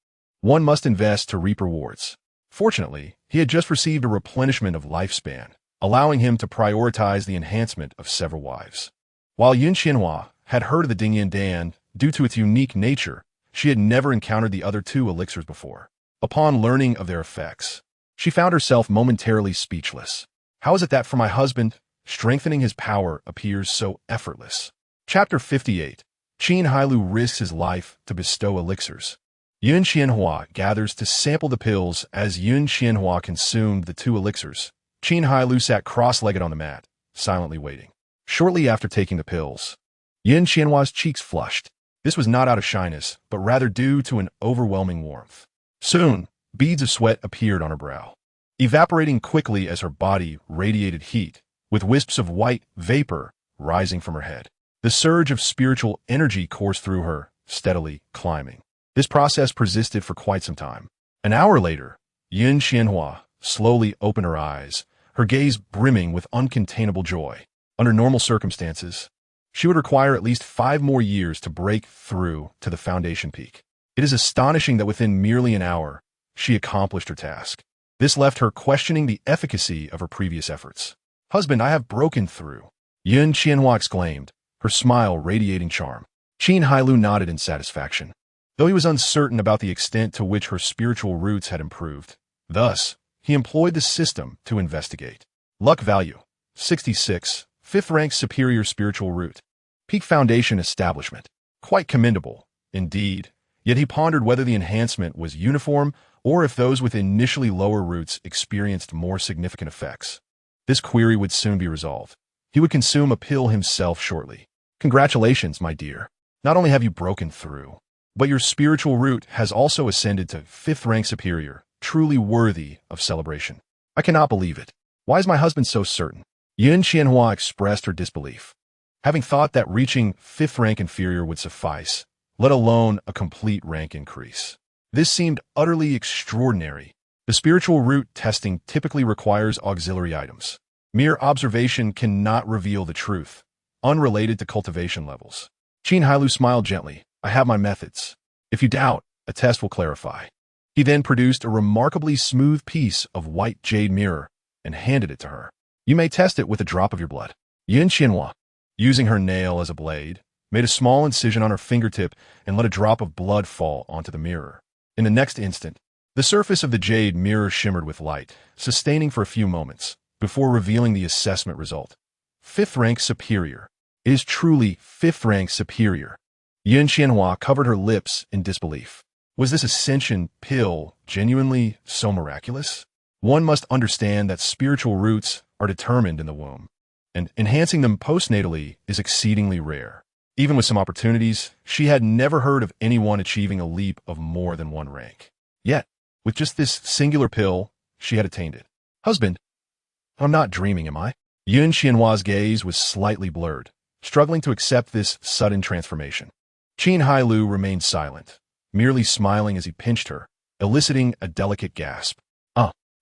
One must invest to reap rewards. Fortunately, he had just received a replenishment of lifespan, allowing him to prioritize the enhancement of several wives. While Yin Qianhua had heard of the Dingyan Dan due to its unique nature, she had never encountered the other 2 elixirs before. Upon learning of their effects, she found herself momentarily speechless. How is it that for my husband, strengthening his power appears so effortless? Chapter 58. Qin Hailou risks his life to bestow elixirs. Yin Qianhua gathers to sample the pills. As Yin Qianhua consumed the 2 elixirs, Qin Hailou sat cross-legged on the mat, silently waiting. Shortly after taking the pills, Yin Qianhua's cheeks flushed. This was not out of shyness, but rather due to an overwhelming warmth. Soon, beads of sweat appeared on her brow, evaporating quickly as her body radiated heat, with wisps of white vapor rising from her head. The surge of spiritual energy coursed through her, steadily climbing. This process persisted for quite some time. An hour later, Yin Qianhua slowly opened her eyes, her gaze brimming with uncontainable joy. Under normal circumstances, she would require at least 5 more years to break through to the foundation peak. It is astonishing that within merely an hour, she accomplished her task. This left her questioning the efficacy of her previous efforts. Husband, I have broken through, Yin Qianhua exclaimed, her smile radiating charm. Qin Hailou nodded in satisfaction, though he was uncertain about the extent to which her spiritual roots had improved. Thus, he employed the system to investigate. Luck value, 66, 5th rank superior spiritual root. Peak foundation establishment. Quite commendable, indeed. Yet he pondered whether the enhancement was uniform or if those with initially lower roots experienced more significant effects. This query would soon be resolved. He would consume a pill himself shortly. Congratulations, my dear. Not only have you broken through, but your spiritual root has also ascended to 5th rank superior, truly worthy of celebration. I cannot believe it. Why is my husband so certain? Yin Qianhua expressed her disbelief. Having thought that reaching 5th rank inferior would suffice, let alone a complete rank increase. This seemed utterly extraordinary. The spiritual root testing typically requires auxiliary items. Mere observation cannot reveal the truth, unrelated to cultivation levels. Qin Hailou smiled gently. I have my methods. If you doubt, a test will clarify. He then produced a remarkably smooth piece of white jade mirror and handed it to her. You may test it with a drop of your blood. Yin Qianhua, using her nail as a blade, made a small incision on her fingertip and let a drop of blood fall onto the mirror. In the next instant, the surface of the jade mirror shimmered with light, sustaining for a few moments, before revealing the assessment result. 5th rank superior. It is truly 5th rank superior. Yin Qianhua covered her lips in disbelief. Was this ascension pill genuinely so miraculous? One must understand that spiritual roots are determined in the womb, and enhancing them postnatally is exceedingly rare. Even with some opportunities, she had never heard of anyone achieving a leap of more than one rank. Yet, with just this singular pill, she had attained it. Husband, I'm not dreaming, am I? Yun Qianhua's gaze was slightly blurred, struggling to accept this sudden transformation. Qin Hailou remained silent, merely smiling as he pinched her, eliciting a delicate gasp.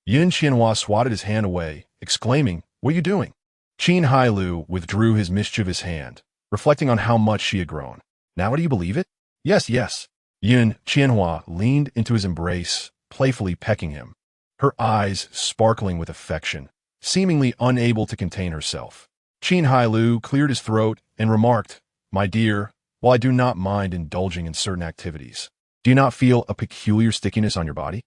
Yun Qianhua swatted his hand away, exclaiming, "What are you doing?" Qin Hailou withdrew his mischievous hand, reflecting on how much she had grown. "Now do you believe it?" Yes. Yun Qianhua leaned into his embrace, playfully pecking him, her eyes sparkling with affection, seemingly unable to contain herself. Qin Hailou cleared his throat and remarked, "My dear, while I do not mind indulging in certain activities, do you not feel a peculiar stickiness on your body?"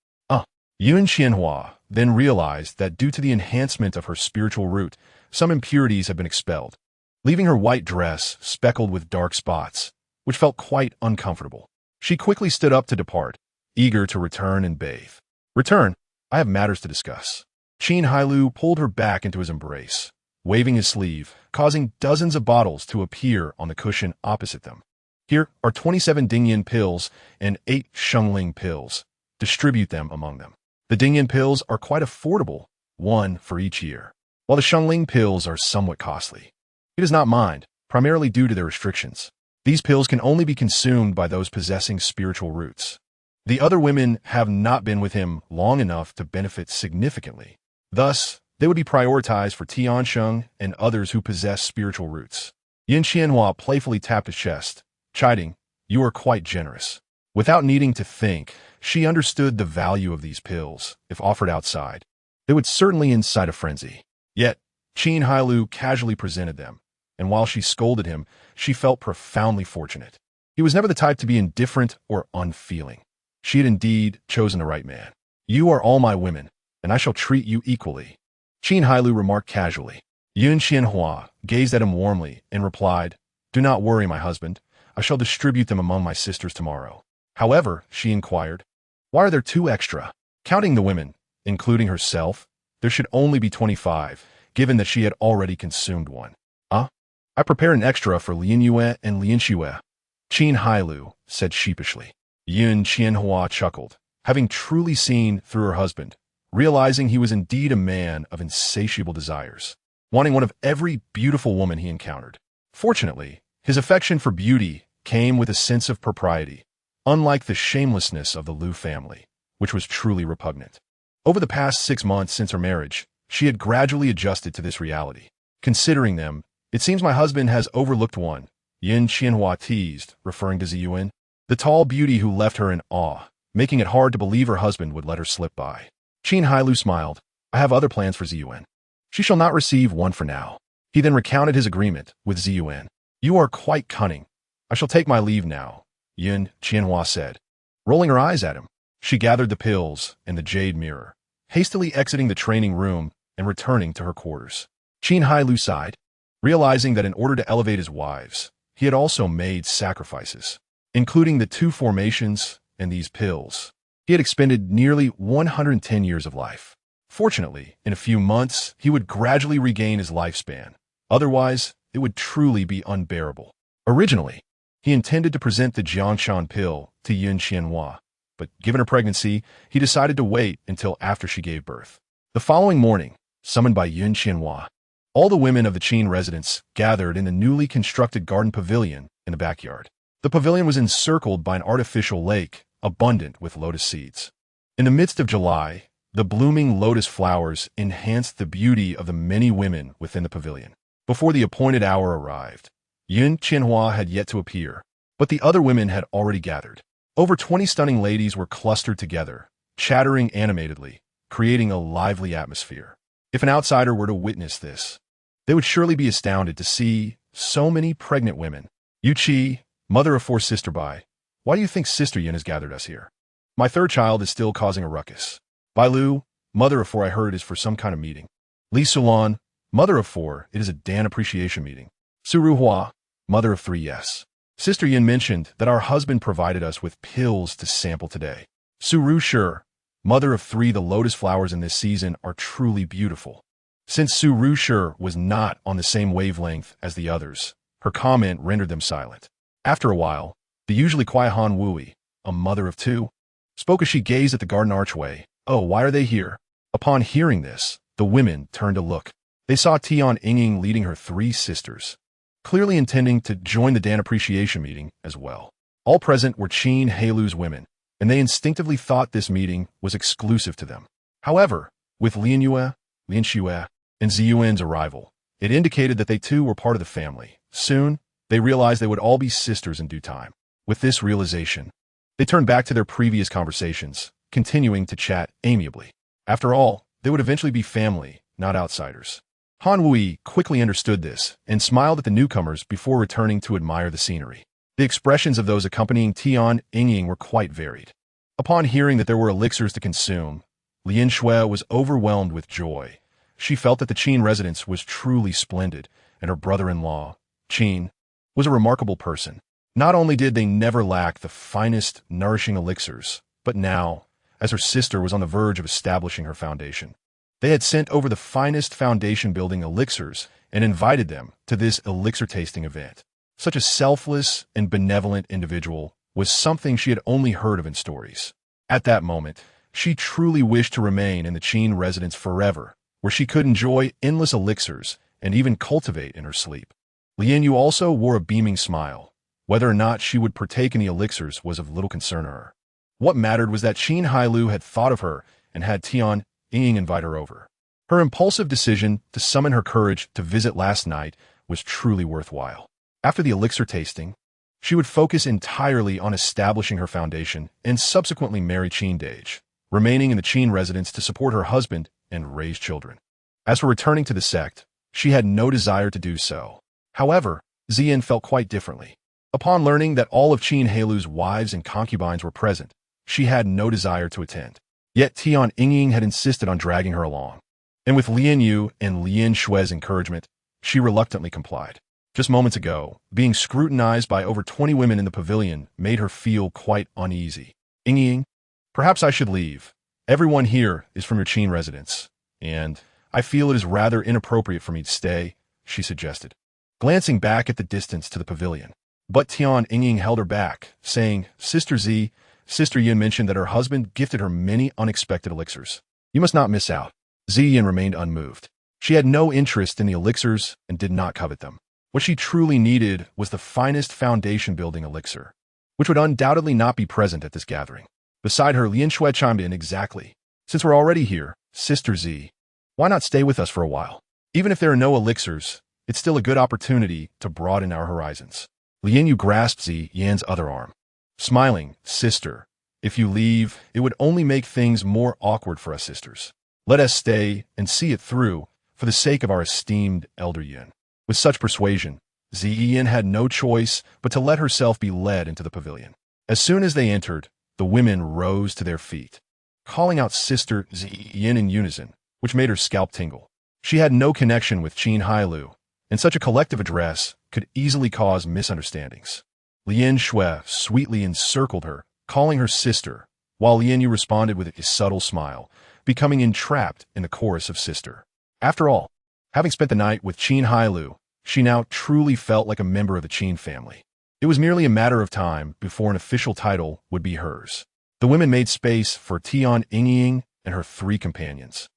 Yun Qianhua then realized that due to the enhancement of her spiritual root, some impurities had been expelled, leaving her white dress speckled with dark spots, which felt quite uncomfortable. She quickly stood up to depart, eager to return and bathe. "Return, I have matters to discuss." Qin Hailou pulled her back into his embrace, waving his sleeve, causing dozens of bottles to appear on the cushion opposite them. "Here are 27 Dingyan pills and 8 Shengling pills. Distribute them among them. The Dingyan pills are quite affordable, one for each year, while the Shengling pills are somewhat costly. He does not mind, primarily due to their restrictions. These pills can only be consumed by those possessing spiritual roots. The other women have not been with him long enough to benefit significantly. Thus, they would be prioritized for Tiansheng and others who possess spiritual roots." Yun Qianhua playfully tapped his chest, chiding, "You are quite generous." Without needing to think, she understood the value of these pills. If offered outside, they would certainly incite a frenzy. Yet, Qin Hailou casually presented them, and while she scolded him, she felt profoundly fortunate. He was never the type to be indifferent or unfeeling. She had indeed chosen the right man. "You are all my women, and I shall treat you equally," Qin Hailou remarked casually. Yun Qianhua gazed at him warmly and replied, "Do not worry, my husband. I shall distribute them among my sisters tomorrow." "However," she inquired, "why are there 2 extra? Counting the women, including herself, there should only be 25, given that she had already consumed one." "I prepared an extra for Lin Yue and Lin Xue," Qin Hailou said sheepishly. Yun Qianhua chuckled, having truly seen through her husband, realizing he was indeed a man of insatiable desires, wanting one of every beautiful woman he encountered. Fortunately, his affection for beauty came with a sense of propriety, unlike the shamelessness of the Liu family, which was truly repugnant. Over the past 6 months since her marriage, she had gradually adjusted to this reality. "Considering them, it seems my husband has overlooked one," Yun Qianhua teased, referring to Ziyuan, the tall beauty who left her in awe, making it hard to believe her husband would let her slip by. Qin Hailou smiled. "I have other plans for Ziyuan. She shall not receive one for now." He then recounted his agreement with Ziyuan. "You are quite cunning. I shall take my leave now," Yun Qianhua said. Rolling her eyes at him, she gathered the pills and the jade mirror, hastily exiting the training room and returning to her quarters. Qin Hailou sighed, realizing that in order to elevate his wives, he had also made sacrifices, including the 2 formations and these pills. He had expended nearly 110 years of life. Fortunately, in a few months, he would gradually regain his lifespan. Otherwise, it would truly be unbearable. Originally, he intended to present the Jiangshan pill to Yun Qianhua, but given her pregnancy, he decided to wait until after she gave birth. The following morning, summoned by Yun Qianhua, all the women of the Qin residence gathered in the newly constructed garden pavilion in the backyard. The pavilion was encircled by an artificial lake, abundant with lotus seeds. In the midst of July, the blooming lotus flowers enhanced the beauty of the many women within the pavilion. Before the appointed hour arrived, Yun Qianhua had yet to appear, but the other women had already gathered. Over 20 stunning ladies were clustered together, chattering animatedly, creating a lively atmosphere. If an outsider were to witness this, they would surely be astounded to see so many pregnant women. "Yu Qi, mother of 4 Sister Bai, why do you think Sister Yun has gathered us here? My 3rd child is still causing a ruckus. Bai Lu, mother of 4, I heard is for some kind of meeting. Li Sulan, mother of 4, it is a Dan appreciation meeting. Su Ruhua, mother of 3, yes. Sister Yin mentioned that our husband provided us with pills to sample today. Su Ru, sure. Mother of three, the lotus flowers in this season are truly beautiful. Since Su Rusher was not on the same wavelength as the others, her comment rendered them silent. After a while, the usually quiet Han Wui, a mother of two, spoke as she gazed at the garden archway. "Oh, why are they here?" Upon hearing this, the women turned to look. They saw Tian Yingying leading her three sisters, clearly intending to join the Dan appreciation meeting as well. All present were Qin Hailou's women, and they instinctively thought this meeting was exclusive to them. However, with Lian Yue, Lian Xue, and Ziyuan's arrival, it indicated that they too were part of the family. Soon, they realized they would all be sisters in due time. With this realization, they turned back to their previous conversations, continuing to chat amiably. After all, they would eventually be family, not outsiders. Han Wui quickly understood this and smiled at the newcomers before returning to admire the scenery. The expressions of those accompanying Tian Yingying were quite varied. Upon hearing that there were elixirs to consume, Lian Xue was overwhelmed with joy. She felt that the Qin residence was truly splendid, and her brother-in-law, Qin, was a remarkable person. Not only did they never lack the finest, nourishing elixirs, but now, as her sister was on the verge of establishing her foundation, they had sent over the finest foundation-building elixirs and invited them to this elixir-tasting event. Such a selfless and benevolent individual was something she had only heard of in stories. At that moment, she truly wished to remain in the Qin residence forever, where she could enjoy endless elixirs and even cultivate in her sleep. Lian Yu also wore a beaming smile. Whether or not she would partake in the elixirs was of little concern to her. What mattered was that Qin Hailou had thought of her and had Tian Yingying invite her over. Her impulsive decision to summon her courage to visit last night was truly worthwhile. After the elixir tasting, she would focus entirely on establishing her foundation and subsequently marry Qin Dage, remaining in the Qin residence to support her husband and raise children. As for returning to the sect, she had no desire to do so. However, Ziyin felt quite differently. Upon learning that all of Qin Hailou's wives and concubines were present, she had no desire to attend. Yet Tian Yingying had insisted on dragging her along. And with Lian Yu and Lian Xue's encouragement, she reluctantly complied. Just moments ago, being scrutinized by over 20 women in the pavilion made her feel quite uneasy. "Yingying, perhaps I should leave. Everyone here is from your Qin residence, and I feel it is rather inappropriate for me to stay," she suggested, glancing back at the distance to the pavilion. But Tian Yingying held her back, saying, "Sister Z, Sister Yin mentioned that her husband gifted her many unexpected elixirs. You must not miss out." Ziyin remained unmoved. She had no interest in the elixirs and did not covet them. What she truly needed was the finest foundation-building elixir, which would undoubtedly not be present at this gathering. Beside her, Lian Xue chimed in, "Exactly. Since we're already here, Sister Z, why not stay with us for a while? Even if there are no elixirs, it's still a good opportunity to broaden our horizons." Lian Yu grasped Zi Yan's other arm. Smiling, "Sister, if you leave, it would only make things more awkward for us sisters. Let us stay and see it through for the sake of our esteemed Elder Yin." With such persuasion, Ziyin had no choice but to let herself be led into the pavilion. As soon as they entered, the women rose to their feet, calling out Sister Ziyin in unison, which made her scalp tingle. She had no connection with Qin Hailou, and such a collective address could easily cause misunderstandings. Lian Xue sweetly encircled her, calling her sister, while Lian Yu responded with a subtle smile, becoming entrapped in the chorus of sister. After all, having spent the night with Qin Hailou, she now truly felt like a member of the Qin family. It was merely a matter of time before an official title would be hers. The women made space for Tian Yingying and her three companions.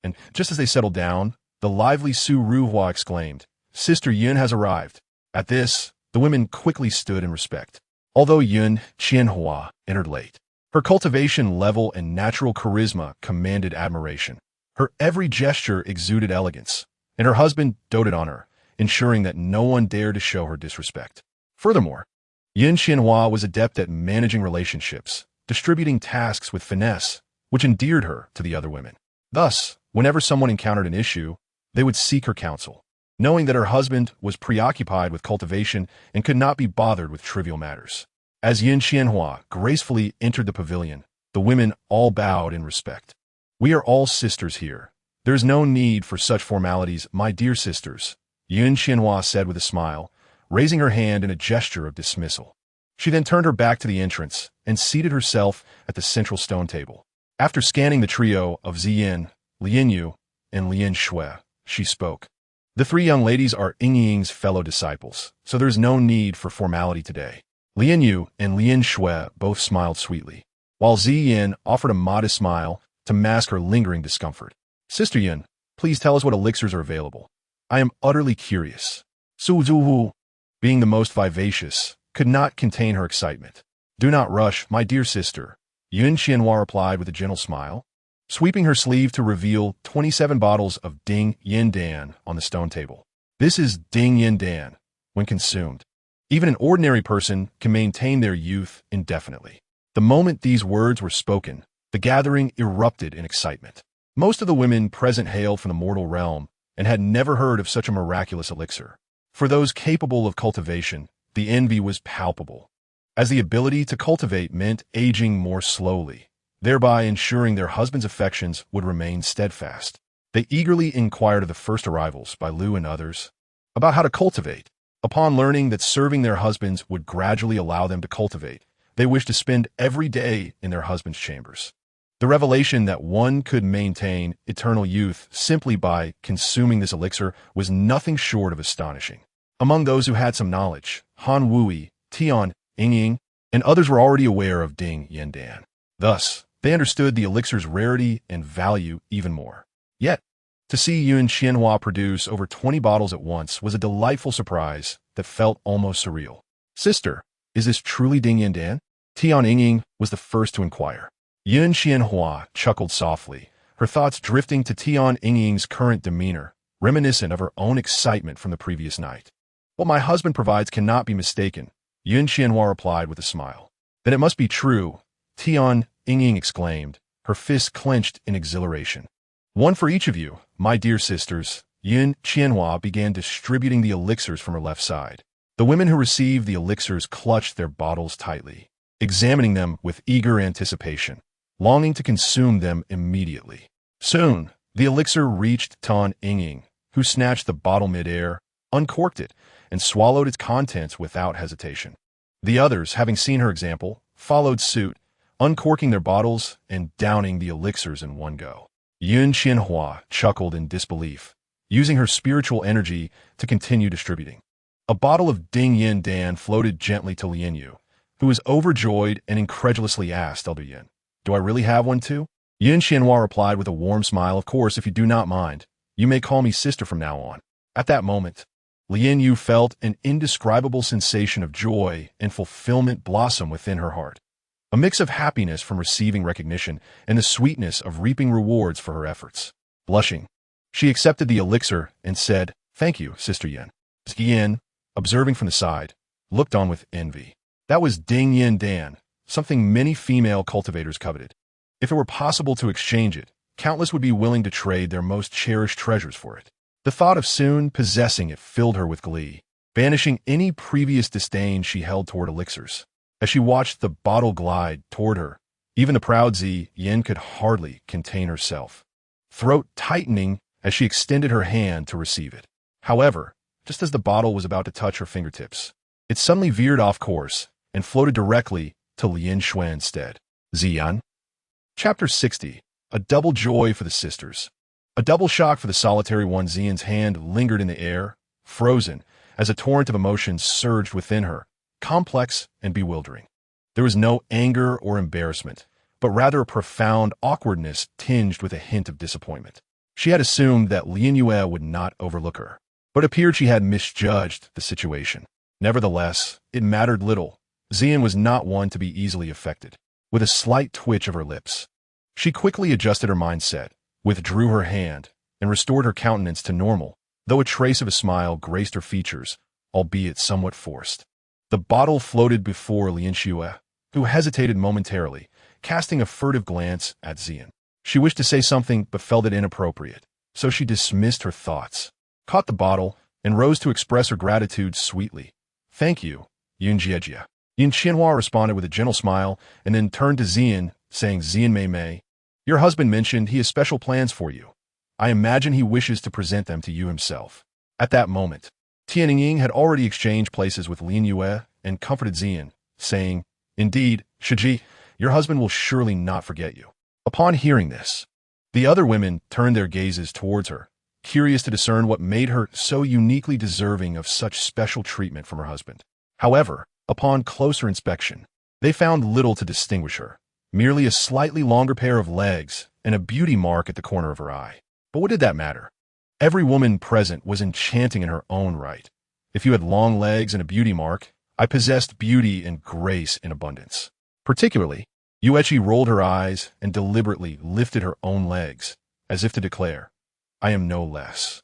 And just as they settled down, the lively Su Ruhua exclaimed, "Sister Yun has arrived." At this, the women quickly stood in respect. Although Yun Qianhua entered late, her cultivation level and natural charisma commanded admiration. Her every gesture exuded elegance, and her husband doted on her, ensuring that no one dared to show her disrespect. Furthermore, Yun Qianhua was adept at managing relationships, distributing tasks with finesse, which endeared her to the other women. Thus, whenever someone encountered an issue, they would seek her counsel, knowing that her husband was preoccupied with cultivation and could not be bothered with trivial matters. As Yun Qianhua gracefully entered the pavilion, the women all bowed in respect. "We are all sisters here. There is no need for such formalities, my dear sisters," Yun Qianhua said with a smile, raising her hand in a gesture of dismissal. She then turned her back to the entrance and seated herself at the central stone table. After scanning the trio of Ziyin, Lianyu, and Lian Shui, she spoke. The three young ladies are Ying's fellow disciples, so there's no need for formality today. Lianyu and Lian Shui both smiled sweetly, while Ziyin offered a modest smile to mask her lingering discomfort. Sister Yin, please tell us what elixirs are available. I am utterly curious. Su Zuhu, being the most vivacious, could not contain her excitement. Do not rush, my dear sister, Yun Xianhua replied with a gentle smile, sweeping her sleeve to reveal 27 bottles of Ding Yin Dan on the stone table. This is Ding Yin Dan. When consumed, even an ordinary person can maintain their youth indefinitely. The moment these words were spoken, the gathering erupted in excitement. Most of the women present hailed from the mortal realm and had never heard of such a miraculous elixir. For those capable of cultivation, the envy was palpable, as the ability to cultivate meant aging more slowly, thereby ensuring their husband's affections would remain steadfast. They eagerly inquired of the first arrivals by Liu and others about how to cultivate. Upon learning that serving their husbands would gradually allow them to cultivate, they wished to spend every day in their husband's chambers. The revelation that one could maintain eternal youth simply by consuming this elixir was nothing short of astonishing. Among those who had some knowledge, Han Wui, Tian, Ying, and others were already aware of Ding Yin Dan. Thus, they understood the elixir's rarity and value even more. Yet, to see Yun Xianhua produce over 20 bottles at once was a delightful surprise that felt almost surreal. Sister, is this truly Ding Yin Dan? Tian Ying was the first to inquire. Yun Xianhua chuckled softly, her thoughts drifting to Tian Ying's current demeanor, reminiscent of her own excitement from the previous night. What my husband provides cannot be mistaken, Yun Xianhua replied with a smile. Then it must be true, Tian Ying exclaimed, her fists clenched in exhilaration. One for each of you, my dear sisters. Yun Xianhua began distributing the elixirs from her left side. The women who received the elixirs clutched their bottles tightly, examining them with eager anticipation, longing to consume them immediately. Soon, the elixir reached Tan Ying, who snatched the bottle mid-air, uncorked it, and swallowed its contents without hesitation. The others, having seen her example, followed suit, uncorking their bottles and downing the elixirs in one go. Yun Xianhua chuckled in disbelief, using her spiritual energy to continue distributing. A bottle of Ding Yin Dan floated gently to Lianyu, who was overjoyed and incredulously asked Elder Yin, "Do I really have one too?" Yun Xianhua replied with a warm smile, "Of course, if you do not mind, you may call me sister from now on." At that moment, Lianyu felt an indescribable sensation of joy and fulfillment blossom within her heart. A mix of happiness from receiving recognition and the sweetness of reaping rewards for her efforts. Blushing, she accepted the elixir and said, "Thank you, Sister Yin." Yin, observing from the side, looked on with envy. That was Ding Yin Dan, something many female cultivators coveted. If it were possible to exchange it, countless would be willing to trade their most cherished treasures for it. The thought of soon possessing it filled her with glee, banishing any previous disdain she held toward elixirs. As she watched the bottle glide toward her, even the proud Yin could hardly contain herself, throat tightening as she extended her hand to receive it. However, just as the bottle was about to touch her fingertips, it suddenly veered off course and floated directly to Lian Shui instead. Ziyan. Chapter 60. A double joy for the sisters. A double shock for the solitary one. Ziyan's hand lingered in the air, frozen, as a torrent of emotions surged within her, complex and bewildering. There was no anger or embarrassment, but rather a profound awkwardness tinged with a hint of disappointment. She had assumed that Lianyu would not overlook her, but it appeared she had misjudged the situation. Nevertheless, it mattered little. Ziyan was not one to be easily affected. With a slight twitch of her lips, she quickly adjusted her mindset, withdrew her hand, and restored her countenance to normal, though a trace of a smile graced her features, albeit somewhat forced. The bottle floated before Lian Shui, who hesitated momentarily, casting a furtive glance at Ziyan. She wished to say something but felt it inappropriate, so she dismissed her thoughts, caught the bottle, and rose to express her gratitude sweetly. "Thank you, Yun Jiejia." Yun Xianhua responded with a gentle smile and then turned to Ziyan, saying, "Ziyan Mei, your husband mentioned he has special plans for you. I imagine he wishes to present them to you himself." At that moment, Tianying had already exchanged places with Lin Yue and comforted Ziyan, saying, "Indeed, Shiji, your husband will surely not forget you." Upon hearing this, the other women turned their gazes towards her, curious to discern what made her so uniquely deserving of such special treatment from her husband. However, upon closer inspection, they found little to distinguish her, merely a slightly longer pair of legs and a beauty mark at the corner of her eye. But what did that matter? Every woman present was enchanting in her own right. If you had long legs and a beauty mark, I possessed beauty and grace in abundance. Particularly, Yuechi rolled her eyes and deliberately lifted her own legs, as if to declare, I am no less.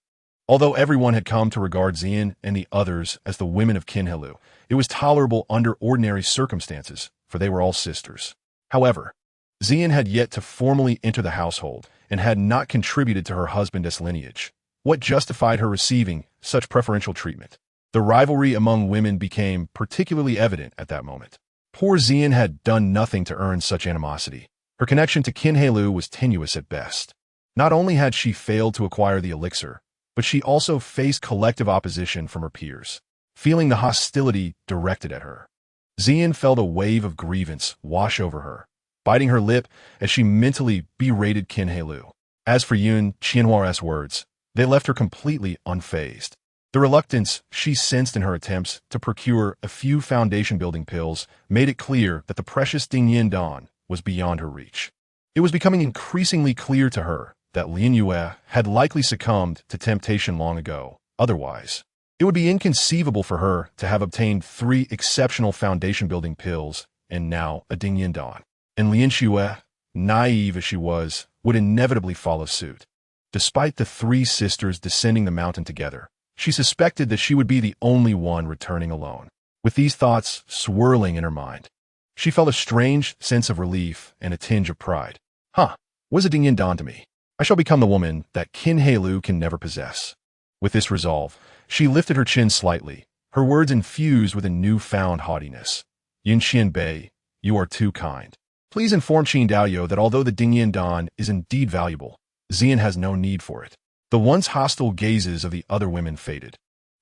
Although everyone had come to regard Xian and the others as the women of Qin Hailou, it was tolerable under ordinary circumstances, for they were all sisters. However, Xian had yet to formally enter the household and had not contributed to her husband's lineage. What justified her receiving such preferential treatment? The rivalry among women became particularly evident at that moment. Poor Xian had done nothing to earn such animosity. Her connection to Qin Hailou was tenuous at best. Not only had she failed to acquire the elixir, but she also faced collective opposition from her peers, feeling the hostility directed at her. Xian felt a wave of grievance wash over her, biting her lip as she mentally berated Qin Hailou. As for Yun Qianhua's words, they left her completely unfazed. The reluctance she sensed in her attempts to procure a few foundation-building pills made it clear that the precious Dingyan Dan was beyond her reach. It was becoming increasingly clear to her that Lin Yue had likely succumbed to temptation long ago. Otherwise, it would be inconceivable for her to have obtained 3 exceptional foundation-building pills and now a Dingyan Dan. And Lin Yue, naive as she was, would inevitably follow suit. Despite the 3 sisters descending the mountain together, she suspected that she would be the only one returning alone. With these thoughts swirling in her mind, she felt a strange sense of relief and a tinge of pride. What is a Dingyan Dan to me? I shall become the woman that Qin Hailou can never possess. With this resolve, she lifted her chin slightly, her words infused with a newfound haughtiness. Yun Qianbei, you are too kind. Please inform Qin Daoyou that although the Dingyan Dan is indeed valuable, Xian has no need for it. The once hostile gazes of the other women faded,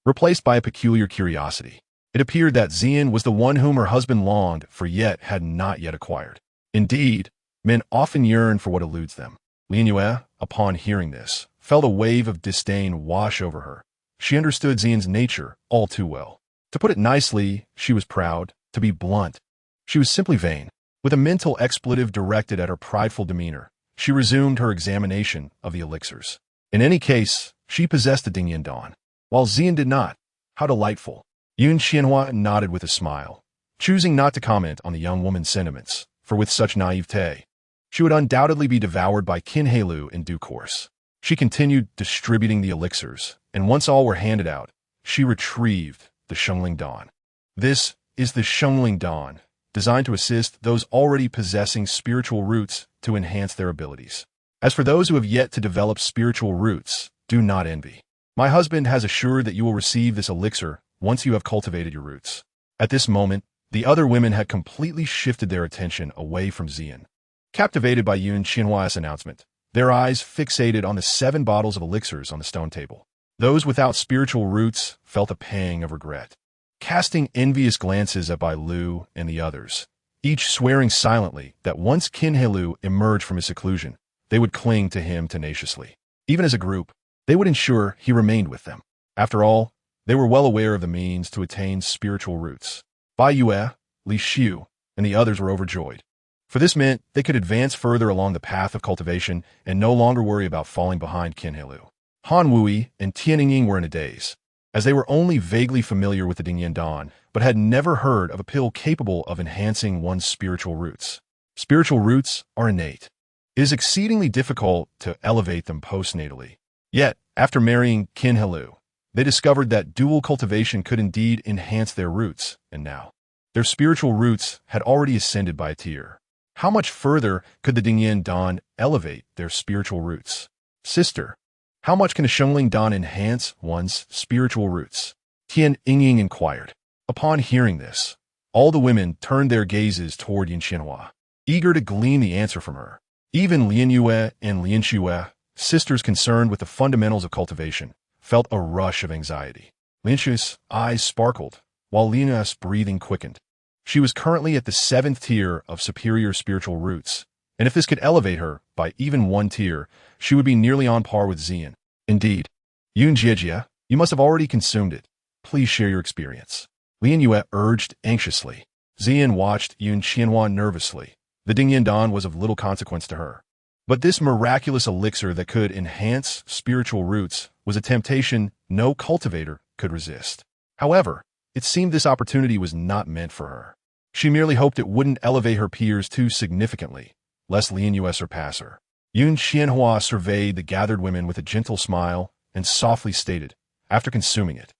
replaced by a peculiar curiosity. It appeared that Xian was the one whom her husband longed for yet had not yet acquired. Indeed, men often yearn for what eludes them. Lin Yue, upon hearing this, felt a wave of disdain wash over her. She understood Xian's nature all too well. To put it nicely, she was proud. To be blunt, she was simply vain. With a mental expletive directed at her prideful demeanor, she resumed her examination of the elixirs. In any case, she possessed the Dingyan Dan, while Xian did not. How delightful. Yun Qianhua nodded with a smile, choosing not to comment on the young woman's sentiments, for with such naivete, she would undoubtedly be devoured by Qin Hailou in due course. She continued distributing the elixirs, and once all were handed out, she retrieved the Shengling Dan. This is the Shengling Dan, designed to assist those already possessing spiritual roots to enhance their abilities. As for those who have yet to develop spiritual roots, do not envy. My husband has assured that you will receive this elixir once you have cultivated your roots. At this moment, the other women had completely shifted their attention away from Xian. Captivated by Yun Qianhua's announcement, their eyes fixated on the 7 bottles of elixirs on the stone table. Those without spiritual roots felt a pang of regret, casting envious glances at Bai Lu and the others, each swearing silently that once Qin Hailou emerged from his seclusion, they would cling to him tenaciously. Even as a group, they would ensure he remained with them. After all, they were well aware of the means to attain spiritual roots. Bai Yue, Li Xiu, and the others were overjoyed. For this meant they could advance further along the path of cultivation and no longer worry about falling behind Qin Hailou. Han Wui and Tianying were in a daze, as they were only vaguely familiar with the Dingyan Dan, but had never heard of a pill capable of enhancing one's spiritual roots. Spiritual roots are innate. It is exceedingly difficult to elevate them postnatally. Yet, after marrying Qin Hailou, they discovered that dual cultivation could indeed enhance their roots, and now, their spiritual roots had already ascended by a tier. How much further could the Dingyan Dan elevate their spiritual roots? Sister, how much can a Shengling Dan enhance one's spiritual roots? Tian Yingying inquired. Upon hearing this, all the women turned their gazes toward Yun Qianhua, eager to glean the answer from her. Even Lin Yue and Lin Xue, sisters concerned with the fundamentals of cultivation, felt a rush of anxiety. Lin Xue's eyes sparkled, while Lin Yue's breathing quickened. She was currently at the 7th tier of superior spiritual roots, and if this could elevate her by even one tier, she would be nearly on par with Xian. Indeed. Yun Jiejia, you must have already consumed it. Please share your experience. Lian Yue urged anxiously. Xian watched Yun Qianhua nervously. The Dingyan Dan was of little consequence to her. But this miraculous elixir that could enhance spiritual roots was a temptation no cultivator could resist. However, it seemed this opportunity was not meant for her. She merely hoped it wouldn't elevate her peers too significantly, lest Lian Yue surpass her. Yun Qianhua surveyed the gathered women with a gentle smile and softly stated, after consuming it,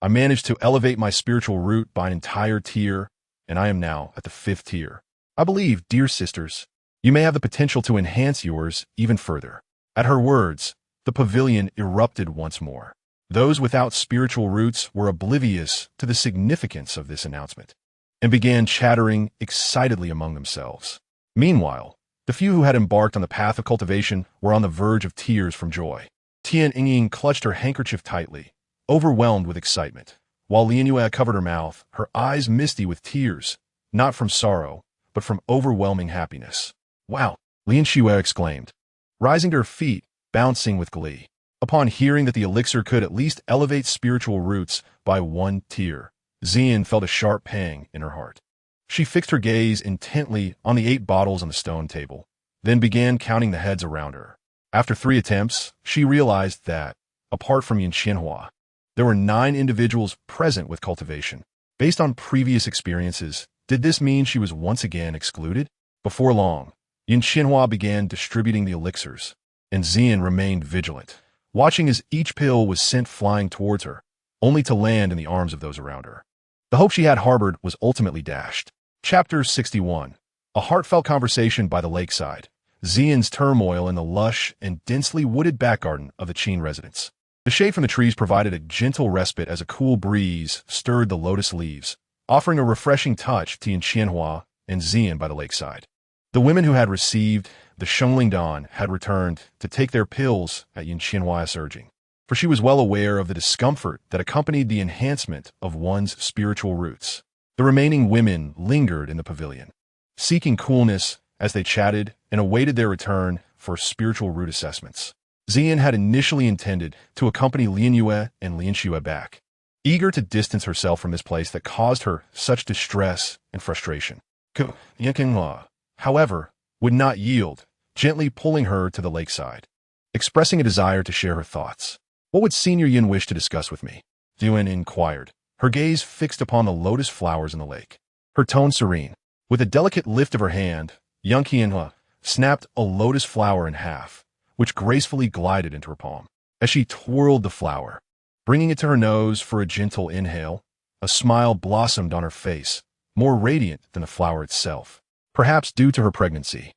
I managed to elevate my spiritual root by an entire tier, and I am now at the 5th tier. I believe, dear sisters, you may have the potential to enhance yours even further. At her words, the pavilion erupted once more. Those without spiritual roots were oblivious to the significance of this announcement and began chattering excitedly among themselves. Meanwhile, the few who had embarked on the path of cultivation were on the verge of tears from joy. Tian Yingying clutched her handkerchief tightly, overwhelmed with excitement, while Lian Yue covered her mouth, her eyes misty with tears, not from sorrow, but from overwhelming happiness. Wow! Lian Xue exclaimed, rising to her feet, bouncing with glee. Upon hearing that the elixir could at least elevate spiritual roots by one tier, Xian felt a sharp pang in her heart. She fixed her gaze intently on the 8 bottles on the stone table, then began counting the heads around her. After 3 attempts, she realized that, apart from Yin Qianhua, there were 9 individuals present with cultivation. Based on previous experiences, did this mean she was once again excluded? Before long, Yin Qianhua began distributing the elixirs, and Xian remained vigilant, watching as each pill was sent flying towards her, only to land in the arms of those around her. The hope she had harbored was ultimately dashed. Chapter 61. A heartfelt conversation by the lakeside. Xian's turmoil in the lush and densely wooded back garden of the Qin residence. The shade from the trees provided a gentle respite as a cool breeze stirred the lotus leaves, offering a refreshing touch to Yin Qianhua and Xian by the lakeside. The women who had received the Shengling Dan had returned to take their pills at Yin Qianhua's urging, for she was well aware of the discomfort that accompanied the enhancement of one's spiritual roots. The remaining women lingered in the pavilion, seeking coolness as they chatted and awaited their return for spiritual root assessments. Xian had initially intended to accompany Lian Yue and Lian Xue back, eager to distance herself from this place that caused her such distress and frustration. Yanqinghua, however, would not yield, gently pulling her to the lakeside, expressing a desire to share her thoughts. What would Senior Yin wish to discuss with me? Yuan inquired, her gaze fixed upon the lotus flowers in the lake. Her tone serene. With a delicate lift of her hand, Yang Qianhua snapped a lotus flower in half, which gracefully glided into her palm. As she twirled the flower, bringing it to her nose for a gentle inhale, a smile blossomed on her face, more radiant than the flower itself. Perhaps due to her pregnancy,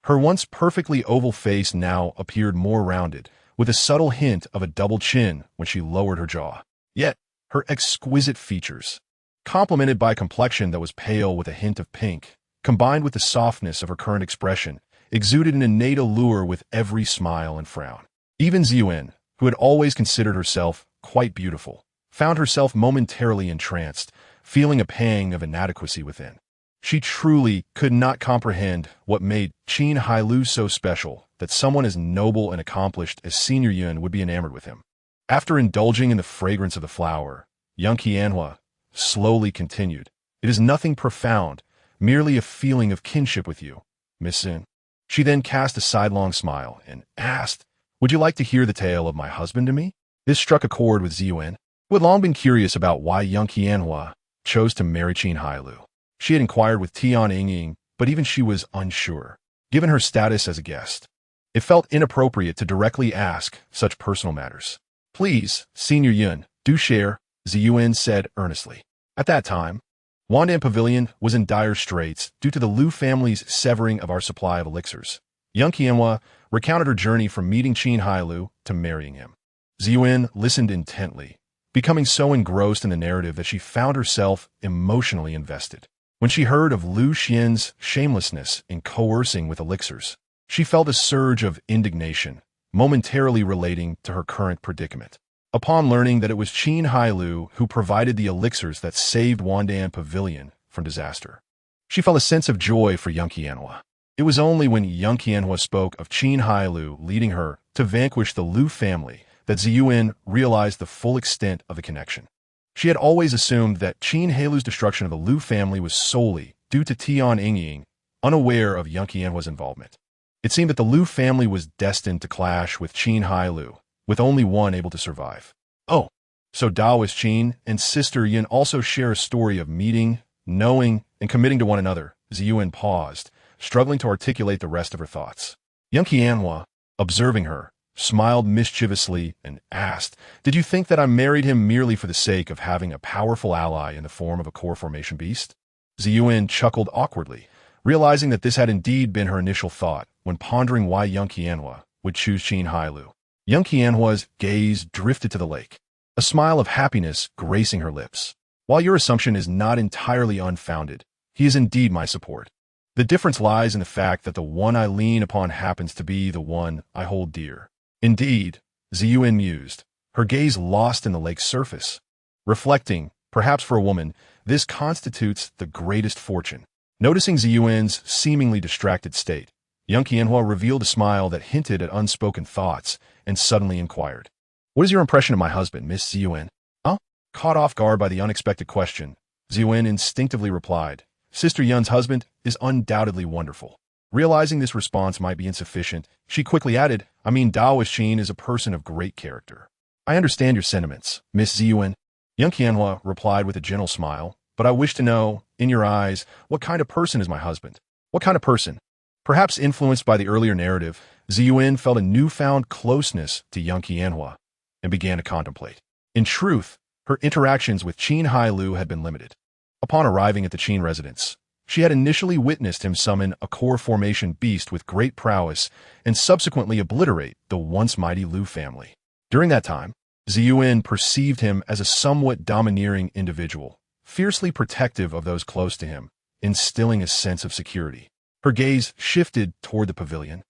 her once perfectly oval face now appeared more rounded, with a subtle hint of a double chin when she lowered her jaw. Yet, her exquisite features, complemented by a complexion that was pale with a hint of pink, combined with the softness of her current expression, exuded an innate allure with every smile and frown. Even Ziyuan, who had always considered herself quite beautiful, found herself momentarily entranced, feeling a pang of inadequacy within. She truly could not comprehend what made Qin Hailou so special that someone as noble and accomplished as Senior Yun would be enamored with him. After indulging in the fragrance of the flower, Yang Qianhua slowly continued, "It is nothing profound, merely a feeling of kinship with you, Miss Sin." She then cast a sidelong smile and asked, "Would you like to hear the tale of my husband to me?" This struck a chord with Ziyuan, who had long been curious about why Yang Qianhua chose to marry Qin Hailou. She had inquired with Tian Yingying, but even she was unsure, given her status as a guest. It felt inappropriate to directly ask such personal matters. "Please, Senior Yun, do share," Ziyuan said earnestly. At that time, Wandan Pavilion was in dire straits due to the Liu family's severing of our supply of elixirs. Yang Qianhua recounted her journey from meeting Qin Hailou to marrying him. Ziyuan listened intently, becoming so engrossed in the narrative that she found herself emotionally invested. When she heard of Liu Xian's shamelessness in coercing with elixirs, she felt a surge of indignation, momentarily relating to her current predicament. Upon learning that it was Qin Hailou who provided the elixirs that saved Wandan Pavilion from disaster, she felt a sense of joy for Yang Qianhua. It was only when young Qianhua spoke of Qin Hailou leading her to vanquish the Liu family that Ziyuan realized the full extent of the connection. She had always assumed that Qin Hailou's destruction of the Liu family was solely due to Tian Yingying, unaware of young Qianhua's involvement. It seemed that the Liu family was destined to clash with Qin Hailou, with only one able to survive. Oh, so Daoist Qin and Sister Yin also share a story of meeting, knowing, and committing to one another. Ziyuan paused, struggling to articulate the rest of her thoughts. Young Qianhua, observing her, smiled mischievously and asked, "Did you think that I married him merely for the sake of having a powerful ally in the form of a core formation beast?" Ziyuan chuckled awkwardly, realizing that this had indeed been her initial thought when pondering why young Qianhua would choose Qin Hailou. Young Qianhua's gaze drifted to the lake, a smile of happiness gracing her lips. "While your assumption is not entirely unfounded, he is indeed my support. The difference lies in the fact that the one I lean upon happens to be the one I hold dear." Indeed, Ziyuan mused, her gaze lost in the lake's surface. Reflecting, perhaps for a woman, this constitutes the greatest fortune. Noticing Ziyuan's seemingly distracted state, young Qianhua revealed a smile that hinted at unspoken thoughts and suddenly inquired, "What is your impression of my husband, Miss Ziyuan?" Huh? Caught off guard by the unexpected question, Ziyuan instinctively replied, "Sister Yun's husband is undoubtedly wonderful." Realizing this response might be insufficient, she quickly added, "I mean, Daoist Qin is a person of great character." "I understand your sentiments, Miss Ziyuan," young Qianhua replied with a gentle smile, "but I wish to know, in your eyes, what kind of person is my husband?" "What kind of person?" Perhaps influenced by the earlier narrative, Ziyuan felt a newfound closeness to young Qianhua and began to contemplate. In truth, her interactions with Qin Hailou had been limited. Upon arriving at the Qin residence, she had initially witnessed him summon a core formation beast with great prowess and subsequently obliterate the once mighty Liu family. During that time, Ziyuan perceived him as a somewhat domineering individual, fiercely protective of those close to him, instilling a sense of security. Her gaze shifted toward the pavilion,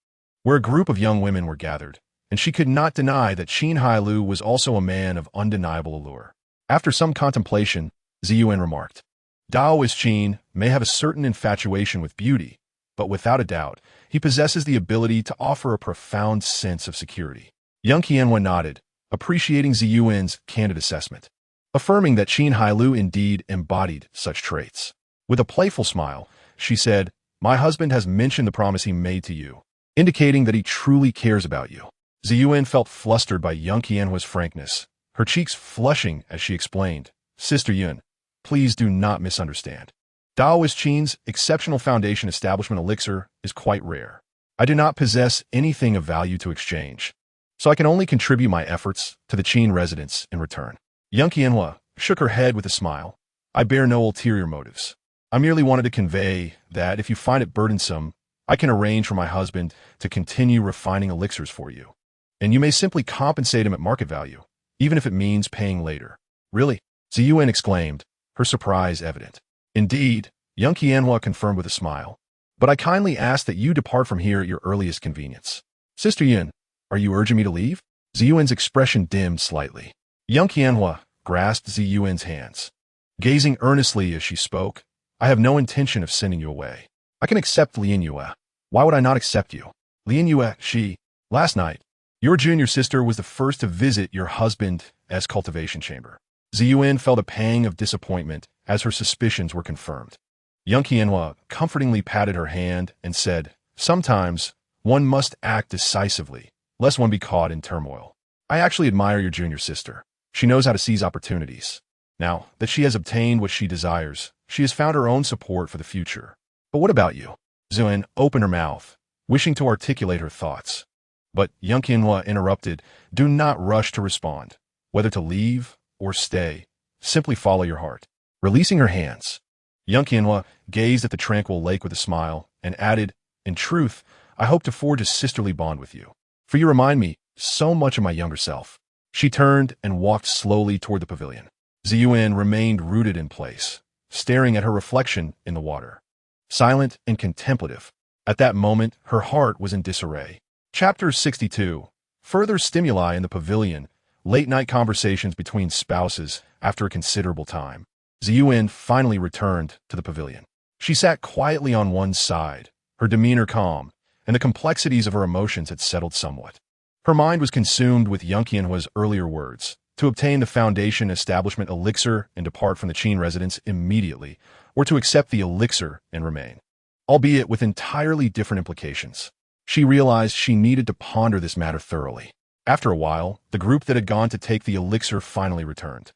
where a group of young women were gathered, and she could not deny that Qin Hailou was also a man of undeniable allure. After some contemplation, Ziyuan remarked, "Daoist Qin may have a certain infatuation with beauty, but without a doubt, he possesses the ability to offer a profound sense of security." Young Qianhua nodded, appreciating Ziyuan's candid assessment, affirming that Qin Hailou indeed embodied such traits. With a playful smile, she said, "My husband has mentioned the promise he made to you, indicating that he truly cares about you." Ziyuan felt flustered by young Qianhua's frankness, her cheeks flushing as she explained, "Sister Yun, please do not misunderstand. Daoist Qin's exceptional foundation establishment elixir is quite rare. I do not possess anything of value to exchange, so I can only contribute my efforts to the Qin residents in return." Young Qianhua shook her head with a smile. "I bear no ulterior motives. I merely wanted to convey that if you find it burdensome, I can arrange for my husband to continue refining elixirs for you, and you may simply compensate him at market value, even if it means paying later." "Really?" Ziyuan exclaimed, her surprise evident. "Indeed," young Qianhua confirmed with a smile, "but I kindly ask that you depart from here at your earliest convenience." "Sister Yun, are you urging me to leave?" Ziyuan's expression dimmed slightly. Young Qianhua grasped Ziyuan's hands, gazing earnestly as she spoke. "I have no intention of sending you away. I can accept Lian Yue. Why would I not accept you?" "Lian Yue, last night, your junior sister was the first to visit your husband as cultivation chamber." Ziyuan felt a pang of disappointment as her suspicions were confirmed. Young Qianhua comfortingly patted her hand and said, "Sometimes one must act decisively, lest one be caught in turmoil. I actually admire your junior sister. She knows how to seize opportunities. Now that she has obtained what she desires, she has found her own support for the future. But what about you?" Ziyuan opened her mouth, wishing to articulate her thoughts. But young Qianhua interrupted, "Do not rush to respond. Whether to leave or stay, simply follow your heart." Releasing her hands, young Qianhua gazed at the tranquil lake with a smile and added, "In truth, I hope to forge a sisterly bond with you, for you remind me so much of my younger self." She turned and walked slowly toward the pavilion. Ziyuan remained rooted in place, staring at her reflection in the water, silent and contemplative. At that moment, her heart was in disarray. Chapter 62. Further stimuli in the pavilion, late-night conversations between spouses after a considerable time. Ziyuan finally returned to the pavilion. She sat quietly on one side, her demeanor calm, and the complexities of her emotions had settled somewhat. Her mind was consumed with Yang Qianhua's earlier words, to obtain the Foundation Establishment elixir and depart from the Qin residence immediately, or to accept the elixir and remain, albeit with entirely different implications. She realized she needed to ponder this matter thoroughly. After a while, the group that had gone to take the elixir finally returned.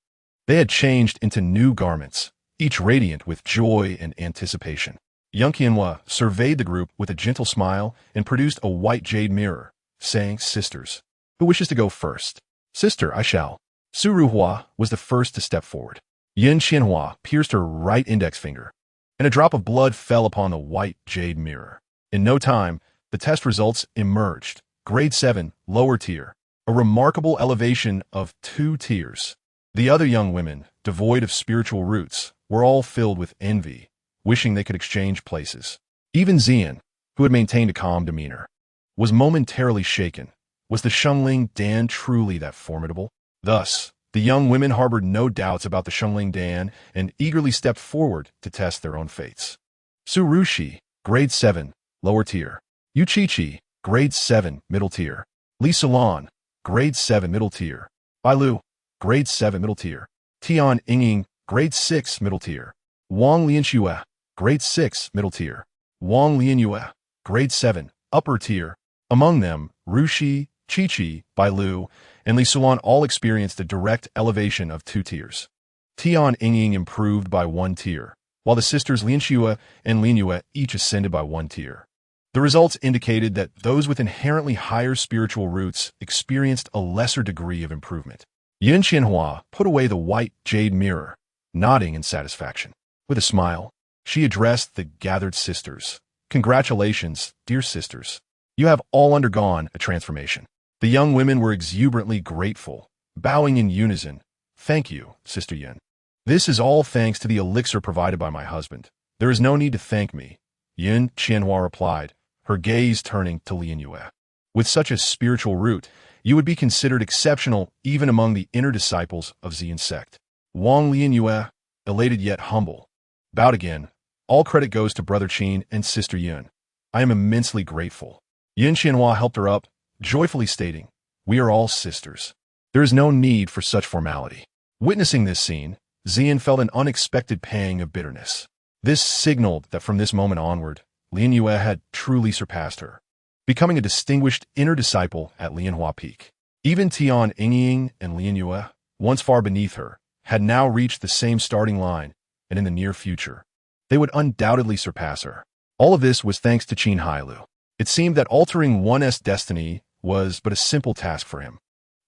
They had changed into new garments, each radiant with joy and anticipation. Yang Qianhua surveyed the group with a gentle smile and produced a white jade mirror, saying, "Sisters, who wishes to go first?" "Sister, I shall." Su Ruhua was the first to step forward. Yin Qianhua pierced her right index finger, and a drop of blood fell upon the white jade mirror. In no time, the test results emerged. Grade 7, lower tier, a remarkable elevation of 2 tiers. The other young women, devoid of spiritual roots, were all filled with envy, wishing they could exchange places. Even Xian, who had maintained a calm demeanor, was momentarily shaken. Was the Shengling Dan truly that formidable? Thus, the young women harbored no doubts about the Shengling Dan and eagerly stepped forward to test their own fates. Su Rushi, grade 7, lower tier. Yu Qiqi, grade 7, middle tier. Li Salon, grade 7, middle tier. Bai Lu, grade 7, middle tier. Tian Yingying, grade 6, middle tier. Wang Lianxue, grade 6, middle tier. Wang Lianyue, grade 7, upper tier. Among them, Rushi, Qiqi, Bai Lu, and Li Salon all experienced a direct elevation of 2 tiers. Tian Yingying improved by 1 tier, while the sisters Lianxue and Lianyue each ascended by 1 tier. The results indicated that those with inherently higher spiritual roots experienced a lesser degree of improvement. Yin Qianhua put away the white jade mirror, nodding in satisfaction. With a smile, she addressed the gathered sisters. "Congratulations, dear sisters. You have all undergone a transformation." The young women were exuberantly grateful, bowing in unison. "Thank you, Sister Yin. This is all thanks to the elixir provided by my husband. There is no need to thank me," Yin Qianhua replied, her gaze turning to Lianyue. "With such a spiritual root, you would be considered exceptional even among the inner disciples of Xian sect." Wang Lianyue, elated yet humble, bowed again. "All credit goes to Brother Qin and Sister Yin. I am immensely grateful." Yin Qianhua helped her up, joyfully stating, "We are all sisters. There is no need for such formality." Witnessing this scene, Xian felt an unexpected pang of bitterness. This signaled that from this moment onward, Lianyue had truly surpassed her, becoming a distinguished inner disciple at Lianhua Peak. Even Tian Yingying and Lianyue, once far beneath her, had now reached the same starting line, and in the near future, they would undoubtedly surpass her. All of this was thanks to Qin Hailou. It seemed that altering one's destiny was but a simple task for him.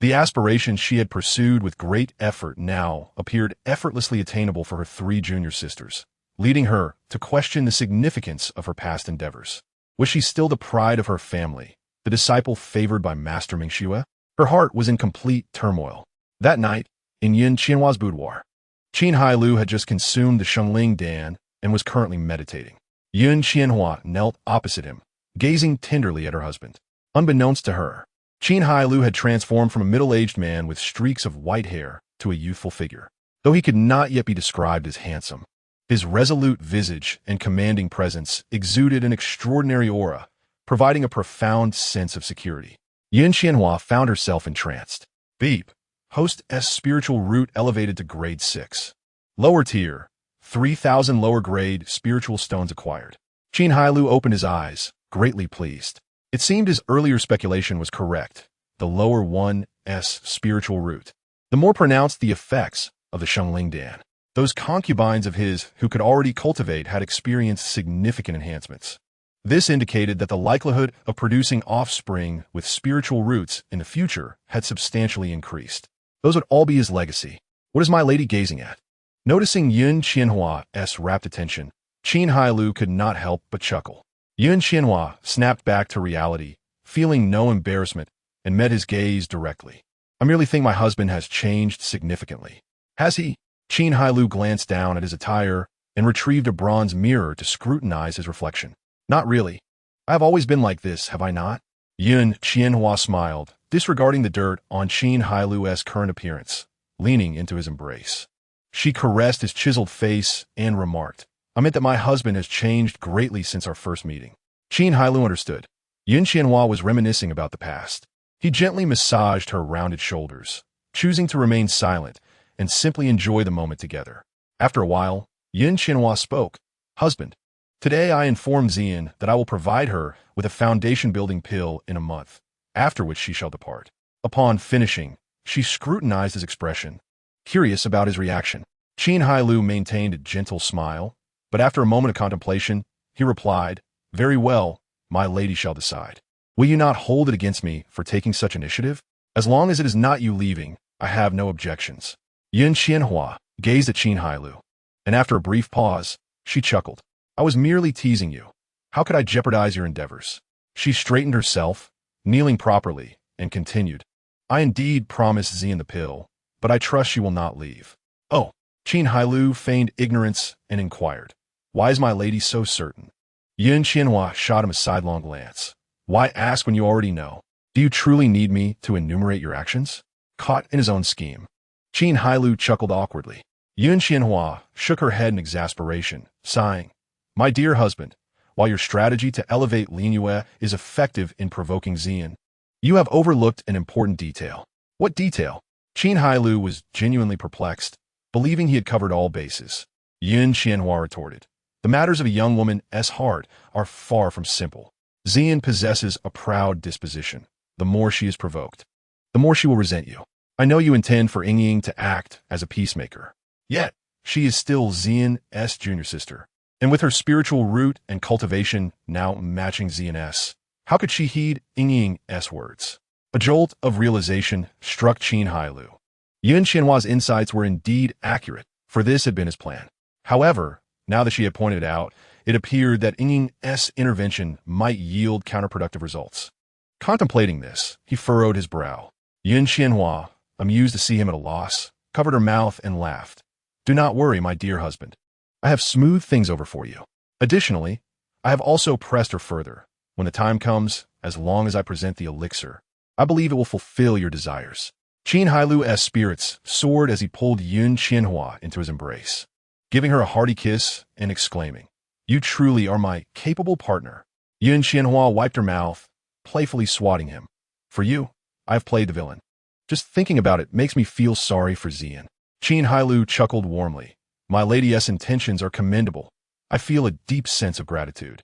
The aspirations she had pursued with great effort now appeared effortlessly attainable for her 3 junior sisters, leading her to question the significance of her past endeavors. Was she still the pride of her family, the disciple favored by Master Mingxue? Her heart was in complete turmoil. That night, in Yin Qianhua's boudoir, Qin Hailou had just consumed the Shengling Dan and was currently meditating. Yin Qianhua knelt opposite him, gazing tenderly at her husband. Unbeknownst to her, Qin Hailou had transformed from a middle-aged man with streaks of white hair to a youthful figure. Though he could not yet be described as handsome, his resolute visage and commanding presence exuded an extraordinary aura, providing a profound sense of security. Yin Qianhua found herself entranced. Beep. Host S spiritual root elevated to grade 6. Lower tier, 3,000 lower grade spiritual stones acquired. Qin Hailou opened his eyes, greatly pleased. It seemed his earlier speculation was correct. The lower 1S spiritual root, the more pronounced the effects of the Shengling Dan. Those concubines of his who could already cultivate had experienced significant enhancements. This indicated that the likelihood of producing offspring with spiritual roots in the future had substantially increased. Those would all be his legacy. What is my lady gazing at? Noticing Yin Qianhua's rapt attention, Qin Hailou could not help but chuckle. Yin Qianhua snapped back to reality, feeling no embarrassment, and met his gaze directly. "I merely think my husband has changed significantly." "Has he?" Qin Hailou glanced down at his attire and retrieved a bronze mirror to scrutinize his reflection. "Not really. I have always been like this, have I not?" Yin Qianhua smiled, disregarding the dirt on Qin Hailou's current appearance, leaning into his embrace. She caressed his chiseled face and remarked, "I meant that my husband has changed greatly since our first meeting. Qin Hailou understood. Yin Qianhua was reminiscing about the past. He gently massaged her rounded shoulders, choosing to remain silent and simply enjoy the moment together. After a while, Yin Qianhua spoke. Husband, today I informed Xian that I will provide her with a foundation-building pill in a month, after which she shall depart. Upon finishing, she scrutinized his expression, curious about his reaction. Qin Hailou maintained a gentle smile, but after a moment of contemplation, he replied, Very well, my lady shall decide. Will you not hold it against me for taking such initiative? As long as it is not you leaving, I have no objections. Yin Qianhua gazed at Qin Hailou, and after a brief pause, she chuckled. I was merely teasing you. How could I jeopardize your endeavors? She straightened herself, kneeling properly, and continued. I indeed promised Xian the pill, but I trust she will not leave. Oh, Qin Hailou feigned ignorance and inquired, Why is my lady so certain? Yin Qianhua shot him a sidelong glance. Why ask when you already know? Do you truly need me to enumerate your actions? Caught in his own scheme. Qin Hailou chuckled awkwardly. Yin Qianhua shook her head in exasperation, sighing, My dear husband, while your strategy to elevate Lin Yue is effective in provoking Xian, you have overlooked an important detail. What detail? Qin Hailou was genuinely perplexed, believing he had covered all bases. Yin Qianhua retorted, The matters of a young woman's heart are far from simple. Xian possesses a proud disposition. The more she is provoked, the more she will resent you. I know you intend for Ying to act as a peacemaker. Yet, she is still Xian's junior sister. And with her spiritual root and cultivation now matching Xian's, how could she heed Ying's words? A jolt of realization struck Qin Hailou. Yin Qianhua's insights were indeed accurate, for this had been his plan. However, now that she had pointed it out, it appeared that Ying's intervention might yield counterproductive results. Contemplating this, he furrowed his brow. Yin Qianhua, amused to see him at a loss, covered her mouth and laughed. Do not worry, my dear husband. I have smoothed things over for you. Additionally, I have also pressed her further. When the time comes, as long as I present the elixir, I believe it will fulfill your desires. Qin Hailou's spirits soared as he pulled Yin Qianhua into his embrace, giving her a hearty kiss and exclaiming, You truly are my capable partner. Yin Qianhua wiped her mouth, playfully swatting him. For you, I have played the villain. Just thinking about it makes me feel sorry for Xian. Qin Hailou chuckled warmly. My lady's intentions are commendable. I feel a deep sense of gratitude.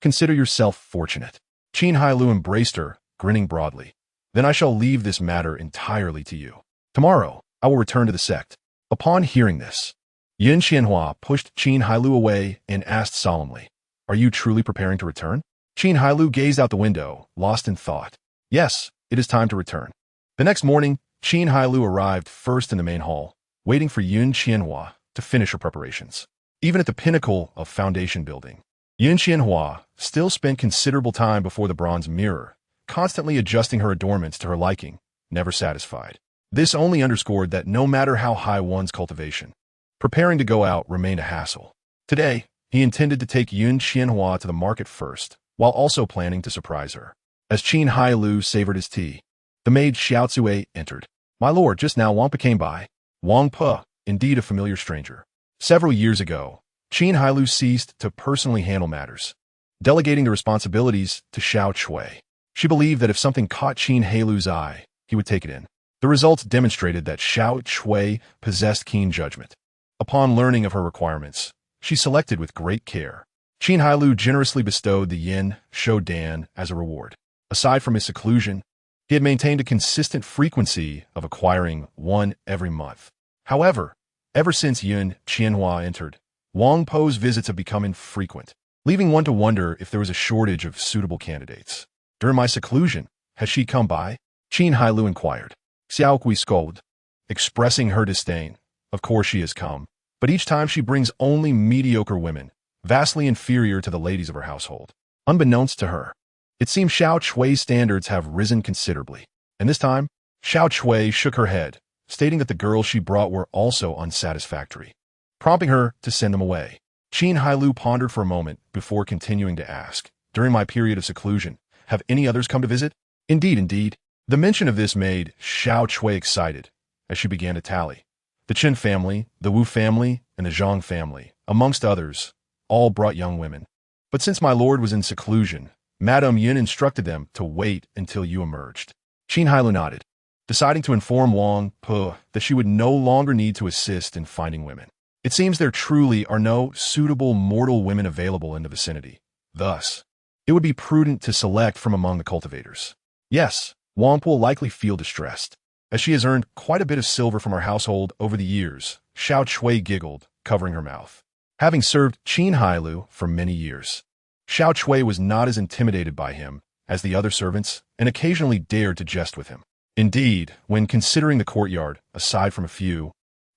Consider yourself fortunate. Qin Hailou embraced her, grinning broadly. Then I shall leave this matter entirely to you. Tomorrow, I will return to the sect. Upon hearing this, Yin Qianhua pushed Qin Hailou away and asked solemnly, Are you truly preparing to return? Qin Hailou gazed out the window, lost in thought. Yes, it is time to return. The next morning, Qin Hailou arrived first in the main hall, waiting for Yin Qianhua to finish her preparations. Even at the pinnacle of foundation building, Yin Qianhua still spent considerable time before the bronze mirror, constantly adjusting her adornments to her liking, never satisfied. This only underscored that no matter how high one's cultivation, preparing to go out remained a hassle. Today, he intended to take Yin Qianhua to the market first, while also planning to surprise her. As Qin Hailou savored his tea, the maid Xiao Zui entered. My lord, just now Wang Pe came by. Wang Pe, indeed a familiar stranger. Several years ago, Qin Hailou ceased to personally handle matters, delegating the responsibilities to Xiao Cui. She believed that if something caught Qin Hailou's eye, he would take it in. The results demonstrated that Xiao Cui possessed keen judgment. Upon learning of her requirements, she selected with great care. Qin Hailou generously bestowed the yin shou dan as a reward. Aside from his seclusion, he had maintained a consistent frequency of acquiring one every month. However, ever since Yin Qianhua entered, Wang Po's visits have become infrequent, leaving one to wonder if there was a shortage of suitable candidates. During my seclusion, has she come by? Qin Hailou inquired. Xiao Kui scolded, expressing her disdain. Of course she has come, but each time she brings only mediocre women, vastly inferior to the ladies of her household. Unbeknownst to her, it seems Xiao Cui's standards have risen considerably, and this time, Xiao Cui shook her head, stating that the girls she brought were also unsatisfactory, prompting her to send them away. Qin Hailou pondered for a moment before continuing to ask, During my period of seclusion, have any others come to visit? Indeed. The mention of this made Xiao Cui excited, as she began to tally. The Qin family, the Wu family, and the Zhang family, amongst others, all brought young women. But since my lord was in seclusion, Madame Yin instructed them to wait until you emerged. Qin Hailou nodded, deciding to inform Wang Pu that she would no longer need to assist in finding women. It seems there truly are no suitable mortal women available in the vicinity. Thus, it would be prudent to select from among the cultivators. Yes, Wang Pu will likely feel distressed, as she has earned quite a bit of silver from our household over the years. Xiao Chui giggled, covering her mouth. Having served Qin Hailou for many years, Xiao Chui was not as intimidated by him as the other servants and occasionally dared to jest with him. Indeed, when considering the courtyard, aside from a few,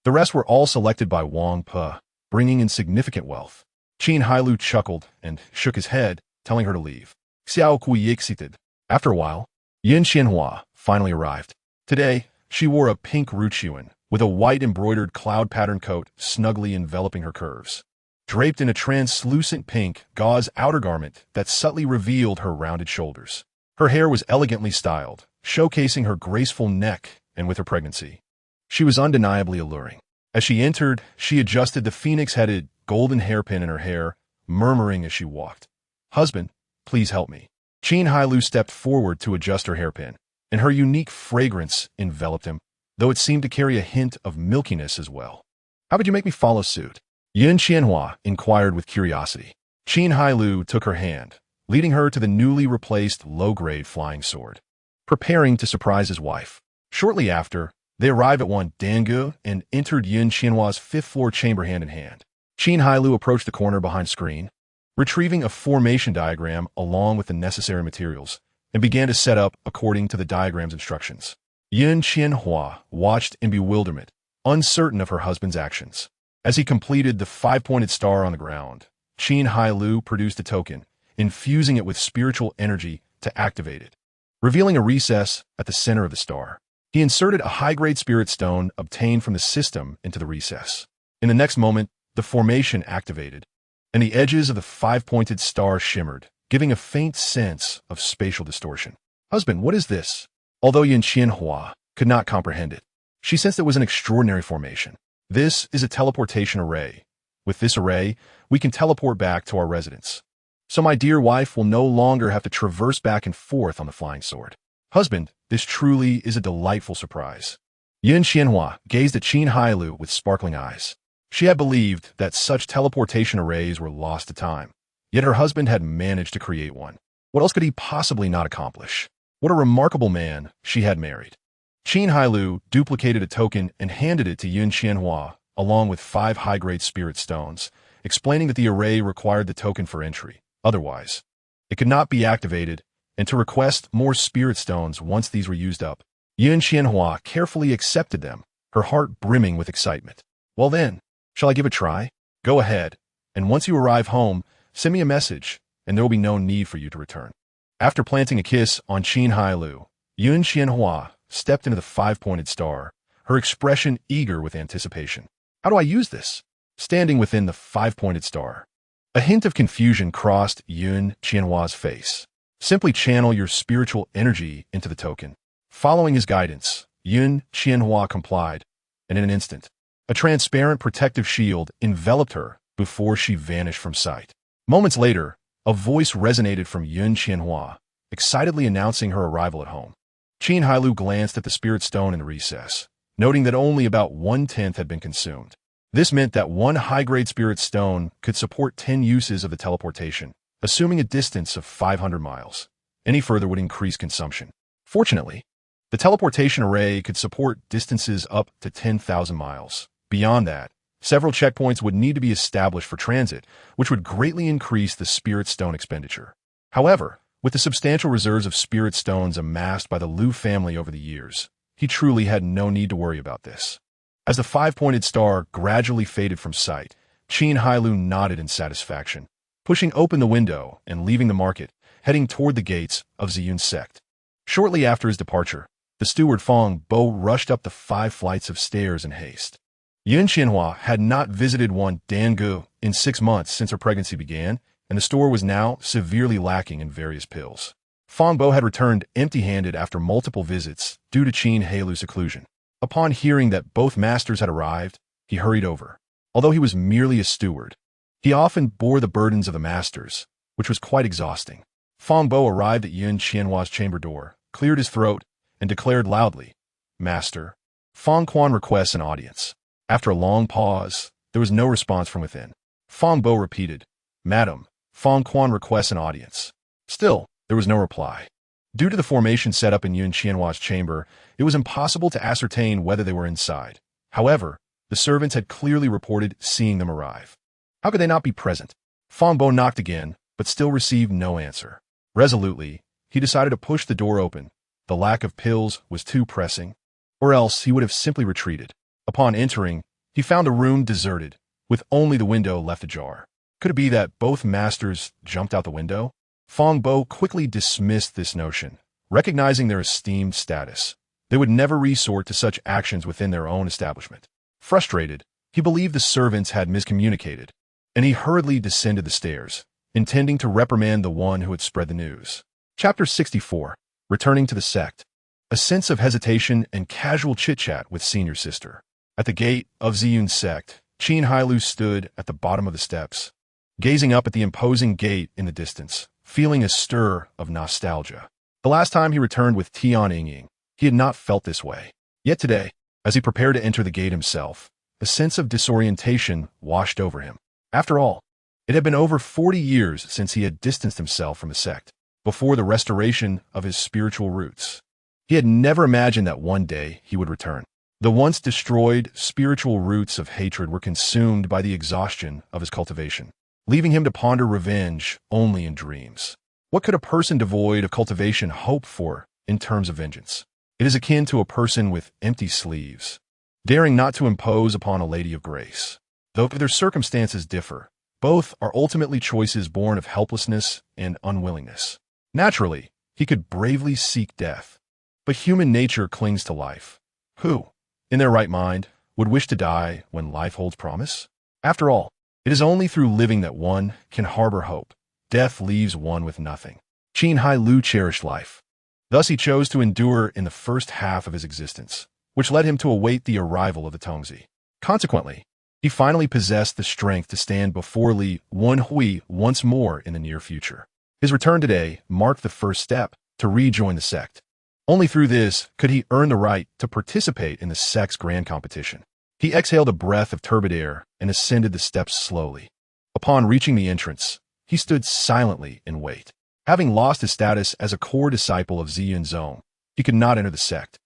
the rest were all selected by Wang Pu, bringing in significant wealth. Qin Hailou chuckled and shook his head, telling her to leave. Xiao Kui exited. After a while, Yin Qianhua finally arrived. Today, she wore a pink ruchuan with a white embroidered cloud pattern coat snugly enveloping her curves, draped in a translucent pink gauze outer garment that subtly revealed her rounded shoulders. Her hair was elegantly styled, showcasing her graceful neck, and with her pregnancy, she was undeniably alluring. As she entered, she adjusted the phoenix-headed golden hairpin in her hair, murmuring as she walked, "Husband, please help me." Qin Hailou stepped forward to adjust her hairpin, and her unique fragrance enveloped him, though it seemed to carry a hint of milkiness as well. "How would you make me follow suit?" Yin Qianhua inquired with curiosity. Qin Hailou took her hand, leading her to the newly replaced low-grade flying sword, preparing to surprise his wife. Shortly after, they arrived at one Dangu and entered Yin Qianhua's fifth-floor chamber hand in hand. Qin Hailou approached the corner behind screen, retrieving a formation diagram along with the necessary materials, and began to set up according to the diagram's instructions. Yin Qianhua watched in bewilderment, uncertain of her husband's actions. As he completed the five-pointed star on the ground, Qin Hailou produced a token, infusing it with spiritual energy to activate it, revealing a recess at the center of the star. He inserted a high-grade spirit stone obtained from the system into the recess. In the next moment, the formation activated, and the edges of the five-pointed star shimmered, giving a faint sense of spatial distortion. "Husband, what is this?" Although Yin Qianhua could not comprehend it, she sensed it was an extraordinary formation. "This is a teleportation array. With this array, we can teleport back to our residence. So my dear wife will no longer have to traverse back and forth on the flying sword." "Husband, this truly is a delightful surprise." Yin Qianhua gazed at Qin Hailou with sparkling eyes. She had believed that such teleportation arrays were lost to time, yet her husband had managed to create one. What else could he possibly not accomplish? What a remarkable man she had married. Qin Hailou duplicated a token and handed it to Yin Qianhua, along with 5 high-grade spirit stones, explaining that the array required the token for entry. Otherwise, it could not be activated, and to request more spirit stones once these were used up. Yin Qianhua carefully accepted them, her heart brimming with excitement. "Well then, shall I give it a try?" "Go ahead, and once you arrive home, send me a message, and there will be no need for you to return." After planting a kiss on Qin Hailou, Yin Qianhua stepped into the 5-pointed star, her expression eager with anticipation. "How do I use this?" Standing within the 5-pointed star, a hint of confusion crossed Yin Qianhua's face. "Simply channel your spiritual energy into the token." Following his guidance, Yin Qianhua complied, and in an instant, a transparent protective shield enveloped her before she vanished from sight. Moments later, a voice resonated from Yin Qianhua, excitedly announcing her arrival at home. Qin Hailou glanced at the spirit stone in the recess, noting that only about 1/10 had been consumed. This meant that one high-grade spirit stone could support 10 uses of the teleportation, assuming a distance of 500 miles. Any further would increase consumption. Fortunately, the teleportation array could support distances up to 10,000 miles. Beyond that, several checkpoints would need to be established for transit, which would greatly increase the spirit stone expenditure. However, with the substantial reserves of spirit stones amassed by the Liu family over the years, he truly had no need to worry about this. As the 5-pointed star gradually faded from sight, Qin Hailou nodded in satisfaction, pushing open the window and leaving the market, heading toward the gates of Ziyun's sect. Shortly after his departure, the steward Fang Bo rushed up the 5 flights of stairs in haste. Yin Qianhua had not visited one Dangu in 6 months since her pregnancy began, and the store was now severely lacking in various pills. Fang Bo had returned empty-handed after multiple visits due to Qin Hailou's seclusion. Upon hearing that both masters had arrived, he hurried over. Although he was merely a steward, he often bore the burdens of the masters, which was quite exhausting. Fang Bo arrived at Yun Qianhua's chamber door, cleared his throat, and declared loudly, "Master, Fang Quan requests an audience." After a long pause, there was no response from within. Fang Bo repeated, "Madam, Fang Quan requests an audience." Still, there was no reply. Due to the formation set up in Yun Qianhua's chamber, it was impossible to ascertain whether they were inside. However, the servants had clearly reported seeing them arrive. How could they not be present? Fang Bo knocked again, but still received no answer. Resolutely, he decided to push the door open. The lack of pills was too pressing, or else he would have simply retreated. Upon entering, he found the room deserted, with only the window left ajar. Could it be that both masters jumped out the window? Fang Bo quickly dismissed this notion, recognizing their esteemed status. They would never resort to such actions within their own establishment. Frustrated, he believed the servants had miscommunicated, and he hurriedly descended the stairs, intending to reprimand the one who had spread the news. Chapter 64. Returning to the sect. A sense of hesitation and casual chit-chat with senior sister. At the gate of Ziyun's sect, Qin Hailou stood at the bottom of the steps, gazing up at the imposing gate in the distance, feeling a stir of nostalgia. The last time he returned with Tian Yingying, he had not felt this way. Yet today, as he prepared to enter the gate himself, a sense of disorientation washed over him. After all, it had been over 40 years since he had distanced himself from the sect, before the restoration of his spiritual roots. He had never imagined that one day he would return. The once destroyed spiritual roots of hatred were consumed by the exhaustion of his cultivation, leaving him to ponder revenge only in dreams. What could a person devoid of cultivation hope for in terms of vengeance? It is akin to a person with empty sleeves, daring not to impose upon a lady of grace. Though their circumstances differ, both are ultimately choices born of helplessness and unwillingness. Naturally, he could bravely seek death, but human nature clings to life. Who, in their right mind, would wish to die when life holds promise? After all, it is only through living that one can harbor hope. Death leaves one with nothing. Qin Hailou cherished life. Thus he chose to endure in the first half of his existence, which led him to await the arrival of the Tongzi. Consequently, he finally possessed the strength to stand before Li Wenhui once more in the near future. His return today marked the first step to rejoin the sect. Only through this could he earn the right to participate in the sect's grand competition. He exhaled a breath of turbid air and ascended the steps slowly. Upon reaching the entrance, he stood silently in wait. Having lost his status as a core disciple of Ziyun Zong, he could not enter the sect.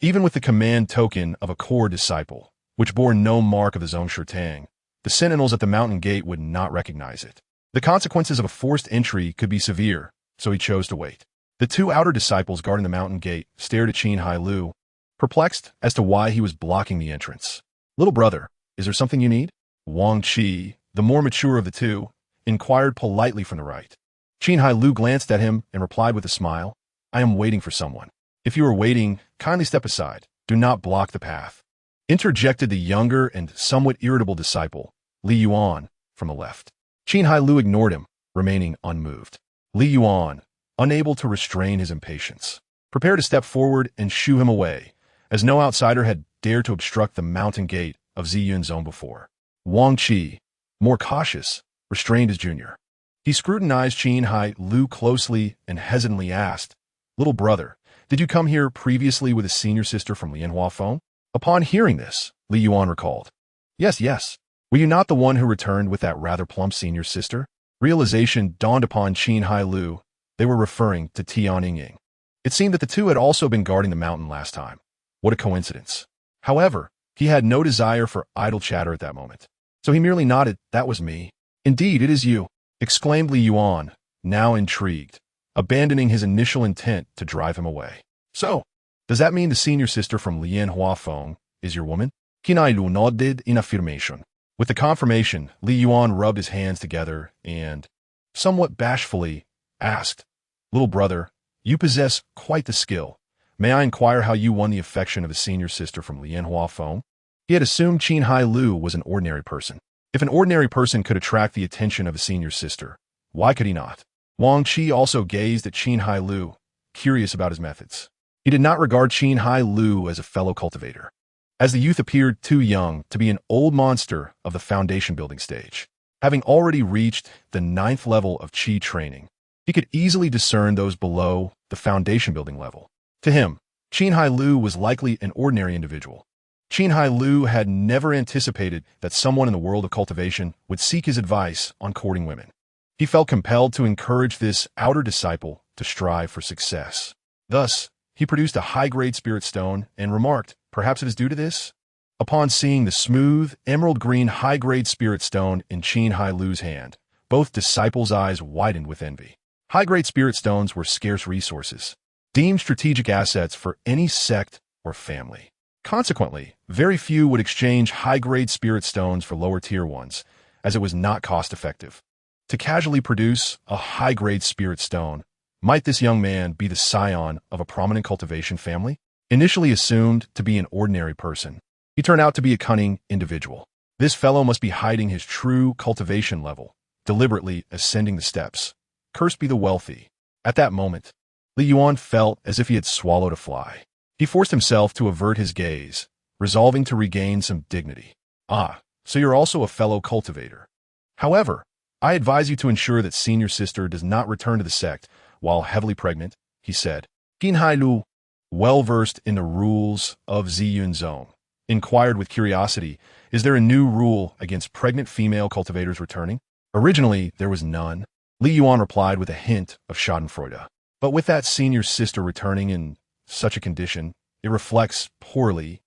Even with the command token of a core disciple, which bore no mark of his own Shurtang, the sentinels at the mountain gate would not recognize it. The consequences of a forced entry could be severe, so he chose to wait. The two outer disciples guarding the mountain gate stared at Qin Hailou, perplexed as to why he was blocking the entrance. "Little brother, is there something you need?" Wang Qi, the more mature of the two, inquired politely from the right. Qin Hailou glanced at him and replied with a smile, "I am waiting for someone. If you are waiting, kindly step aside. Do not block the path," interjected the younger and somewhat irritable disciple, Li Yuan, from the left. Qin Hailou ignored him, remaining unmoved. Li Yuan, unable to restrain his impatience, prepared to step forward and shoo him away, as no outsider had dared to obstruct the mountain gate of Ziyun Zone before. Wang Qi, more cautious, restrained his junior. He scrutinized Qin Hailou closely and hesitantly asked, "Little brother, did you come here previously with a senior sister from Lianhua Feng?" Upon hearing this, Li Yuan recalled, Yes. Were you not the one who returned with that rather plump senior sister?" Realization dawned upon Qin Hailou. They were referring to Tian Yingying. It seemed that the two had also been guarding the mountain last time. What a coincidence. However, he had no desire for idle chatter at that moment, so he merely nodded. "That was me." "Indeed, it is you," exclaimed Li Yuan, now intrigued, abandoning his initial intent to drive him away. "So, does that mean the senior sister from Lianhua Feng is your woman?" Qin Hailou nodded in affirmation. With the confirmation, Li Yuan rubbed his hands together and, somewhat bashfully, asked, "Little brother, you possess quite the skill. May I inquire how you won the affection of a senior sister from Lianhua Feng?" He had assumed Qin Hailou was an ordinary person. If an ordinary person could attract the attention of a senior sister, why could he not? Wang Qi also gazed at Qin Hailou, curious about his methods. He did not regard Qin Hailou as a fellow cultivator, as the youth appeared too young to be an old monster of the foundation building stage. Having already reached the 9th level of Qi training, he could easily discern those below the foundation building level. To him, Qin Hailou was likely an ordinary individual. Qin Hailou had never anticipated that someone in the world of cultivation would seek his advice on courting women. He felt compelled to encourage this outer disciple to strive for success. Thus, he produced a high-grade spirit stone and remarked, perhaps it is due to this? Upon seeing the smooth, emerald-green high-grade spirit stone in Qin Hailou's hand, both disciples' eyes widened with envy. High-grade spirit stones were scarce resources, deemed strategic assets for any sect or family. Consequently, very few would exchange high-grade spirit stones for lower-tier ones, as it was not cost-effective. To casually produce a high-grade spirit stone, might this young man be the scion of a prominent cultivation family? Initially assumed to be an ordinary person, he turned out to be a cunning individual. This fellow must be hiding his true cultivation level, deliberately ascending the steps. Cursed be the wealthy. At that moment, Li Yuan felt as if he had swallowed a fly. He forced himself to avert his gaze, resolving to regain some dignity. Ah, so you're also a fellow cultivator. However, I advise you to ensure that senior sister does not return to the sect while heavily pregnant, he said. Qin Hailou, well-versed in the rules of Ziyun Zone, inquired with curiosity, is there a new rule against pregnant female cultivators returning? Originally, there was none. Li Yuan replied with a hint of schadenfreude. But with that senior sister returning in such a condition, it reflects poorly,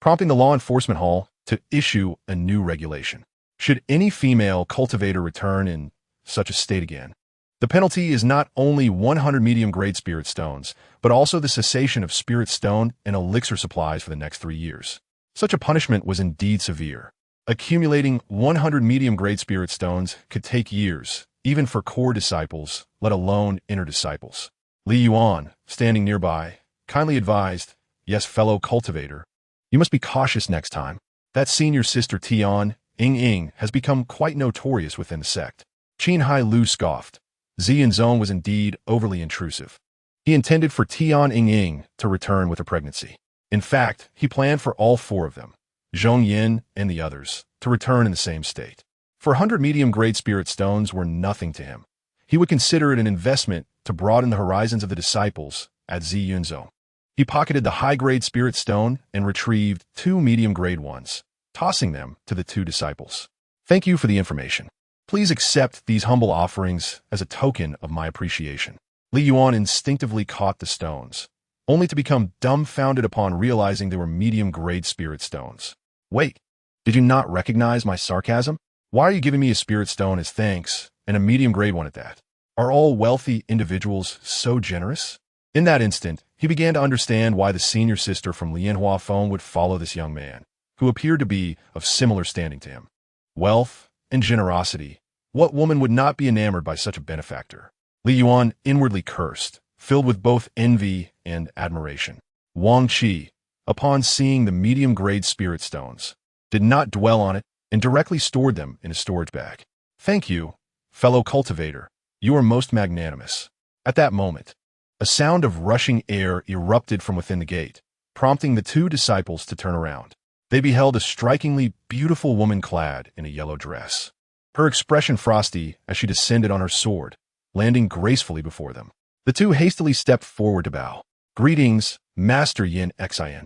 prompting the law enforcement hall to issue a new regulation. Should any female cultivator return in such a state again, the penalty is not only 100 medium-grade spirit stones, but also the cessation of spirit stone and elixir supplies for the next 3 years. Such a punishment was indeed severe. Accumulating 100 medium-grade spirit stones could take years, even for core disciples, let alone inner disciples. Li Yuan, standing nearby, kindly advised, yes, fellow cultivator, you must be cautious next time. That senior sister Tian, Ying, has become quite notorious within the sect. Qin Hailou scoffed. Ziyun Zone was indeed overly intrusive. He intended for Tian Ying to return with a pregnancy. In fact, he planned for all 4 of them, Zhong Yin and the others, to return in the same state. 400 medium-grade spirit stones were nothing to him. He would consider it an investment to broaden the horizons of the disciples at Ziyun Zone. He pocketed the high-grade spirit stone and retrieved 2 medium-grade ones, tossing them to the 2 disciples. Thank you for the information. Please accept these humble offerings as a token of my appreciation. Li Yuan instinctively caught the stones, only to become dumbfounded upon realizing they were medium-grade spirit stones. Wait, did you not recognize my sarcasm? Why are you giving me a spirit stone as thanks, and a medium-grade one at that? Are all wealthy individuals so generous? In that instant, he began to understand why the senior sister from Lianhua Feng would follow this young man, who appeared to be of similar standing to him. Wealth and generosity. What woman would not be enamored by such a benefactor? Li Yuan inwardly cursed, filled with both envy and admiration. Wang Qi, upon seeing the medium-grade spirit stones, did not dwell on it and directly stored them in a storage bag. Thank you, fellow cultivator. You are most magnanimous. At that moment, a sound of rushing air erupted from within the gate, prompting the 2 disciples to turn around. They beheld a strikingly beautiful woman clad in a yellow dress. Her expression frosty as she descended on her sword, landing gracefully before them. The 2 hastily stepped forward to bow. Greetings, Master Yin Xian,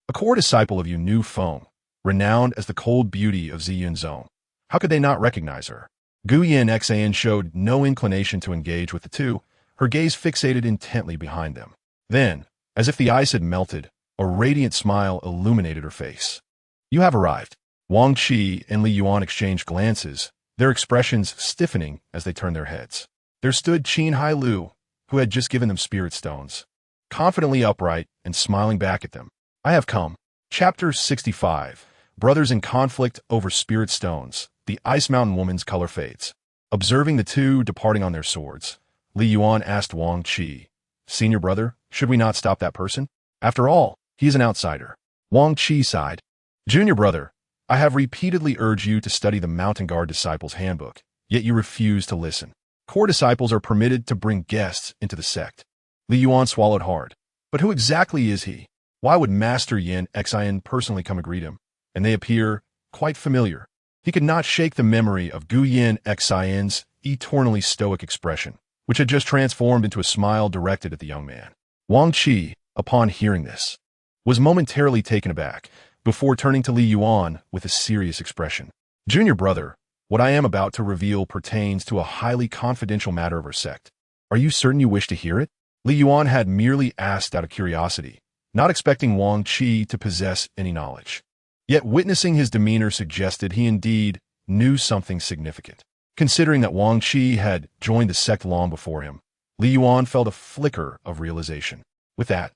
a core disciple of Yu Feng, renowned as the cold beauty of Ziyun Zone. How could they not recognize her? Gu Yin Xian showed no inclination to engage with the 2, her gaze fixated intently behind them. Then, as if the ice had melted, a radiant smile illuminated her face. You have arrived. Wang Qi and Li Yuan exchanged glances, their expressions stiffening as they turned their heads. There stood Qin Hailou, who had just given them spirit stones, confidently upright and smiling back at them. I have come. Chapter 65. Brothers in conflict over spirit stones. The Ice Mountain woman's color fades. Observing the 2 departing on their swords, Li Yuan asked Wang Qi, Senior brother, should we not stop that person? After all, he is an outsider. Wang Qi sighed. Junior brother, I have repeatedly urged you to study the Mountain Guard Disciples Handbook, yet you refuse to listen. Core disciples are permitted to bring guests into the sect. Li Yuan swallowed hard. But who exactly is he? Why would Master Yin Xian personally come and greet him? And they appear quite familiar. He could not shake the memory of Guyan Xin's eternally stoic expression, which had just transformed into a smile directed at the young man. Wang Qi, upon hearing this, was momentarily taken aback, before turning to Li Yuan with a serious expression. Junior brother, what I am about to reveal pertains to a highly confidential matter of our sect. Are you certain you wish to hear it? Li Yuan had merely asked out of curiosity, not expecting Wang Qi to possess any knowledge. Yet witnessing his demeanor suggested he indeed knew something significant. Considering that Wang Qi had joined the sect long before him, Li Yuan felt a flicker of realization. With that,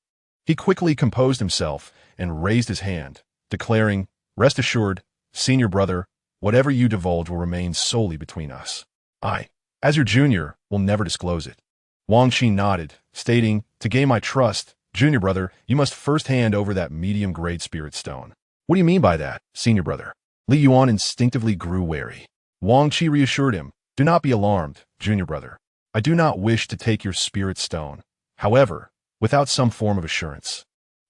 he quickly composed himself and raised his hand, declaring, "Rest assured, senior brother, whatever you divulge will remain solely between us. I, as your junior, will never disclose it." Wang Qi nodded, stating, "To gain my trust, junior brother, you must first hand over that medium-grade spirit stone." "What do you mean by that, senior brother?" Li Yuan instinctively grew wary. Wang Qi reassured him, "Do not be alarmed, junior brother. I do not wish to take your spirit stone. However, without some form of assurance,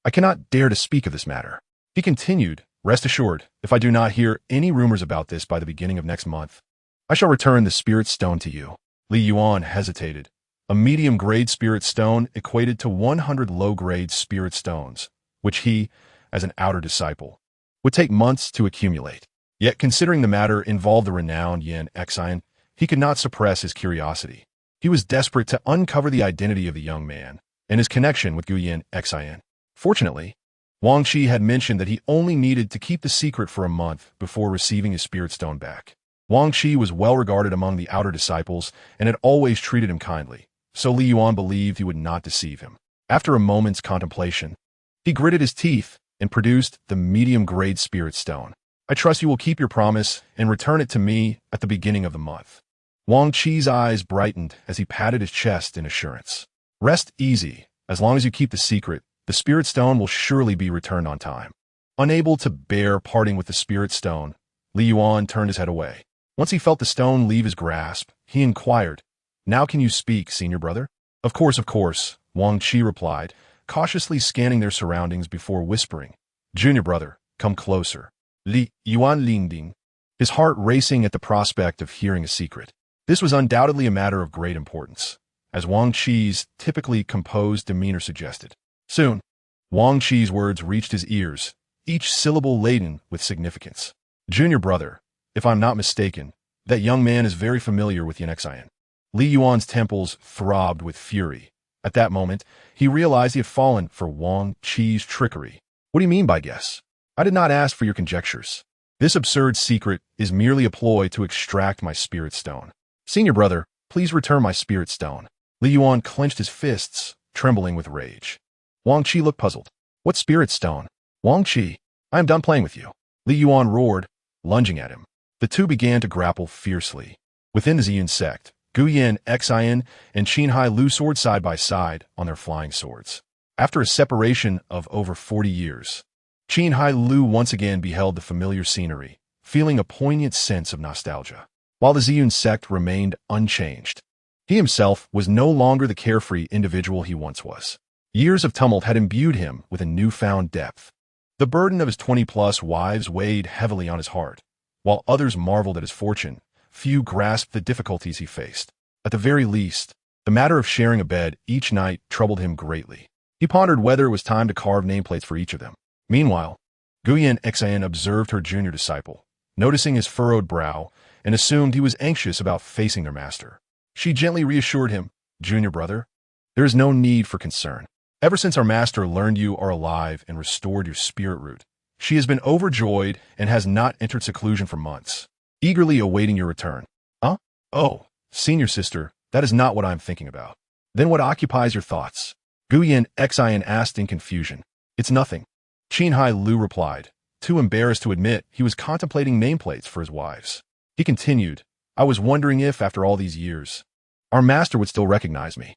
I cannot dare to speak of this matter." He continued, "Rest assured, if I do not hear any rumors about this by the beginning of next month, I shall return the spirit stone to you." Li Yuan hesitated. A medium-grade spirit stone equated to 100 low-grade spirit stones, which he, as an outer disciple, would take months to accumulate. Yet considering the matter involved the renowned Yin Xin, he could not suppress his curiosity. He was desperate to uncover the identity of the young man and his connection with Guyan Xin. Fortunately, Wang Qi had mentioned that he only needed to keep the secret for a month before receiving his spirit stone back. Wang Qi was well regarded among the outer disciples and had always treated him kindly, so Li Yuan believed he would not deceive him. After a moment's contemplation, he gritted his teeth and produced the medium-grade spirit stone. "I trust you will keep your promise and return it to me at the beginning of the month." Wang Qi's eyes brightened as he patted his chest in assurance. "Rest easy. As long as you keep the secret, the spirit stone will surely be returned on time." Unable to bear parting with the spirit stone, Li Yuan turned his head away. Once he felt the stone leave his grasp, he inquired, "Now can you speak, senior brother?" Of course, Wang Qi replied, cautiously scanning their surroundings before whispering, "Junior brother, come closer." Li Yuan leaned, his heart racing at the prospect of hearing a secret. This was undoubtedly a matter of great importance, as Wang Qi's typically composed demeanor suggested. Soon, Wang Qi's words reached his ears, each syllable laden with significance. "Junior brother, if I'm not mistaken, that young man is very familiar with Yin Xin." Li Yuan's temples throbbed with fury. At that moment, he realized he had fallen for Wang Qi's trickery. "What do you mean by guess? I did not ask for your conjectures. This absurd secret is merely a ploy to extract my spirit stone. Senior brother, please return my spirit stone." Li Yuan clenched his fists, trembling with rage. Wang Qi looked puzzled. "What spirit stone?" "Wang Qi, I am done playing with you." Li Yuan roared, lunging at him. The two began to grapple fiercely. Within the Ziyun sect, Guyan Xin and Qin Hailou soared side by side on their flying swords. After a separation of over 40 years, Qin Hailou once again beheld the familiar scenery, feeling a poignant sense of nostalgia. While the Ziyun sect remained unchanged, he himself was no longer the carefree individual he once was. Years of tumult had imbued him with a newfound depth. The burden of his 20-plus wives weighed heavily on his heart. While others marveled at his fortune, few grasped the difficulties he faced. At the very least, the matter of sharing a bed each night troubled him greatly. He pondered whether it was time to carve nameplates for each of them. Meanwhile, Guyan Xin observed her junior disciple, noticing his furrowed brow, and assumed he was anxious about facing their master. She gently reassured him, "Junior brother, there is no need for concern. Ever since our master learned you are alive and restored your spirit root, she has been overjoyed and has not entered seclusion for months, eagerly awaiting your return." "Huh? Oh, senior sister, that is not what I am thinking about." "Then what occupies your thoughts?" Guyan Xin asked in confusion. "It's nothing," Qin Hailou replied, too embarrassed to admit he was contemplating nameplates for his wives. He continued, "I was wondering if, after all these years, our master would still recognize me."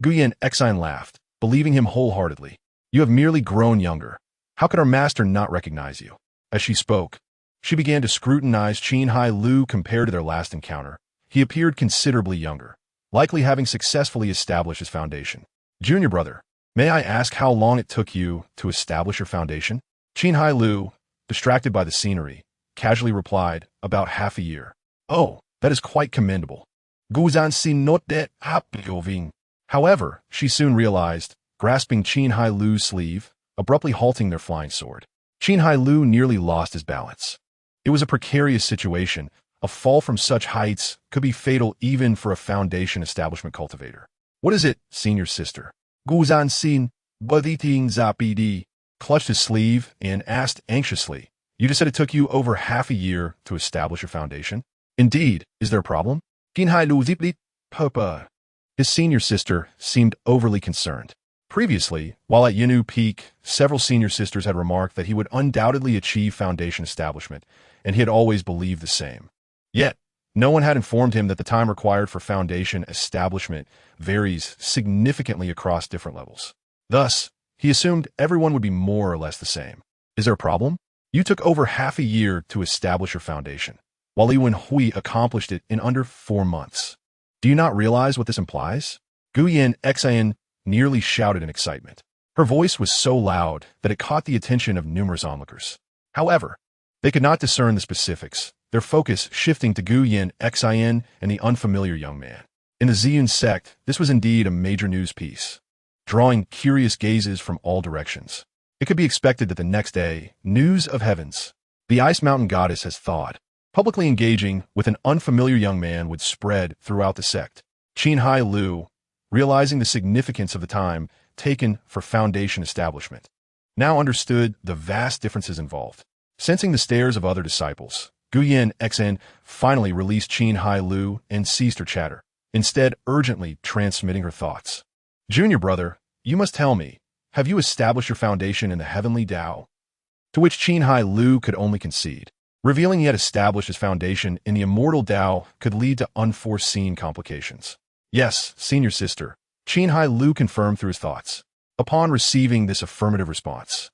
Guyan Xin laughed, believing him wholeheartedly. "You have merely grown younger. How could our master not recognize you?" As she spoke, she began to scrutinize Qin Hailou compared to their last encounter. He appeared considerably younger, likely having successfully established his foundation. "Junior brother, may I ask how long it took you to establish your foundation?" Qin Hailou, distracted by the scenery, casually replied, "About half a year." "Oh, that is quite commendable." "Guzan si not that happy." However, she soon realized, grasping Qin Hailou's sleeve, abruptly halting their flying sword. Qin Hailou nearly lost his balance. It was a precarious situation. A fall from such heights could be fatal even for a foundation establishment cultivator. "What is it, senior sister?" Guzan sin, baditing zapidi, clutched his sleeve and asked anxiously, "You just said it took you over half a year to establish your foundation?" "Indeed. Is there a problem?" Qin Hailou ziplit, papa. His senior sister seemed overly concerned. Previously, while at Yinu Peak, several senior sisters had remarked that he would undoubtedly achieve foundation establishment, and he had always believed the same. Yet, no one had informed him that the time required for foundation establishment varies significantly across different levels. Thus, he assumed everyone would be more or less the same. "Is there a problem? You took over half a year to establish your foundation, while Li Wenhui accomplished it in under 4 months. Do you not realize what this implies?" Guyan Xian nearly shouted in excitement. Her voice was so loud that it caught the attention of numerous onlookers. However, they could not discern the specifics, their focus shifting to Guyan Xian and the unfamiliar young man. In the Ziyun sect, this was indeed a major news piece, drawing curious gazes from all directions. It could be expected that the next day, news of heavens, the Ice Mountain goddess has thawed. Publicly engaging with an unfamiliar young man would spread throughout the sect. Qin Hailou, realizing the significance of the time taken for foundation establishment, now understood the vast differences involved. Sensing the stares of other disciples, Guyan Xian finally released Qin Hailou and ceased her chatter, instead urgently transmitting her thoughts. "Junior brother, you must tell me, have you established your foundation in the heavenly Tao?" To which Qin Hailou could only concede. Revealing he had established his foundation in the immortal Tao could lead to unforeseen complications. "Yes, senior sister," Qin Hailou confirmed through his thoughts. Upon receiving this affirmative response,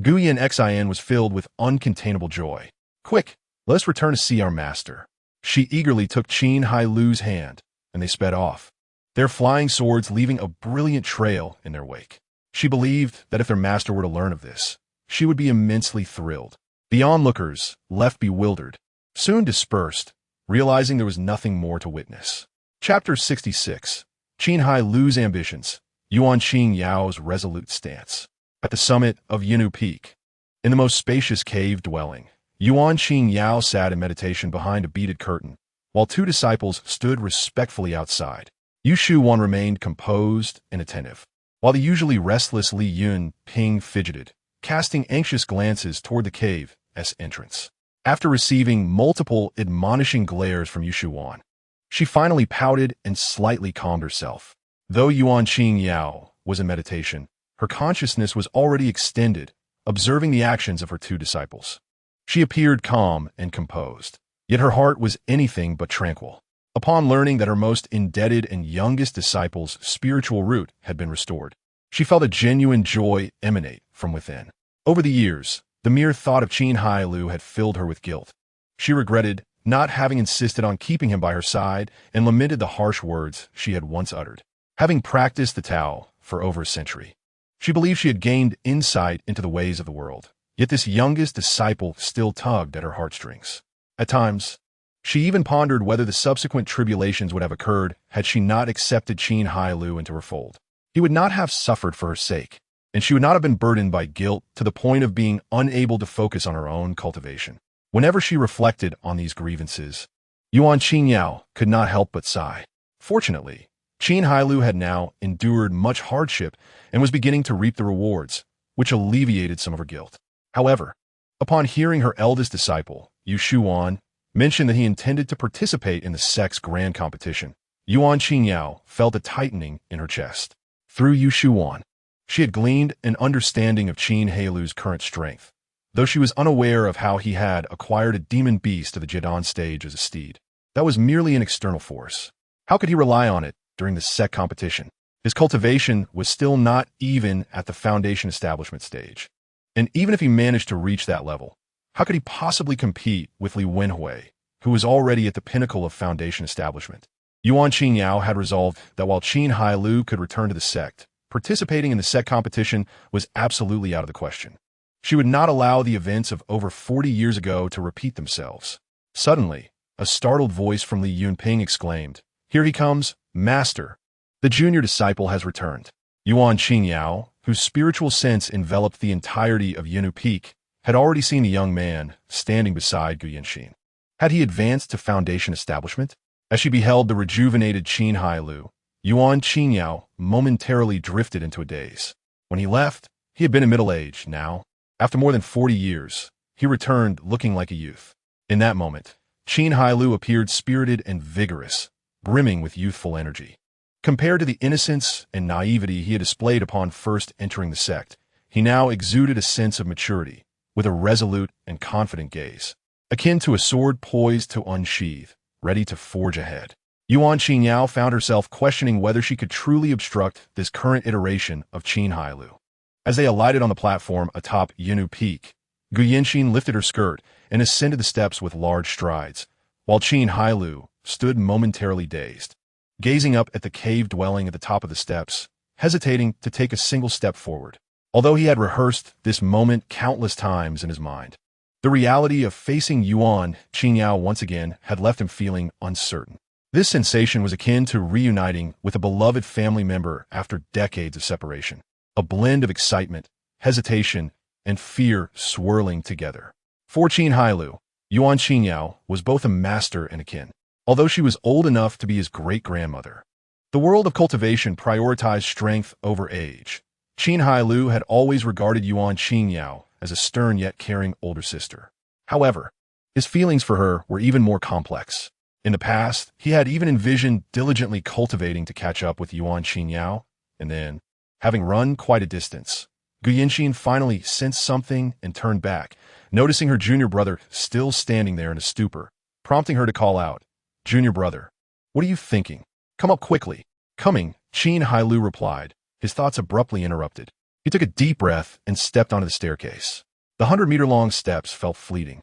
Guyan Xian was filled with uncontainable joy. "Quick, let us return to see our master." She eagerly took Qin Hailou's hand, and they sped off, their flying swords leaving a brilliant trail in their wake. She believed that if their master were to learn of this, she would be immensely thrilled. The onlookers, left bewildered, soon dispersed, realizing there was nothing more to witness. Chapter 66. Qin Hailou's ambitions, Yuan Qing Yao's resolute stance. At the summit of Yinu Peak, in the most spacious cave dwelling, Yuan Qing Yao sat in meditation behind a beaded curtain, while 2 disciples stood respectfully outside. Yu Shuwan remained composed and attentive, while the usually restless Li Yun Ping fidgeted, casting anxious glances toward the cave's entrance. After receiving multiple admonishing glares from Yu Shuwan, she finally pouted and slightly calmed herself. Though Yuan Qing Yao was in meditation, her consciousness was already extended, observing the actions of her 2 disciples. She appeared calm and composed, yet her heart was anything but tranquil. Upon learning that her most indebted and youngest disciple's spiritual root had been restored, she felt a genuine joy emanate from within. Over the years, the mere thought of Qin Hailou had filled her with guilt. She regretted not having insisted on keeping him by her side and lamented the harsh words she had once uttered. Having practiced the Tao for over a century, she believed she had gained insight into the ways of the world. Yet this youngest disciple still tugged at her heartstrings. At times, she even pondered whether the subsequent tribulations would have occurred had she not accepted Qin Hailou into her fold. He would not have suffered for her sake, and she would not have been burdened by guilt to the point of being unable to focus on her own cultivation. Whenever she reflected on these grievances, Yuan Qing Yao could not help but sigh. Fortunately, Qin Hailou had now endured much hardship and was beginning to reap the rewards, which alleviated some of her guilt. However, upon hearing her eldest disciple, Yu Shuwan, mention that he intended to participate in the sect's grand competition, Yuan Qing Yao felt a tightening in her chest. Through Yu Shuwan, she had gleaned an understanding of Qin Hailou's current strength, though she was unaware of how he had acquired a demon beast to the Jidan stage as a steed. That was merely an external force. How could he rely on it during the sect competition? His cultivation was still not even at the foundation establishment stage. And even if he managed to reach that level, how could he possibly compete with Li Wenhui, who was already at the pinnacle of foundation establishment? Yuan Qing Yao had resolved that while Qin Hailou could return to the sect, participating in the sect competition was absolutely out of the question. She would not allow the events of over 40 years ago to repeat themselves. Suddenly, a startled voice from Li Yunping exclaimed, "Here he comes, Master! The junior disciple has returned." Yuan Qingyao, whose spiritual sense enveloped the entirety of Yunnu Peak, had already seen the young man standing beside Gu Yanxin. Had he advanced to foundation establishment? As she beheld the rejuvenated Qin Hailou, Yuan Qingyao momentarily drifted into a daze. When he left, he had been in middle age. Now, after more than 40 years, he returned looking like a youth. In that moment, Qin Hailou appeared spirited and vigorous, brimming with youthful energy. Compared to the innocence and naivety he had displayed upon first entering the sect, he now exuded a sense of maturity, with a resolute and confident gaze, akin to a sword poised to unsheath, ready to forge ahead. Yuan Qingyao found herself questioning whether she could truly obstruct this current iteration of Qin Hailou. As they alighted on the platform atop Yunnu Peak, Gu Yanxin lifted her skirt and ascended the steps with large strides, while Qin Hailou stood momentarily dazed, gazing up at the cave dwelling at the top of the steps, hesitating to take a single step forward. Although he had rehearsed this moment countless times in his mind, the reality of facing Yuan Qingyao once again had left him feeling uncertain. This sensation was akin to reuniting with a beloved family member after decades of separation, a blend of excitement, hesitation, and fear swirling together. For Qin Hailou, Yuan Qingyao was both a master and a kin, although she was old enough to be his great-grandmother. The world of cultivation prioritized strength over age. Qin Hailou had always regarded Yuan Qingyao as a stern yet caring older sister. However, his feelings for her were even more complex. In the past, he had even envisioned diligently cultivating to catch up with Yuan Qingyao, and then, having run quite a distance, Gu Yanxin finally sensed something and turned back, noticing her junior brother still standing there in a stupor, prompting her to call out, "Junior brother, what are you thinking? Come up quickly." "Coming," Qin Hailou replied, his thoughts abruptly interrupted. He took a deep breath and stepped onto the staircase. The 100-meter-long steps felt fleeting.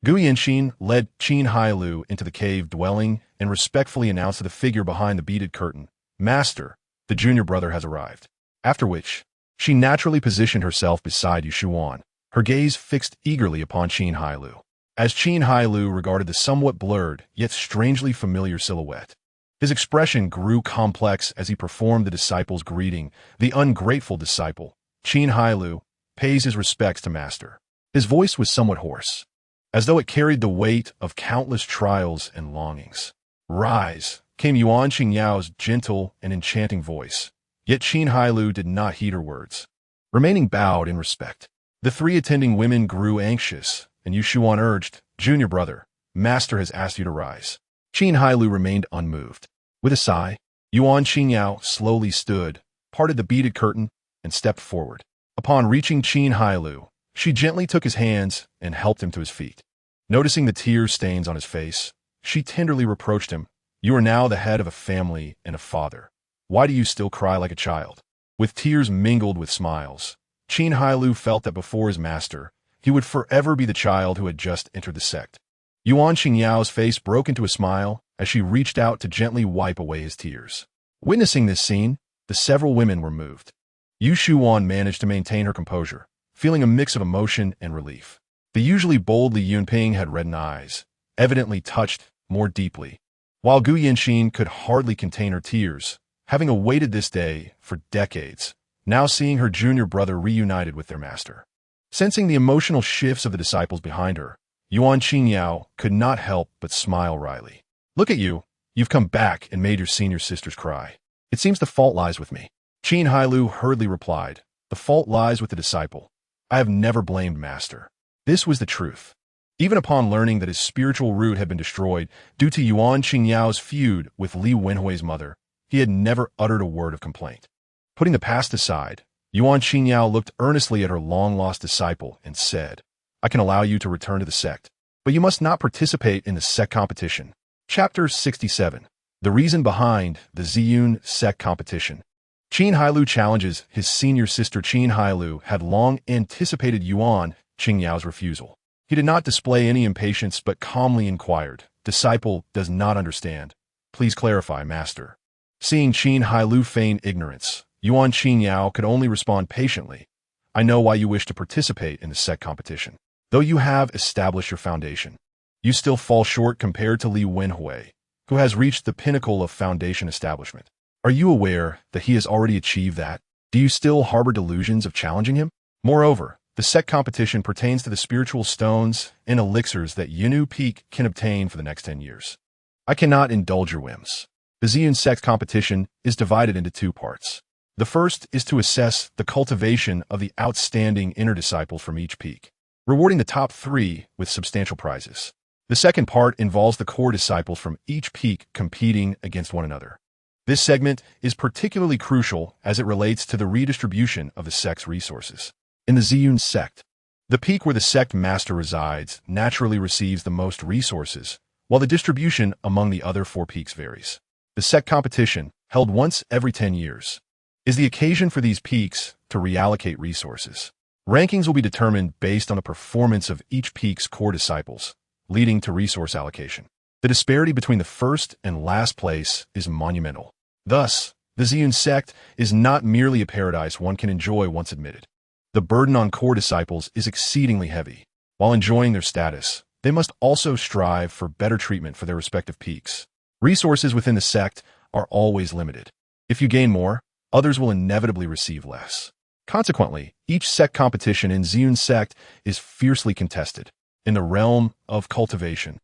Gu Yanxin led Qin Hailou into the cave dwelling and respectfully announced to the figure behind the beaded curtain, "Master, the junior brother has arrived." After which, she naturally positioned herself beside Yushuan, her gaze fixed eagerly upon Qin Hailou. As Qin Hailou regarded the somewhat blurred, yet strangely familiar silhouette, his expression grew complex as he performed the disciple's greeting. "The ungrateful disciple, Qin Hailou, pays his respects to Master." His voice was somewhat hoarse, as though it carried the weight of countless trials and longings. "Rise," came Yuan Qingyao's gentle and enchanting voice, yet Qin Hailou did not heed her words, remaining bowed in respect. The three attending women grew anxious, and Yushuan urged, "Junior brother, Master has asked you to rise." Qin Hailou remained unmoved. With a sigh, Yuan Qingyao slowly stood, parted the beaded curtain, and stepped forward. Upon reaching Qin Hailou, she gently took his hands and helped him to his feet. Noticing the tear stains on his face, she tenderly reproached him, "You are now the head of a family and a father. Why do you still cry like a child?" With tears mingled with smiles, Qin Hailou felt that before his master, he would forever be the child who had just entered the sect. Yuan Qingyao's face broke into a smile as she reached out to gently wipe away his tears. Witnessing this scene, the several women were moved. Yushuan managed to maintain her composure, feeling a mix of emotion and relief. The usually bold Li Yunping had reddened eyes, evidently touched more deeply, while Gu Yanxin could hardly contain her tears, having awaited this day for decades, now seeing her junior brother reunited with their master. Sensing the emotional shifts of the disciples behind her, Yuan Qingyao could not help but smile wryly. "Look at you. You've come back and made your senior sisters cry. It seems the fault lies with me." Qin Hailou hurriedly replied, "The fault lies with the disciple. I have never blamed Master." This was the truth. Even upon learning that his spiritual root had been destroyed due to Yuan Qingyao's feud with Li Wenhui's mother, he had never uttered a word of complaint. Putting the past aside, Yuan Qingyao looked earnestly at her long-lost disciple and said, "I can allow you to return to the sect, but you must not participate in the sect competition." Chapter 67. The reason behind the Ziyun sect competition. Qin Hailou challenges his senior sister. Qin Hailou had long anticipated Yuan Qingyao's refusal. He did not display any impatience but calmly inquired, "Disciple does not understand. Please clarify, Master." Seeing Qin Hailou feign ignorance, Yuan Qingyao could only respond patiently, I know why you wish to participate in the sect competition. Though you have established your foundation, you still fall short compared to Li Wenhui, who has reached the pinnacle of foundation establishment. Are you aware that he has already achieved that? Do you still harbor delusions of challenging him? Moreover, the sect competition pertains to the spiritual stones and elixirs that Yunnu Peak can obtain for the next 10 years. I cannot indulge your whims. The Ziyun sect competition is divided into two parts. The first is to assess the cultivation of the outstanding inner disciples from each peak, rewarding the top 3 with substantial prizes. The second part involves the core disciples from each peak competing against one another. This segment is particularly crucial as it relates to the redistribution of the sect's resources. In the Ziyun sect, the peak where the sect master resides naturally receives the most resources, while the distribution among the other 4 peaks varies. The sect competition, held once every 10 years, is the occasion for these peaks to reallocate resources. Rankings will be determined based on the performance of each peak's core disciples, leading to resource allocation. The disparity between the first and last place is monumental. Thus, the Ziyun sect is not merely a paradise one can enjoy once admitted. The burden on core disciples is exceedingly heavy. While enjoying their status, they must also strive for better treatment for their respective peaks. Resources within the sect are always limited. If you gain more, others will inevitably receive less. Consequently, each sect competition in Ziyun sect is fiercely contested. In the realm of cultivation,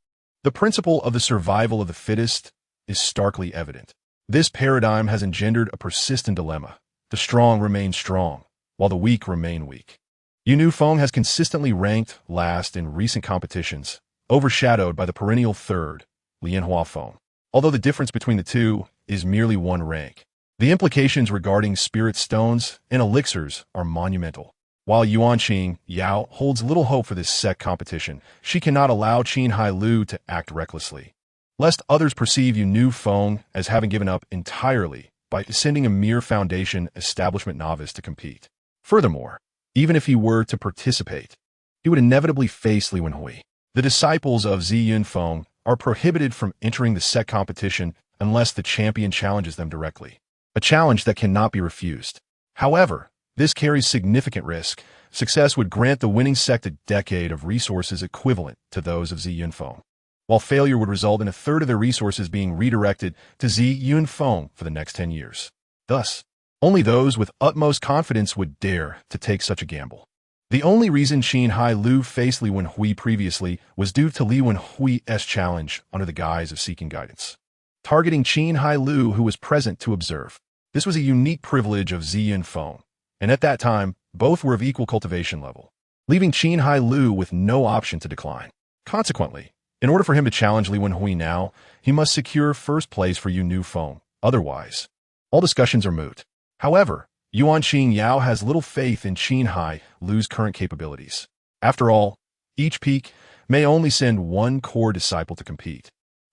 the principle of the survival of the fittest is starkly evident. This paradigm has engendered a persistent dilemma. The strong remain strong, while the weak remain weak. Yunnu Feng has consistently ranked last in recent competitions, overshadowed by the perennial third, Lianhua Feng. Although the difference between the two is merely 1 rank, the implications regarding spirit stones and elixirs are monumental. While Yuanqing Yao holds little hope for this sect competition, she cannot allow Qin Hailou to act recklessly, lest others perceive Yunnu Feng as having given up entirely by sending a mere foundation establishment novice to compete. Furthermore, even if he were to participate, he would inevitably face Li Wenhui. The disciples of Ziyun Feng are prohibited from entering the sect competition unless the champion challenges them directly, a challenge that cannot be refused. However, this carries significant risk. Success would grant the winning sect a decade of resources equivalent to those of Ziyun Feng, while failure would result in 1/3 of their resources being redirected to Ziyun Feng for the next 10 years. Thus, only those with utmost confidence would dare to take such a gamble. The only reason Qin Hailou faced Li Wenhui previously was due to Li Wenhui's challenge under the guise of seeking guidance, targeting Qin Hailou, who was present to observe. This was a unique privilege of Ziyun Feng, and at that time, both were of equal cultivation level, leaving Qin Hailou with no option to decline. Consequently, in order for him to challenge Li Wenhui now, he must secure first place for Yunnu Feng. Otherwise, all discussions are moot. However, Yuanqing Yao has little faith in Qin Hailou's current capabilities. After all, each peak may only send 1 core disciple to compete,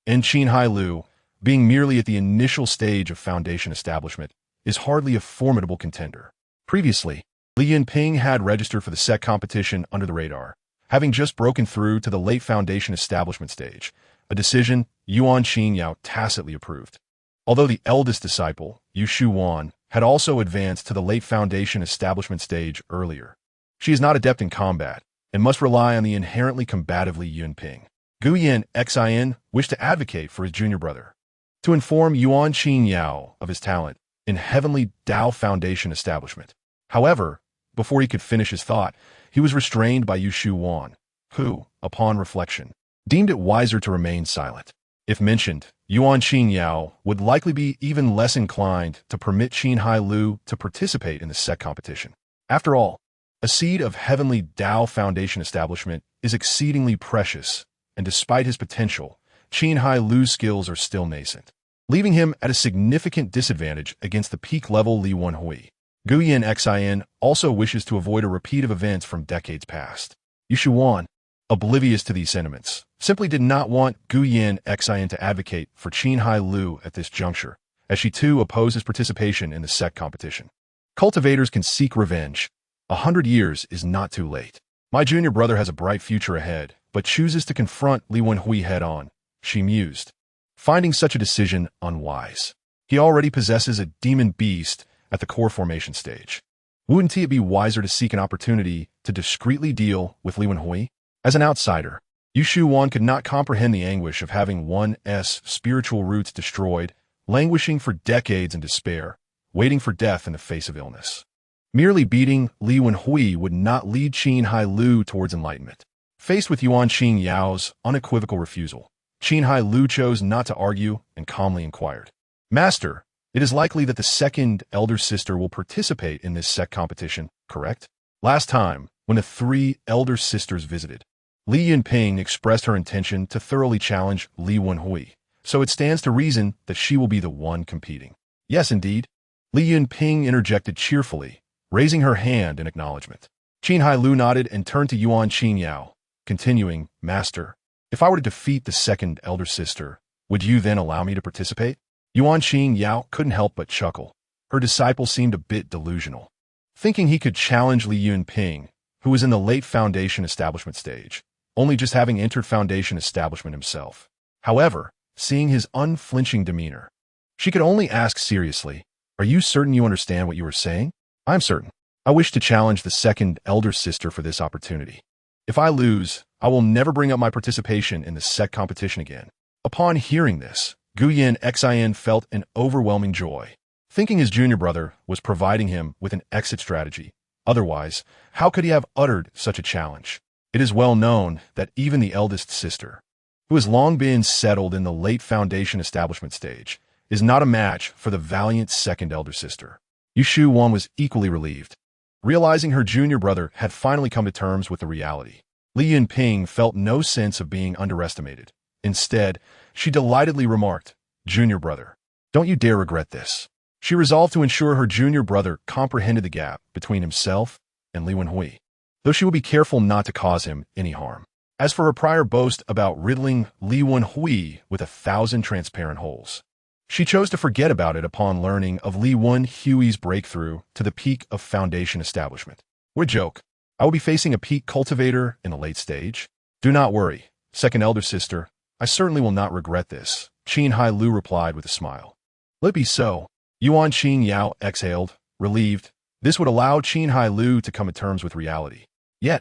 and Qin Hailou, being merely at the initial stage of foundation establishment, is hardly a formidable contender. Previously, Li Yinping had registered for the sect competition under the radar, having just broken through to the late foundation establishment stage, a decision Yuanqing Yao tacitly approved. Although the eldest disciple, Yu Shuwan, had also advanced to the late foundation establishment stage earlier, she is not adept in combat and must rely on the inherently combative Li Yinping. Gu Yin Xin wished to advocate for his junior brother, to inform Yuanqing Yao of his talent in Heavenly Dao Foundation establishment. However, before he could finish his thought, he was restrained by Yu Shuwan, who, upon reflection, deemed it wiser to remain silent. If mentioned, Yuanqing Yao would likely be even less inclined to permit Qin Hailou to participate in the sect competition. After all, a seed of Heavenly Dao Foundation establishment is exceedingly precious, and despite his potential, Qin Hailou's skills are still nascent, leaving him at a significant disadvantage against the peak-level Li Wenhui. Gu Yin Xin also wishes to avoid a repeat of events from decades past. Yu Shuwan, oblivious to these sentiments, simply did not want Gu Yin Xin to advocate for Qin Hailou at this juncture, as she too opposed his participation in the sect competition. Cultivators can seek revenge. 100 years is not too late. My junior brother has a bright future ahead, but chooses to confront Li Wenhui head-on, she mused, finding such a decision unwise. He already possesses a demon beast at the core formation stage. Wouldn't it be wiser to seek an opportunity to discreetly deal with Li Wenhui? As an outsider, Yu Shu-wan could not comprehend the anguish of having one's spiritual roots destroyed, languishing for decades in despair, waiting for death in the face of illness. Merely beating Li Wenhui would not lead Qin Hailou towards enlightenment. Faced with Yuan Qingyao's unequivocal refusal, Qin Hailou chose not to argue and calmly inquired, "Master, it is likely that the second elder sister will participate in this sect competition, correct?" Last time, when the three elder sisters visited, Li Yunping expressed her intention to thoroughly challenge Li Wenhui, so it stands to reason that she will be the one competing. Yes, indeed. Li Yunping interjected cheerfully, raising her hand in acknowledgement. Qin Hailou nodded and turned to Yuan Qingyao, continuing, "Master, if I were to defeat the second elder sister, would you then allow me to participate?" Yuan Qingyao couldn't help but chuckle. Her disciple seemed a bit delusional. Thinking he could challenge Li Yunping, who was in the late foundation establishment stage, only just having entered foundation establishment himself. However, seeing his unflinching demeanor, she could only ask seriously, "Are you certain you understand what you are saying?" "I'm certain. I wish to challenge the second elder sister for this opportunity. If I lose, I will never bring up my participation in the sect competition again." Upon hearing this, Guyan Xin felt an overwhelming joy, thinking his junior brother was providing him with an exit strategy. Otherwise, how could he have uttered such a challenge? It is well known that even the eldest sister, who has long been settled in the late foundation establishment stage, is not a match for the valiant second elder sister. Yu Shu-wan was equally relieved. Realizing her junior brother had finally come to terms with the reality, Li Yunping felt no sense of being underestimated. Instead, she delightedly remarked, "Junior brother, don't you dare regret this." She resolved to ensure her junior brother comprehended the gap between himself and Li Wenhui, though she would be careful not to cause him any harm. As for her prior boast about riddling Li Wenhui with 1,000 transparent holes, she chose to forget about it upon learning of Li Wenhui's breakthrough to the peak of foundation establishment. "What a joke. I will be facing a peak cultivator in the late stage." "Do not worry, second elder sister. I certainly will not regret this," Qin Hailou replied with a smile. "Let it be so." Yuan Qingyao exhaled, relieved. This would allow Qin Hailou to come to terms with reality. Yet,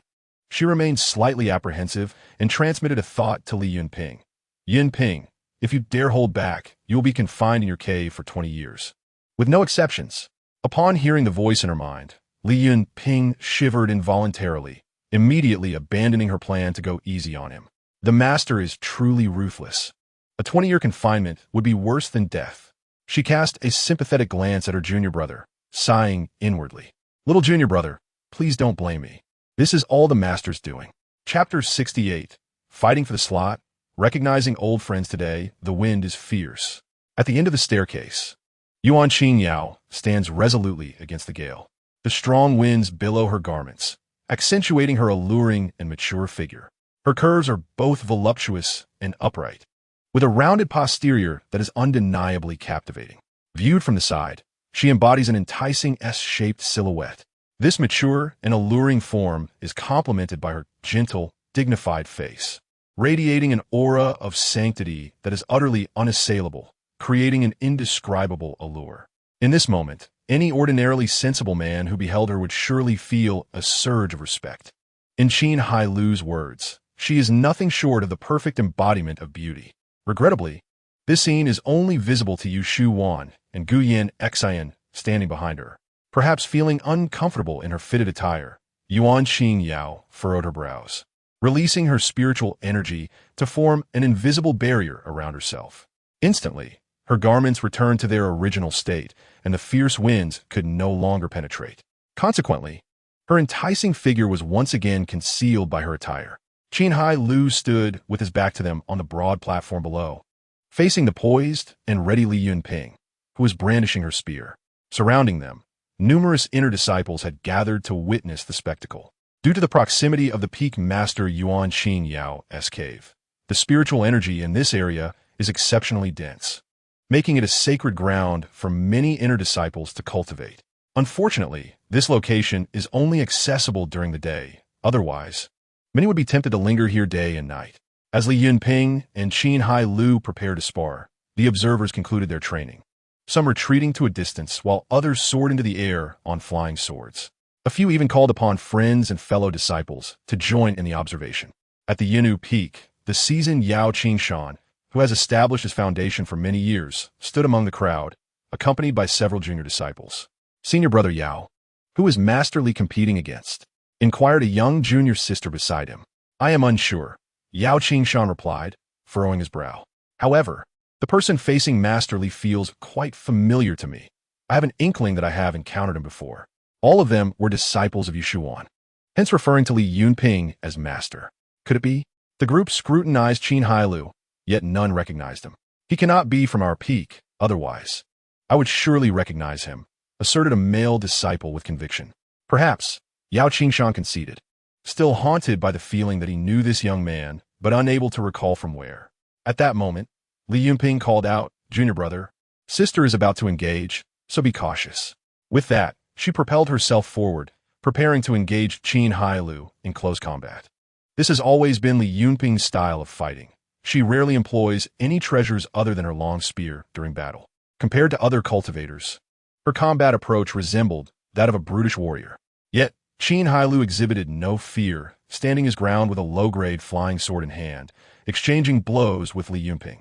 she remained slightly apprehensive and transmitted a thought to Li Yunping. "Yunping, if you dare hold back, you will be confined in your cave for 20 years. With no exceptions." Upon hearing the voice in her mind, Li Yunping shivered involuntarily, immediately abandoning her plan to go easy on him. The master is truly ruthless. A 20-year confinement would be worse than death. She cast a sympathetic glance at her junior brother, sighing inwardly. "Little junior brother, please don't blame me. This is all the master's doing." Chapter 68. Fighting for the slot. Recognizing old friends today, the wind is fierce. At the end of the staircase, Yuan Qingyao stands resolutely against the gale. The strong winds billow her garments, accentuating her alluring and mature figure. Her curves are both voluptuous and upright, with a rounded posterior that is undeniably captivating. Viewed from the side, she embodies an enticing S-shaped silhouette. This mature and alluring form is complemented by her gentle, dignified face, radiating an aura of sanctity that is utterly unassailable, creating an indescribable allure. In this moment, any ordinarily sensible man who beheld her would surely feel a surge of respect. In Qin Hailou's words, she is nothing short of the perfect embodiment of beauty. Regrettably, this scene is only visible to Yu Shu-wan and Guyan Xin standing behind her. Perhaps feeling uncomfortable in her fitted attire, Yuan Qingyao furrowed her brows, releasing her spiritual energy to form an invisible barrier around herself. Instantly, her garments returned to their original state, and the fierce winds could no longer penetrate. Consequently, her enticing figure was once again concealed by her attire. Qin Hailou stood with his back to them on the broad platform below, facing the poised and ready Li Yunping, who was brandishing her spear. Surrounding them, numerous inner disciples had gathered to witness the spectacle. Due to the proximity of the peak master Yuan Qingyao's cave, the spiritual energy in this area is exceptionally dense, making it a sacred ground for many inner disciples to cultivate. Unfortunately, this location is only accessible during the day. Otherwise, many would be tempted to linger here day and night. As Li Yunping and Qin Hailou prepared to spar, the observers concluded their training. some retreating to a distance while others soared into the air on flying swords. A few even called upon friends and fellow disciples to join in the observation. At the Yinu Peak, the seasoned Yao Qingshan, who has established his foundation for many years, stood among the crowd, accompanied by several junior disciples. Senior brother Yao, who is masterly competing against, inquired a young junior sister beside him. I am unsure, Yao Qingshan replied, furrowing his brow. However, the person facing masterly feels quite familiar to me. I have an inkling that I have encountered him before. All of them were disciples of Yushuan, hence referring to Li Yunping as master. Could it be? The group scrutinized Qin Hailou, yet none recognized him. He cannot be from our peak, otherwise I would surely recognize him, asserted a male disciple with conviction. Perhaps, Yao Qingshan conceded, still haunted by the feeling that he knew this young man, but unable to recall from where. At that moment, Li Yunping called out, Junior brother, sister is about to engage, so be cautious. With that, she propelled herself forward, preparing to engage Qin Hailou in close combat. This has always been Li Yunping's style of fighting. She rarely employs any treasures other than her long spear during battle. Compared to other cultivators, her combat approach resembled that of a brutish warrior. Yet, Qin Hailou exhibited no fear, standing his ground with a low-grade flying sword in hand, exchanging blows with Li Yunping.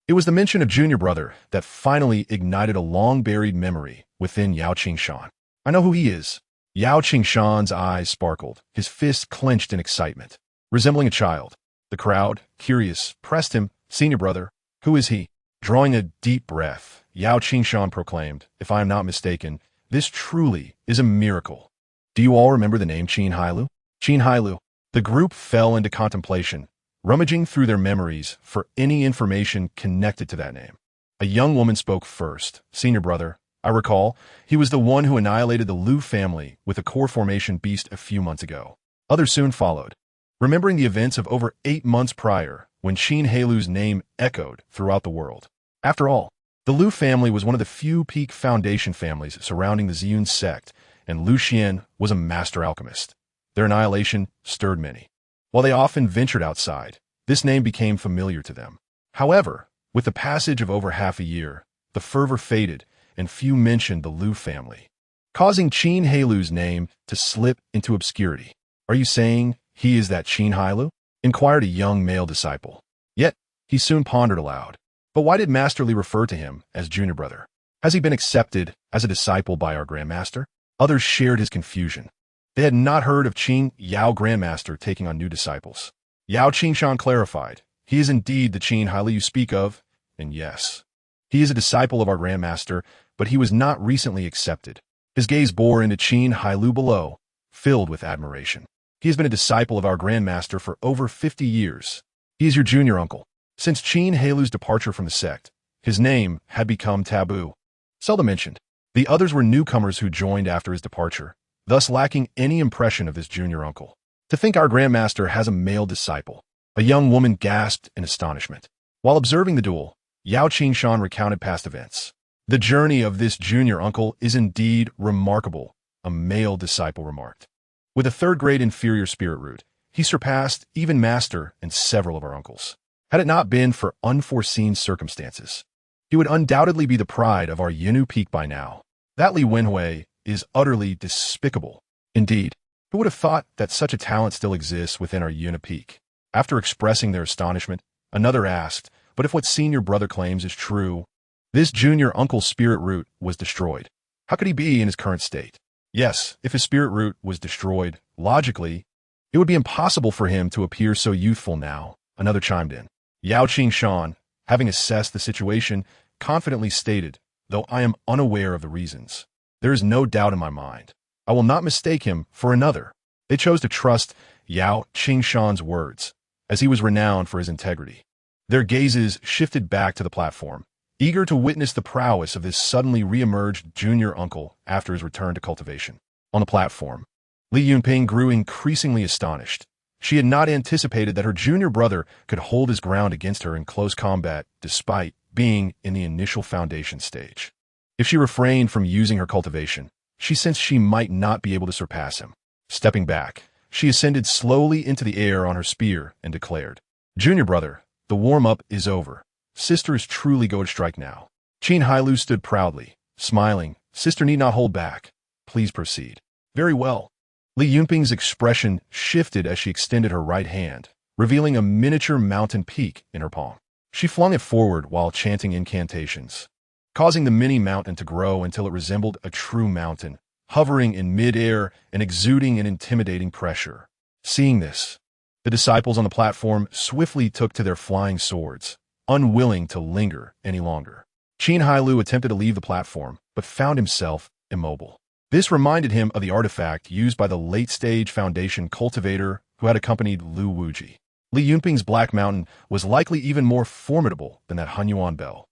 It was the mention of Junior Brother that finally ignited a long-buried memory within Yao Qingshan. I know who he is. Yao Qingshan's eyes sparkled, his fists clenched in excitement. Resembling a child, the crowd, curious, pressed him, Senior Brother, who is he? Drawing a deep breath, Yao Qingshan proclaimed, if I am not mistaken, this truly is a miracle. Do you all remember the name Qin Hailou? Qin Hailou. The group fell into contemplation, rummaging through their memories for any information connected to that name. A young woman spoke first. Senior Brother, I recall, he was the one who annihilated the Liu family with a core formation beast a few months ago. Others soon followed, remembering the events of over 8 months prior when Qin Hailou's name echoed throughout the world. After all, the Liu family was one of the few peak foundation families surrounding the Ziyun sect, and Liu Xian was a master alchemist. Their annihilation stirred many. While they often ventured outside, this name became familiar to them. However, with the passage of over half a year, the fervor faded, and few mentioned the Liu family, causing Qin Hailou's name to slip into obscurity. Are you saying he is that Qin Hailou? Inquired a young male disciple. Yet, he soon pondered aloud. But why did Master Li refer to him as Junior Brother? Has he been accepted as a disciple by our Grandmaster? Others shared his confusion. They had not heard of Qin Yao Grandmaster taking on new disciples. Yao Qingshan clarified, he is indeed the Qin Hailou you speak of, and yes, he is a disciple of our Grandmaster, but he was not recently accepted. His gaze bore into Qin Hailou below, filled with admiration. He has been a disciple of our Grandmaster for over 50 years. He is your junior uncle. Since Qin Hailou's departure from the sect, his name had become taboo, seldom mentioned. The others were newcomers who joined after his departure, thus lacking any impression of this junior uncle. To think our Grandmaster has a male disciple. A young woman gasped in astonishment. While observing the duel, Yao Qingshan recounted past events. The journey of this junior uncle is indeed remarkable, a male disciple remarked. With a third-grade inferior spirit root, he surpassed even Master and several of our uncles. Had it not been for unforeseen circumstances, he would undoubtedly be the pride of our Yinu Peak by now. That Li Wenhui is utterly despicable. Indeed, who would have thought that such a talent still exists within our Yinu Peak? After expressing their astonishment, another asked, but if what Senior Brother claims is true, this junior uncle's spirit root was destroyed. How could he be in his current state? Yes, if his spirit root was destroyed, logically, it would be impossible for him to appear so youthful now, another chimed in. Yao Qingshan, having assessed the situation, confidently stated, though I am unaware of the reasons, there is no doubt in my mind. I will not mistake him for another. They chose to trust Yao Qingshan's words, as he was renowned for his integrity. Their gazes shifted back to the platform, eager to witness the prowess of this suddenly re-emerged junior uncle after his return to cultivation. On the platform, Li Yunping grew increasingly astonished. She had not anticipated that her junior brother could hold his ground against her in close combat despite being in the initial foundation stage. If she refrained from using her cultivation, she sensed she might not be able to surpass him. Stepping back, she ascended slowly into the air on her spear and declared, Junior Brother, the warm-up is over. Sister is truly going to strike now. Qin Hailou stood proudly, smiling. Sister need not hold back. Please proceed. Very well. Li Yunping's expression shifted as she extended her right hand, revealing a miniature mountain peak in her palm. She flung it forward while chanting incantations, causing the mini mountain to grow until it resembled a true mountain, hovering in mid-air and exuding an intimidating pressure. Seeing this, the disciples on the platform swiftly took to their flying swords, unwilling to linger any longer. Qin Hailou attempted to leave the platform, but found himself immobile. This reminded him of the artifact used by the late-stage Foundation cultivator who had accompanied Lu Wuji. Li Yunping's Black Mountain was likely even more formidable than that Hunyuan bell.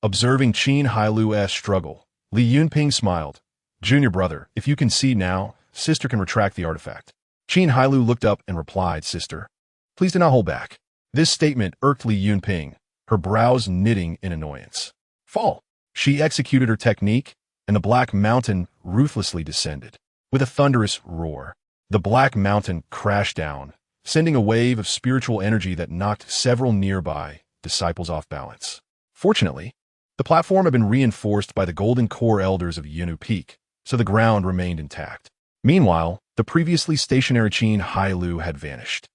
Observing Qin Hailou's struggle, Li Yunping smiled. Junior brother, if you can see now, sister can retract the artifact. Qin Hailou looked up and replied, Sister, please do not hold back. This statement irked Li Yunping, her brows knitting in annoyance. Fall. She executed her technique, and the Black Mountain ruthlessly descended. With a thunderous roar, the Black Mountain crashed down, sending a wave of spiritual energy that knocked several nearby disciples off balance. Fortunately, the platform had been reinforced by the golden core elders of Yinu Peak, so the ground remained intact. Meanwhile, the previously stationary Qin Hailou had vanished.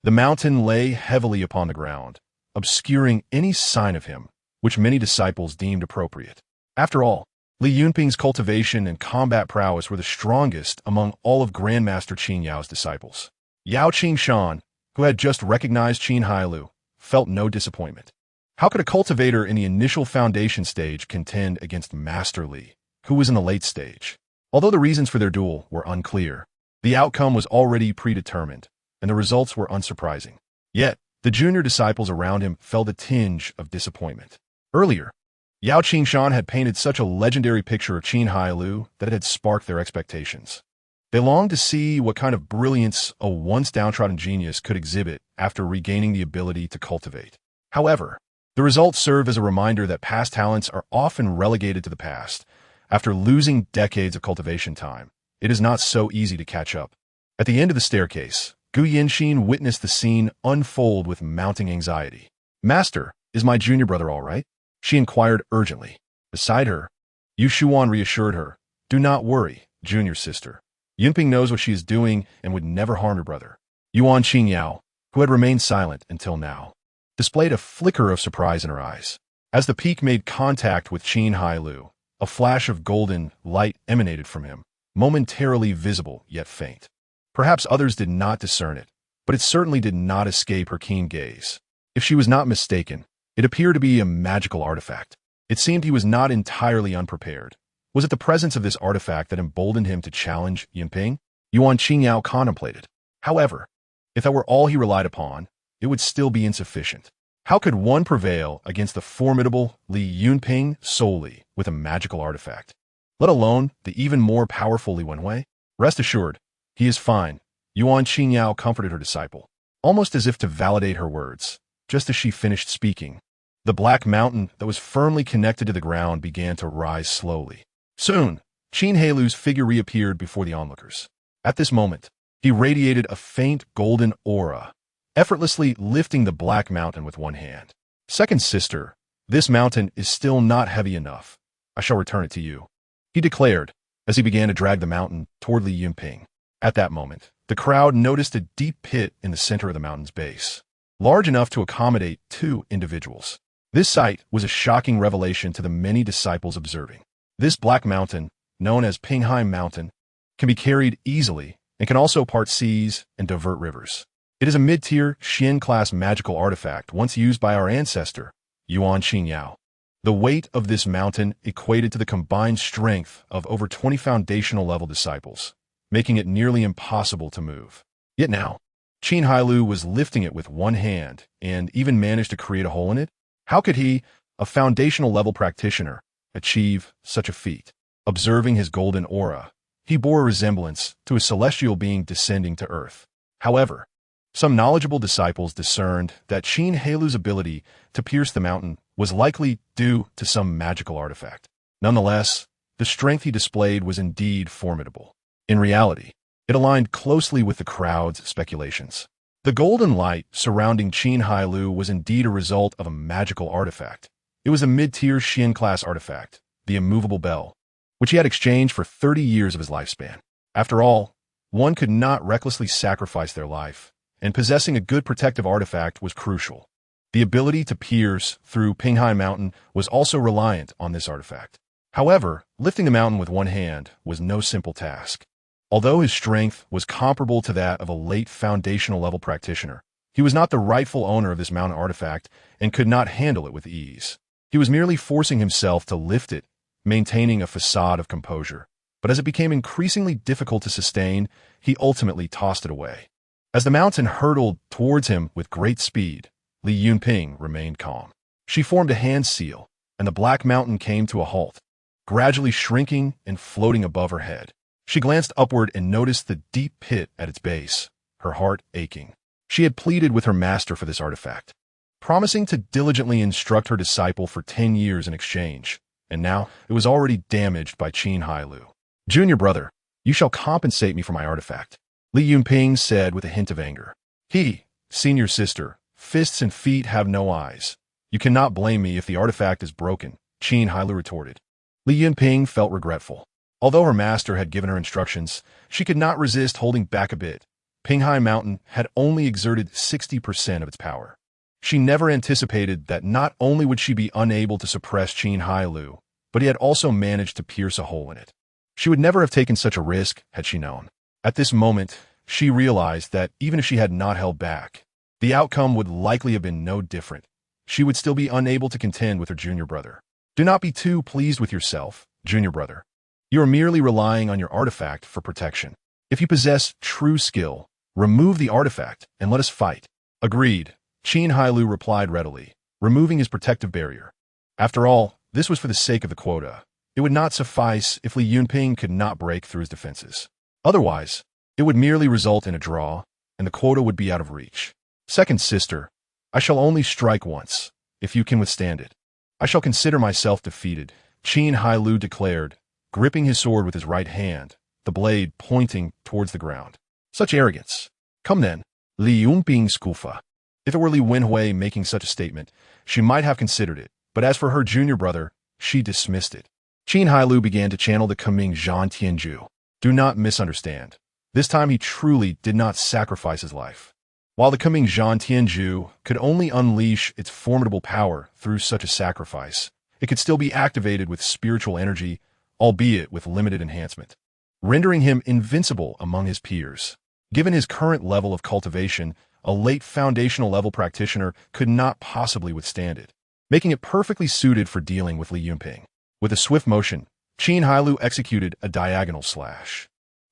The mountain lay heavily upon the ground, obscuring any sign of him, which many disciples deemed appropriate. After all, Li Yunping's cultivation and combat prowess were the strongest among all of Grandmaster Qin Yao's disciples. Yao Qingshan, who had just recognized Qin Hailou, felt no disappointment. How could a cultivator in the initial foundation stage contend against Master Li, who was in the late stage? Although the reasons for their duel were unclear, the outcome was already predetermined, and the results were unsurprising. Yet, the junior disciples around him felt a tinge of disappointment. Earlier, Yao Qingshan had painted such a legendary picture of Qin Hailou that it had sparked their expectations. They longed to see what kind of brilliance a once downtrodden genius could exhibit after regaining the ability to cultivate. However, the results serve as a reminder that past talents are often relegated to the past. After losing decades of cultivation time, it is not so easy to catch up. At the end of the staircase, Gu Yinxin witnessed the scene unfold with mounting anxiety. Master, is my junior brother all right? She inquired urgently. Beside her, Yu Shuan reassured her, do not worry, junior sister. Yunping knows what she is doing and would never harm your brother. Yuan Qingyao, who had remained silent until now, displayed a flicker of surprise in her eyes. As the peak made contact with Qin Hailou, a flash of golden light emanated from him, momentarily visible yet faint. Perhaps others did not discern it, but it certainly did not escape her keen gaze. If she was not mistaken, it appeared to be a magical artifact. It seemed he was not entirely unprepared. Was it the presence of this artifact that emboldened him to challenge Yunping? Yuan Qingyao contemplated. However, if that were all he relied upon, it would still be insufficient. How could one prevail against the formidable Li Yunping solely with a magical artifact, let alone the even more powerful Li Wenhui? Rest assured, he is fine, Yuan Qingyao comforted her disciple, almost as if to validate her words. Just as she finished speaking, the Black Mountain that was firmly connected to the ground began to rise slowly. Soon, Qin Hailou's figure reappeared before the onlookers. At this moment, he radiated a faint golden aura, effortlessly lifting the Black Mountain with one hand. Second sister, this mountain is still not heavy enough. I shall return it to you, he declared as he began to drag the mountain toward Li Yunping. At that moment, the crowd noticed a deep pit in the center of the mountain's base, large enough to accommodate 2 individuals. This sight was a shocking revelation to the many disciples observing. This Black Mountain, known as Pingheim Mountain, can be carried easily and can also part seas and divert rivers. It is a mid-tier Xian-class magical artifact once used by our ancestor, Yuan Qingyao. The weight of this mountain equated to the combined strength of over 20 foundational-level disciples, making it nearly impossible to move. Yet now, Qin Hailou was lifting it with one hand and even managed to create a hole in it. How could he, a foundational-level practitioner, achieve such a feat? Observing his golden aura, he bore a resemblance to a celestial being descending to earth. However, some knowledgeable disciples discerned that Qin Hailou's ability to pierce the mountain was likely due to some magical artifact. Nonetheless, the strength he displayed was indeed formidable. In reality, it aligned closely with the crowd's speculations. The golden light surrounding Qin Hailou was indeed a result of a magical artifact, It was a mid-tier Xian-class artifact, the immovable bell, which he had exchanged for 30 years of his lifespan. After all, one could not recklessly sacrifice their life, and possessing a good protective artifact was crucial. The ability to pierce through Qin Mountain was also reliant on this artifact. However, lifting the mountain with one hand was no simple task. Although his strength was comparable to that of a late foundational level practitioner, he was not the rightful owner of this mountain artifact and could not handle it with ease. He was merely forcing himself to lift it, maintaining a facade of composure. But as it became increasingly difficult to sustain, he ultimately tossed it away. As the mountain hurtled towards him with great speed, Li Yunping remained calm. She formed a hand seal, and the black mountain came to a halt, gradually shrinking and floating above her head. She glanced upward and noticed the deep pit at its base, her heart aching. She had pleaded with her master for this artifact, promising to diligently instruct her disciple for 10 years in exchange, and now it was already damaged by Qin Hailou. "Junior brother, you shall compensate me for my artifact," Li Yunping said with a hint of anger. "Senior sister, fists and feet have no eyes. You cannot blame me if the artifact is broken," Qin Hailou retorted. Li Yunping felt regretful. Although her master had given her instructions, she could not resist holding back a bit. Qin Mountain had only exerted 60% of its power. She never anticipated that not only would she be unable to suppress Qin Hailou, but he had also managed to pierce a hole in it. She would never have taken such a risk had she known. At this moment, she realized that even if she had not held back, the outcome would likely have been no different. She would still be unable to contend with her junior brother. "Do not be too pleased with yourself, junior brother. You are merely relying on your artifact for protection. If you possess true skill, remove the artifact and let us fight." "Agreed," Qin Hailou replied readily, removing his protective barrier. After all, this was for the sake of the quota. It would not suffice if Li Yunping could not break through his defenses. Otherwise, it would merely result in a draw, and the quota would be out of reach. "Second sister, I shall only strike once, if you can withstand it. I shall consider myself defeated," Qin Hailou declared, gripping his sword with his right hand, the blade pointing towards the ground. "Such arrogance. Come then." Li Yunping scoffed. If it were Li Wenhui making such a statement, she might have considered it, but as for her junior brother, she dismissed it. Qin Hailou began to channel the Kuming Zhan Tianju. Do not misunderstand. This time he truly did not sacrifice his life. While the Kuming Zhan Tianju could only unleash its formidable power through such a sacrifice, it could still be activated with spiritual energy, albeit with limited enhancement, rendering him invincible among his peers. Given his current level of cultivation, a late foundational level practitioner could not possibly withstand it, making it perfectly suited for dealing with Li Yunping. With a swift motion, Qin Hailou executed a diagonal slash,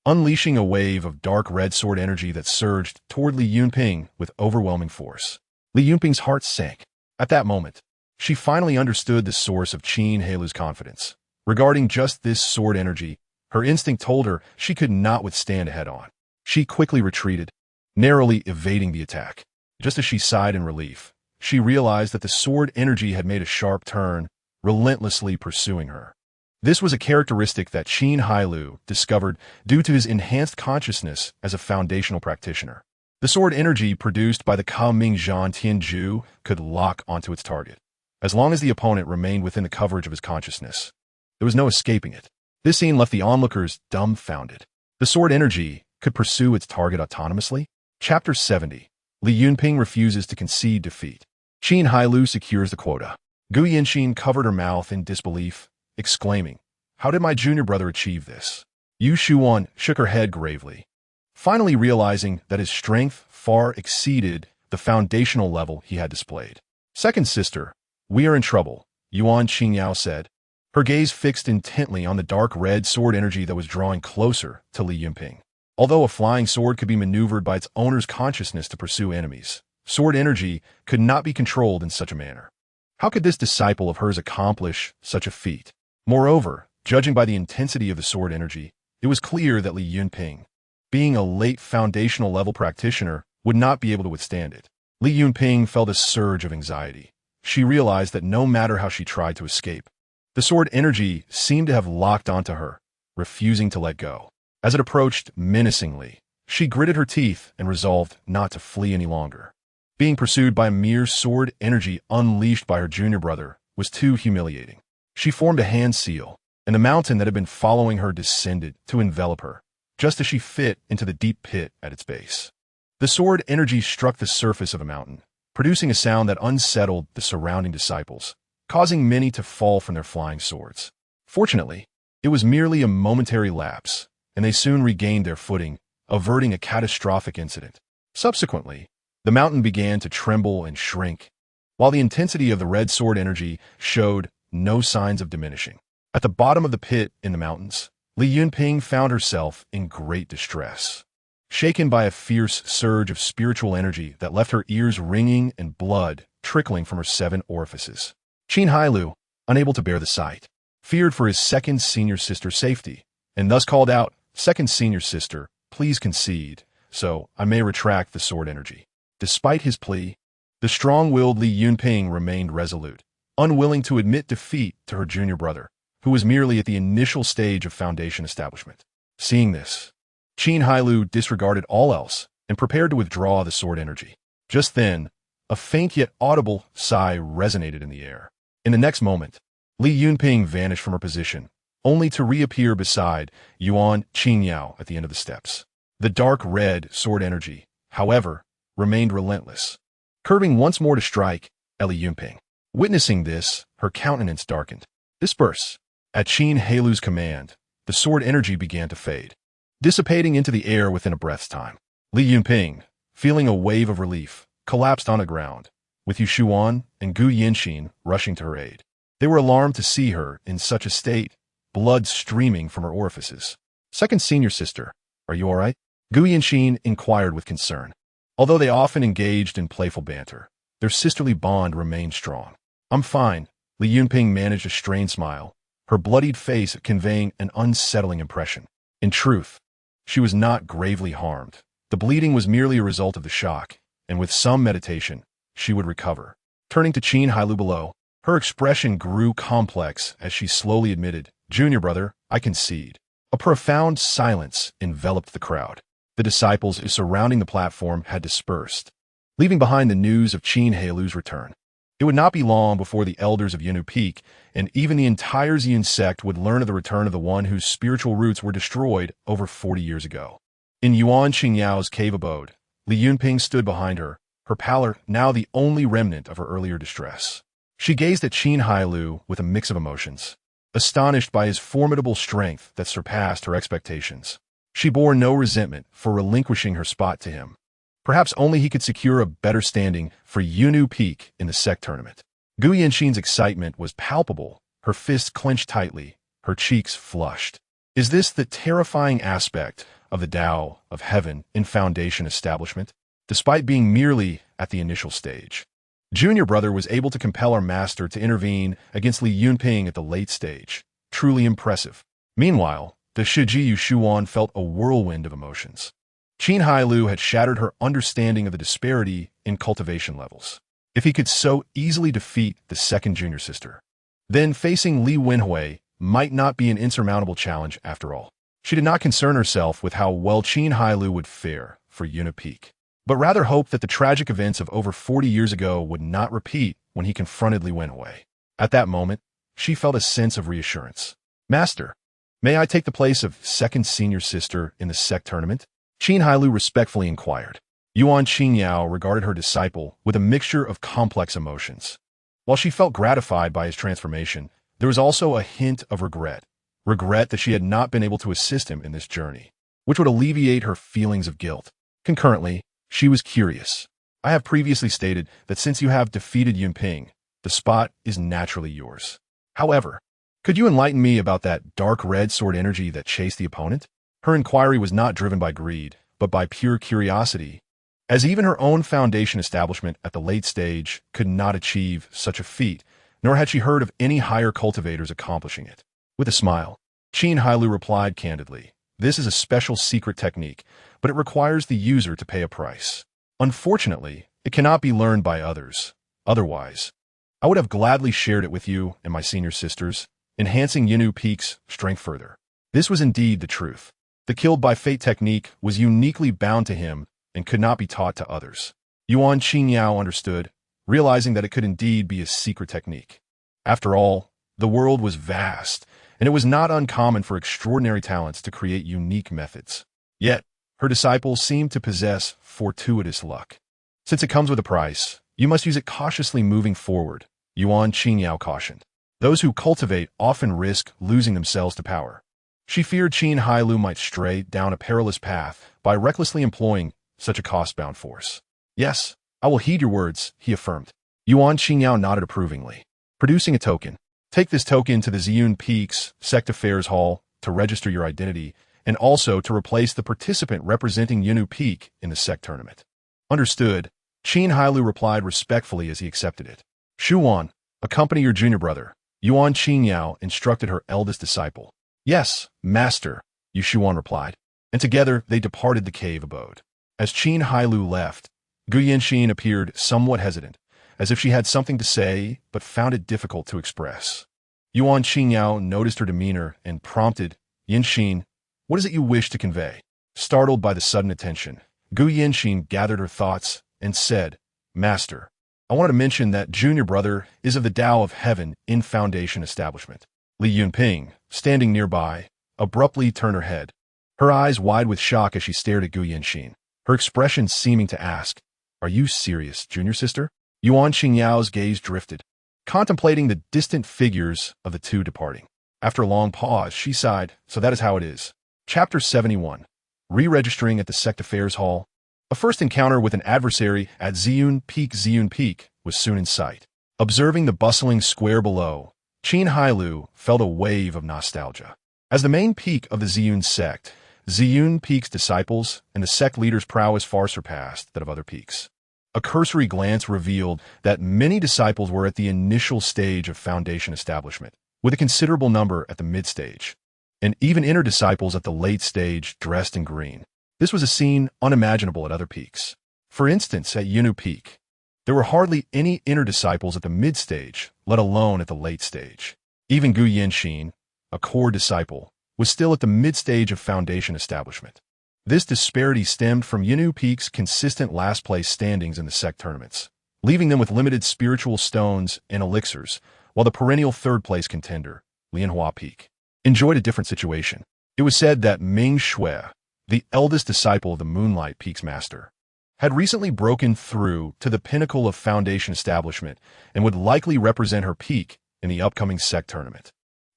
unleashing a wave of dark red sword energy that surged toward Li Yunping with overwhelming force. Li Yunping's heart sank. At that moment, she finally understood the source of Qin Hailou's confidence. Regarding just this sword energy, her instinct told her she could not withstand it head-on. She quickly retreated, narrowly evading the attack. Just as she sighed in relief, she realized that the sword energy had made a sharp turn, relentlessly pursuing her. This was a characteristic that Qin Hailou discovered due to his enhanced consciousness as a foundational practitioner. The sword energy produced by the Kuming Zhan Tianju could lock onto its target, as long as the opponent remained within the coverage of his consciousness. There was no escaping it. This scene left the onlookers dumbfounded. The sword energy could pursue its target autonomously? Chapter 70. Li Yunping refuses to concede defeat. Qin Hailou secures the quota. Gu Yanxin covered her mouth in disbelief, exclaiming, "How did my junior brother achieve this?" Yu Shuan shook her head gravely, finally realizing that his strength far exceeded the foundational level he had displayed. "Second sister, we are in trouble," Yuan Qingyao said, her gaze fixed intently on the dark red sword energy that was drawing closer to Li Yunping. Although a flying sword could be maneuvered by its owner's consciousness to pursue enemies, sword energy could not be controlled in such a manner. How could this disciple of hers accomplish such a feat? Moreover, judging by the intensity of the sword energy, it was clear that Li Yunping, being a late foundational level practitioner, would not be able to withstand it. Li Yunping felt a surge of anxiety. She realized that no matter how she tried to escape, the sword energy seemed to have locked onto her, refusing to let go. As it approached menacingly, she gritted her teeth and resolved not to flee any longer. Being pursued by mere sword energy unleashed by her junior brother was too humiliating. She formed a hand seal, and the mountain that had been following her descended to envelop her, just as she fit into the deep pit at its base. The sword energy struck the surface of the mountain, producing a sound that unsettled the surrounding disciples, causing many to fall from their flying swords. Fortunately, it was merely a momentary lapse, and they soon regained their footing, averting a catastrophic incident. Subsequently, the mountain began to tremble and shrink, while the intensity of the red sword energy showed no signs of diminishing. At the bottom of the pit in the mountains, Li Yunping found herself in great distress, shaken by a fierce surge of spiritual energy that left her ears ringing and blood trickling from her 7 orifices. Qin Hailou, unable to bear the sight, feared for his second senior sister's safety, and thus called out, "Second senior sister, please concede, so I may retract the sword energy." Despite his plea, the strong-willed Li Yunping remained resolute, unwilling to admit defeat to her junior brother, who was merely at the initial stage of foundation establishment. Seeing this, Qin Hailou disregarded all else and prepared to withdraw the sword energy. Just then, a faint yet audible sigh resonated in the air. In the next moment, Li Yunping vanished from her position, only to reappear beside Yuan Qingyao at the end of the steps. The dark red sword energy, however, remained relentless, curving once more to strike at Li Yunping. Witnessing this, her countenance darkened. Disperse. At Qin Hailou's command, the sword energy began to fade, dissipating into the air within a breath's time. Li Yunping, feeling a wave of relief, collapsed on the ground, with Yu Shuan and Gu Yanxin rushing to her aid. They were alarmed to see her in such a state, blood streaming from her orifices. "Second senior sister, are you all right?" Gu Yanxin inquired with concern. Although they often engaged in playful banter, their sisterly bond remained strong. "I'm fine," Li Yunping managed a strained smile, her bloodied face conveying an unsettling impression. In truth, she was not gravely harmed. The bleeding was merely a result of the shock, and with some meditation, she would recover. Turning to Qin Hailou below, her expression grew complex as she slowly admitted, "Junior brother, I concede." A profound silence enveloped the crowd. The disciples surrounding the platform had dispersed, leaving behind the news of Qin Hailou's return. It would not be long before the elders of Yunnu Peak and even the entire Ziyun sect would learn of the return of the one whose spiritual roots were destroyed over 40 years ago. In Yuan Qingyao's cave abode, Li Yunping stood behind her, her pallor now the only remnant of her earlier distress. She gazed at Qin Hailou with a mix of emotions, astonished by his formidable strength that surpassed her expectations. She bore no resentment for relinquishing her spot to him. Perhaps only he could secure a better standing for Yunnu Peak in the sect tournament. Gu Yanxin's excitement was palpable, her fists clenched tightly, her cheeks flushed. Is this the terrifying aspect of the Tao of Heaven in Foundation establishment? Despite being merely at the initial stage, Junior Brother was able to compel our master to intervene against Li Yunping at the late stage. Truly impressive. Meanwhile, the Shiji Yu Shuan felt a whirlwind of emotions. Qin Hailou had shattered her understanding of the disparity in cultivation levels. If he could so easily defeat the second junior sister, then facing Li Wenhui might not be an insurmountable challenge after all. She did not concern herself with how well Qin Hailou would fare for Yunnu Peak, but rather hoped that the tragic events of over 40 years ago would not repeat when he confronted Li Wenhui. At that moment, she felt a sense of reassurance. "Master, may I take the place of second senior sister in the sect tournament?" Qin Hailou respectfully inquired. Yuan Qingyao regarded her disciple with a mixture of complex emotions. While she felt gratified by his transformation, there was also a hint of regret that she had not been able to assist him in this journey, which would alleviate her feelings of guilt. Concurrently, she was curious. "I have previously stated that since you have defeated Yunping, the spot is naturally yours. However, could you enlighten me about that dark red sword energy that chased the opponent?" Her inquiry was not driven by greed, but by pure curiosity, as even her own foundation establishment at the late stage could not achieve such a feat, nor had she heard of any higher cultivators accomplishing it. With a smile, Qin Hailou replied candidly, "This is a special secret technique, but it requires the user to pay a price. Unfortunately, it cannot be learned by others. Otherwise, I would have gladly shared it with you and my senior sisters, enhancing Yunnu Peak's strength further." This was indeed the truth. The killed by fate technique was uniquely bound to him and could not be taught to others. Yuan Qingyao understood, realizing that it could indeed be a secret technique. After all, the world was vast, and it was not uncommon for extraordinary talents to create unique methods. Yet, her disciples seemed to possess fortuitous luck. Since it comes with a price, you must use it cautiously moving forward, Yuan Qingyao cautioned. Those who cultivate often risk losing themselves to power. She feared Qin Hailou might stray down a perilous path by recklessly employing such a cost-bound force. Yes, I will heed your words, he affirmed. Yuan Qingyao nodded approvingly. Producing a token. Take this token to the Ziyun Peaks Sect Affairs Hall to register your identity and also to replace the participant representing Yinu Peak in the sect tournament. Understood, Qin Hailou replied respectfully as he accepted it. Shuwan, accompany your junior brother. Yuan Qingyao instructed her eldest disciple. Yes, master, Yu Shuwan replied, and together they departed the cave abode. As Qin Hailou left, Gu Yanxin appeared somewhat hesitant, as if she had something to say but found it difficult to express. Yuan Qingyao noticed her demeanor and prompted, Yanxin, what is it you wish to convey? Startled by the sudden attention, Gu Yanxin gathered her thoughts and said, Master, I wanted to mention that junior brother is of the Tao of Heaven in Foundation Establishment. Li Yunping, standing nearby, abruptly turned her head, her eyes wide with shock as she stared at Gu Yanxin, her expression seeming to ask, Are you serious, junior sister? Yuan Qingyao's gaze drifted, contemplating the distant figures of the two departing. After a long pause, she sighed, So that is how it is. Chapter 71. Re-registering at the Sect Affairs Hall. A first encounter with an adversary at Ziyun Peak was soon in sight. Observing the bustling square below, Qin Hailou felt a wave of nostalgia. As the main peak of the Ziyun sect, Ziyun Peak's disciples and the sect leaders' prowess far surpassed that of other peaks. A cursory glance revealed that many disciples were at the initial stage of foundation establishment, with a considerable number at the mid-stage, and even inner disciples at the late stage dressed in green. This was a scene unimaginable at other peaks. For instance, at Yinu Peak, there were hardly any inner disciples at the mid-stage, let alone at the late stage. Even Gu Yanxin, a core disciple, was still at the mid-stage of foundation establishment. This disparity stemmed from Yinu Peak's consistent last-place standings in the sect tournaments, leaving them with limited spiritual stones and elixirs, while the perennial third-place contender, Lianhua Peak, enjoyed a different situation. It was said that Ming Shui, the eldest disciple of the Moonlight Peak's master, had recently broken through to the pinnacle of foundation establishment and would likely represent her peak in the upcoming sect tournament.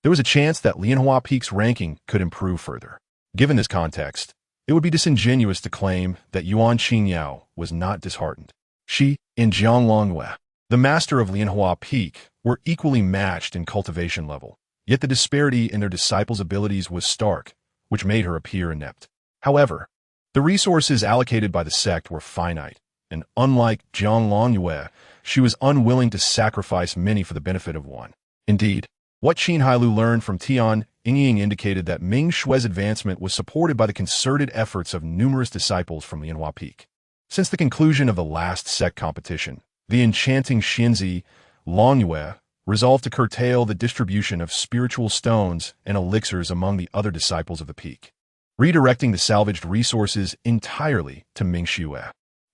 There was a chance that Lianhua Peak's ranking could improve further. Given this context, it would be disingenuous to claim that Yuan Qingyao was not disheartened. She and Jiang Longyue, the master of Lianhua Peak, were equally matched in cultivation level, yet the disparity in their disciples' abilities was stark, which made her appear inept. However, the resources allocated by the sect were finite, and unlike Jiang Longyue, she was unwilling to sacrifice many for the benefit of one. Indeed, what Qin Hailou learned from Tian Yingying indicated that Ming Shui's advancement was supported by the concerted efforts of numerous disciples from Lianhua Peak. Since the conclusion of the last sect competition, the enchanting Xianzi Longyue resolved to curtail the distribution of spiritual stones and elixirs among the other disciples of the peak, redirecting the salvaged resources entirely to Ming Shui.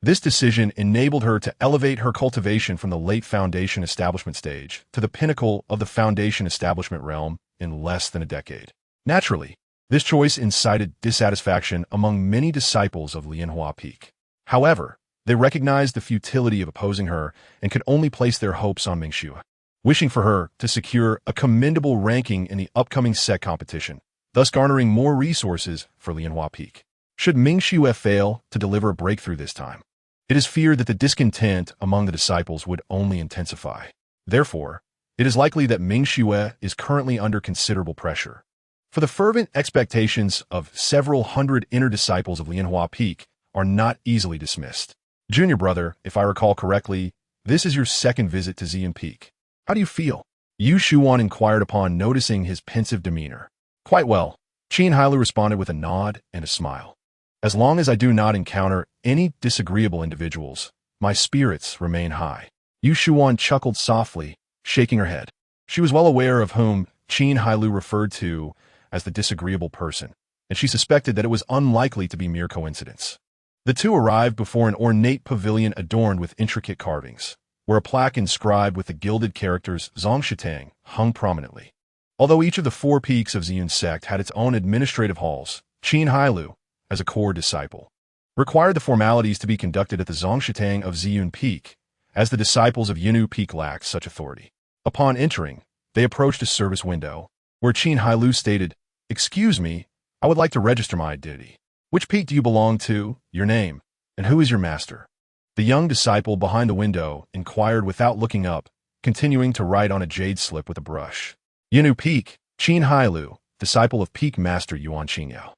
This decision enabled her to elevate her cultivation from the late foundation establishment stage to the pinnacle of the foundation establishment realm in less than a decade. Naturally, this choice incited dissatisfaction among many disciples of Lianhua Peak. However, they recognized the futility of opposing her and could only place their hopes on Ming Shui, wishing for her to secure a commendable ranking in the upcoming sect competition, thus garnering more resources for Lianhua Peak. Should Ming Shui fail to deliver a breakthrough this time, it is feared that the discontent among the disciples would only intensify. Therefore, it is likely that Ming Shui is currently under considerable pressure. For the fervent expectations of several hundred inner disciples of Lianhua Peak are not easily dismissed. Junior brother, if I recall correctly, this is your second visit to Ziyun Peak. How do you feel? Yu Shuwan inquired upon noticing his pensive demeanor. Quite well, Qin Hailou responded with a nod and a smile. As long as I do not encounter any disagreeable individuals, my spirits remain high. Yu Shuwan chuckled softly, shaking her head. She was well aware of whom Qin Hailou referred to as the disagreeable person, and she suspected that it was unlikely to be mere coincidence. The two arrived before an ornate pavilion adorned with intricate carvings, where a plaque inscribed with the gilded characters Zongshitang hung prominently. Although each of the 4 peaks of Ziyun sect had its own administrative halls, Qin Hailou, as a core disciple, required the formalities to be conducted at the Zongshitang of Ziyun Peak, as the disciples of Yinu Peak lacked such authority. Upon entering, they approached a service window, where Qin Hailou stated, "Excuse me, I would like to register my identity. Which peak do you belong to, your name, and who is your master?" The young disciple behind the window inquired without looking up, continuing to write on a jade slip with a brush. "Yinu Peak, Qin Hailou, disciple of Peak Master Yuan Qingyao."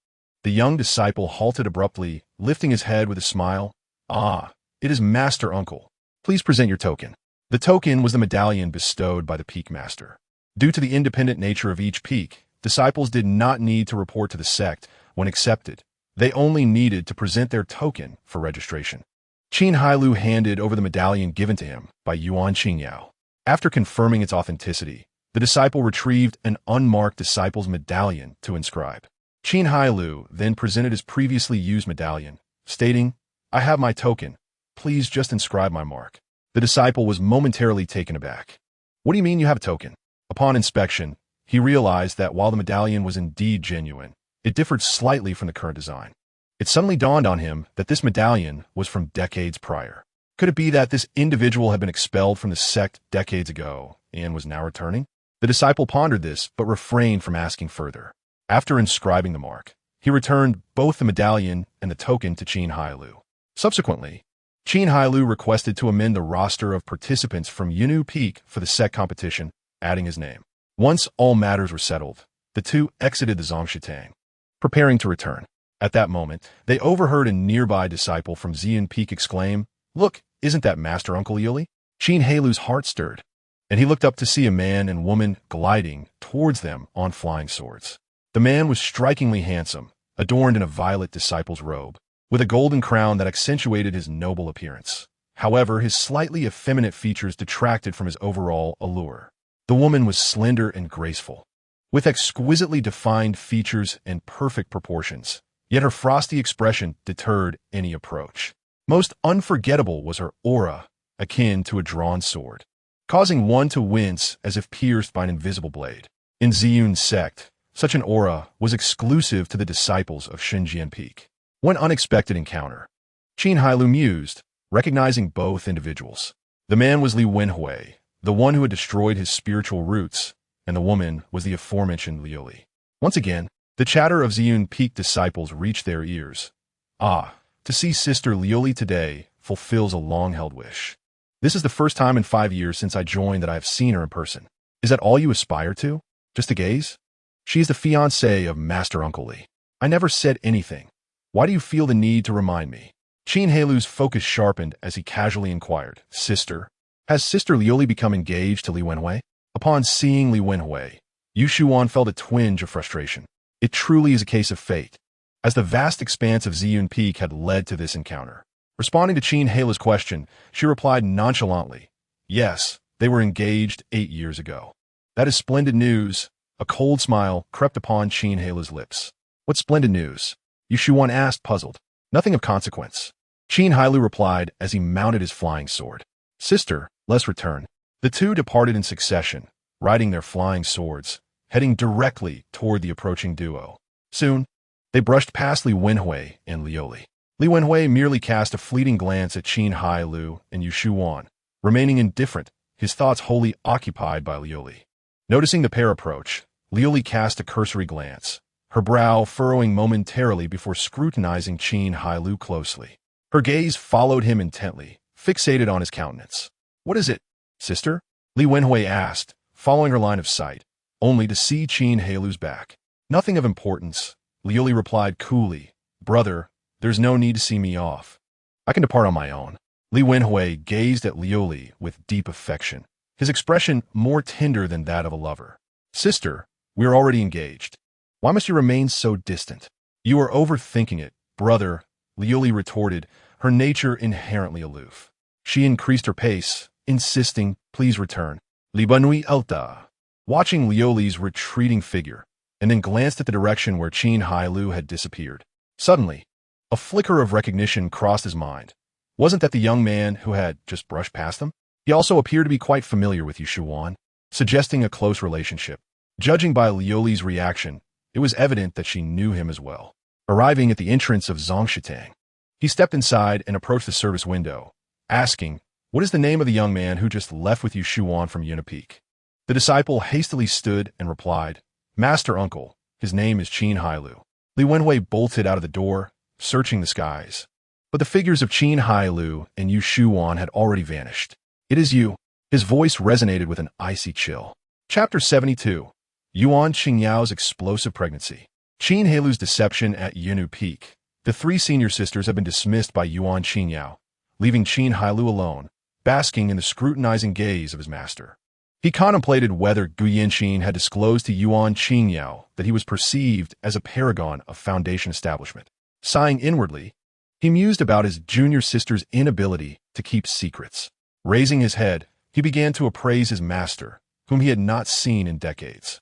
The young disciple halted abruptly, lifting his head with a smile. "Ah, it is Master Uncle. Please present your token." The token was the medallion bestowed by the Peak Master. Due to the independent nature of each peak, disciples did not need to report to the sect when accepted. They only needed to present their token for registration. Qin Hailou handed over the medallion given to him by Yuan Qingyao. After confirming its authenticity, the disciple retrieved an unmarked disciple's medallion to inscribe. Qin Hailou then presented his previously used medallion, stating, "I have my token. Please just inscribe my mark." The disciple was momentarily taken aback. "What do you mean you have a token?" Upon inspection, he realized that while the medallion was indeed genuine, it differed slightly from the current design. It suddenly dawned on him that this medallion was from decades prior. Could it be that this individual had been expelled from the sect decades ago and was now returning? The disciple pondered this, but refrained from asking further. After inscribing the mark, he returned both the medallion and the token to Qin Hailou. Subsequently, Qin Hailou requested to amend the roster of participants from Yinu Peak for the sect competition, adding his name. Once all matters were settled, the two exited the Zongshitang, preparing to return. At that moment, they overheard a nearby disciple from Ziyun Peak exclaim, "Look, isn't that Master Uncle Yuli?" Qin Hailou's heart stirred, and he looked up to see a man and woman gliding towards them on flying swords. The man was strikingly handsome, adorned in a violet disciple's robe, with a golden crown that accentuated his noble appearance. However, his slightly effeminate features detracted from his overall allure. The woman was slender and graceful, with exquisitely defined features and perfect proportions, yet her frosty expression deterred any approach. Most unforgettable was her aura, akin to a drawn sword, causing one to wince as if pierced by an invisible blade. In Ziyun sect, such an aura was exclusive to the disciples of Xinjian Peak. One unexpected encounter. Qin Hailou mused, recognizing both individuals. The man was Li Wenhui, the one who had destroyed his spiritual roots, and the woman was the aforementioned Liuli. Once again, the chatter of Ziyun Peak disciples reached their ears. "Ah, to see Sister Liuli today fulfills a long-held wish. This is the first time in 5 years since I joined that I have seen her in person. Is that all you aspire to? Just to gaze? She is the fiancée of Master Uncle Li. I never said anything. Why do you feel the need to remind me?" Qin Hailou's focus sharpened as he casually inquired, "Sister, has Sister Liuli become engaged to Li Wenhui?" Upon seeing Li Wenhui, Yu Shuan felt a twinge of frustration. It truly is a case of fate, as the vast expanse of Ziyun Peak had led to this encounter. Responding to Qin Hailou's question, she replied nonchalantly, "Yes, they were engaged 8 years ago." "That is splendid news." A cold smile crept upon Qin Hailou's lips. "What splendid news?" Yu Shuan asked, puzzled. "Nothing of consequence." Qin Hailou replied as he mounted his flying sword. "Sister, let's return." The two departed in succession, riding their flying swords, heading directly toward the approaching duo. Soon, they brushed past Li Wenhui and Liuli. Li Wenhui merely cast a fleeting glance at Qin Hailou and Yu Shuan, remaining indifferent, his thoughts wholly occupied by Liuli. Noticing the pair approach, Liuli cast a cursory glance, her brow furrowing momentarily before scrutinizing Qin Hailou closely. Her gaze followed him intently, fixated on his countenance. "What is it, sister?" Li Wenhui asked, following her line of sight, only to see Qin Hailou's back. "Nothing of importance," Liuli replied coolly. "Brother, there's no need to see me off. I can depart on my own." Li Wenhui gazed at Liuli with deep affection, his expression more tender than that of a lover. "Sister, we are already engaged. Why must you remain so distant?" "You are overthinking it, brother," Liuli retorted, her nature inherently aloof. She increased her pace, insisting, "Please return." Li Banui Elta, watching Liuli's retreating figure, and then glanced at the direction where Qin Hailou had disappeared. Suddenly, a flicker of recognition crossed his mind. Wasn't that the young man who had just brushed past them? He also appeared to be quite familiar with Yushuan, suggesting a close relationship. Judging by Liuli's reaction, it was evident that she knew him as well. Arriving at the entrance of Zhongshitang, he stepped inside and approached the service window, asking, "What is the name of the young man who just left with Yushuan from Unipeak?" The disciple hastily stood and replied, "Master Uncle, his name is Qin Hailou." Li Wenhui bolted out of the door, searching the skies. But the figures of Qin Hailou and Yushuan had already vanished. "It is you." His voice resonated with an icy chill. Chapter 72. Yuan Qingyao's Explosive Pregnancy. Qin Hailou's deception at Yinu Peak. The three senior sisters had been dismissed by Yuan Qingyao, leaving Qin Hailou alone, basking in the scrutinizing gaze of his master. He contemplated whether Gu Yanqin had disclosed to Yuan Qingyao that he was perceived as a paragon of foundation establishment. Sighing inwardly, he mused about his junior sister's inability to keep secrets. Raising his head, he began to appraise his master, whom he had not seen in decades.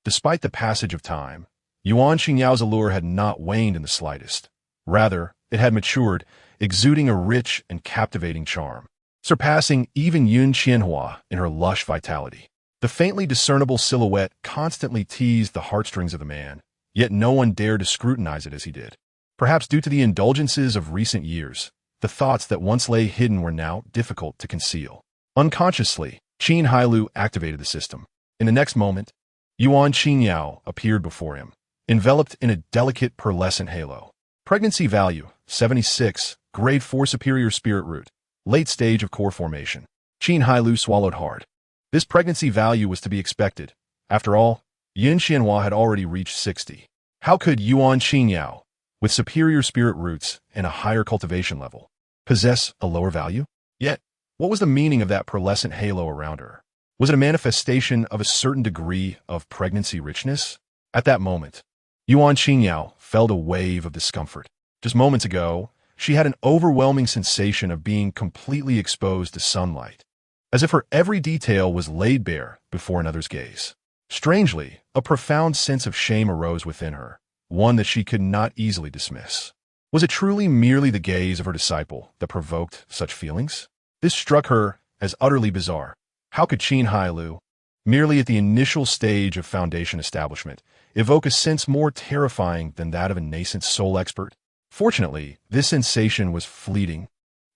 Despite the passage of time, Yuan Qingyao's allure had not waned in the slightest. Rather, it had matured, exuding a rich and captivating charm, surpassing even Yun Qianhua in her lush vitality. The faintly discernible silhouette constantly teased the heartstrings of the man, yet no one dared to scrutinize it as he did. Perhaps due to the indulgences of recent years, the thoughts that once lay hidden were now difficult to conceal. Unconsciously, Qin Hailou activated the system. In the next moment, Yuan Qingyao appeared before him, enveloped in a delicate pearlescent halo. Pregnancy value, 76, grade 4 superior spirit root, late stage of core formation. Qin Hailou swallowed hard. This pregnancy value was to be expected. After all, Yin Qianhua had already reached 60. How could Yuan Qingyao, with superior spirit roots and a higher cultivation level, possess a lower value? Yet, what was the meaning of that pearlescent halo around her? Was it a manifestation of a certain degree of pregnancy richness? At that moment, Yuan Qingyao felt a wave of discomfort. Just moments ago, she had an overwhelming sensation of being completely exposed to sunlight, as if her every detail was laid bare before another's gaze. Strangely, a profound sense of shame arose within her, one that she could not easily dismiss. Was it truly merely the gaze of her disciple that provoked such feelings? This struck her as utterly bizarre. How could Qin Hailou, merely at the initial stage of foundation establishment, evoke a sense more terrifying than that of a nascent soul expert? Fortunately, this sensation was fleeting,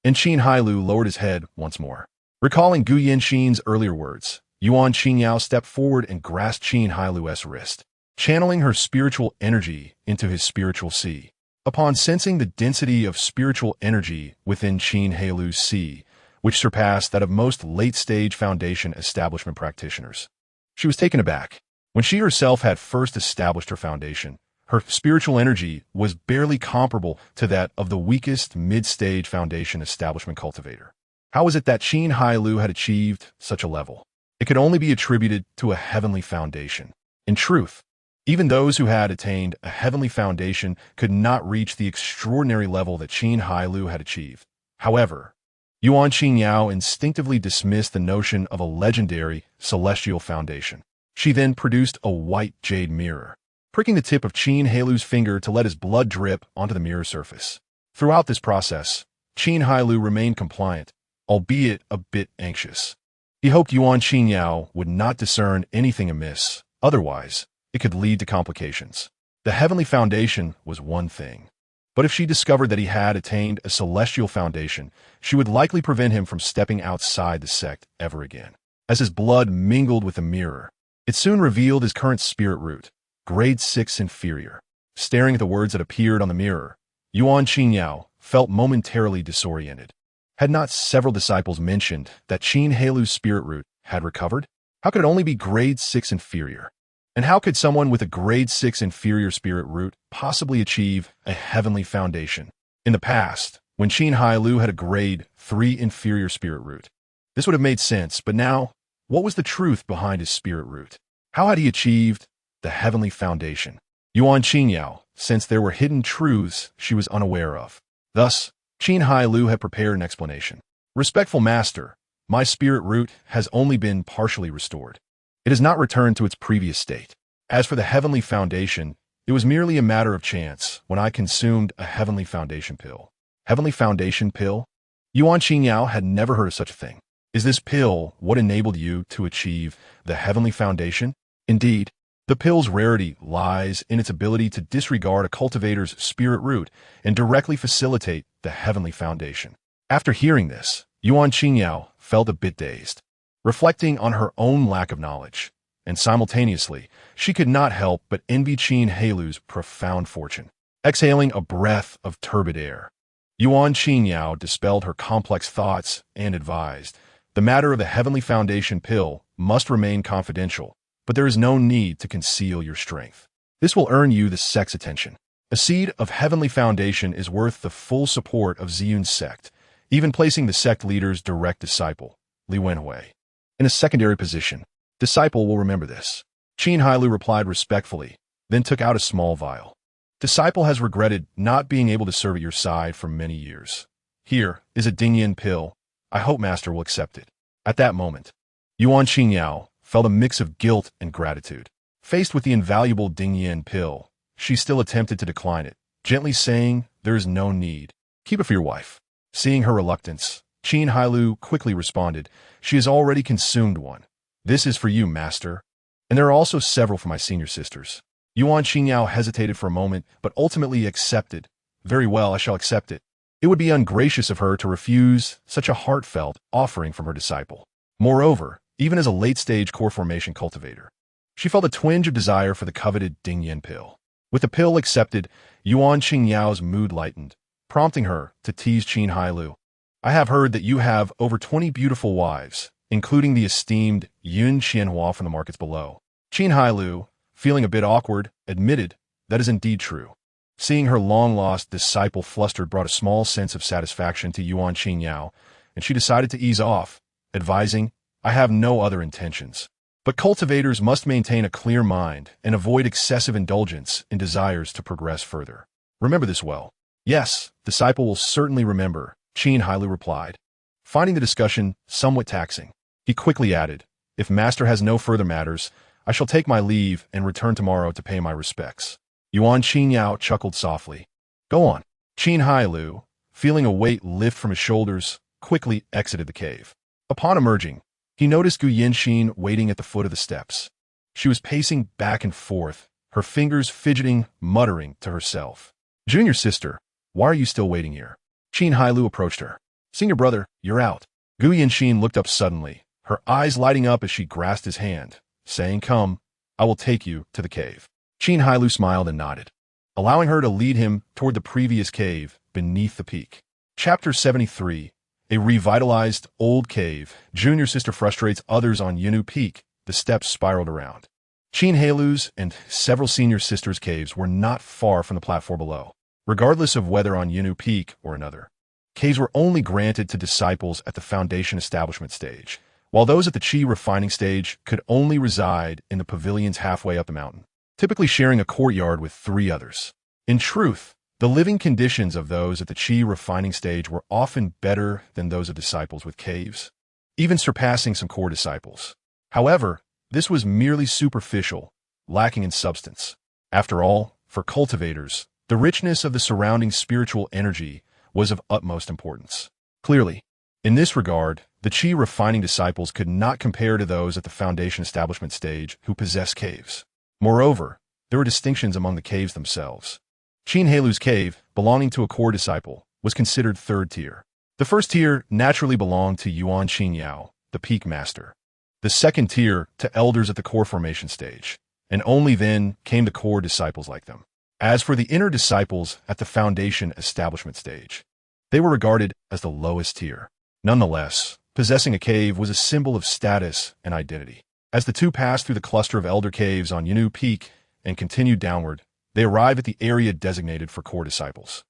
and Qin Hailou lowered his head once more. Recalling Gu Yanqin's earlier words, Yuan Qingyao stepped forward and grasped Qin Hailou's wrist, channeling her spiritual energy into his spiritual sea. Upon sensing the density of spiritual energy within Qin Hailou's sea, which surpassed that of most late-stage foundation establishment practitioners, she was taken aback. When she herself had first established her foundation, her spiritual energy was barely comparable to that of the weakest mid-stage foundation establishment cultivator. How was it that Qin Hailou had achieved such a level? It could only be attributed to a heavenly foundation. In truth, even those who had attained a heavenly foundation could not reach the extraordinary level that Qin Hailou had achieved. However, Yuan Qingyao instinctively dismissed the notion of a legendary celestial foundation. She then produced a white jade mirror, pricking the tip of Qin Hailou's finger to let his blood drip onto the mirror surface. Throughout this process, Qin Hailou remained compliant, albeit a bit anxious. He hoped Yuan Qingyao would not discern anything amiss, otherwise, it could lead to complications. The heavenly foundation was one thing, but if she discovered that he had attained a celestial foundation, she would likely prevent him from stepping outside the sect ever again. As his blood mingled with the mirror, it soon revealed his current spirit root, grade 6 inferior. Staring at the words that appeared on the mirror, Yuan Qingyao felt momentarily disoriented. Had not several disciples mentioned that Qin Hailou's spirit root had recovered? How could it only be grade 6 inferior? And how could someone with a grade 6 inferior spirit root possibly achieve a heavenly foundation? In the past, when Qin Hailou had a grade 3 inferior spirit root, this would have made sense, but now, what was the truth behind his spirit root? How had he achieved the heavenly foundation? Yuan Qingyao sensed there were hidden truths she was unaware of. Thus, Qin Hailou had prepared an explanation. Respectful master, my spirit root has only been partially restored. It has not returned to its previous state. As for the heavenly foundation, it was merely a matter of chance when I consumed a heavenly foundation pill. Heavenly foundation pill? Yuan Qingyao had never heard of such a thing. Is this pill what enabled you to achieve the heavenly foundation? Indeed, the pill's rarity lies in its ability to disregard a cultivator's spirit root and directly facilitate the heavenly foundation. After hearing this, Yuan Qingyao felt a bit dazed, reflecting on her own lack of knowledge, and simultaneously, she could not help but envy Qin Hailou's profound fortune. Exhaling a breath of turbid air, Yuan Qingyao dispelled her complex thoughts and advised, "The matter of the heavenly foundation pill must remain confidential, but there is no need to conceal your strength. This will earn you the sect's attention. A seed of heavenly foundation is worth the full support of Ziyun's sect, even placing the sect leader's direct disciple, Li Wenhui, in a secondary position. Disciple will remember this." Qin Hailou replied respectfully, then took out a small vial. "Disciple has regretted not being able to serve at your side for many years. Here is a Dingyan pill. I hope Master will accept it." At that moment, Yuan Qingyao felt a mix of guilt and gratitude. Faced with the invaluable Dingyan pill, she still attempted to decline it, gently saying, "There is no need. Keep it for your wife." Seeing her reluctance, Qin Hailou quickly responded, "She has already consumed one. This is for you, Master. And there are also several for my senior sisters." Yuan Qingyao hesitated for a moment, but ultimately accepted. "Very well, I shall accept it." It would be ungracious of her to refuse such a heartfelt offering from her disciple. Moreover, even as a late-stage core formation cultivator, she felt a twinge of desire for the coveted Dingyan pill. With the pill accepted, Yuan Qingyao's mood lightened, prompting her to tease Qin Hailou. "I have heard that you have over 20 beautiful wives, including the esteemed Yun Qianhua from the markets below." Qin Hailou, feeling a bit awkward, admitted, "That is indeed true." Seeing her long-lost disciple flustered brought a small sense of satisfaction to Yuan Qingyao, and she decided to ease off, advising, "I have no other intentions. But cultivators must maintain a clear mind and avoid excessive indulgence in desires to progress further. Remember this well." "Yes, disciple will certainly remember," Qin Hailou replied, finding the discussion somewhat taxing. He quickly added, "If Master has no further matters, I shall take my leave and return tomorrow to pay my respects." Yuan Qingyao chuckled softly. "Go on." Qin Hailou, feeling a weight lift from his shoulders, quickly exited the cave. Upon emerging, he noticed Gu Yinxin waiting at the foot of the steps. She was pacing back and forth, her fingers fidgeting, muttering to herself. "Junior sister, why are you still waiting here?" Qin Hailou approached her. "Senior brother, you're out." Gu Yinxin looked up suddenly, her eyes lighting up as she grasped his hand, saying, "Come, I will take you to the cave." Qin Hailou smiled and nodded, allowing her to lead him toward the previous cave beneath the peak. Chapter 73. A revitalized old cave. Junior sister frustrates others on Yinu Peak. The steps spiraled around. Qin Hailou's and several senior sisters' caves were not far from the platform below. Regardless of whether on Yinu Peak or another, caves were only granted to disciples at the foundation establishment stage, while those at the Qi refining stage could only reside in the pavilions halfway up the mountain, typically sharing a courtyard with 3 others. In truth, the living conditions of those at the Qi refining stage were often better than those of disciples with caves, even surpassing some core disciples. However, this was merely superficial, lacking in substance. After all, for cultivators, the richness of the surrounding spiritual energy was of utmost importance. Clearly, in this regard, the Qi refining disciples could not compare to those at the foundation establishment stage who possessed caves. Moreover, there were distinctions among the caves themselves. Qin Hailou's cave, belonging to a core disciple, was considered 3rd tier. The 1st tier naturally belonged to Yuan Qingyao, the peak master. The 2nd tier to elders at the core formation stage, and only then came the core disciples like them. As for the inner disciples at the foundation establishment stage, they were regarded as the lowest tier. Nonetheless, possessing a cave was a symbol of status and identity. As the two passed through the cluster of elder caves on Yinu Peak and continued downward, they arrived at the area designated for core disciples.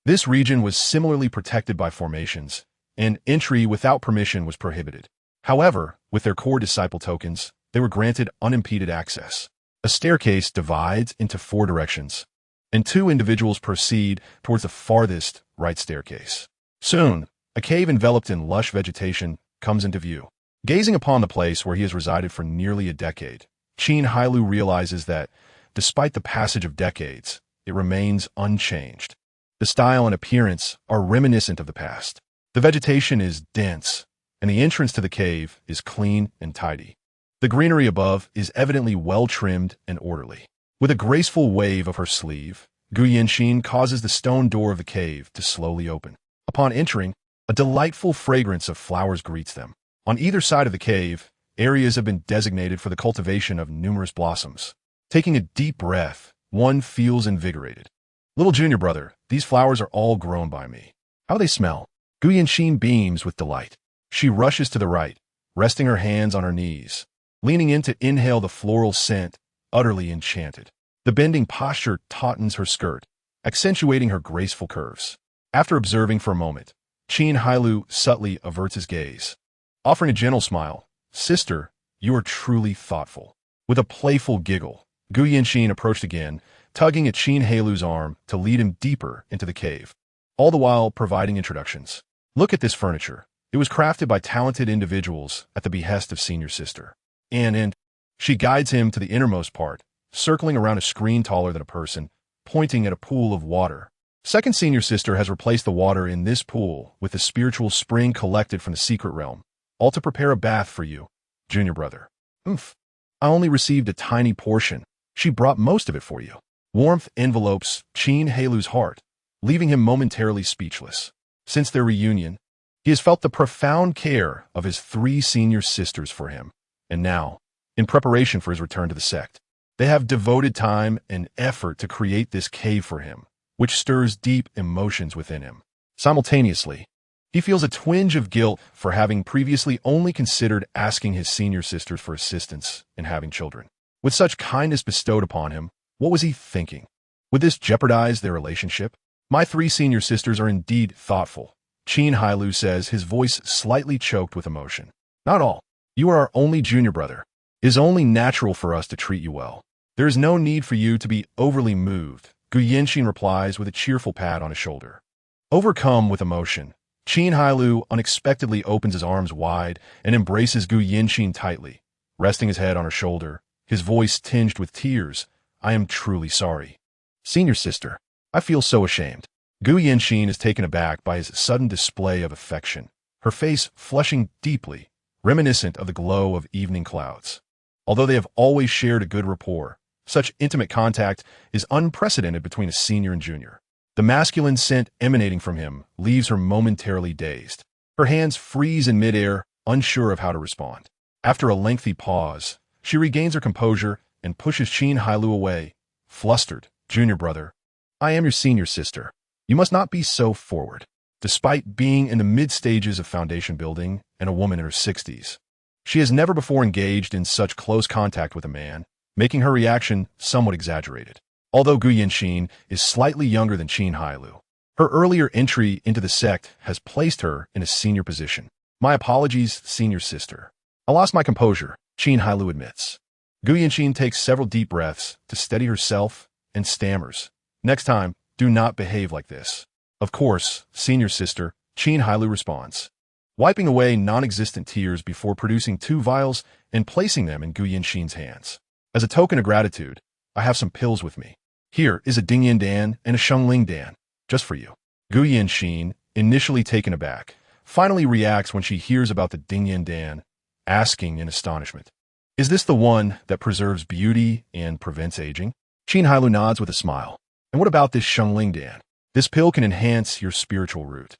This region was similarly protected by formations, and entry without permission was prohibited. However, with their core disciple tokens, they were granted unimpeded access. A staircase divides into 4 directions, and 2 individuals proceed towards the farthest right staircase. Soon, a cave enveloped in lush vegetation comes into view. Gazing upon the place where he has resided for nearly a decade, Qin Hailou realizes that, despite the passage of decades, it remains unchanged. The style and appearance are reminiscent of the past. The vegetation is dense, and the entrance to the cave is clean and tidy. The greenery above is evidently well-trimmed and orderly. With a graceful wave of her sleeve, Gu Yanxin causes the stone door of the cave to slowly open. Upon entering, a delightful fragrance of flowers greets them. On either side of the cave, areas have been designated for the cultivation of numerous blossoms. Taking a deep breath, one feels invigorated. Little junior brother, these flowers are all grown by me. How they smell. Gu Yanxin beams with delight. She rushes to the right, resting her hands on her knees, leaning in to inhale the floral scent, utterly enchanted. The bending posture tautens her skirt, accentuating her graceful curves. After observing for a moment, Qin Hailou subtly averts his gaze. Offering a gentle smile, "Sister, you are truly thoughtful." With a playful giggle, Gu Yanxin approached again, tugging at Qin Hailou's arm to lead him deeper into the cave, all the while providing introductions. "Look at this furniture. It was crafted by talented individuals at the behest of senior sister." And she guides him to the innermost part, circling around a screen taller than a person, pointing at a pool of water. Second senior sister has replaced the water in this pool with a spiritual spring collected from the secret realm, all to prepare a bath for you, junior brother. Oomph. I only received a tiny portion. She brought most of it for you. Warmth envelopes Qin Hailou's heart, leaving him momentarily speechless. Since their reunion, he has felt the profound care of his 3 senior sisters for him, and now, in preparation for his return to the sect, they have devoted time and effort to create this cave for him, which stirs deep emotions within him. Simultaneously, he feels a twinge of guilt for having previously only considered asking his senior sisters for assistance in having children. With such kindness bestowed upon him, what was he thinking? Would this jeopardize their relationship? My 3 senior sisters are indeed thoughtful, Qin Hailou says, his voice slightly choked with emotion. Not all. You are our only junior brother. It is only natural for us to treat you well. There is no need for you to be overly moved, Gu Yanxin replies with a cheerful pat on his shoulder. Overcome with emotion, Qin Hailou unexpectedly opens his arms wide and embraces Gu Yanxin tightly, resting his head on her shoulder, his voice tinged with tears. I am truly sorry. Senior sister, I feel so ashamed. Gu Yanxin is taken aback by his sudden display of affection, her face flushing deeply, reminiscent of the glow of evening clouds. Although they have always shared a good rapport, such intimate contact is unprecedented between a senior and junior. The masculine scent emanating from him leaves her momentarily dazed. Her hands freeze in midair, unsure of how to respond. After a lengthy pause, she regains her composure and pushes Qin Hailou away. Flustered, junior brother, I am your senior sister. You must not be so forward. Despite being in the mid-stages of foundation building and a woman in her 60s, she has never before engaged in such close contact with a man, making her reaction somewhat exaggerated. Although Gu Yanxin is slightly younger than Qin Hailou, her earlier entry into the sect has placed her in a senior position. My apologies, senior sister. I lost my composure, Qin Hailou admits. Gu Yanxin takes several deep breaths to steady herself and stammers. Next time, do not behave like this. Of course, senior sister, Qin Hailou responds, wiping away non-existent tears before producing 2 vials and placing them in Gu Yanxin's hands. As a token of gratitude, I have some pills with me. Here is a Dingyan Dan and a Shengling Dan, just for you. Gu Yanxin, initially taken aback, finally reacts when she hears about the Dingyan Dan, asking in astonishment, is this the one that preserves beauty and prevents aging? Qin Hailou nods with a smile. And what about this Shengling Dan? This pill can enhance your spiritual root.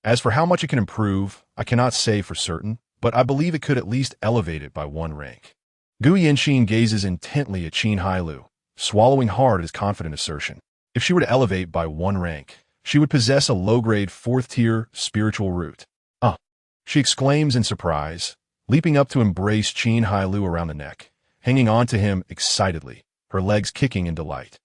As for how much it can improve, I cannot say for certain, but I believe it could at least elevate it by 1 rank. Gu Yanxin gazes intently at Qin Hailou, swallowing hard at his confident assertion. If she were to elevate by 1 rank, she would possess a low-grade 4th-tier spiritual root. She exclaims in surprise, leaping up to embrace Qin Hailou around the neck, hanging on to him excitedly, her legs kicking in delight.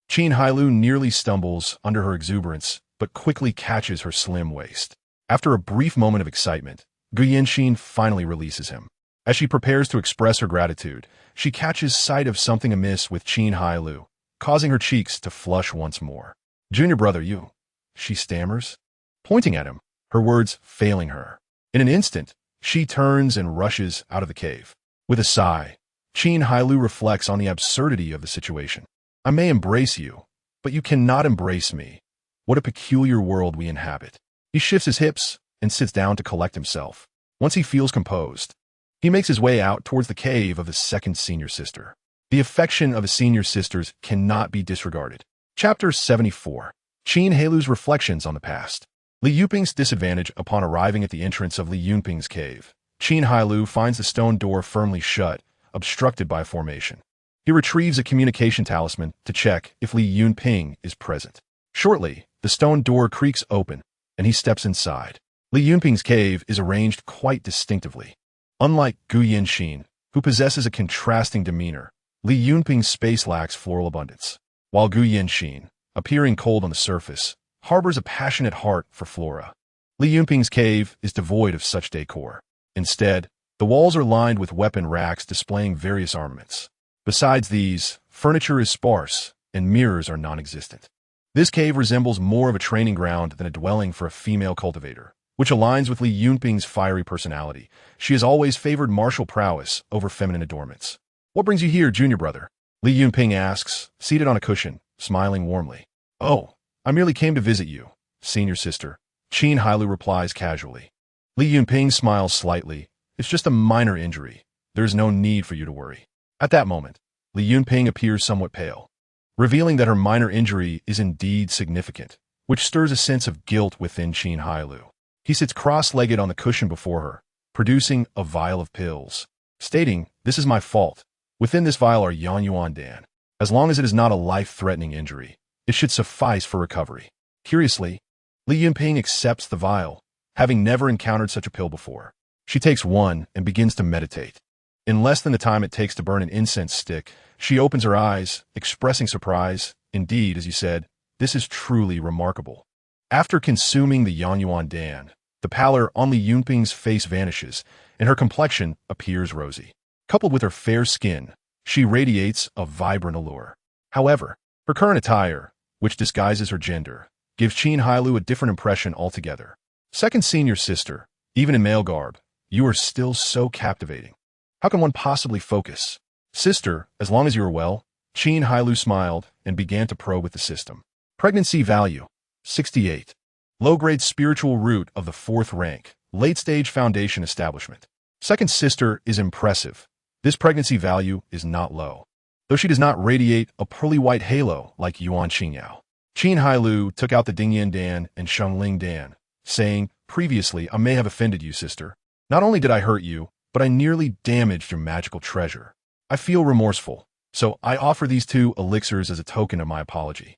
Qin Hailou nearly stumbles under her exuberance, but quickly catches her slim waist. After a brief moment of excitement, Gu Yanxin finally releases him. As she prepares to express her gratitude, she catches sight of something amiss with Qin Hailou, causing her cheeks to flush once more. Junior brother, you, she stammers, pointing at him, her words failing her. In an instant, she turns and rushes out of the cave. With a sigh, Qin Hailou reflects on the absurdity of the situation. I may embrace you, but you cannot embrace me. What a peculiar world we inhabit. He shifts his hips and sits down to collect himself. Once he feels composed, he makes his way out towards the cave of his second senior sister. The affection of his senior sisters cannot be disregarded. Chapter 74. Qin Hailou's Reflections on the Past. Li Yunping's disadvantage upon arriving at the entrance of Li Yunping's cave. Qin Hailou finds the stone door firmly shut, obstructed by a formation. He retrieves a communication talisman to check if Li Yunping is present. Shortly, the stone door creaks open, and he steps inside. Li Yunping's cave is arranged quite distinctively. Unlike Gu Yanxin, who possesses a contrasting demeanor, Li Yunping's space lacks floral abundance, while Gu Yanxin, appearing cold on the surface, harbors a passionate heart for flora. Li Yunping's cave is devoid of such decor. Instead, the walls are lined with weapon racks displaying various armaments. Besides these, furniture is sparse, and mirrors are non-existent. This cave resembles more of a training ground than a dwelling for a female cultivator, which aligns with Li Yunping's fiery personality. She has always favored martial prowess over feminine adornments. "What brings you here, junior brother?" Li Yunping asks, seated on a cushion, smiling warmly. "Oh, I merely came to visit you, senior sister," Qin Hailou replies casually. Li Yunping smiles slightly. "It's just a minor injury. There's no need for you to worry." At that moment, Li Yunping appears somewhat pale, revealing that her minor injury is indeed significant, which stirs a sense of guilt within Qin Hailou. He sits cross-legged on the cushion before her, producing a vial of pills, stating, "This is my fault. Within this vial are Yuan Dan. As long as it is not a life-threatening injury, it should suffice for recovery." Curiously, Li Yunping accepts the vial, having never encountered such a pill before. She takes one and begins to meditate. In less than the time it takes to burn an incense stick, she opens her eyes, expressing surprise. "Indeed, as you said, this is truly remarkable." After consuming the Yuan Dan, the pallor on Li Yunping's face vanishes, and her complexion appears rosy. Coupled with her fair skin, she radiates a vibrant allure. However, her current attire, which disguises her gender, gives Qin Hailou a different impression altogether. "Second senior sister, even in male garb, you are still so captivating. How can one possibly focus?" "Sister, as long as you are well," Qin Hailou smiled and began to probe with the system. Pregnancy value, 68. Low-grade spiritual root of the 4th rank, late-stage foundation establishment. Second sister is impressive. This pregnancy value is not low, though she does not radiate a pearly white halo like Yuan Xingyao. Qin Hailou took out the Dingyan Dan and Shengling Dan, saying, "Previously, I may have offended you, sister. Not only did I hurt you, but I nearly damaged your magical treasure. I feel remorseful, so I offer these 2 elixirs as a token of my apology."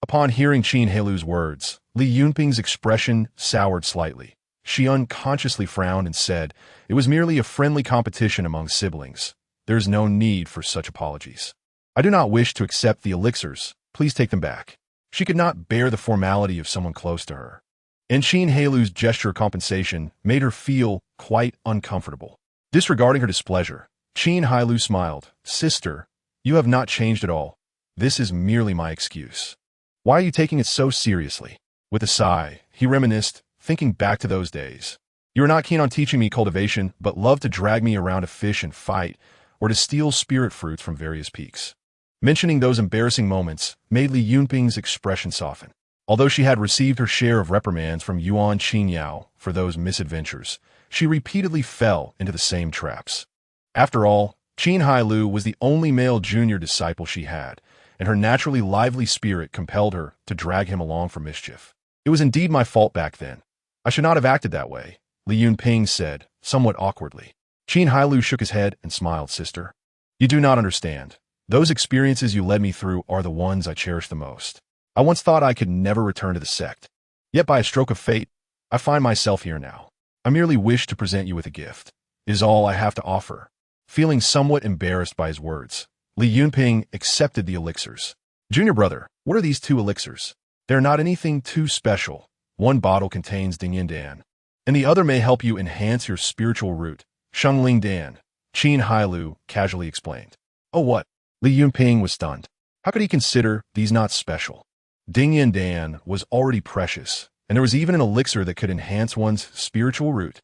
Upon hearing Qin Hailou's words, Li Yunping's expression soured slightly. She unconsciously frowned and said, "It was merely a friendly competition among siblings. There is no need for such apologies. I do not wish to accept the elixirs. Please take them back." She could not bear the formality of someone close to her, and Qin Hailou's gesture of compensation made her feel quite uncomfortable. Disregarding her displeasure, Qin Hailou smiled. "Sister, you have not changed at all. This is merely my excuse. Why are you taking it so seriously?" With a sigh, he reminisced, thinking back to those days. "You are not keen on teaching me cultivation, but love to drag me around to fish and fight, or to steal spirit fruits from various peaks." Mentioning those embarrassing moments made Li Yunping's expression soften. Although she had received her share of reprimands from Yuan Xingyao for those misadventures, she repeatedly fell into the same traps. After all, Qin Hailou was the only male junior disciple she had, and her naturally lively spirit compelled her to drag him along for mischief. "It was indeed my fault back then. I should not have acted that way," Li Yunping said, somewhat awkwardly. Qin Hailou shook his head and smiled. "Sister, you do not understand. Those experiences you led me through are the ones I cherish the most. I once thought I could never return to the sect. Yet by a stroke of fate, I find myself here now. I merely wish to present you with a gift. It is all I have to offer." Feeling somewhat embarrassed by his words, Li Yunping accepted the elixirs. "Junior brother, what are these 2 elixirs? They're not anything too special. One bottle contains Dingyan Dan, and the other may help you enhance your spiritual root, Shengling Dan," Qin Hailou casually explained. "Oh what?" Li Yunping was stunned. How could he consider these not special? Dingyan Dan was already precious, and there was even an elixir that could enhance one's spiritual root.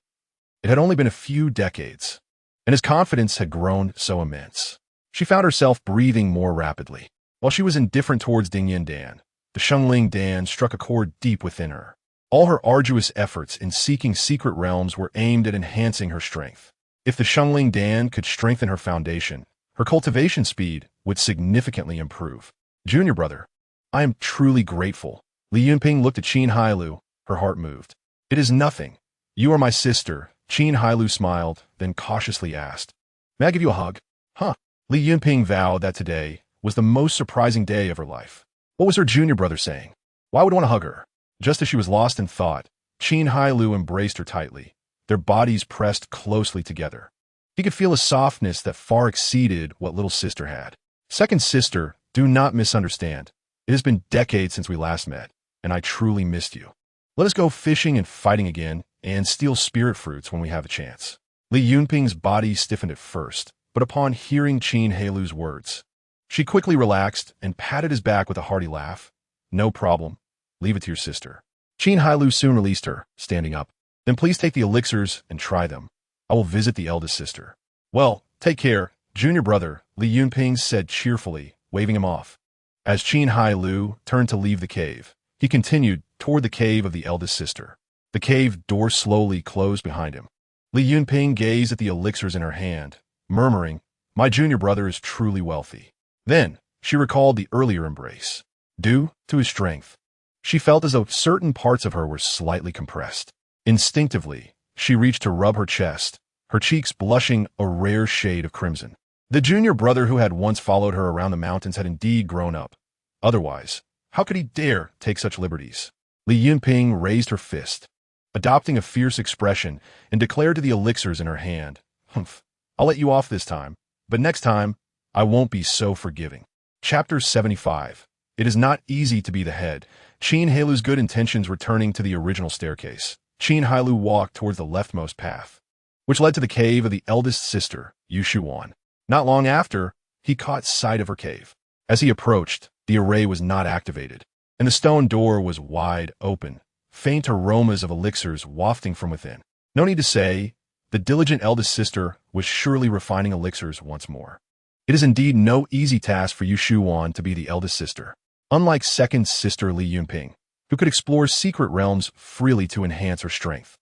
It had only been a few decades, and his confidence had grown so immense. She found herself breathing more rapidly. While she was indifferent towards Dingyan Dan, the Shengling Dan struck a chord deep within her. All her arduous efforts in seeking secret realms were aimed at enhancing her strength. If the Shengling Dan could strengthen her foundation, her cultivation speed would significantly improve. Junior brother, I am truly grateful. Li Yunping looked at Qin Hailou, her heart moved. It is nothing. You are my sister. Qin Hailou smiled, then cautiously asked, May I give you a hug? Huh. Li Yunping vowed that today was the most surprising day of her life. What was her junior brother saying? Why would one hug her? Just as she was lost in thought, Qin Hailou embraced her tightly, their bodies pressed closely together. He could feel a softness that far exceeded what little sister had. Second sister, do not misunderstand. It has been decades since we last met, and I truly missed you. Let us go fishing and fighting again, and steal spirit fruits when we have a chance. Li Yunping's body stiffened at first, but upon hearing Qin Hailou's words, she quickly relaxed and patted his back with a hearty laugh. No problem. Leave it to your sister. Qin Hailou soon released her, standing up. Then please take the elixirs and try them. I will visit the eldest sister. Well, take care, junior brother, Li Yunping said cheerfully, waving him off. As Qin Hailou turned to leave the cave, he continued toward the cave of the eldest sister. The cave door slowly closed behind him. Li Yunping gazed at the elixirs in her hand, murmuring, My junior brother is truly wealthy. Then, she recalled the earlier embrace. Due to his strength, she felt as though certain parts of her were slightly compressed. Instinctively, she reached to rub her chest, her cheeks blushing a rare shade of crimson. The junior brother who had once followed her around the mountains had indeed grown up. Otherwise, how could he dare take such liberties? Li Yunping raised her fist, adopting a fierce expression, and declared to the elixirs in her hand, Humph, I'll let you off this time, but next time, I won't be so forgiving. Chapter 75. It is not easy to be the head. Qin Hailou's good intentions returning to the original staircase. Qin Hailou walked towards the leftmost path, which led to the cave of the eldest sister, Yu Shuan. Not long after, he caught sight of her cave. As he approached, the array was not activated, and the stone door was wide open, faint aromas of elixirs wafting from within. No need to say, the diligent eldest sister was surely refining elixirs once more. It is indeed no easy task for Yu Shuan to be the eldest sister. Unlike second sister Li Yunping, who could explore secret realms freely to enhance her strength,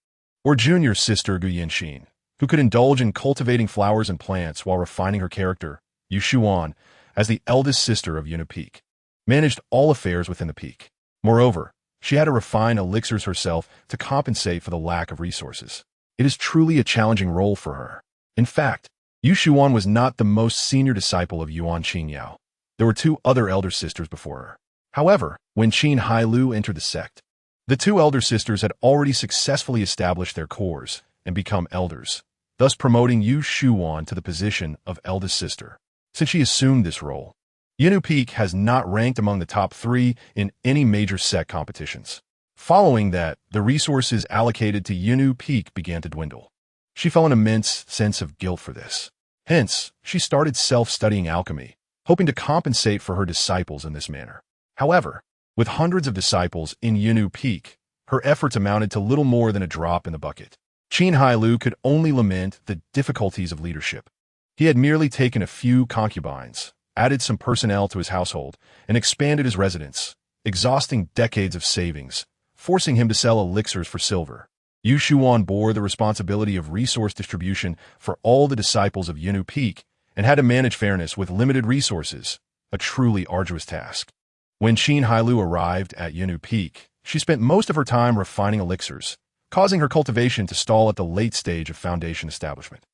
or junior sister Gu Yanxin, who could indulge in cultivating flowers and plants while refining her character, Yu Shuan, as the eldest sister of Yunu Peak, managed all affairs within the peak. Moreover, she had to refine elixirs herself to compensate for the lack of resources. It is truly a challenging role for her. In fact, Yu Shuan was not the most senior disciple of Yuan Qingyao. There were two other elder sisters before her. However, when Qin Hailou entered the sect, the two elder sisters had already successfully established their cores and become elders, thus promoting Yu Shuan to the position of eldest sister. Since she assumed this role, Yunu Peak has not ranked among the top 3 in any major sect competitions. Following that, the resources allocated to Yunu Peak began to dwindle. She felt an immense sense of guilt for this. Hence, she started self-studying alchemy, hoping to compensate for her disciples in this manner. However, with hundreds of disciples in Yunu Peak, her efforts amounted to little more than a drop in the bucket. Qin Hailou could only lament the difficulties of leadership. He had merely taken a few concubines, added some personnel to his household, and expanded his residence, exhausting decades of savings, forcing him to sell elixirs for silver. Yu Shuan bore the responsibility of resource distribution for all the disciples of Yunu Peak and had to manage fairness with limited resources, a truly arduous task. When Qin Hailou arrived at Yunu Peak, she spent most of her time refining elixirs, causing her cultivation to stall at the late stage of foundation establishment.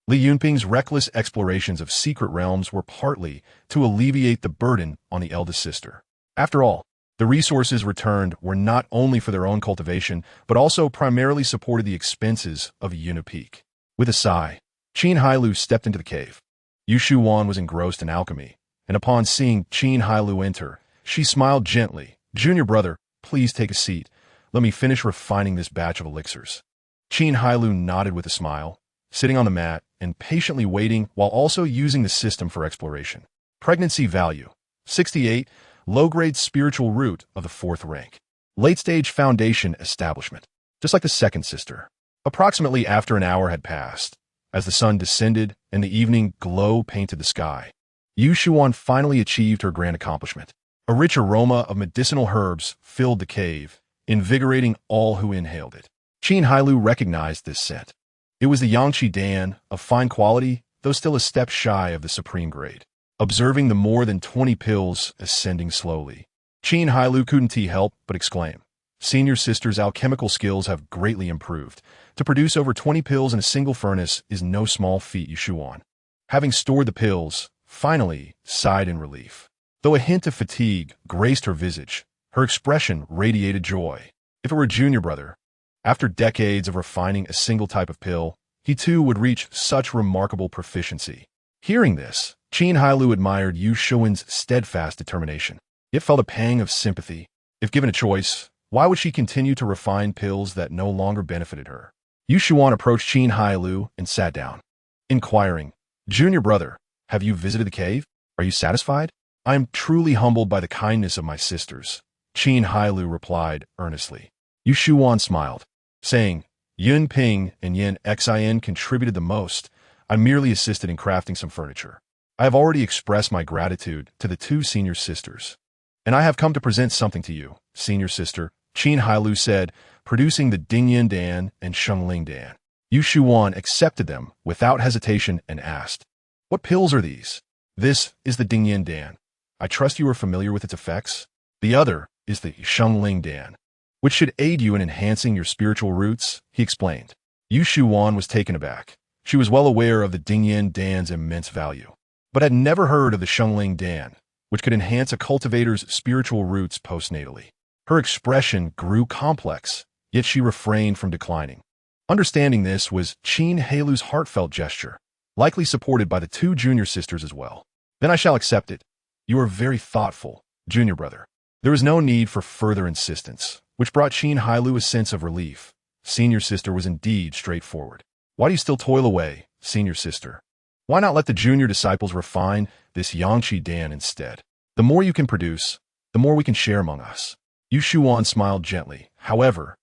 Li Yunping's reckless explorations of secret realms were partly to alleviate the burden on the eldest sister. After all, the resources returned were not only for their own cultivation, but also primarily supported the expenses of Yunu Peak. With a sigh, Qin Hailou stepped into the cave. Yu Shuan was engrossed in alchemy, and upon seeing Qin Hailou enter, she smiled gently. Junior brother, please take a seat. Let me finish refining this batch of elixirs. Qin Hailou nodded with a smile, sitting on the mat and patiently waiting while also using the system for exploration. Pregnancy value, 68, low-grade spiritual root of the 4th rank. Late-stage foundation establishment, just like the second sister. Approximately after an hour had passed, as the sun descended and the evening glow painted the sky, Yu Shuan finally achieved her grand accomplishment. A rich aroma of medicinal herbs filled the cave, invigorating all who inhaled it. Qin Hailou recognized this scent. It was the Yangqi Dan, of fine quality, though still a step shy of the supreme grade. Observing the more than 20 pills ascending slowly, Qin Hailou couldn't help but exclaim, "Senior sister's alchemical skills have greatly improved. To produce over 20 pills in a single furnace is no small feat." Yushuan, having stored the pills, finally sighed in relief. Though a hint of fatigue graced her visage, her expression radiated joy. If it were a junior brother, after decades of refining a single type of pill, he too would reach such remarkable proficiency. Hearing this, Qin Hailou admired Yushuan's steadfast determination, yet felt a pang of sympathy. If given a choice, why would she continue to refine pills that no longer benefited her? Yushuan approached Qin Hailou and sat down, inquiring, "Junior brother, have you visited the cave? Are you satisfied?" "I am truly humbled by the kindness of my sisters," Qin Hailou replied earnestly. Yushuan smiled, saying, "Yun Ping and Yin Xin contributed the most. I merely assisted in crafting some furniture. I have already expressed my gratitude to the two senior sisters. And I have come to present something to you, senior sister," Qin Hailou said, producing the Dingyan Dan and Shengling Dan. Yushuan accepted them without hesitation and asked, "What pills are these?" "This is the Dingyan Dan. I trust you are familiar with its effects. The other is the Shengling Dan, which should aid you in enhancing your spiritual roots," he explained. Yushuan was taken aback. She was well aware of the Dingyan Dan's immense value, but had never heard of the Shengling Dan, which could enhance a cultivator's spiritual roots postnatally. Her expression grew complex, yet she refrained from declining. Understanding this was Qin Hailou's heartfelt gesture, likely supported by the two junior sisters as well. "Then I shall accept it. You are very thoughtful, junior brother." There was no need for further insistence, which brought Qin Hailou a sense of relief. Senior sister was indeed straightforward. "Why do you still toil away, senior sister? Why not let the junior disciples refine this Yangqi Dan instead? The more you can produce, the more we can share among us." Yushuan smiled gently. "However,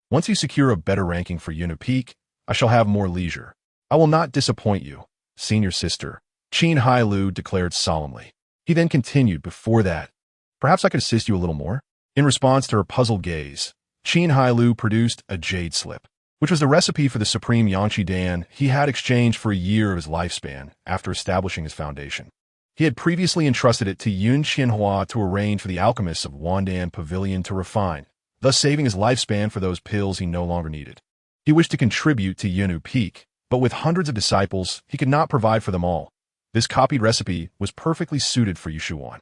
once you secure a better ranking for Yunu Peak, I shall have more leisure. I will not disappoint you, senior sister," Qin Hailou declared solemnly. He then continued, "Before that, perhaps I could assist you a little more?" In response to her puzzled gaze, Qin Hailou produced a jade slip, which was the recipe for the supreme Yangqi Dan he had exchanged for a year of his lifespan after establishing his foundation. He had previously entrusted it to Yun Qianhua to arrange for the alchemists of Wandan Pavilion to refine, thus saving his lifespan for those pills he no longer needed. He wished to contribute to Yunu Peak, but with hundreds of disciples, he could not provide for them all. This copied recipe was perfectly suited for Yushuan.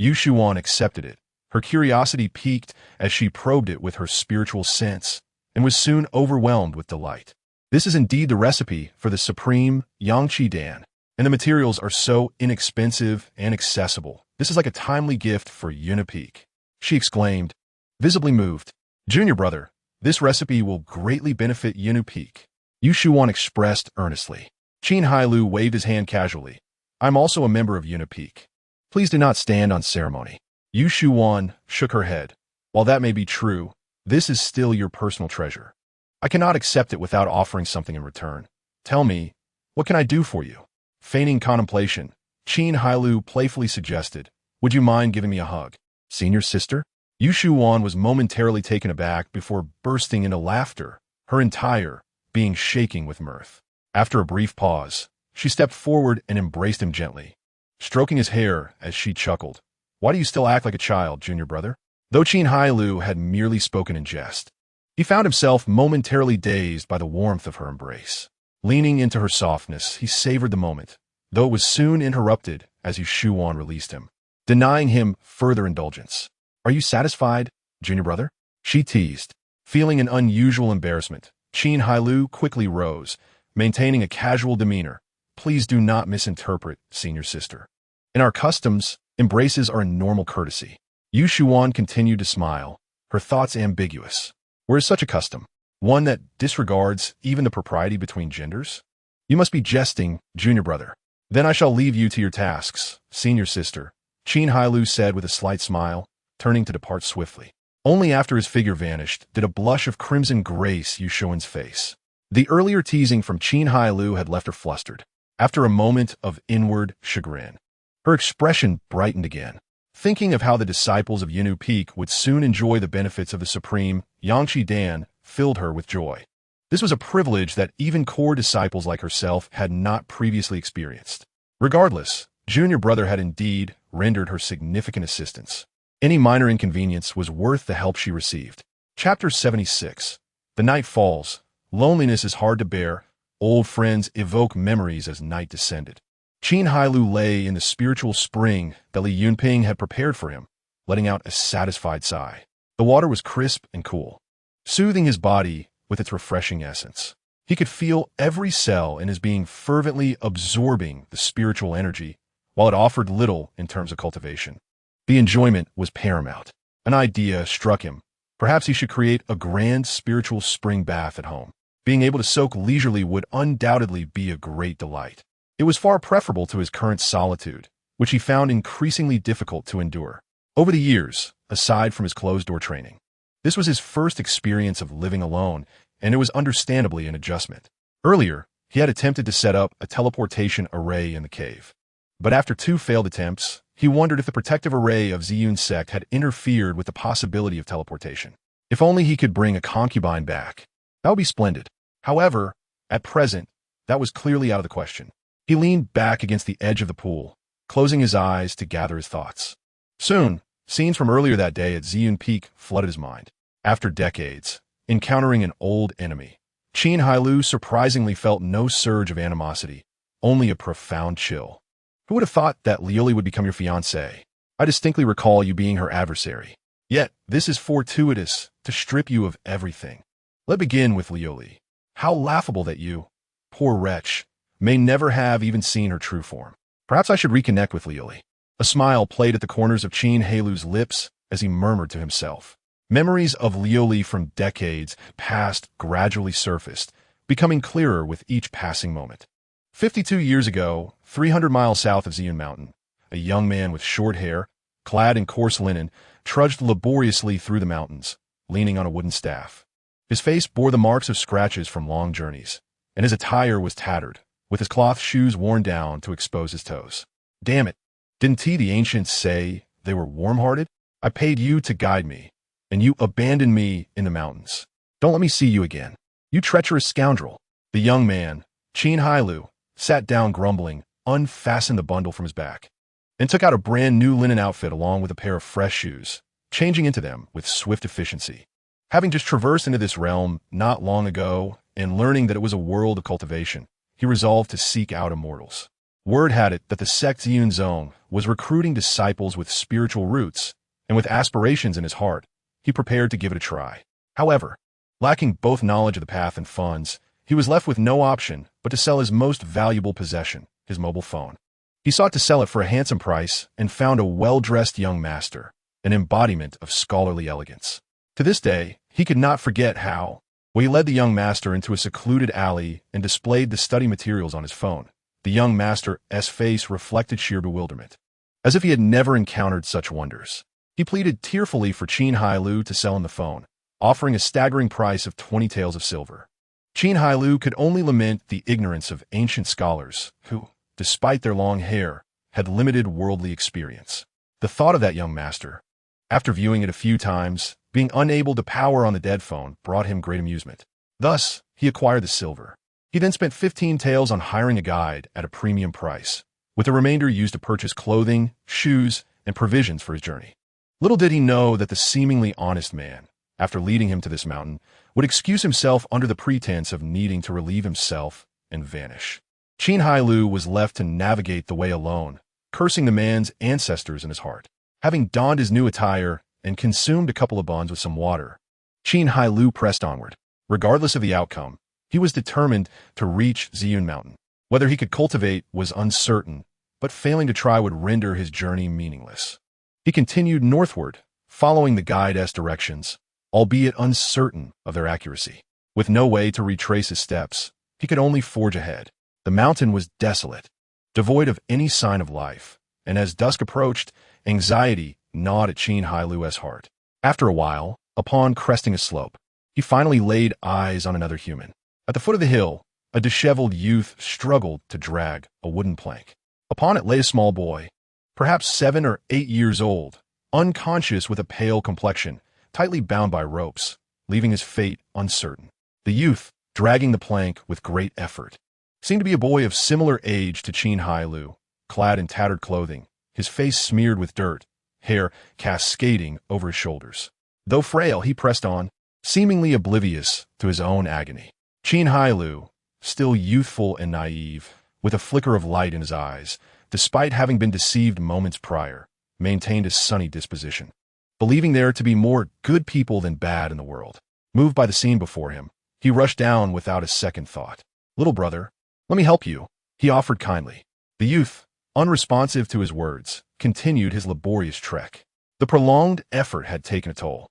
Yushuan accepted it. Her curiosity piqued as she probed it with her spiritual sense, and was soon overwhelmed with delight. This is indeed the recipe for the supreme Yangqi Dan, and the materials are so inexpensive and accessible. This is like a timely gift for Yunu Peak, she exclaimed, visibly moved. "Junior brother, this recipe will greatly benefit Yunu Peak," Yushuan expressed earnestly. Qin Hailou waved his hand casually. "I'm also a member of Yunu Peak. Please do not stand on ceremony." Yushuan shook her head. "While that may be true, this is still your personal treasure. I cannot accept it without offering something in return. Tell me, what can I do for you?" Feigning contemplation, Qin Hailou playfully suggested, "Would you mind giving me a hug, senior sister?" Yushuan was momentarily taken aback before bursting into laughter, her entire being shaking with mirth. After a brief pause, she stepped forward and embraced him gently, stroking his hair as she chuckled. "Why do you still act like a child, junior brother?" Though Qin Hailou had merely spoken in jest, he found himself momentarily dazed by the warmth of her embrace. Leaning into her softness, he savored the moment, though it was soon interrupted as Yushuan released him, denying him further indulgence. "Are you satisfied, junior brother?" she teased. Feeling an unusual embarrassment, Qin Hailou quickly rose, maintaining a casual demeanor. "Please do not misinterpret, senior sister. In our customs, embraces are a normal courtesy." Yushuan continued to smile, her thoughts ambiguous. "Where is such a custom? One that disregards even the propriety between genders? You must be jesting, junior brother." "Then I shall leave you to your tasks, senior sister," Qin Hailou said with a slight smile, turning to depart swiftly. Only after his figure vanished did a blush of crimson grace Yushuan's face. The earlier teasing from Qin Hailou had left her flustered. After a moment of inward chagrin, her expression brightened again. Thinking of how the disciples of Yinu Peak would soon enjoy the benefits of the supreme Yangshi Dan filled her with joy. This was a privilege that even core disciples like herself had not previously experienced. Regardless, Junior Brother had indeed rendered her significant assistance. Any minor inconvenience was worth the help she received. Chapter 76. The night falls. Loneliness is hard to bear. Old friends evoke memories as night descended. Qin Hailou lay in the spiritual spring that Li Yunping had prepared for him, letting out a satisfied sigh. The water was crisp and cool, soothing his body with its refreshing essence. He could feel every cell in his being fervently absorbing the spiritual energy, while it offered little in terms of cultivation. The enjoyment was paramount. An idea struck him. Perhaps he should create a grand spiritual spring bath at home. Being able to soak leisurely would undoubtedly be a great delight. It was far preferable to his current solitude, which he found increasingly difficult to endure. Over the years, aside from his closed-door training, this was his first experience of living alone, and it was understandably an adjustment. Earlier, he had attempted to set up a teleportation array in the cave. But after 2 failed attempts, he wondered if the protective array of Ziyun's sect had interfered with the possibility of teleportation. If only he could bring a concubine back. That would be splendid. However, at present, that was clearly out of the question. He leaned back against the edge of the pool, closing his eyes to gather his thoughts. Soon, scenes from earlier that day at Ziyun Peak flooded his mind. After decades, encountering an old enemy, Qin Hailou surprisingly felt no surge of animosity, only a profound chill. Who would have thought that Lioli would become your fiancé? I distinctly recall you being her adversary. Yet, this is fortuitous to strip you of everything. Let's begin with Lioli. How laughable that you, poor wretch, may never have even seen her true form. Perhaps I should reconnect with Lioli. A smile played at the corners of Qin Hailou's lips as he murmured to himself. Memories of Lioli from decades past gradually surfaced, becoming clearer with each passing moment. 52 years ago, 300 miles south of Ziyun Mountain, a young man with short hair, clad in coarse linen, trudged laboriously through the mountains, leaning on a wooden staff. His face bore the marks of scratches from long journeys, and his attire was tattered, with his cloth shoes worn down to expose his toes. Damn it, didn't the ancients say they were warm-hearted? I paid you to guide me, and you abandoned me in the mountains. Don't let me see you again. You treacherous scoundrel. The young man, Qin Hailou, sat down grumbling, unfastened the bundle from his back, and took out a brand new linen outfit along with a pair of fresh shoes, changing into them with swift efficiency. Having just traversed into this realm not long ago and learning that it was a world of cultivation, he resolved to seek out immortals. Word had it that the sect Ziyun Zone was recruiting disciples with spiritual roots, and with aspirations in his heart, he prepared to give it a try. However, lacking both knowledge of the path and funds, he was left with no option but to sell his most valuable possession, his mobile phone. He sought to sell it for a handsome price and found a well-dressed young master, an embodiment of scholarly elegance. To this day, he could not forget how, when he led the young master into a secluded alley and displayed the study materials on his phone, the young master's face reflected sheer bewilderment, as if he had never encountered such wonders. He pleaded tearfully for Qin Hailou to sell him the phone, offering a staggering price of 20 taels of silver. Qin Hailou could only lament the ignorance of ancient scholars who, despite their long hair, had limited worldly experience. The thought of that young master, after viewing it a few times, being unable to power on the dead phone, brought him great amusement. Thus, he acquired the silver. He then spent 15 taels on hiring a guide at a premium price, with the remainder used to purchase clothing, shoes, and provisions for his journey. Little did he know that the seemingly honest man, after leading him to this mountain, would excuse himself under the pretense of needing to relieve himself and vanish. Qin Hailou was left to navigate the way alone, cursing the man's ancestors in his heart. Having donned his new attire and consumed a couple of buns with some water, Qin Hailou pressed onward. Regardless of the outcome, he was determined to reach Ziyun Mountain. Whether he could cultivate was uncertain, but failing to try would render his journey meaningless. He continued northward, following the guide's directions, albeit uncertain of their accuracy. With no way to retrace his steps, he could only forge ahead. The mountain was desolate, devoid of any sign of life, and as dusk approached, anxiety gnawed at Qin Hailou's heart. After a while, upon cresting a slope, he finally laid eyes on another human. At the foot of the hill, a disheveled youth struggled to drag a wooden plank. Upon it lay a small boy, perhaps 7 or 8 years old, unconscious with a pale complexion, tightly bound by ropes, leaving his fate uncertain. The youth, dragging the plank with great effort, seemed to be a boy of similar age to Qin Hailou, clad in tattered clothing, his face smeared with dirt, hair cascading over his shoulders. Though frail, he pressed on, seemingly oblivious to his own agony. Qin Hailou, still youthful and naive, with a flicker of light in his eyes, despite having been deceived moments prior, maintained a sunny disposition, believing there to be more good people than bad in the world. Moved by the scene before him, he rushed down without a second thought. "Little brother, let me help you," he offered kindly. The youth, unresponsive to his words, continued his laborious trek. The prolonged effort had taken a toll.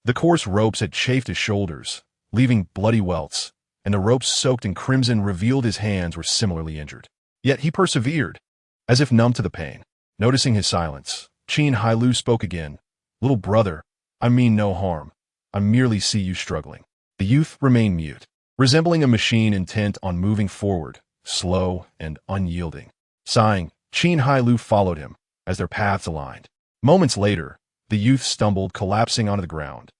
The coarse ropes had chafed his shoulders, leaving bloody welts, and the ropes soaked in crimson revealed his hands were similarly injured. Yet he persevered, as if numb to the pain. Noticing his silence, Qin Hailou spoke again. "Little brother, I mean no harm. I merely see you struggling." The youth remained mute, resembling a machine intent on moving forward, slow and unyielding. Sighing, Qin Hailou followed him, as their paths aligned. Moments later, the youth stumbled, collapsing onto the ground,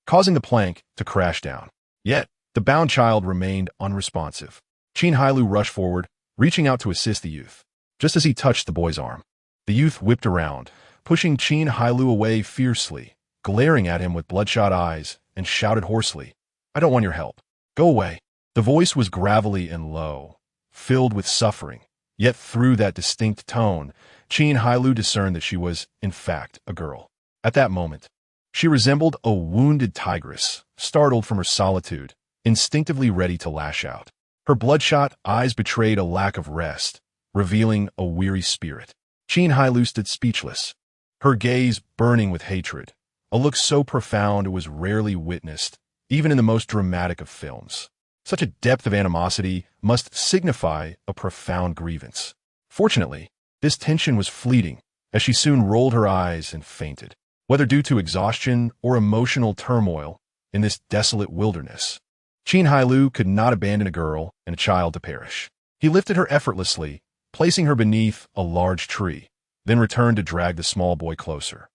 causing the plank to crash down. Yet, the bound child remained unresponsive. Qin Hailou rushed forward, reaching out to assist the youth. Just as he touched the boy's arm, the youth whipped around, pushing Qin Hailou away fiercely, glaring at him with bloodshot eyes, and shouted hoarsely, "I don't want your help. Go away." The voice was gravelly and low, filled with suffering, yet through that distinct tone, Qin Hailou discerned that she was, in fact, a girl. At that moment, she resembled a wounded tigress, startled from her solitude, instinctively ready to lash out. Her bloodshot eyes betrayed a lack of rest, revealing a weary spirit. Qin Hailou stood speechless, her gaze burning with hatred, a look so profound it was rarely witnessed, even in the most dramatic of films. Such a depth of animosity must signify a profound grievance. Fortunately, this tension was fleeting, as she soon rolled her eyes and fainted, whether due to exhaustion or emotional turmoil in this desolate wilderness. Qin Hailou could not abandon a girl and a child to perish. He lifted her effortlessly, placing her beneath a large tree, then returned to drag the small boy closer.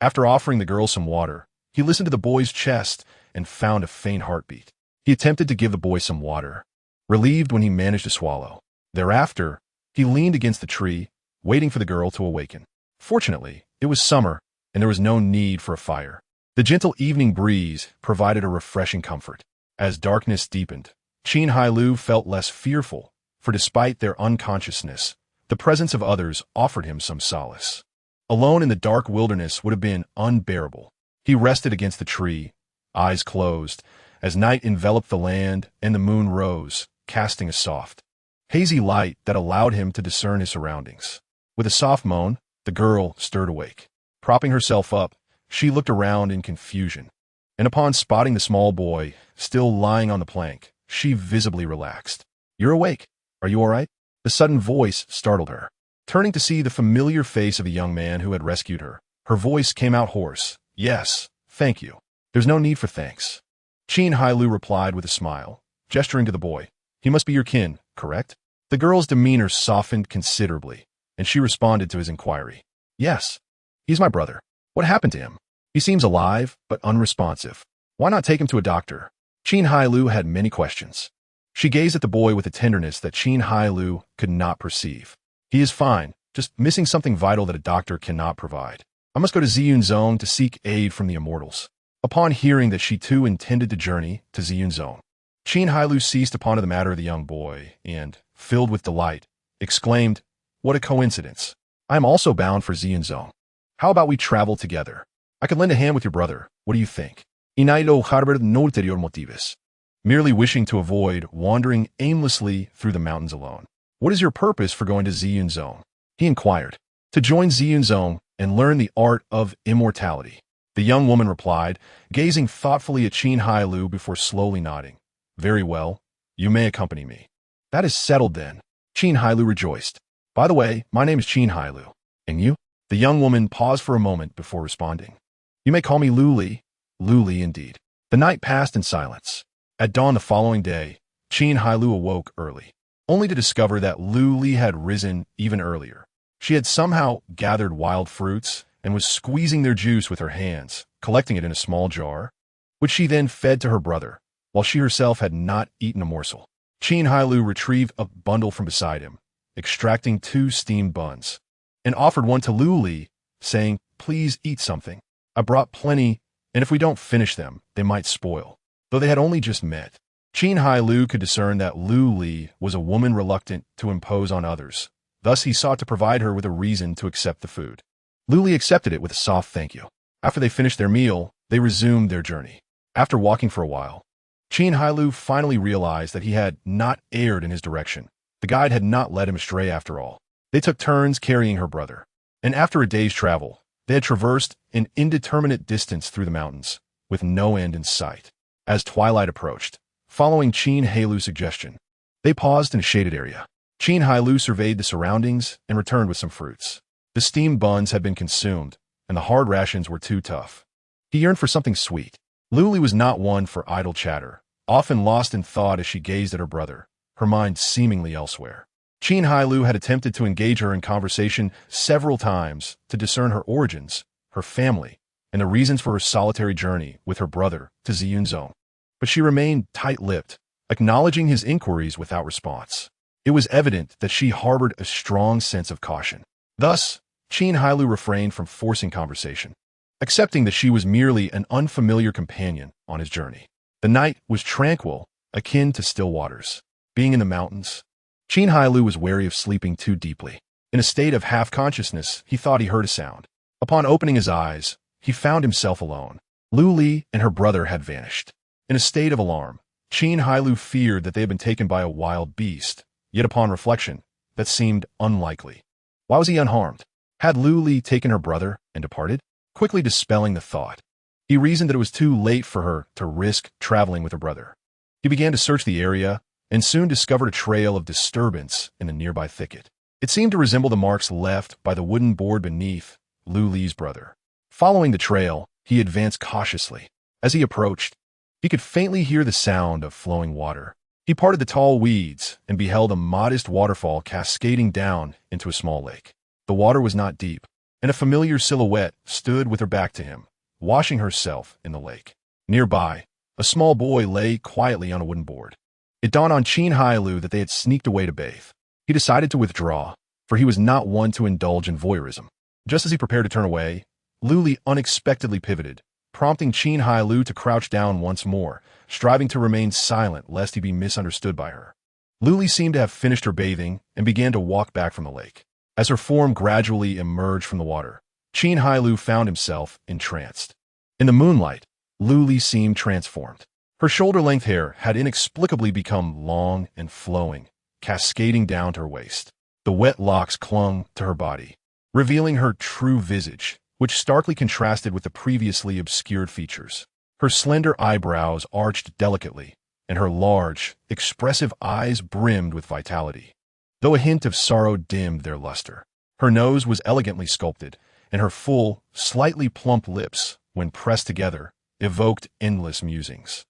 After offering the girl some water, he listened to the boy's chest and found a faint heartbeat. He attempted to give the boy some water, relieved when he managed to swallow. Thereafter, he leaned against the tree, waiting for the girl to awaken. Fortunately, it was summer, and there was no need for a fire. The gentle evening breeze provided a refreshing comfort. As darkness deepened, Qin Hailou felt less fearful, for despite their unconsciousness, the presence of others offered him some solace. Alone in the dark wilderness would have been unbearable. He rested against the tree, eyes closed, as night enveloped the land and the moon rose, casting a soft, hazy light that allowed him to discern his surroundings. With a soft moan, the girl stirred awake. Propping herself up, she looked around in confusion, and upon spotting the small boy, still lying on the plank, she visibly relaxed. "You're awake. Are you all right?" The sudden voice startled her. Turning to see the familiar face of the young man who had rescued her, her voice came out hoarse. "Yes, thank you. There's no need for thanks." Qin Hailou replied with a smile, gesturing to the boy. "He must be your kin, correct?" The girl's demeanor softened considerably, and she responded to his inquiry. "Yes, he's my brother. What happened to him? He seems alive, but unresponsive. Why not take him to a doctor?" Qin Hailou had many questions. She gazed at the boy with a tenderness that Qin Hailou could not perceive. "He is fine, just missing something vital that a doctor cannot provide. I must go to Ziyunzong to seek aid from the immortals." Upon hearing that she too intended to journey to Ziyunzong, Qin Hailou ceased to ponder the matter of the young boy, and, filled with delight, exclaimed, "What a coincidence! I am also bound for Ziyunzong. How about we travel together? I could lend a hand with your brother. What do you think?" Inailo harbour no ulterior motives. Merely wishing to avoid wandering aimlessly through the mountains alone. "What is your purpose for going to Ziyunzong?" he inquired. "To join Ziyunzong and learn the art of immortality." The young woman replied, gazing thoughtfully at Qin Hailou before slowly nodding. "Very well. You may accompany me." "That is settled then." Qin Hailou rejoiced. "By the way, my name is Qin Hailou. And you?" The young woman paused for a moment before responding. "You may call me Luli." Luli indeed. The night passed in silence. At dawn the following day, Qin Hailou awoke early, only to discover that Luli had risen even earlier. She had somehow gathered wild fruits and was squeezing their juice with her hands, collecting it in a small jar, which she then fed to her brother, while she herself had not eaten a morsel. Qin Hailou retrieved a bundle from beside him, extracting 2 steamed buns, and offered one to Lu Li, saying, "Please eat something. I brought plenty, and if we don't finish them, they might spoil." Though they had only just met, Qin Hailou could discern that Lu Li was a woman reluctant to impose on others. Thus he sought to provide her with a reason to accept the food. Lu Li accepted it with a soft thank you. After they finished their meal, they resumed their journey. After walking for a while, Qin Hailou finally realized that he had not erred in his direction. The guide had not led him astray after all. They took turns carrying her brother, and after a day's travel, they had traversed an indeterminate distance through the mountains, with no end in sight. As twilight approached, following Qin Hailou's suggestion, they paused in a shaded area. Qin Hailou surveyed the surroundings and returned with some fruits. The steamed buns had been consumed, and the hard rations were too tough. He yearned for something sweet. Lu Li was not one for idle chatter, often lost in thought as she gazed at her brother, her mind seemingly elsewhere. Qin Hailou had attempted to engage her in conversation several times to discern her origins, her family, and the reasons for her solitary journey with her brother to Ziyun Zone. But she remained tight-lipped, acknowledging his inquiries without response. It was evident that she harbored a strong sense of caution. Thus, Qin Hailou refrained from forcing conversation, accepting that she was merely an unfamiliar companion on his journey. The night was tranquil, akin to still waters. Being in the mountains, Qin Hailou was wary of sleeping too deeply. In a state of half-consciousness, he thought he heard a sound. Upon opening his eyes, he found himself alone. Lu Li and her brother had vanished. In a state of alarm, Qin Hailou feared that they had been taken by a wild beast, yet upon reflection, that seemed unlikely. Why was he unharmed? Had Lu Li taken her brother and departed? Quickly dispelling the thought, he reasoned that it was too late for her to risk traveling with her brother. He began to search the area and soon discovered a trail of disturbance in a nearby thicket. It seemed to resemble the marks left by the wooden board beneath Lu Li's brother. Following the trail, he advanced cautiously. As he approached, he could faintly hear the sound of flowing water. He parted the tall weeds and beheld a modest waterfall cascading down into a small lake. The water was not deep, and a familiar silhouette stood with her back to him, washing herself in the lake. Nearby, a small boy lay quietly on a wooden board. It dawned on Qin Hailou that they had sneaked away to bathe. He decided to withdraw, for he was not one to indulge in voyeurism. Just as he prepared to turn away, Lu Li unexpectedly pivoted, prompting Qin Hailou to crouch down once more, striving to remain silent lest he be misunderstood by her. Lu Li seemed to have finished her bathing and began to walk back from the lake. As her form gradually emerged from the water, Qin Hailou found himself entranced. In the moonlight, Lu Li seemed transformed. Her shoulder-length hair had inexplicably become long and flowing, cascading down to her waist. The wet locks clung to her body, revealing her true visage, which starkly contrasted with the previously obscured features. Her slender eyebrows arched delicately, and her large, expressive eyes brimmed with vitality, though a hint of sorrow dimmed their luster. Her nose was elegantly sculpted, and her full, slightly plump lips, when pressed together, evoked endless musings.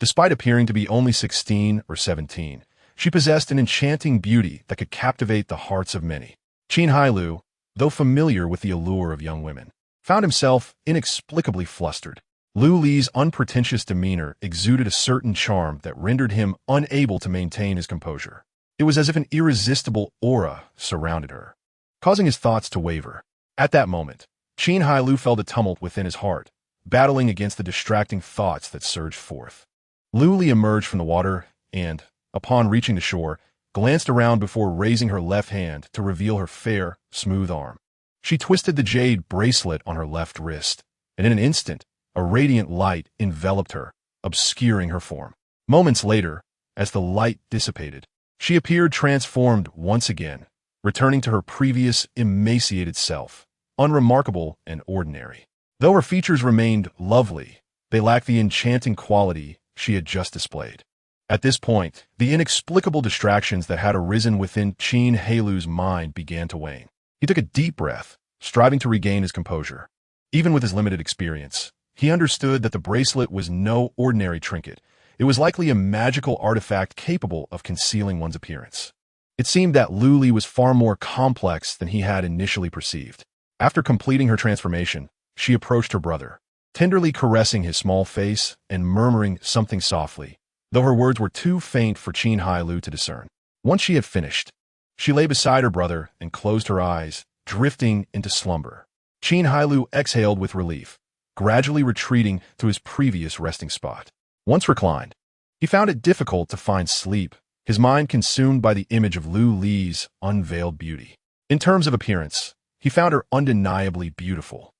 Despite appearing to be only 16 or 17, she possessed an enchanting beauty that could captivate the hearts of many. Qin Hailou, though familiar with the allure of young women, found himself inexplicably flustered. Lu Li's unpretentious demeanor exuded a certain charm that rendered him unable to maintain his composure. It was as if an irresistible aura surrounded her, causing his thoughts to waver. At that moment, Qin Hailou felt a tumult within his heart, battling against the distracting thoughts that surged forth. Lu Li emerged from the water and, upon reaching the shore, glanced around before raising her left hand to reveal her fair, smooth arm. She twisted the jade bracelet on her left wrist, and in an instant, a radiant light enveloped her, obscuring her form. Moments later, as the light dissipated, she appeared transformed once again, returning to her previous emaciated self, unremarkable and ordinary. Though her features remained lovely, they lacked the enchanting quality she had just displayed. At this point, the inexplicable distractions that had arisen within Qin Hailou's mind began to wane. He took a deep breath, striving to regain his composure. Even with his limited experience, he understood that the bracelet was no ordinary trinket. It was likely a magical artifact capable of concealing one's appearance. It seemed that Liu Li was far more complex than he had initially perceived. After completing her transformation, she approached her brother, tenderly caressing his small face and murmuring something softly, though her words were too faint for Qin Hailou to discern. Once she had finished, she lay beside her brother and closed her eyes, drifting into slumber. Qin Hailou exhaled with relief, gradually retreating to his previous resting spot. Once reclined, he found it difficult to find sleep, his mind consumed by the image of Liu Li's unveiled beauty. In terms of appearance, he found her undeniably beautiful.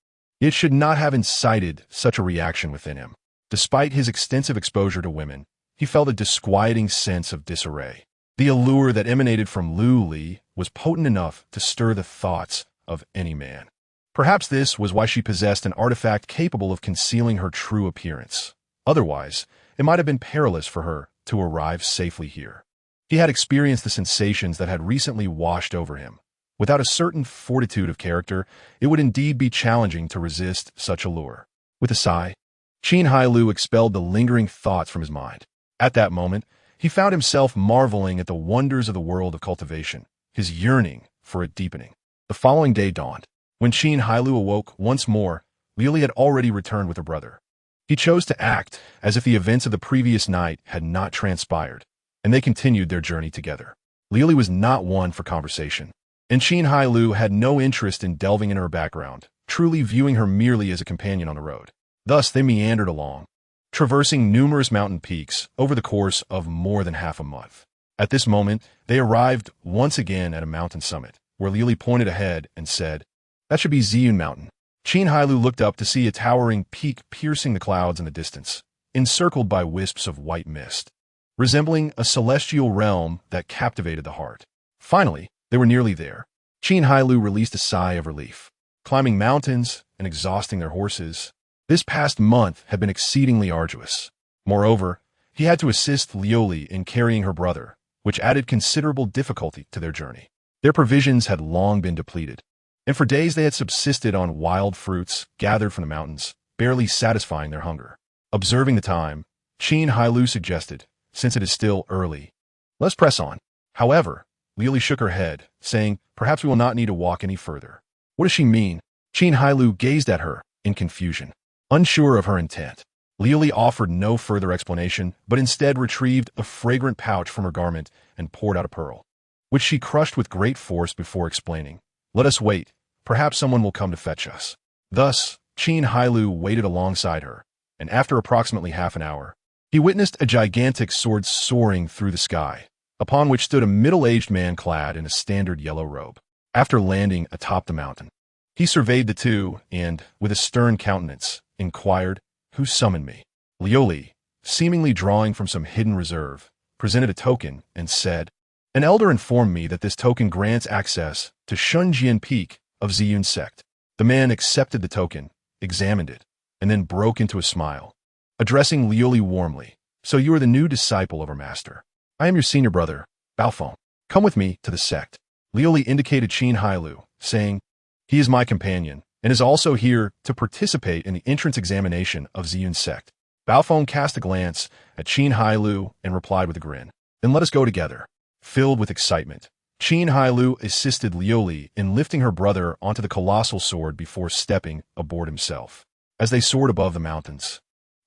It should not have incited such a reaction within him. Despite his extensive exposure to women, he felt a disquieting sense of disarray. The allure that emanated from Liu Li was potent enough to stir the thoughts of any man. Perhaps this was why she possessed an artifact capable of concealing her true appearance. Otherwise, it might have been perilous for her to arrive safely here. He had experienced the sensations that had recently washed over him. Without a certain fortitude of character, it would indeed be challenging to resist such allure. With a sigh, Qin Hailou expelled the lingering thoughts from his mind. At that moment, he found himself marveling at the wonders of the world of cultivation, his yearning for it deepening. The following day dawned. When Qin Hailou awoke once more, Liu Li had already returned with her brother. He chose to act as if the events of the previous night had not transpired, and they continued their journey together. Liu Li was not one for conversation, and Qin Hailou had no interest in delving into her background, truly viewing her merely as a companion on the road. Thus they meandered along, traversing numerous mountain peaks over the course of more than half a month. At this moment, they arrived once again at a mountain summit, where Liu Li pointed ahead and said, "That should be Ziyun Mountain." Qin Hailou looked up to see a towering peak piercing the clouds in the distance, encircled by wisps of white mist, resembling a celestial realm that captivated the heart. Finally, they were nearly there. Qin Hailou released a sigh of relief. Climbing mountains and exhausting their horses, this past month had been exceedingly arduous. Moreover, he had to assist Liu Li in carrying her brother, which added considerable difficulty to their journey. Their provisions had long been depleted, and for days they had subsisted on wild fruits gathered from the mountains, barely satisfying their hunger. Observing the time, Qin Hailou suggested, "Since it is still early, let's press on." However, Liu Li shook her head, saying, "Perhaps we will not need to walk any further." What does she mean? Qin Hailou gazed at her in confusion, unsure of her intent. Liu Li offered no further explanation, but instead retrieved a fragrant pouch from her garment and poured out a pearl, which she crushed with great force before explaining, "Let us wait. Perhaps someone will come to fetch us." Thus, Qin Hailou waited alongside her, and after approximately half an hour, he witnessed a gigantic sword soaring through the sky, upon which stood a middle-aged man clad in a standard yellow robe. After landing atop the mountain, he surveyed the two and, with a stern countenance, inquired, "Who summoned me?" Liu Li, seemingly drawing from some hidden reserve, presented a token and said, "An elder informed me that this token grants access to Shunjian Peak of Ziyun sect." The man accepted the token, examined it, and then broke into a smile, addressing Liu Li warmly, "So you are the new disciple of our master. I am your senior brother, Baofeng. Come with me to the sect." Liu Li indicated Qin Hailou, saying, "He is my companion, and is also here to participate in the entrance examination of Ziyun sect." Baofeng cast a glance at Qin Hailou and replied with a grin, "Then let us go together." Filled with excitement, Qin Hailou assisted Liu Li in lifting her brother onto the colossal sword before stepping aboard himself. As they soared above the mountains,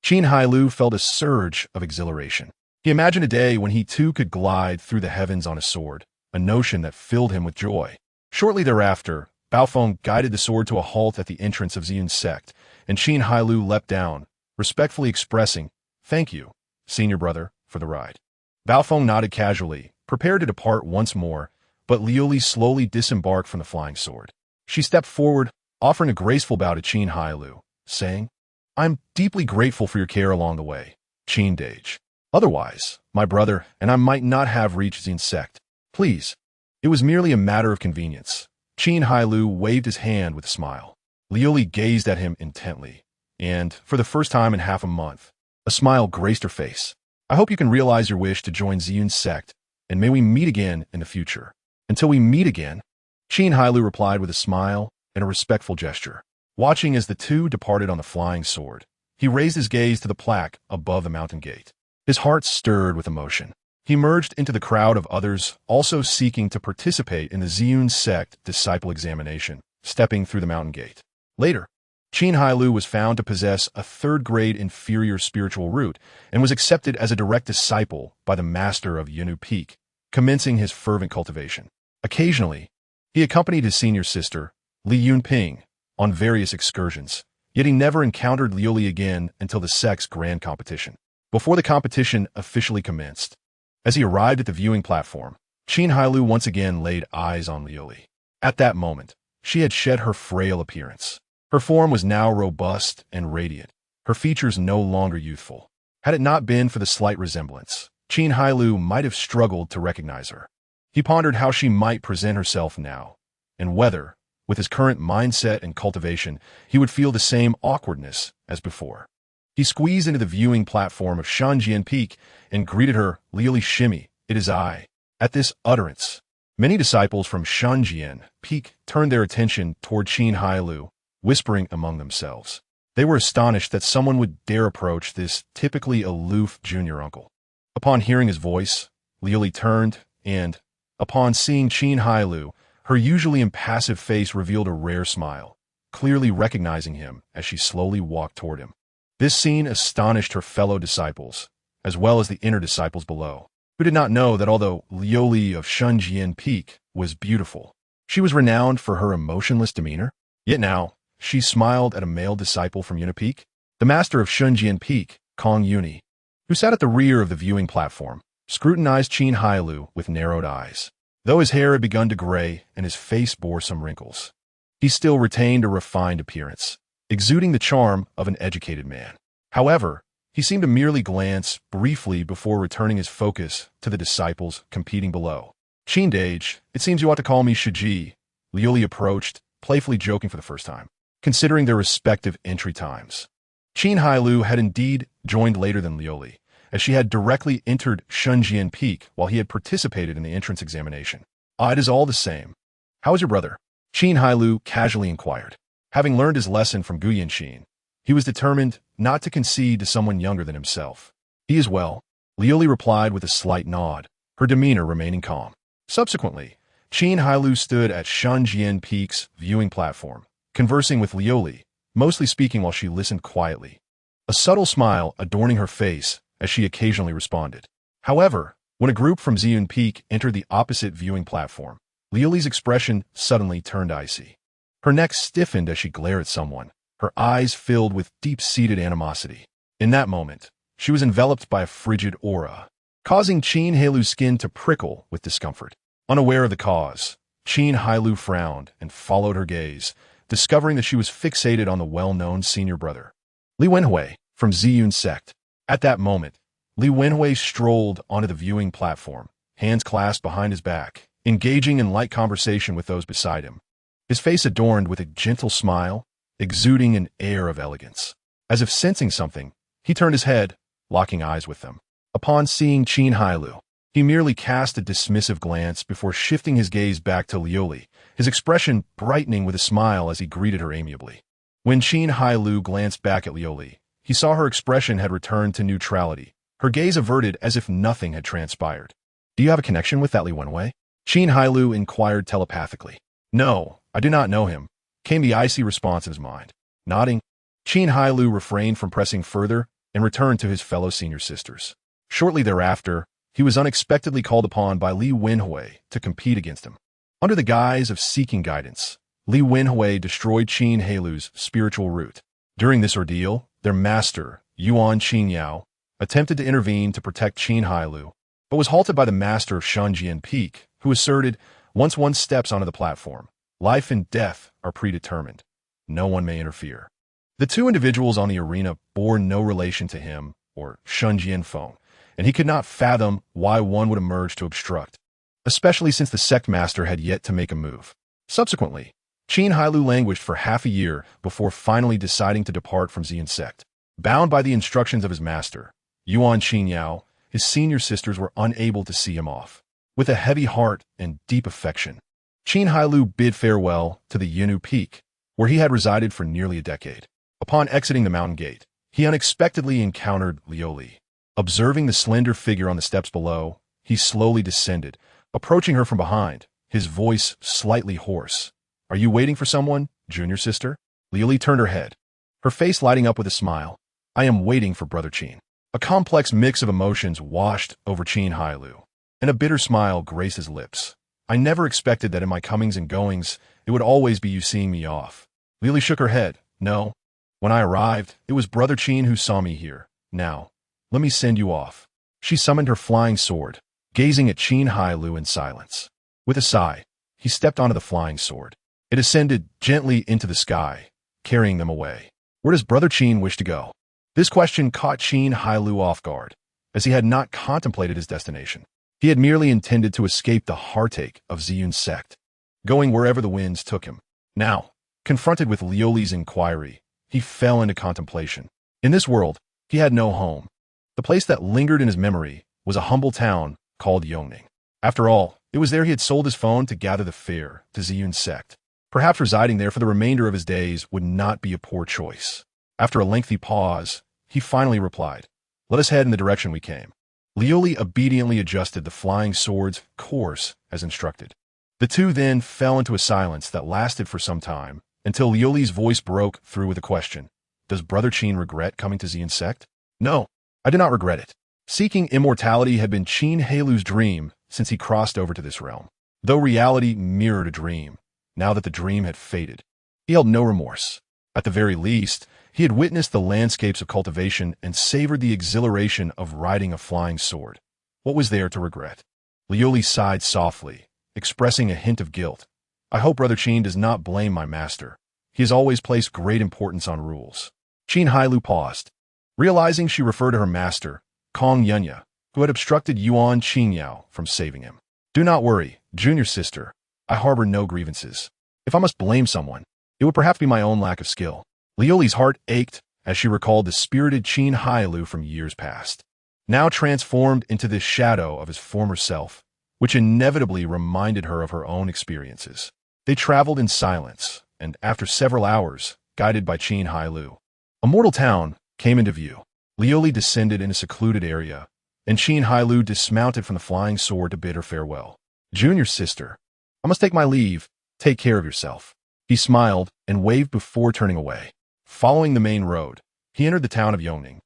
Qin Hailou felt a surge of exhilaration. He imagined a day when he too could glide through the heavens on a sword, a notion that filled him with joy. Shortly thereafter, Baofeng guided the sword to a halt at the entrance of Ziyun sect, and Qin Hailou leapt down, respectfully expressing, "Thank you, senior brother, for the ride." Baofeng nodded casually, prepared to depart once more, but Liu Li slowly disembarked from the flying sword. She stepped forward, offering a graceful bow to Qin Hailou, saying, "I'm deeply grateful for your care along the way, Qin Dage. Otherwise, my brother and I might not have reached Ziyun sect. Please." It was merely a matter of convenience. Qin Hailou waved his hand with a smile. Liu Li gazed at him intently, and, for the first time in half a month, a smile graced her face. "I hope you can realize your wish to join Ziyun sect, and may we meet again in the future." "Until we meet again," Qin Hailou replied with a smile and a respectful gesture. Watching as the two departed on the flying sword, he raised his gaze to the plaque above the mountain gate. His heart stirred with emotion. He merged into the crowd of others also seeking to participate in the Ziyun sect disciple examination, stepping through the mountain gate. Later, Qin Hailou was found to possess a third-grade inferior spiritual root and was accepted as a direct disciple by the master of Yunwu Peak, commencing his fervent cultivation. Occasionally, he accompanied his senior sister, Li Yunping, on various excursions, yet he never encountered Liuli again until the sect's grand competition. Before the competition officially commenced, as he arrived at the viewing platform, Qin Hailou once again laid eyes on Liuli. At that moment, she had shed her frail appearance. Her form was now robust and radiant, her features no longer youthful. Had it not been for the slight resemblance, Qin Hailou might have struggled to recognize her. He pondered how she might present herself now, and whether, with his current mindset and cultivation, he would feel the same awkwardness as before. He squeezed into the viewing platform of Shanjian Peak and greeted her, "Liuli Shimi, it is I." At this utterance, many disciples from Shanjian Peak turned their attention toward Qin Hailou, whispering among themselves. They were astonished that someone would dare approach this typically aloof junior uncle. Upon hearing his voice, Liuli turned and, upon seeing Qin Hailou, her usually impassive face revealed a rare smile, clearly recognizing him as she slowly walked toward him. This scene astonished her fellow disciples, as well as the inner disciples below, who did not know that although Liuli of Shanjian Peak was beautiful, she was renowned for her emotionless demeanor. Yet now, she smiled at a male disciple from Yunwu Peak, the master of Shanjian Peak, Kong Yuni, who sat at the rear of the viewing platform, scrutinized Qin Hailou with narrowed eyes. Though his hair had begun to gray and his face bore some wrinkles, he still retained a refined appearance, exuding the charm of an educated man. However, he seemed to merely glance briefly before returning his focus to the disciples competing below. "Qin Dage, it seems you ought to call me Shiji," Liuli approached, playfully joking for the first time, considering their respective entry times. Qin Hailou had indeed joined later than Liuli, as she had directly entered Shanjian Peak while he had participated in the entrance examination. "It is all the same. How is your brother?" Qin Hailou casually inquired. Having learned his lesson from Guyan Qin, he was determined not to concede to someone younger than himself. "He is well," Liuli replied with a slight nod, her demeanor remaining calm. Subsequently, Qin Hailou stood at Shanjian Peak's viewing platform, conversing with Liuli, mostly speaking while she listened quietly, a subtle smile adorning her face as she occasionally responded. However, when a group from Ziyun Peak entered the opposite viewing platform, Liuli's expression suddenly turned icy. Her neck stiffened as she glared at someone, her eyes filled with deep-seated animosity. In that moment, she was enveloped by a frigid aura, causing Qin Hailou's skin to prickle with discomfort. Unaware of the cause, Qin Hailou frowned and followed her gaze, discovering that she was fixated on the well-known senior brother, Li Wenhui, from Ziyun sect. At that moment, Li Wenhui strolled onto the viewing platform, hands clasped behind his back, engaging in light conversation with those beside him, his face adorned with a gentle smile, exuding an air of elegance. As if sensing something, he turned his head, locking eyes with them. Upon seeing Qin Hailou, he merely cast a dismissive glance before shifting his gaze back to Liuli, his expression brightening with a smile as he greeted her amiably. When Qin Hailou glanced back at Liuli, he saw her expression had returned to neutrality, her gaze averted as if nothing had transpired. "Do you have a connection with that Li Wenhui?" Qin Hailou inquired telepathically. "No, I do not know him," came the icy response in his mind. Nodding, Qin Hailou refrained from pressing further and returned to his fellow senior sisters. Shortly thereafter, he was unexpectedly called upon by Li Wenhui to compete against him. Under the guise of seeking guidance, Li Wenhui destroyed Qin Hailou's spiritual root. During this ordeal, their master, Yuan Qinyao, attempted to intervene to protect Qin Hailou, but was halted by the master of Shanjian Peak, who asserted, once one steps onto the platform, life and death are predetermined. No one may interfere. The two individuals on the arena bore no relation to him or Shanjian Feng, and he could not fathom why one would emerge to obstruct, especially since the sect master had yet to make a move. Subsequently, Qin Hailou languished for half a year before finally deciding to depart from Ziyun sect. Bound by the instructions of his master, Yuan Qinyao, his senior sisters were unable to see him off. With a heavy heart and deep affection, Qin Hailou bid farewell to the Yunwu Peak, where he had resided for nearly a decade. Upon exiting the mountain gate, he unexpectedly encountered Liuli. Observing the slender figure on the steps below, he slowly descended, approaching her from behind, his voice slightly hoarse. "Are you waiting for someone, junior sister?" Liuli turned her head, her face lighting up with a smile. "I am waiting for Brother Qin." A complex mix of emotions washed over Qin Hailou, and a bitter smile graced his lips. "I never expected that in my comings and goings, it would always be you seeing me off." Liuli shook her head. "No. When I arrived, it was Brother Qin who saw me here. Now, let me send you off." She summoned her flying sword, gazing at Qin Hailou in silence. With a sigh, he stepped onto the flying sword. It ascended gently into the sky, carrying them away. Where does Brother Qin wish to go? This question caught Qin Hailou off guard, as he had not contemplated his destination. He had merely intended to escape the heartache of Ziyun's sect, going wherever the winds took him. Now, confronted with Liuli's inquiry, he fell into contemplation. In this world, he had no home. The place that lingered in his memory was a humble town called Yongning. After all, it was there he had sold his phone to gather the fare to Ziyun's sect. Perhaps residing there for the remainder of his days would not be a poor choice. After a lengthy pause, he finally replied, "Let us head in the direction we came." Liuli obediently adjusted the flying sword's course as instructed. The two then fell into a silence that lasted for some time, until Liuli's voice broke through with a question. "Does Brother Qin regret coming to Ziyun's sect?" "No, I do not regret it." Seeking immortality had been Qin Hailou's dream since he crossed over to this realm. Though reality mirrored a dream, now that the dream had faded, he held no remorse. At the very least, he had witnessed the landscapes of cultivation and savored the exhilaration of riding a flying sword. What was there to regret? Liuli sighed softly, expressing a hint of guilt. "I hope Brother Qin does not blame my master. He has always placed great importance on rules." Qin Hailou paused, realizing she referred to her master, Kong Yunya, who had obstructed Yuan Qingyao from saving him. "Do not worry, junior sister. I harbor no grievances. If I must blame someone, it would perhaps be my own lack of skill." Liuli's heart ached as she recalled the spirited Qin Hailou from years past, now transformed into this shadow of his former self, which inevitably reminded her of her own experiences. They traveled in silence, and after several hours, guided by Qin Hailou, a mortal town came into view. Liuli descended in a secluded area, and Qin Hailou dismounted from the flying sword to bid her farewell. "Junior sister, I must take my leave. Take care of yourself." He smiled and waved before turning away. Following the main road, he entered the town of Yongning,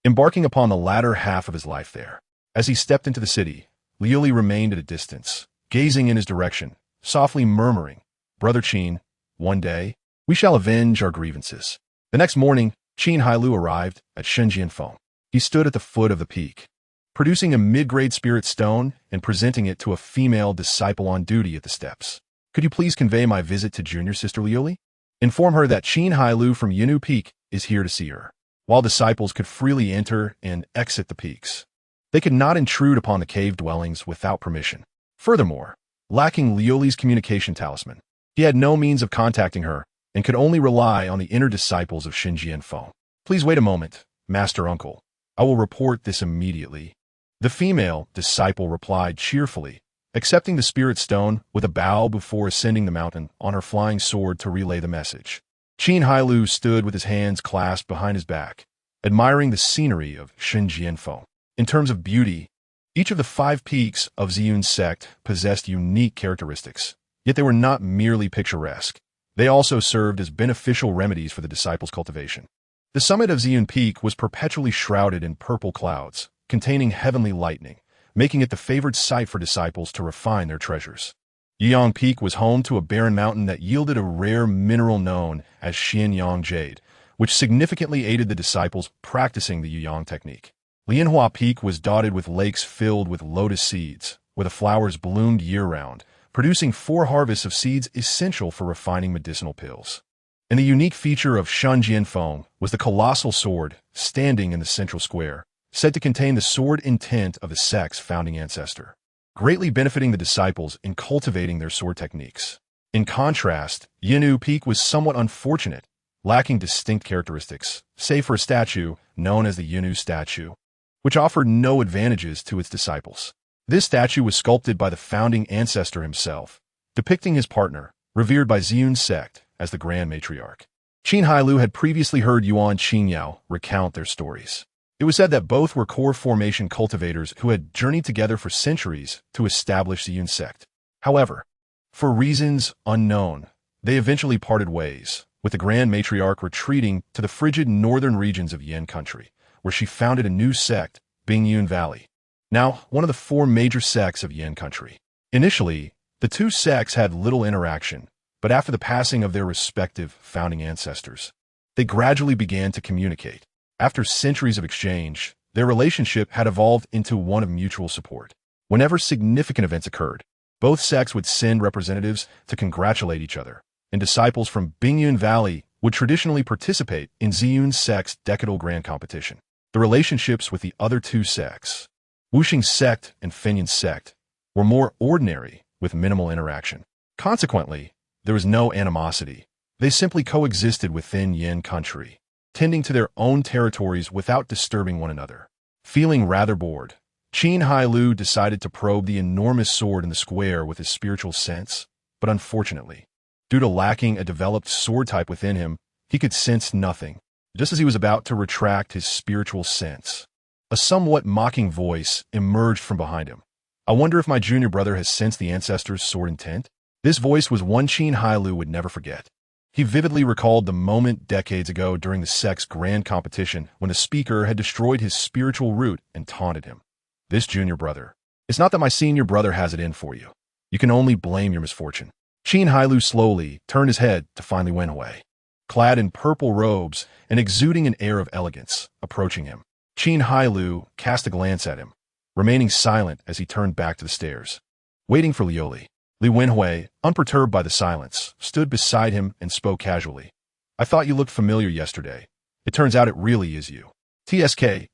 embarking upon the latter half of his life there. As he stepped into the city, Liuli remained at a distance, gazing in his direction, softly murmuring, "Brother Qin, one day, we shall avenge our grievances." The next morning, Qin Hailou arrived at Shenzhenfeng. He stood at the foot of the peak, producing a mid-grade spirit stone and presenting it to a female disciple on duty at the steps. "Could you please convey my visit to junior sister Liuli? Inform her that Qin Hailou from Yinu Peak is here to see her." While disciples could freely enter and exit the peaks, they could not intrude upon the cave dwellings without permission. Furthermore, lacking Liuli's communication talisman, he had no means of contacting her and could only rely on the inner disciples of Shenzhenfeng. "Please wait a moment, Master Uncle. I will report this immediately." The female disciple replied cheerfully, accepting the spirit stone with a bow before ascending the mountain on her flying sword to relay the message. Qin Hailou stood with his hands clasped behind his back, admiring the scenery of Shenzhenfeng. In terms of beauty, each of the 5 peaks of Ziyun's sect possessed unique characteristics, yet they were not merely picturesque. They also served as beneficial remedies for the disciples' cultivation. The summit of Ziyun Peak was perpetually shrouded in purple clouds, containing heavenly lightning, making it the favored site for disciples to refine their treasures. Yiyang Peak was home to a barren mountain that yielded a rare mineral known as Xianyang jade, which significantly aided the disciples practicing the Yiyang technique. Lianhua Peak was dotted with lakes filled with lotus seeds, where the flowers bloomed year-round, producing 4 harvests of seeds essential for refining medicinal pills. And the unique feature of Shenzhenfeng was the colossal sword standing in the central square, said to contain the sword intent of the sect's founding ancestor, greatly benefiting the disciples in cultivating their sword techniques. In contrast, Yinu Peak was somewhat unfortunate, lacking distinct characteristics, save for a statue known as the Yinu statue, which offered no advantages to its disciples. This statue was sculpted by the founding ancestor himself, depicting his partner, revered by Ziyun's sect, as the Grand Matriarch. Qin Hailou had previously heard Yuan Qingyao recount their stories. It was said that both were core formation cultivators who had journeyed together for centuries to establish the Yun sect. However, for reasons unknown, they eventually parted ways, with the Grand Matriarch retreating to the frigid northern regions of Yan country, where she founded a new sect, being Yun Valley, now one of the four major sects of Yan country. Initially, the two sects had little interaction, but after the passing of their respective founding ancestors, they gradually began to communicate. After centuries of exchange, their relationship had evolved into one of mutual support. Whenever significant events occurred, both sects would send representatives to congratulate each other, and disciples from Bingyun Valley would traditionally participate in Ziyun sect's decadal grand competition. The relationships with the other two sects, Wuxing sect and Fenyan sect, were more ordinary with minimal interaction. Consequently, there was no animosity. They simply coexisted within Yan country, tending to their own territories without disturbing one another. Feeling rather bored, Qin Hailou decided to probe the enormous sword in the square with his spiritual sense, but unfortunately, due to lacking a developed sword type within him, he could sense nothing. Just as he was about to retract his spiritual sense, a somewhat mocking voice emerged from behind him. I wonder if my junior brother has sensed the ancestors' sword intent? This voice was one Qin Hailou would never forget. He vividly recalled the moment decades ago during the sect's grand competition when the speaker had destroyed his spiritual root and taunted him. This junior brother. It's not that my senior brother has it in for you. You can only blame your misfortune. Qin Hailou slowly turned his head to finally win away. Clad in purple robes and exuding an air of elegance, approaching him. Qin Hailou cast a glance at him, remaining silent as he turned back to the stairs. Waiting for Lioli, Li Wenhui, unperturbed by the silence, stood beside him and spoke casually. I thought you looked familiar yesterday. It turns out it really is you. TSK.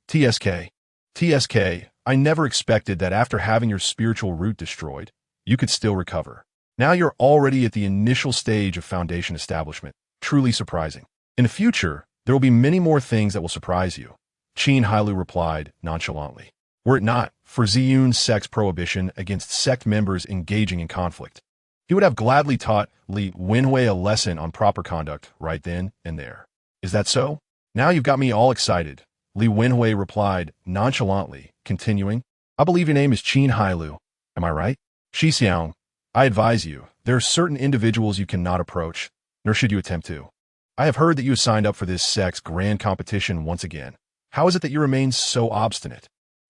I never expected that after having your spiritual root destroyed, you could still recover. Now you're already at the initial stage of foundation establishment. Truly surprising. In the future, there will be many more things that will surprise you, Qin Hailou replied nonchalantly. Were it not for Ziyun sect's prohibition against sect members engaging in conflict, he would have gladly taught Li Wenhui a lesson on proper conduct right then and there. Is that so? Now you've got me all excited, Li Wenhui replied nonchalantly, continuing, I believe your name is Qin Hailou. Am I right? Shi Xiang, I advise you, there are certain individuals you cannot approach, nor should you attempt to. I have heard that you have signed up for this sect's grand competition once again. How is it that you remain so obstinate?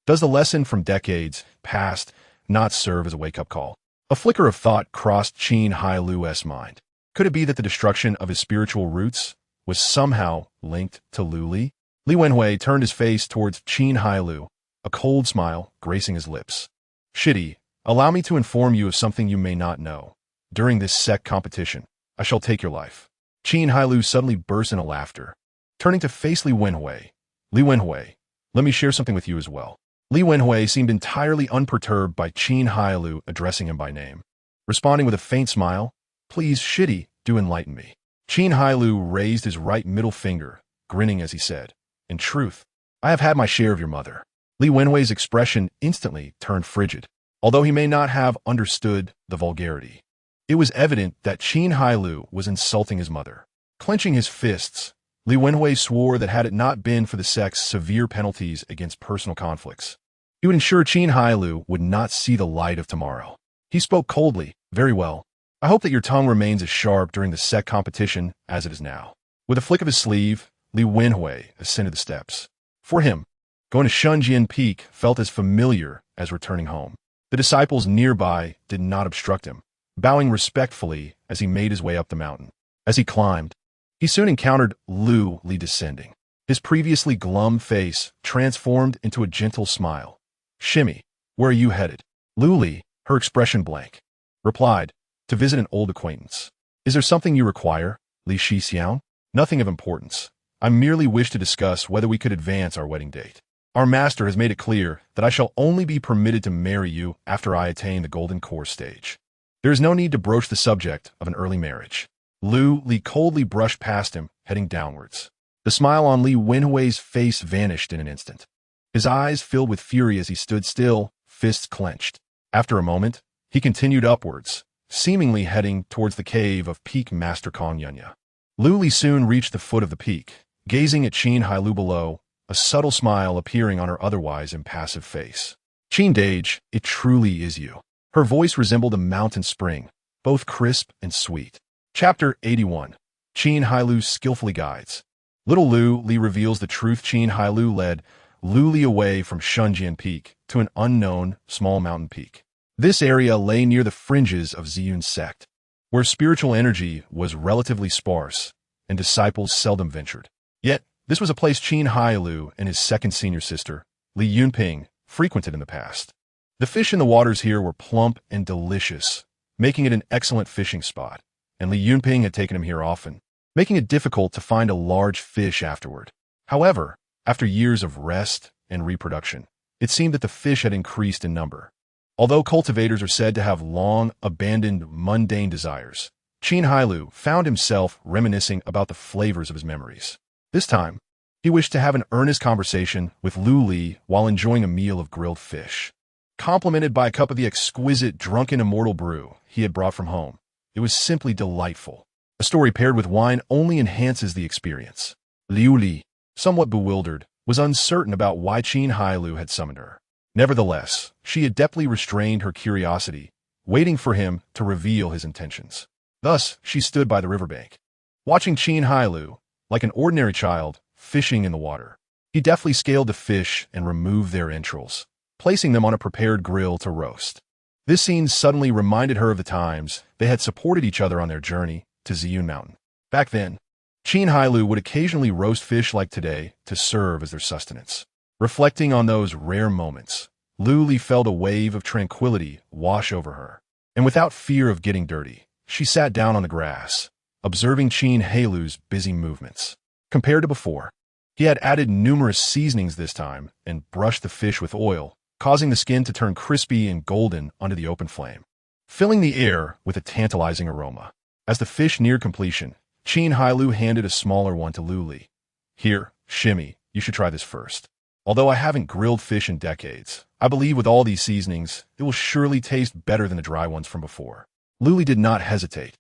Does the lesson from decades past not serve as a wake-up call? A flicker of thought crossed Qin Hailou's mind. Could it be that the destruction of his spiritual roots was somehow linked to Lu Li? Li Wenhui turned his face towards Qin Hailou, a cold smile gracing his lips. Shitty, allow me to inform you of something you may not know. During this sect competition, I shall take your life. Qin Hailou suddenly burst into laughter. Turning to face Li Wenhui, let me share something with you as well. Li Wenhui seemed entirely unperturbed by Qin Hailou addressing him by name. Responding with a faint smile, please, Shitty, do enlighten me. Qin Hailou raised his right middle finger, grinning as he said, in truth, I have had my share of your mother. Li Wenhui's expression instantly turned frigid. Although he may not have understood the vulgarity, it was evident that Qin Hailou was insulting his mother. Clenching his fists, Li Wenhui swore that had it not been for the sect's severe penalties against personal conflicts, he would ensure Qin Hailou would not see the light of tomorrow. He spoke coldly, very well. I hope that your tongue remains as sharp during the sect competition as it is now. With a flick of his sleeve, Li Wenhui ascended the steps. For him, going to Shunjian Peak felt as familiar as returning home. The disciples nearby did not obstruct him, bowing respectfully as he made his way up the mountain. As he climbed, he soon encountered Lu Li descending. His previously glum face transformed into a gentle smile. Shimmy, where are you headed? Lu Li, her expression blank, replied, to visit an old acquaintance. Is there something you require, Li Shi Xiao? Nothing of importance. I merely wish to discuss whether we could advance our wedding date. Our master has made it clear that I shall only be permitted to marry you after I attain the golden core stage. There is no need to broach the subject of an early marriage. Lu Li coldly brushed past him, heading downwards. The smile on Li Wenhui's face vanished in an instant. His eyes filled with fury as he stood still, fists clenched. After a moment, he continued upwards, seemingly heading towards the cave of Peak Master Kong Yunya. Lu Li soon reached the foot of the peak. Gazing at Qin Hailou below, a subtle smile appearing on her otherwise impassive face. Qin Dage, it truly is you. Her voice resembled a mountain spring, both crisp and sweet. Chapter 81. Qin Hailou skillfully guides. Little Lu Li reveals the truth. Qin Hailou led Lu Li away from Shunjian Peak to an unknown, small mountain peak. This area lay near the fringes of Ziyun's sect, where spiritual energy was relatively sparse and disciples seldom ventured. Yet, this was a place Qin Hailou and his second senior sister, Li Yunping, frequented in the past. The fish in the waters here were plump and delicious, making it an excellent fishing spot, and Li Yunping had taken him here often, making it difficult to find a large fish afterward. However, after years of rest and reproduction, it seemed that the fish had increased in number. Although cultivators are said to have long abandoned mundane desires, Qin Hailou found himself reminiscing about the flavors of his memories. This time, he wished to have an earnest conversation with Lu Li while enjoying a meal of grilled fish. Complemented by a cup of the exquisite drunken immortal brew he had brought from home, it was simply delightful. A story paired with wine only enhances the experience. Liu Li, somewhat bewildered, was uncertain about why Qin Hailou had summoned her. Nevertheless, she adeptly restrained her curiosity, waiting for him to reveal his intentions. Thus, she stood by the riverbank, watching Qin Hailou, like an ordinary child, fishing in the water. He deftly scaled the fish and removed their entrails, placing them on a prepared grill to roast. This scene suddenly reminded her of the times they had supported each other on their journey to Ziyun Mountain. Back then, Qin Hailou would occasionally roast fish like today to serve as their sustenance. Reflecting on those rare moments, Lu Li felt a wave of tranquility wash over her, and without fear of getting dirty, she sat down on the grass, observing Qin Hailou's busy movements. Compared to before, he had added numerous seasonings this time and brushed the fish with oil, causing the skin to turn crispy and golden under the open flame, filling the air with a tantalizing aroma. As the fish neared completion, Qin Hailou handed a smaller one to Lu Li. Here, Shimmy, you should try this first. Although I haven't grilled fish in decades, I believe with all these seasonings, it will surely taste better than the dry ones from before. Lu Li did not hesitate.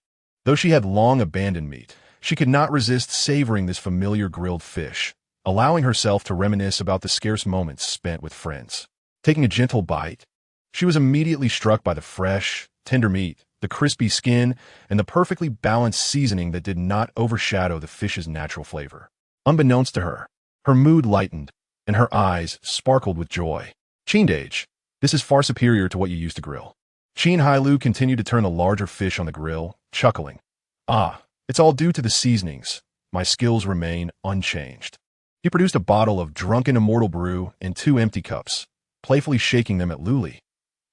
Though she had long abandoned meat, she could not resist savoring this familiar grilled fish, allowing herself to reminisce about the scarce moments spent with friends. Taking a gentle bite, she was immediately struck by the fresh, tender meat, the crispy skin, and the perfectly balanced seasoning that did not overshadow the fish's natural flavor. Unbeknownst to her, her mood lightened, and her eyes sparkled with joy. Qin Dage, this is far superior to what you used to grill. Qin Hailou continued to turn the larger fish on the grill, chuckling. Ah, it's all due to the seasonings. My skills remain unchanged. He produced a bottle of drunken immortal brew and 2 empty cups, playfully shaking them at Lu Li.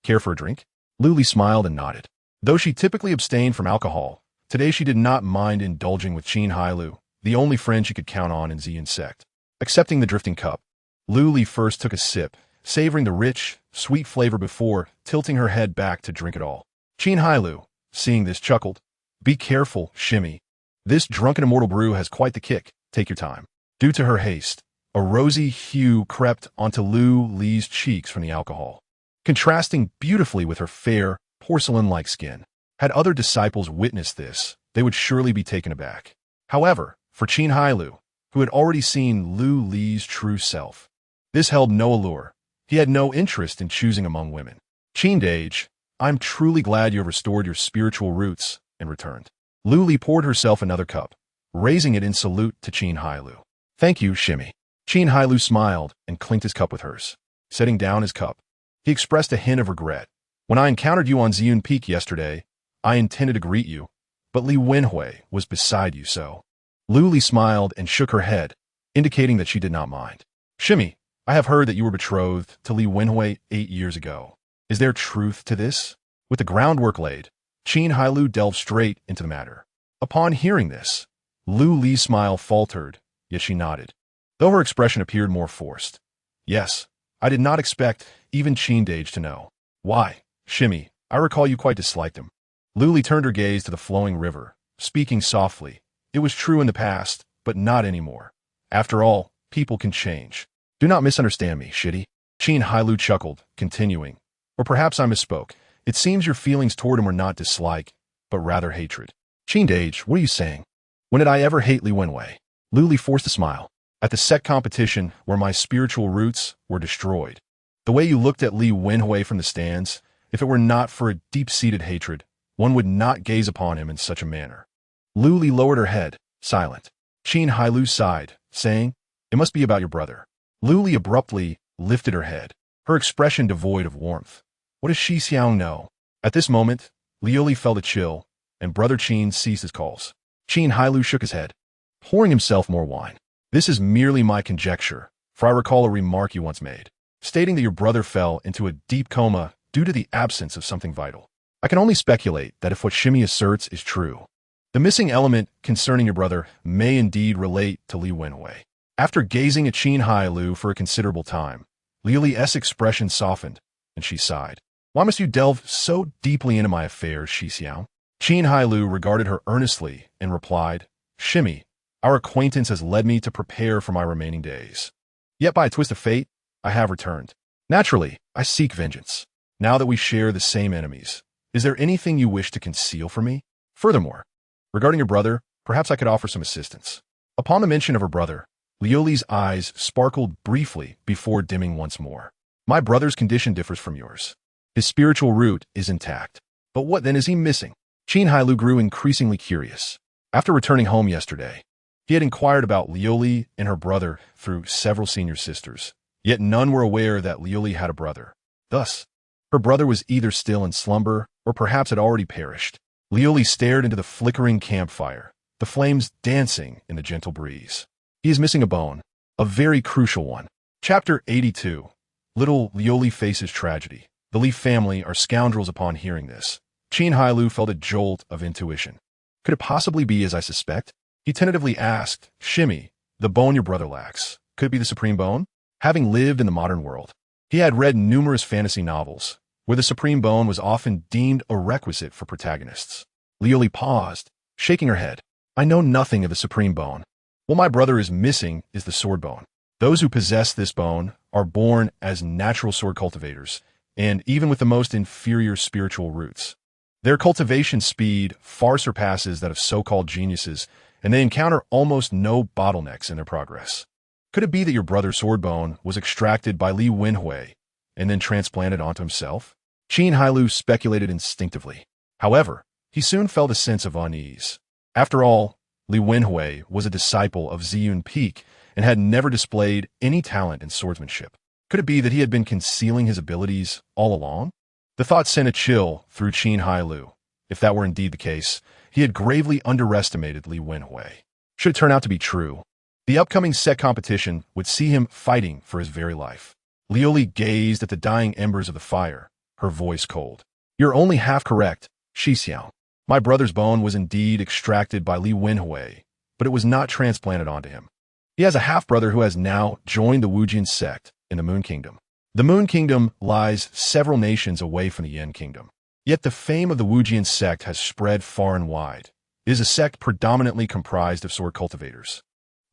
Care for a drink? Lu Li smiled and nodded. Though she typically abstained from alcohol, today she did not mind indulging with Qin Hailou, the only friend she could count on in Ziyun's sect. Accepting the drifting cup, Lu Li first took a sip, savoring the rich, sweet flavor before tilting her head back to drink it all. Qin Hailou, seeing this, chuckled. Be careful, Shimmy. This drunken immortal brew has quite the kick. Take your time. Due to her haste, a rosy hue crept onto Lu Li's cheeks from the alcohol, contrasting beautifully with her fair, porcelain-like skin. Had other disciples witnessed this, they would surely be taken aback. However, for Qin Hailou, who had already seen Lu Li's true self, this held no allure. He had no interest in choosing among women. Qin Dage, I'm truly glad you have restored your spiritual roots and returned. Lu Li poured herself another cup, raising it in salute to Qin Hailou. Thank you, Shimmy. Qin Hailou smiled and clinked his cup with hers. Setting down his cup, he expressed a hint of regret. When I encountered you on Ziyun Peak yesterday, I intended to greet you, but Li Wenhui was beside you, so. Lu Li smiled and shook her head, indicating that she did not mind. Shimmy, I have heard that you were betrothed to Li Wenhui 8 years ago. Is there truth to this? With the groundwork laid, Qin Hailou delved straight into the matter. Upon hearing this, Lu Li's smile faltered, yet she nodded, though her expression appeared more forced. Yes, I did not expect even Qin Dage to know. Why, Shimmy, I recall you quite disliked him. Lu Li turned her gaze to the flowing river, speaking softly. It was true in the past, but not anymore. After all, people can change. Do not misunderstand me, Shitty. Qin Hailou chuckled, continuing. Or perhaps I misspoke. It seems your feelings toward him were not dislike, but rather hatred. Qin Dage, what are you saying? When did I ever hate Li Wenhui? Lu Li forced a smile. At the sect competition where my spiritual roots were destroyed. The way you looked at Li Wenhui from the stands, if it were not for a deep-seated hatred, one would not gaze upon him in such a manner. Lu Li lowered her head, silent. Qin Hailou sighed, saying, "It must be about your brother." Lu Li abruptly lifted her head, her expression devoid of warmth. What does Shi Xiang know? At this moment, Liu Li felt a chill, and Brother Qin ceased his calls. Qin Hailou shook his head, pouring himself more wine. "This is merely my conjecture, for I recall a remark you once made, stating that your brother fell into a deep coma due to the absence of something vital. I can only speculate that if what Shimi asserts is true, the missing element concerning your brother may indeed relate to Li Wenhui." After gazing at Qin Hailou for a considerable time, Liu Li's expression softened, and she sighed. "Why must you delve so deeply into my affairs, Shi Xiao?" Qin Hailou regarded her earnestly and replied, "Shimi, our acquaintance has led me to prepare for my remaining days. Yet by a twist of fate, I have returned. Naturally, I seek vengeance. Now that we share the same enemies, is there anything you wish to conceal from me? Furthermore, regarding your brother, perhaps I could offer some assistance." Upon the mention of her brother, Liu Li's eyes sparkled briefly before dimming once more. "My brother's condition differs from yours. His spiritual root is intact. But what then is he missing?" Qin Hailou grew increasingly curious. After returning home yesterday, he had inquired about Liu Li and her brother through several senior sisters, yet none were aware that Liu Li had a brother. Thus, her brother was either still in slumber or perhaps had already perished. Liu Li stared into the flickering campfire, the flames dancing in the gentle breeze. "He is missing a bone, a very crucial one." Chapter 82. Little Liu Li faces tragedy. The Li family are scoundrels upon hearing this. Qin Hailou felt a jolt of intuition. Could it possibly be as I suspect? He tentatively asked, "Shimi, the bone your brother lacks, could it be the supreme bone?" Having lived in the modern world, he had read numerous fantasy novels, where the supreme bone was often deemed a requisite for protagonists. Liu Li paused, shaking her head. "I know nothing of the supreme bone. What my brother is missing is the sword bone. Those who possess this bone are born as natural sword cultivators, and even with the most inferior spiritual roots. Their cultivation speed far surpasses that of so-called geniuses, and they encounter almost no bottlenecks in their progress. Could it be that your brother's sword bone was extracted by Li Wenhui and then transplanted onto himself?" Qin Hailou speculated instinctively. However, he soon felt a sense of unease. After all, Li Wenhui was a disciple of Ziyun Peak and had never displayed any talent in swordsmanship. Could it be that he had been concealing his abilities all along? The thought sent a chill through Qin Hailou. If that were indeed the case, he had gravely underestimated Li Wenhui. Should it turn out to be true, the upcoming set competition would see him fighting for his very life. Liu Li gazed at the dying embers of the fire, her voice cold. "You're only half correct, Shi Xiao. My brother's bone was indeed extracted by Li Wenhui, but it was not transplanted onto him. He has a half-brother who has now joined the Wujian sect in the Moon Kingdom. The Moon Kingdom lies several nations away from the Yen Kingdom. Yet the fame of the Wujian sect has spread far and wide. It is a sect predominantly comprised of sword cultivators,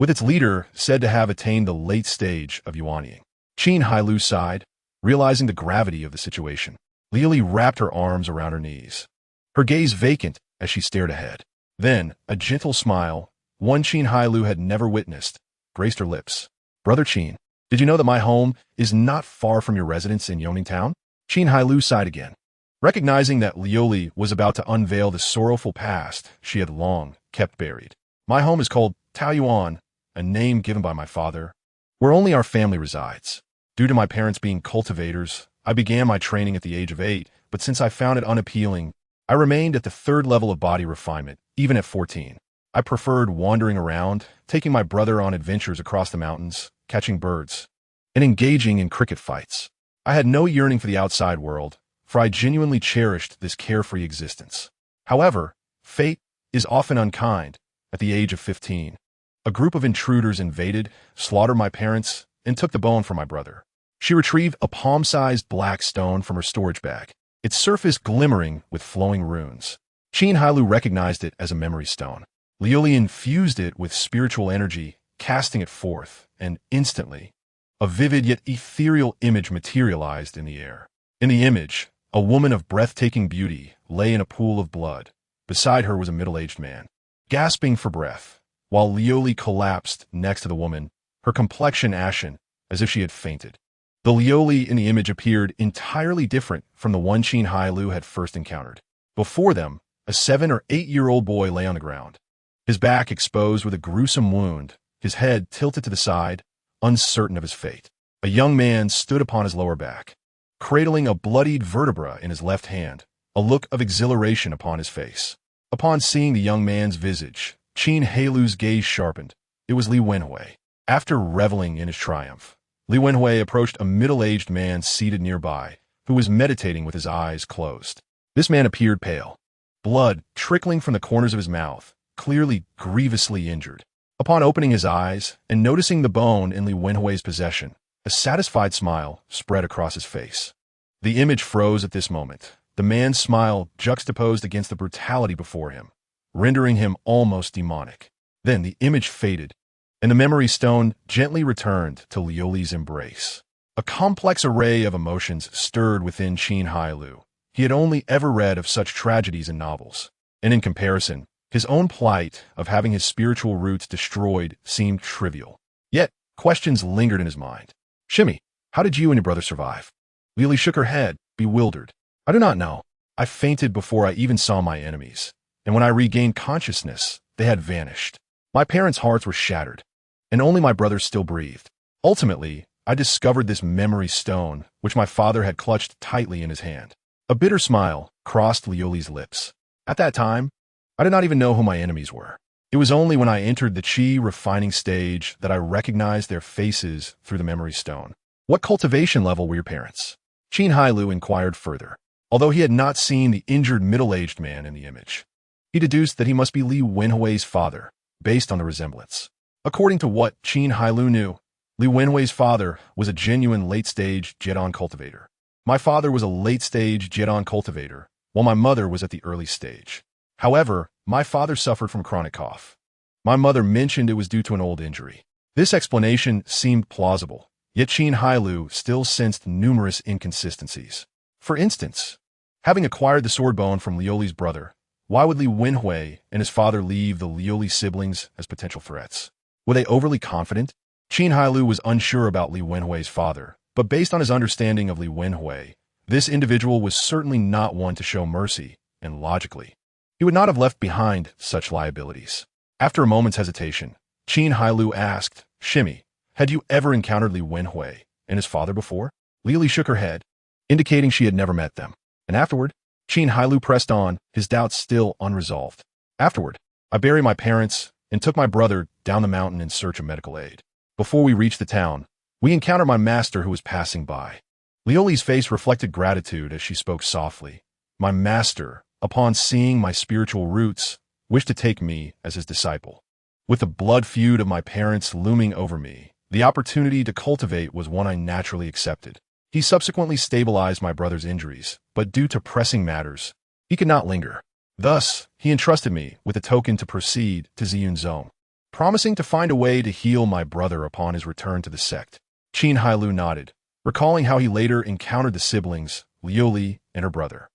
with its leader said to have attained the late stage of yuanying." Qin Hailou sighed, realizing the gravity of the situation. Liu Li wrapped her arms around her knees, her gaze vacant as she stared ahead. Then, a gentle smile, one Qin Hailou had never witnessed, graced her lips. "Brother Qin, did you know that my home is not far from your residence in Yoning Town?" Qin Hailou sighed again. Recognizing that Liu Li was about to unveil the sorrowful past she had long kept buried. "My home is called Taoyuan, a name given by my father, where only our family resides. Due to my parents being cultivators, I began my training at the age of 8, but since I found it unappealing, I remained at the third level of body refinement, even at 14. I preferred wandering around, taking my brother on adventures across the mountains, catching birds, and engaging in cricket fights. I had no yearning for the outside world, for I genuinely cherished this carefree existence. However, fate is often unkind. At the age of 15, a group of intruders invaded, slaughtered my parents, and took the bone from my brother." She retrieved a palm-sized black stone from her storage bag, its surface glimmering with flowing runes. Qin Hailou recognized it as a memory stone. Liu Li infused it with spiritual energy, casting it forth, and instantly, a vivid yet ethereal image materialized in the air. In the image, a woman of breathtaking beauty lay in a pool of blood. Beside her was a middle-aged man, gasping for breath. While Liu Li collapsed next to the woman, her complexion ashen, as if she had fainted. The Lioli in the image appeared entirely different from the one Qin Hailou had first encountered. Before them, a 7 or 8-year-old boy lay on the ground, his back exposed with a gruesome wound, his head tilted to the side, uncertain of his fate. A young man stood upon his lower back, cradling a bloodied vertebra in his left hand, a look of exhilaration upon his face. Upon seeing the young man's visage, Qin Hailou's gaze sharpened. It was Li Wenhui. After reveling in his triumph, Li Wenhui approached a middle-aged man seated nearby, who was meditating with his eyes closed. This man appeared pale, blood trickling from the corners of his mouth, clearly grievously injured. Upon opening his eyes and noticing the bone in Li Wenhui's possession, a satisfied smile spread across his face. The image froze at this moment, the man's smile juxtaposed against the brutality before him, rendering him almost demonic. Then the image faded, and the memory stone gently returned to Lioli's embrace. A complex array of emotions stirred within Qin Hailou. He had only ever read of such tragedies in novels, and in comparison, his own plight of having his spiritual roots destroyed seemed trivial. Yet, questions lingered in his mind. "Shimmy, how did you and your brother survive?" Lioli shook her head, bewildered. "I do not know. I fainted before I even saw my enemies, and when I regained consciousness, they had vanished. My parents' hearts were shattered, and only my brother still breathed. Ultimately, I discovered this memory stone, which my father had clutched tightly in his hand." A bitter smile crossed Lioli's lips. "At that time, I did not even know who my enemies were. It was only when I entered the Qi refining stage that I recognized their faces through the memory stone." "What cultivation level were your parents?" Qin Hailou inquired further. Although he had not seen the injured middle-aged man in the image, he deduced that he must be Li Wenhui's father, based on the resemblance. According to what Qin Hailou knew, Li Wenhui's father was a genuine late-stage Jedon cultivator. My father was a late-stage Jedon cultivator, while my mother was at the early stage. However, my father suffered from chronic cough. My mother mentioned it was due to an old injury. This explanation seemed plausible, yet Qin Hailou still sensed numerous inconsistencies. For instance, having acquired the sword bone from Lioli's brother, why would Li Wenhui and his father leave the Lioli siblings as potential threats? Were they overly confident? Qin Hailou was unsure about Li Wenhui's father, but based on his understanding of Li Wenhui, this individual was certainly not one to show mercy, and logically, he would not have left behind such liabilities. After a moment's hesitation, Qin Hailou asked, "Shimmy, had you ever encountered Li Wenhui and his father before?" Lioli shook her head, indicating she had never met them. "And afterward?" Qin Hailou pressed on, his doubts still unresolved. "Afterward, I buried my parents and took my brother down the mountain in search of medical aid. Before we reached the town, we encountered my master who was passing by." Lioli's face reflected gratitude as she spoke softly. "My master, upon seeing my spiritual roots, wished to take me as his disciple. With the blood feud of my parents looming over me, the opportunity to cultivate was one I naturally accepted. He subsequently stabilized my brother's injuries, but due to pressing matters, he could not linger. Thus, he entrusted me with a token to proceed to Ziyun, promising to find a way to heal my brother upon his return to the sect." Qin Hailou nodded, recalling how he later encountered the siblings, Lioli and her brother.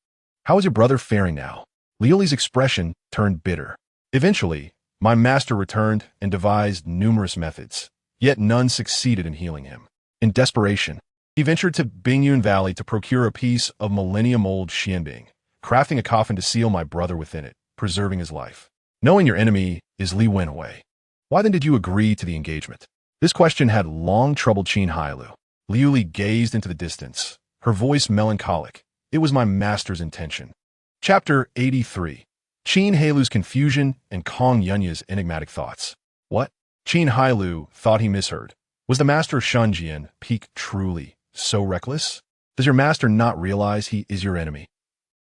"How is your brother faring now?" Lioli's expression turned bitter. "Eventually, my master returned and devised numerous methods, yet none succeeded in healing him. In desperation, he ventured to Bingyun Valley to procure a piece of millennium-old xianbing, crafting a coffin to seal my brother within it, preserving his life. Knowing your enemy is Li Wenhui, why then did you agree to the engagement?" This question had long troubled Qin Hailou. Lioli gazed into the distance, her voice melancholic. "It was my master's intention." Chapter 83. Qin Hailou's confusion and Kong Yunya's enigmatic thoughts. What? Qin Hailou thought he misheard. Was the master of Shanjian Peak truly so reckless? Does your master not realize he is your enemy?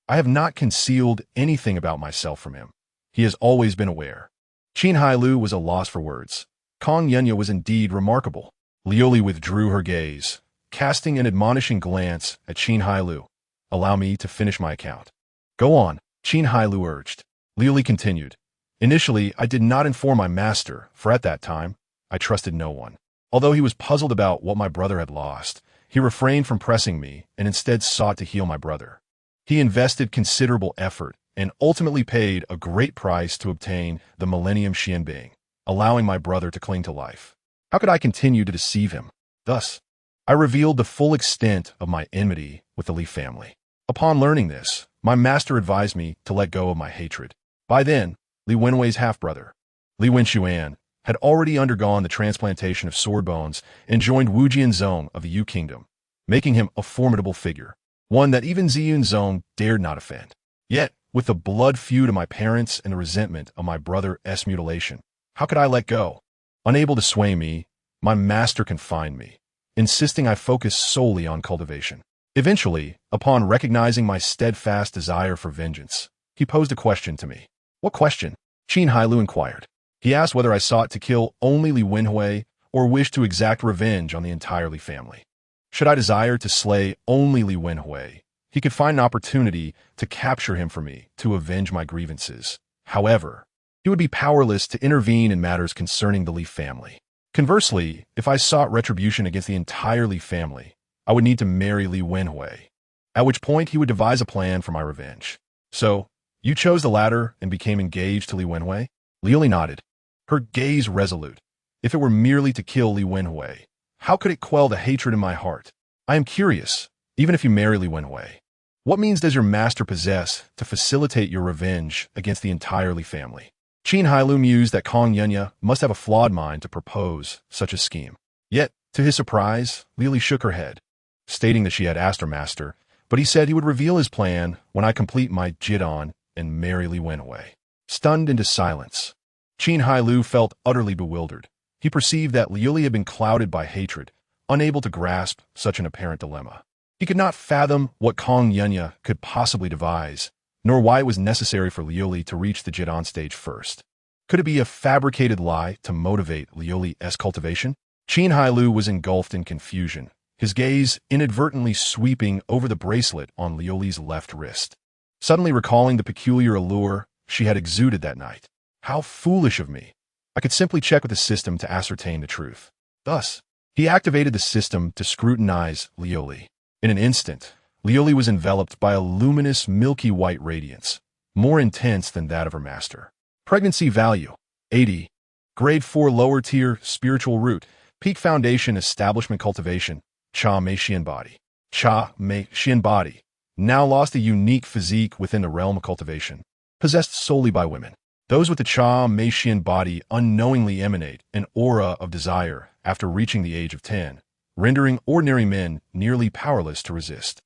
I have not concealed anything about myself from him. He has always been aware. Qin Hailou was a loss for words. Kong Yunya was indeed remarkable. Lioli withdrew her gaze, casting an admonishing glance at Qin Hailou. "Allow me to finish my account." "Go on," Qin Hailou urged. Lioli continued. "Initially, I did not inform my master, for at that time, I trusted no one. Although he was puzzled about what my brother had lost, he refrained from pressing me and instead sought to heal my brother. He invested considerable effort and ultimately paid a great price to obtain the Millennium Xianbing, allowing my brother to cling to life. How could I continue to deceive him? Thus, I revealed the full extent of my enmity with the Li family. Upon learning this, my master advised me to let go of my hatred. By then, Li Wenwei's half-brother, Li Wenchuan, had already undergone the transplantation of sword bones and joined Wu Jianzong of the Yu Kingdom, making him a formidable figure, one that even Ziyunzong dared not offend. Yet, with the blood feud of my parents and the resentment of my brother's mutilation, how could I let go? Unable to sway me, my master confined me, insisting I focus solely on cultivation. Eventually, upon recognizing my steadfast desire for vengeance, he posed a question to me. What question? Qin Hailou inquired. He asked whether I sought to kill only Li Wenhui or wished to exact revenge on the entire Li family. Should I desire to slay only Li Wenhui, he could find an opportunity to capture him for me to avenge my grievances. However, he would be powerless to intervene in matters concerning the Li family. Conversely, if I sought retribution against the entire Li family, I would need to marry Li Wenhui, at which point he would devise a plan for my revenge. So, you chose the latter and became engaged to Li Wenhui? Liuli nodded, her gaze resolute. If it were merely to kill Li Wenhui, how could it quell the hatred in my heart? I am curious, even if you marry Li Wenhui, what means does your master possess to facilitate your revenge against the entire Li family? Qin Hailou mused that Kong Yunya must have a flawed mind to propose such a scheme. Yet, to his surprise, Liuli shook her head, stating that she had asked her master, but he said he would reveal his plan when I complete my Jidon and marry Li Wenhui. Stunned into silence, Qin Hailou felt utterly bewildered. He perceived that Liuli had been clouded by hatred, unable to grasp such an apparent dilemma. He could not fathom what Kong Yunya could possibly devise, nor why it was necessary for Liuli to reach the Jidon stage first. Could it be a fabricated lie to motivate Liuli's cultivation? Qin Hailou was engulfed in confusion, his gaze inadvertently sweeping over the bracelet on Liuli's left wrist, suddenly recalling the peculiar allure she had exuded that night. How foolish of me! I could simply check with the system to ascertain the truth. Thus, he activated the system to scrutinize Liuli. In an instant, Liuli was enveloped by a luminous milky white radiance, more intense than that of her master. Pregnancy value, 80. Grade 4 lower tier spiritual root, peak foundation establishment cultivation, Cha Mei Xian body. Cha Mei Xian body, now lost a unique physique within the realm of cultivation, possessed solely by women. Those with the Cha Mei Xian body unknowingly emanate an aura of desire after reaching the age of 10, rendering ordinary men nearly powerless to resist.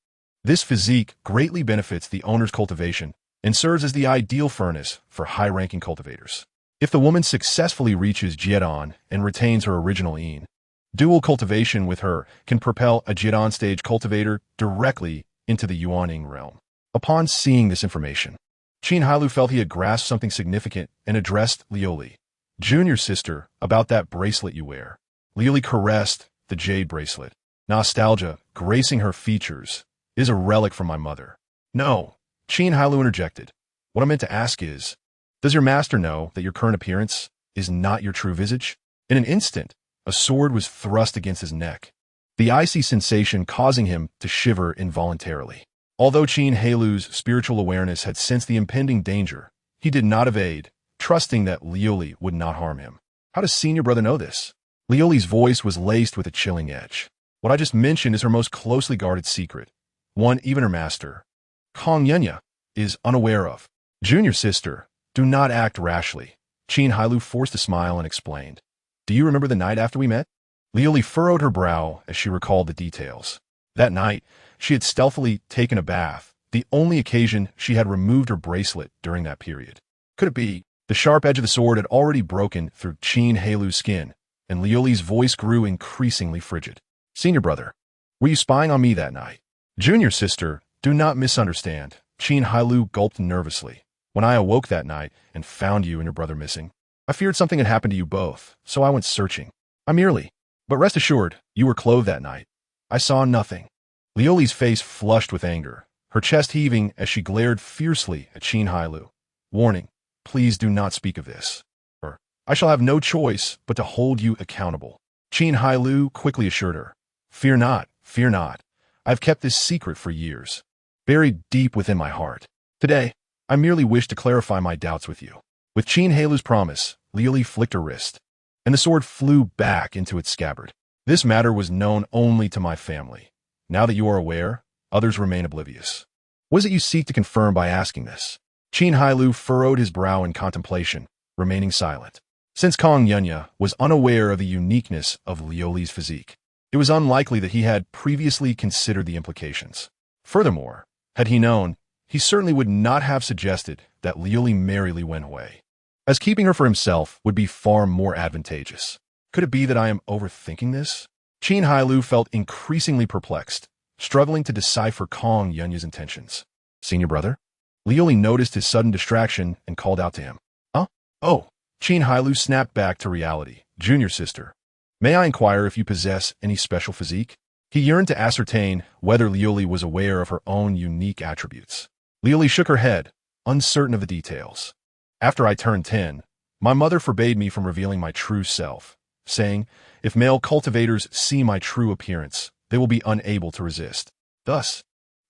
This physique greatly benefits the owner's cultivation and serves as the ideal furnace for high-ranking cultivators. If the woman successfully reaches Jidon and retains her original Yin, dual cultivation with her can propel a Jidon stage cultivator directly into the Yuaning realm. Upon seeing this information, Qin Hailou felt he had grasped something significant and addressed Liuli. Junior sister, about that bracelet you wear. Liuli caressed the jade bracelet. Nostalgia, gracing her features, is a relic from my mother. No, Qin Hailou interjected. What I meant to ask is, does your master know that your current appearance is not your true visage? In an instant, a sword was thrust against his neck, the icy sensation causing him to shiver involuntarily. Although Qin Hailou's spiritual awareness had sensed the impending danger, he did not evade, trusting that Liuli would not harm him. How does senior brother know this? Liuli's voice was laced with a chilling edge. What I just mentioned is her most closely guarded secret, one even her master, Kong Yunya, is unaware of. Junior sister, do not act rashly. Qin Hailou forced a smile and explained. Do you remember the night after we met? Liuli furrowed her brow as she recalled the details. That night, she had stealthily taken a bath, the only occasion she had removed her bracelet during that period. Could it be? The sharp edge of the sword had already broken through Qin Hailou's skin, and Liuli's voice grew increasingly frigid. Senior brother, were you spying on me that night? Junior sister, do not misunderstand. Qin Hailou gulped nervously. When I awoke that night and found you and your brother missing, I feared something had happened to you both, so I went searching. But rest assured, you were clothed that night. I saw nothing. Liuli's face flushed with anger, her chest heaving as she glared fiercely at Qin Hailou. Warning, please do not speak of this, or I shall have no choice but to hold you accountable. Qin Hailou quickly assured her. Fear not, fear not. I've kept this secret for years, buried deep within my heart. Today, I merely wish to clarify my doubts with you. With Qin Hailou's promise, Liuli flicked her wrist. and the sword flew back into its scabbard. This matter was known only to my family. Now that you are aware, others remain oblivious. What is it you seek to confirm by asking this? Qin Hailou furrowed his brow in contemplation, remaining silent. Since Kong Yunya was unaware of the uniqueness of Liuli's physique, it was unlikely that he had previously considered the implications. Furthermore, had he known, he certainly would not have suggested that Liuli marry Li Wenhui, as keeping her for himself would be far more advantageous. Could it be that I am overthinking this? Qin Hailou felt increasingly perplexed, struggling to decipher Kong Yunya's intentions. Senior brother? Liuli noticed his sudden distraction and called out to him. Huh? Oh! Qin Hailou snapped back to reality. Junior sister, may I inquire if you possess any special physique? He yearned to ascertain whether Liuli was aware of her own unique attributes. Liuli shook her head, uncertain of the details. After I turned 10, my mother forbade me from revealing my true self, saying, if male cultivators see my true appearance, they will be unable to resist. Thus,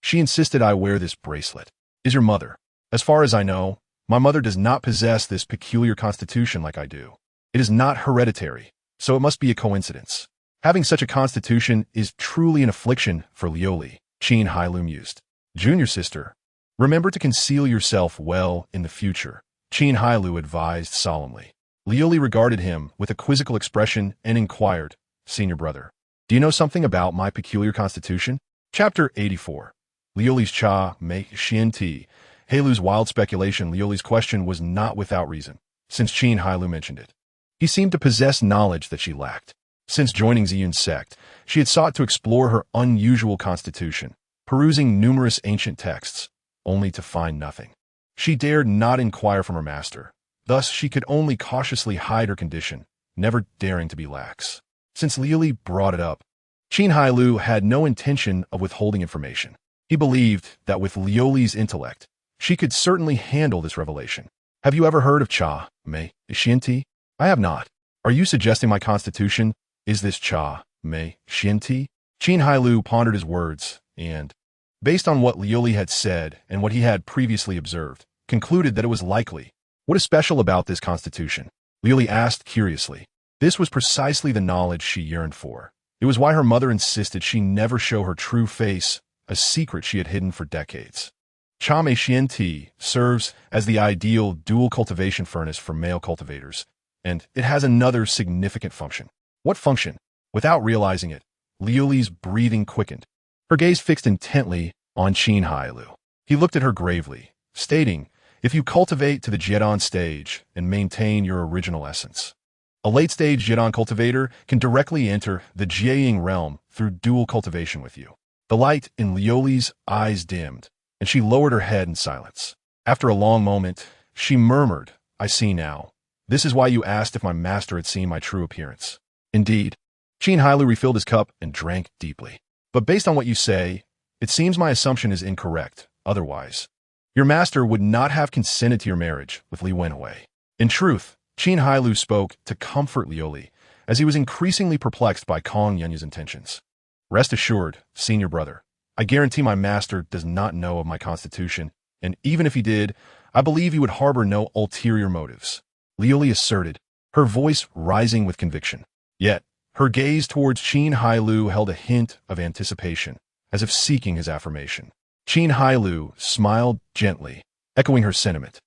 she insisted I wear this bracelet. Is your mother? As far as I know, my mother does not possess this peculiar constitution like I do. It is not hereditary, so it must be a coincidence. Having such a constitution is truly an affliction for Liuli, Qin Hailou mused. Junior sister, remember to conceal yourself well in the future, Qin Hailou advised solemnly. Liuli regarded him with a quizzical expression and inquired, Senior brother, do you know something about my peculiar constitution? Chapter 84. Liuli's cha mei xian ti. Hailou's wild speculation. Liuli's question was not without reason, since Qin Hailou mentioned it. He seemed to possess knowledge that she lacked. Since joining Ziyun's sect, she had sought to explore her unusual constitution, perusing numerous ancient texts, only to find nothing. She dared not inquire from her master. Thus, she could only cautiously hide her condition, never daring to be lax. Since Liuli brought it up, Qin Hailou had no intention of withholding information. He believed that with Liuli's intellect, she could certainly handle this revelation. Have you ever heard of cha mei xian ti? I have not. Are you suggesting my constitution is this cha mei xian ti? Qin Hailou pondered his words and, based on what Liuli had said and what he had previously observed, concluded that it was likely. What is special about this constitution? Liuli asked curiously. This was precisely the knowledge she yearned for. It was why her mother insisted she never show her true face, a secret she had hidden for decades. Cha mei xian ti serves as the ideal dual cultivation furnace for male cultivators, and it has another significant function. What function? Without realizing it, Liuli's breathing quickened. Her gaze fixed intently on Qin Hailou. He looked at her gravely, stating, if you cultivate to the Jiedon stage and maintain your original essence, a late-stage Jiedon cultivator can directly enter the Jieying realm through dual cultivation with you. The light in Liuli's eyes dimmed, and she lowered her head in silence. After a long moment, she murmured, I see now. This is why you asked if my master had seen my true appearance. Indeed. Qin Hailou refilled his cup and drank deeply. But based on what you say, it seems my assumption is incorrect. Otherwise, your master would not have consented to your marriage with Li Wenhui. In truth, Qin Hailou spoke to comfort Liuli, as he was increasingly perplexed by Kong Yunya's intentions. Rest assured, senior brother, I guarantee my master does not know of my constitution, and even if he did, I believe he would harbor no ulterior motives. Liuli asserted, her voice rising with conviction. Yet, her gaze towards Qin Hailou held a hint of anticipation, as if seeking his affirmation. Qin Hailou smiled gently, echoing her sentiment.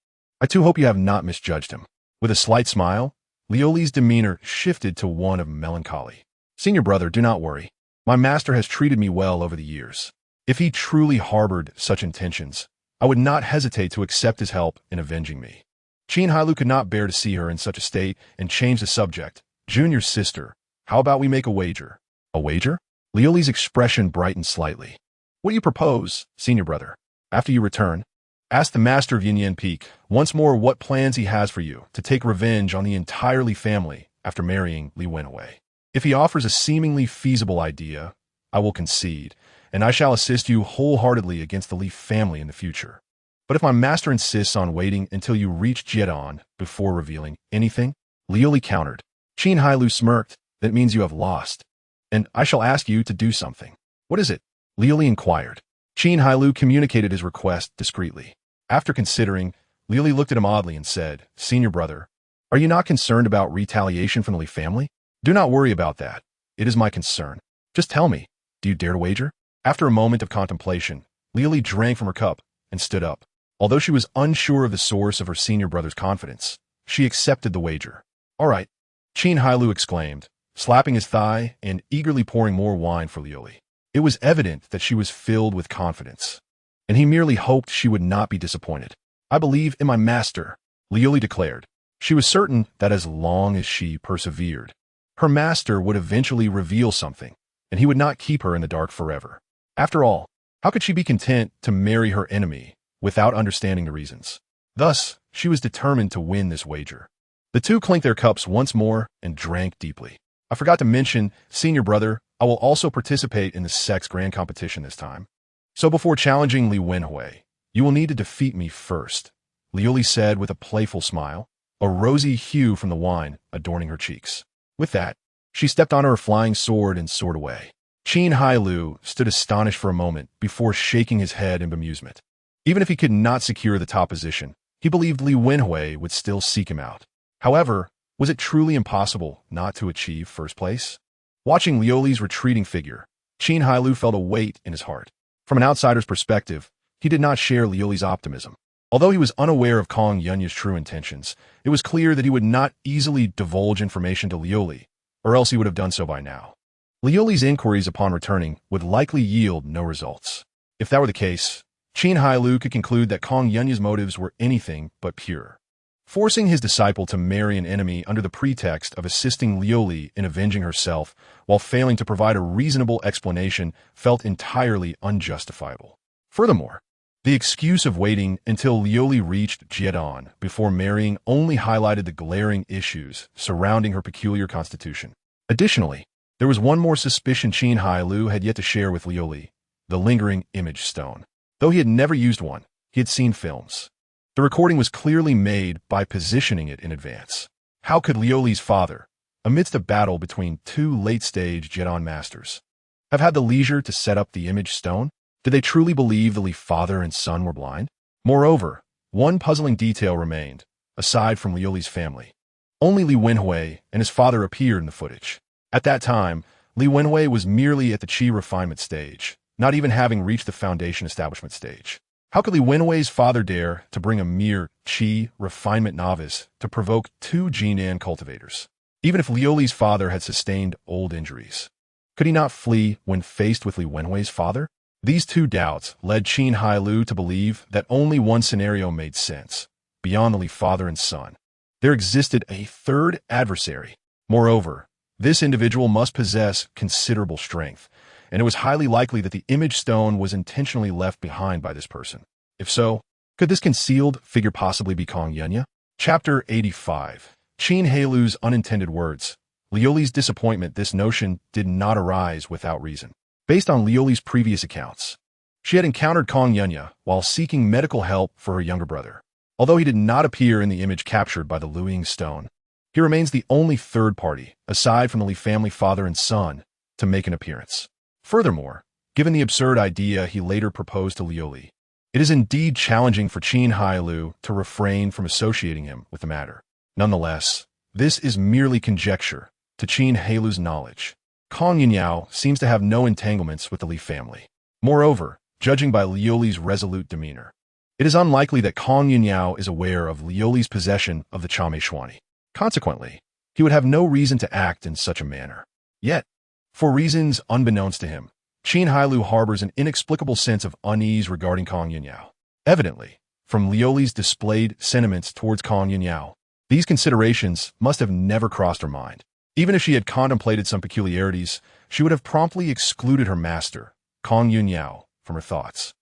I too hope you have not misjudged him. With a slight smile, Liuli's demeanor shifted to one of melancholy. Senior brother, do not worry. My master has treated me well over the years. If he truly harbored such intentions, I would not hesitate to accept his help in avenging me. Qin Hailou could not bear to see her in such a state and changed the subject. Junior sister, how about we make a wager? A wager? Liuli's expression brightened slightly. What do you propose, senior brother? After you return, ask the master of Yinyan Peak once more what plans he has for you to take revenge on the entire Li family after marrying Li Wenhui. If he offers a seemingly feasible idea, I will concede, and I shall assist you wholeheartedly against the Li family in the future. But if my master insists on waiting until you reach Jiedon before revealing anything, Liuli countered. Qin Hailou smirked, that means you have lost, and I shall ask you to do something. What is it? Liuli inquired. Qin Hailou communicated his request discreetly. After considering, Liuli looked at him oddly and said, Senior brother, Are you not concerned about retaliation from the Li family? Do not worry about that. It is my concern. Just tell me, do you dare to wager? After a moment of contemplation, Li drank from her cup and stood up. Although she was unsure of the source of her senior brother's confidence, she accepted the wager. All right, Qin Hailou exclaimed, slapping his thigh and eagerly pouring more wine for Li. It was evident that she was filled with confidence, and he merely hoped she would not be disappointed. I believe in my master, Li declared. She was certain that as long as she persevered, her master would eventually reveal something, and he would not keep her in the dark forever. After all, how could she be content to marry her enemy without understanding the reasons? Thus, she was determined to win this wager. The two clinked their cups once more and drank deeply. I forgot to mention, senior brother, I will also participate in the sex grand competition this time. So before challenging Li Wenhui, you will need to defeat me first, Li said with a playful smile, a rosy hue from the wine adorning her cheeks. With that, she stepped on her flying sword and soared away. Qin Hailou stood astonished for a moment before shaking his head in bemusement. Even if he could not secure the top position, he believed Li Wenhui would still seek him out. However, was it truly impossible not to achieve first place? Watching Liuli's retreating figure, Qin Hailou felt a weight in his heart. From an outsider's perspective, he did not share Liuli's optimism. Although he was unaware of Kong Yunya's true intentions, it was clear that he would not easily divulge information to Liuli, or else he would have done so by now. Liuli's inquiries upon returning would likely yield no results. If that were the case, Qin Hailou could conclude that Kong Yunya's motives were anything but pure. Forcing his disciple to marry an enemy under the pretext of assisting Liuli in avenging herself while failing to provide a reasonable explanation felt entirely unjustifiable. Furthermore, the excuse of waiting until Liuli reached Jiedon before marrying only highlighted the glaring issues surrounding her peculiar constitution. Additionally, there was one more suspicion Qin Hailou had yet to share with Liuli, the lingering image stone. Though he had never used one, he had seen films. The recording was clearly made by positioning it in advance. How could Liuli's father, amidst a battle between two late-stage Jiedon masters, have had the leisure to set up the image stone? Did they truly believe the Li father and son were blind? Moreover, one puzzling detail remained, aside from Liuli's family. Only Li Wenhui and his father appeared in the footage. At that time, Li Wenhui was merely at the Qi refinement stage, not even having reached the foundation establishment stage. How could Li Wenhui's father dare to bring a mere Qi refinement novice to provoke two Jinan cultivators? Even if Liuli's father had sustained old injuries, could he not flee when faced with Li Wenhui's father? These two doubts led Qin Hailou to believe that only one scenario made sense, beyond the Li father and son. There existed a third adversary. Moreover, this individual must possess considerable strength, and it was highly likely that the image stone was intentionally left behind by this person. If so, could this concealed figure possibly be Kong Yunya? Chapter 85. Qin Hailou's unintended words. Liuli's disappointment. This notion did not arise without reason. Based on Liuli's previous accounts, she had encountered Kong Yunya while seeking medical help for her younger brother. Although he did not appear in the image captured by the Luiying stone, he remains the only third party, aside from the Li family father and son, to make an appearance. Furthermore, given the absurd idea he later proposed to Liuli, it is indeed challenging for Qin Hailou to refrain from associating him with the matter. Nonetheless, this is merely conjecture to Qin Hailou's knowledge. Kong Yunyao seems to have no entanglements with the Li family. Moreover, judging by Liuli's resolute demeanor, it is unlikely that Kong Yunyao is aware of Liuli's possession of the Chame Shuani. Consequently, he would have no reason to act in such a manner. Yet, for reasons unbeknownst to him, Qin Hailou harbors an inexplicable sense of unease regarding Kong Yunyao. Evidently, from Liuli's displayed sentiments towards Kong Yunyao, these considerations must have never crossed her mind. Even if she had contemplated some peculiarities, she would have promptly excluded her master, Kong Yunyao, from her thoughts.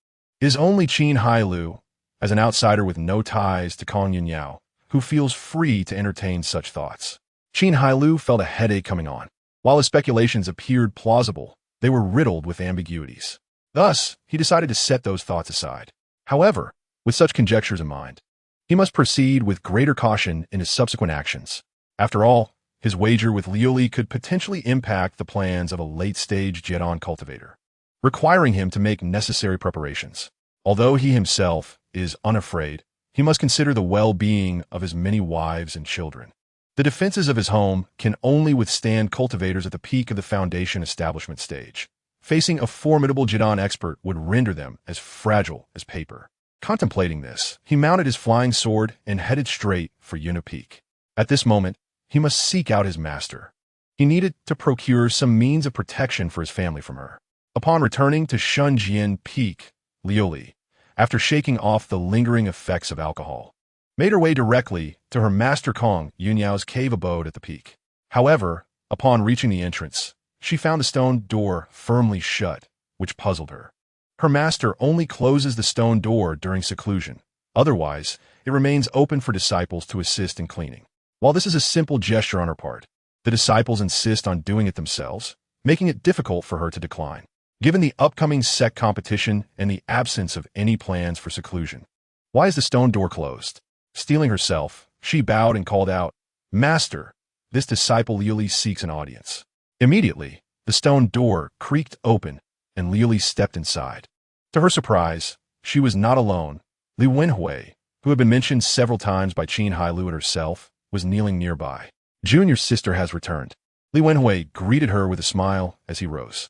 It is only Qin Hailou, as an outsider with no ties to Kong Yunyao, who feels free to entertain such thoughts. Qin Hailou felt a headache coming on. While his speculations appeared plausible, they were riddled with ambiguities. Thus, he decided to set those thoughts aside. However, with such conjectures in mind, he must proceed with greater caution in his subsequent actions. After all, his wager with Liuli could potentially impact the plans of a late-stage Jiedon cultivator, requiring him to make necessary preparations. Although he himself is unafraid, he must consider the well-being of his many wives and children. The defenses of his home can only withstand cultivators at the peak of the foundation establishment stage. Facing a formidable Jidon expert would render them as fragile as paper. Contemplating this, he mounted his flying sword and headed straight for Yuna Peak. At this moment, he must seek out his master. He needed to procure some means of protection for his family from her. Upon returning to Shunjian Peak, Liuli, after shaking off the lingering effects of alcohol, made her way directly to her master Kong Yunyao's cave abode at the peak. However, upon reaching the entrance, she found the stone door firmly shut, which puzzled her. Her master only closes the stone door during seclusion. Otherwise, it remains open for disciples to assist in cleaning. While this is a simple gesture on her part, the disciples insist on doing it themselves, making it difficult for her to decline. Given the upcoming sect competition and the absence of any plans for seclusion, why is the stone door closed? Steeling herself, she bowed and called out, "Master, this disciple Liuli seeks an audience." Immediately, the stone door creaked open, and Liuli stepped inside. To her surprise, she was not alone. Li Wenhui, who had been mentioned several times by Qin Hailou and herself, was kneeling nearby. "Junior's sister has returned." Li Wenhui greeted her with a smile as he rose.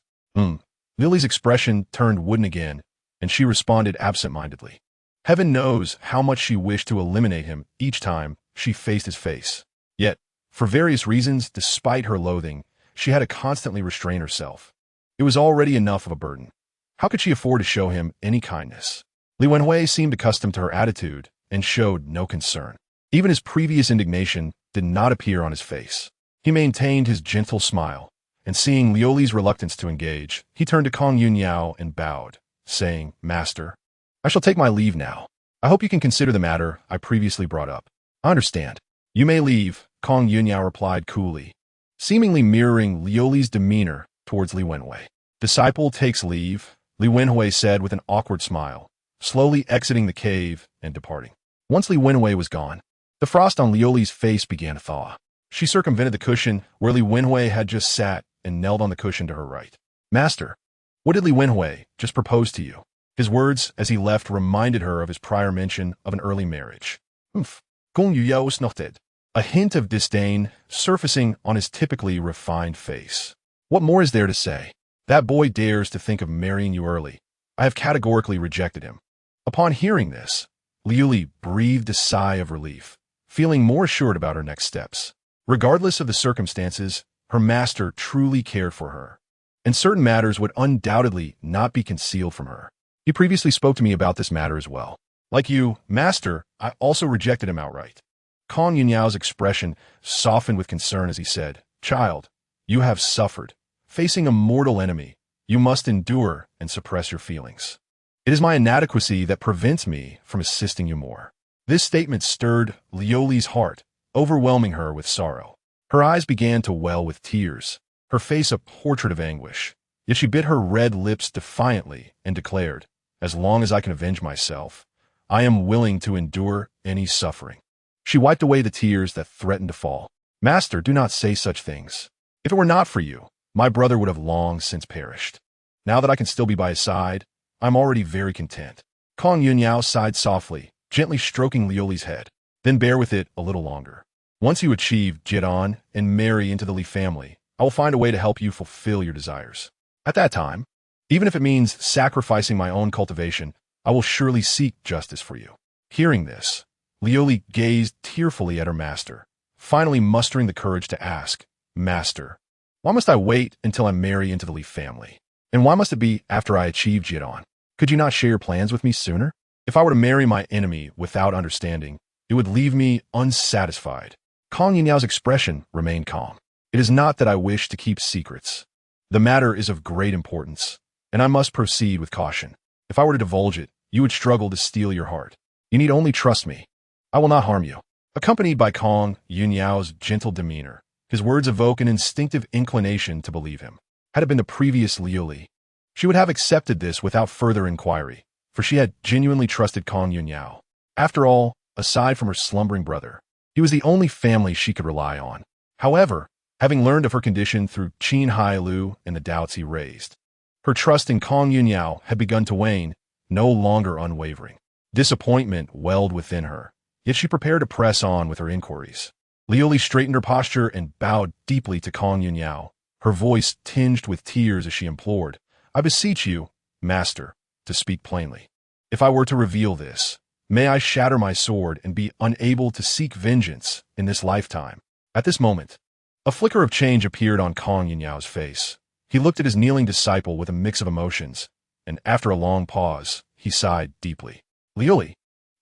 Lily's expression turned wooden again, and she responded absent-mindedly. Heaven knows how much she wished to eliminate him each time she faced his face. Yet, for various reasons, despite her loathing, she had to constantly restrain herself. It was already enough of a burden. How could she afford to show him any kindness? Li Wenhui seemed accustomed to her attitude and showed no concern. Even his previous indignation did not appear on his face. He maintained his gentle smile, and seeing Liuli's reluctance to engage, he turned to Kong Yunyao and bowed, saying, "Master, I shall take my leave now. I hope you can consider the matter I previously brought up." "I understand. You may leave," Kong Yunyao replied coolly, seemingly mirroring Liuli's demeanor towards Li Wenhui. "Disciple takes leave," Li Wenhui said with an awkward smile, slowly exiting the cave and departing. Once Li Wenhui was gone, the frost on Liuli's face began to thaw. She circumvented the cushion where Li Wenhui had just sat and knelt on the cushion to her right. "Master, what did Li Wenhui just propose to you?" His words as he left reminded her of his prior mention of an early marriage. Gong Yuyao snorted, a hint of disdain surfacing on his typically refined face. "What more is there to say? That boy dares to think of marrying you early. I have categorically rejected him." Upon hearing this, Liuli breathed a sigh of relief, feeling more assured about her next steps. Regardless of the circumstances, her master truly cared for her, and certain matters would undoubtedly not be concealed from her. He previously spoke to me about this matter as well. "Like you, master, I also rejected him outright." Kong Yunyao's expression softened with concern as he said, "Child, you have suffered. Facing a mortal enemy, you must endure and suppress your feelings. It is my inadequacy that prevents me from assisting you more." This statement stirred Liuli's heart, overwhelming her with sorrow. Her eyes began to well with tears, her face a portrait of anguish. Yet she bit her red lips defiantly and declared, "As long as I can avenge myself, I am willing to endure any suffering." She wiped away the tears that threatened to fall. "Master, do not say such things. If it were not for you, my brother would have long since perished. Now that I can still be by his side, I'm already very content." Kong Yunyao sighed softly, gently stroking Liuli's head. "Then bear with it a little longer. Once you achieve Jidon and marry into the Li family, I will find a way to help you fulfill your desires. At that time, even if it means sacrificing my own cultivation, I will surely seek justice for you." Hearing this, Liuli gazed tearfully at her master, finally mustering the courage to ask, "Master, why must I wait until I marry into the Li family? And why must it be after I achieve Jidon? Could you not share your plans with me sooner? If I were to marry my enemy without understanding, it would leave me unsatisfied." Kong Yunyao's expression remained calm. "It is not that I wish to keep secrets. The matter is of great importance, and I must proceed with caution. If I were to divulge it, you would struggle to steal your heart. You need only trust me. I will not harm you." Accompanied by Kong Yunyao's gentle demeanor, his words evoke an instinctive inclination to believe him. Had it been the previous Liuli, she would have accepted this without further inquiry, for she had genuinely trusted Kong Yunyao. After all, aside from her slumbering brother, he was the only family she could rely on. However, having learned of her condition through Qin Hailou and the doubts he raised, her trust in Kong Yunyao had begun to wane, no longer unwavering. Disappointment welled within her, yet she prepared to press on with her inquiries. Liuli straightened her posture and bowed deeply to Kong Yunyao, her voice tinged with tears as she implored, "I beseech you, master, to speak plainly. If I were to reveal this, may I shatter my sword and be unable to seek vengeance in this lifetime." At this moment, a flicker of change appeared on Kong Yunyao's face. He looked at his kneeling disciple with a mix of emotions, and after a long pause, he sighed deeply. "Liuli,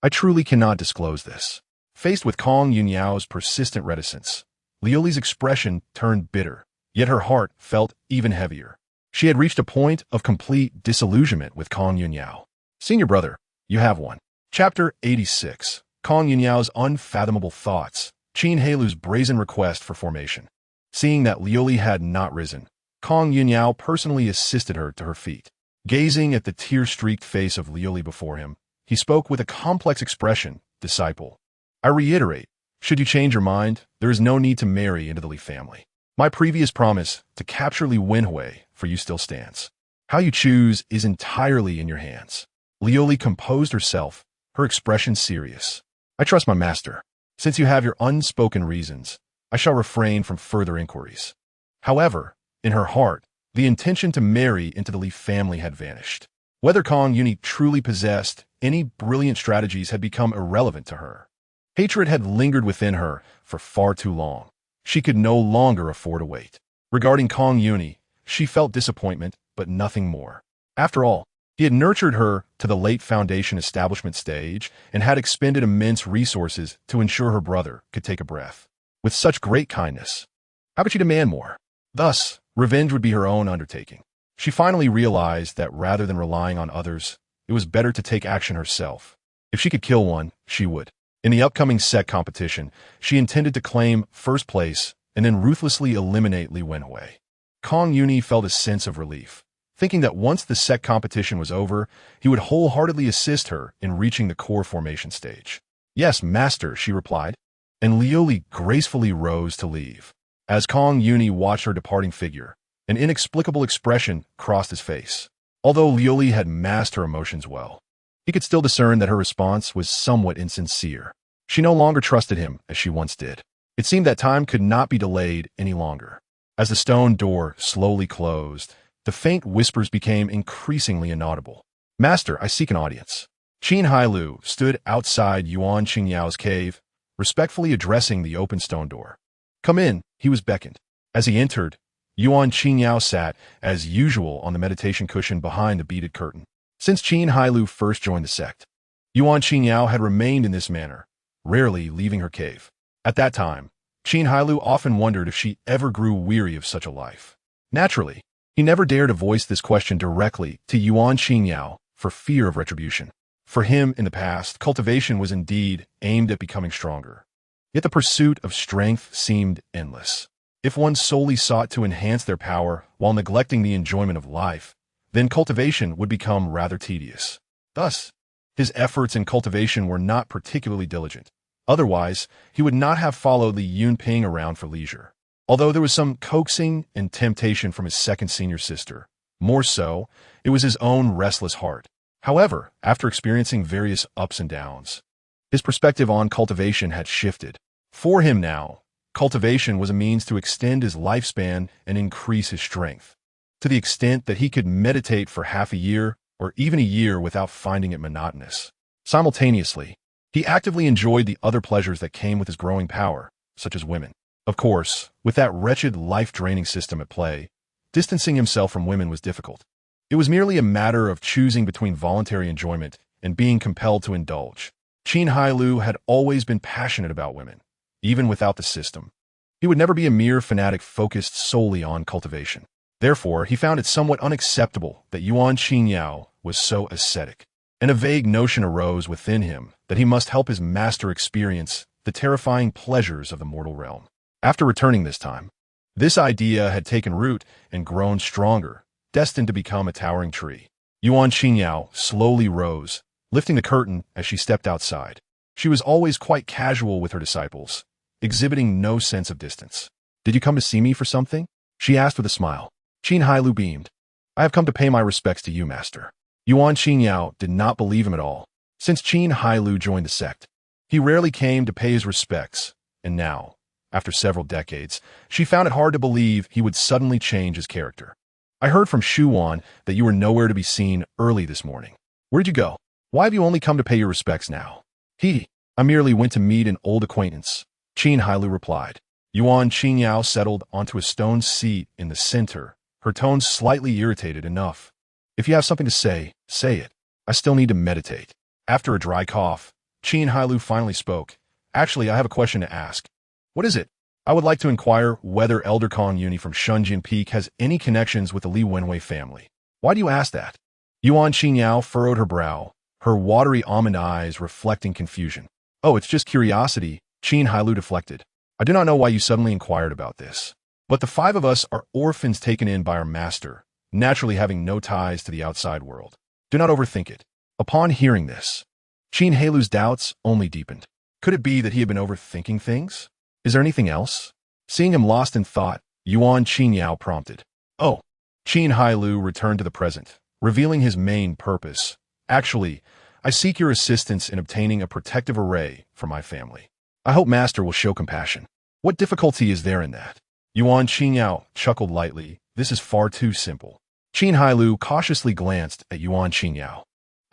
I truly cannot disclose this." Faced with Kong Yunyao's persistent reticence, Liuli's expression turned bitter, yet her heart felt even heavier. She had reached a point of complete disillusionment with Kong Yunyao. "Senior brother, you have one." Chapter 86. Kong Yunyao's unfathomable thoughts. Qin Hailou's brazen request for formation. Seeing that Liuli had not risen, Kong Yunyao personally assisted her to her feet. Gazing at the tear-streaked face of Liuli before him, he spoke with a complex expression, "Disciple, I reiterate, should you change your mind, there is no need to marry into the Li family. My previous promise to capture Li Wenhui for you still stands. How you choose is entirely in your hands." Liuli composed herself, her expression serious. "I trust my master. Since you have your unspoken reasons, I shall refrain from further inquiries." However, in her heart, the intention to marry into the Li family had vanished. Whether Kong Yuni truly possessed any brilliant strategies had become irrelevant to her. Hatred had lingered within her for far too long. She could no longer afford to wait. Regarding Kong Yuni, she felt disappointment, but nothing more. After all, he had nurtured her to the late foundation establishment stage and had expended immense resources to ensure her brother could take a breath. With such great kindness, how could she demand more? Thus, revenge would be her own undertaking. She finally realized that rather than relying on others, it was better to take action herself. If she could kill one, she would. In the upcoming set competition, she intended to claim first place and then ruthlessly eliminate Li Wenhui. Kong Yuni felt a sense of relief, thinking that once the set competition was over, he would wholeheartedly assist her in reaching the core formation stage. "Yes, master," she replied, and Liuli gracefully rose to leave. As Kong Yuni watched her departing figure, an inexplicable expression crossed his face. Although Liuli had masked her emotions well, he could still discern that her response was somewhat insincere. She no longer trusted him as she once did. It seemed that time could not be delayed any longer. As the stone door slowly closed, the faint whispers became increasingly inaudible. "Master, I seek an audience." Qin Hailou stood outside Yuan Qingyao's cave, respectfully addressing the open stone door. "Come in," he was beckoned. As he entered, Yuan Qingyao sat, as usual, on the meditation cushion behind the beaded curtain. Since Qin Hailou first joined the sect, Yuan Qingyao had remained in this manner, rarely leaving her cave. At that time, Qin Hailou often wondered if she ever grew weary of such a life. Naturally, he never dared to voice this question directly to Yuan Qingyao for fear of retribution. For him, in the past, cultivation was indeed aimed at becoming stronger. Yet the pursuit of strength seemed endless. If one solely sought to enhance their power while neglecting the enjoyment of life, then cultivation would become rather tedious. Thus, his efforts in cultivation were not particularly diligent. Otherwise, he would not have followed Li Yunping around for leisure. Although there was some coaxing and temptation from his second senior sister, more so, it was his own restless heart. However, after experiencing various ups and downs, his perspective on cultivation had shifted. For him now, cultivation was a means to extend his lifespan and increase his strength, to the extent that he could meditate for half a year or even a year without finding it monotonous. Simultaneously, he actively enjoyed the other pleasures that came with his growing power, such as women. Of course, with that wretched life-draining system at play, distancing himself from women was difficult. It was merely a matter of choosing between voluntary enjoyment and being compelled to indulge. Qin Hailou had always been passionate about women, even without the system. He would never be a mere fanatic focused solely on cultivation. Therefore, he found it somewhat unacceptable that Yuan Qingyao was so ascetic, and a vague notion arose within him that he must help his master experience the terrifying pleasures of the mortal realm. After returning this time, this idea had taken root and grown stronger, destined to become a towering tree. Yuan Qingyao slowly rose, lifting the curtain as she stepped outside. She was always quite casual with her disciples, exhibiting no sense of distance. "Did you come to see me for something?" she asked with a smile. Qin Hailou beamed. "I have come to pay my respects to you, master." Yuan Qingyao did not believe him at all. since Qin Hailou joined the sect. He rarely came to pay his respects, and now, after several decades, she found it hard to believe he would suddenly change his character. I heard from Shuan that you were nowhere to be seen early this morning. Where'd you go? Why have you only come to pay your respects now? I merely went to meet an old acquaintance, Qin Hailou replied. Yuan Qingyao settled onto a stone seat in the center, her tone slightly irritated enough. If you have something to say, say it. I still need to meditate. After a dry cough, Qin Hailou finally spoke. Actually, I have a question to ask. What is it? I would like to inquire whether Elder Kong Yuni from Shunjin Peak has any connections with the Li Wenwei family. Why do you ask that? Yuan Qingyao furrowed her brow, her watery almond eyes reflecting confusion. Oh, it's just curiosity, Qin Hailou deflected. I do not know why you suddenly inquired about this. But the 5 of us are orphans taken in by our master, naturally having no ties to the outside world. Do not overthink it. Upon hearing this, Qin Hailou's doubts only deepened. Could it be that he had been overthinking things? Is there anything else? Seeing him lost in thought, Yuan Qingyao prompted. Oh. Qin Hailou returned to the present, revealing his main purpose. Actually, I seek your assistance in obtaining a protective array for my family. I hope Master will show compassion. What difficulty is there in that? Yuan Qingyao chuckled lightly. This is far too simple. Qin Hailou cautiously glanced at Yuan Qingyao.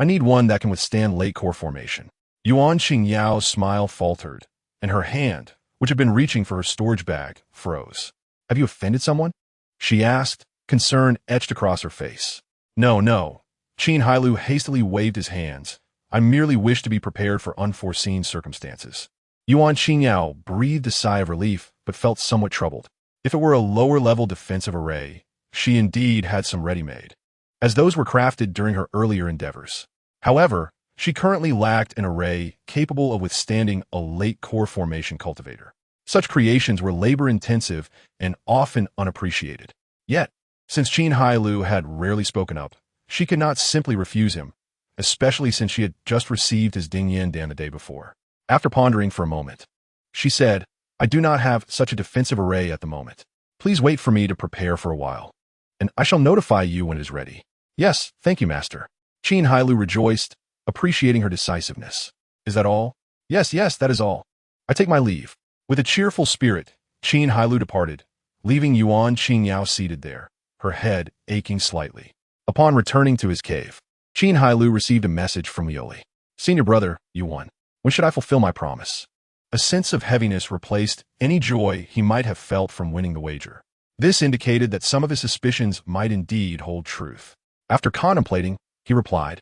I need one that can withstand late core formation. Yuan Qingyao's smile faltered, and her hand, which had been reaching for her storage bag, froze. Have you offended someone? She asked, concern etched across her face. No. Qin Hailou hastily waved his hands. I merely wish to be prepared for unforeseen circumstances. Yuan Qingyao breathed a sigh of relief, but felt somewhat troubled. If it were a lower-level defensive array, she indeed had some ready-made, as those were crafted during her earlier endeavors. However, she currently lacked an array capable of withstanding a late core formation cultivator. Such creations were labor-intensive and often unappreciated. Yet, since Qin Hailou had rarely spoken up, she could not simply refuse him, especially since she had just received his Dingyan Dan the day before. After pondering for a moment, she said, I do not have such a defensive array at the moment. Please wait for me to prepare for a while, and I shall notify you when it is ready. Yes, thank you, Master. Qin Hailou rejoiced, appreciating her decisiveness. Is that all? Yes, that is all. I take my leave. With a cheerful spirit, Qin Hailou departed, leaving Yuan Qingyao seated there, her head aching slightly. Upon returning to his cave, Qin Hailou received a message from Lioli. Senior brother, Yuan, when should I fulfill my promise? A sense of heaviness replaced any joy he might have felt from winning the wager. This indicated that some of his suspicions might indeed hold truth. After contemplating, he replied,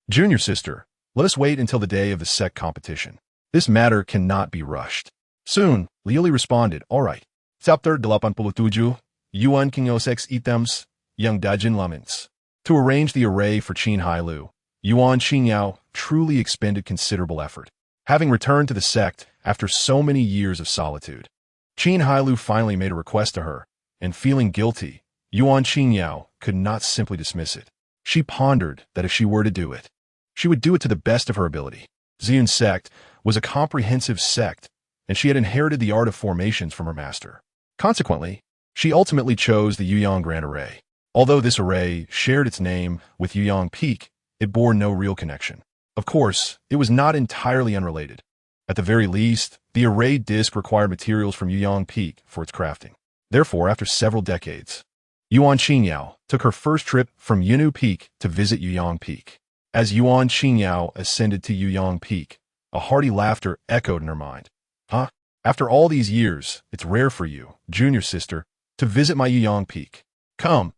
Junior sister, let us wait until the day of the sect competition. This matter cannot be rushed. Soon, Lioli responded, all right. Chapter 87, Yuan Qingyao items, Young Dajin Laments. To arrange the array for Qin Hailou, Yuan Qingyao truly expended considerable effort. Having returned to the sect after so many years of solitude, Qin Hailou finally made a request to her, and feeling guilty, Yuan Qingyao could not simply dismiss it. She pondered that if she were to do it, she would do it to the best of her ability. Ziyun's sect was a comprehensive sect, and she had inherited the art of formations from her master. Consequently, she ultimately chose the Yuyang Grand Array. Although this array shared its name with Yuyang Peak, it bore no real connection. Of course, it was not entirely unrelated. At the very least, the array disc required materials from Yuyang Peak for its crafting. Therefore, after several decades, Yuan Qingyao took her first trip from Yunu Peak to visit Yuyang Peak. As Yuan Qingyao ascended to Yuyang Peak, a hearty laughter echoed in her mind. Huh? After all these years, it's rare for you, junior sister, to visit my Yuyang Peak. Come,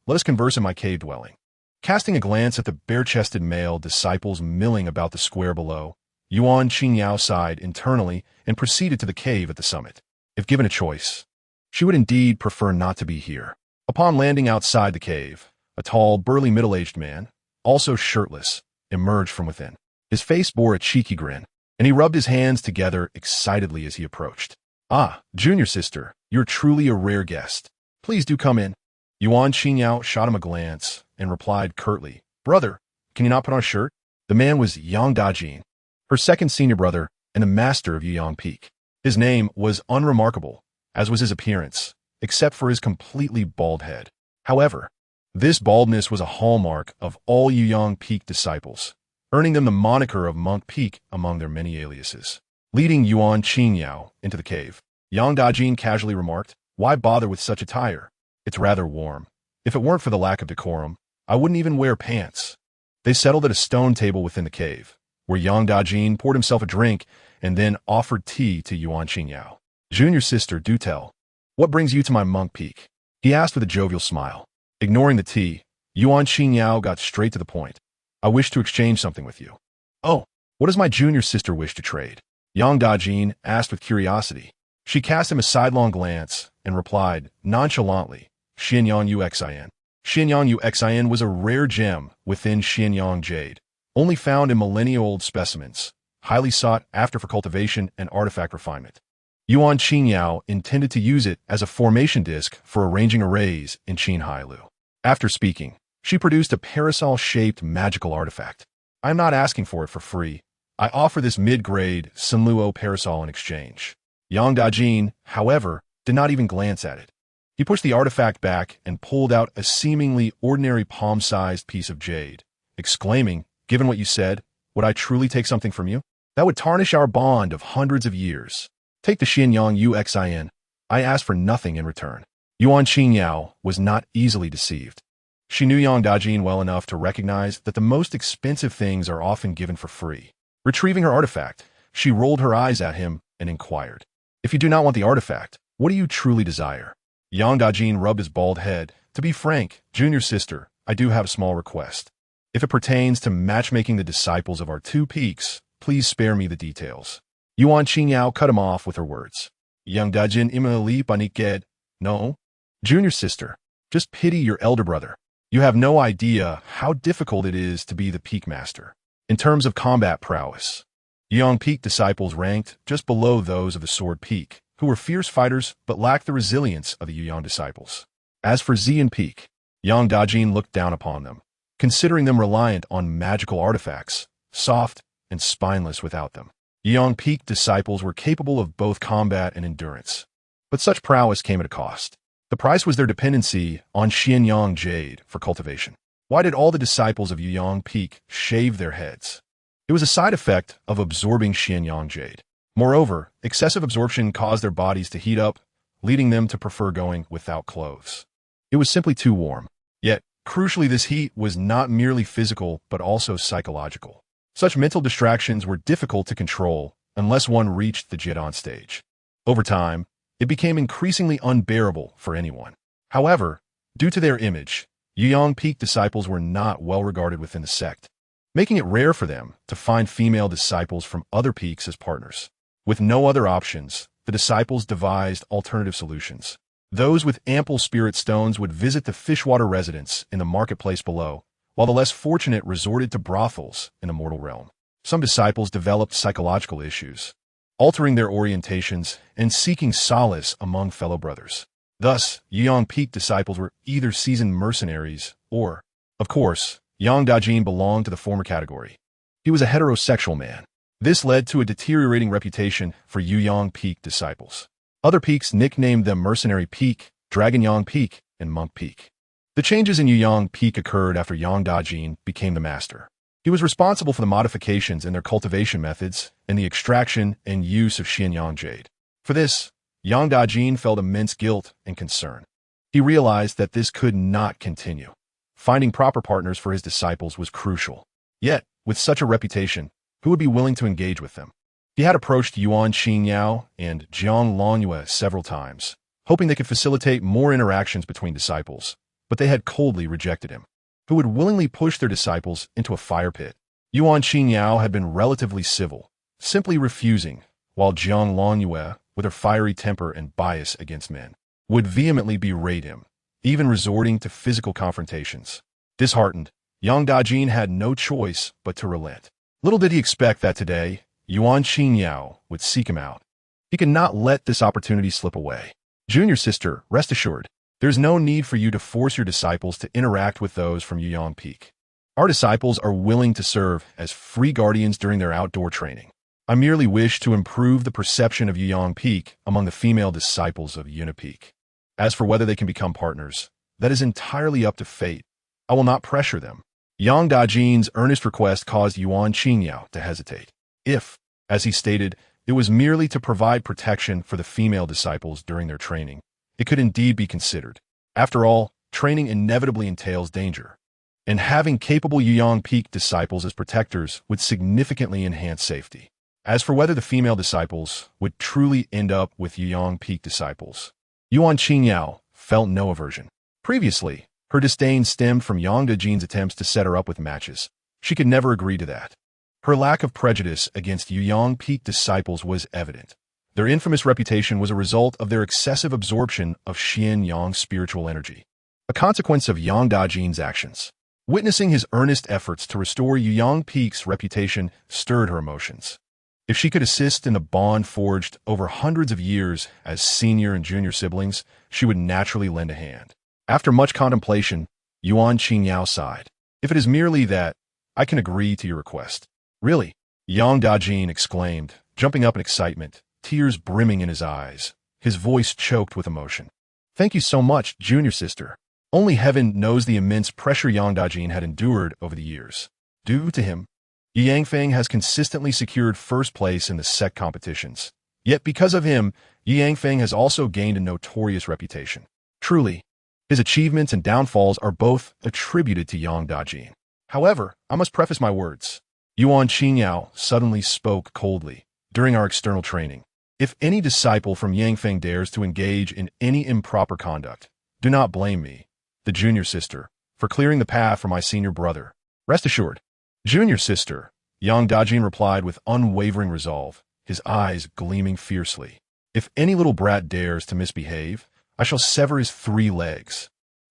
let us converse in my cave dwelling. Casting a glance at the bare-chested male disciples milling about the square below, Yuan Qingyao sighed internally and proceeded to the cave at the summit. If given a choice, she would indeed prefer not to be here. Upon landing outside the cave, a tall, burly middle-aged man, also shirtless, emerged from within. His face bore a cheeky grin, and he rubbed his hands together excitedly as he approached. Ah, junior sister, you're truly a rare guest. Please do come in. Yuan Qingyao shot him a glance and replied curtly, Brother, can you not put on a shirt? The man was Yang Dajin, her second senior brother and the master of Yuyang Peak. His name was unremarkable, as was his appearance, except for his completely bald head. However, this baldness was a hallmark of all Yuyang Peak disciples, earning them the moniker of Monk Peak among their many aliases. Leading Yuan Qingyao into the cave, Yang Dajin casually remarked, "Why bother with such attire? It's rather warm. If it weren't for the lack of decorum, I wouldn't even wear pants." They settled at a stone table within the cave, where Yang Dajin poured himself a drink and then offered tea to Yuan Qingyao. "Junior sister, do tell. What brings you to my Monk Peak?" he asked with a jovial smile. Ignoring the tea, Yuan Qingyao got straight to the point. "I wish to exchange something with you." "Oh, what does my junior sister wish to trade?" Yang Dajin asked with curiosity. She cast him a sidelong glance and replied nonchalantly, "Xianyang Uxin." Xianyang Uxin was a rare gem within Xianyang jade, only found in millennia-old specimens, highly sought after for cultivation and artifact refinement. Yuan Qingyao intended to use it as a formation disc for arranging arrays in Qin Hailou. After speaking, she produced a parasol-shaped magical artifact. "I am not asking for it for free. I offer this mid-grade Sunluo parasol in exchange." Yang Dajin, however, did not even glance at it. He pushed the artifact back and pulled out a seemingly ordinary palm-sized piece of jade, exclaiming, "Given what you said, would I truly take something from you? That would tarnish our bond of hundreds of years. Take the Xianyang Uxin. I ask for nothing in return." Yuan Qingyao was not easily deceived. She knew Yang Dajin well enough to recognize that the most expensive things are often given for free. Retrieving her artifact, she rolled her eyes at him and inquired, "If you do not want the artifact, what do you truly desire?" Yang Dajin rubbed his bald head. "To be frank, junior sister, I do have a small request. If it pertains to matchmaking the disciples of our two peaks, please spare me the details." Yuan Qingyao cut him off with her words. Yang Dajin imminently paniqued. "No, junior sister, just pity your elder brother. You have no idea how difficult it is to be the peak master. In terms of combat prowess, Yuyang Peak disciples ranked just below those of the Sword Peak, who were fierce fighters but lacked the resilience of the Yuyang disciples. As for Xian Peak, Yang Dajin looked down upon them, considering them reliant on magical artifacts, soft and spineless without them. Yuyang Peak disciples were capable of both combat and endurance, but such prowess came at a cost. The price was their dependency on Xianyang jade for cultivation. Why did all the disciples of Yuyang Peak shave their heads? It was a side effect of absorbing Xianyang jade. Moreover, excessive absorption caused their bodies to heat up, leading them to prefer going without clothes. It was simply too warm. Yet, crucially, this heat was not merely physical but also psychological. Such mental distractions were difficult to control unless one reached the Jidan stage. Over time, it became increasingly unbearable for anyone. However, due to their image, Yuyang Peak disciples were not well regarded within the sect, making it rare for them to find female disciples from other peaks as partners. With no other options, the disciples devised alternative solutions. Those with ample spirit stones would visit the Fishwater residence in the marketplace below, while the less fortunate resorted to brothels in the mortal realm. Some disciples developed psychological issues, altering their orientations and seeking solace among fellow brothers. Thus, Yuyang Peak disciples were either seasoned mercenaries or, of course, Yang Dajin belonged to the former category. He was a heterosexual man. This led to a deteriorating reputation for Yuyang Peak disciples. Other peaks nicknamed them Mercenary Peak, Dragonyang Peak, and Monk Peak. The changes in Yuyang Peak occurred after Yang Dajin became the master. He was responsible for the modifications in their cultivation methods and the extraction and use of Xianyang jade. For this, Yang Dajin felt immense guilt and concern. He realized that this could not continue. Finding proper partners for his disciples was crucial. Yet, with such a reputation, who would be willing to engage with them? He had approached Yuan Qingyao and Jiang Longyue several times, hoping they could facilitate more interactions between disciples, but they had coldly rejected him. Who would willingly push their disciples into a fire pit? Yuan Qingyao had been relatively civil, simply refusing, while Jiang Longyue, with her fiery temper and bias against men, would vehemently berate him, even resorting to physical confrontations. Disheartened, Yang Dajin had no choice but to relent. Little did he expect that today, Yuan Qingyao would seek him out. He could not let this opportunity slip away. "Junior sister, rest assured, there's no need for you to force your disciples to interact with those from Yuyang Peak. Our disciples are willing to serve as free guardians during their outdoor training. I merely wish to improve the perception of Yuyang Peak among the female disciples of Yuna Peak. As for whether they can become partners, that is entirely up to fate. I will not pressure them. Yang Dajin's earnest request caused Yuan Qingyao to hesitate. If, as he stated, it was merely to provide protection for the female disciples during their training, it could indeed be considered. After all, training inevitably entails danger, and having capable Yuyang Peak disciples as protectors would significantly enhance safety. As for whether the female disciples would truly end up with Yuyang Peak disciples, Yuan Qingyao felt no aversion. Previously, her disdain stemmed from Yang Dajin's attempts to set her up with matches. She could never agree to that. Her lack of prejudice against Yuyang Peak disciples was evident. Their infamous reputation was a result of their excessive absorption of Xian Yang's spiritual energy, a consequence of Yang Dajin's actions. Witnessing his earnest efforts to restore Yuyang Peak's reputation stirred her emotions. If she could assist in a bond forged over hundreds of years as senior and junior siblings, she would naturally lend a hand. After much contemplation, Yuan Qingyao sighed. If it is merely that, I can agree to your request. Really? Yang Dajin exclaimed, jumping up in excitement, tears brimming in his eyes, his voice choked with emotion. Thank you so much, junior sister. Only heaven knows the immense pressure Yang Dajin had endured over the years. Due to him, Yi Yangfeng has consistently secured first place in the sect competitions. Yet because of him, Yi Yangfeng has also gained a notorious reputation. Truly, his achievements and downfalls are both attributed to Yang Dajin. However, I must preface my words. Yuan Qingyao suddenly spoke coldly. During our external training, if any disciple from Yangfeng dares to engage in any improper conduct, do not blame me, the junior sister, for clearing the path for my senior brother. Rest assured. Junior sister, Yang Dajin replied with unwavering resolve, his eyes gleaming fiercely. If any little brat dares to misbehave, I shall sever his 3 legs.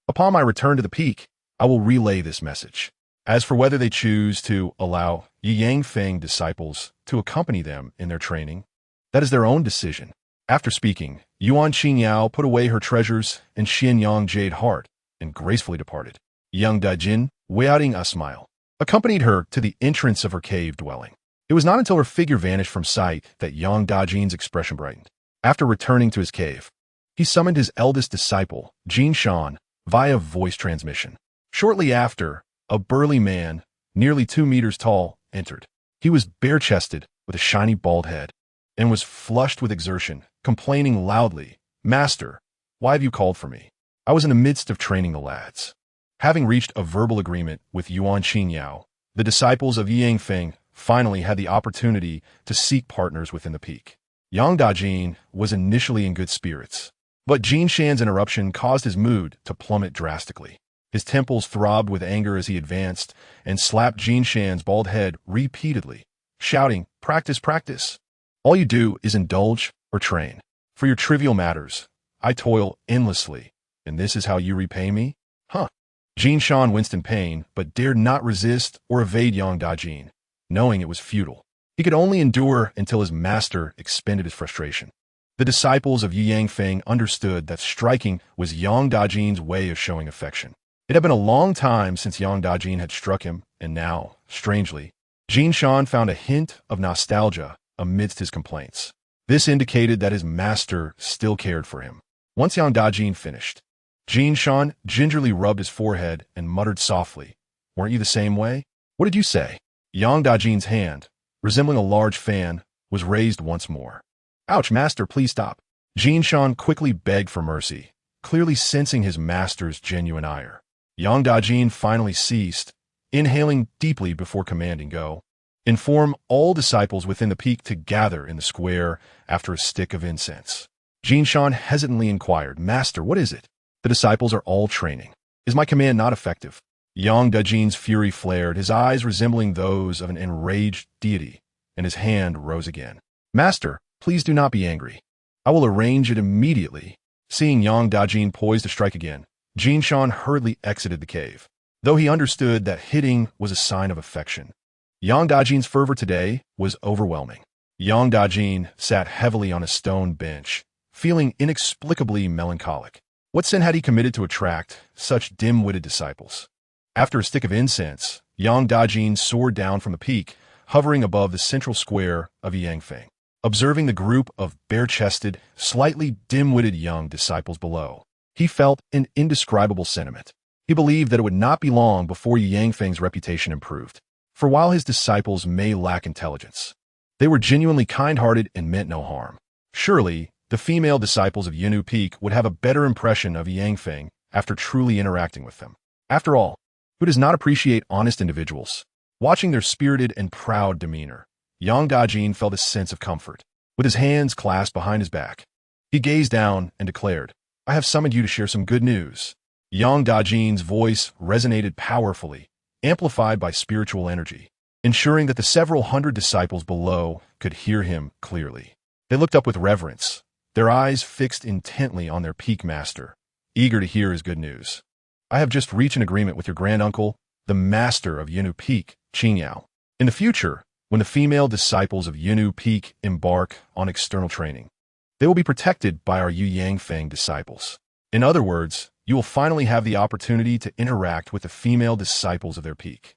Upon my return to the peak, I will relay this message. As for whether they choose to allow Yi Yangfeng disciples to accompany them in their training, that is their own decision. After speaking, Yuan Qingyao put away her treasures and Xianyang jade heart and gracefully departed. Yang Dajin, without a smile, accompanied her to the entrance of her cave dwelling. It was not until her figure vanished from sight that Yang Dajin's expression brightened. After returning to his cave, he summoned his eldest disciple, Jin Shan, via voice transmission. Shortly after, a burly man, nearly 2 meters tall, entered. He was bare-chested, with a shiny bald head, and was flushed with exertion, complaining loudly, "Master, why have you called for me? I was in the midst of training the lads." Having reached a verbal agreement with Yuan Qingyao, the disciples of Yi Yangfeng finally had the opportunity to seek partners within the peak. Yang Dajin was initially in good spirits, but Jin Shan's interruption caused his mood to plummet drastically. His temples throbbed with anger as he advanced and slapped Jin Shan's bald head repeatedly, shouting, "Practice, practice. All you do is indulge or train. For your trivial matters, I toil endlessly, and this is how you repay me? Huh." Jin Shan winced in pain, but dared not resist or evade Yang Dajin, knowing it was futile. He could only endure until his master expended his frustration. The disciples of Yi Yangfeng understood that striking was Yang Dajin's way of showing affection. It had been a long time since Yang Dajin had struck him, and now, strangely, Jin Shan found a hint of nostalgia amidst his complaints. This indicated that his master still cared for him. Once Yang Dajin finished, Jin Shan gingerly rubbed his forehead and muttered softly, "Weren't you the same way? What did you say?" Yang Dajin's hand, resembling a large fan, was raised once more. "Ouch, master, please stop." Jin Shan quickly begged for mercy, clearly sensing his master's genuine ire. Yang Dajin finally ceased, inhaling deeply before commanding go. "Inform all disciples within the peak to gather in the square after a stick of incense." Jin Shan hesitantly inquired, "Master, what is it?" "The disciples are all training. Is my command not effective?" Yang Dajin's fury flared, his eyes resembling those of an enraged deity, and his hand rose again. "Master, please do not be angry. I will arrange it immediately." Seeing Yang Dajin poised to strike again, Jin Shan hurriedly exited the cave. Though he understood that hitting was a sign of affection, Yang Dajin's fervor today was overwhelming. Yang Dajin sat heavily on a stone bench, feeling inexplicably melancholic. What sin had he committed to attract such dim-witted disciples? After a stick of incense, Yang Dajin soared down from the peak, hovering above the central square of Yangfeng, observing the group of bare-chested, slightly dim-witted young disciples below. He felt an indescribable sentiment. He believed that it would not be long before Yu Yangfeng's reputation improved. For while his disciples may lack intelligence, they were genuinely kind-hearted and meant no harm. Surely, the female disciples of Yunnu Peak would have a better impression of Yu Yangfeng after truly interacting with them. After all, who does not appreciate honest individuals? Watching their spirited and proud demeanor, Yang Dajin felt a sense of comfort. With his hands clasped behind his back, he gazed down and declared, "I have summoned you to share some good news." Yang Dajin's voice resonated powerfully, amplified by spiritual energy, ensuring that the several hundred disciples below could hear him clearly. They looked up with reverence, their eyes fixed intently on their peak master, eager to hear his good news. "I have just reached an agreement with your granduncle, the master of Yunnu Peak, Qin Hailou. In the future, when the female disciples of Yunnu Peak embark on external training, they will be protected by our Yu Yangfeng disciples. In other words, you will finally have the opportunity to interact with the female disciples of their peak."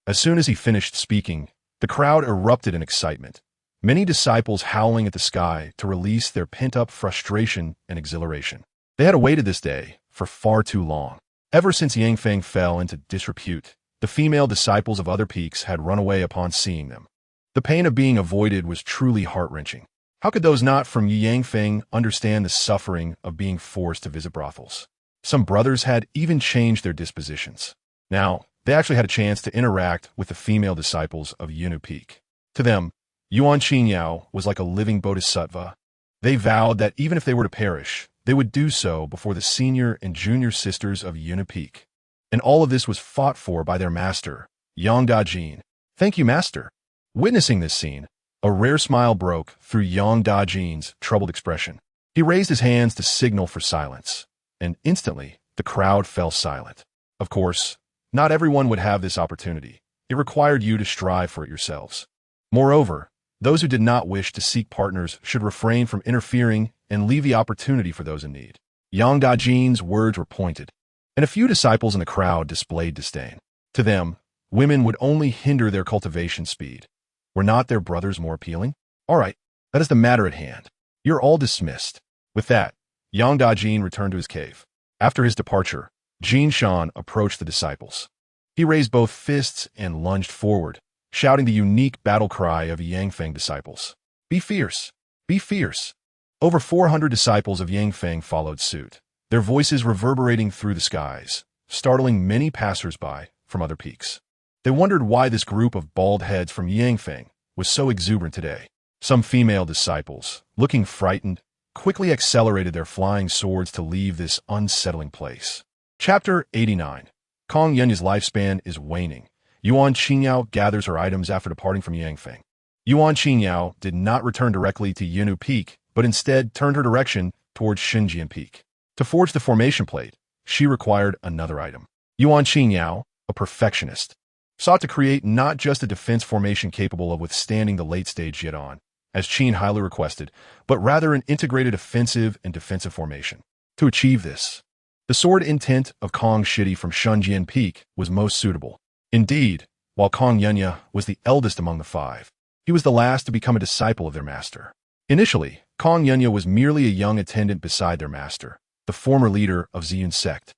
As soon as he finished speaking, the crowd erupted in excitement, many disciples howling at the sky to release their pent-up frustration and exhilaration. They had awaited this day for far too long. Ever since Yangfeng fell into disrepute, the female disciples of other peaks had run away upon seeing them. The pain of being avoided was truly heart-wrenching. How could those not from Yu Yangfeng understand the suffering of being forced to visit brothels? Some brothers had even changed their dispositions. Now, they actually had a chance to interact with the female disciples of Yunnu Peak. To them, Yuan Qingyao was like a living bodhisattva. They vowed that even if they were to perish, they would do so before the senior and junior sisters of Yunnu Peak. And all of this was fought for by their master, Yang Dajin. "Thank you, master." Witnessing this scene, a rare smile broke through Yang Dajin's troubled expression. He raised his hands to signal for silence, and instantly, the crowd fell silent. Of course, not everyone would have this opportunity. It required you to strive for it yourselves. Moreover, those who did not wish to seek partners should refrain from interfering and leave the opportunity for those in need. Yang Dajin's words were pointed, and a few disciples in the crowd displayed disdain. To them, women would only hinder their cultivation speed. Were not their brothers more appealing? All right, that is the matter at hand. You're all dismissed. With that, Yang Dajin returned to his cave. After his departure, Jin Shan approached the disciples. He raised both fists and lunged forward, shouting the unique battle cry of Yangfeng disciples. "Be fierce! Be fierce!" Over 400 disciples of Yangfeng followed suit, their voices reverberating through the skies, startling many passers-by from other peaks. They wondered why this group of bald heads from Yangfeng was so exuberant today. Some female disciples, looking frightened, quickly accelerated their flying swords to leave this unsettling place. Chapter 89. Kong Yunya's lifespan is waning. Yuan Qingyao gathers her items after departing from Yangfeng. Yuan Qingyao did not return directly to Yunnu Peak, but instead turned her direction towards Xinjian Peak. To forge the formation plate, she required another item. Yuan Qingyao, a perfectionist, sought to create not just a defense formation capable of withstanding the late-stage Yidon, as Qin Hailou requested, but rather an integrated offensive and defensive formation. To achieve this, the sword intent of Kong Shidi from Xinjian Peak was most suitable. Indeed, while Kong Yunya was the eldest among the five, he was the last to become a disciple of their master. Initially, Kong Yunya was merely a young attendant beside their master, the former leader of Ziyun sect.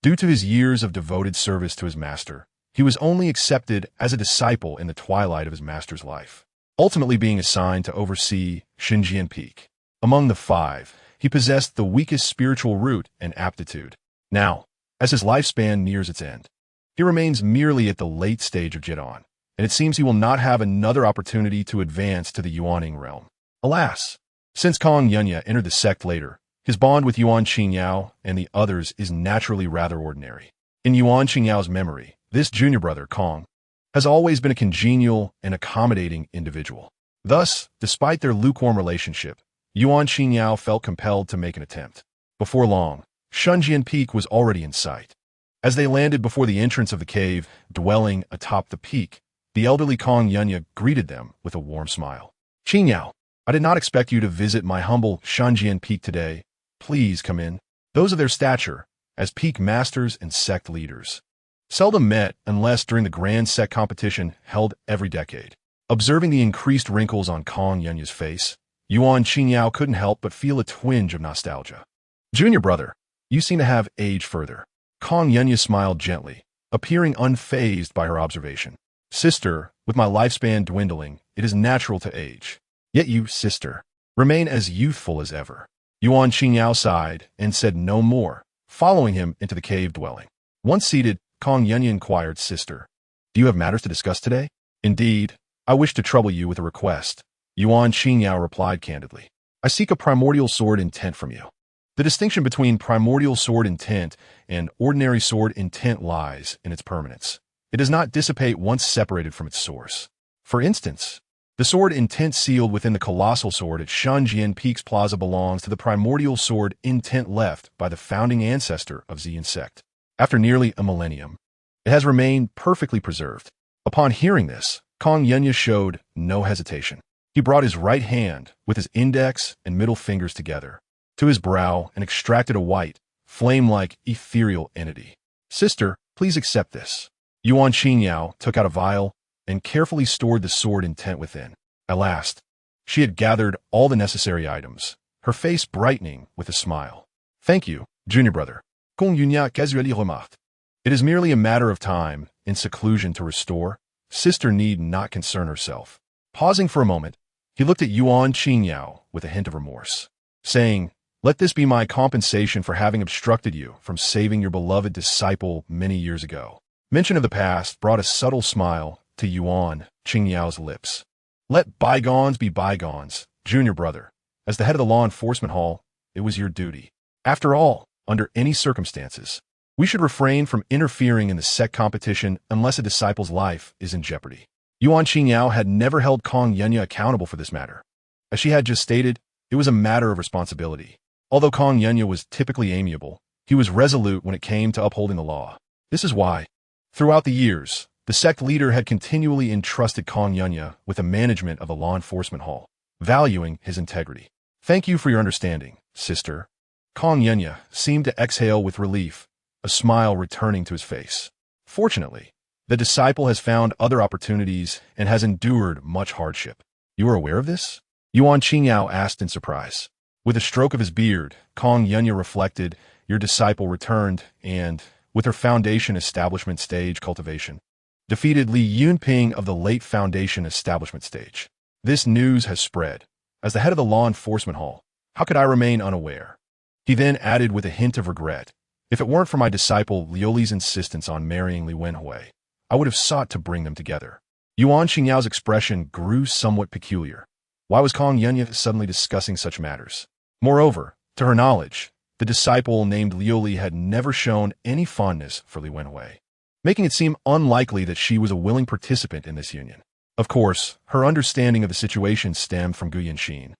Due to his years of devoted service to his master, he was only accepted as a disciple in the twilight of his master's life, ultimately being assigned to oversee Xinjian Peak. Among the five, he possessed the weakest spiritual root and aptitude. Now, as his lifespan nears its end, he remains merely at the late stage of Jidon, and it seems he will not have another opportunity to advance to the Yuaning realm. Alas, since Kong Yunya entered the sect later, his bond with Yuan Qingyao and the others is naturally rather ordinary. In Yuan Qingyao's memory, this junior brother, Kong, has always been a congenial and accommodating individual. Thus, despite their lukewarm relationship, Yuan Qingyao felt compelled to make an attempt. Before long, Xinjian Peak was already in sight. As they landed before the entrance of the cave, dwelling atop the peak, the elderly Kong Yunya greeted them with a warm smile. "Qingyao, I did not expect you to visit my humble Xinjian Peak today. Please come in." Those of their stature, as peak masters and sect leaders, seldom met unless during the grand sect competition held every decade. Observing the increased wrinkles on Kong Yunya's face, Yuan Qingyao couldn't help but feel a twinge of nostalgia. "Junior brother, you seem to have aged further." Kong Yunya smiled gently, appearing unfazed by her observation. Sister, with my lifespan dwindling, it is natural to age. Yet you, sister, remain as youthful as ever. Yuan Qingyao sighed and said no more, following him into the cave dwelling. Once seated, Kong Yunya inquired, Sister, do you have matters to discuss today? Indeed, I wish to trouble you with a request. Yuan Qingyao replied candidly. I seek a primordial sword intent from you. The distinction between primordial sword intent and ordinary sword intent lies in its permanence. It does not dissipate once separated from its source. For instance, the sword intent sealed within the colossal sword at Shanjian Peaks Plaza belongs to the primordial sword intent left by the founding ancestor of Xian sect. After nearly a millennium, it has remained perfectly preserved. Upon hearing this, Kong Yunya showed no hesitation. He brought his right hand with his index and middle fingers together to his brow and extracted a white, flame-like, ethereal entity. Sister, please accept this. Yuan Qingyao took out a vial and carefully stored the sword intent within. At last, she had gathered all the necessary items, her face brightening with a smile. Thank you, junior brother. Kong Yunya casually remarked. It is merely a matter of time, in seclusion to restore. Sister need not concern herself. Pausing for a moment, he looked at Yuan Qingyao with a hint of remorse, saying, let this be my compensation for having obstructed you from saving your beloved disciple many years ago. Mention of the past brought a subtle smile to Yuan Qingyao's lips. Let bygones be bygones, junior brother. As the head of the law enforcement hall, it was your duty. After all, under any circumstances, we should refrain from interfering in the sect competition unless a disciple's life is in jeopardy. Yuan Qingyao had never held Kong Yunya accountable for this matter. As she had just stated, it was a matter of responsibility. Although Kong Yunya was typically amiable, he was resolute when it came to upholding the law. This is why, throughout the years, the sect leader had continually entrusted Kong Yunya with the management of the law enforcement hall, valuing his integrity. Thank you for your understanding, sister. Kong Yunya seemed to exhale with relief, a smile returning to his face. Fortunately, the disciple has found other opportunities and has endured much hardship. You are aware of this? Yuan Qingyao asked in surprise. With a stroke of his beard, Kong Yunya reflected, your disciple returned and, with her foundation establishment stage cultivation, defeated Li Yunping of the late foundation establishment stage. This news has spread. As the head of the law enforcement hall, how could I remain unaware? He then added with a hint of regret, if it weren't for my disciple Liuli's insistence on marrying Li Wenhui, I would have sought to bring them together. Yuan Qingyao's expression grew somewhat peculiar. Why was Kong Yunya suddenly discussing such matters? Moreover, to her knowledge, the disciple named Liuli had never shown any fondness for Li Wenhui, making it seem unlikely that she was a willing participant in this union. Of course, her understanding of the situation stemmed from Gu Yanxin,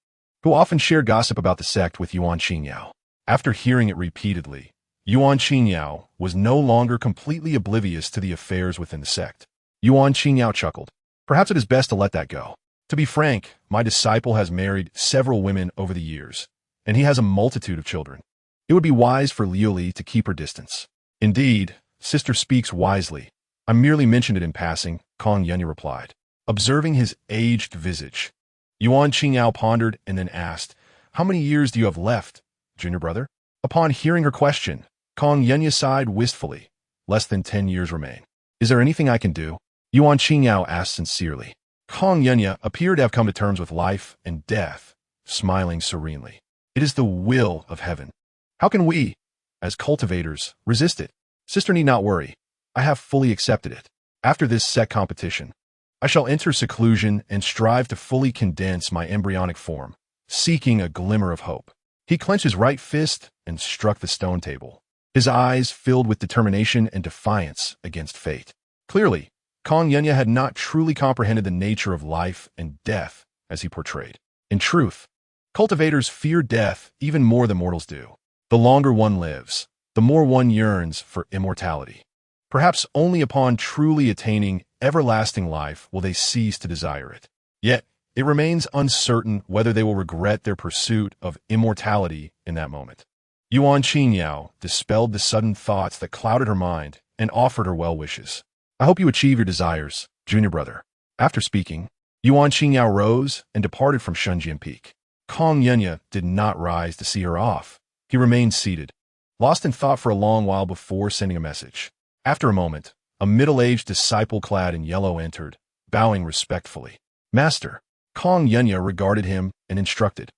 who often shared gossip about the sect with Yuan Qingyao. After hearing it repeatedly, Yuan Qingyao was no longer completely oblivious to the affairs within the sect. Yuan Qingyao chuckled. Perhaps it is best to let that go. To be frank, my disciple has married several women over the years, and he has a multitude of children. It would be wise for Liuli to keep her distance. Indeed, sister speaks wisely. I merely mentioned it in passing, Kong Yunya replied, observing his aged visage. Yuan Qingyao pondered and then asked, how many years do you have left, junior brother? Upon hearing her question, Kong Yunya sighed wistfully. Less than 10 years remain. Is there anything I can do? Yuan Qingyao asked sincerely. Kong Yunya appeared to have come to terms with life and death, smiling serenely. It is the will of heaven. How can we, as cultivators, resist it? Sister need not worry. I have fully accepted it. After this sect competition, I shall enter seclusion and strive to fully condense my embryonic form, seeking a glimmer of hope. He clenched his right fist and struck the stone table, his eyes filled with determination and defiance against fate. Clearly, Kong Yunya had not truly comprehended the nature of life and death as he portrayed. In truth, cultivators fear death even more than mortals do. The longer one lives, the more one yearns for immortality. Perhaps only upon truly attaining everlasting life will they cease to desire it. Yet, it remains uncertain whether they will regret their pursuit of immortality in that moment. Yuan Qingyao dispelled the sudden thoughts that clouded her mind and offered her well wishes. I hope you achieve your desires, junior brother. After speaking, Yuan Qingyao rose and departed from Shanjian Peak. Kong Yunya did not rise to see her off. He remained seated, lost in thought for a long while before sending a message. After a moment, a middle-aged disciple clad in yellow entered, bowing respectfully. Master, Kong Yunya regarded him and instructed.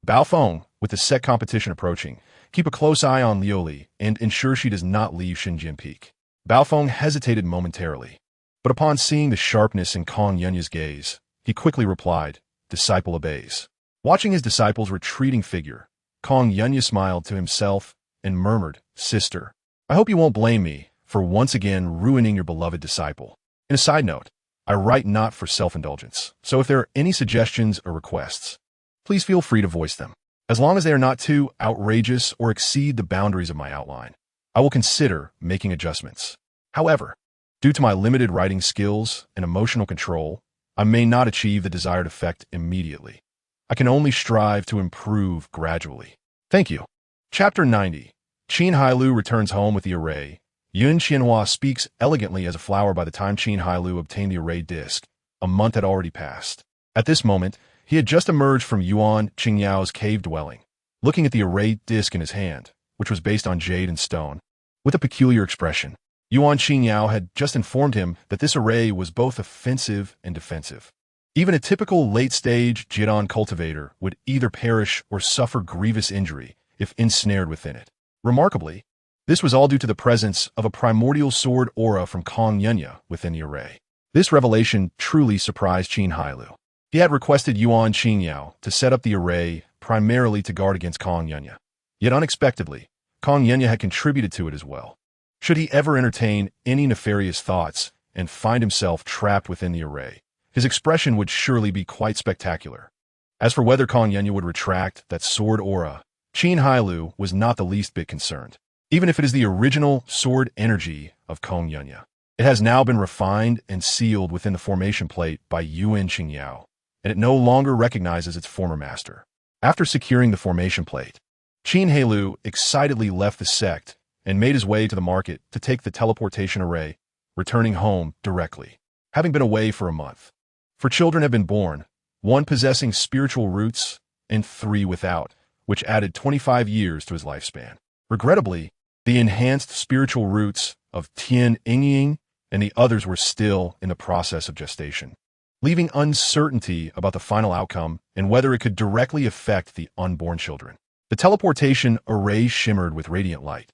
Bao Feng, with the sect competition approaching, keep a close eye on Liu Li and ensure she does not leave Xinjiang Peak. Bao Feng hesitated momentarily, but upon seeing the sharpness in Kong Yunya's gaze, he quickly replied, Disciple obeys. Watching his disciple's retreating figure, Kong Yunya smiled to himself and murmured, Sister, I hope you won't blame me for once again ruining your beloved disciple. In a side note, I write not for self-indulgence, so if there are any suggestions or requests, please feel free to voice them. As long as they are not too outrageous or exceed the boundaries of my outline, I will consider making adjustments. However, due to my limited writing skills and emotional control, I may not achieve the desired effect immediately. I can only strive to improve gradually. Thank you. Chapter 90. Qin Hailou returns home with the array. Yun Qianhua speaks elegantly as a flower by the time Qin Hailou obtained the array disc. A month had already passed. At this moment, he had just emerged from Yuan Qingyao's cave dwelling, looking at the array disc in his hand, which was based on jade and stone. With a peculiar expression, Yuan Qingyao had just informed him that this array was both offensive and defensive. Even a typical late-stage Jidon cultivator would either perish or suffer grievous injury if ensnared within it. Remarkably, this was all due to the presence of a primordial sword aura from Kong Yunya within the array. This revelation truly surprised Qin Hailou. He had requested Yuan Qingyao to set up the array primarily to guard against Kong Yunya. Yet unexpectedly, Kong Yunya had contributed to it as well. Should he ever entertain any nefarious thoughts and find himself trapped within the array, his expression would surely be quite spectacular. As for whether Kong Yunya would retract that sword aura, Qin Hailou was not the least bit concerned. Even if it is the original sword energy of Kong Yunya, it has now been refined and sealed within the formation plate by Yuan Qingyao, and it no longer recognizes its former master. After securing the formation plate, Qin Hailou excitedly left the sect and made his way to the market to take the teleportation array, returning home directly, having been away for a month. For children have been born, 1 possessing spiritual roots and 3 without, which added 25 years to his lifespan. Regrettably, the enhanced spiritual roots of Tian Yingying and the others were still in the process of gestation, leaving uncertainty about the final outcome and whether it could directly affect the unborn children. The teleportation array shimmered with radiant light,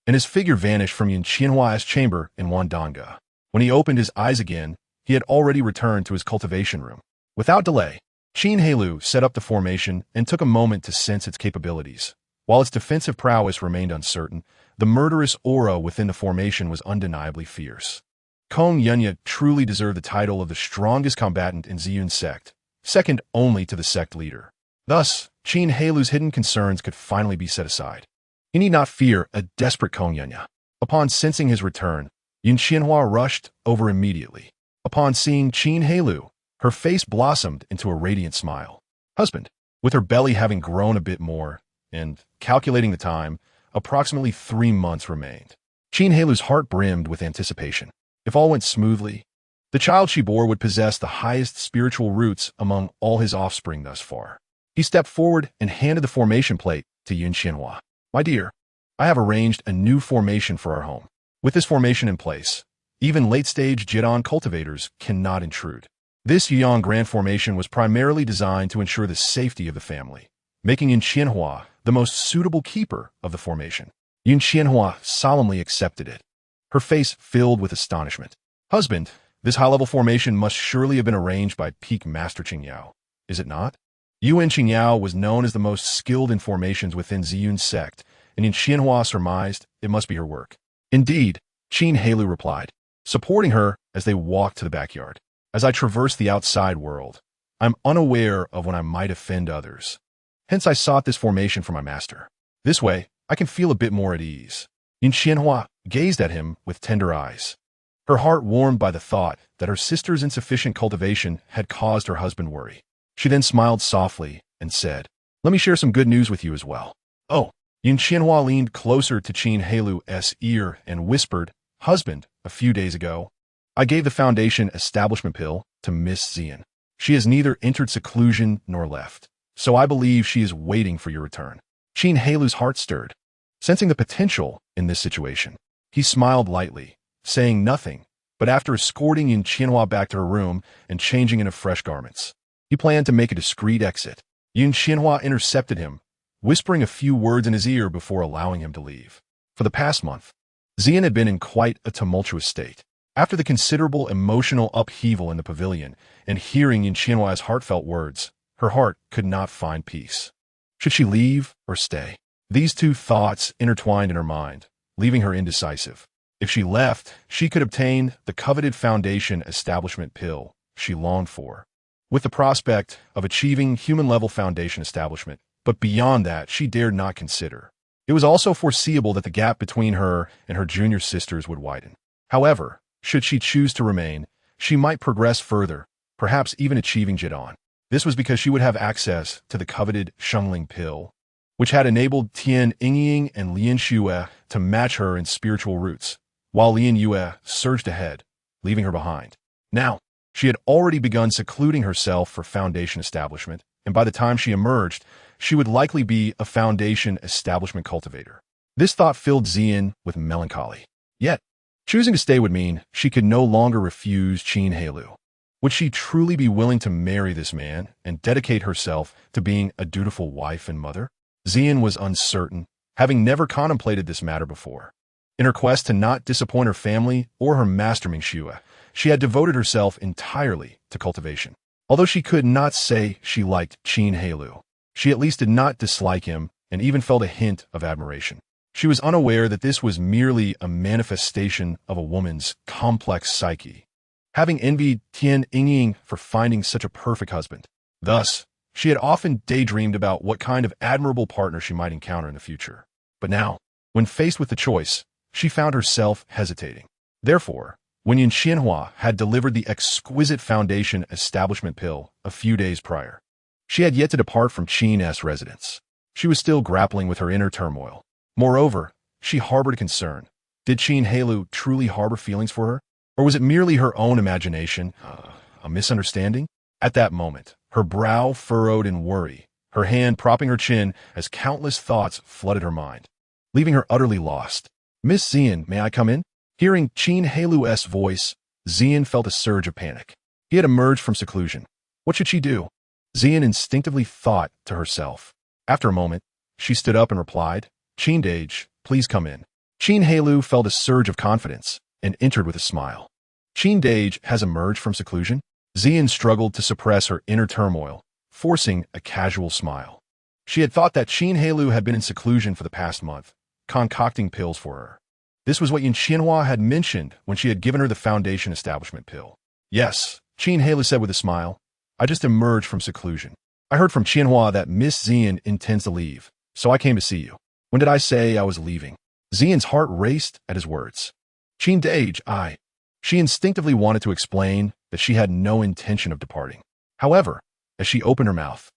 and his figure vanished from Yun Qianhua's chamber in Wandanga. When he opened his eyes again, he had already returned to his cultivation room. Without delay, Qin Hailou set up the formation and took a moment to sense its capabilities. While its defensive prowess remained uncertain, the murderous aura within the formation was undeniably fierce. Kong Yunya truly deserved the title of the strongest combatant in Ziyun's sect, second only to the sect leader. Thus, Qin Hailou's hidden concerns could finally be set aside. He need not fear a desperate Kong Yunya. Upon sensing his return, Yun Qianhua rushed over immediately. Upon seeing Qin Hailou, her face blossomed into a radiant smile. Husband, with her belly having grown a bit more, and, calculating the time, approximately 3 months remained. Qin Hailou's heart brimmed with anticipation. If all went smoothly, the child she bore would possess the highest spiritual roots among all his offspring thus far. He stepped forward and handed the formation plate to Yun Qianhua. My dear, I have arranged a new formation for our home. With this formation in place, even late-stage Jidon cultivators cannot intrude. This Yuan Grand formation was primarily designed to ensure the safety of the family, making Yun Qianhua the most suitable keeper of the formation. Yun Qianhua solemnly accepted it, her face filled with astonishment. Husband, this high-level formation must surely have been arranged by Peak Master Qingyao, is it not? Yuan Qingyao was known as the most skilled in formations within Ziyun's sect, and Yun Qianhua surmised it must be her work. Indeed, Qin Hailou replied, supporting her as they walked to the backyard. As I traverse the outside world, I'm unaware of when I might offend others. Hence I sought this formation for my master. This way, I can feel a bit more at ease. Yun Qianhua gazed at him with tender eyes, her heart warmed by the thought that her sister's insufficient cultivation had caused her husband worry. She then smiled softly and said, let me share some good news with you as well. Oh, Yun Qianhua leaned closer to Qin Hailou's ear and whispered, husband, a few days ago, I gave the Foundation establishment pill to Miss Ziyan. She has neither entered seclusion nor left, so I believe she is waiting for your return. Qin Hailou's heart stirred. Sensing the potential in this situation, he smiled lightly, saying nothing, but after escorting Yin Qianhua back to her room and changing into fresh garments, he planned to make a discreet exit. Yin Qianhua intercepted him, whispering a few words in his ear before allowing him to leave. For the past month, Xian had been in quite a tumultuous state. After the considerable emotional upheaval in the pavilion and hearing Yin Qianhua's heartfelt words, her heart could not find peace. Should she leave or stay? These two thoughts intertwined in her mind, leaving her indecisive. If she left, she could obtain the coveted foundation establishment pill she longed for, with the prospect of achieving human-level foundation establishment, but beyond that she dared not consider. It was also foreseeable that the gap between her and her junior sisters would widen. However, should she choose to remain, she might progress further, perhaps even achieving Jidan. This was because she would have access to the coveted Shengling pill, which had enabled Tian Yingying and Lin Xue to match her in spiritual roots, while Lin Yue surged ahead, leaving her behind. Now, she had already begun secluding herself for foundation establishment, and by the time she emerged, she would likely be a foundation establishment cultivator. This thought filled Xian with melancholy. Yet, choosing to stay would mean she could no longer refuse Qin Hailou. Would she truly be willing to marry this man and dedicate herself to being a dutiful wife and mother? Xian was uncertain, having never contemplated this matter before. In her quest to not disappoint her family or her master Ming Xue, she had devoted herself entirely to cultivation. Although she could not say she liked Qin Hailou, she at least did not dislike him and even felt a hint of admiration. She was unaware that this was merely a manifestation of a woman's complex psyche, having envied Tian Yingying for finding such a perfect husband. Thus, she had often daydreamed about what kind of admirable partner she might encounter in the future. But now, when faced with the choice, she found herself hesitating. Therefore, when Yin Qianhua had delivered the exquisite foundation establishment pill a few days prior, she had yet to depart from Qin's residence. She was still grappling with her inner turmoil. Moreover, she harbored a concern. Did Qin Hailou truly harbor feelings for her? Or was it merely her own imagination, a misunderstanding? At that moment, her brow furrowed in worry, her hand propping her chin as countless thoughts flooded her mind, leaving her utterly lost. "Miss Xian, may I come in?" Hearing Qin Hailou's voice, Xian felt a surge of panic. He had emerged from seclusion. What should she do? Xian instinctively thought to herself. After a moment, she stood up and replied, "Qin Dage, please come in." Qin Hailou felt a surge of confidence and entered with a smile. Qin Dage has emerged from seclusion? Xian struggled to suppress her inner turmoil, forcing a casual smile. She had thought that Qin Hailou had been in seclusion for the past month, concocting pills for her. This was what Yin Qianhua had mentioned when she had given her the foundation establishment pill. "Yes," Qin Hailou said with a smile. "I just emerged from seclusion. I heard from Qianhua that Miss Xian intends to leave, so I came to see you." "When did I say I was leaving?" Xian's heart raced at his words. "Qin Dage, I..." She instinctively wanted to explain that she had no intention of departing. However, as she opened her mouth,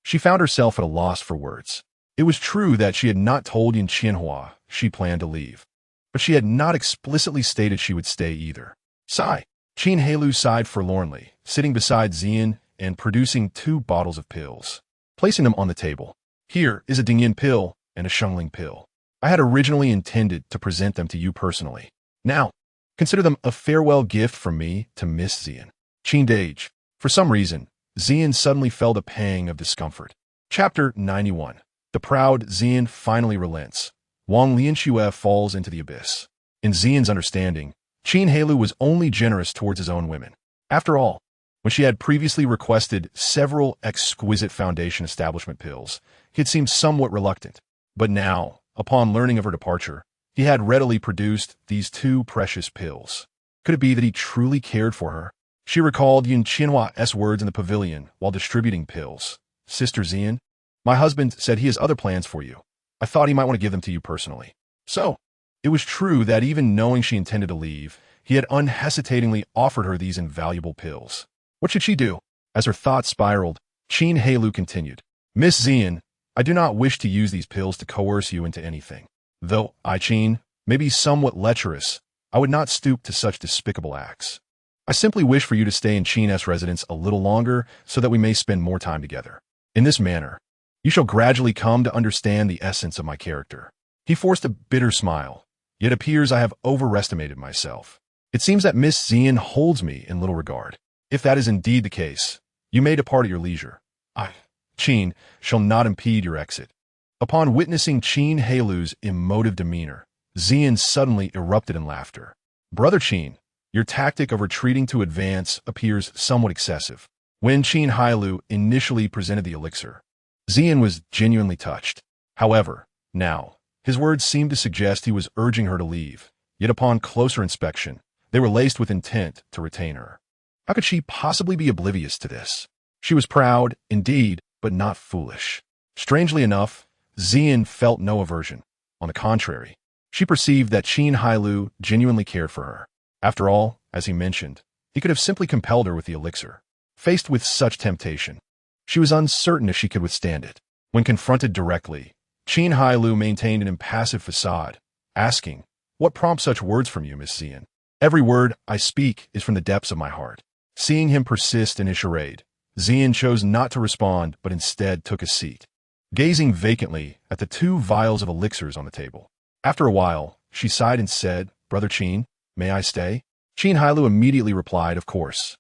she found herself at a loss for words. It was true that she had not told Yin Qianhua she planned to leave, but she had not explicitly stated she would stay either. Sigh. Qin Hailou sighed forlornly, sitting beside Xian and producing 2 bottles of pills, placing them on the table. "Here is a Dingyin pill and a Shengling pill. I had originally intended to present them to you personally. Now, consider them a farewell gift from me to Miss Xian." Qin Dage. For some reason, Xian suddenly felt a pang of discomfort. Chapter 91. The proud Xian finally relents. Wang Lianxue falls into the abyss. In Xian's understanding, Qin Hailou was only generous towards his own women. After all, when she had previously requested several exquisite foundation establishment pills, he had seemed somewhat reluctant. But now, upon learning of her departure, he had readily produced these 2 precious pills. Could it be that he truly cared for her? She recalled Yin Qianhua's words in the pavilion while distributing pills. "Sister Xian, my husband said he has other plans for you. I thought he might want to give them to you personally." So, it was true that even knowing she intended to leave, he had unhesitatingly offered her these invaluable pills. What should she do? As her thoughts spiraled, Qin Hailou continued, "Miss Xian, I do not wish to use these pills to coerce you into anything. Though I, Qin, may be somewhat lecherous, I would not stoop to such despicable acts. I simply wish for you to stay in Qin's residence a little longer so that we may spend more time together. In this manner, you shall gradually come to understand the essence of my character." He forced a bitter smile. It appears I have overestimated myself. It seems that Miss Xian holds me in little regard. If that is indeed the case, you may depart at your leisure. I, Qin, shall not impede your exit. Upon witnessing Qin Hailou's emotive demeanor, Xian suddenly erupted in laughter. Brother Qin, your tactic of retreating to advance appears somewhat excessive. When Qin Hailou initially presented the elixir, Xian was genuinely touched. However, now, his words seemed to suggest he was urging her to leave, yet upon closer inspection, they were laced with intent to retain her. How could she possibly be oblivious to this? She was proud, indeed, but not foolish. Strangely enough, Xian felt no aversion. On the contrary, she perceived that Qin Hailou genuinely cared for her. After all, as he mentioned, he could have simply compelled her with the elixir. Faced with such temptation, she was uncertain if she could withstand it. When confronted directly, Qin Hailou maintained an impassive facade, asking, "What prompts such words from you, Miss Xian?" "Every word I speak is from the depths of my heart." Seeing him persist in his charade, Xian chose not to respond but instead took a seat, gazing vacantly at the 2 vials of elixirs on the table. After a while, she sighed and said, "Brother Qin, may I stay?" Qin Hailou immediately replied, "Of course.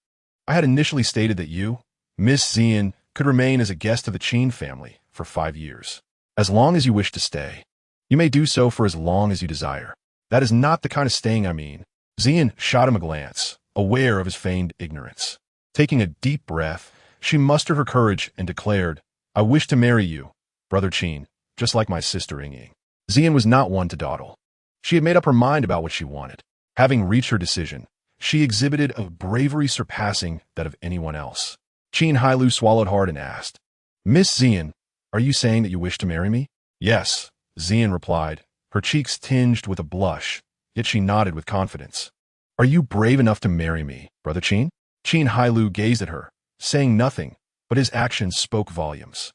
I had initially stated that you, Miss Xian, could remain as a guest of the Qin family for 5 years. As long as you wish to stay, you may do so for as long as you desire. That is not the kind of staying I mean." Xian shot him a glance, aware of his feigned ignorance. Taking a deep breath, she mustered her courage and declared, "I wish to marry you, Brother Qin, just like my sister Ying." Xian was not one to dawdle. She had made up her mind about what she wanted. Having reached her decision, she exhibited a bravery surpassing that of anyone else. Qin Hailou swallowed hard and asked, "Miss Xian, are you saying that you wish to marry me?" "Yes," Xian replied, her cheeks tinged with a blush, yet she nodded with confidence. "Are you brave enough to marry me, Brother Qin?" Qin Hailou gazed at her, saying nothing, but his actions spoke volumes.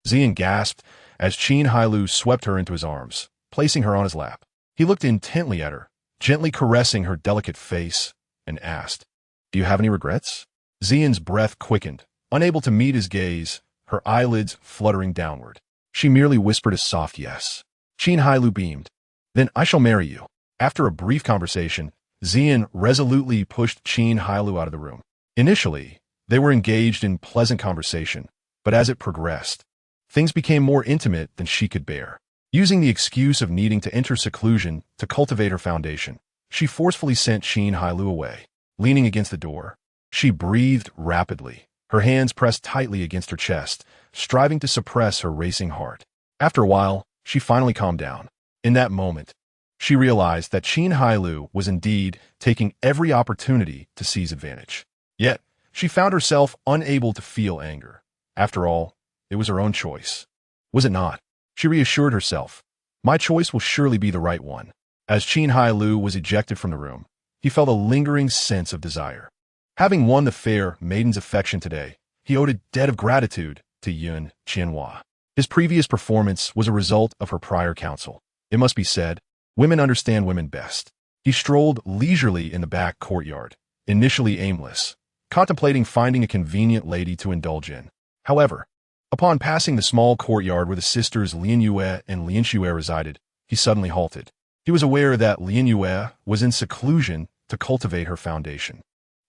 Xian gasped as Qin Hailou swept her into his arms, placing her on his lap. He looked intently at her, gently caressing her delicate face, and asked, "Do you have any regrets?" Xian's breath quickened, unable to meet his gaze, her eyelids fluttering downward. She merely whispered a soft yes. Qin Hailou beamed. "Then I shall marry you." After a brief conversation, Xian resolutely pushed Qin Hailou out of the room. Initially, they were engaged in pleasant conversation, but as it progressed, things became more intimate than she could bear. Using the excuse of needing to enter seclusion to cultivate her foundation, she forcefully sent Qin Hailou away. Leaning against the door, she breathed rapidly, her hands pressed tightly against her chest, striving to suppress her racing heart. After a while, she finally calmed down. In that moment, she realized that Qin Hailou was indeed taking every opportunity to seize advantage. Yet, she found herself unable to feel anger. After all, it was her own choice. Was it not? She reassured herself. My choice will surely be the right one. As Qin Hailou was ejected from the room, he felt a lingering sense of desire. Having won the fair maiden's affection today, he owed a debt of gratitude to Yun Qianhua. His previous performance was a result of her prior counsel. It must be said, women understand women best. He strolled leisurely in the back courtyard, initially aimless, contemplating finding a convenient lady to indulge in. However, upon passing the small courtyard where the sisters Lian Yue and Lian Xue resided, he suddenly halted. He was aware that Lian Yue was in seclusion to cultivate her foundation.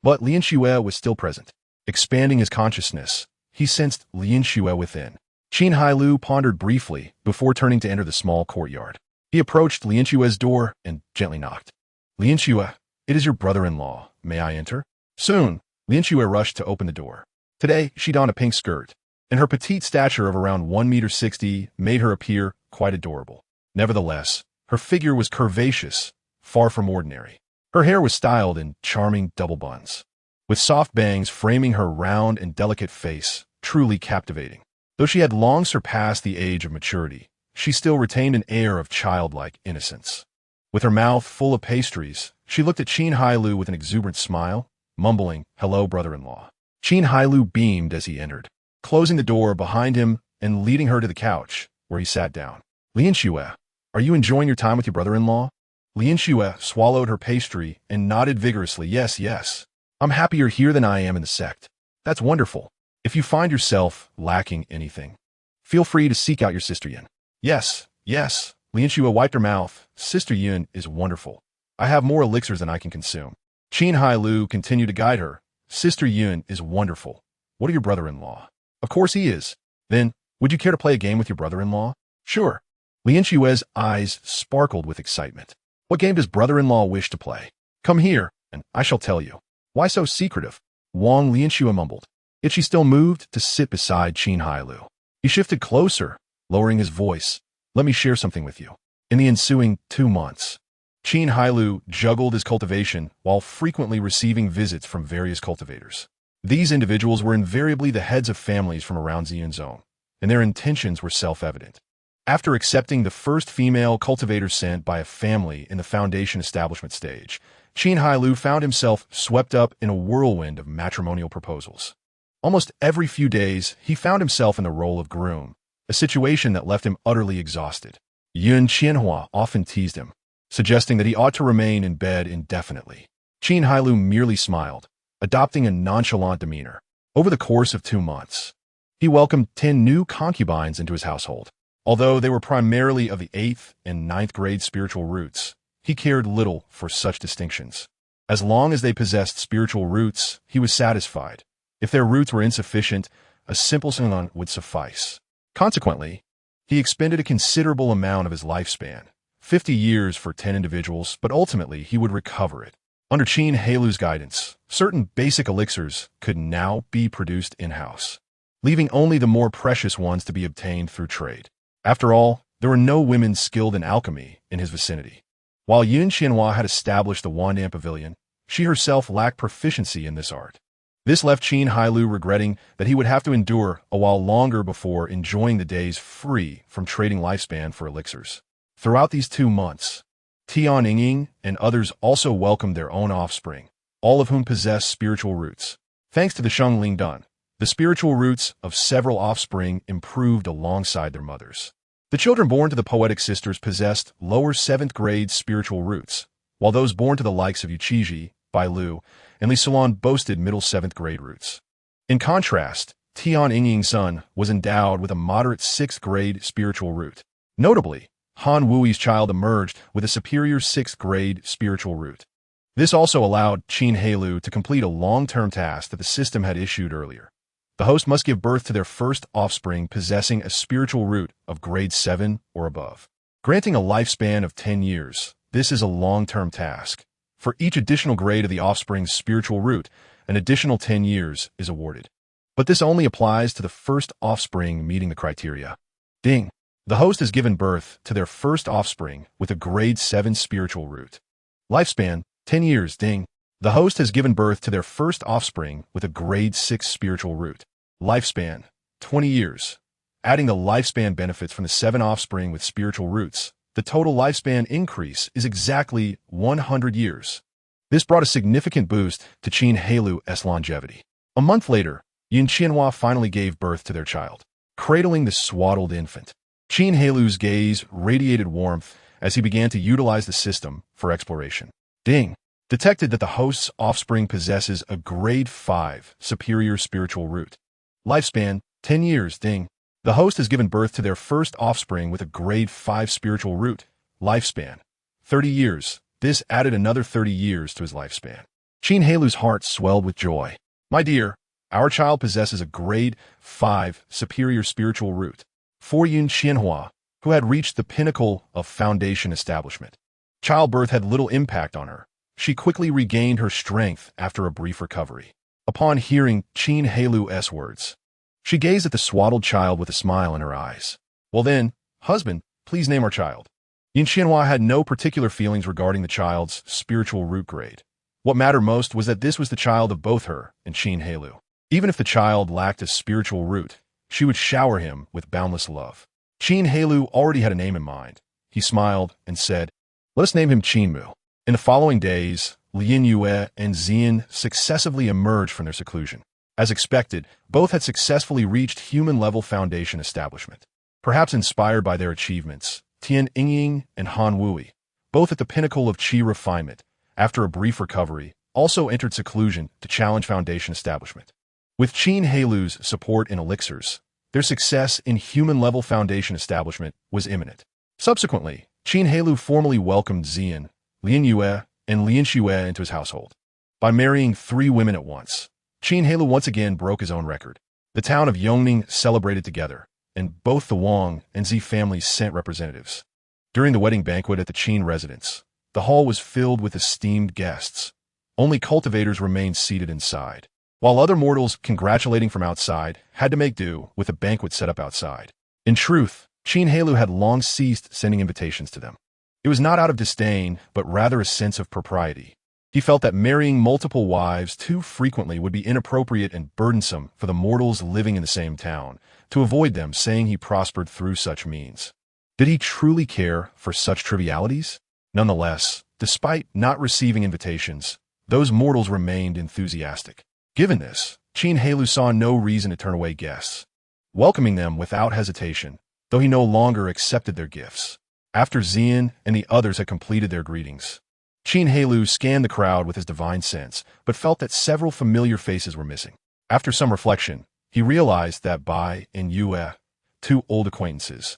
But Lian Xue was still present. Expanding his consciousness, he sensed Lian Xue within. Qin Hailou pondered briefly before turning to enter the small courtyard. He approached Lian Xue's door and gently knocked. "Lian Xue, it is your brother-in-law. May I enter?" Soon, Lian Xue rushed to open the door. Today, she donned a pink skirt, and her petite stature of around 1.60 meters made her appear quite adorable. Nevertheless, her figure was curvaceous, far from ordinary. Her hair was styled in charming double buns, with soft bangs framing her round and delicate face, truly captivating. Though she had long surpassed the age of maturity, she still retained an air of childlike innocence. With her mouth full of pastries, she looked at Qin Hailou with an exuberant smile, mumbling, "Hello, brother-in-law." Qin Hailou beamed as he entered, closing the door behind him and leading her to the couch, where he sat down. "Lian Xue, are you enjoying your time with your brother-in-law?" Lian Xue swallowed her pastry and nodded vigorously. "Yes, yes. I'm happier here than I am in the sect." "That's wonderful. If you find yourself lacking anything, feel free to seek out your sister Yin." "Yes, yes, Lianxue wiped her mouth. Sister Yun is wonderful. I have more elixirs than I can consume. Qin Hailou continued to guide her. Sister Yun is wonderful. What are your brother-in-law? Of course he is. Then, would you care to play a game with your brother-in-law? Sure. Lianxue's eyes sparkled with excitement. What game does brother-in-law wish to play? Come here, and I shall tell you. Why so secretive? Wang Lianxue mumbled. Yet she still moved to sit beside Qin Hailou. He shifted closer, lowering his voice. Let me share something with you. In the ensuing 2 months, Qin Hailou juggled his cultivation while frequently receiving visits from various cultivators. These individuals were invariably the heads of families from around Ziyun Zone, and their intentions were self-evident. After accepting the first female cultivator sent by a family in the foundation establishment stage, Qin Hailou found himself swept up in a whirlwind of matrimonial proposals. Almost every few days, he found himself in the role of groom, a situation that left him utterly exhausted. Yun Qianhua often teased him, suggesting that he ought to remain in bed indefinitely. Qin Hailou merely smiled, adopting a nonchalant demeanor. Over the course of 2 months, he welcomed 10 new concubines into his household. Although they were primarily of the 8th and 9th grade spiritual roots, he cared little for such distinctions. As long as they possessed spiritual roots, he was satisfied. If their roots were insufficient, a simple Sunan would suffice. Consequently, he expended a considerable amount of his lifespan, 50 years for 10 individuals, but ultimately he would recover it. Under Qin Hailou's guidance, certain basic elixirs could now be produced in-house, leaving only the more precious ones to be obtained through trade. After all, there were no women skilled in alchemy in his vicinity. While Yun Qianhua had established the Wandan Pavilion, she herself lacked proficiency in this art. This left Qin Hailou regretting that he would have to endure a while longer before enjoying the days free from trading lifespan for elixirs. Throughout these 2 months, Tian Yingying and others also welcomed their own offspring, all of whom possessed spiritual roots. Thanks to the Sheng Ling Dun, the spiritual roots of several offspring improved alongside their mothers. The children born to the poetic sisters possessed lower 7th grade spiritual roots, while those born to the likes of Yuqiji, Bailu, and Li Sulan boasted middle 7th grade roots. In contrast, Tian Yingying's son was endowed with a moderate 6th grade spiritual root. Notably, Han Wui's child emerged with a superior 6th grade spiritual root. This also allowed Qin Hailou to complete a long-term task that the system had issued earlier. The host must give birth to their first offspring possessing a spiritual root of grade 7 or above. Granting a lifespan of 10 years, this is a long-term task. For each additional grade of the offspring's spiritual root, an additional 10 years is awarded. But this only applies to the first offspring meeting the criteria. Ding. The host has given birth to their first offspring with a grade 7 spiritual root. Lifespan, 10 years. Ding. The host has given birth to their first offspring with a grade 6 spiritual root. Lifespan, 20 years. Adding the lifespan benefits from the 7 offspring with spiritual roots, the total lifespan increase is exactly 100 years. This brought a significant boost to Qin Hailou's longevity. A month later, Yun Qianhua finally gave birth to their child, cradling the swaddled infant. Qin Hailou's gaze radiated warmth as he began to utilize the system for exploration. Ding. Detected that the host's offspring possesses a grade 5 superior spiritual root. Lifespan, 10 years. Ding. The host has given birth to their first offspring with a grade 5 spiritual root. Lifespan, 30 years. This added another 30 years to his lifespan. Qin Hailou's heart swelled with joy. My dear, our child possesses a grade 5 superior spiritual root. For Yun Qianhua, who had reached the pinnacle of foundation establishment, childbirth had little impact on her. She quickly regained her strength after a brief recovery. Upon hearing Qin Hailou's words, she gazed at the swaddled child with a smile in her eyes. Well then, husband, please name our child. Yun Qianhua had no particular feelings regarding the child's spiritual root grade. What mattered most was that this was the child of both her and Qin Hailou. Even if the child lacked a spiritual root, she would shower him with boundless love. Qin Hailou already had a name in mind. He smiled and said, let us name him Qinmu. In the following days, Lian Yue and Zian successively emerged from their seclusion. As expected, both had successfully reached human-level foundation establishment. Perhaps inspired by their achievements, Tian Yingying and Han Wui, both at the pinnacle of qi refinement, after a brief recovery, also entered seclusion to challenge foundation establishment. With Qin Hailou's support in elixirs, their success in human-level foundation establishment was imminent. Subsequently, Qin Hailou formally welcomed Zian, Lian Yue, and Lian Xue into his household. By marrying 3 women at once, Qin Hailou once again broke his own record. The town of Yongning celebrated together, and both the Wang and Zi families sent representatives. During the wedding banquet at the Qin residence, the hall was filled with esteemed guests. Only cultivators remained seated inside, while other mortals congratulating from outside had to make do with a banquet set up outside. In truth, Qin Hailou had long ceased sending invitations to them. It was not out of disdain, but rather a sense of propriety. He felt that marrying multiple wives too frequently would be inappropriate and burdensome for the mortals living in the same town, to avoid them saying he prospered through such means. Did he truly care for such trivialities? Nonetheless, despite not receiving invitations, those mortals remained enthusiastic. Given this, Qin Hailou saw no reason to turn away guests, welcoming them without hesitation, though he no longer accepted their gifts. After Zian and the others had completed their greetings, Qin Hailou scanned the crowd with his divine sense, but felt that several familiar faces were missing. After some reflection, he realized that Bai and Yue, 2 old acquaintances,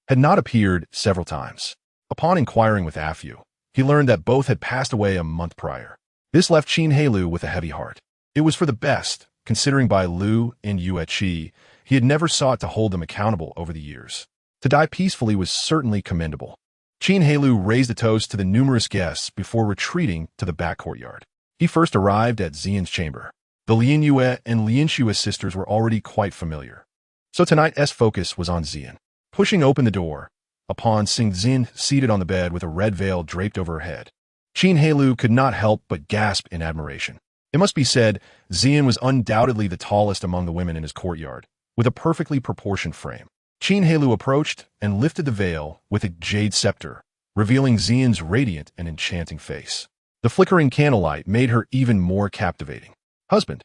had not appeared several times. Upon inquiring with Afu, he learned that both had passed away a month prior. This left Qin Hailou with a heavy heart. It was for the best, considering Bai Lu and Yue Qi, he had never sought to hold them accountable over the years. To die peacefully was certainly commendable. Qin Hailou raised a toast to the numerous guests before retreating to the back courtyard. He first arrived at Zian's chamber. The Lian Yue and Lian Xue sisters were already quite familiar, so tonight's focus was on Zian. Pushing open the door, upon seeing Zian seated on the bed with a red veil draped over her head, Qin Hailou could not help but gasp in admiration. It must be said, Zian was undoubtedly the tallest among the women in his courtyard, with a perfectly proportioned frame. Qin Hailou approached and lifted the veil with a jade scepter, revealing Zian's radiant and enchanting face. The flickering candlelight made her even more captivating. Husband.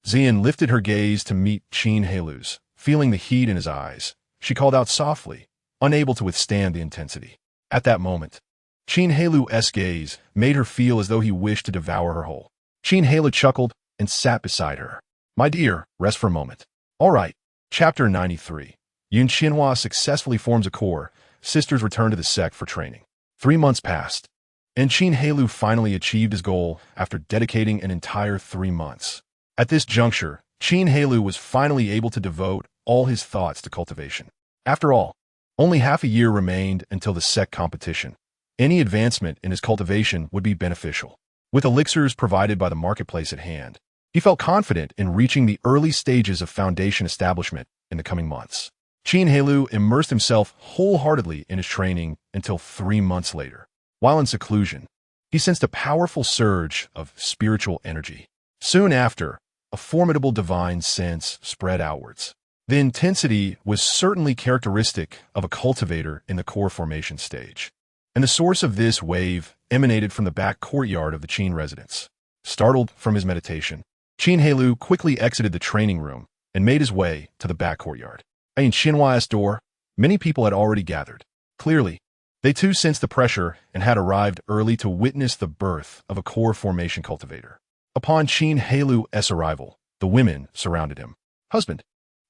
Zian lifted her gaze to meet Qin Hailou's, feeling the heat in his eyes. She called out softly, unable to withstand the intensity. At that moment, Qin Hailou's gaze made her feel as though he wished to devour her whole. Qin Hailou chuckled and sat beside her. My dear, rest for a moment. All right. Chapter 93. Yun Qianhua successfully forms a core. Sisters return to the sect for training. 3 months passed, and Qin Hailou finally achieved his goal after dedicating an entire 3 months. At this juncture, Qin Hailou was finally able to devote all his thoughts to cultivation. After all, only half a year remained until the sect competition. Any advancement in his cultivation would be beneficial. With elixirs provided by the marketplace at hand, he felt confident in reaching the early stages of foundation establishment in the coming months. Qin Hailou immersed himself wholeheartedly in his training until 3 months later. While in seclusion, he sensed a powerful surge of spiritual energy. Soon after, a formidable divine sense spread outwards. The intensity was certainly characteristic of a cultivator in the core formation stage, and the source of this wave emanated from the back courtyard of the Qin residence. Startled from his meditation, Qin Hailou quickly exited the training room and made his way to the back courtyard. In Qianhua's door, many people had already gathered. Clearly, they too sensed the pressure and had arrived early to witness the birth of a core formation cultivator. Upon Qin Hailou's arrival, the women surrounded him. Husband,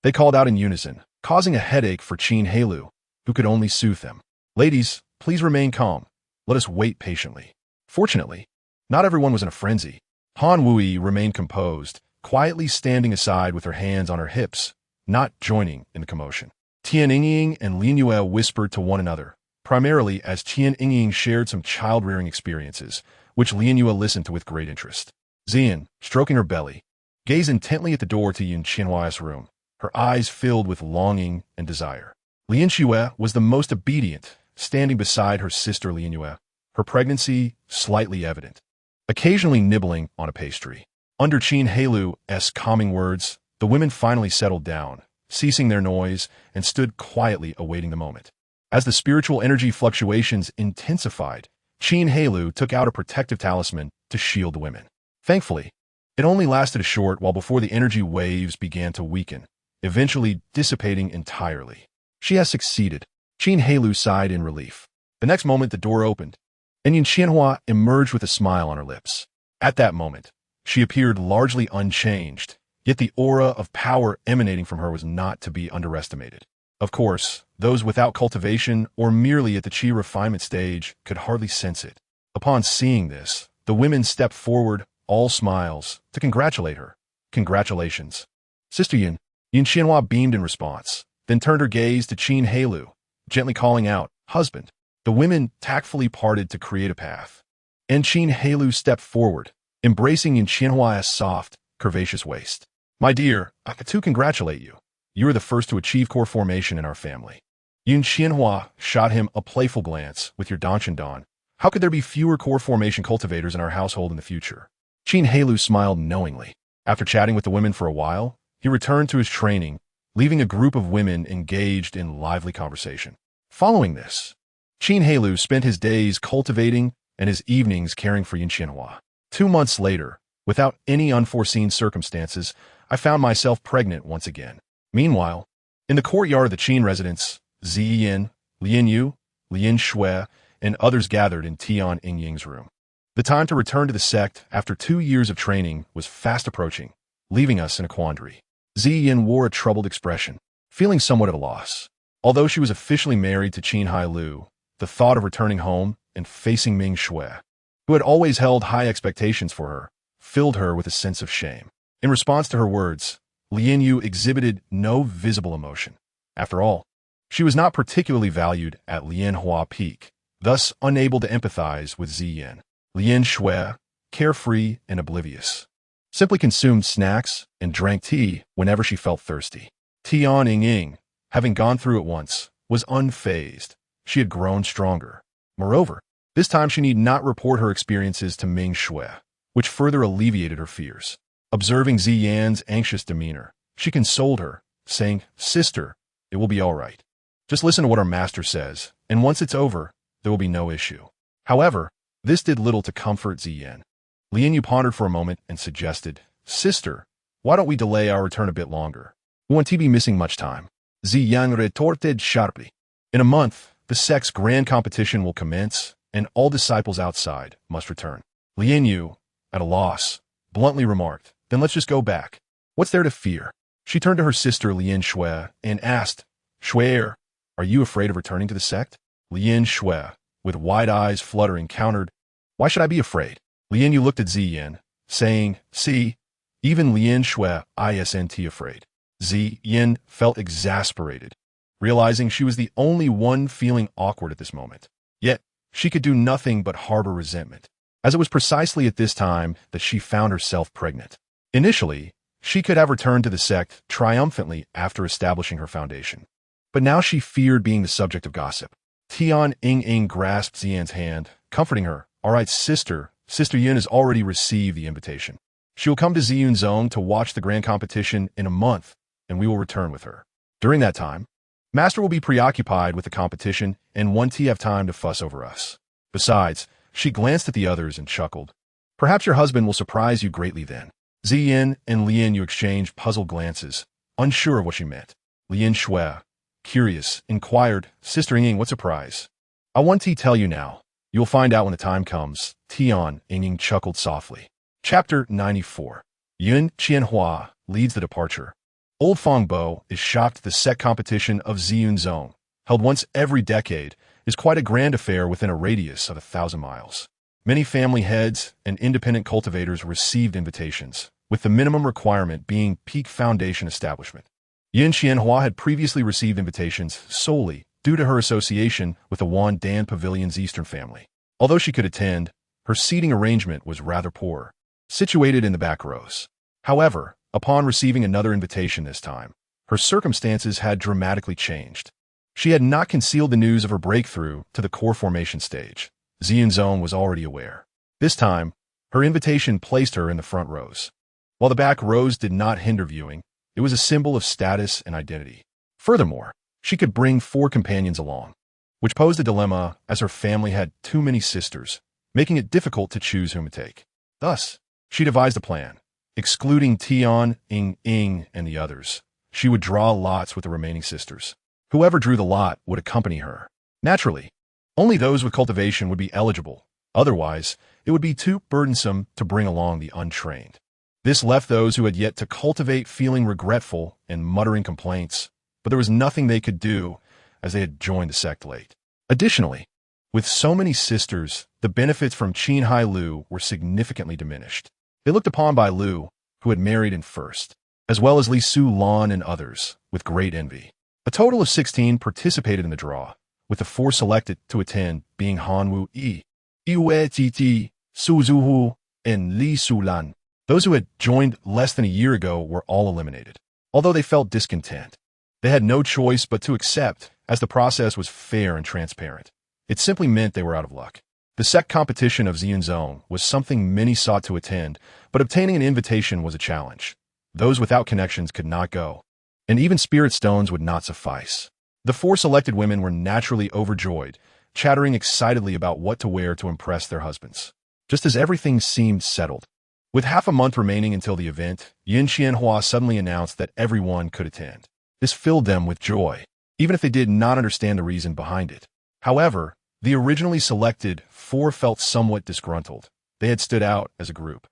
they called out in unison, causing a headache for Qin Hailou, who could only soothe them. Ladies, please remain calm. Let us wait patiently. Fortunately, not everyone was in a frenzy. Han Wui remained composed, quietly standing aside with her hands on her hips, not joining in the commotion. Tian Yingying and Lin Yue whispered to one another, primarily as Tian Yingying shared some child-rearing experiences, which Lin Yue listened to with great interest. Zian, stroking her belly, gazed intently at the door to Yun Qianhua's room, her eyes filled with longing and desire. Lian Xue was the most obedient, standing beside her sister Lin Yue, her pregnancy slightly evident, occasionally nibbling on a pastry. Under Qin Hailou's calming words, the women finally settled down, ceasing their noise, and stood quietly awaiting the moment. As the spiritual energy fluctuations intensified, Qin Hailou took out a protective talisman to shield the women. Thankfully, it only lasted a short while before the energy waves began to weaken, eventually dissipating entirely. She has succeeded. Qin Hailou sighed in relief. The next moment the door opened, and Yun Qianhua emerged with a smile on her lips. At that moment, she appeared largely unchanged, yet the aura of power emanating from her was not to be underestimated. Of course, those without cultivation or merely at the qi refinement stage could hardly sense it. Upon seeing this, the women stepped forward, all smiles, to congratulate her. Congratulations. Sister Yin. Yin Qianhua beamed in response, then turned her gaze to Qin Hailou, gently calling out, husband. The women tactfully parted to create a path. And Qin Hailou stepped forward, embracing Yin Qianhua's soft, curvaceous waist. My dear, I too congratulate you. You are the first to achieve core formation in our family. Yin Qianhua shot him a playful glance with your Danshan. How could there be fewer core formation cultivators in our household in the future? Qin Hailou smiled knowingly. After chatting with the women for a while, he returned to his training, leaving a group of women engaged in lively conversation. Following this, Qin Hailou spent his days cultivating and his evenings caring for Yin Qianhua. 2 months later, without any unforeseen circumstances, I found myself pregnant once again. Meanwhile, in the courtyard of the Qin residence, Ziyin, Lian Yu, Lian Shui, and others gathered in Tian Yingying's room. The time to return to the sect after 2 years of training was fast approaching, leaving us in a quandary. Ziyin wore a troubled expression, feeling somewhat at a loss. Although she was officially married to Qin Hailou, the thought of returning home and facing Ming Shui, who had always held high expectations for her, filled her with a sense of shame. In response to her words, Lian Yu exhibited no visible emotion. After all, she was not particularly valued at Lian Hua Peak, thus unable to empathize with Ziyin. Lian Shui, carefree and oblivious, simply consumed snacks and drank tea whenever she felt thirsty. Tian Yingying, having gone through it once, was unfazed. She had grown stronger. Moreover, this time she need not report her experiences to Ming Shui, which further alleviated her fears. Observing Ziyan's anxious demeanor, she consoled her, saying, Sister, it will be all right. Just listen to what our master says, and once it's over, there will be no issue. However, this did little to comfort Ziyan. Lian Yu pondered for a moment and suggested, Sister, why don't we delay our return a bit longer? We won't be missing much time. Ziyan retorted sharply. In a month, the sect's grand competition will commence, and all disciples outside must return. Lian Yu, at a loss, bluntly remarked, Then let's just go back. What's there to fear? She turned to her sister Lian Shui and asked, Shui'er, are you afraid of returning to the sect? Lian Shui, with wide eyes fluttering, countered, Why should I be afraid? Lian Yu looked at Ziyin, saying, See, even Lian Shui isn't afraid. Ziyin felt exasperated, realizing she was the only one feeling awkward at this moment. Yet, she could do nothing but harbor resentment, as it was precisely at this time that she found herself pregnant. Initially, she could have returned to the sect triumphantly after establishing her foundation. But now she feared being the subject of gossip. Tian Yingying grasped Ziyan's hand, comforting her. All right, Sister Yin has already received the invitation. She will come to Ziyun Zone to watch the grand competition in a month, and we will return with her. During that time, Master will be preoccupied with the competition and won't have time to fuss over us. Besides, she glanced at the others and chuckled. Perhaps your husband will surprise you greatly then. Ziyin and Lian Yu exchanged puzzled glances, unsure of what she meant. Lian Shui, curious, inquired, Sister Ying, what surprise? I want to tell you now. You'll find out when the time comes. Tian Yingying chuckled softly. Chapter 94. Yin Qianhua leads the departure. Old Fangbo is shocked the sect competition of Ziyun Zone, held once every decade, is quite a grand affair within a radius of 1,000 miles. Many family heads and independent cultivators received invitations, with the minimum requirement being peak foundation establishment. Yin Qianhua had previously received invitations solely due to her association with the Wan Dan Pavilion's Eastern family. Although she could attend, her seating arrangement was rather poor, situated in the back rows. However, upon receiving another invitation this time, her circumstances had dramatically changed. She had not concealed the news of her breakthrough to the core formation stage. Ziyun Zone was already aware. This time, her invitation placed her in the front rows. While the back rows did not hinder viewing, it was a symbol of status and identity. Furthermore, she could bring 4 companions along, which posed a dilemma as her family had too many sisters, making it difficult to choose whom to take. Thus, she devised a plan. Excluding Tian Yingying and the others, she would draw lots with the remaining sisters. Whoever drew the lot would accompany her. Naturally, only those with cultivation would be eligible. Otherwise, it would be too burdensome to bring along the untrained. This left those who had yet to cultivate feeling regretful and muttering complaints, but there was nothing they could do as they had joined the sect late. Additionally, with so many sisters, the benefits from Qin Hailou were significantly diminished. They looked upon by Liu, who had married in first, as well as Li Su Lan and others, with great envy. A total of 16 participated in the draw, with the 4 selected to attend being Hanwu Yi, Yue Jiti, Su Zuhu, and Li Su Lan. Those who had joined less than a year ago were all eliminated. Although they felt discontent, they had no choice but to accept, as the process was fair and transparent. It simply meant they were out of luck. The sect competition of Ziyunzong was something many sought to attend, but obtaining an invitation was a challenge. Those without connections could not go, and even spirit stones would not suffice. The 4 selected women were naturally overjoyed, chattering excitedly about what to wear to impress their husbands. Just as everything seemed settled, with half a month remaining until the event, Yin Qianhua suddenly announced that everyone could attend. This filled them with joy, even if they did not understand the reason behind it. However, the originally selected 4 felt somewhat disgruntled. They had stood out as a group.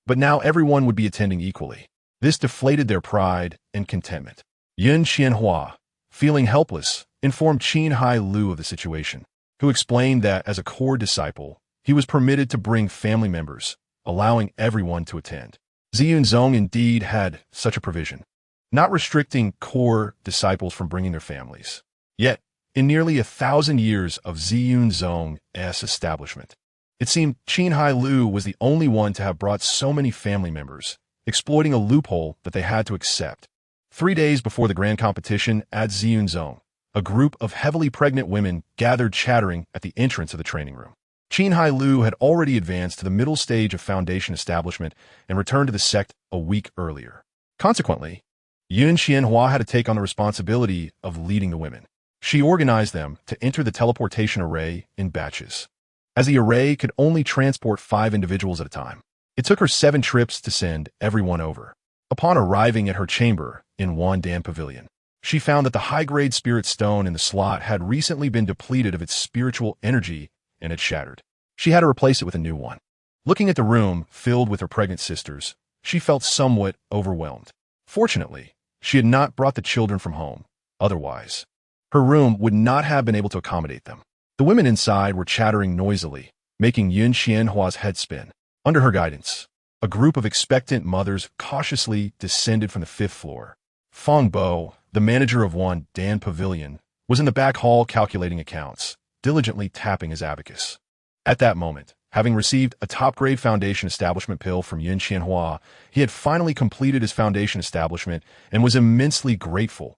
But now everyone would be attending equally. This deflated their pride and contentment. Yin Qianhua, feeling helpless, informed Qin Hailou of the situation, who explained that as a core disciple, he was permitted to bring family members, allowing everyone to attend. Ziyunzong indeed had such a provision, not restricting core disciples from bringing their families. Yet, in nearly 1,000 years of Ziyunzong's establishment, it seemed Qin Hailou was the only one to have brought so many family members, exploiting a loophole that they had to accept. 3 days before the grand competition at Ziyunzong, a group of heavily pregnant women gathered chattering at the entrance of the training room. Qin Hailou had already advanced to the middle stage of foundation establishment and returned to the sect a week earlier. Consequently, Yin Qianhua had to take on the responsibility of leading the women. She organized them to enter the teleportation array in batches, as the array could only transport 5 individuals at a time. It took her 7 trips to send everyone over. Upon arriving at her chamber in Wandan Pavilion, she found that the high-grade spirit stone in the slot had recently been depleted of its spiritual energy and had shattered. She had to replace it with a new one. Looking at the room filled with her pregnant sisters, she felt somewhat overwhelmed. Fortunately, she had not brought the children from home. Otherwise, her room would not have been able to accommodate them. The women inside were chattering noisily, making Yin Qianhua's head spin. Under her guidance, a group of expectant mothers cautiously descended from the 5th floor. Feng Bo, the manager of Wandan Pavilion, was in the back hall calculating accounts, diligently tapping his abacus. At that moment, having received a top-grade foundation establishment pill from Yin Qianhua, he had finally completed his foundation establishment and was immensely grateful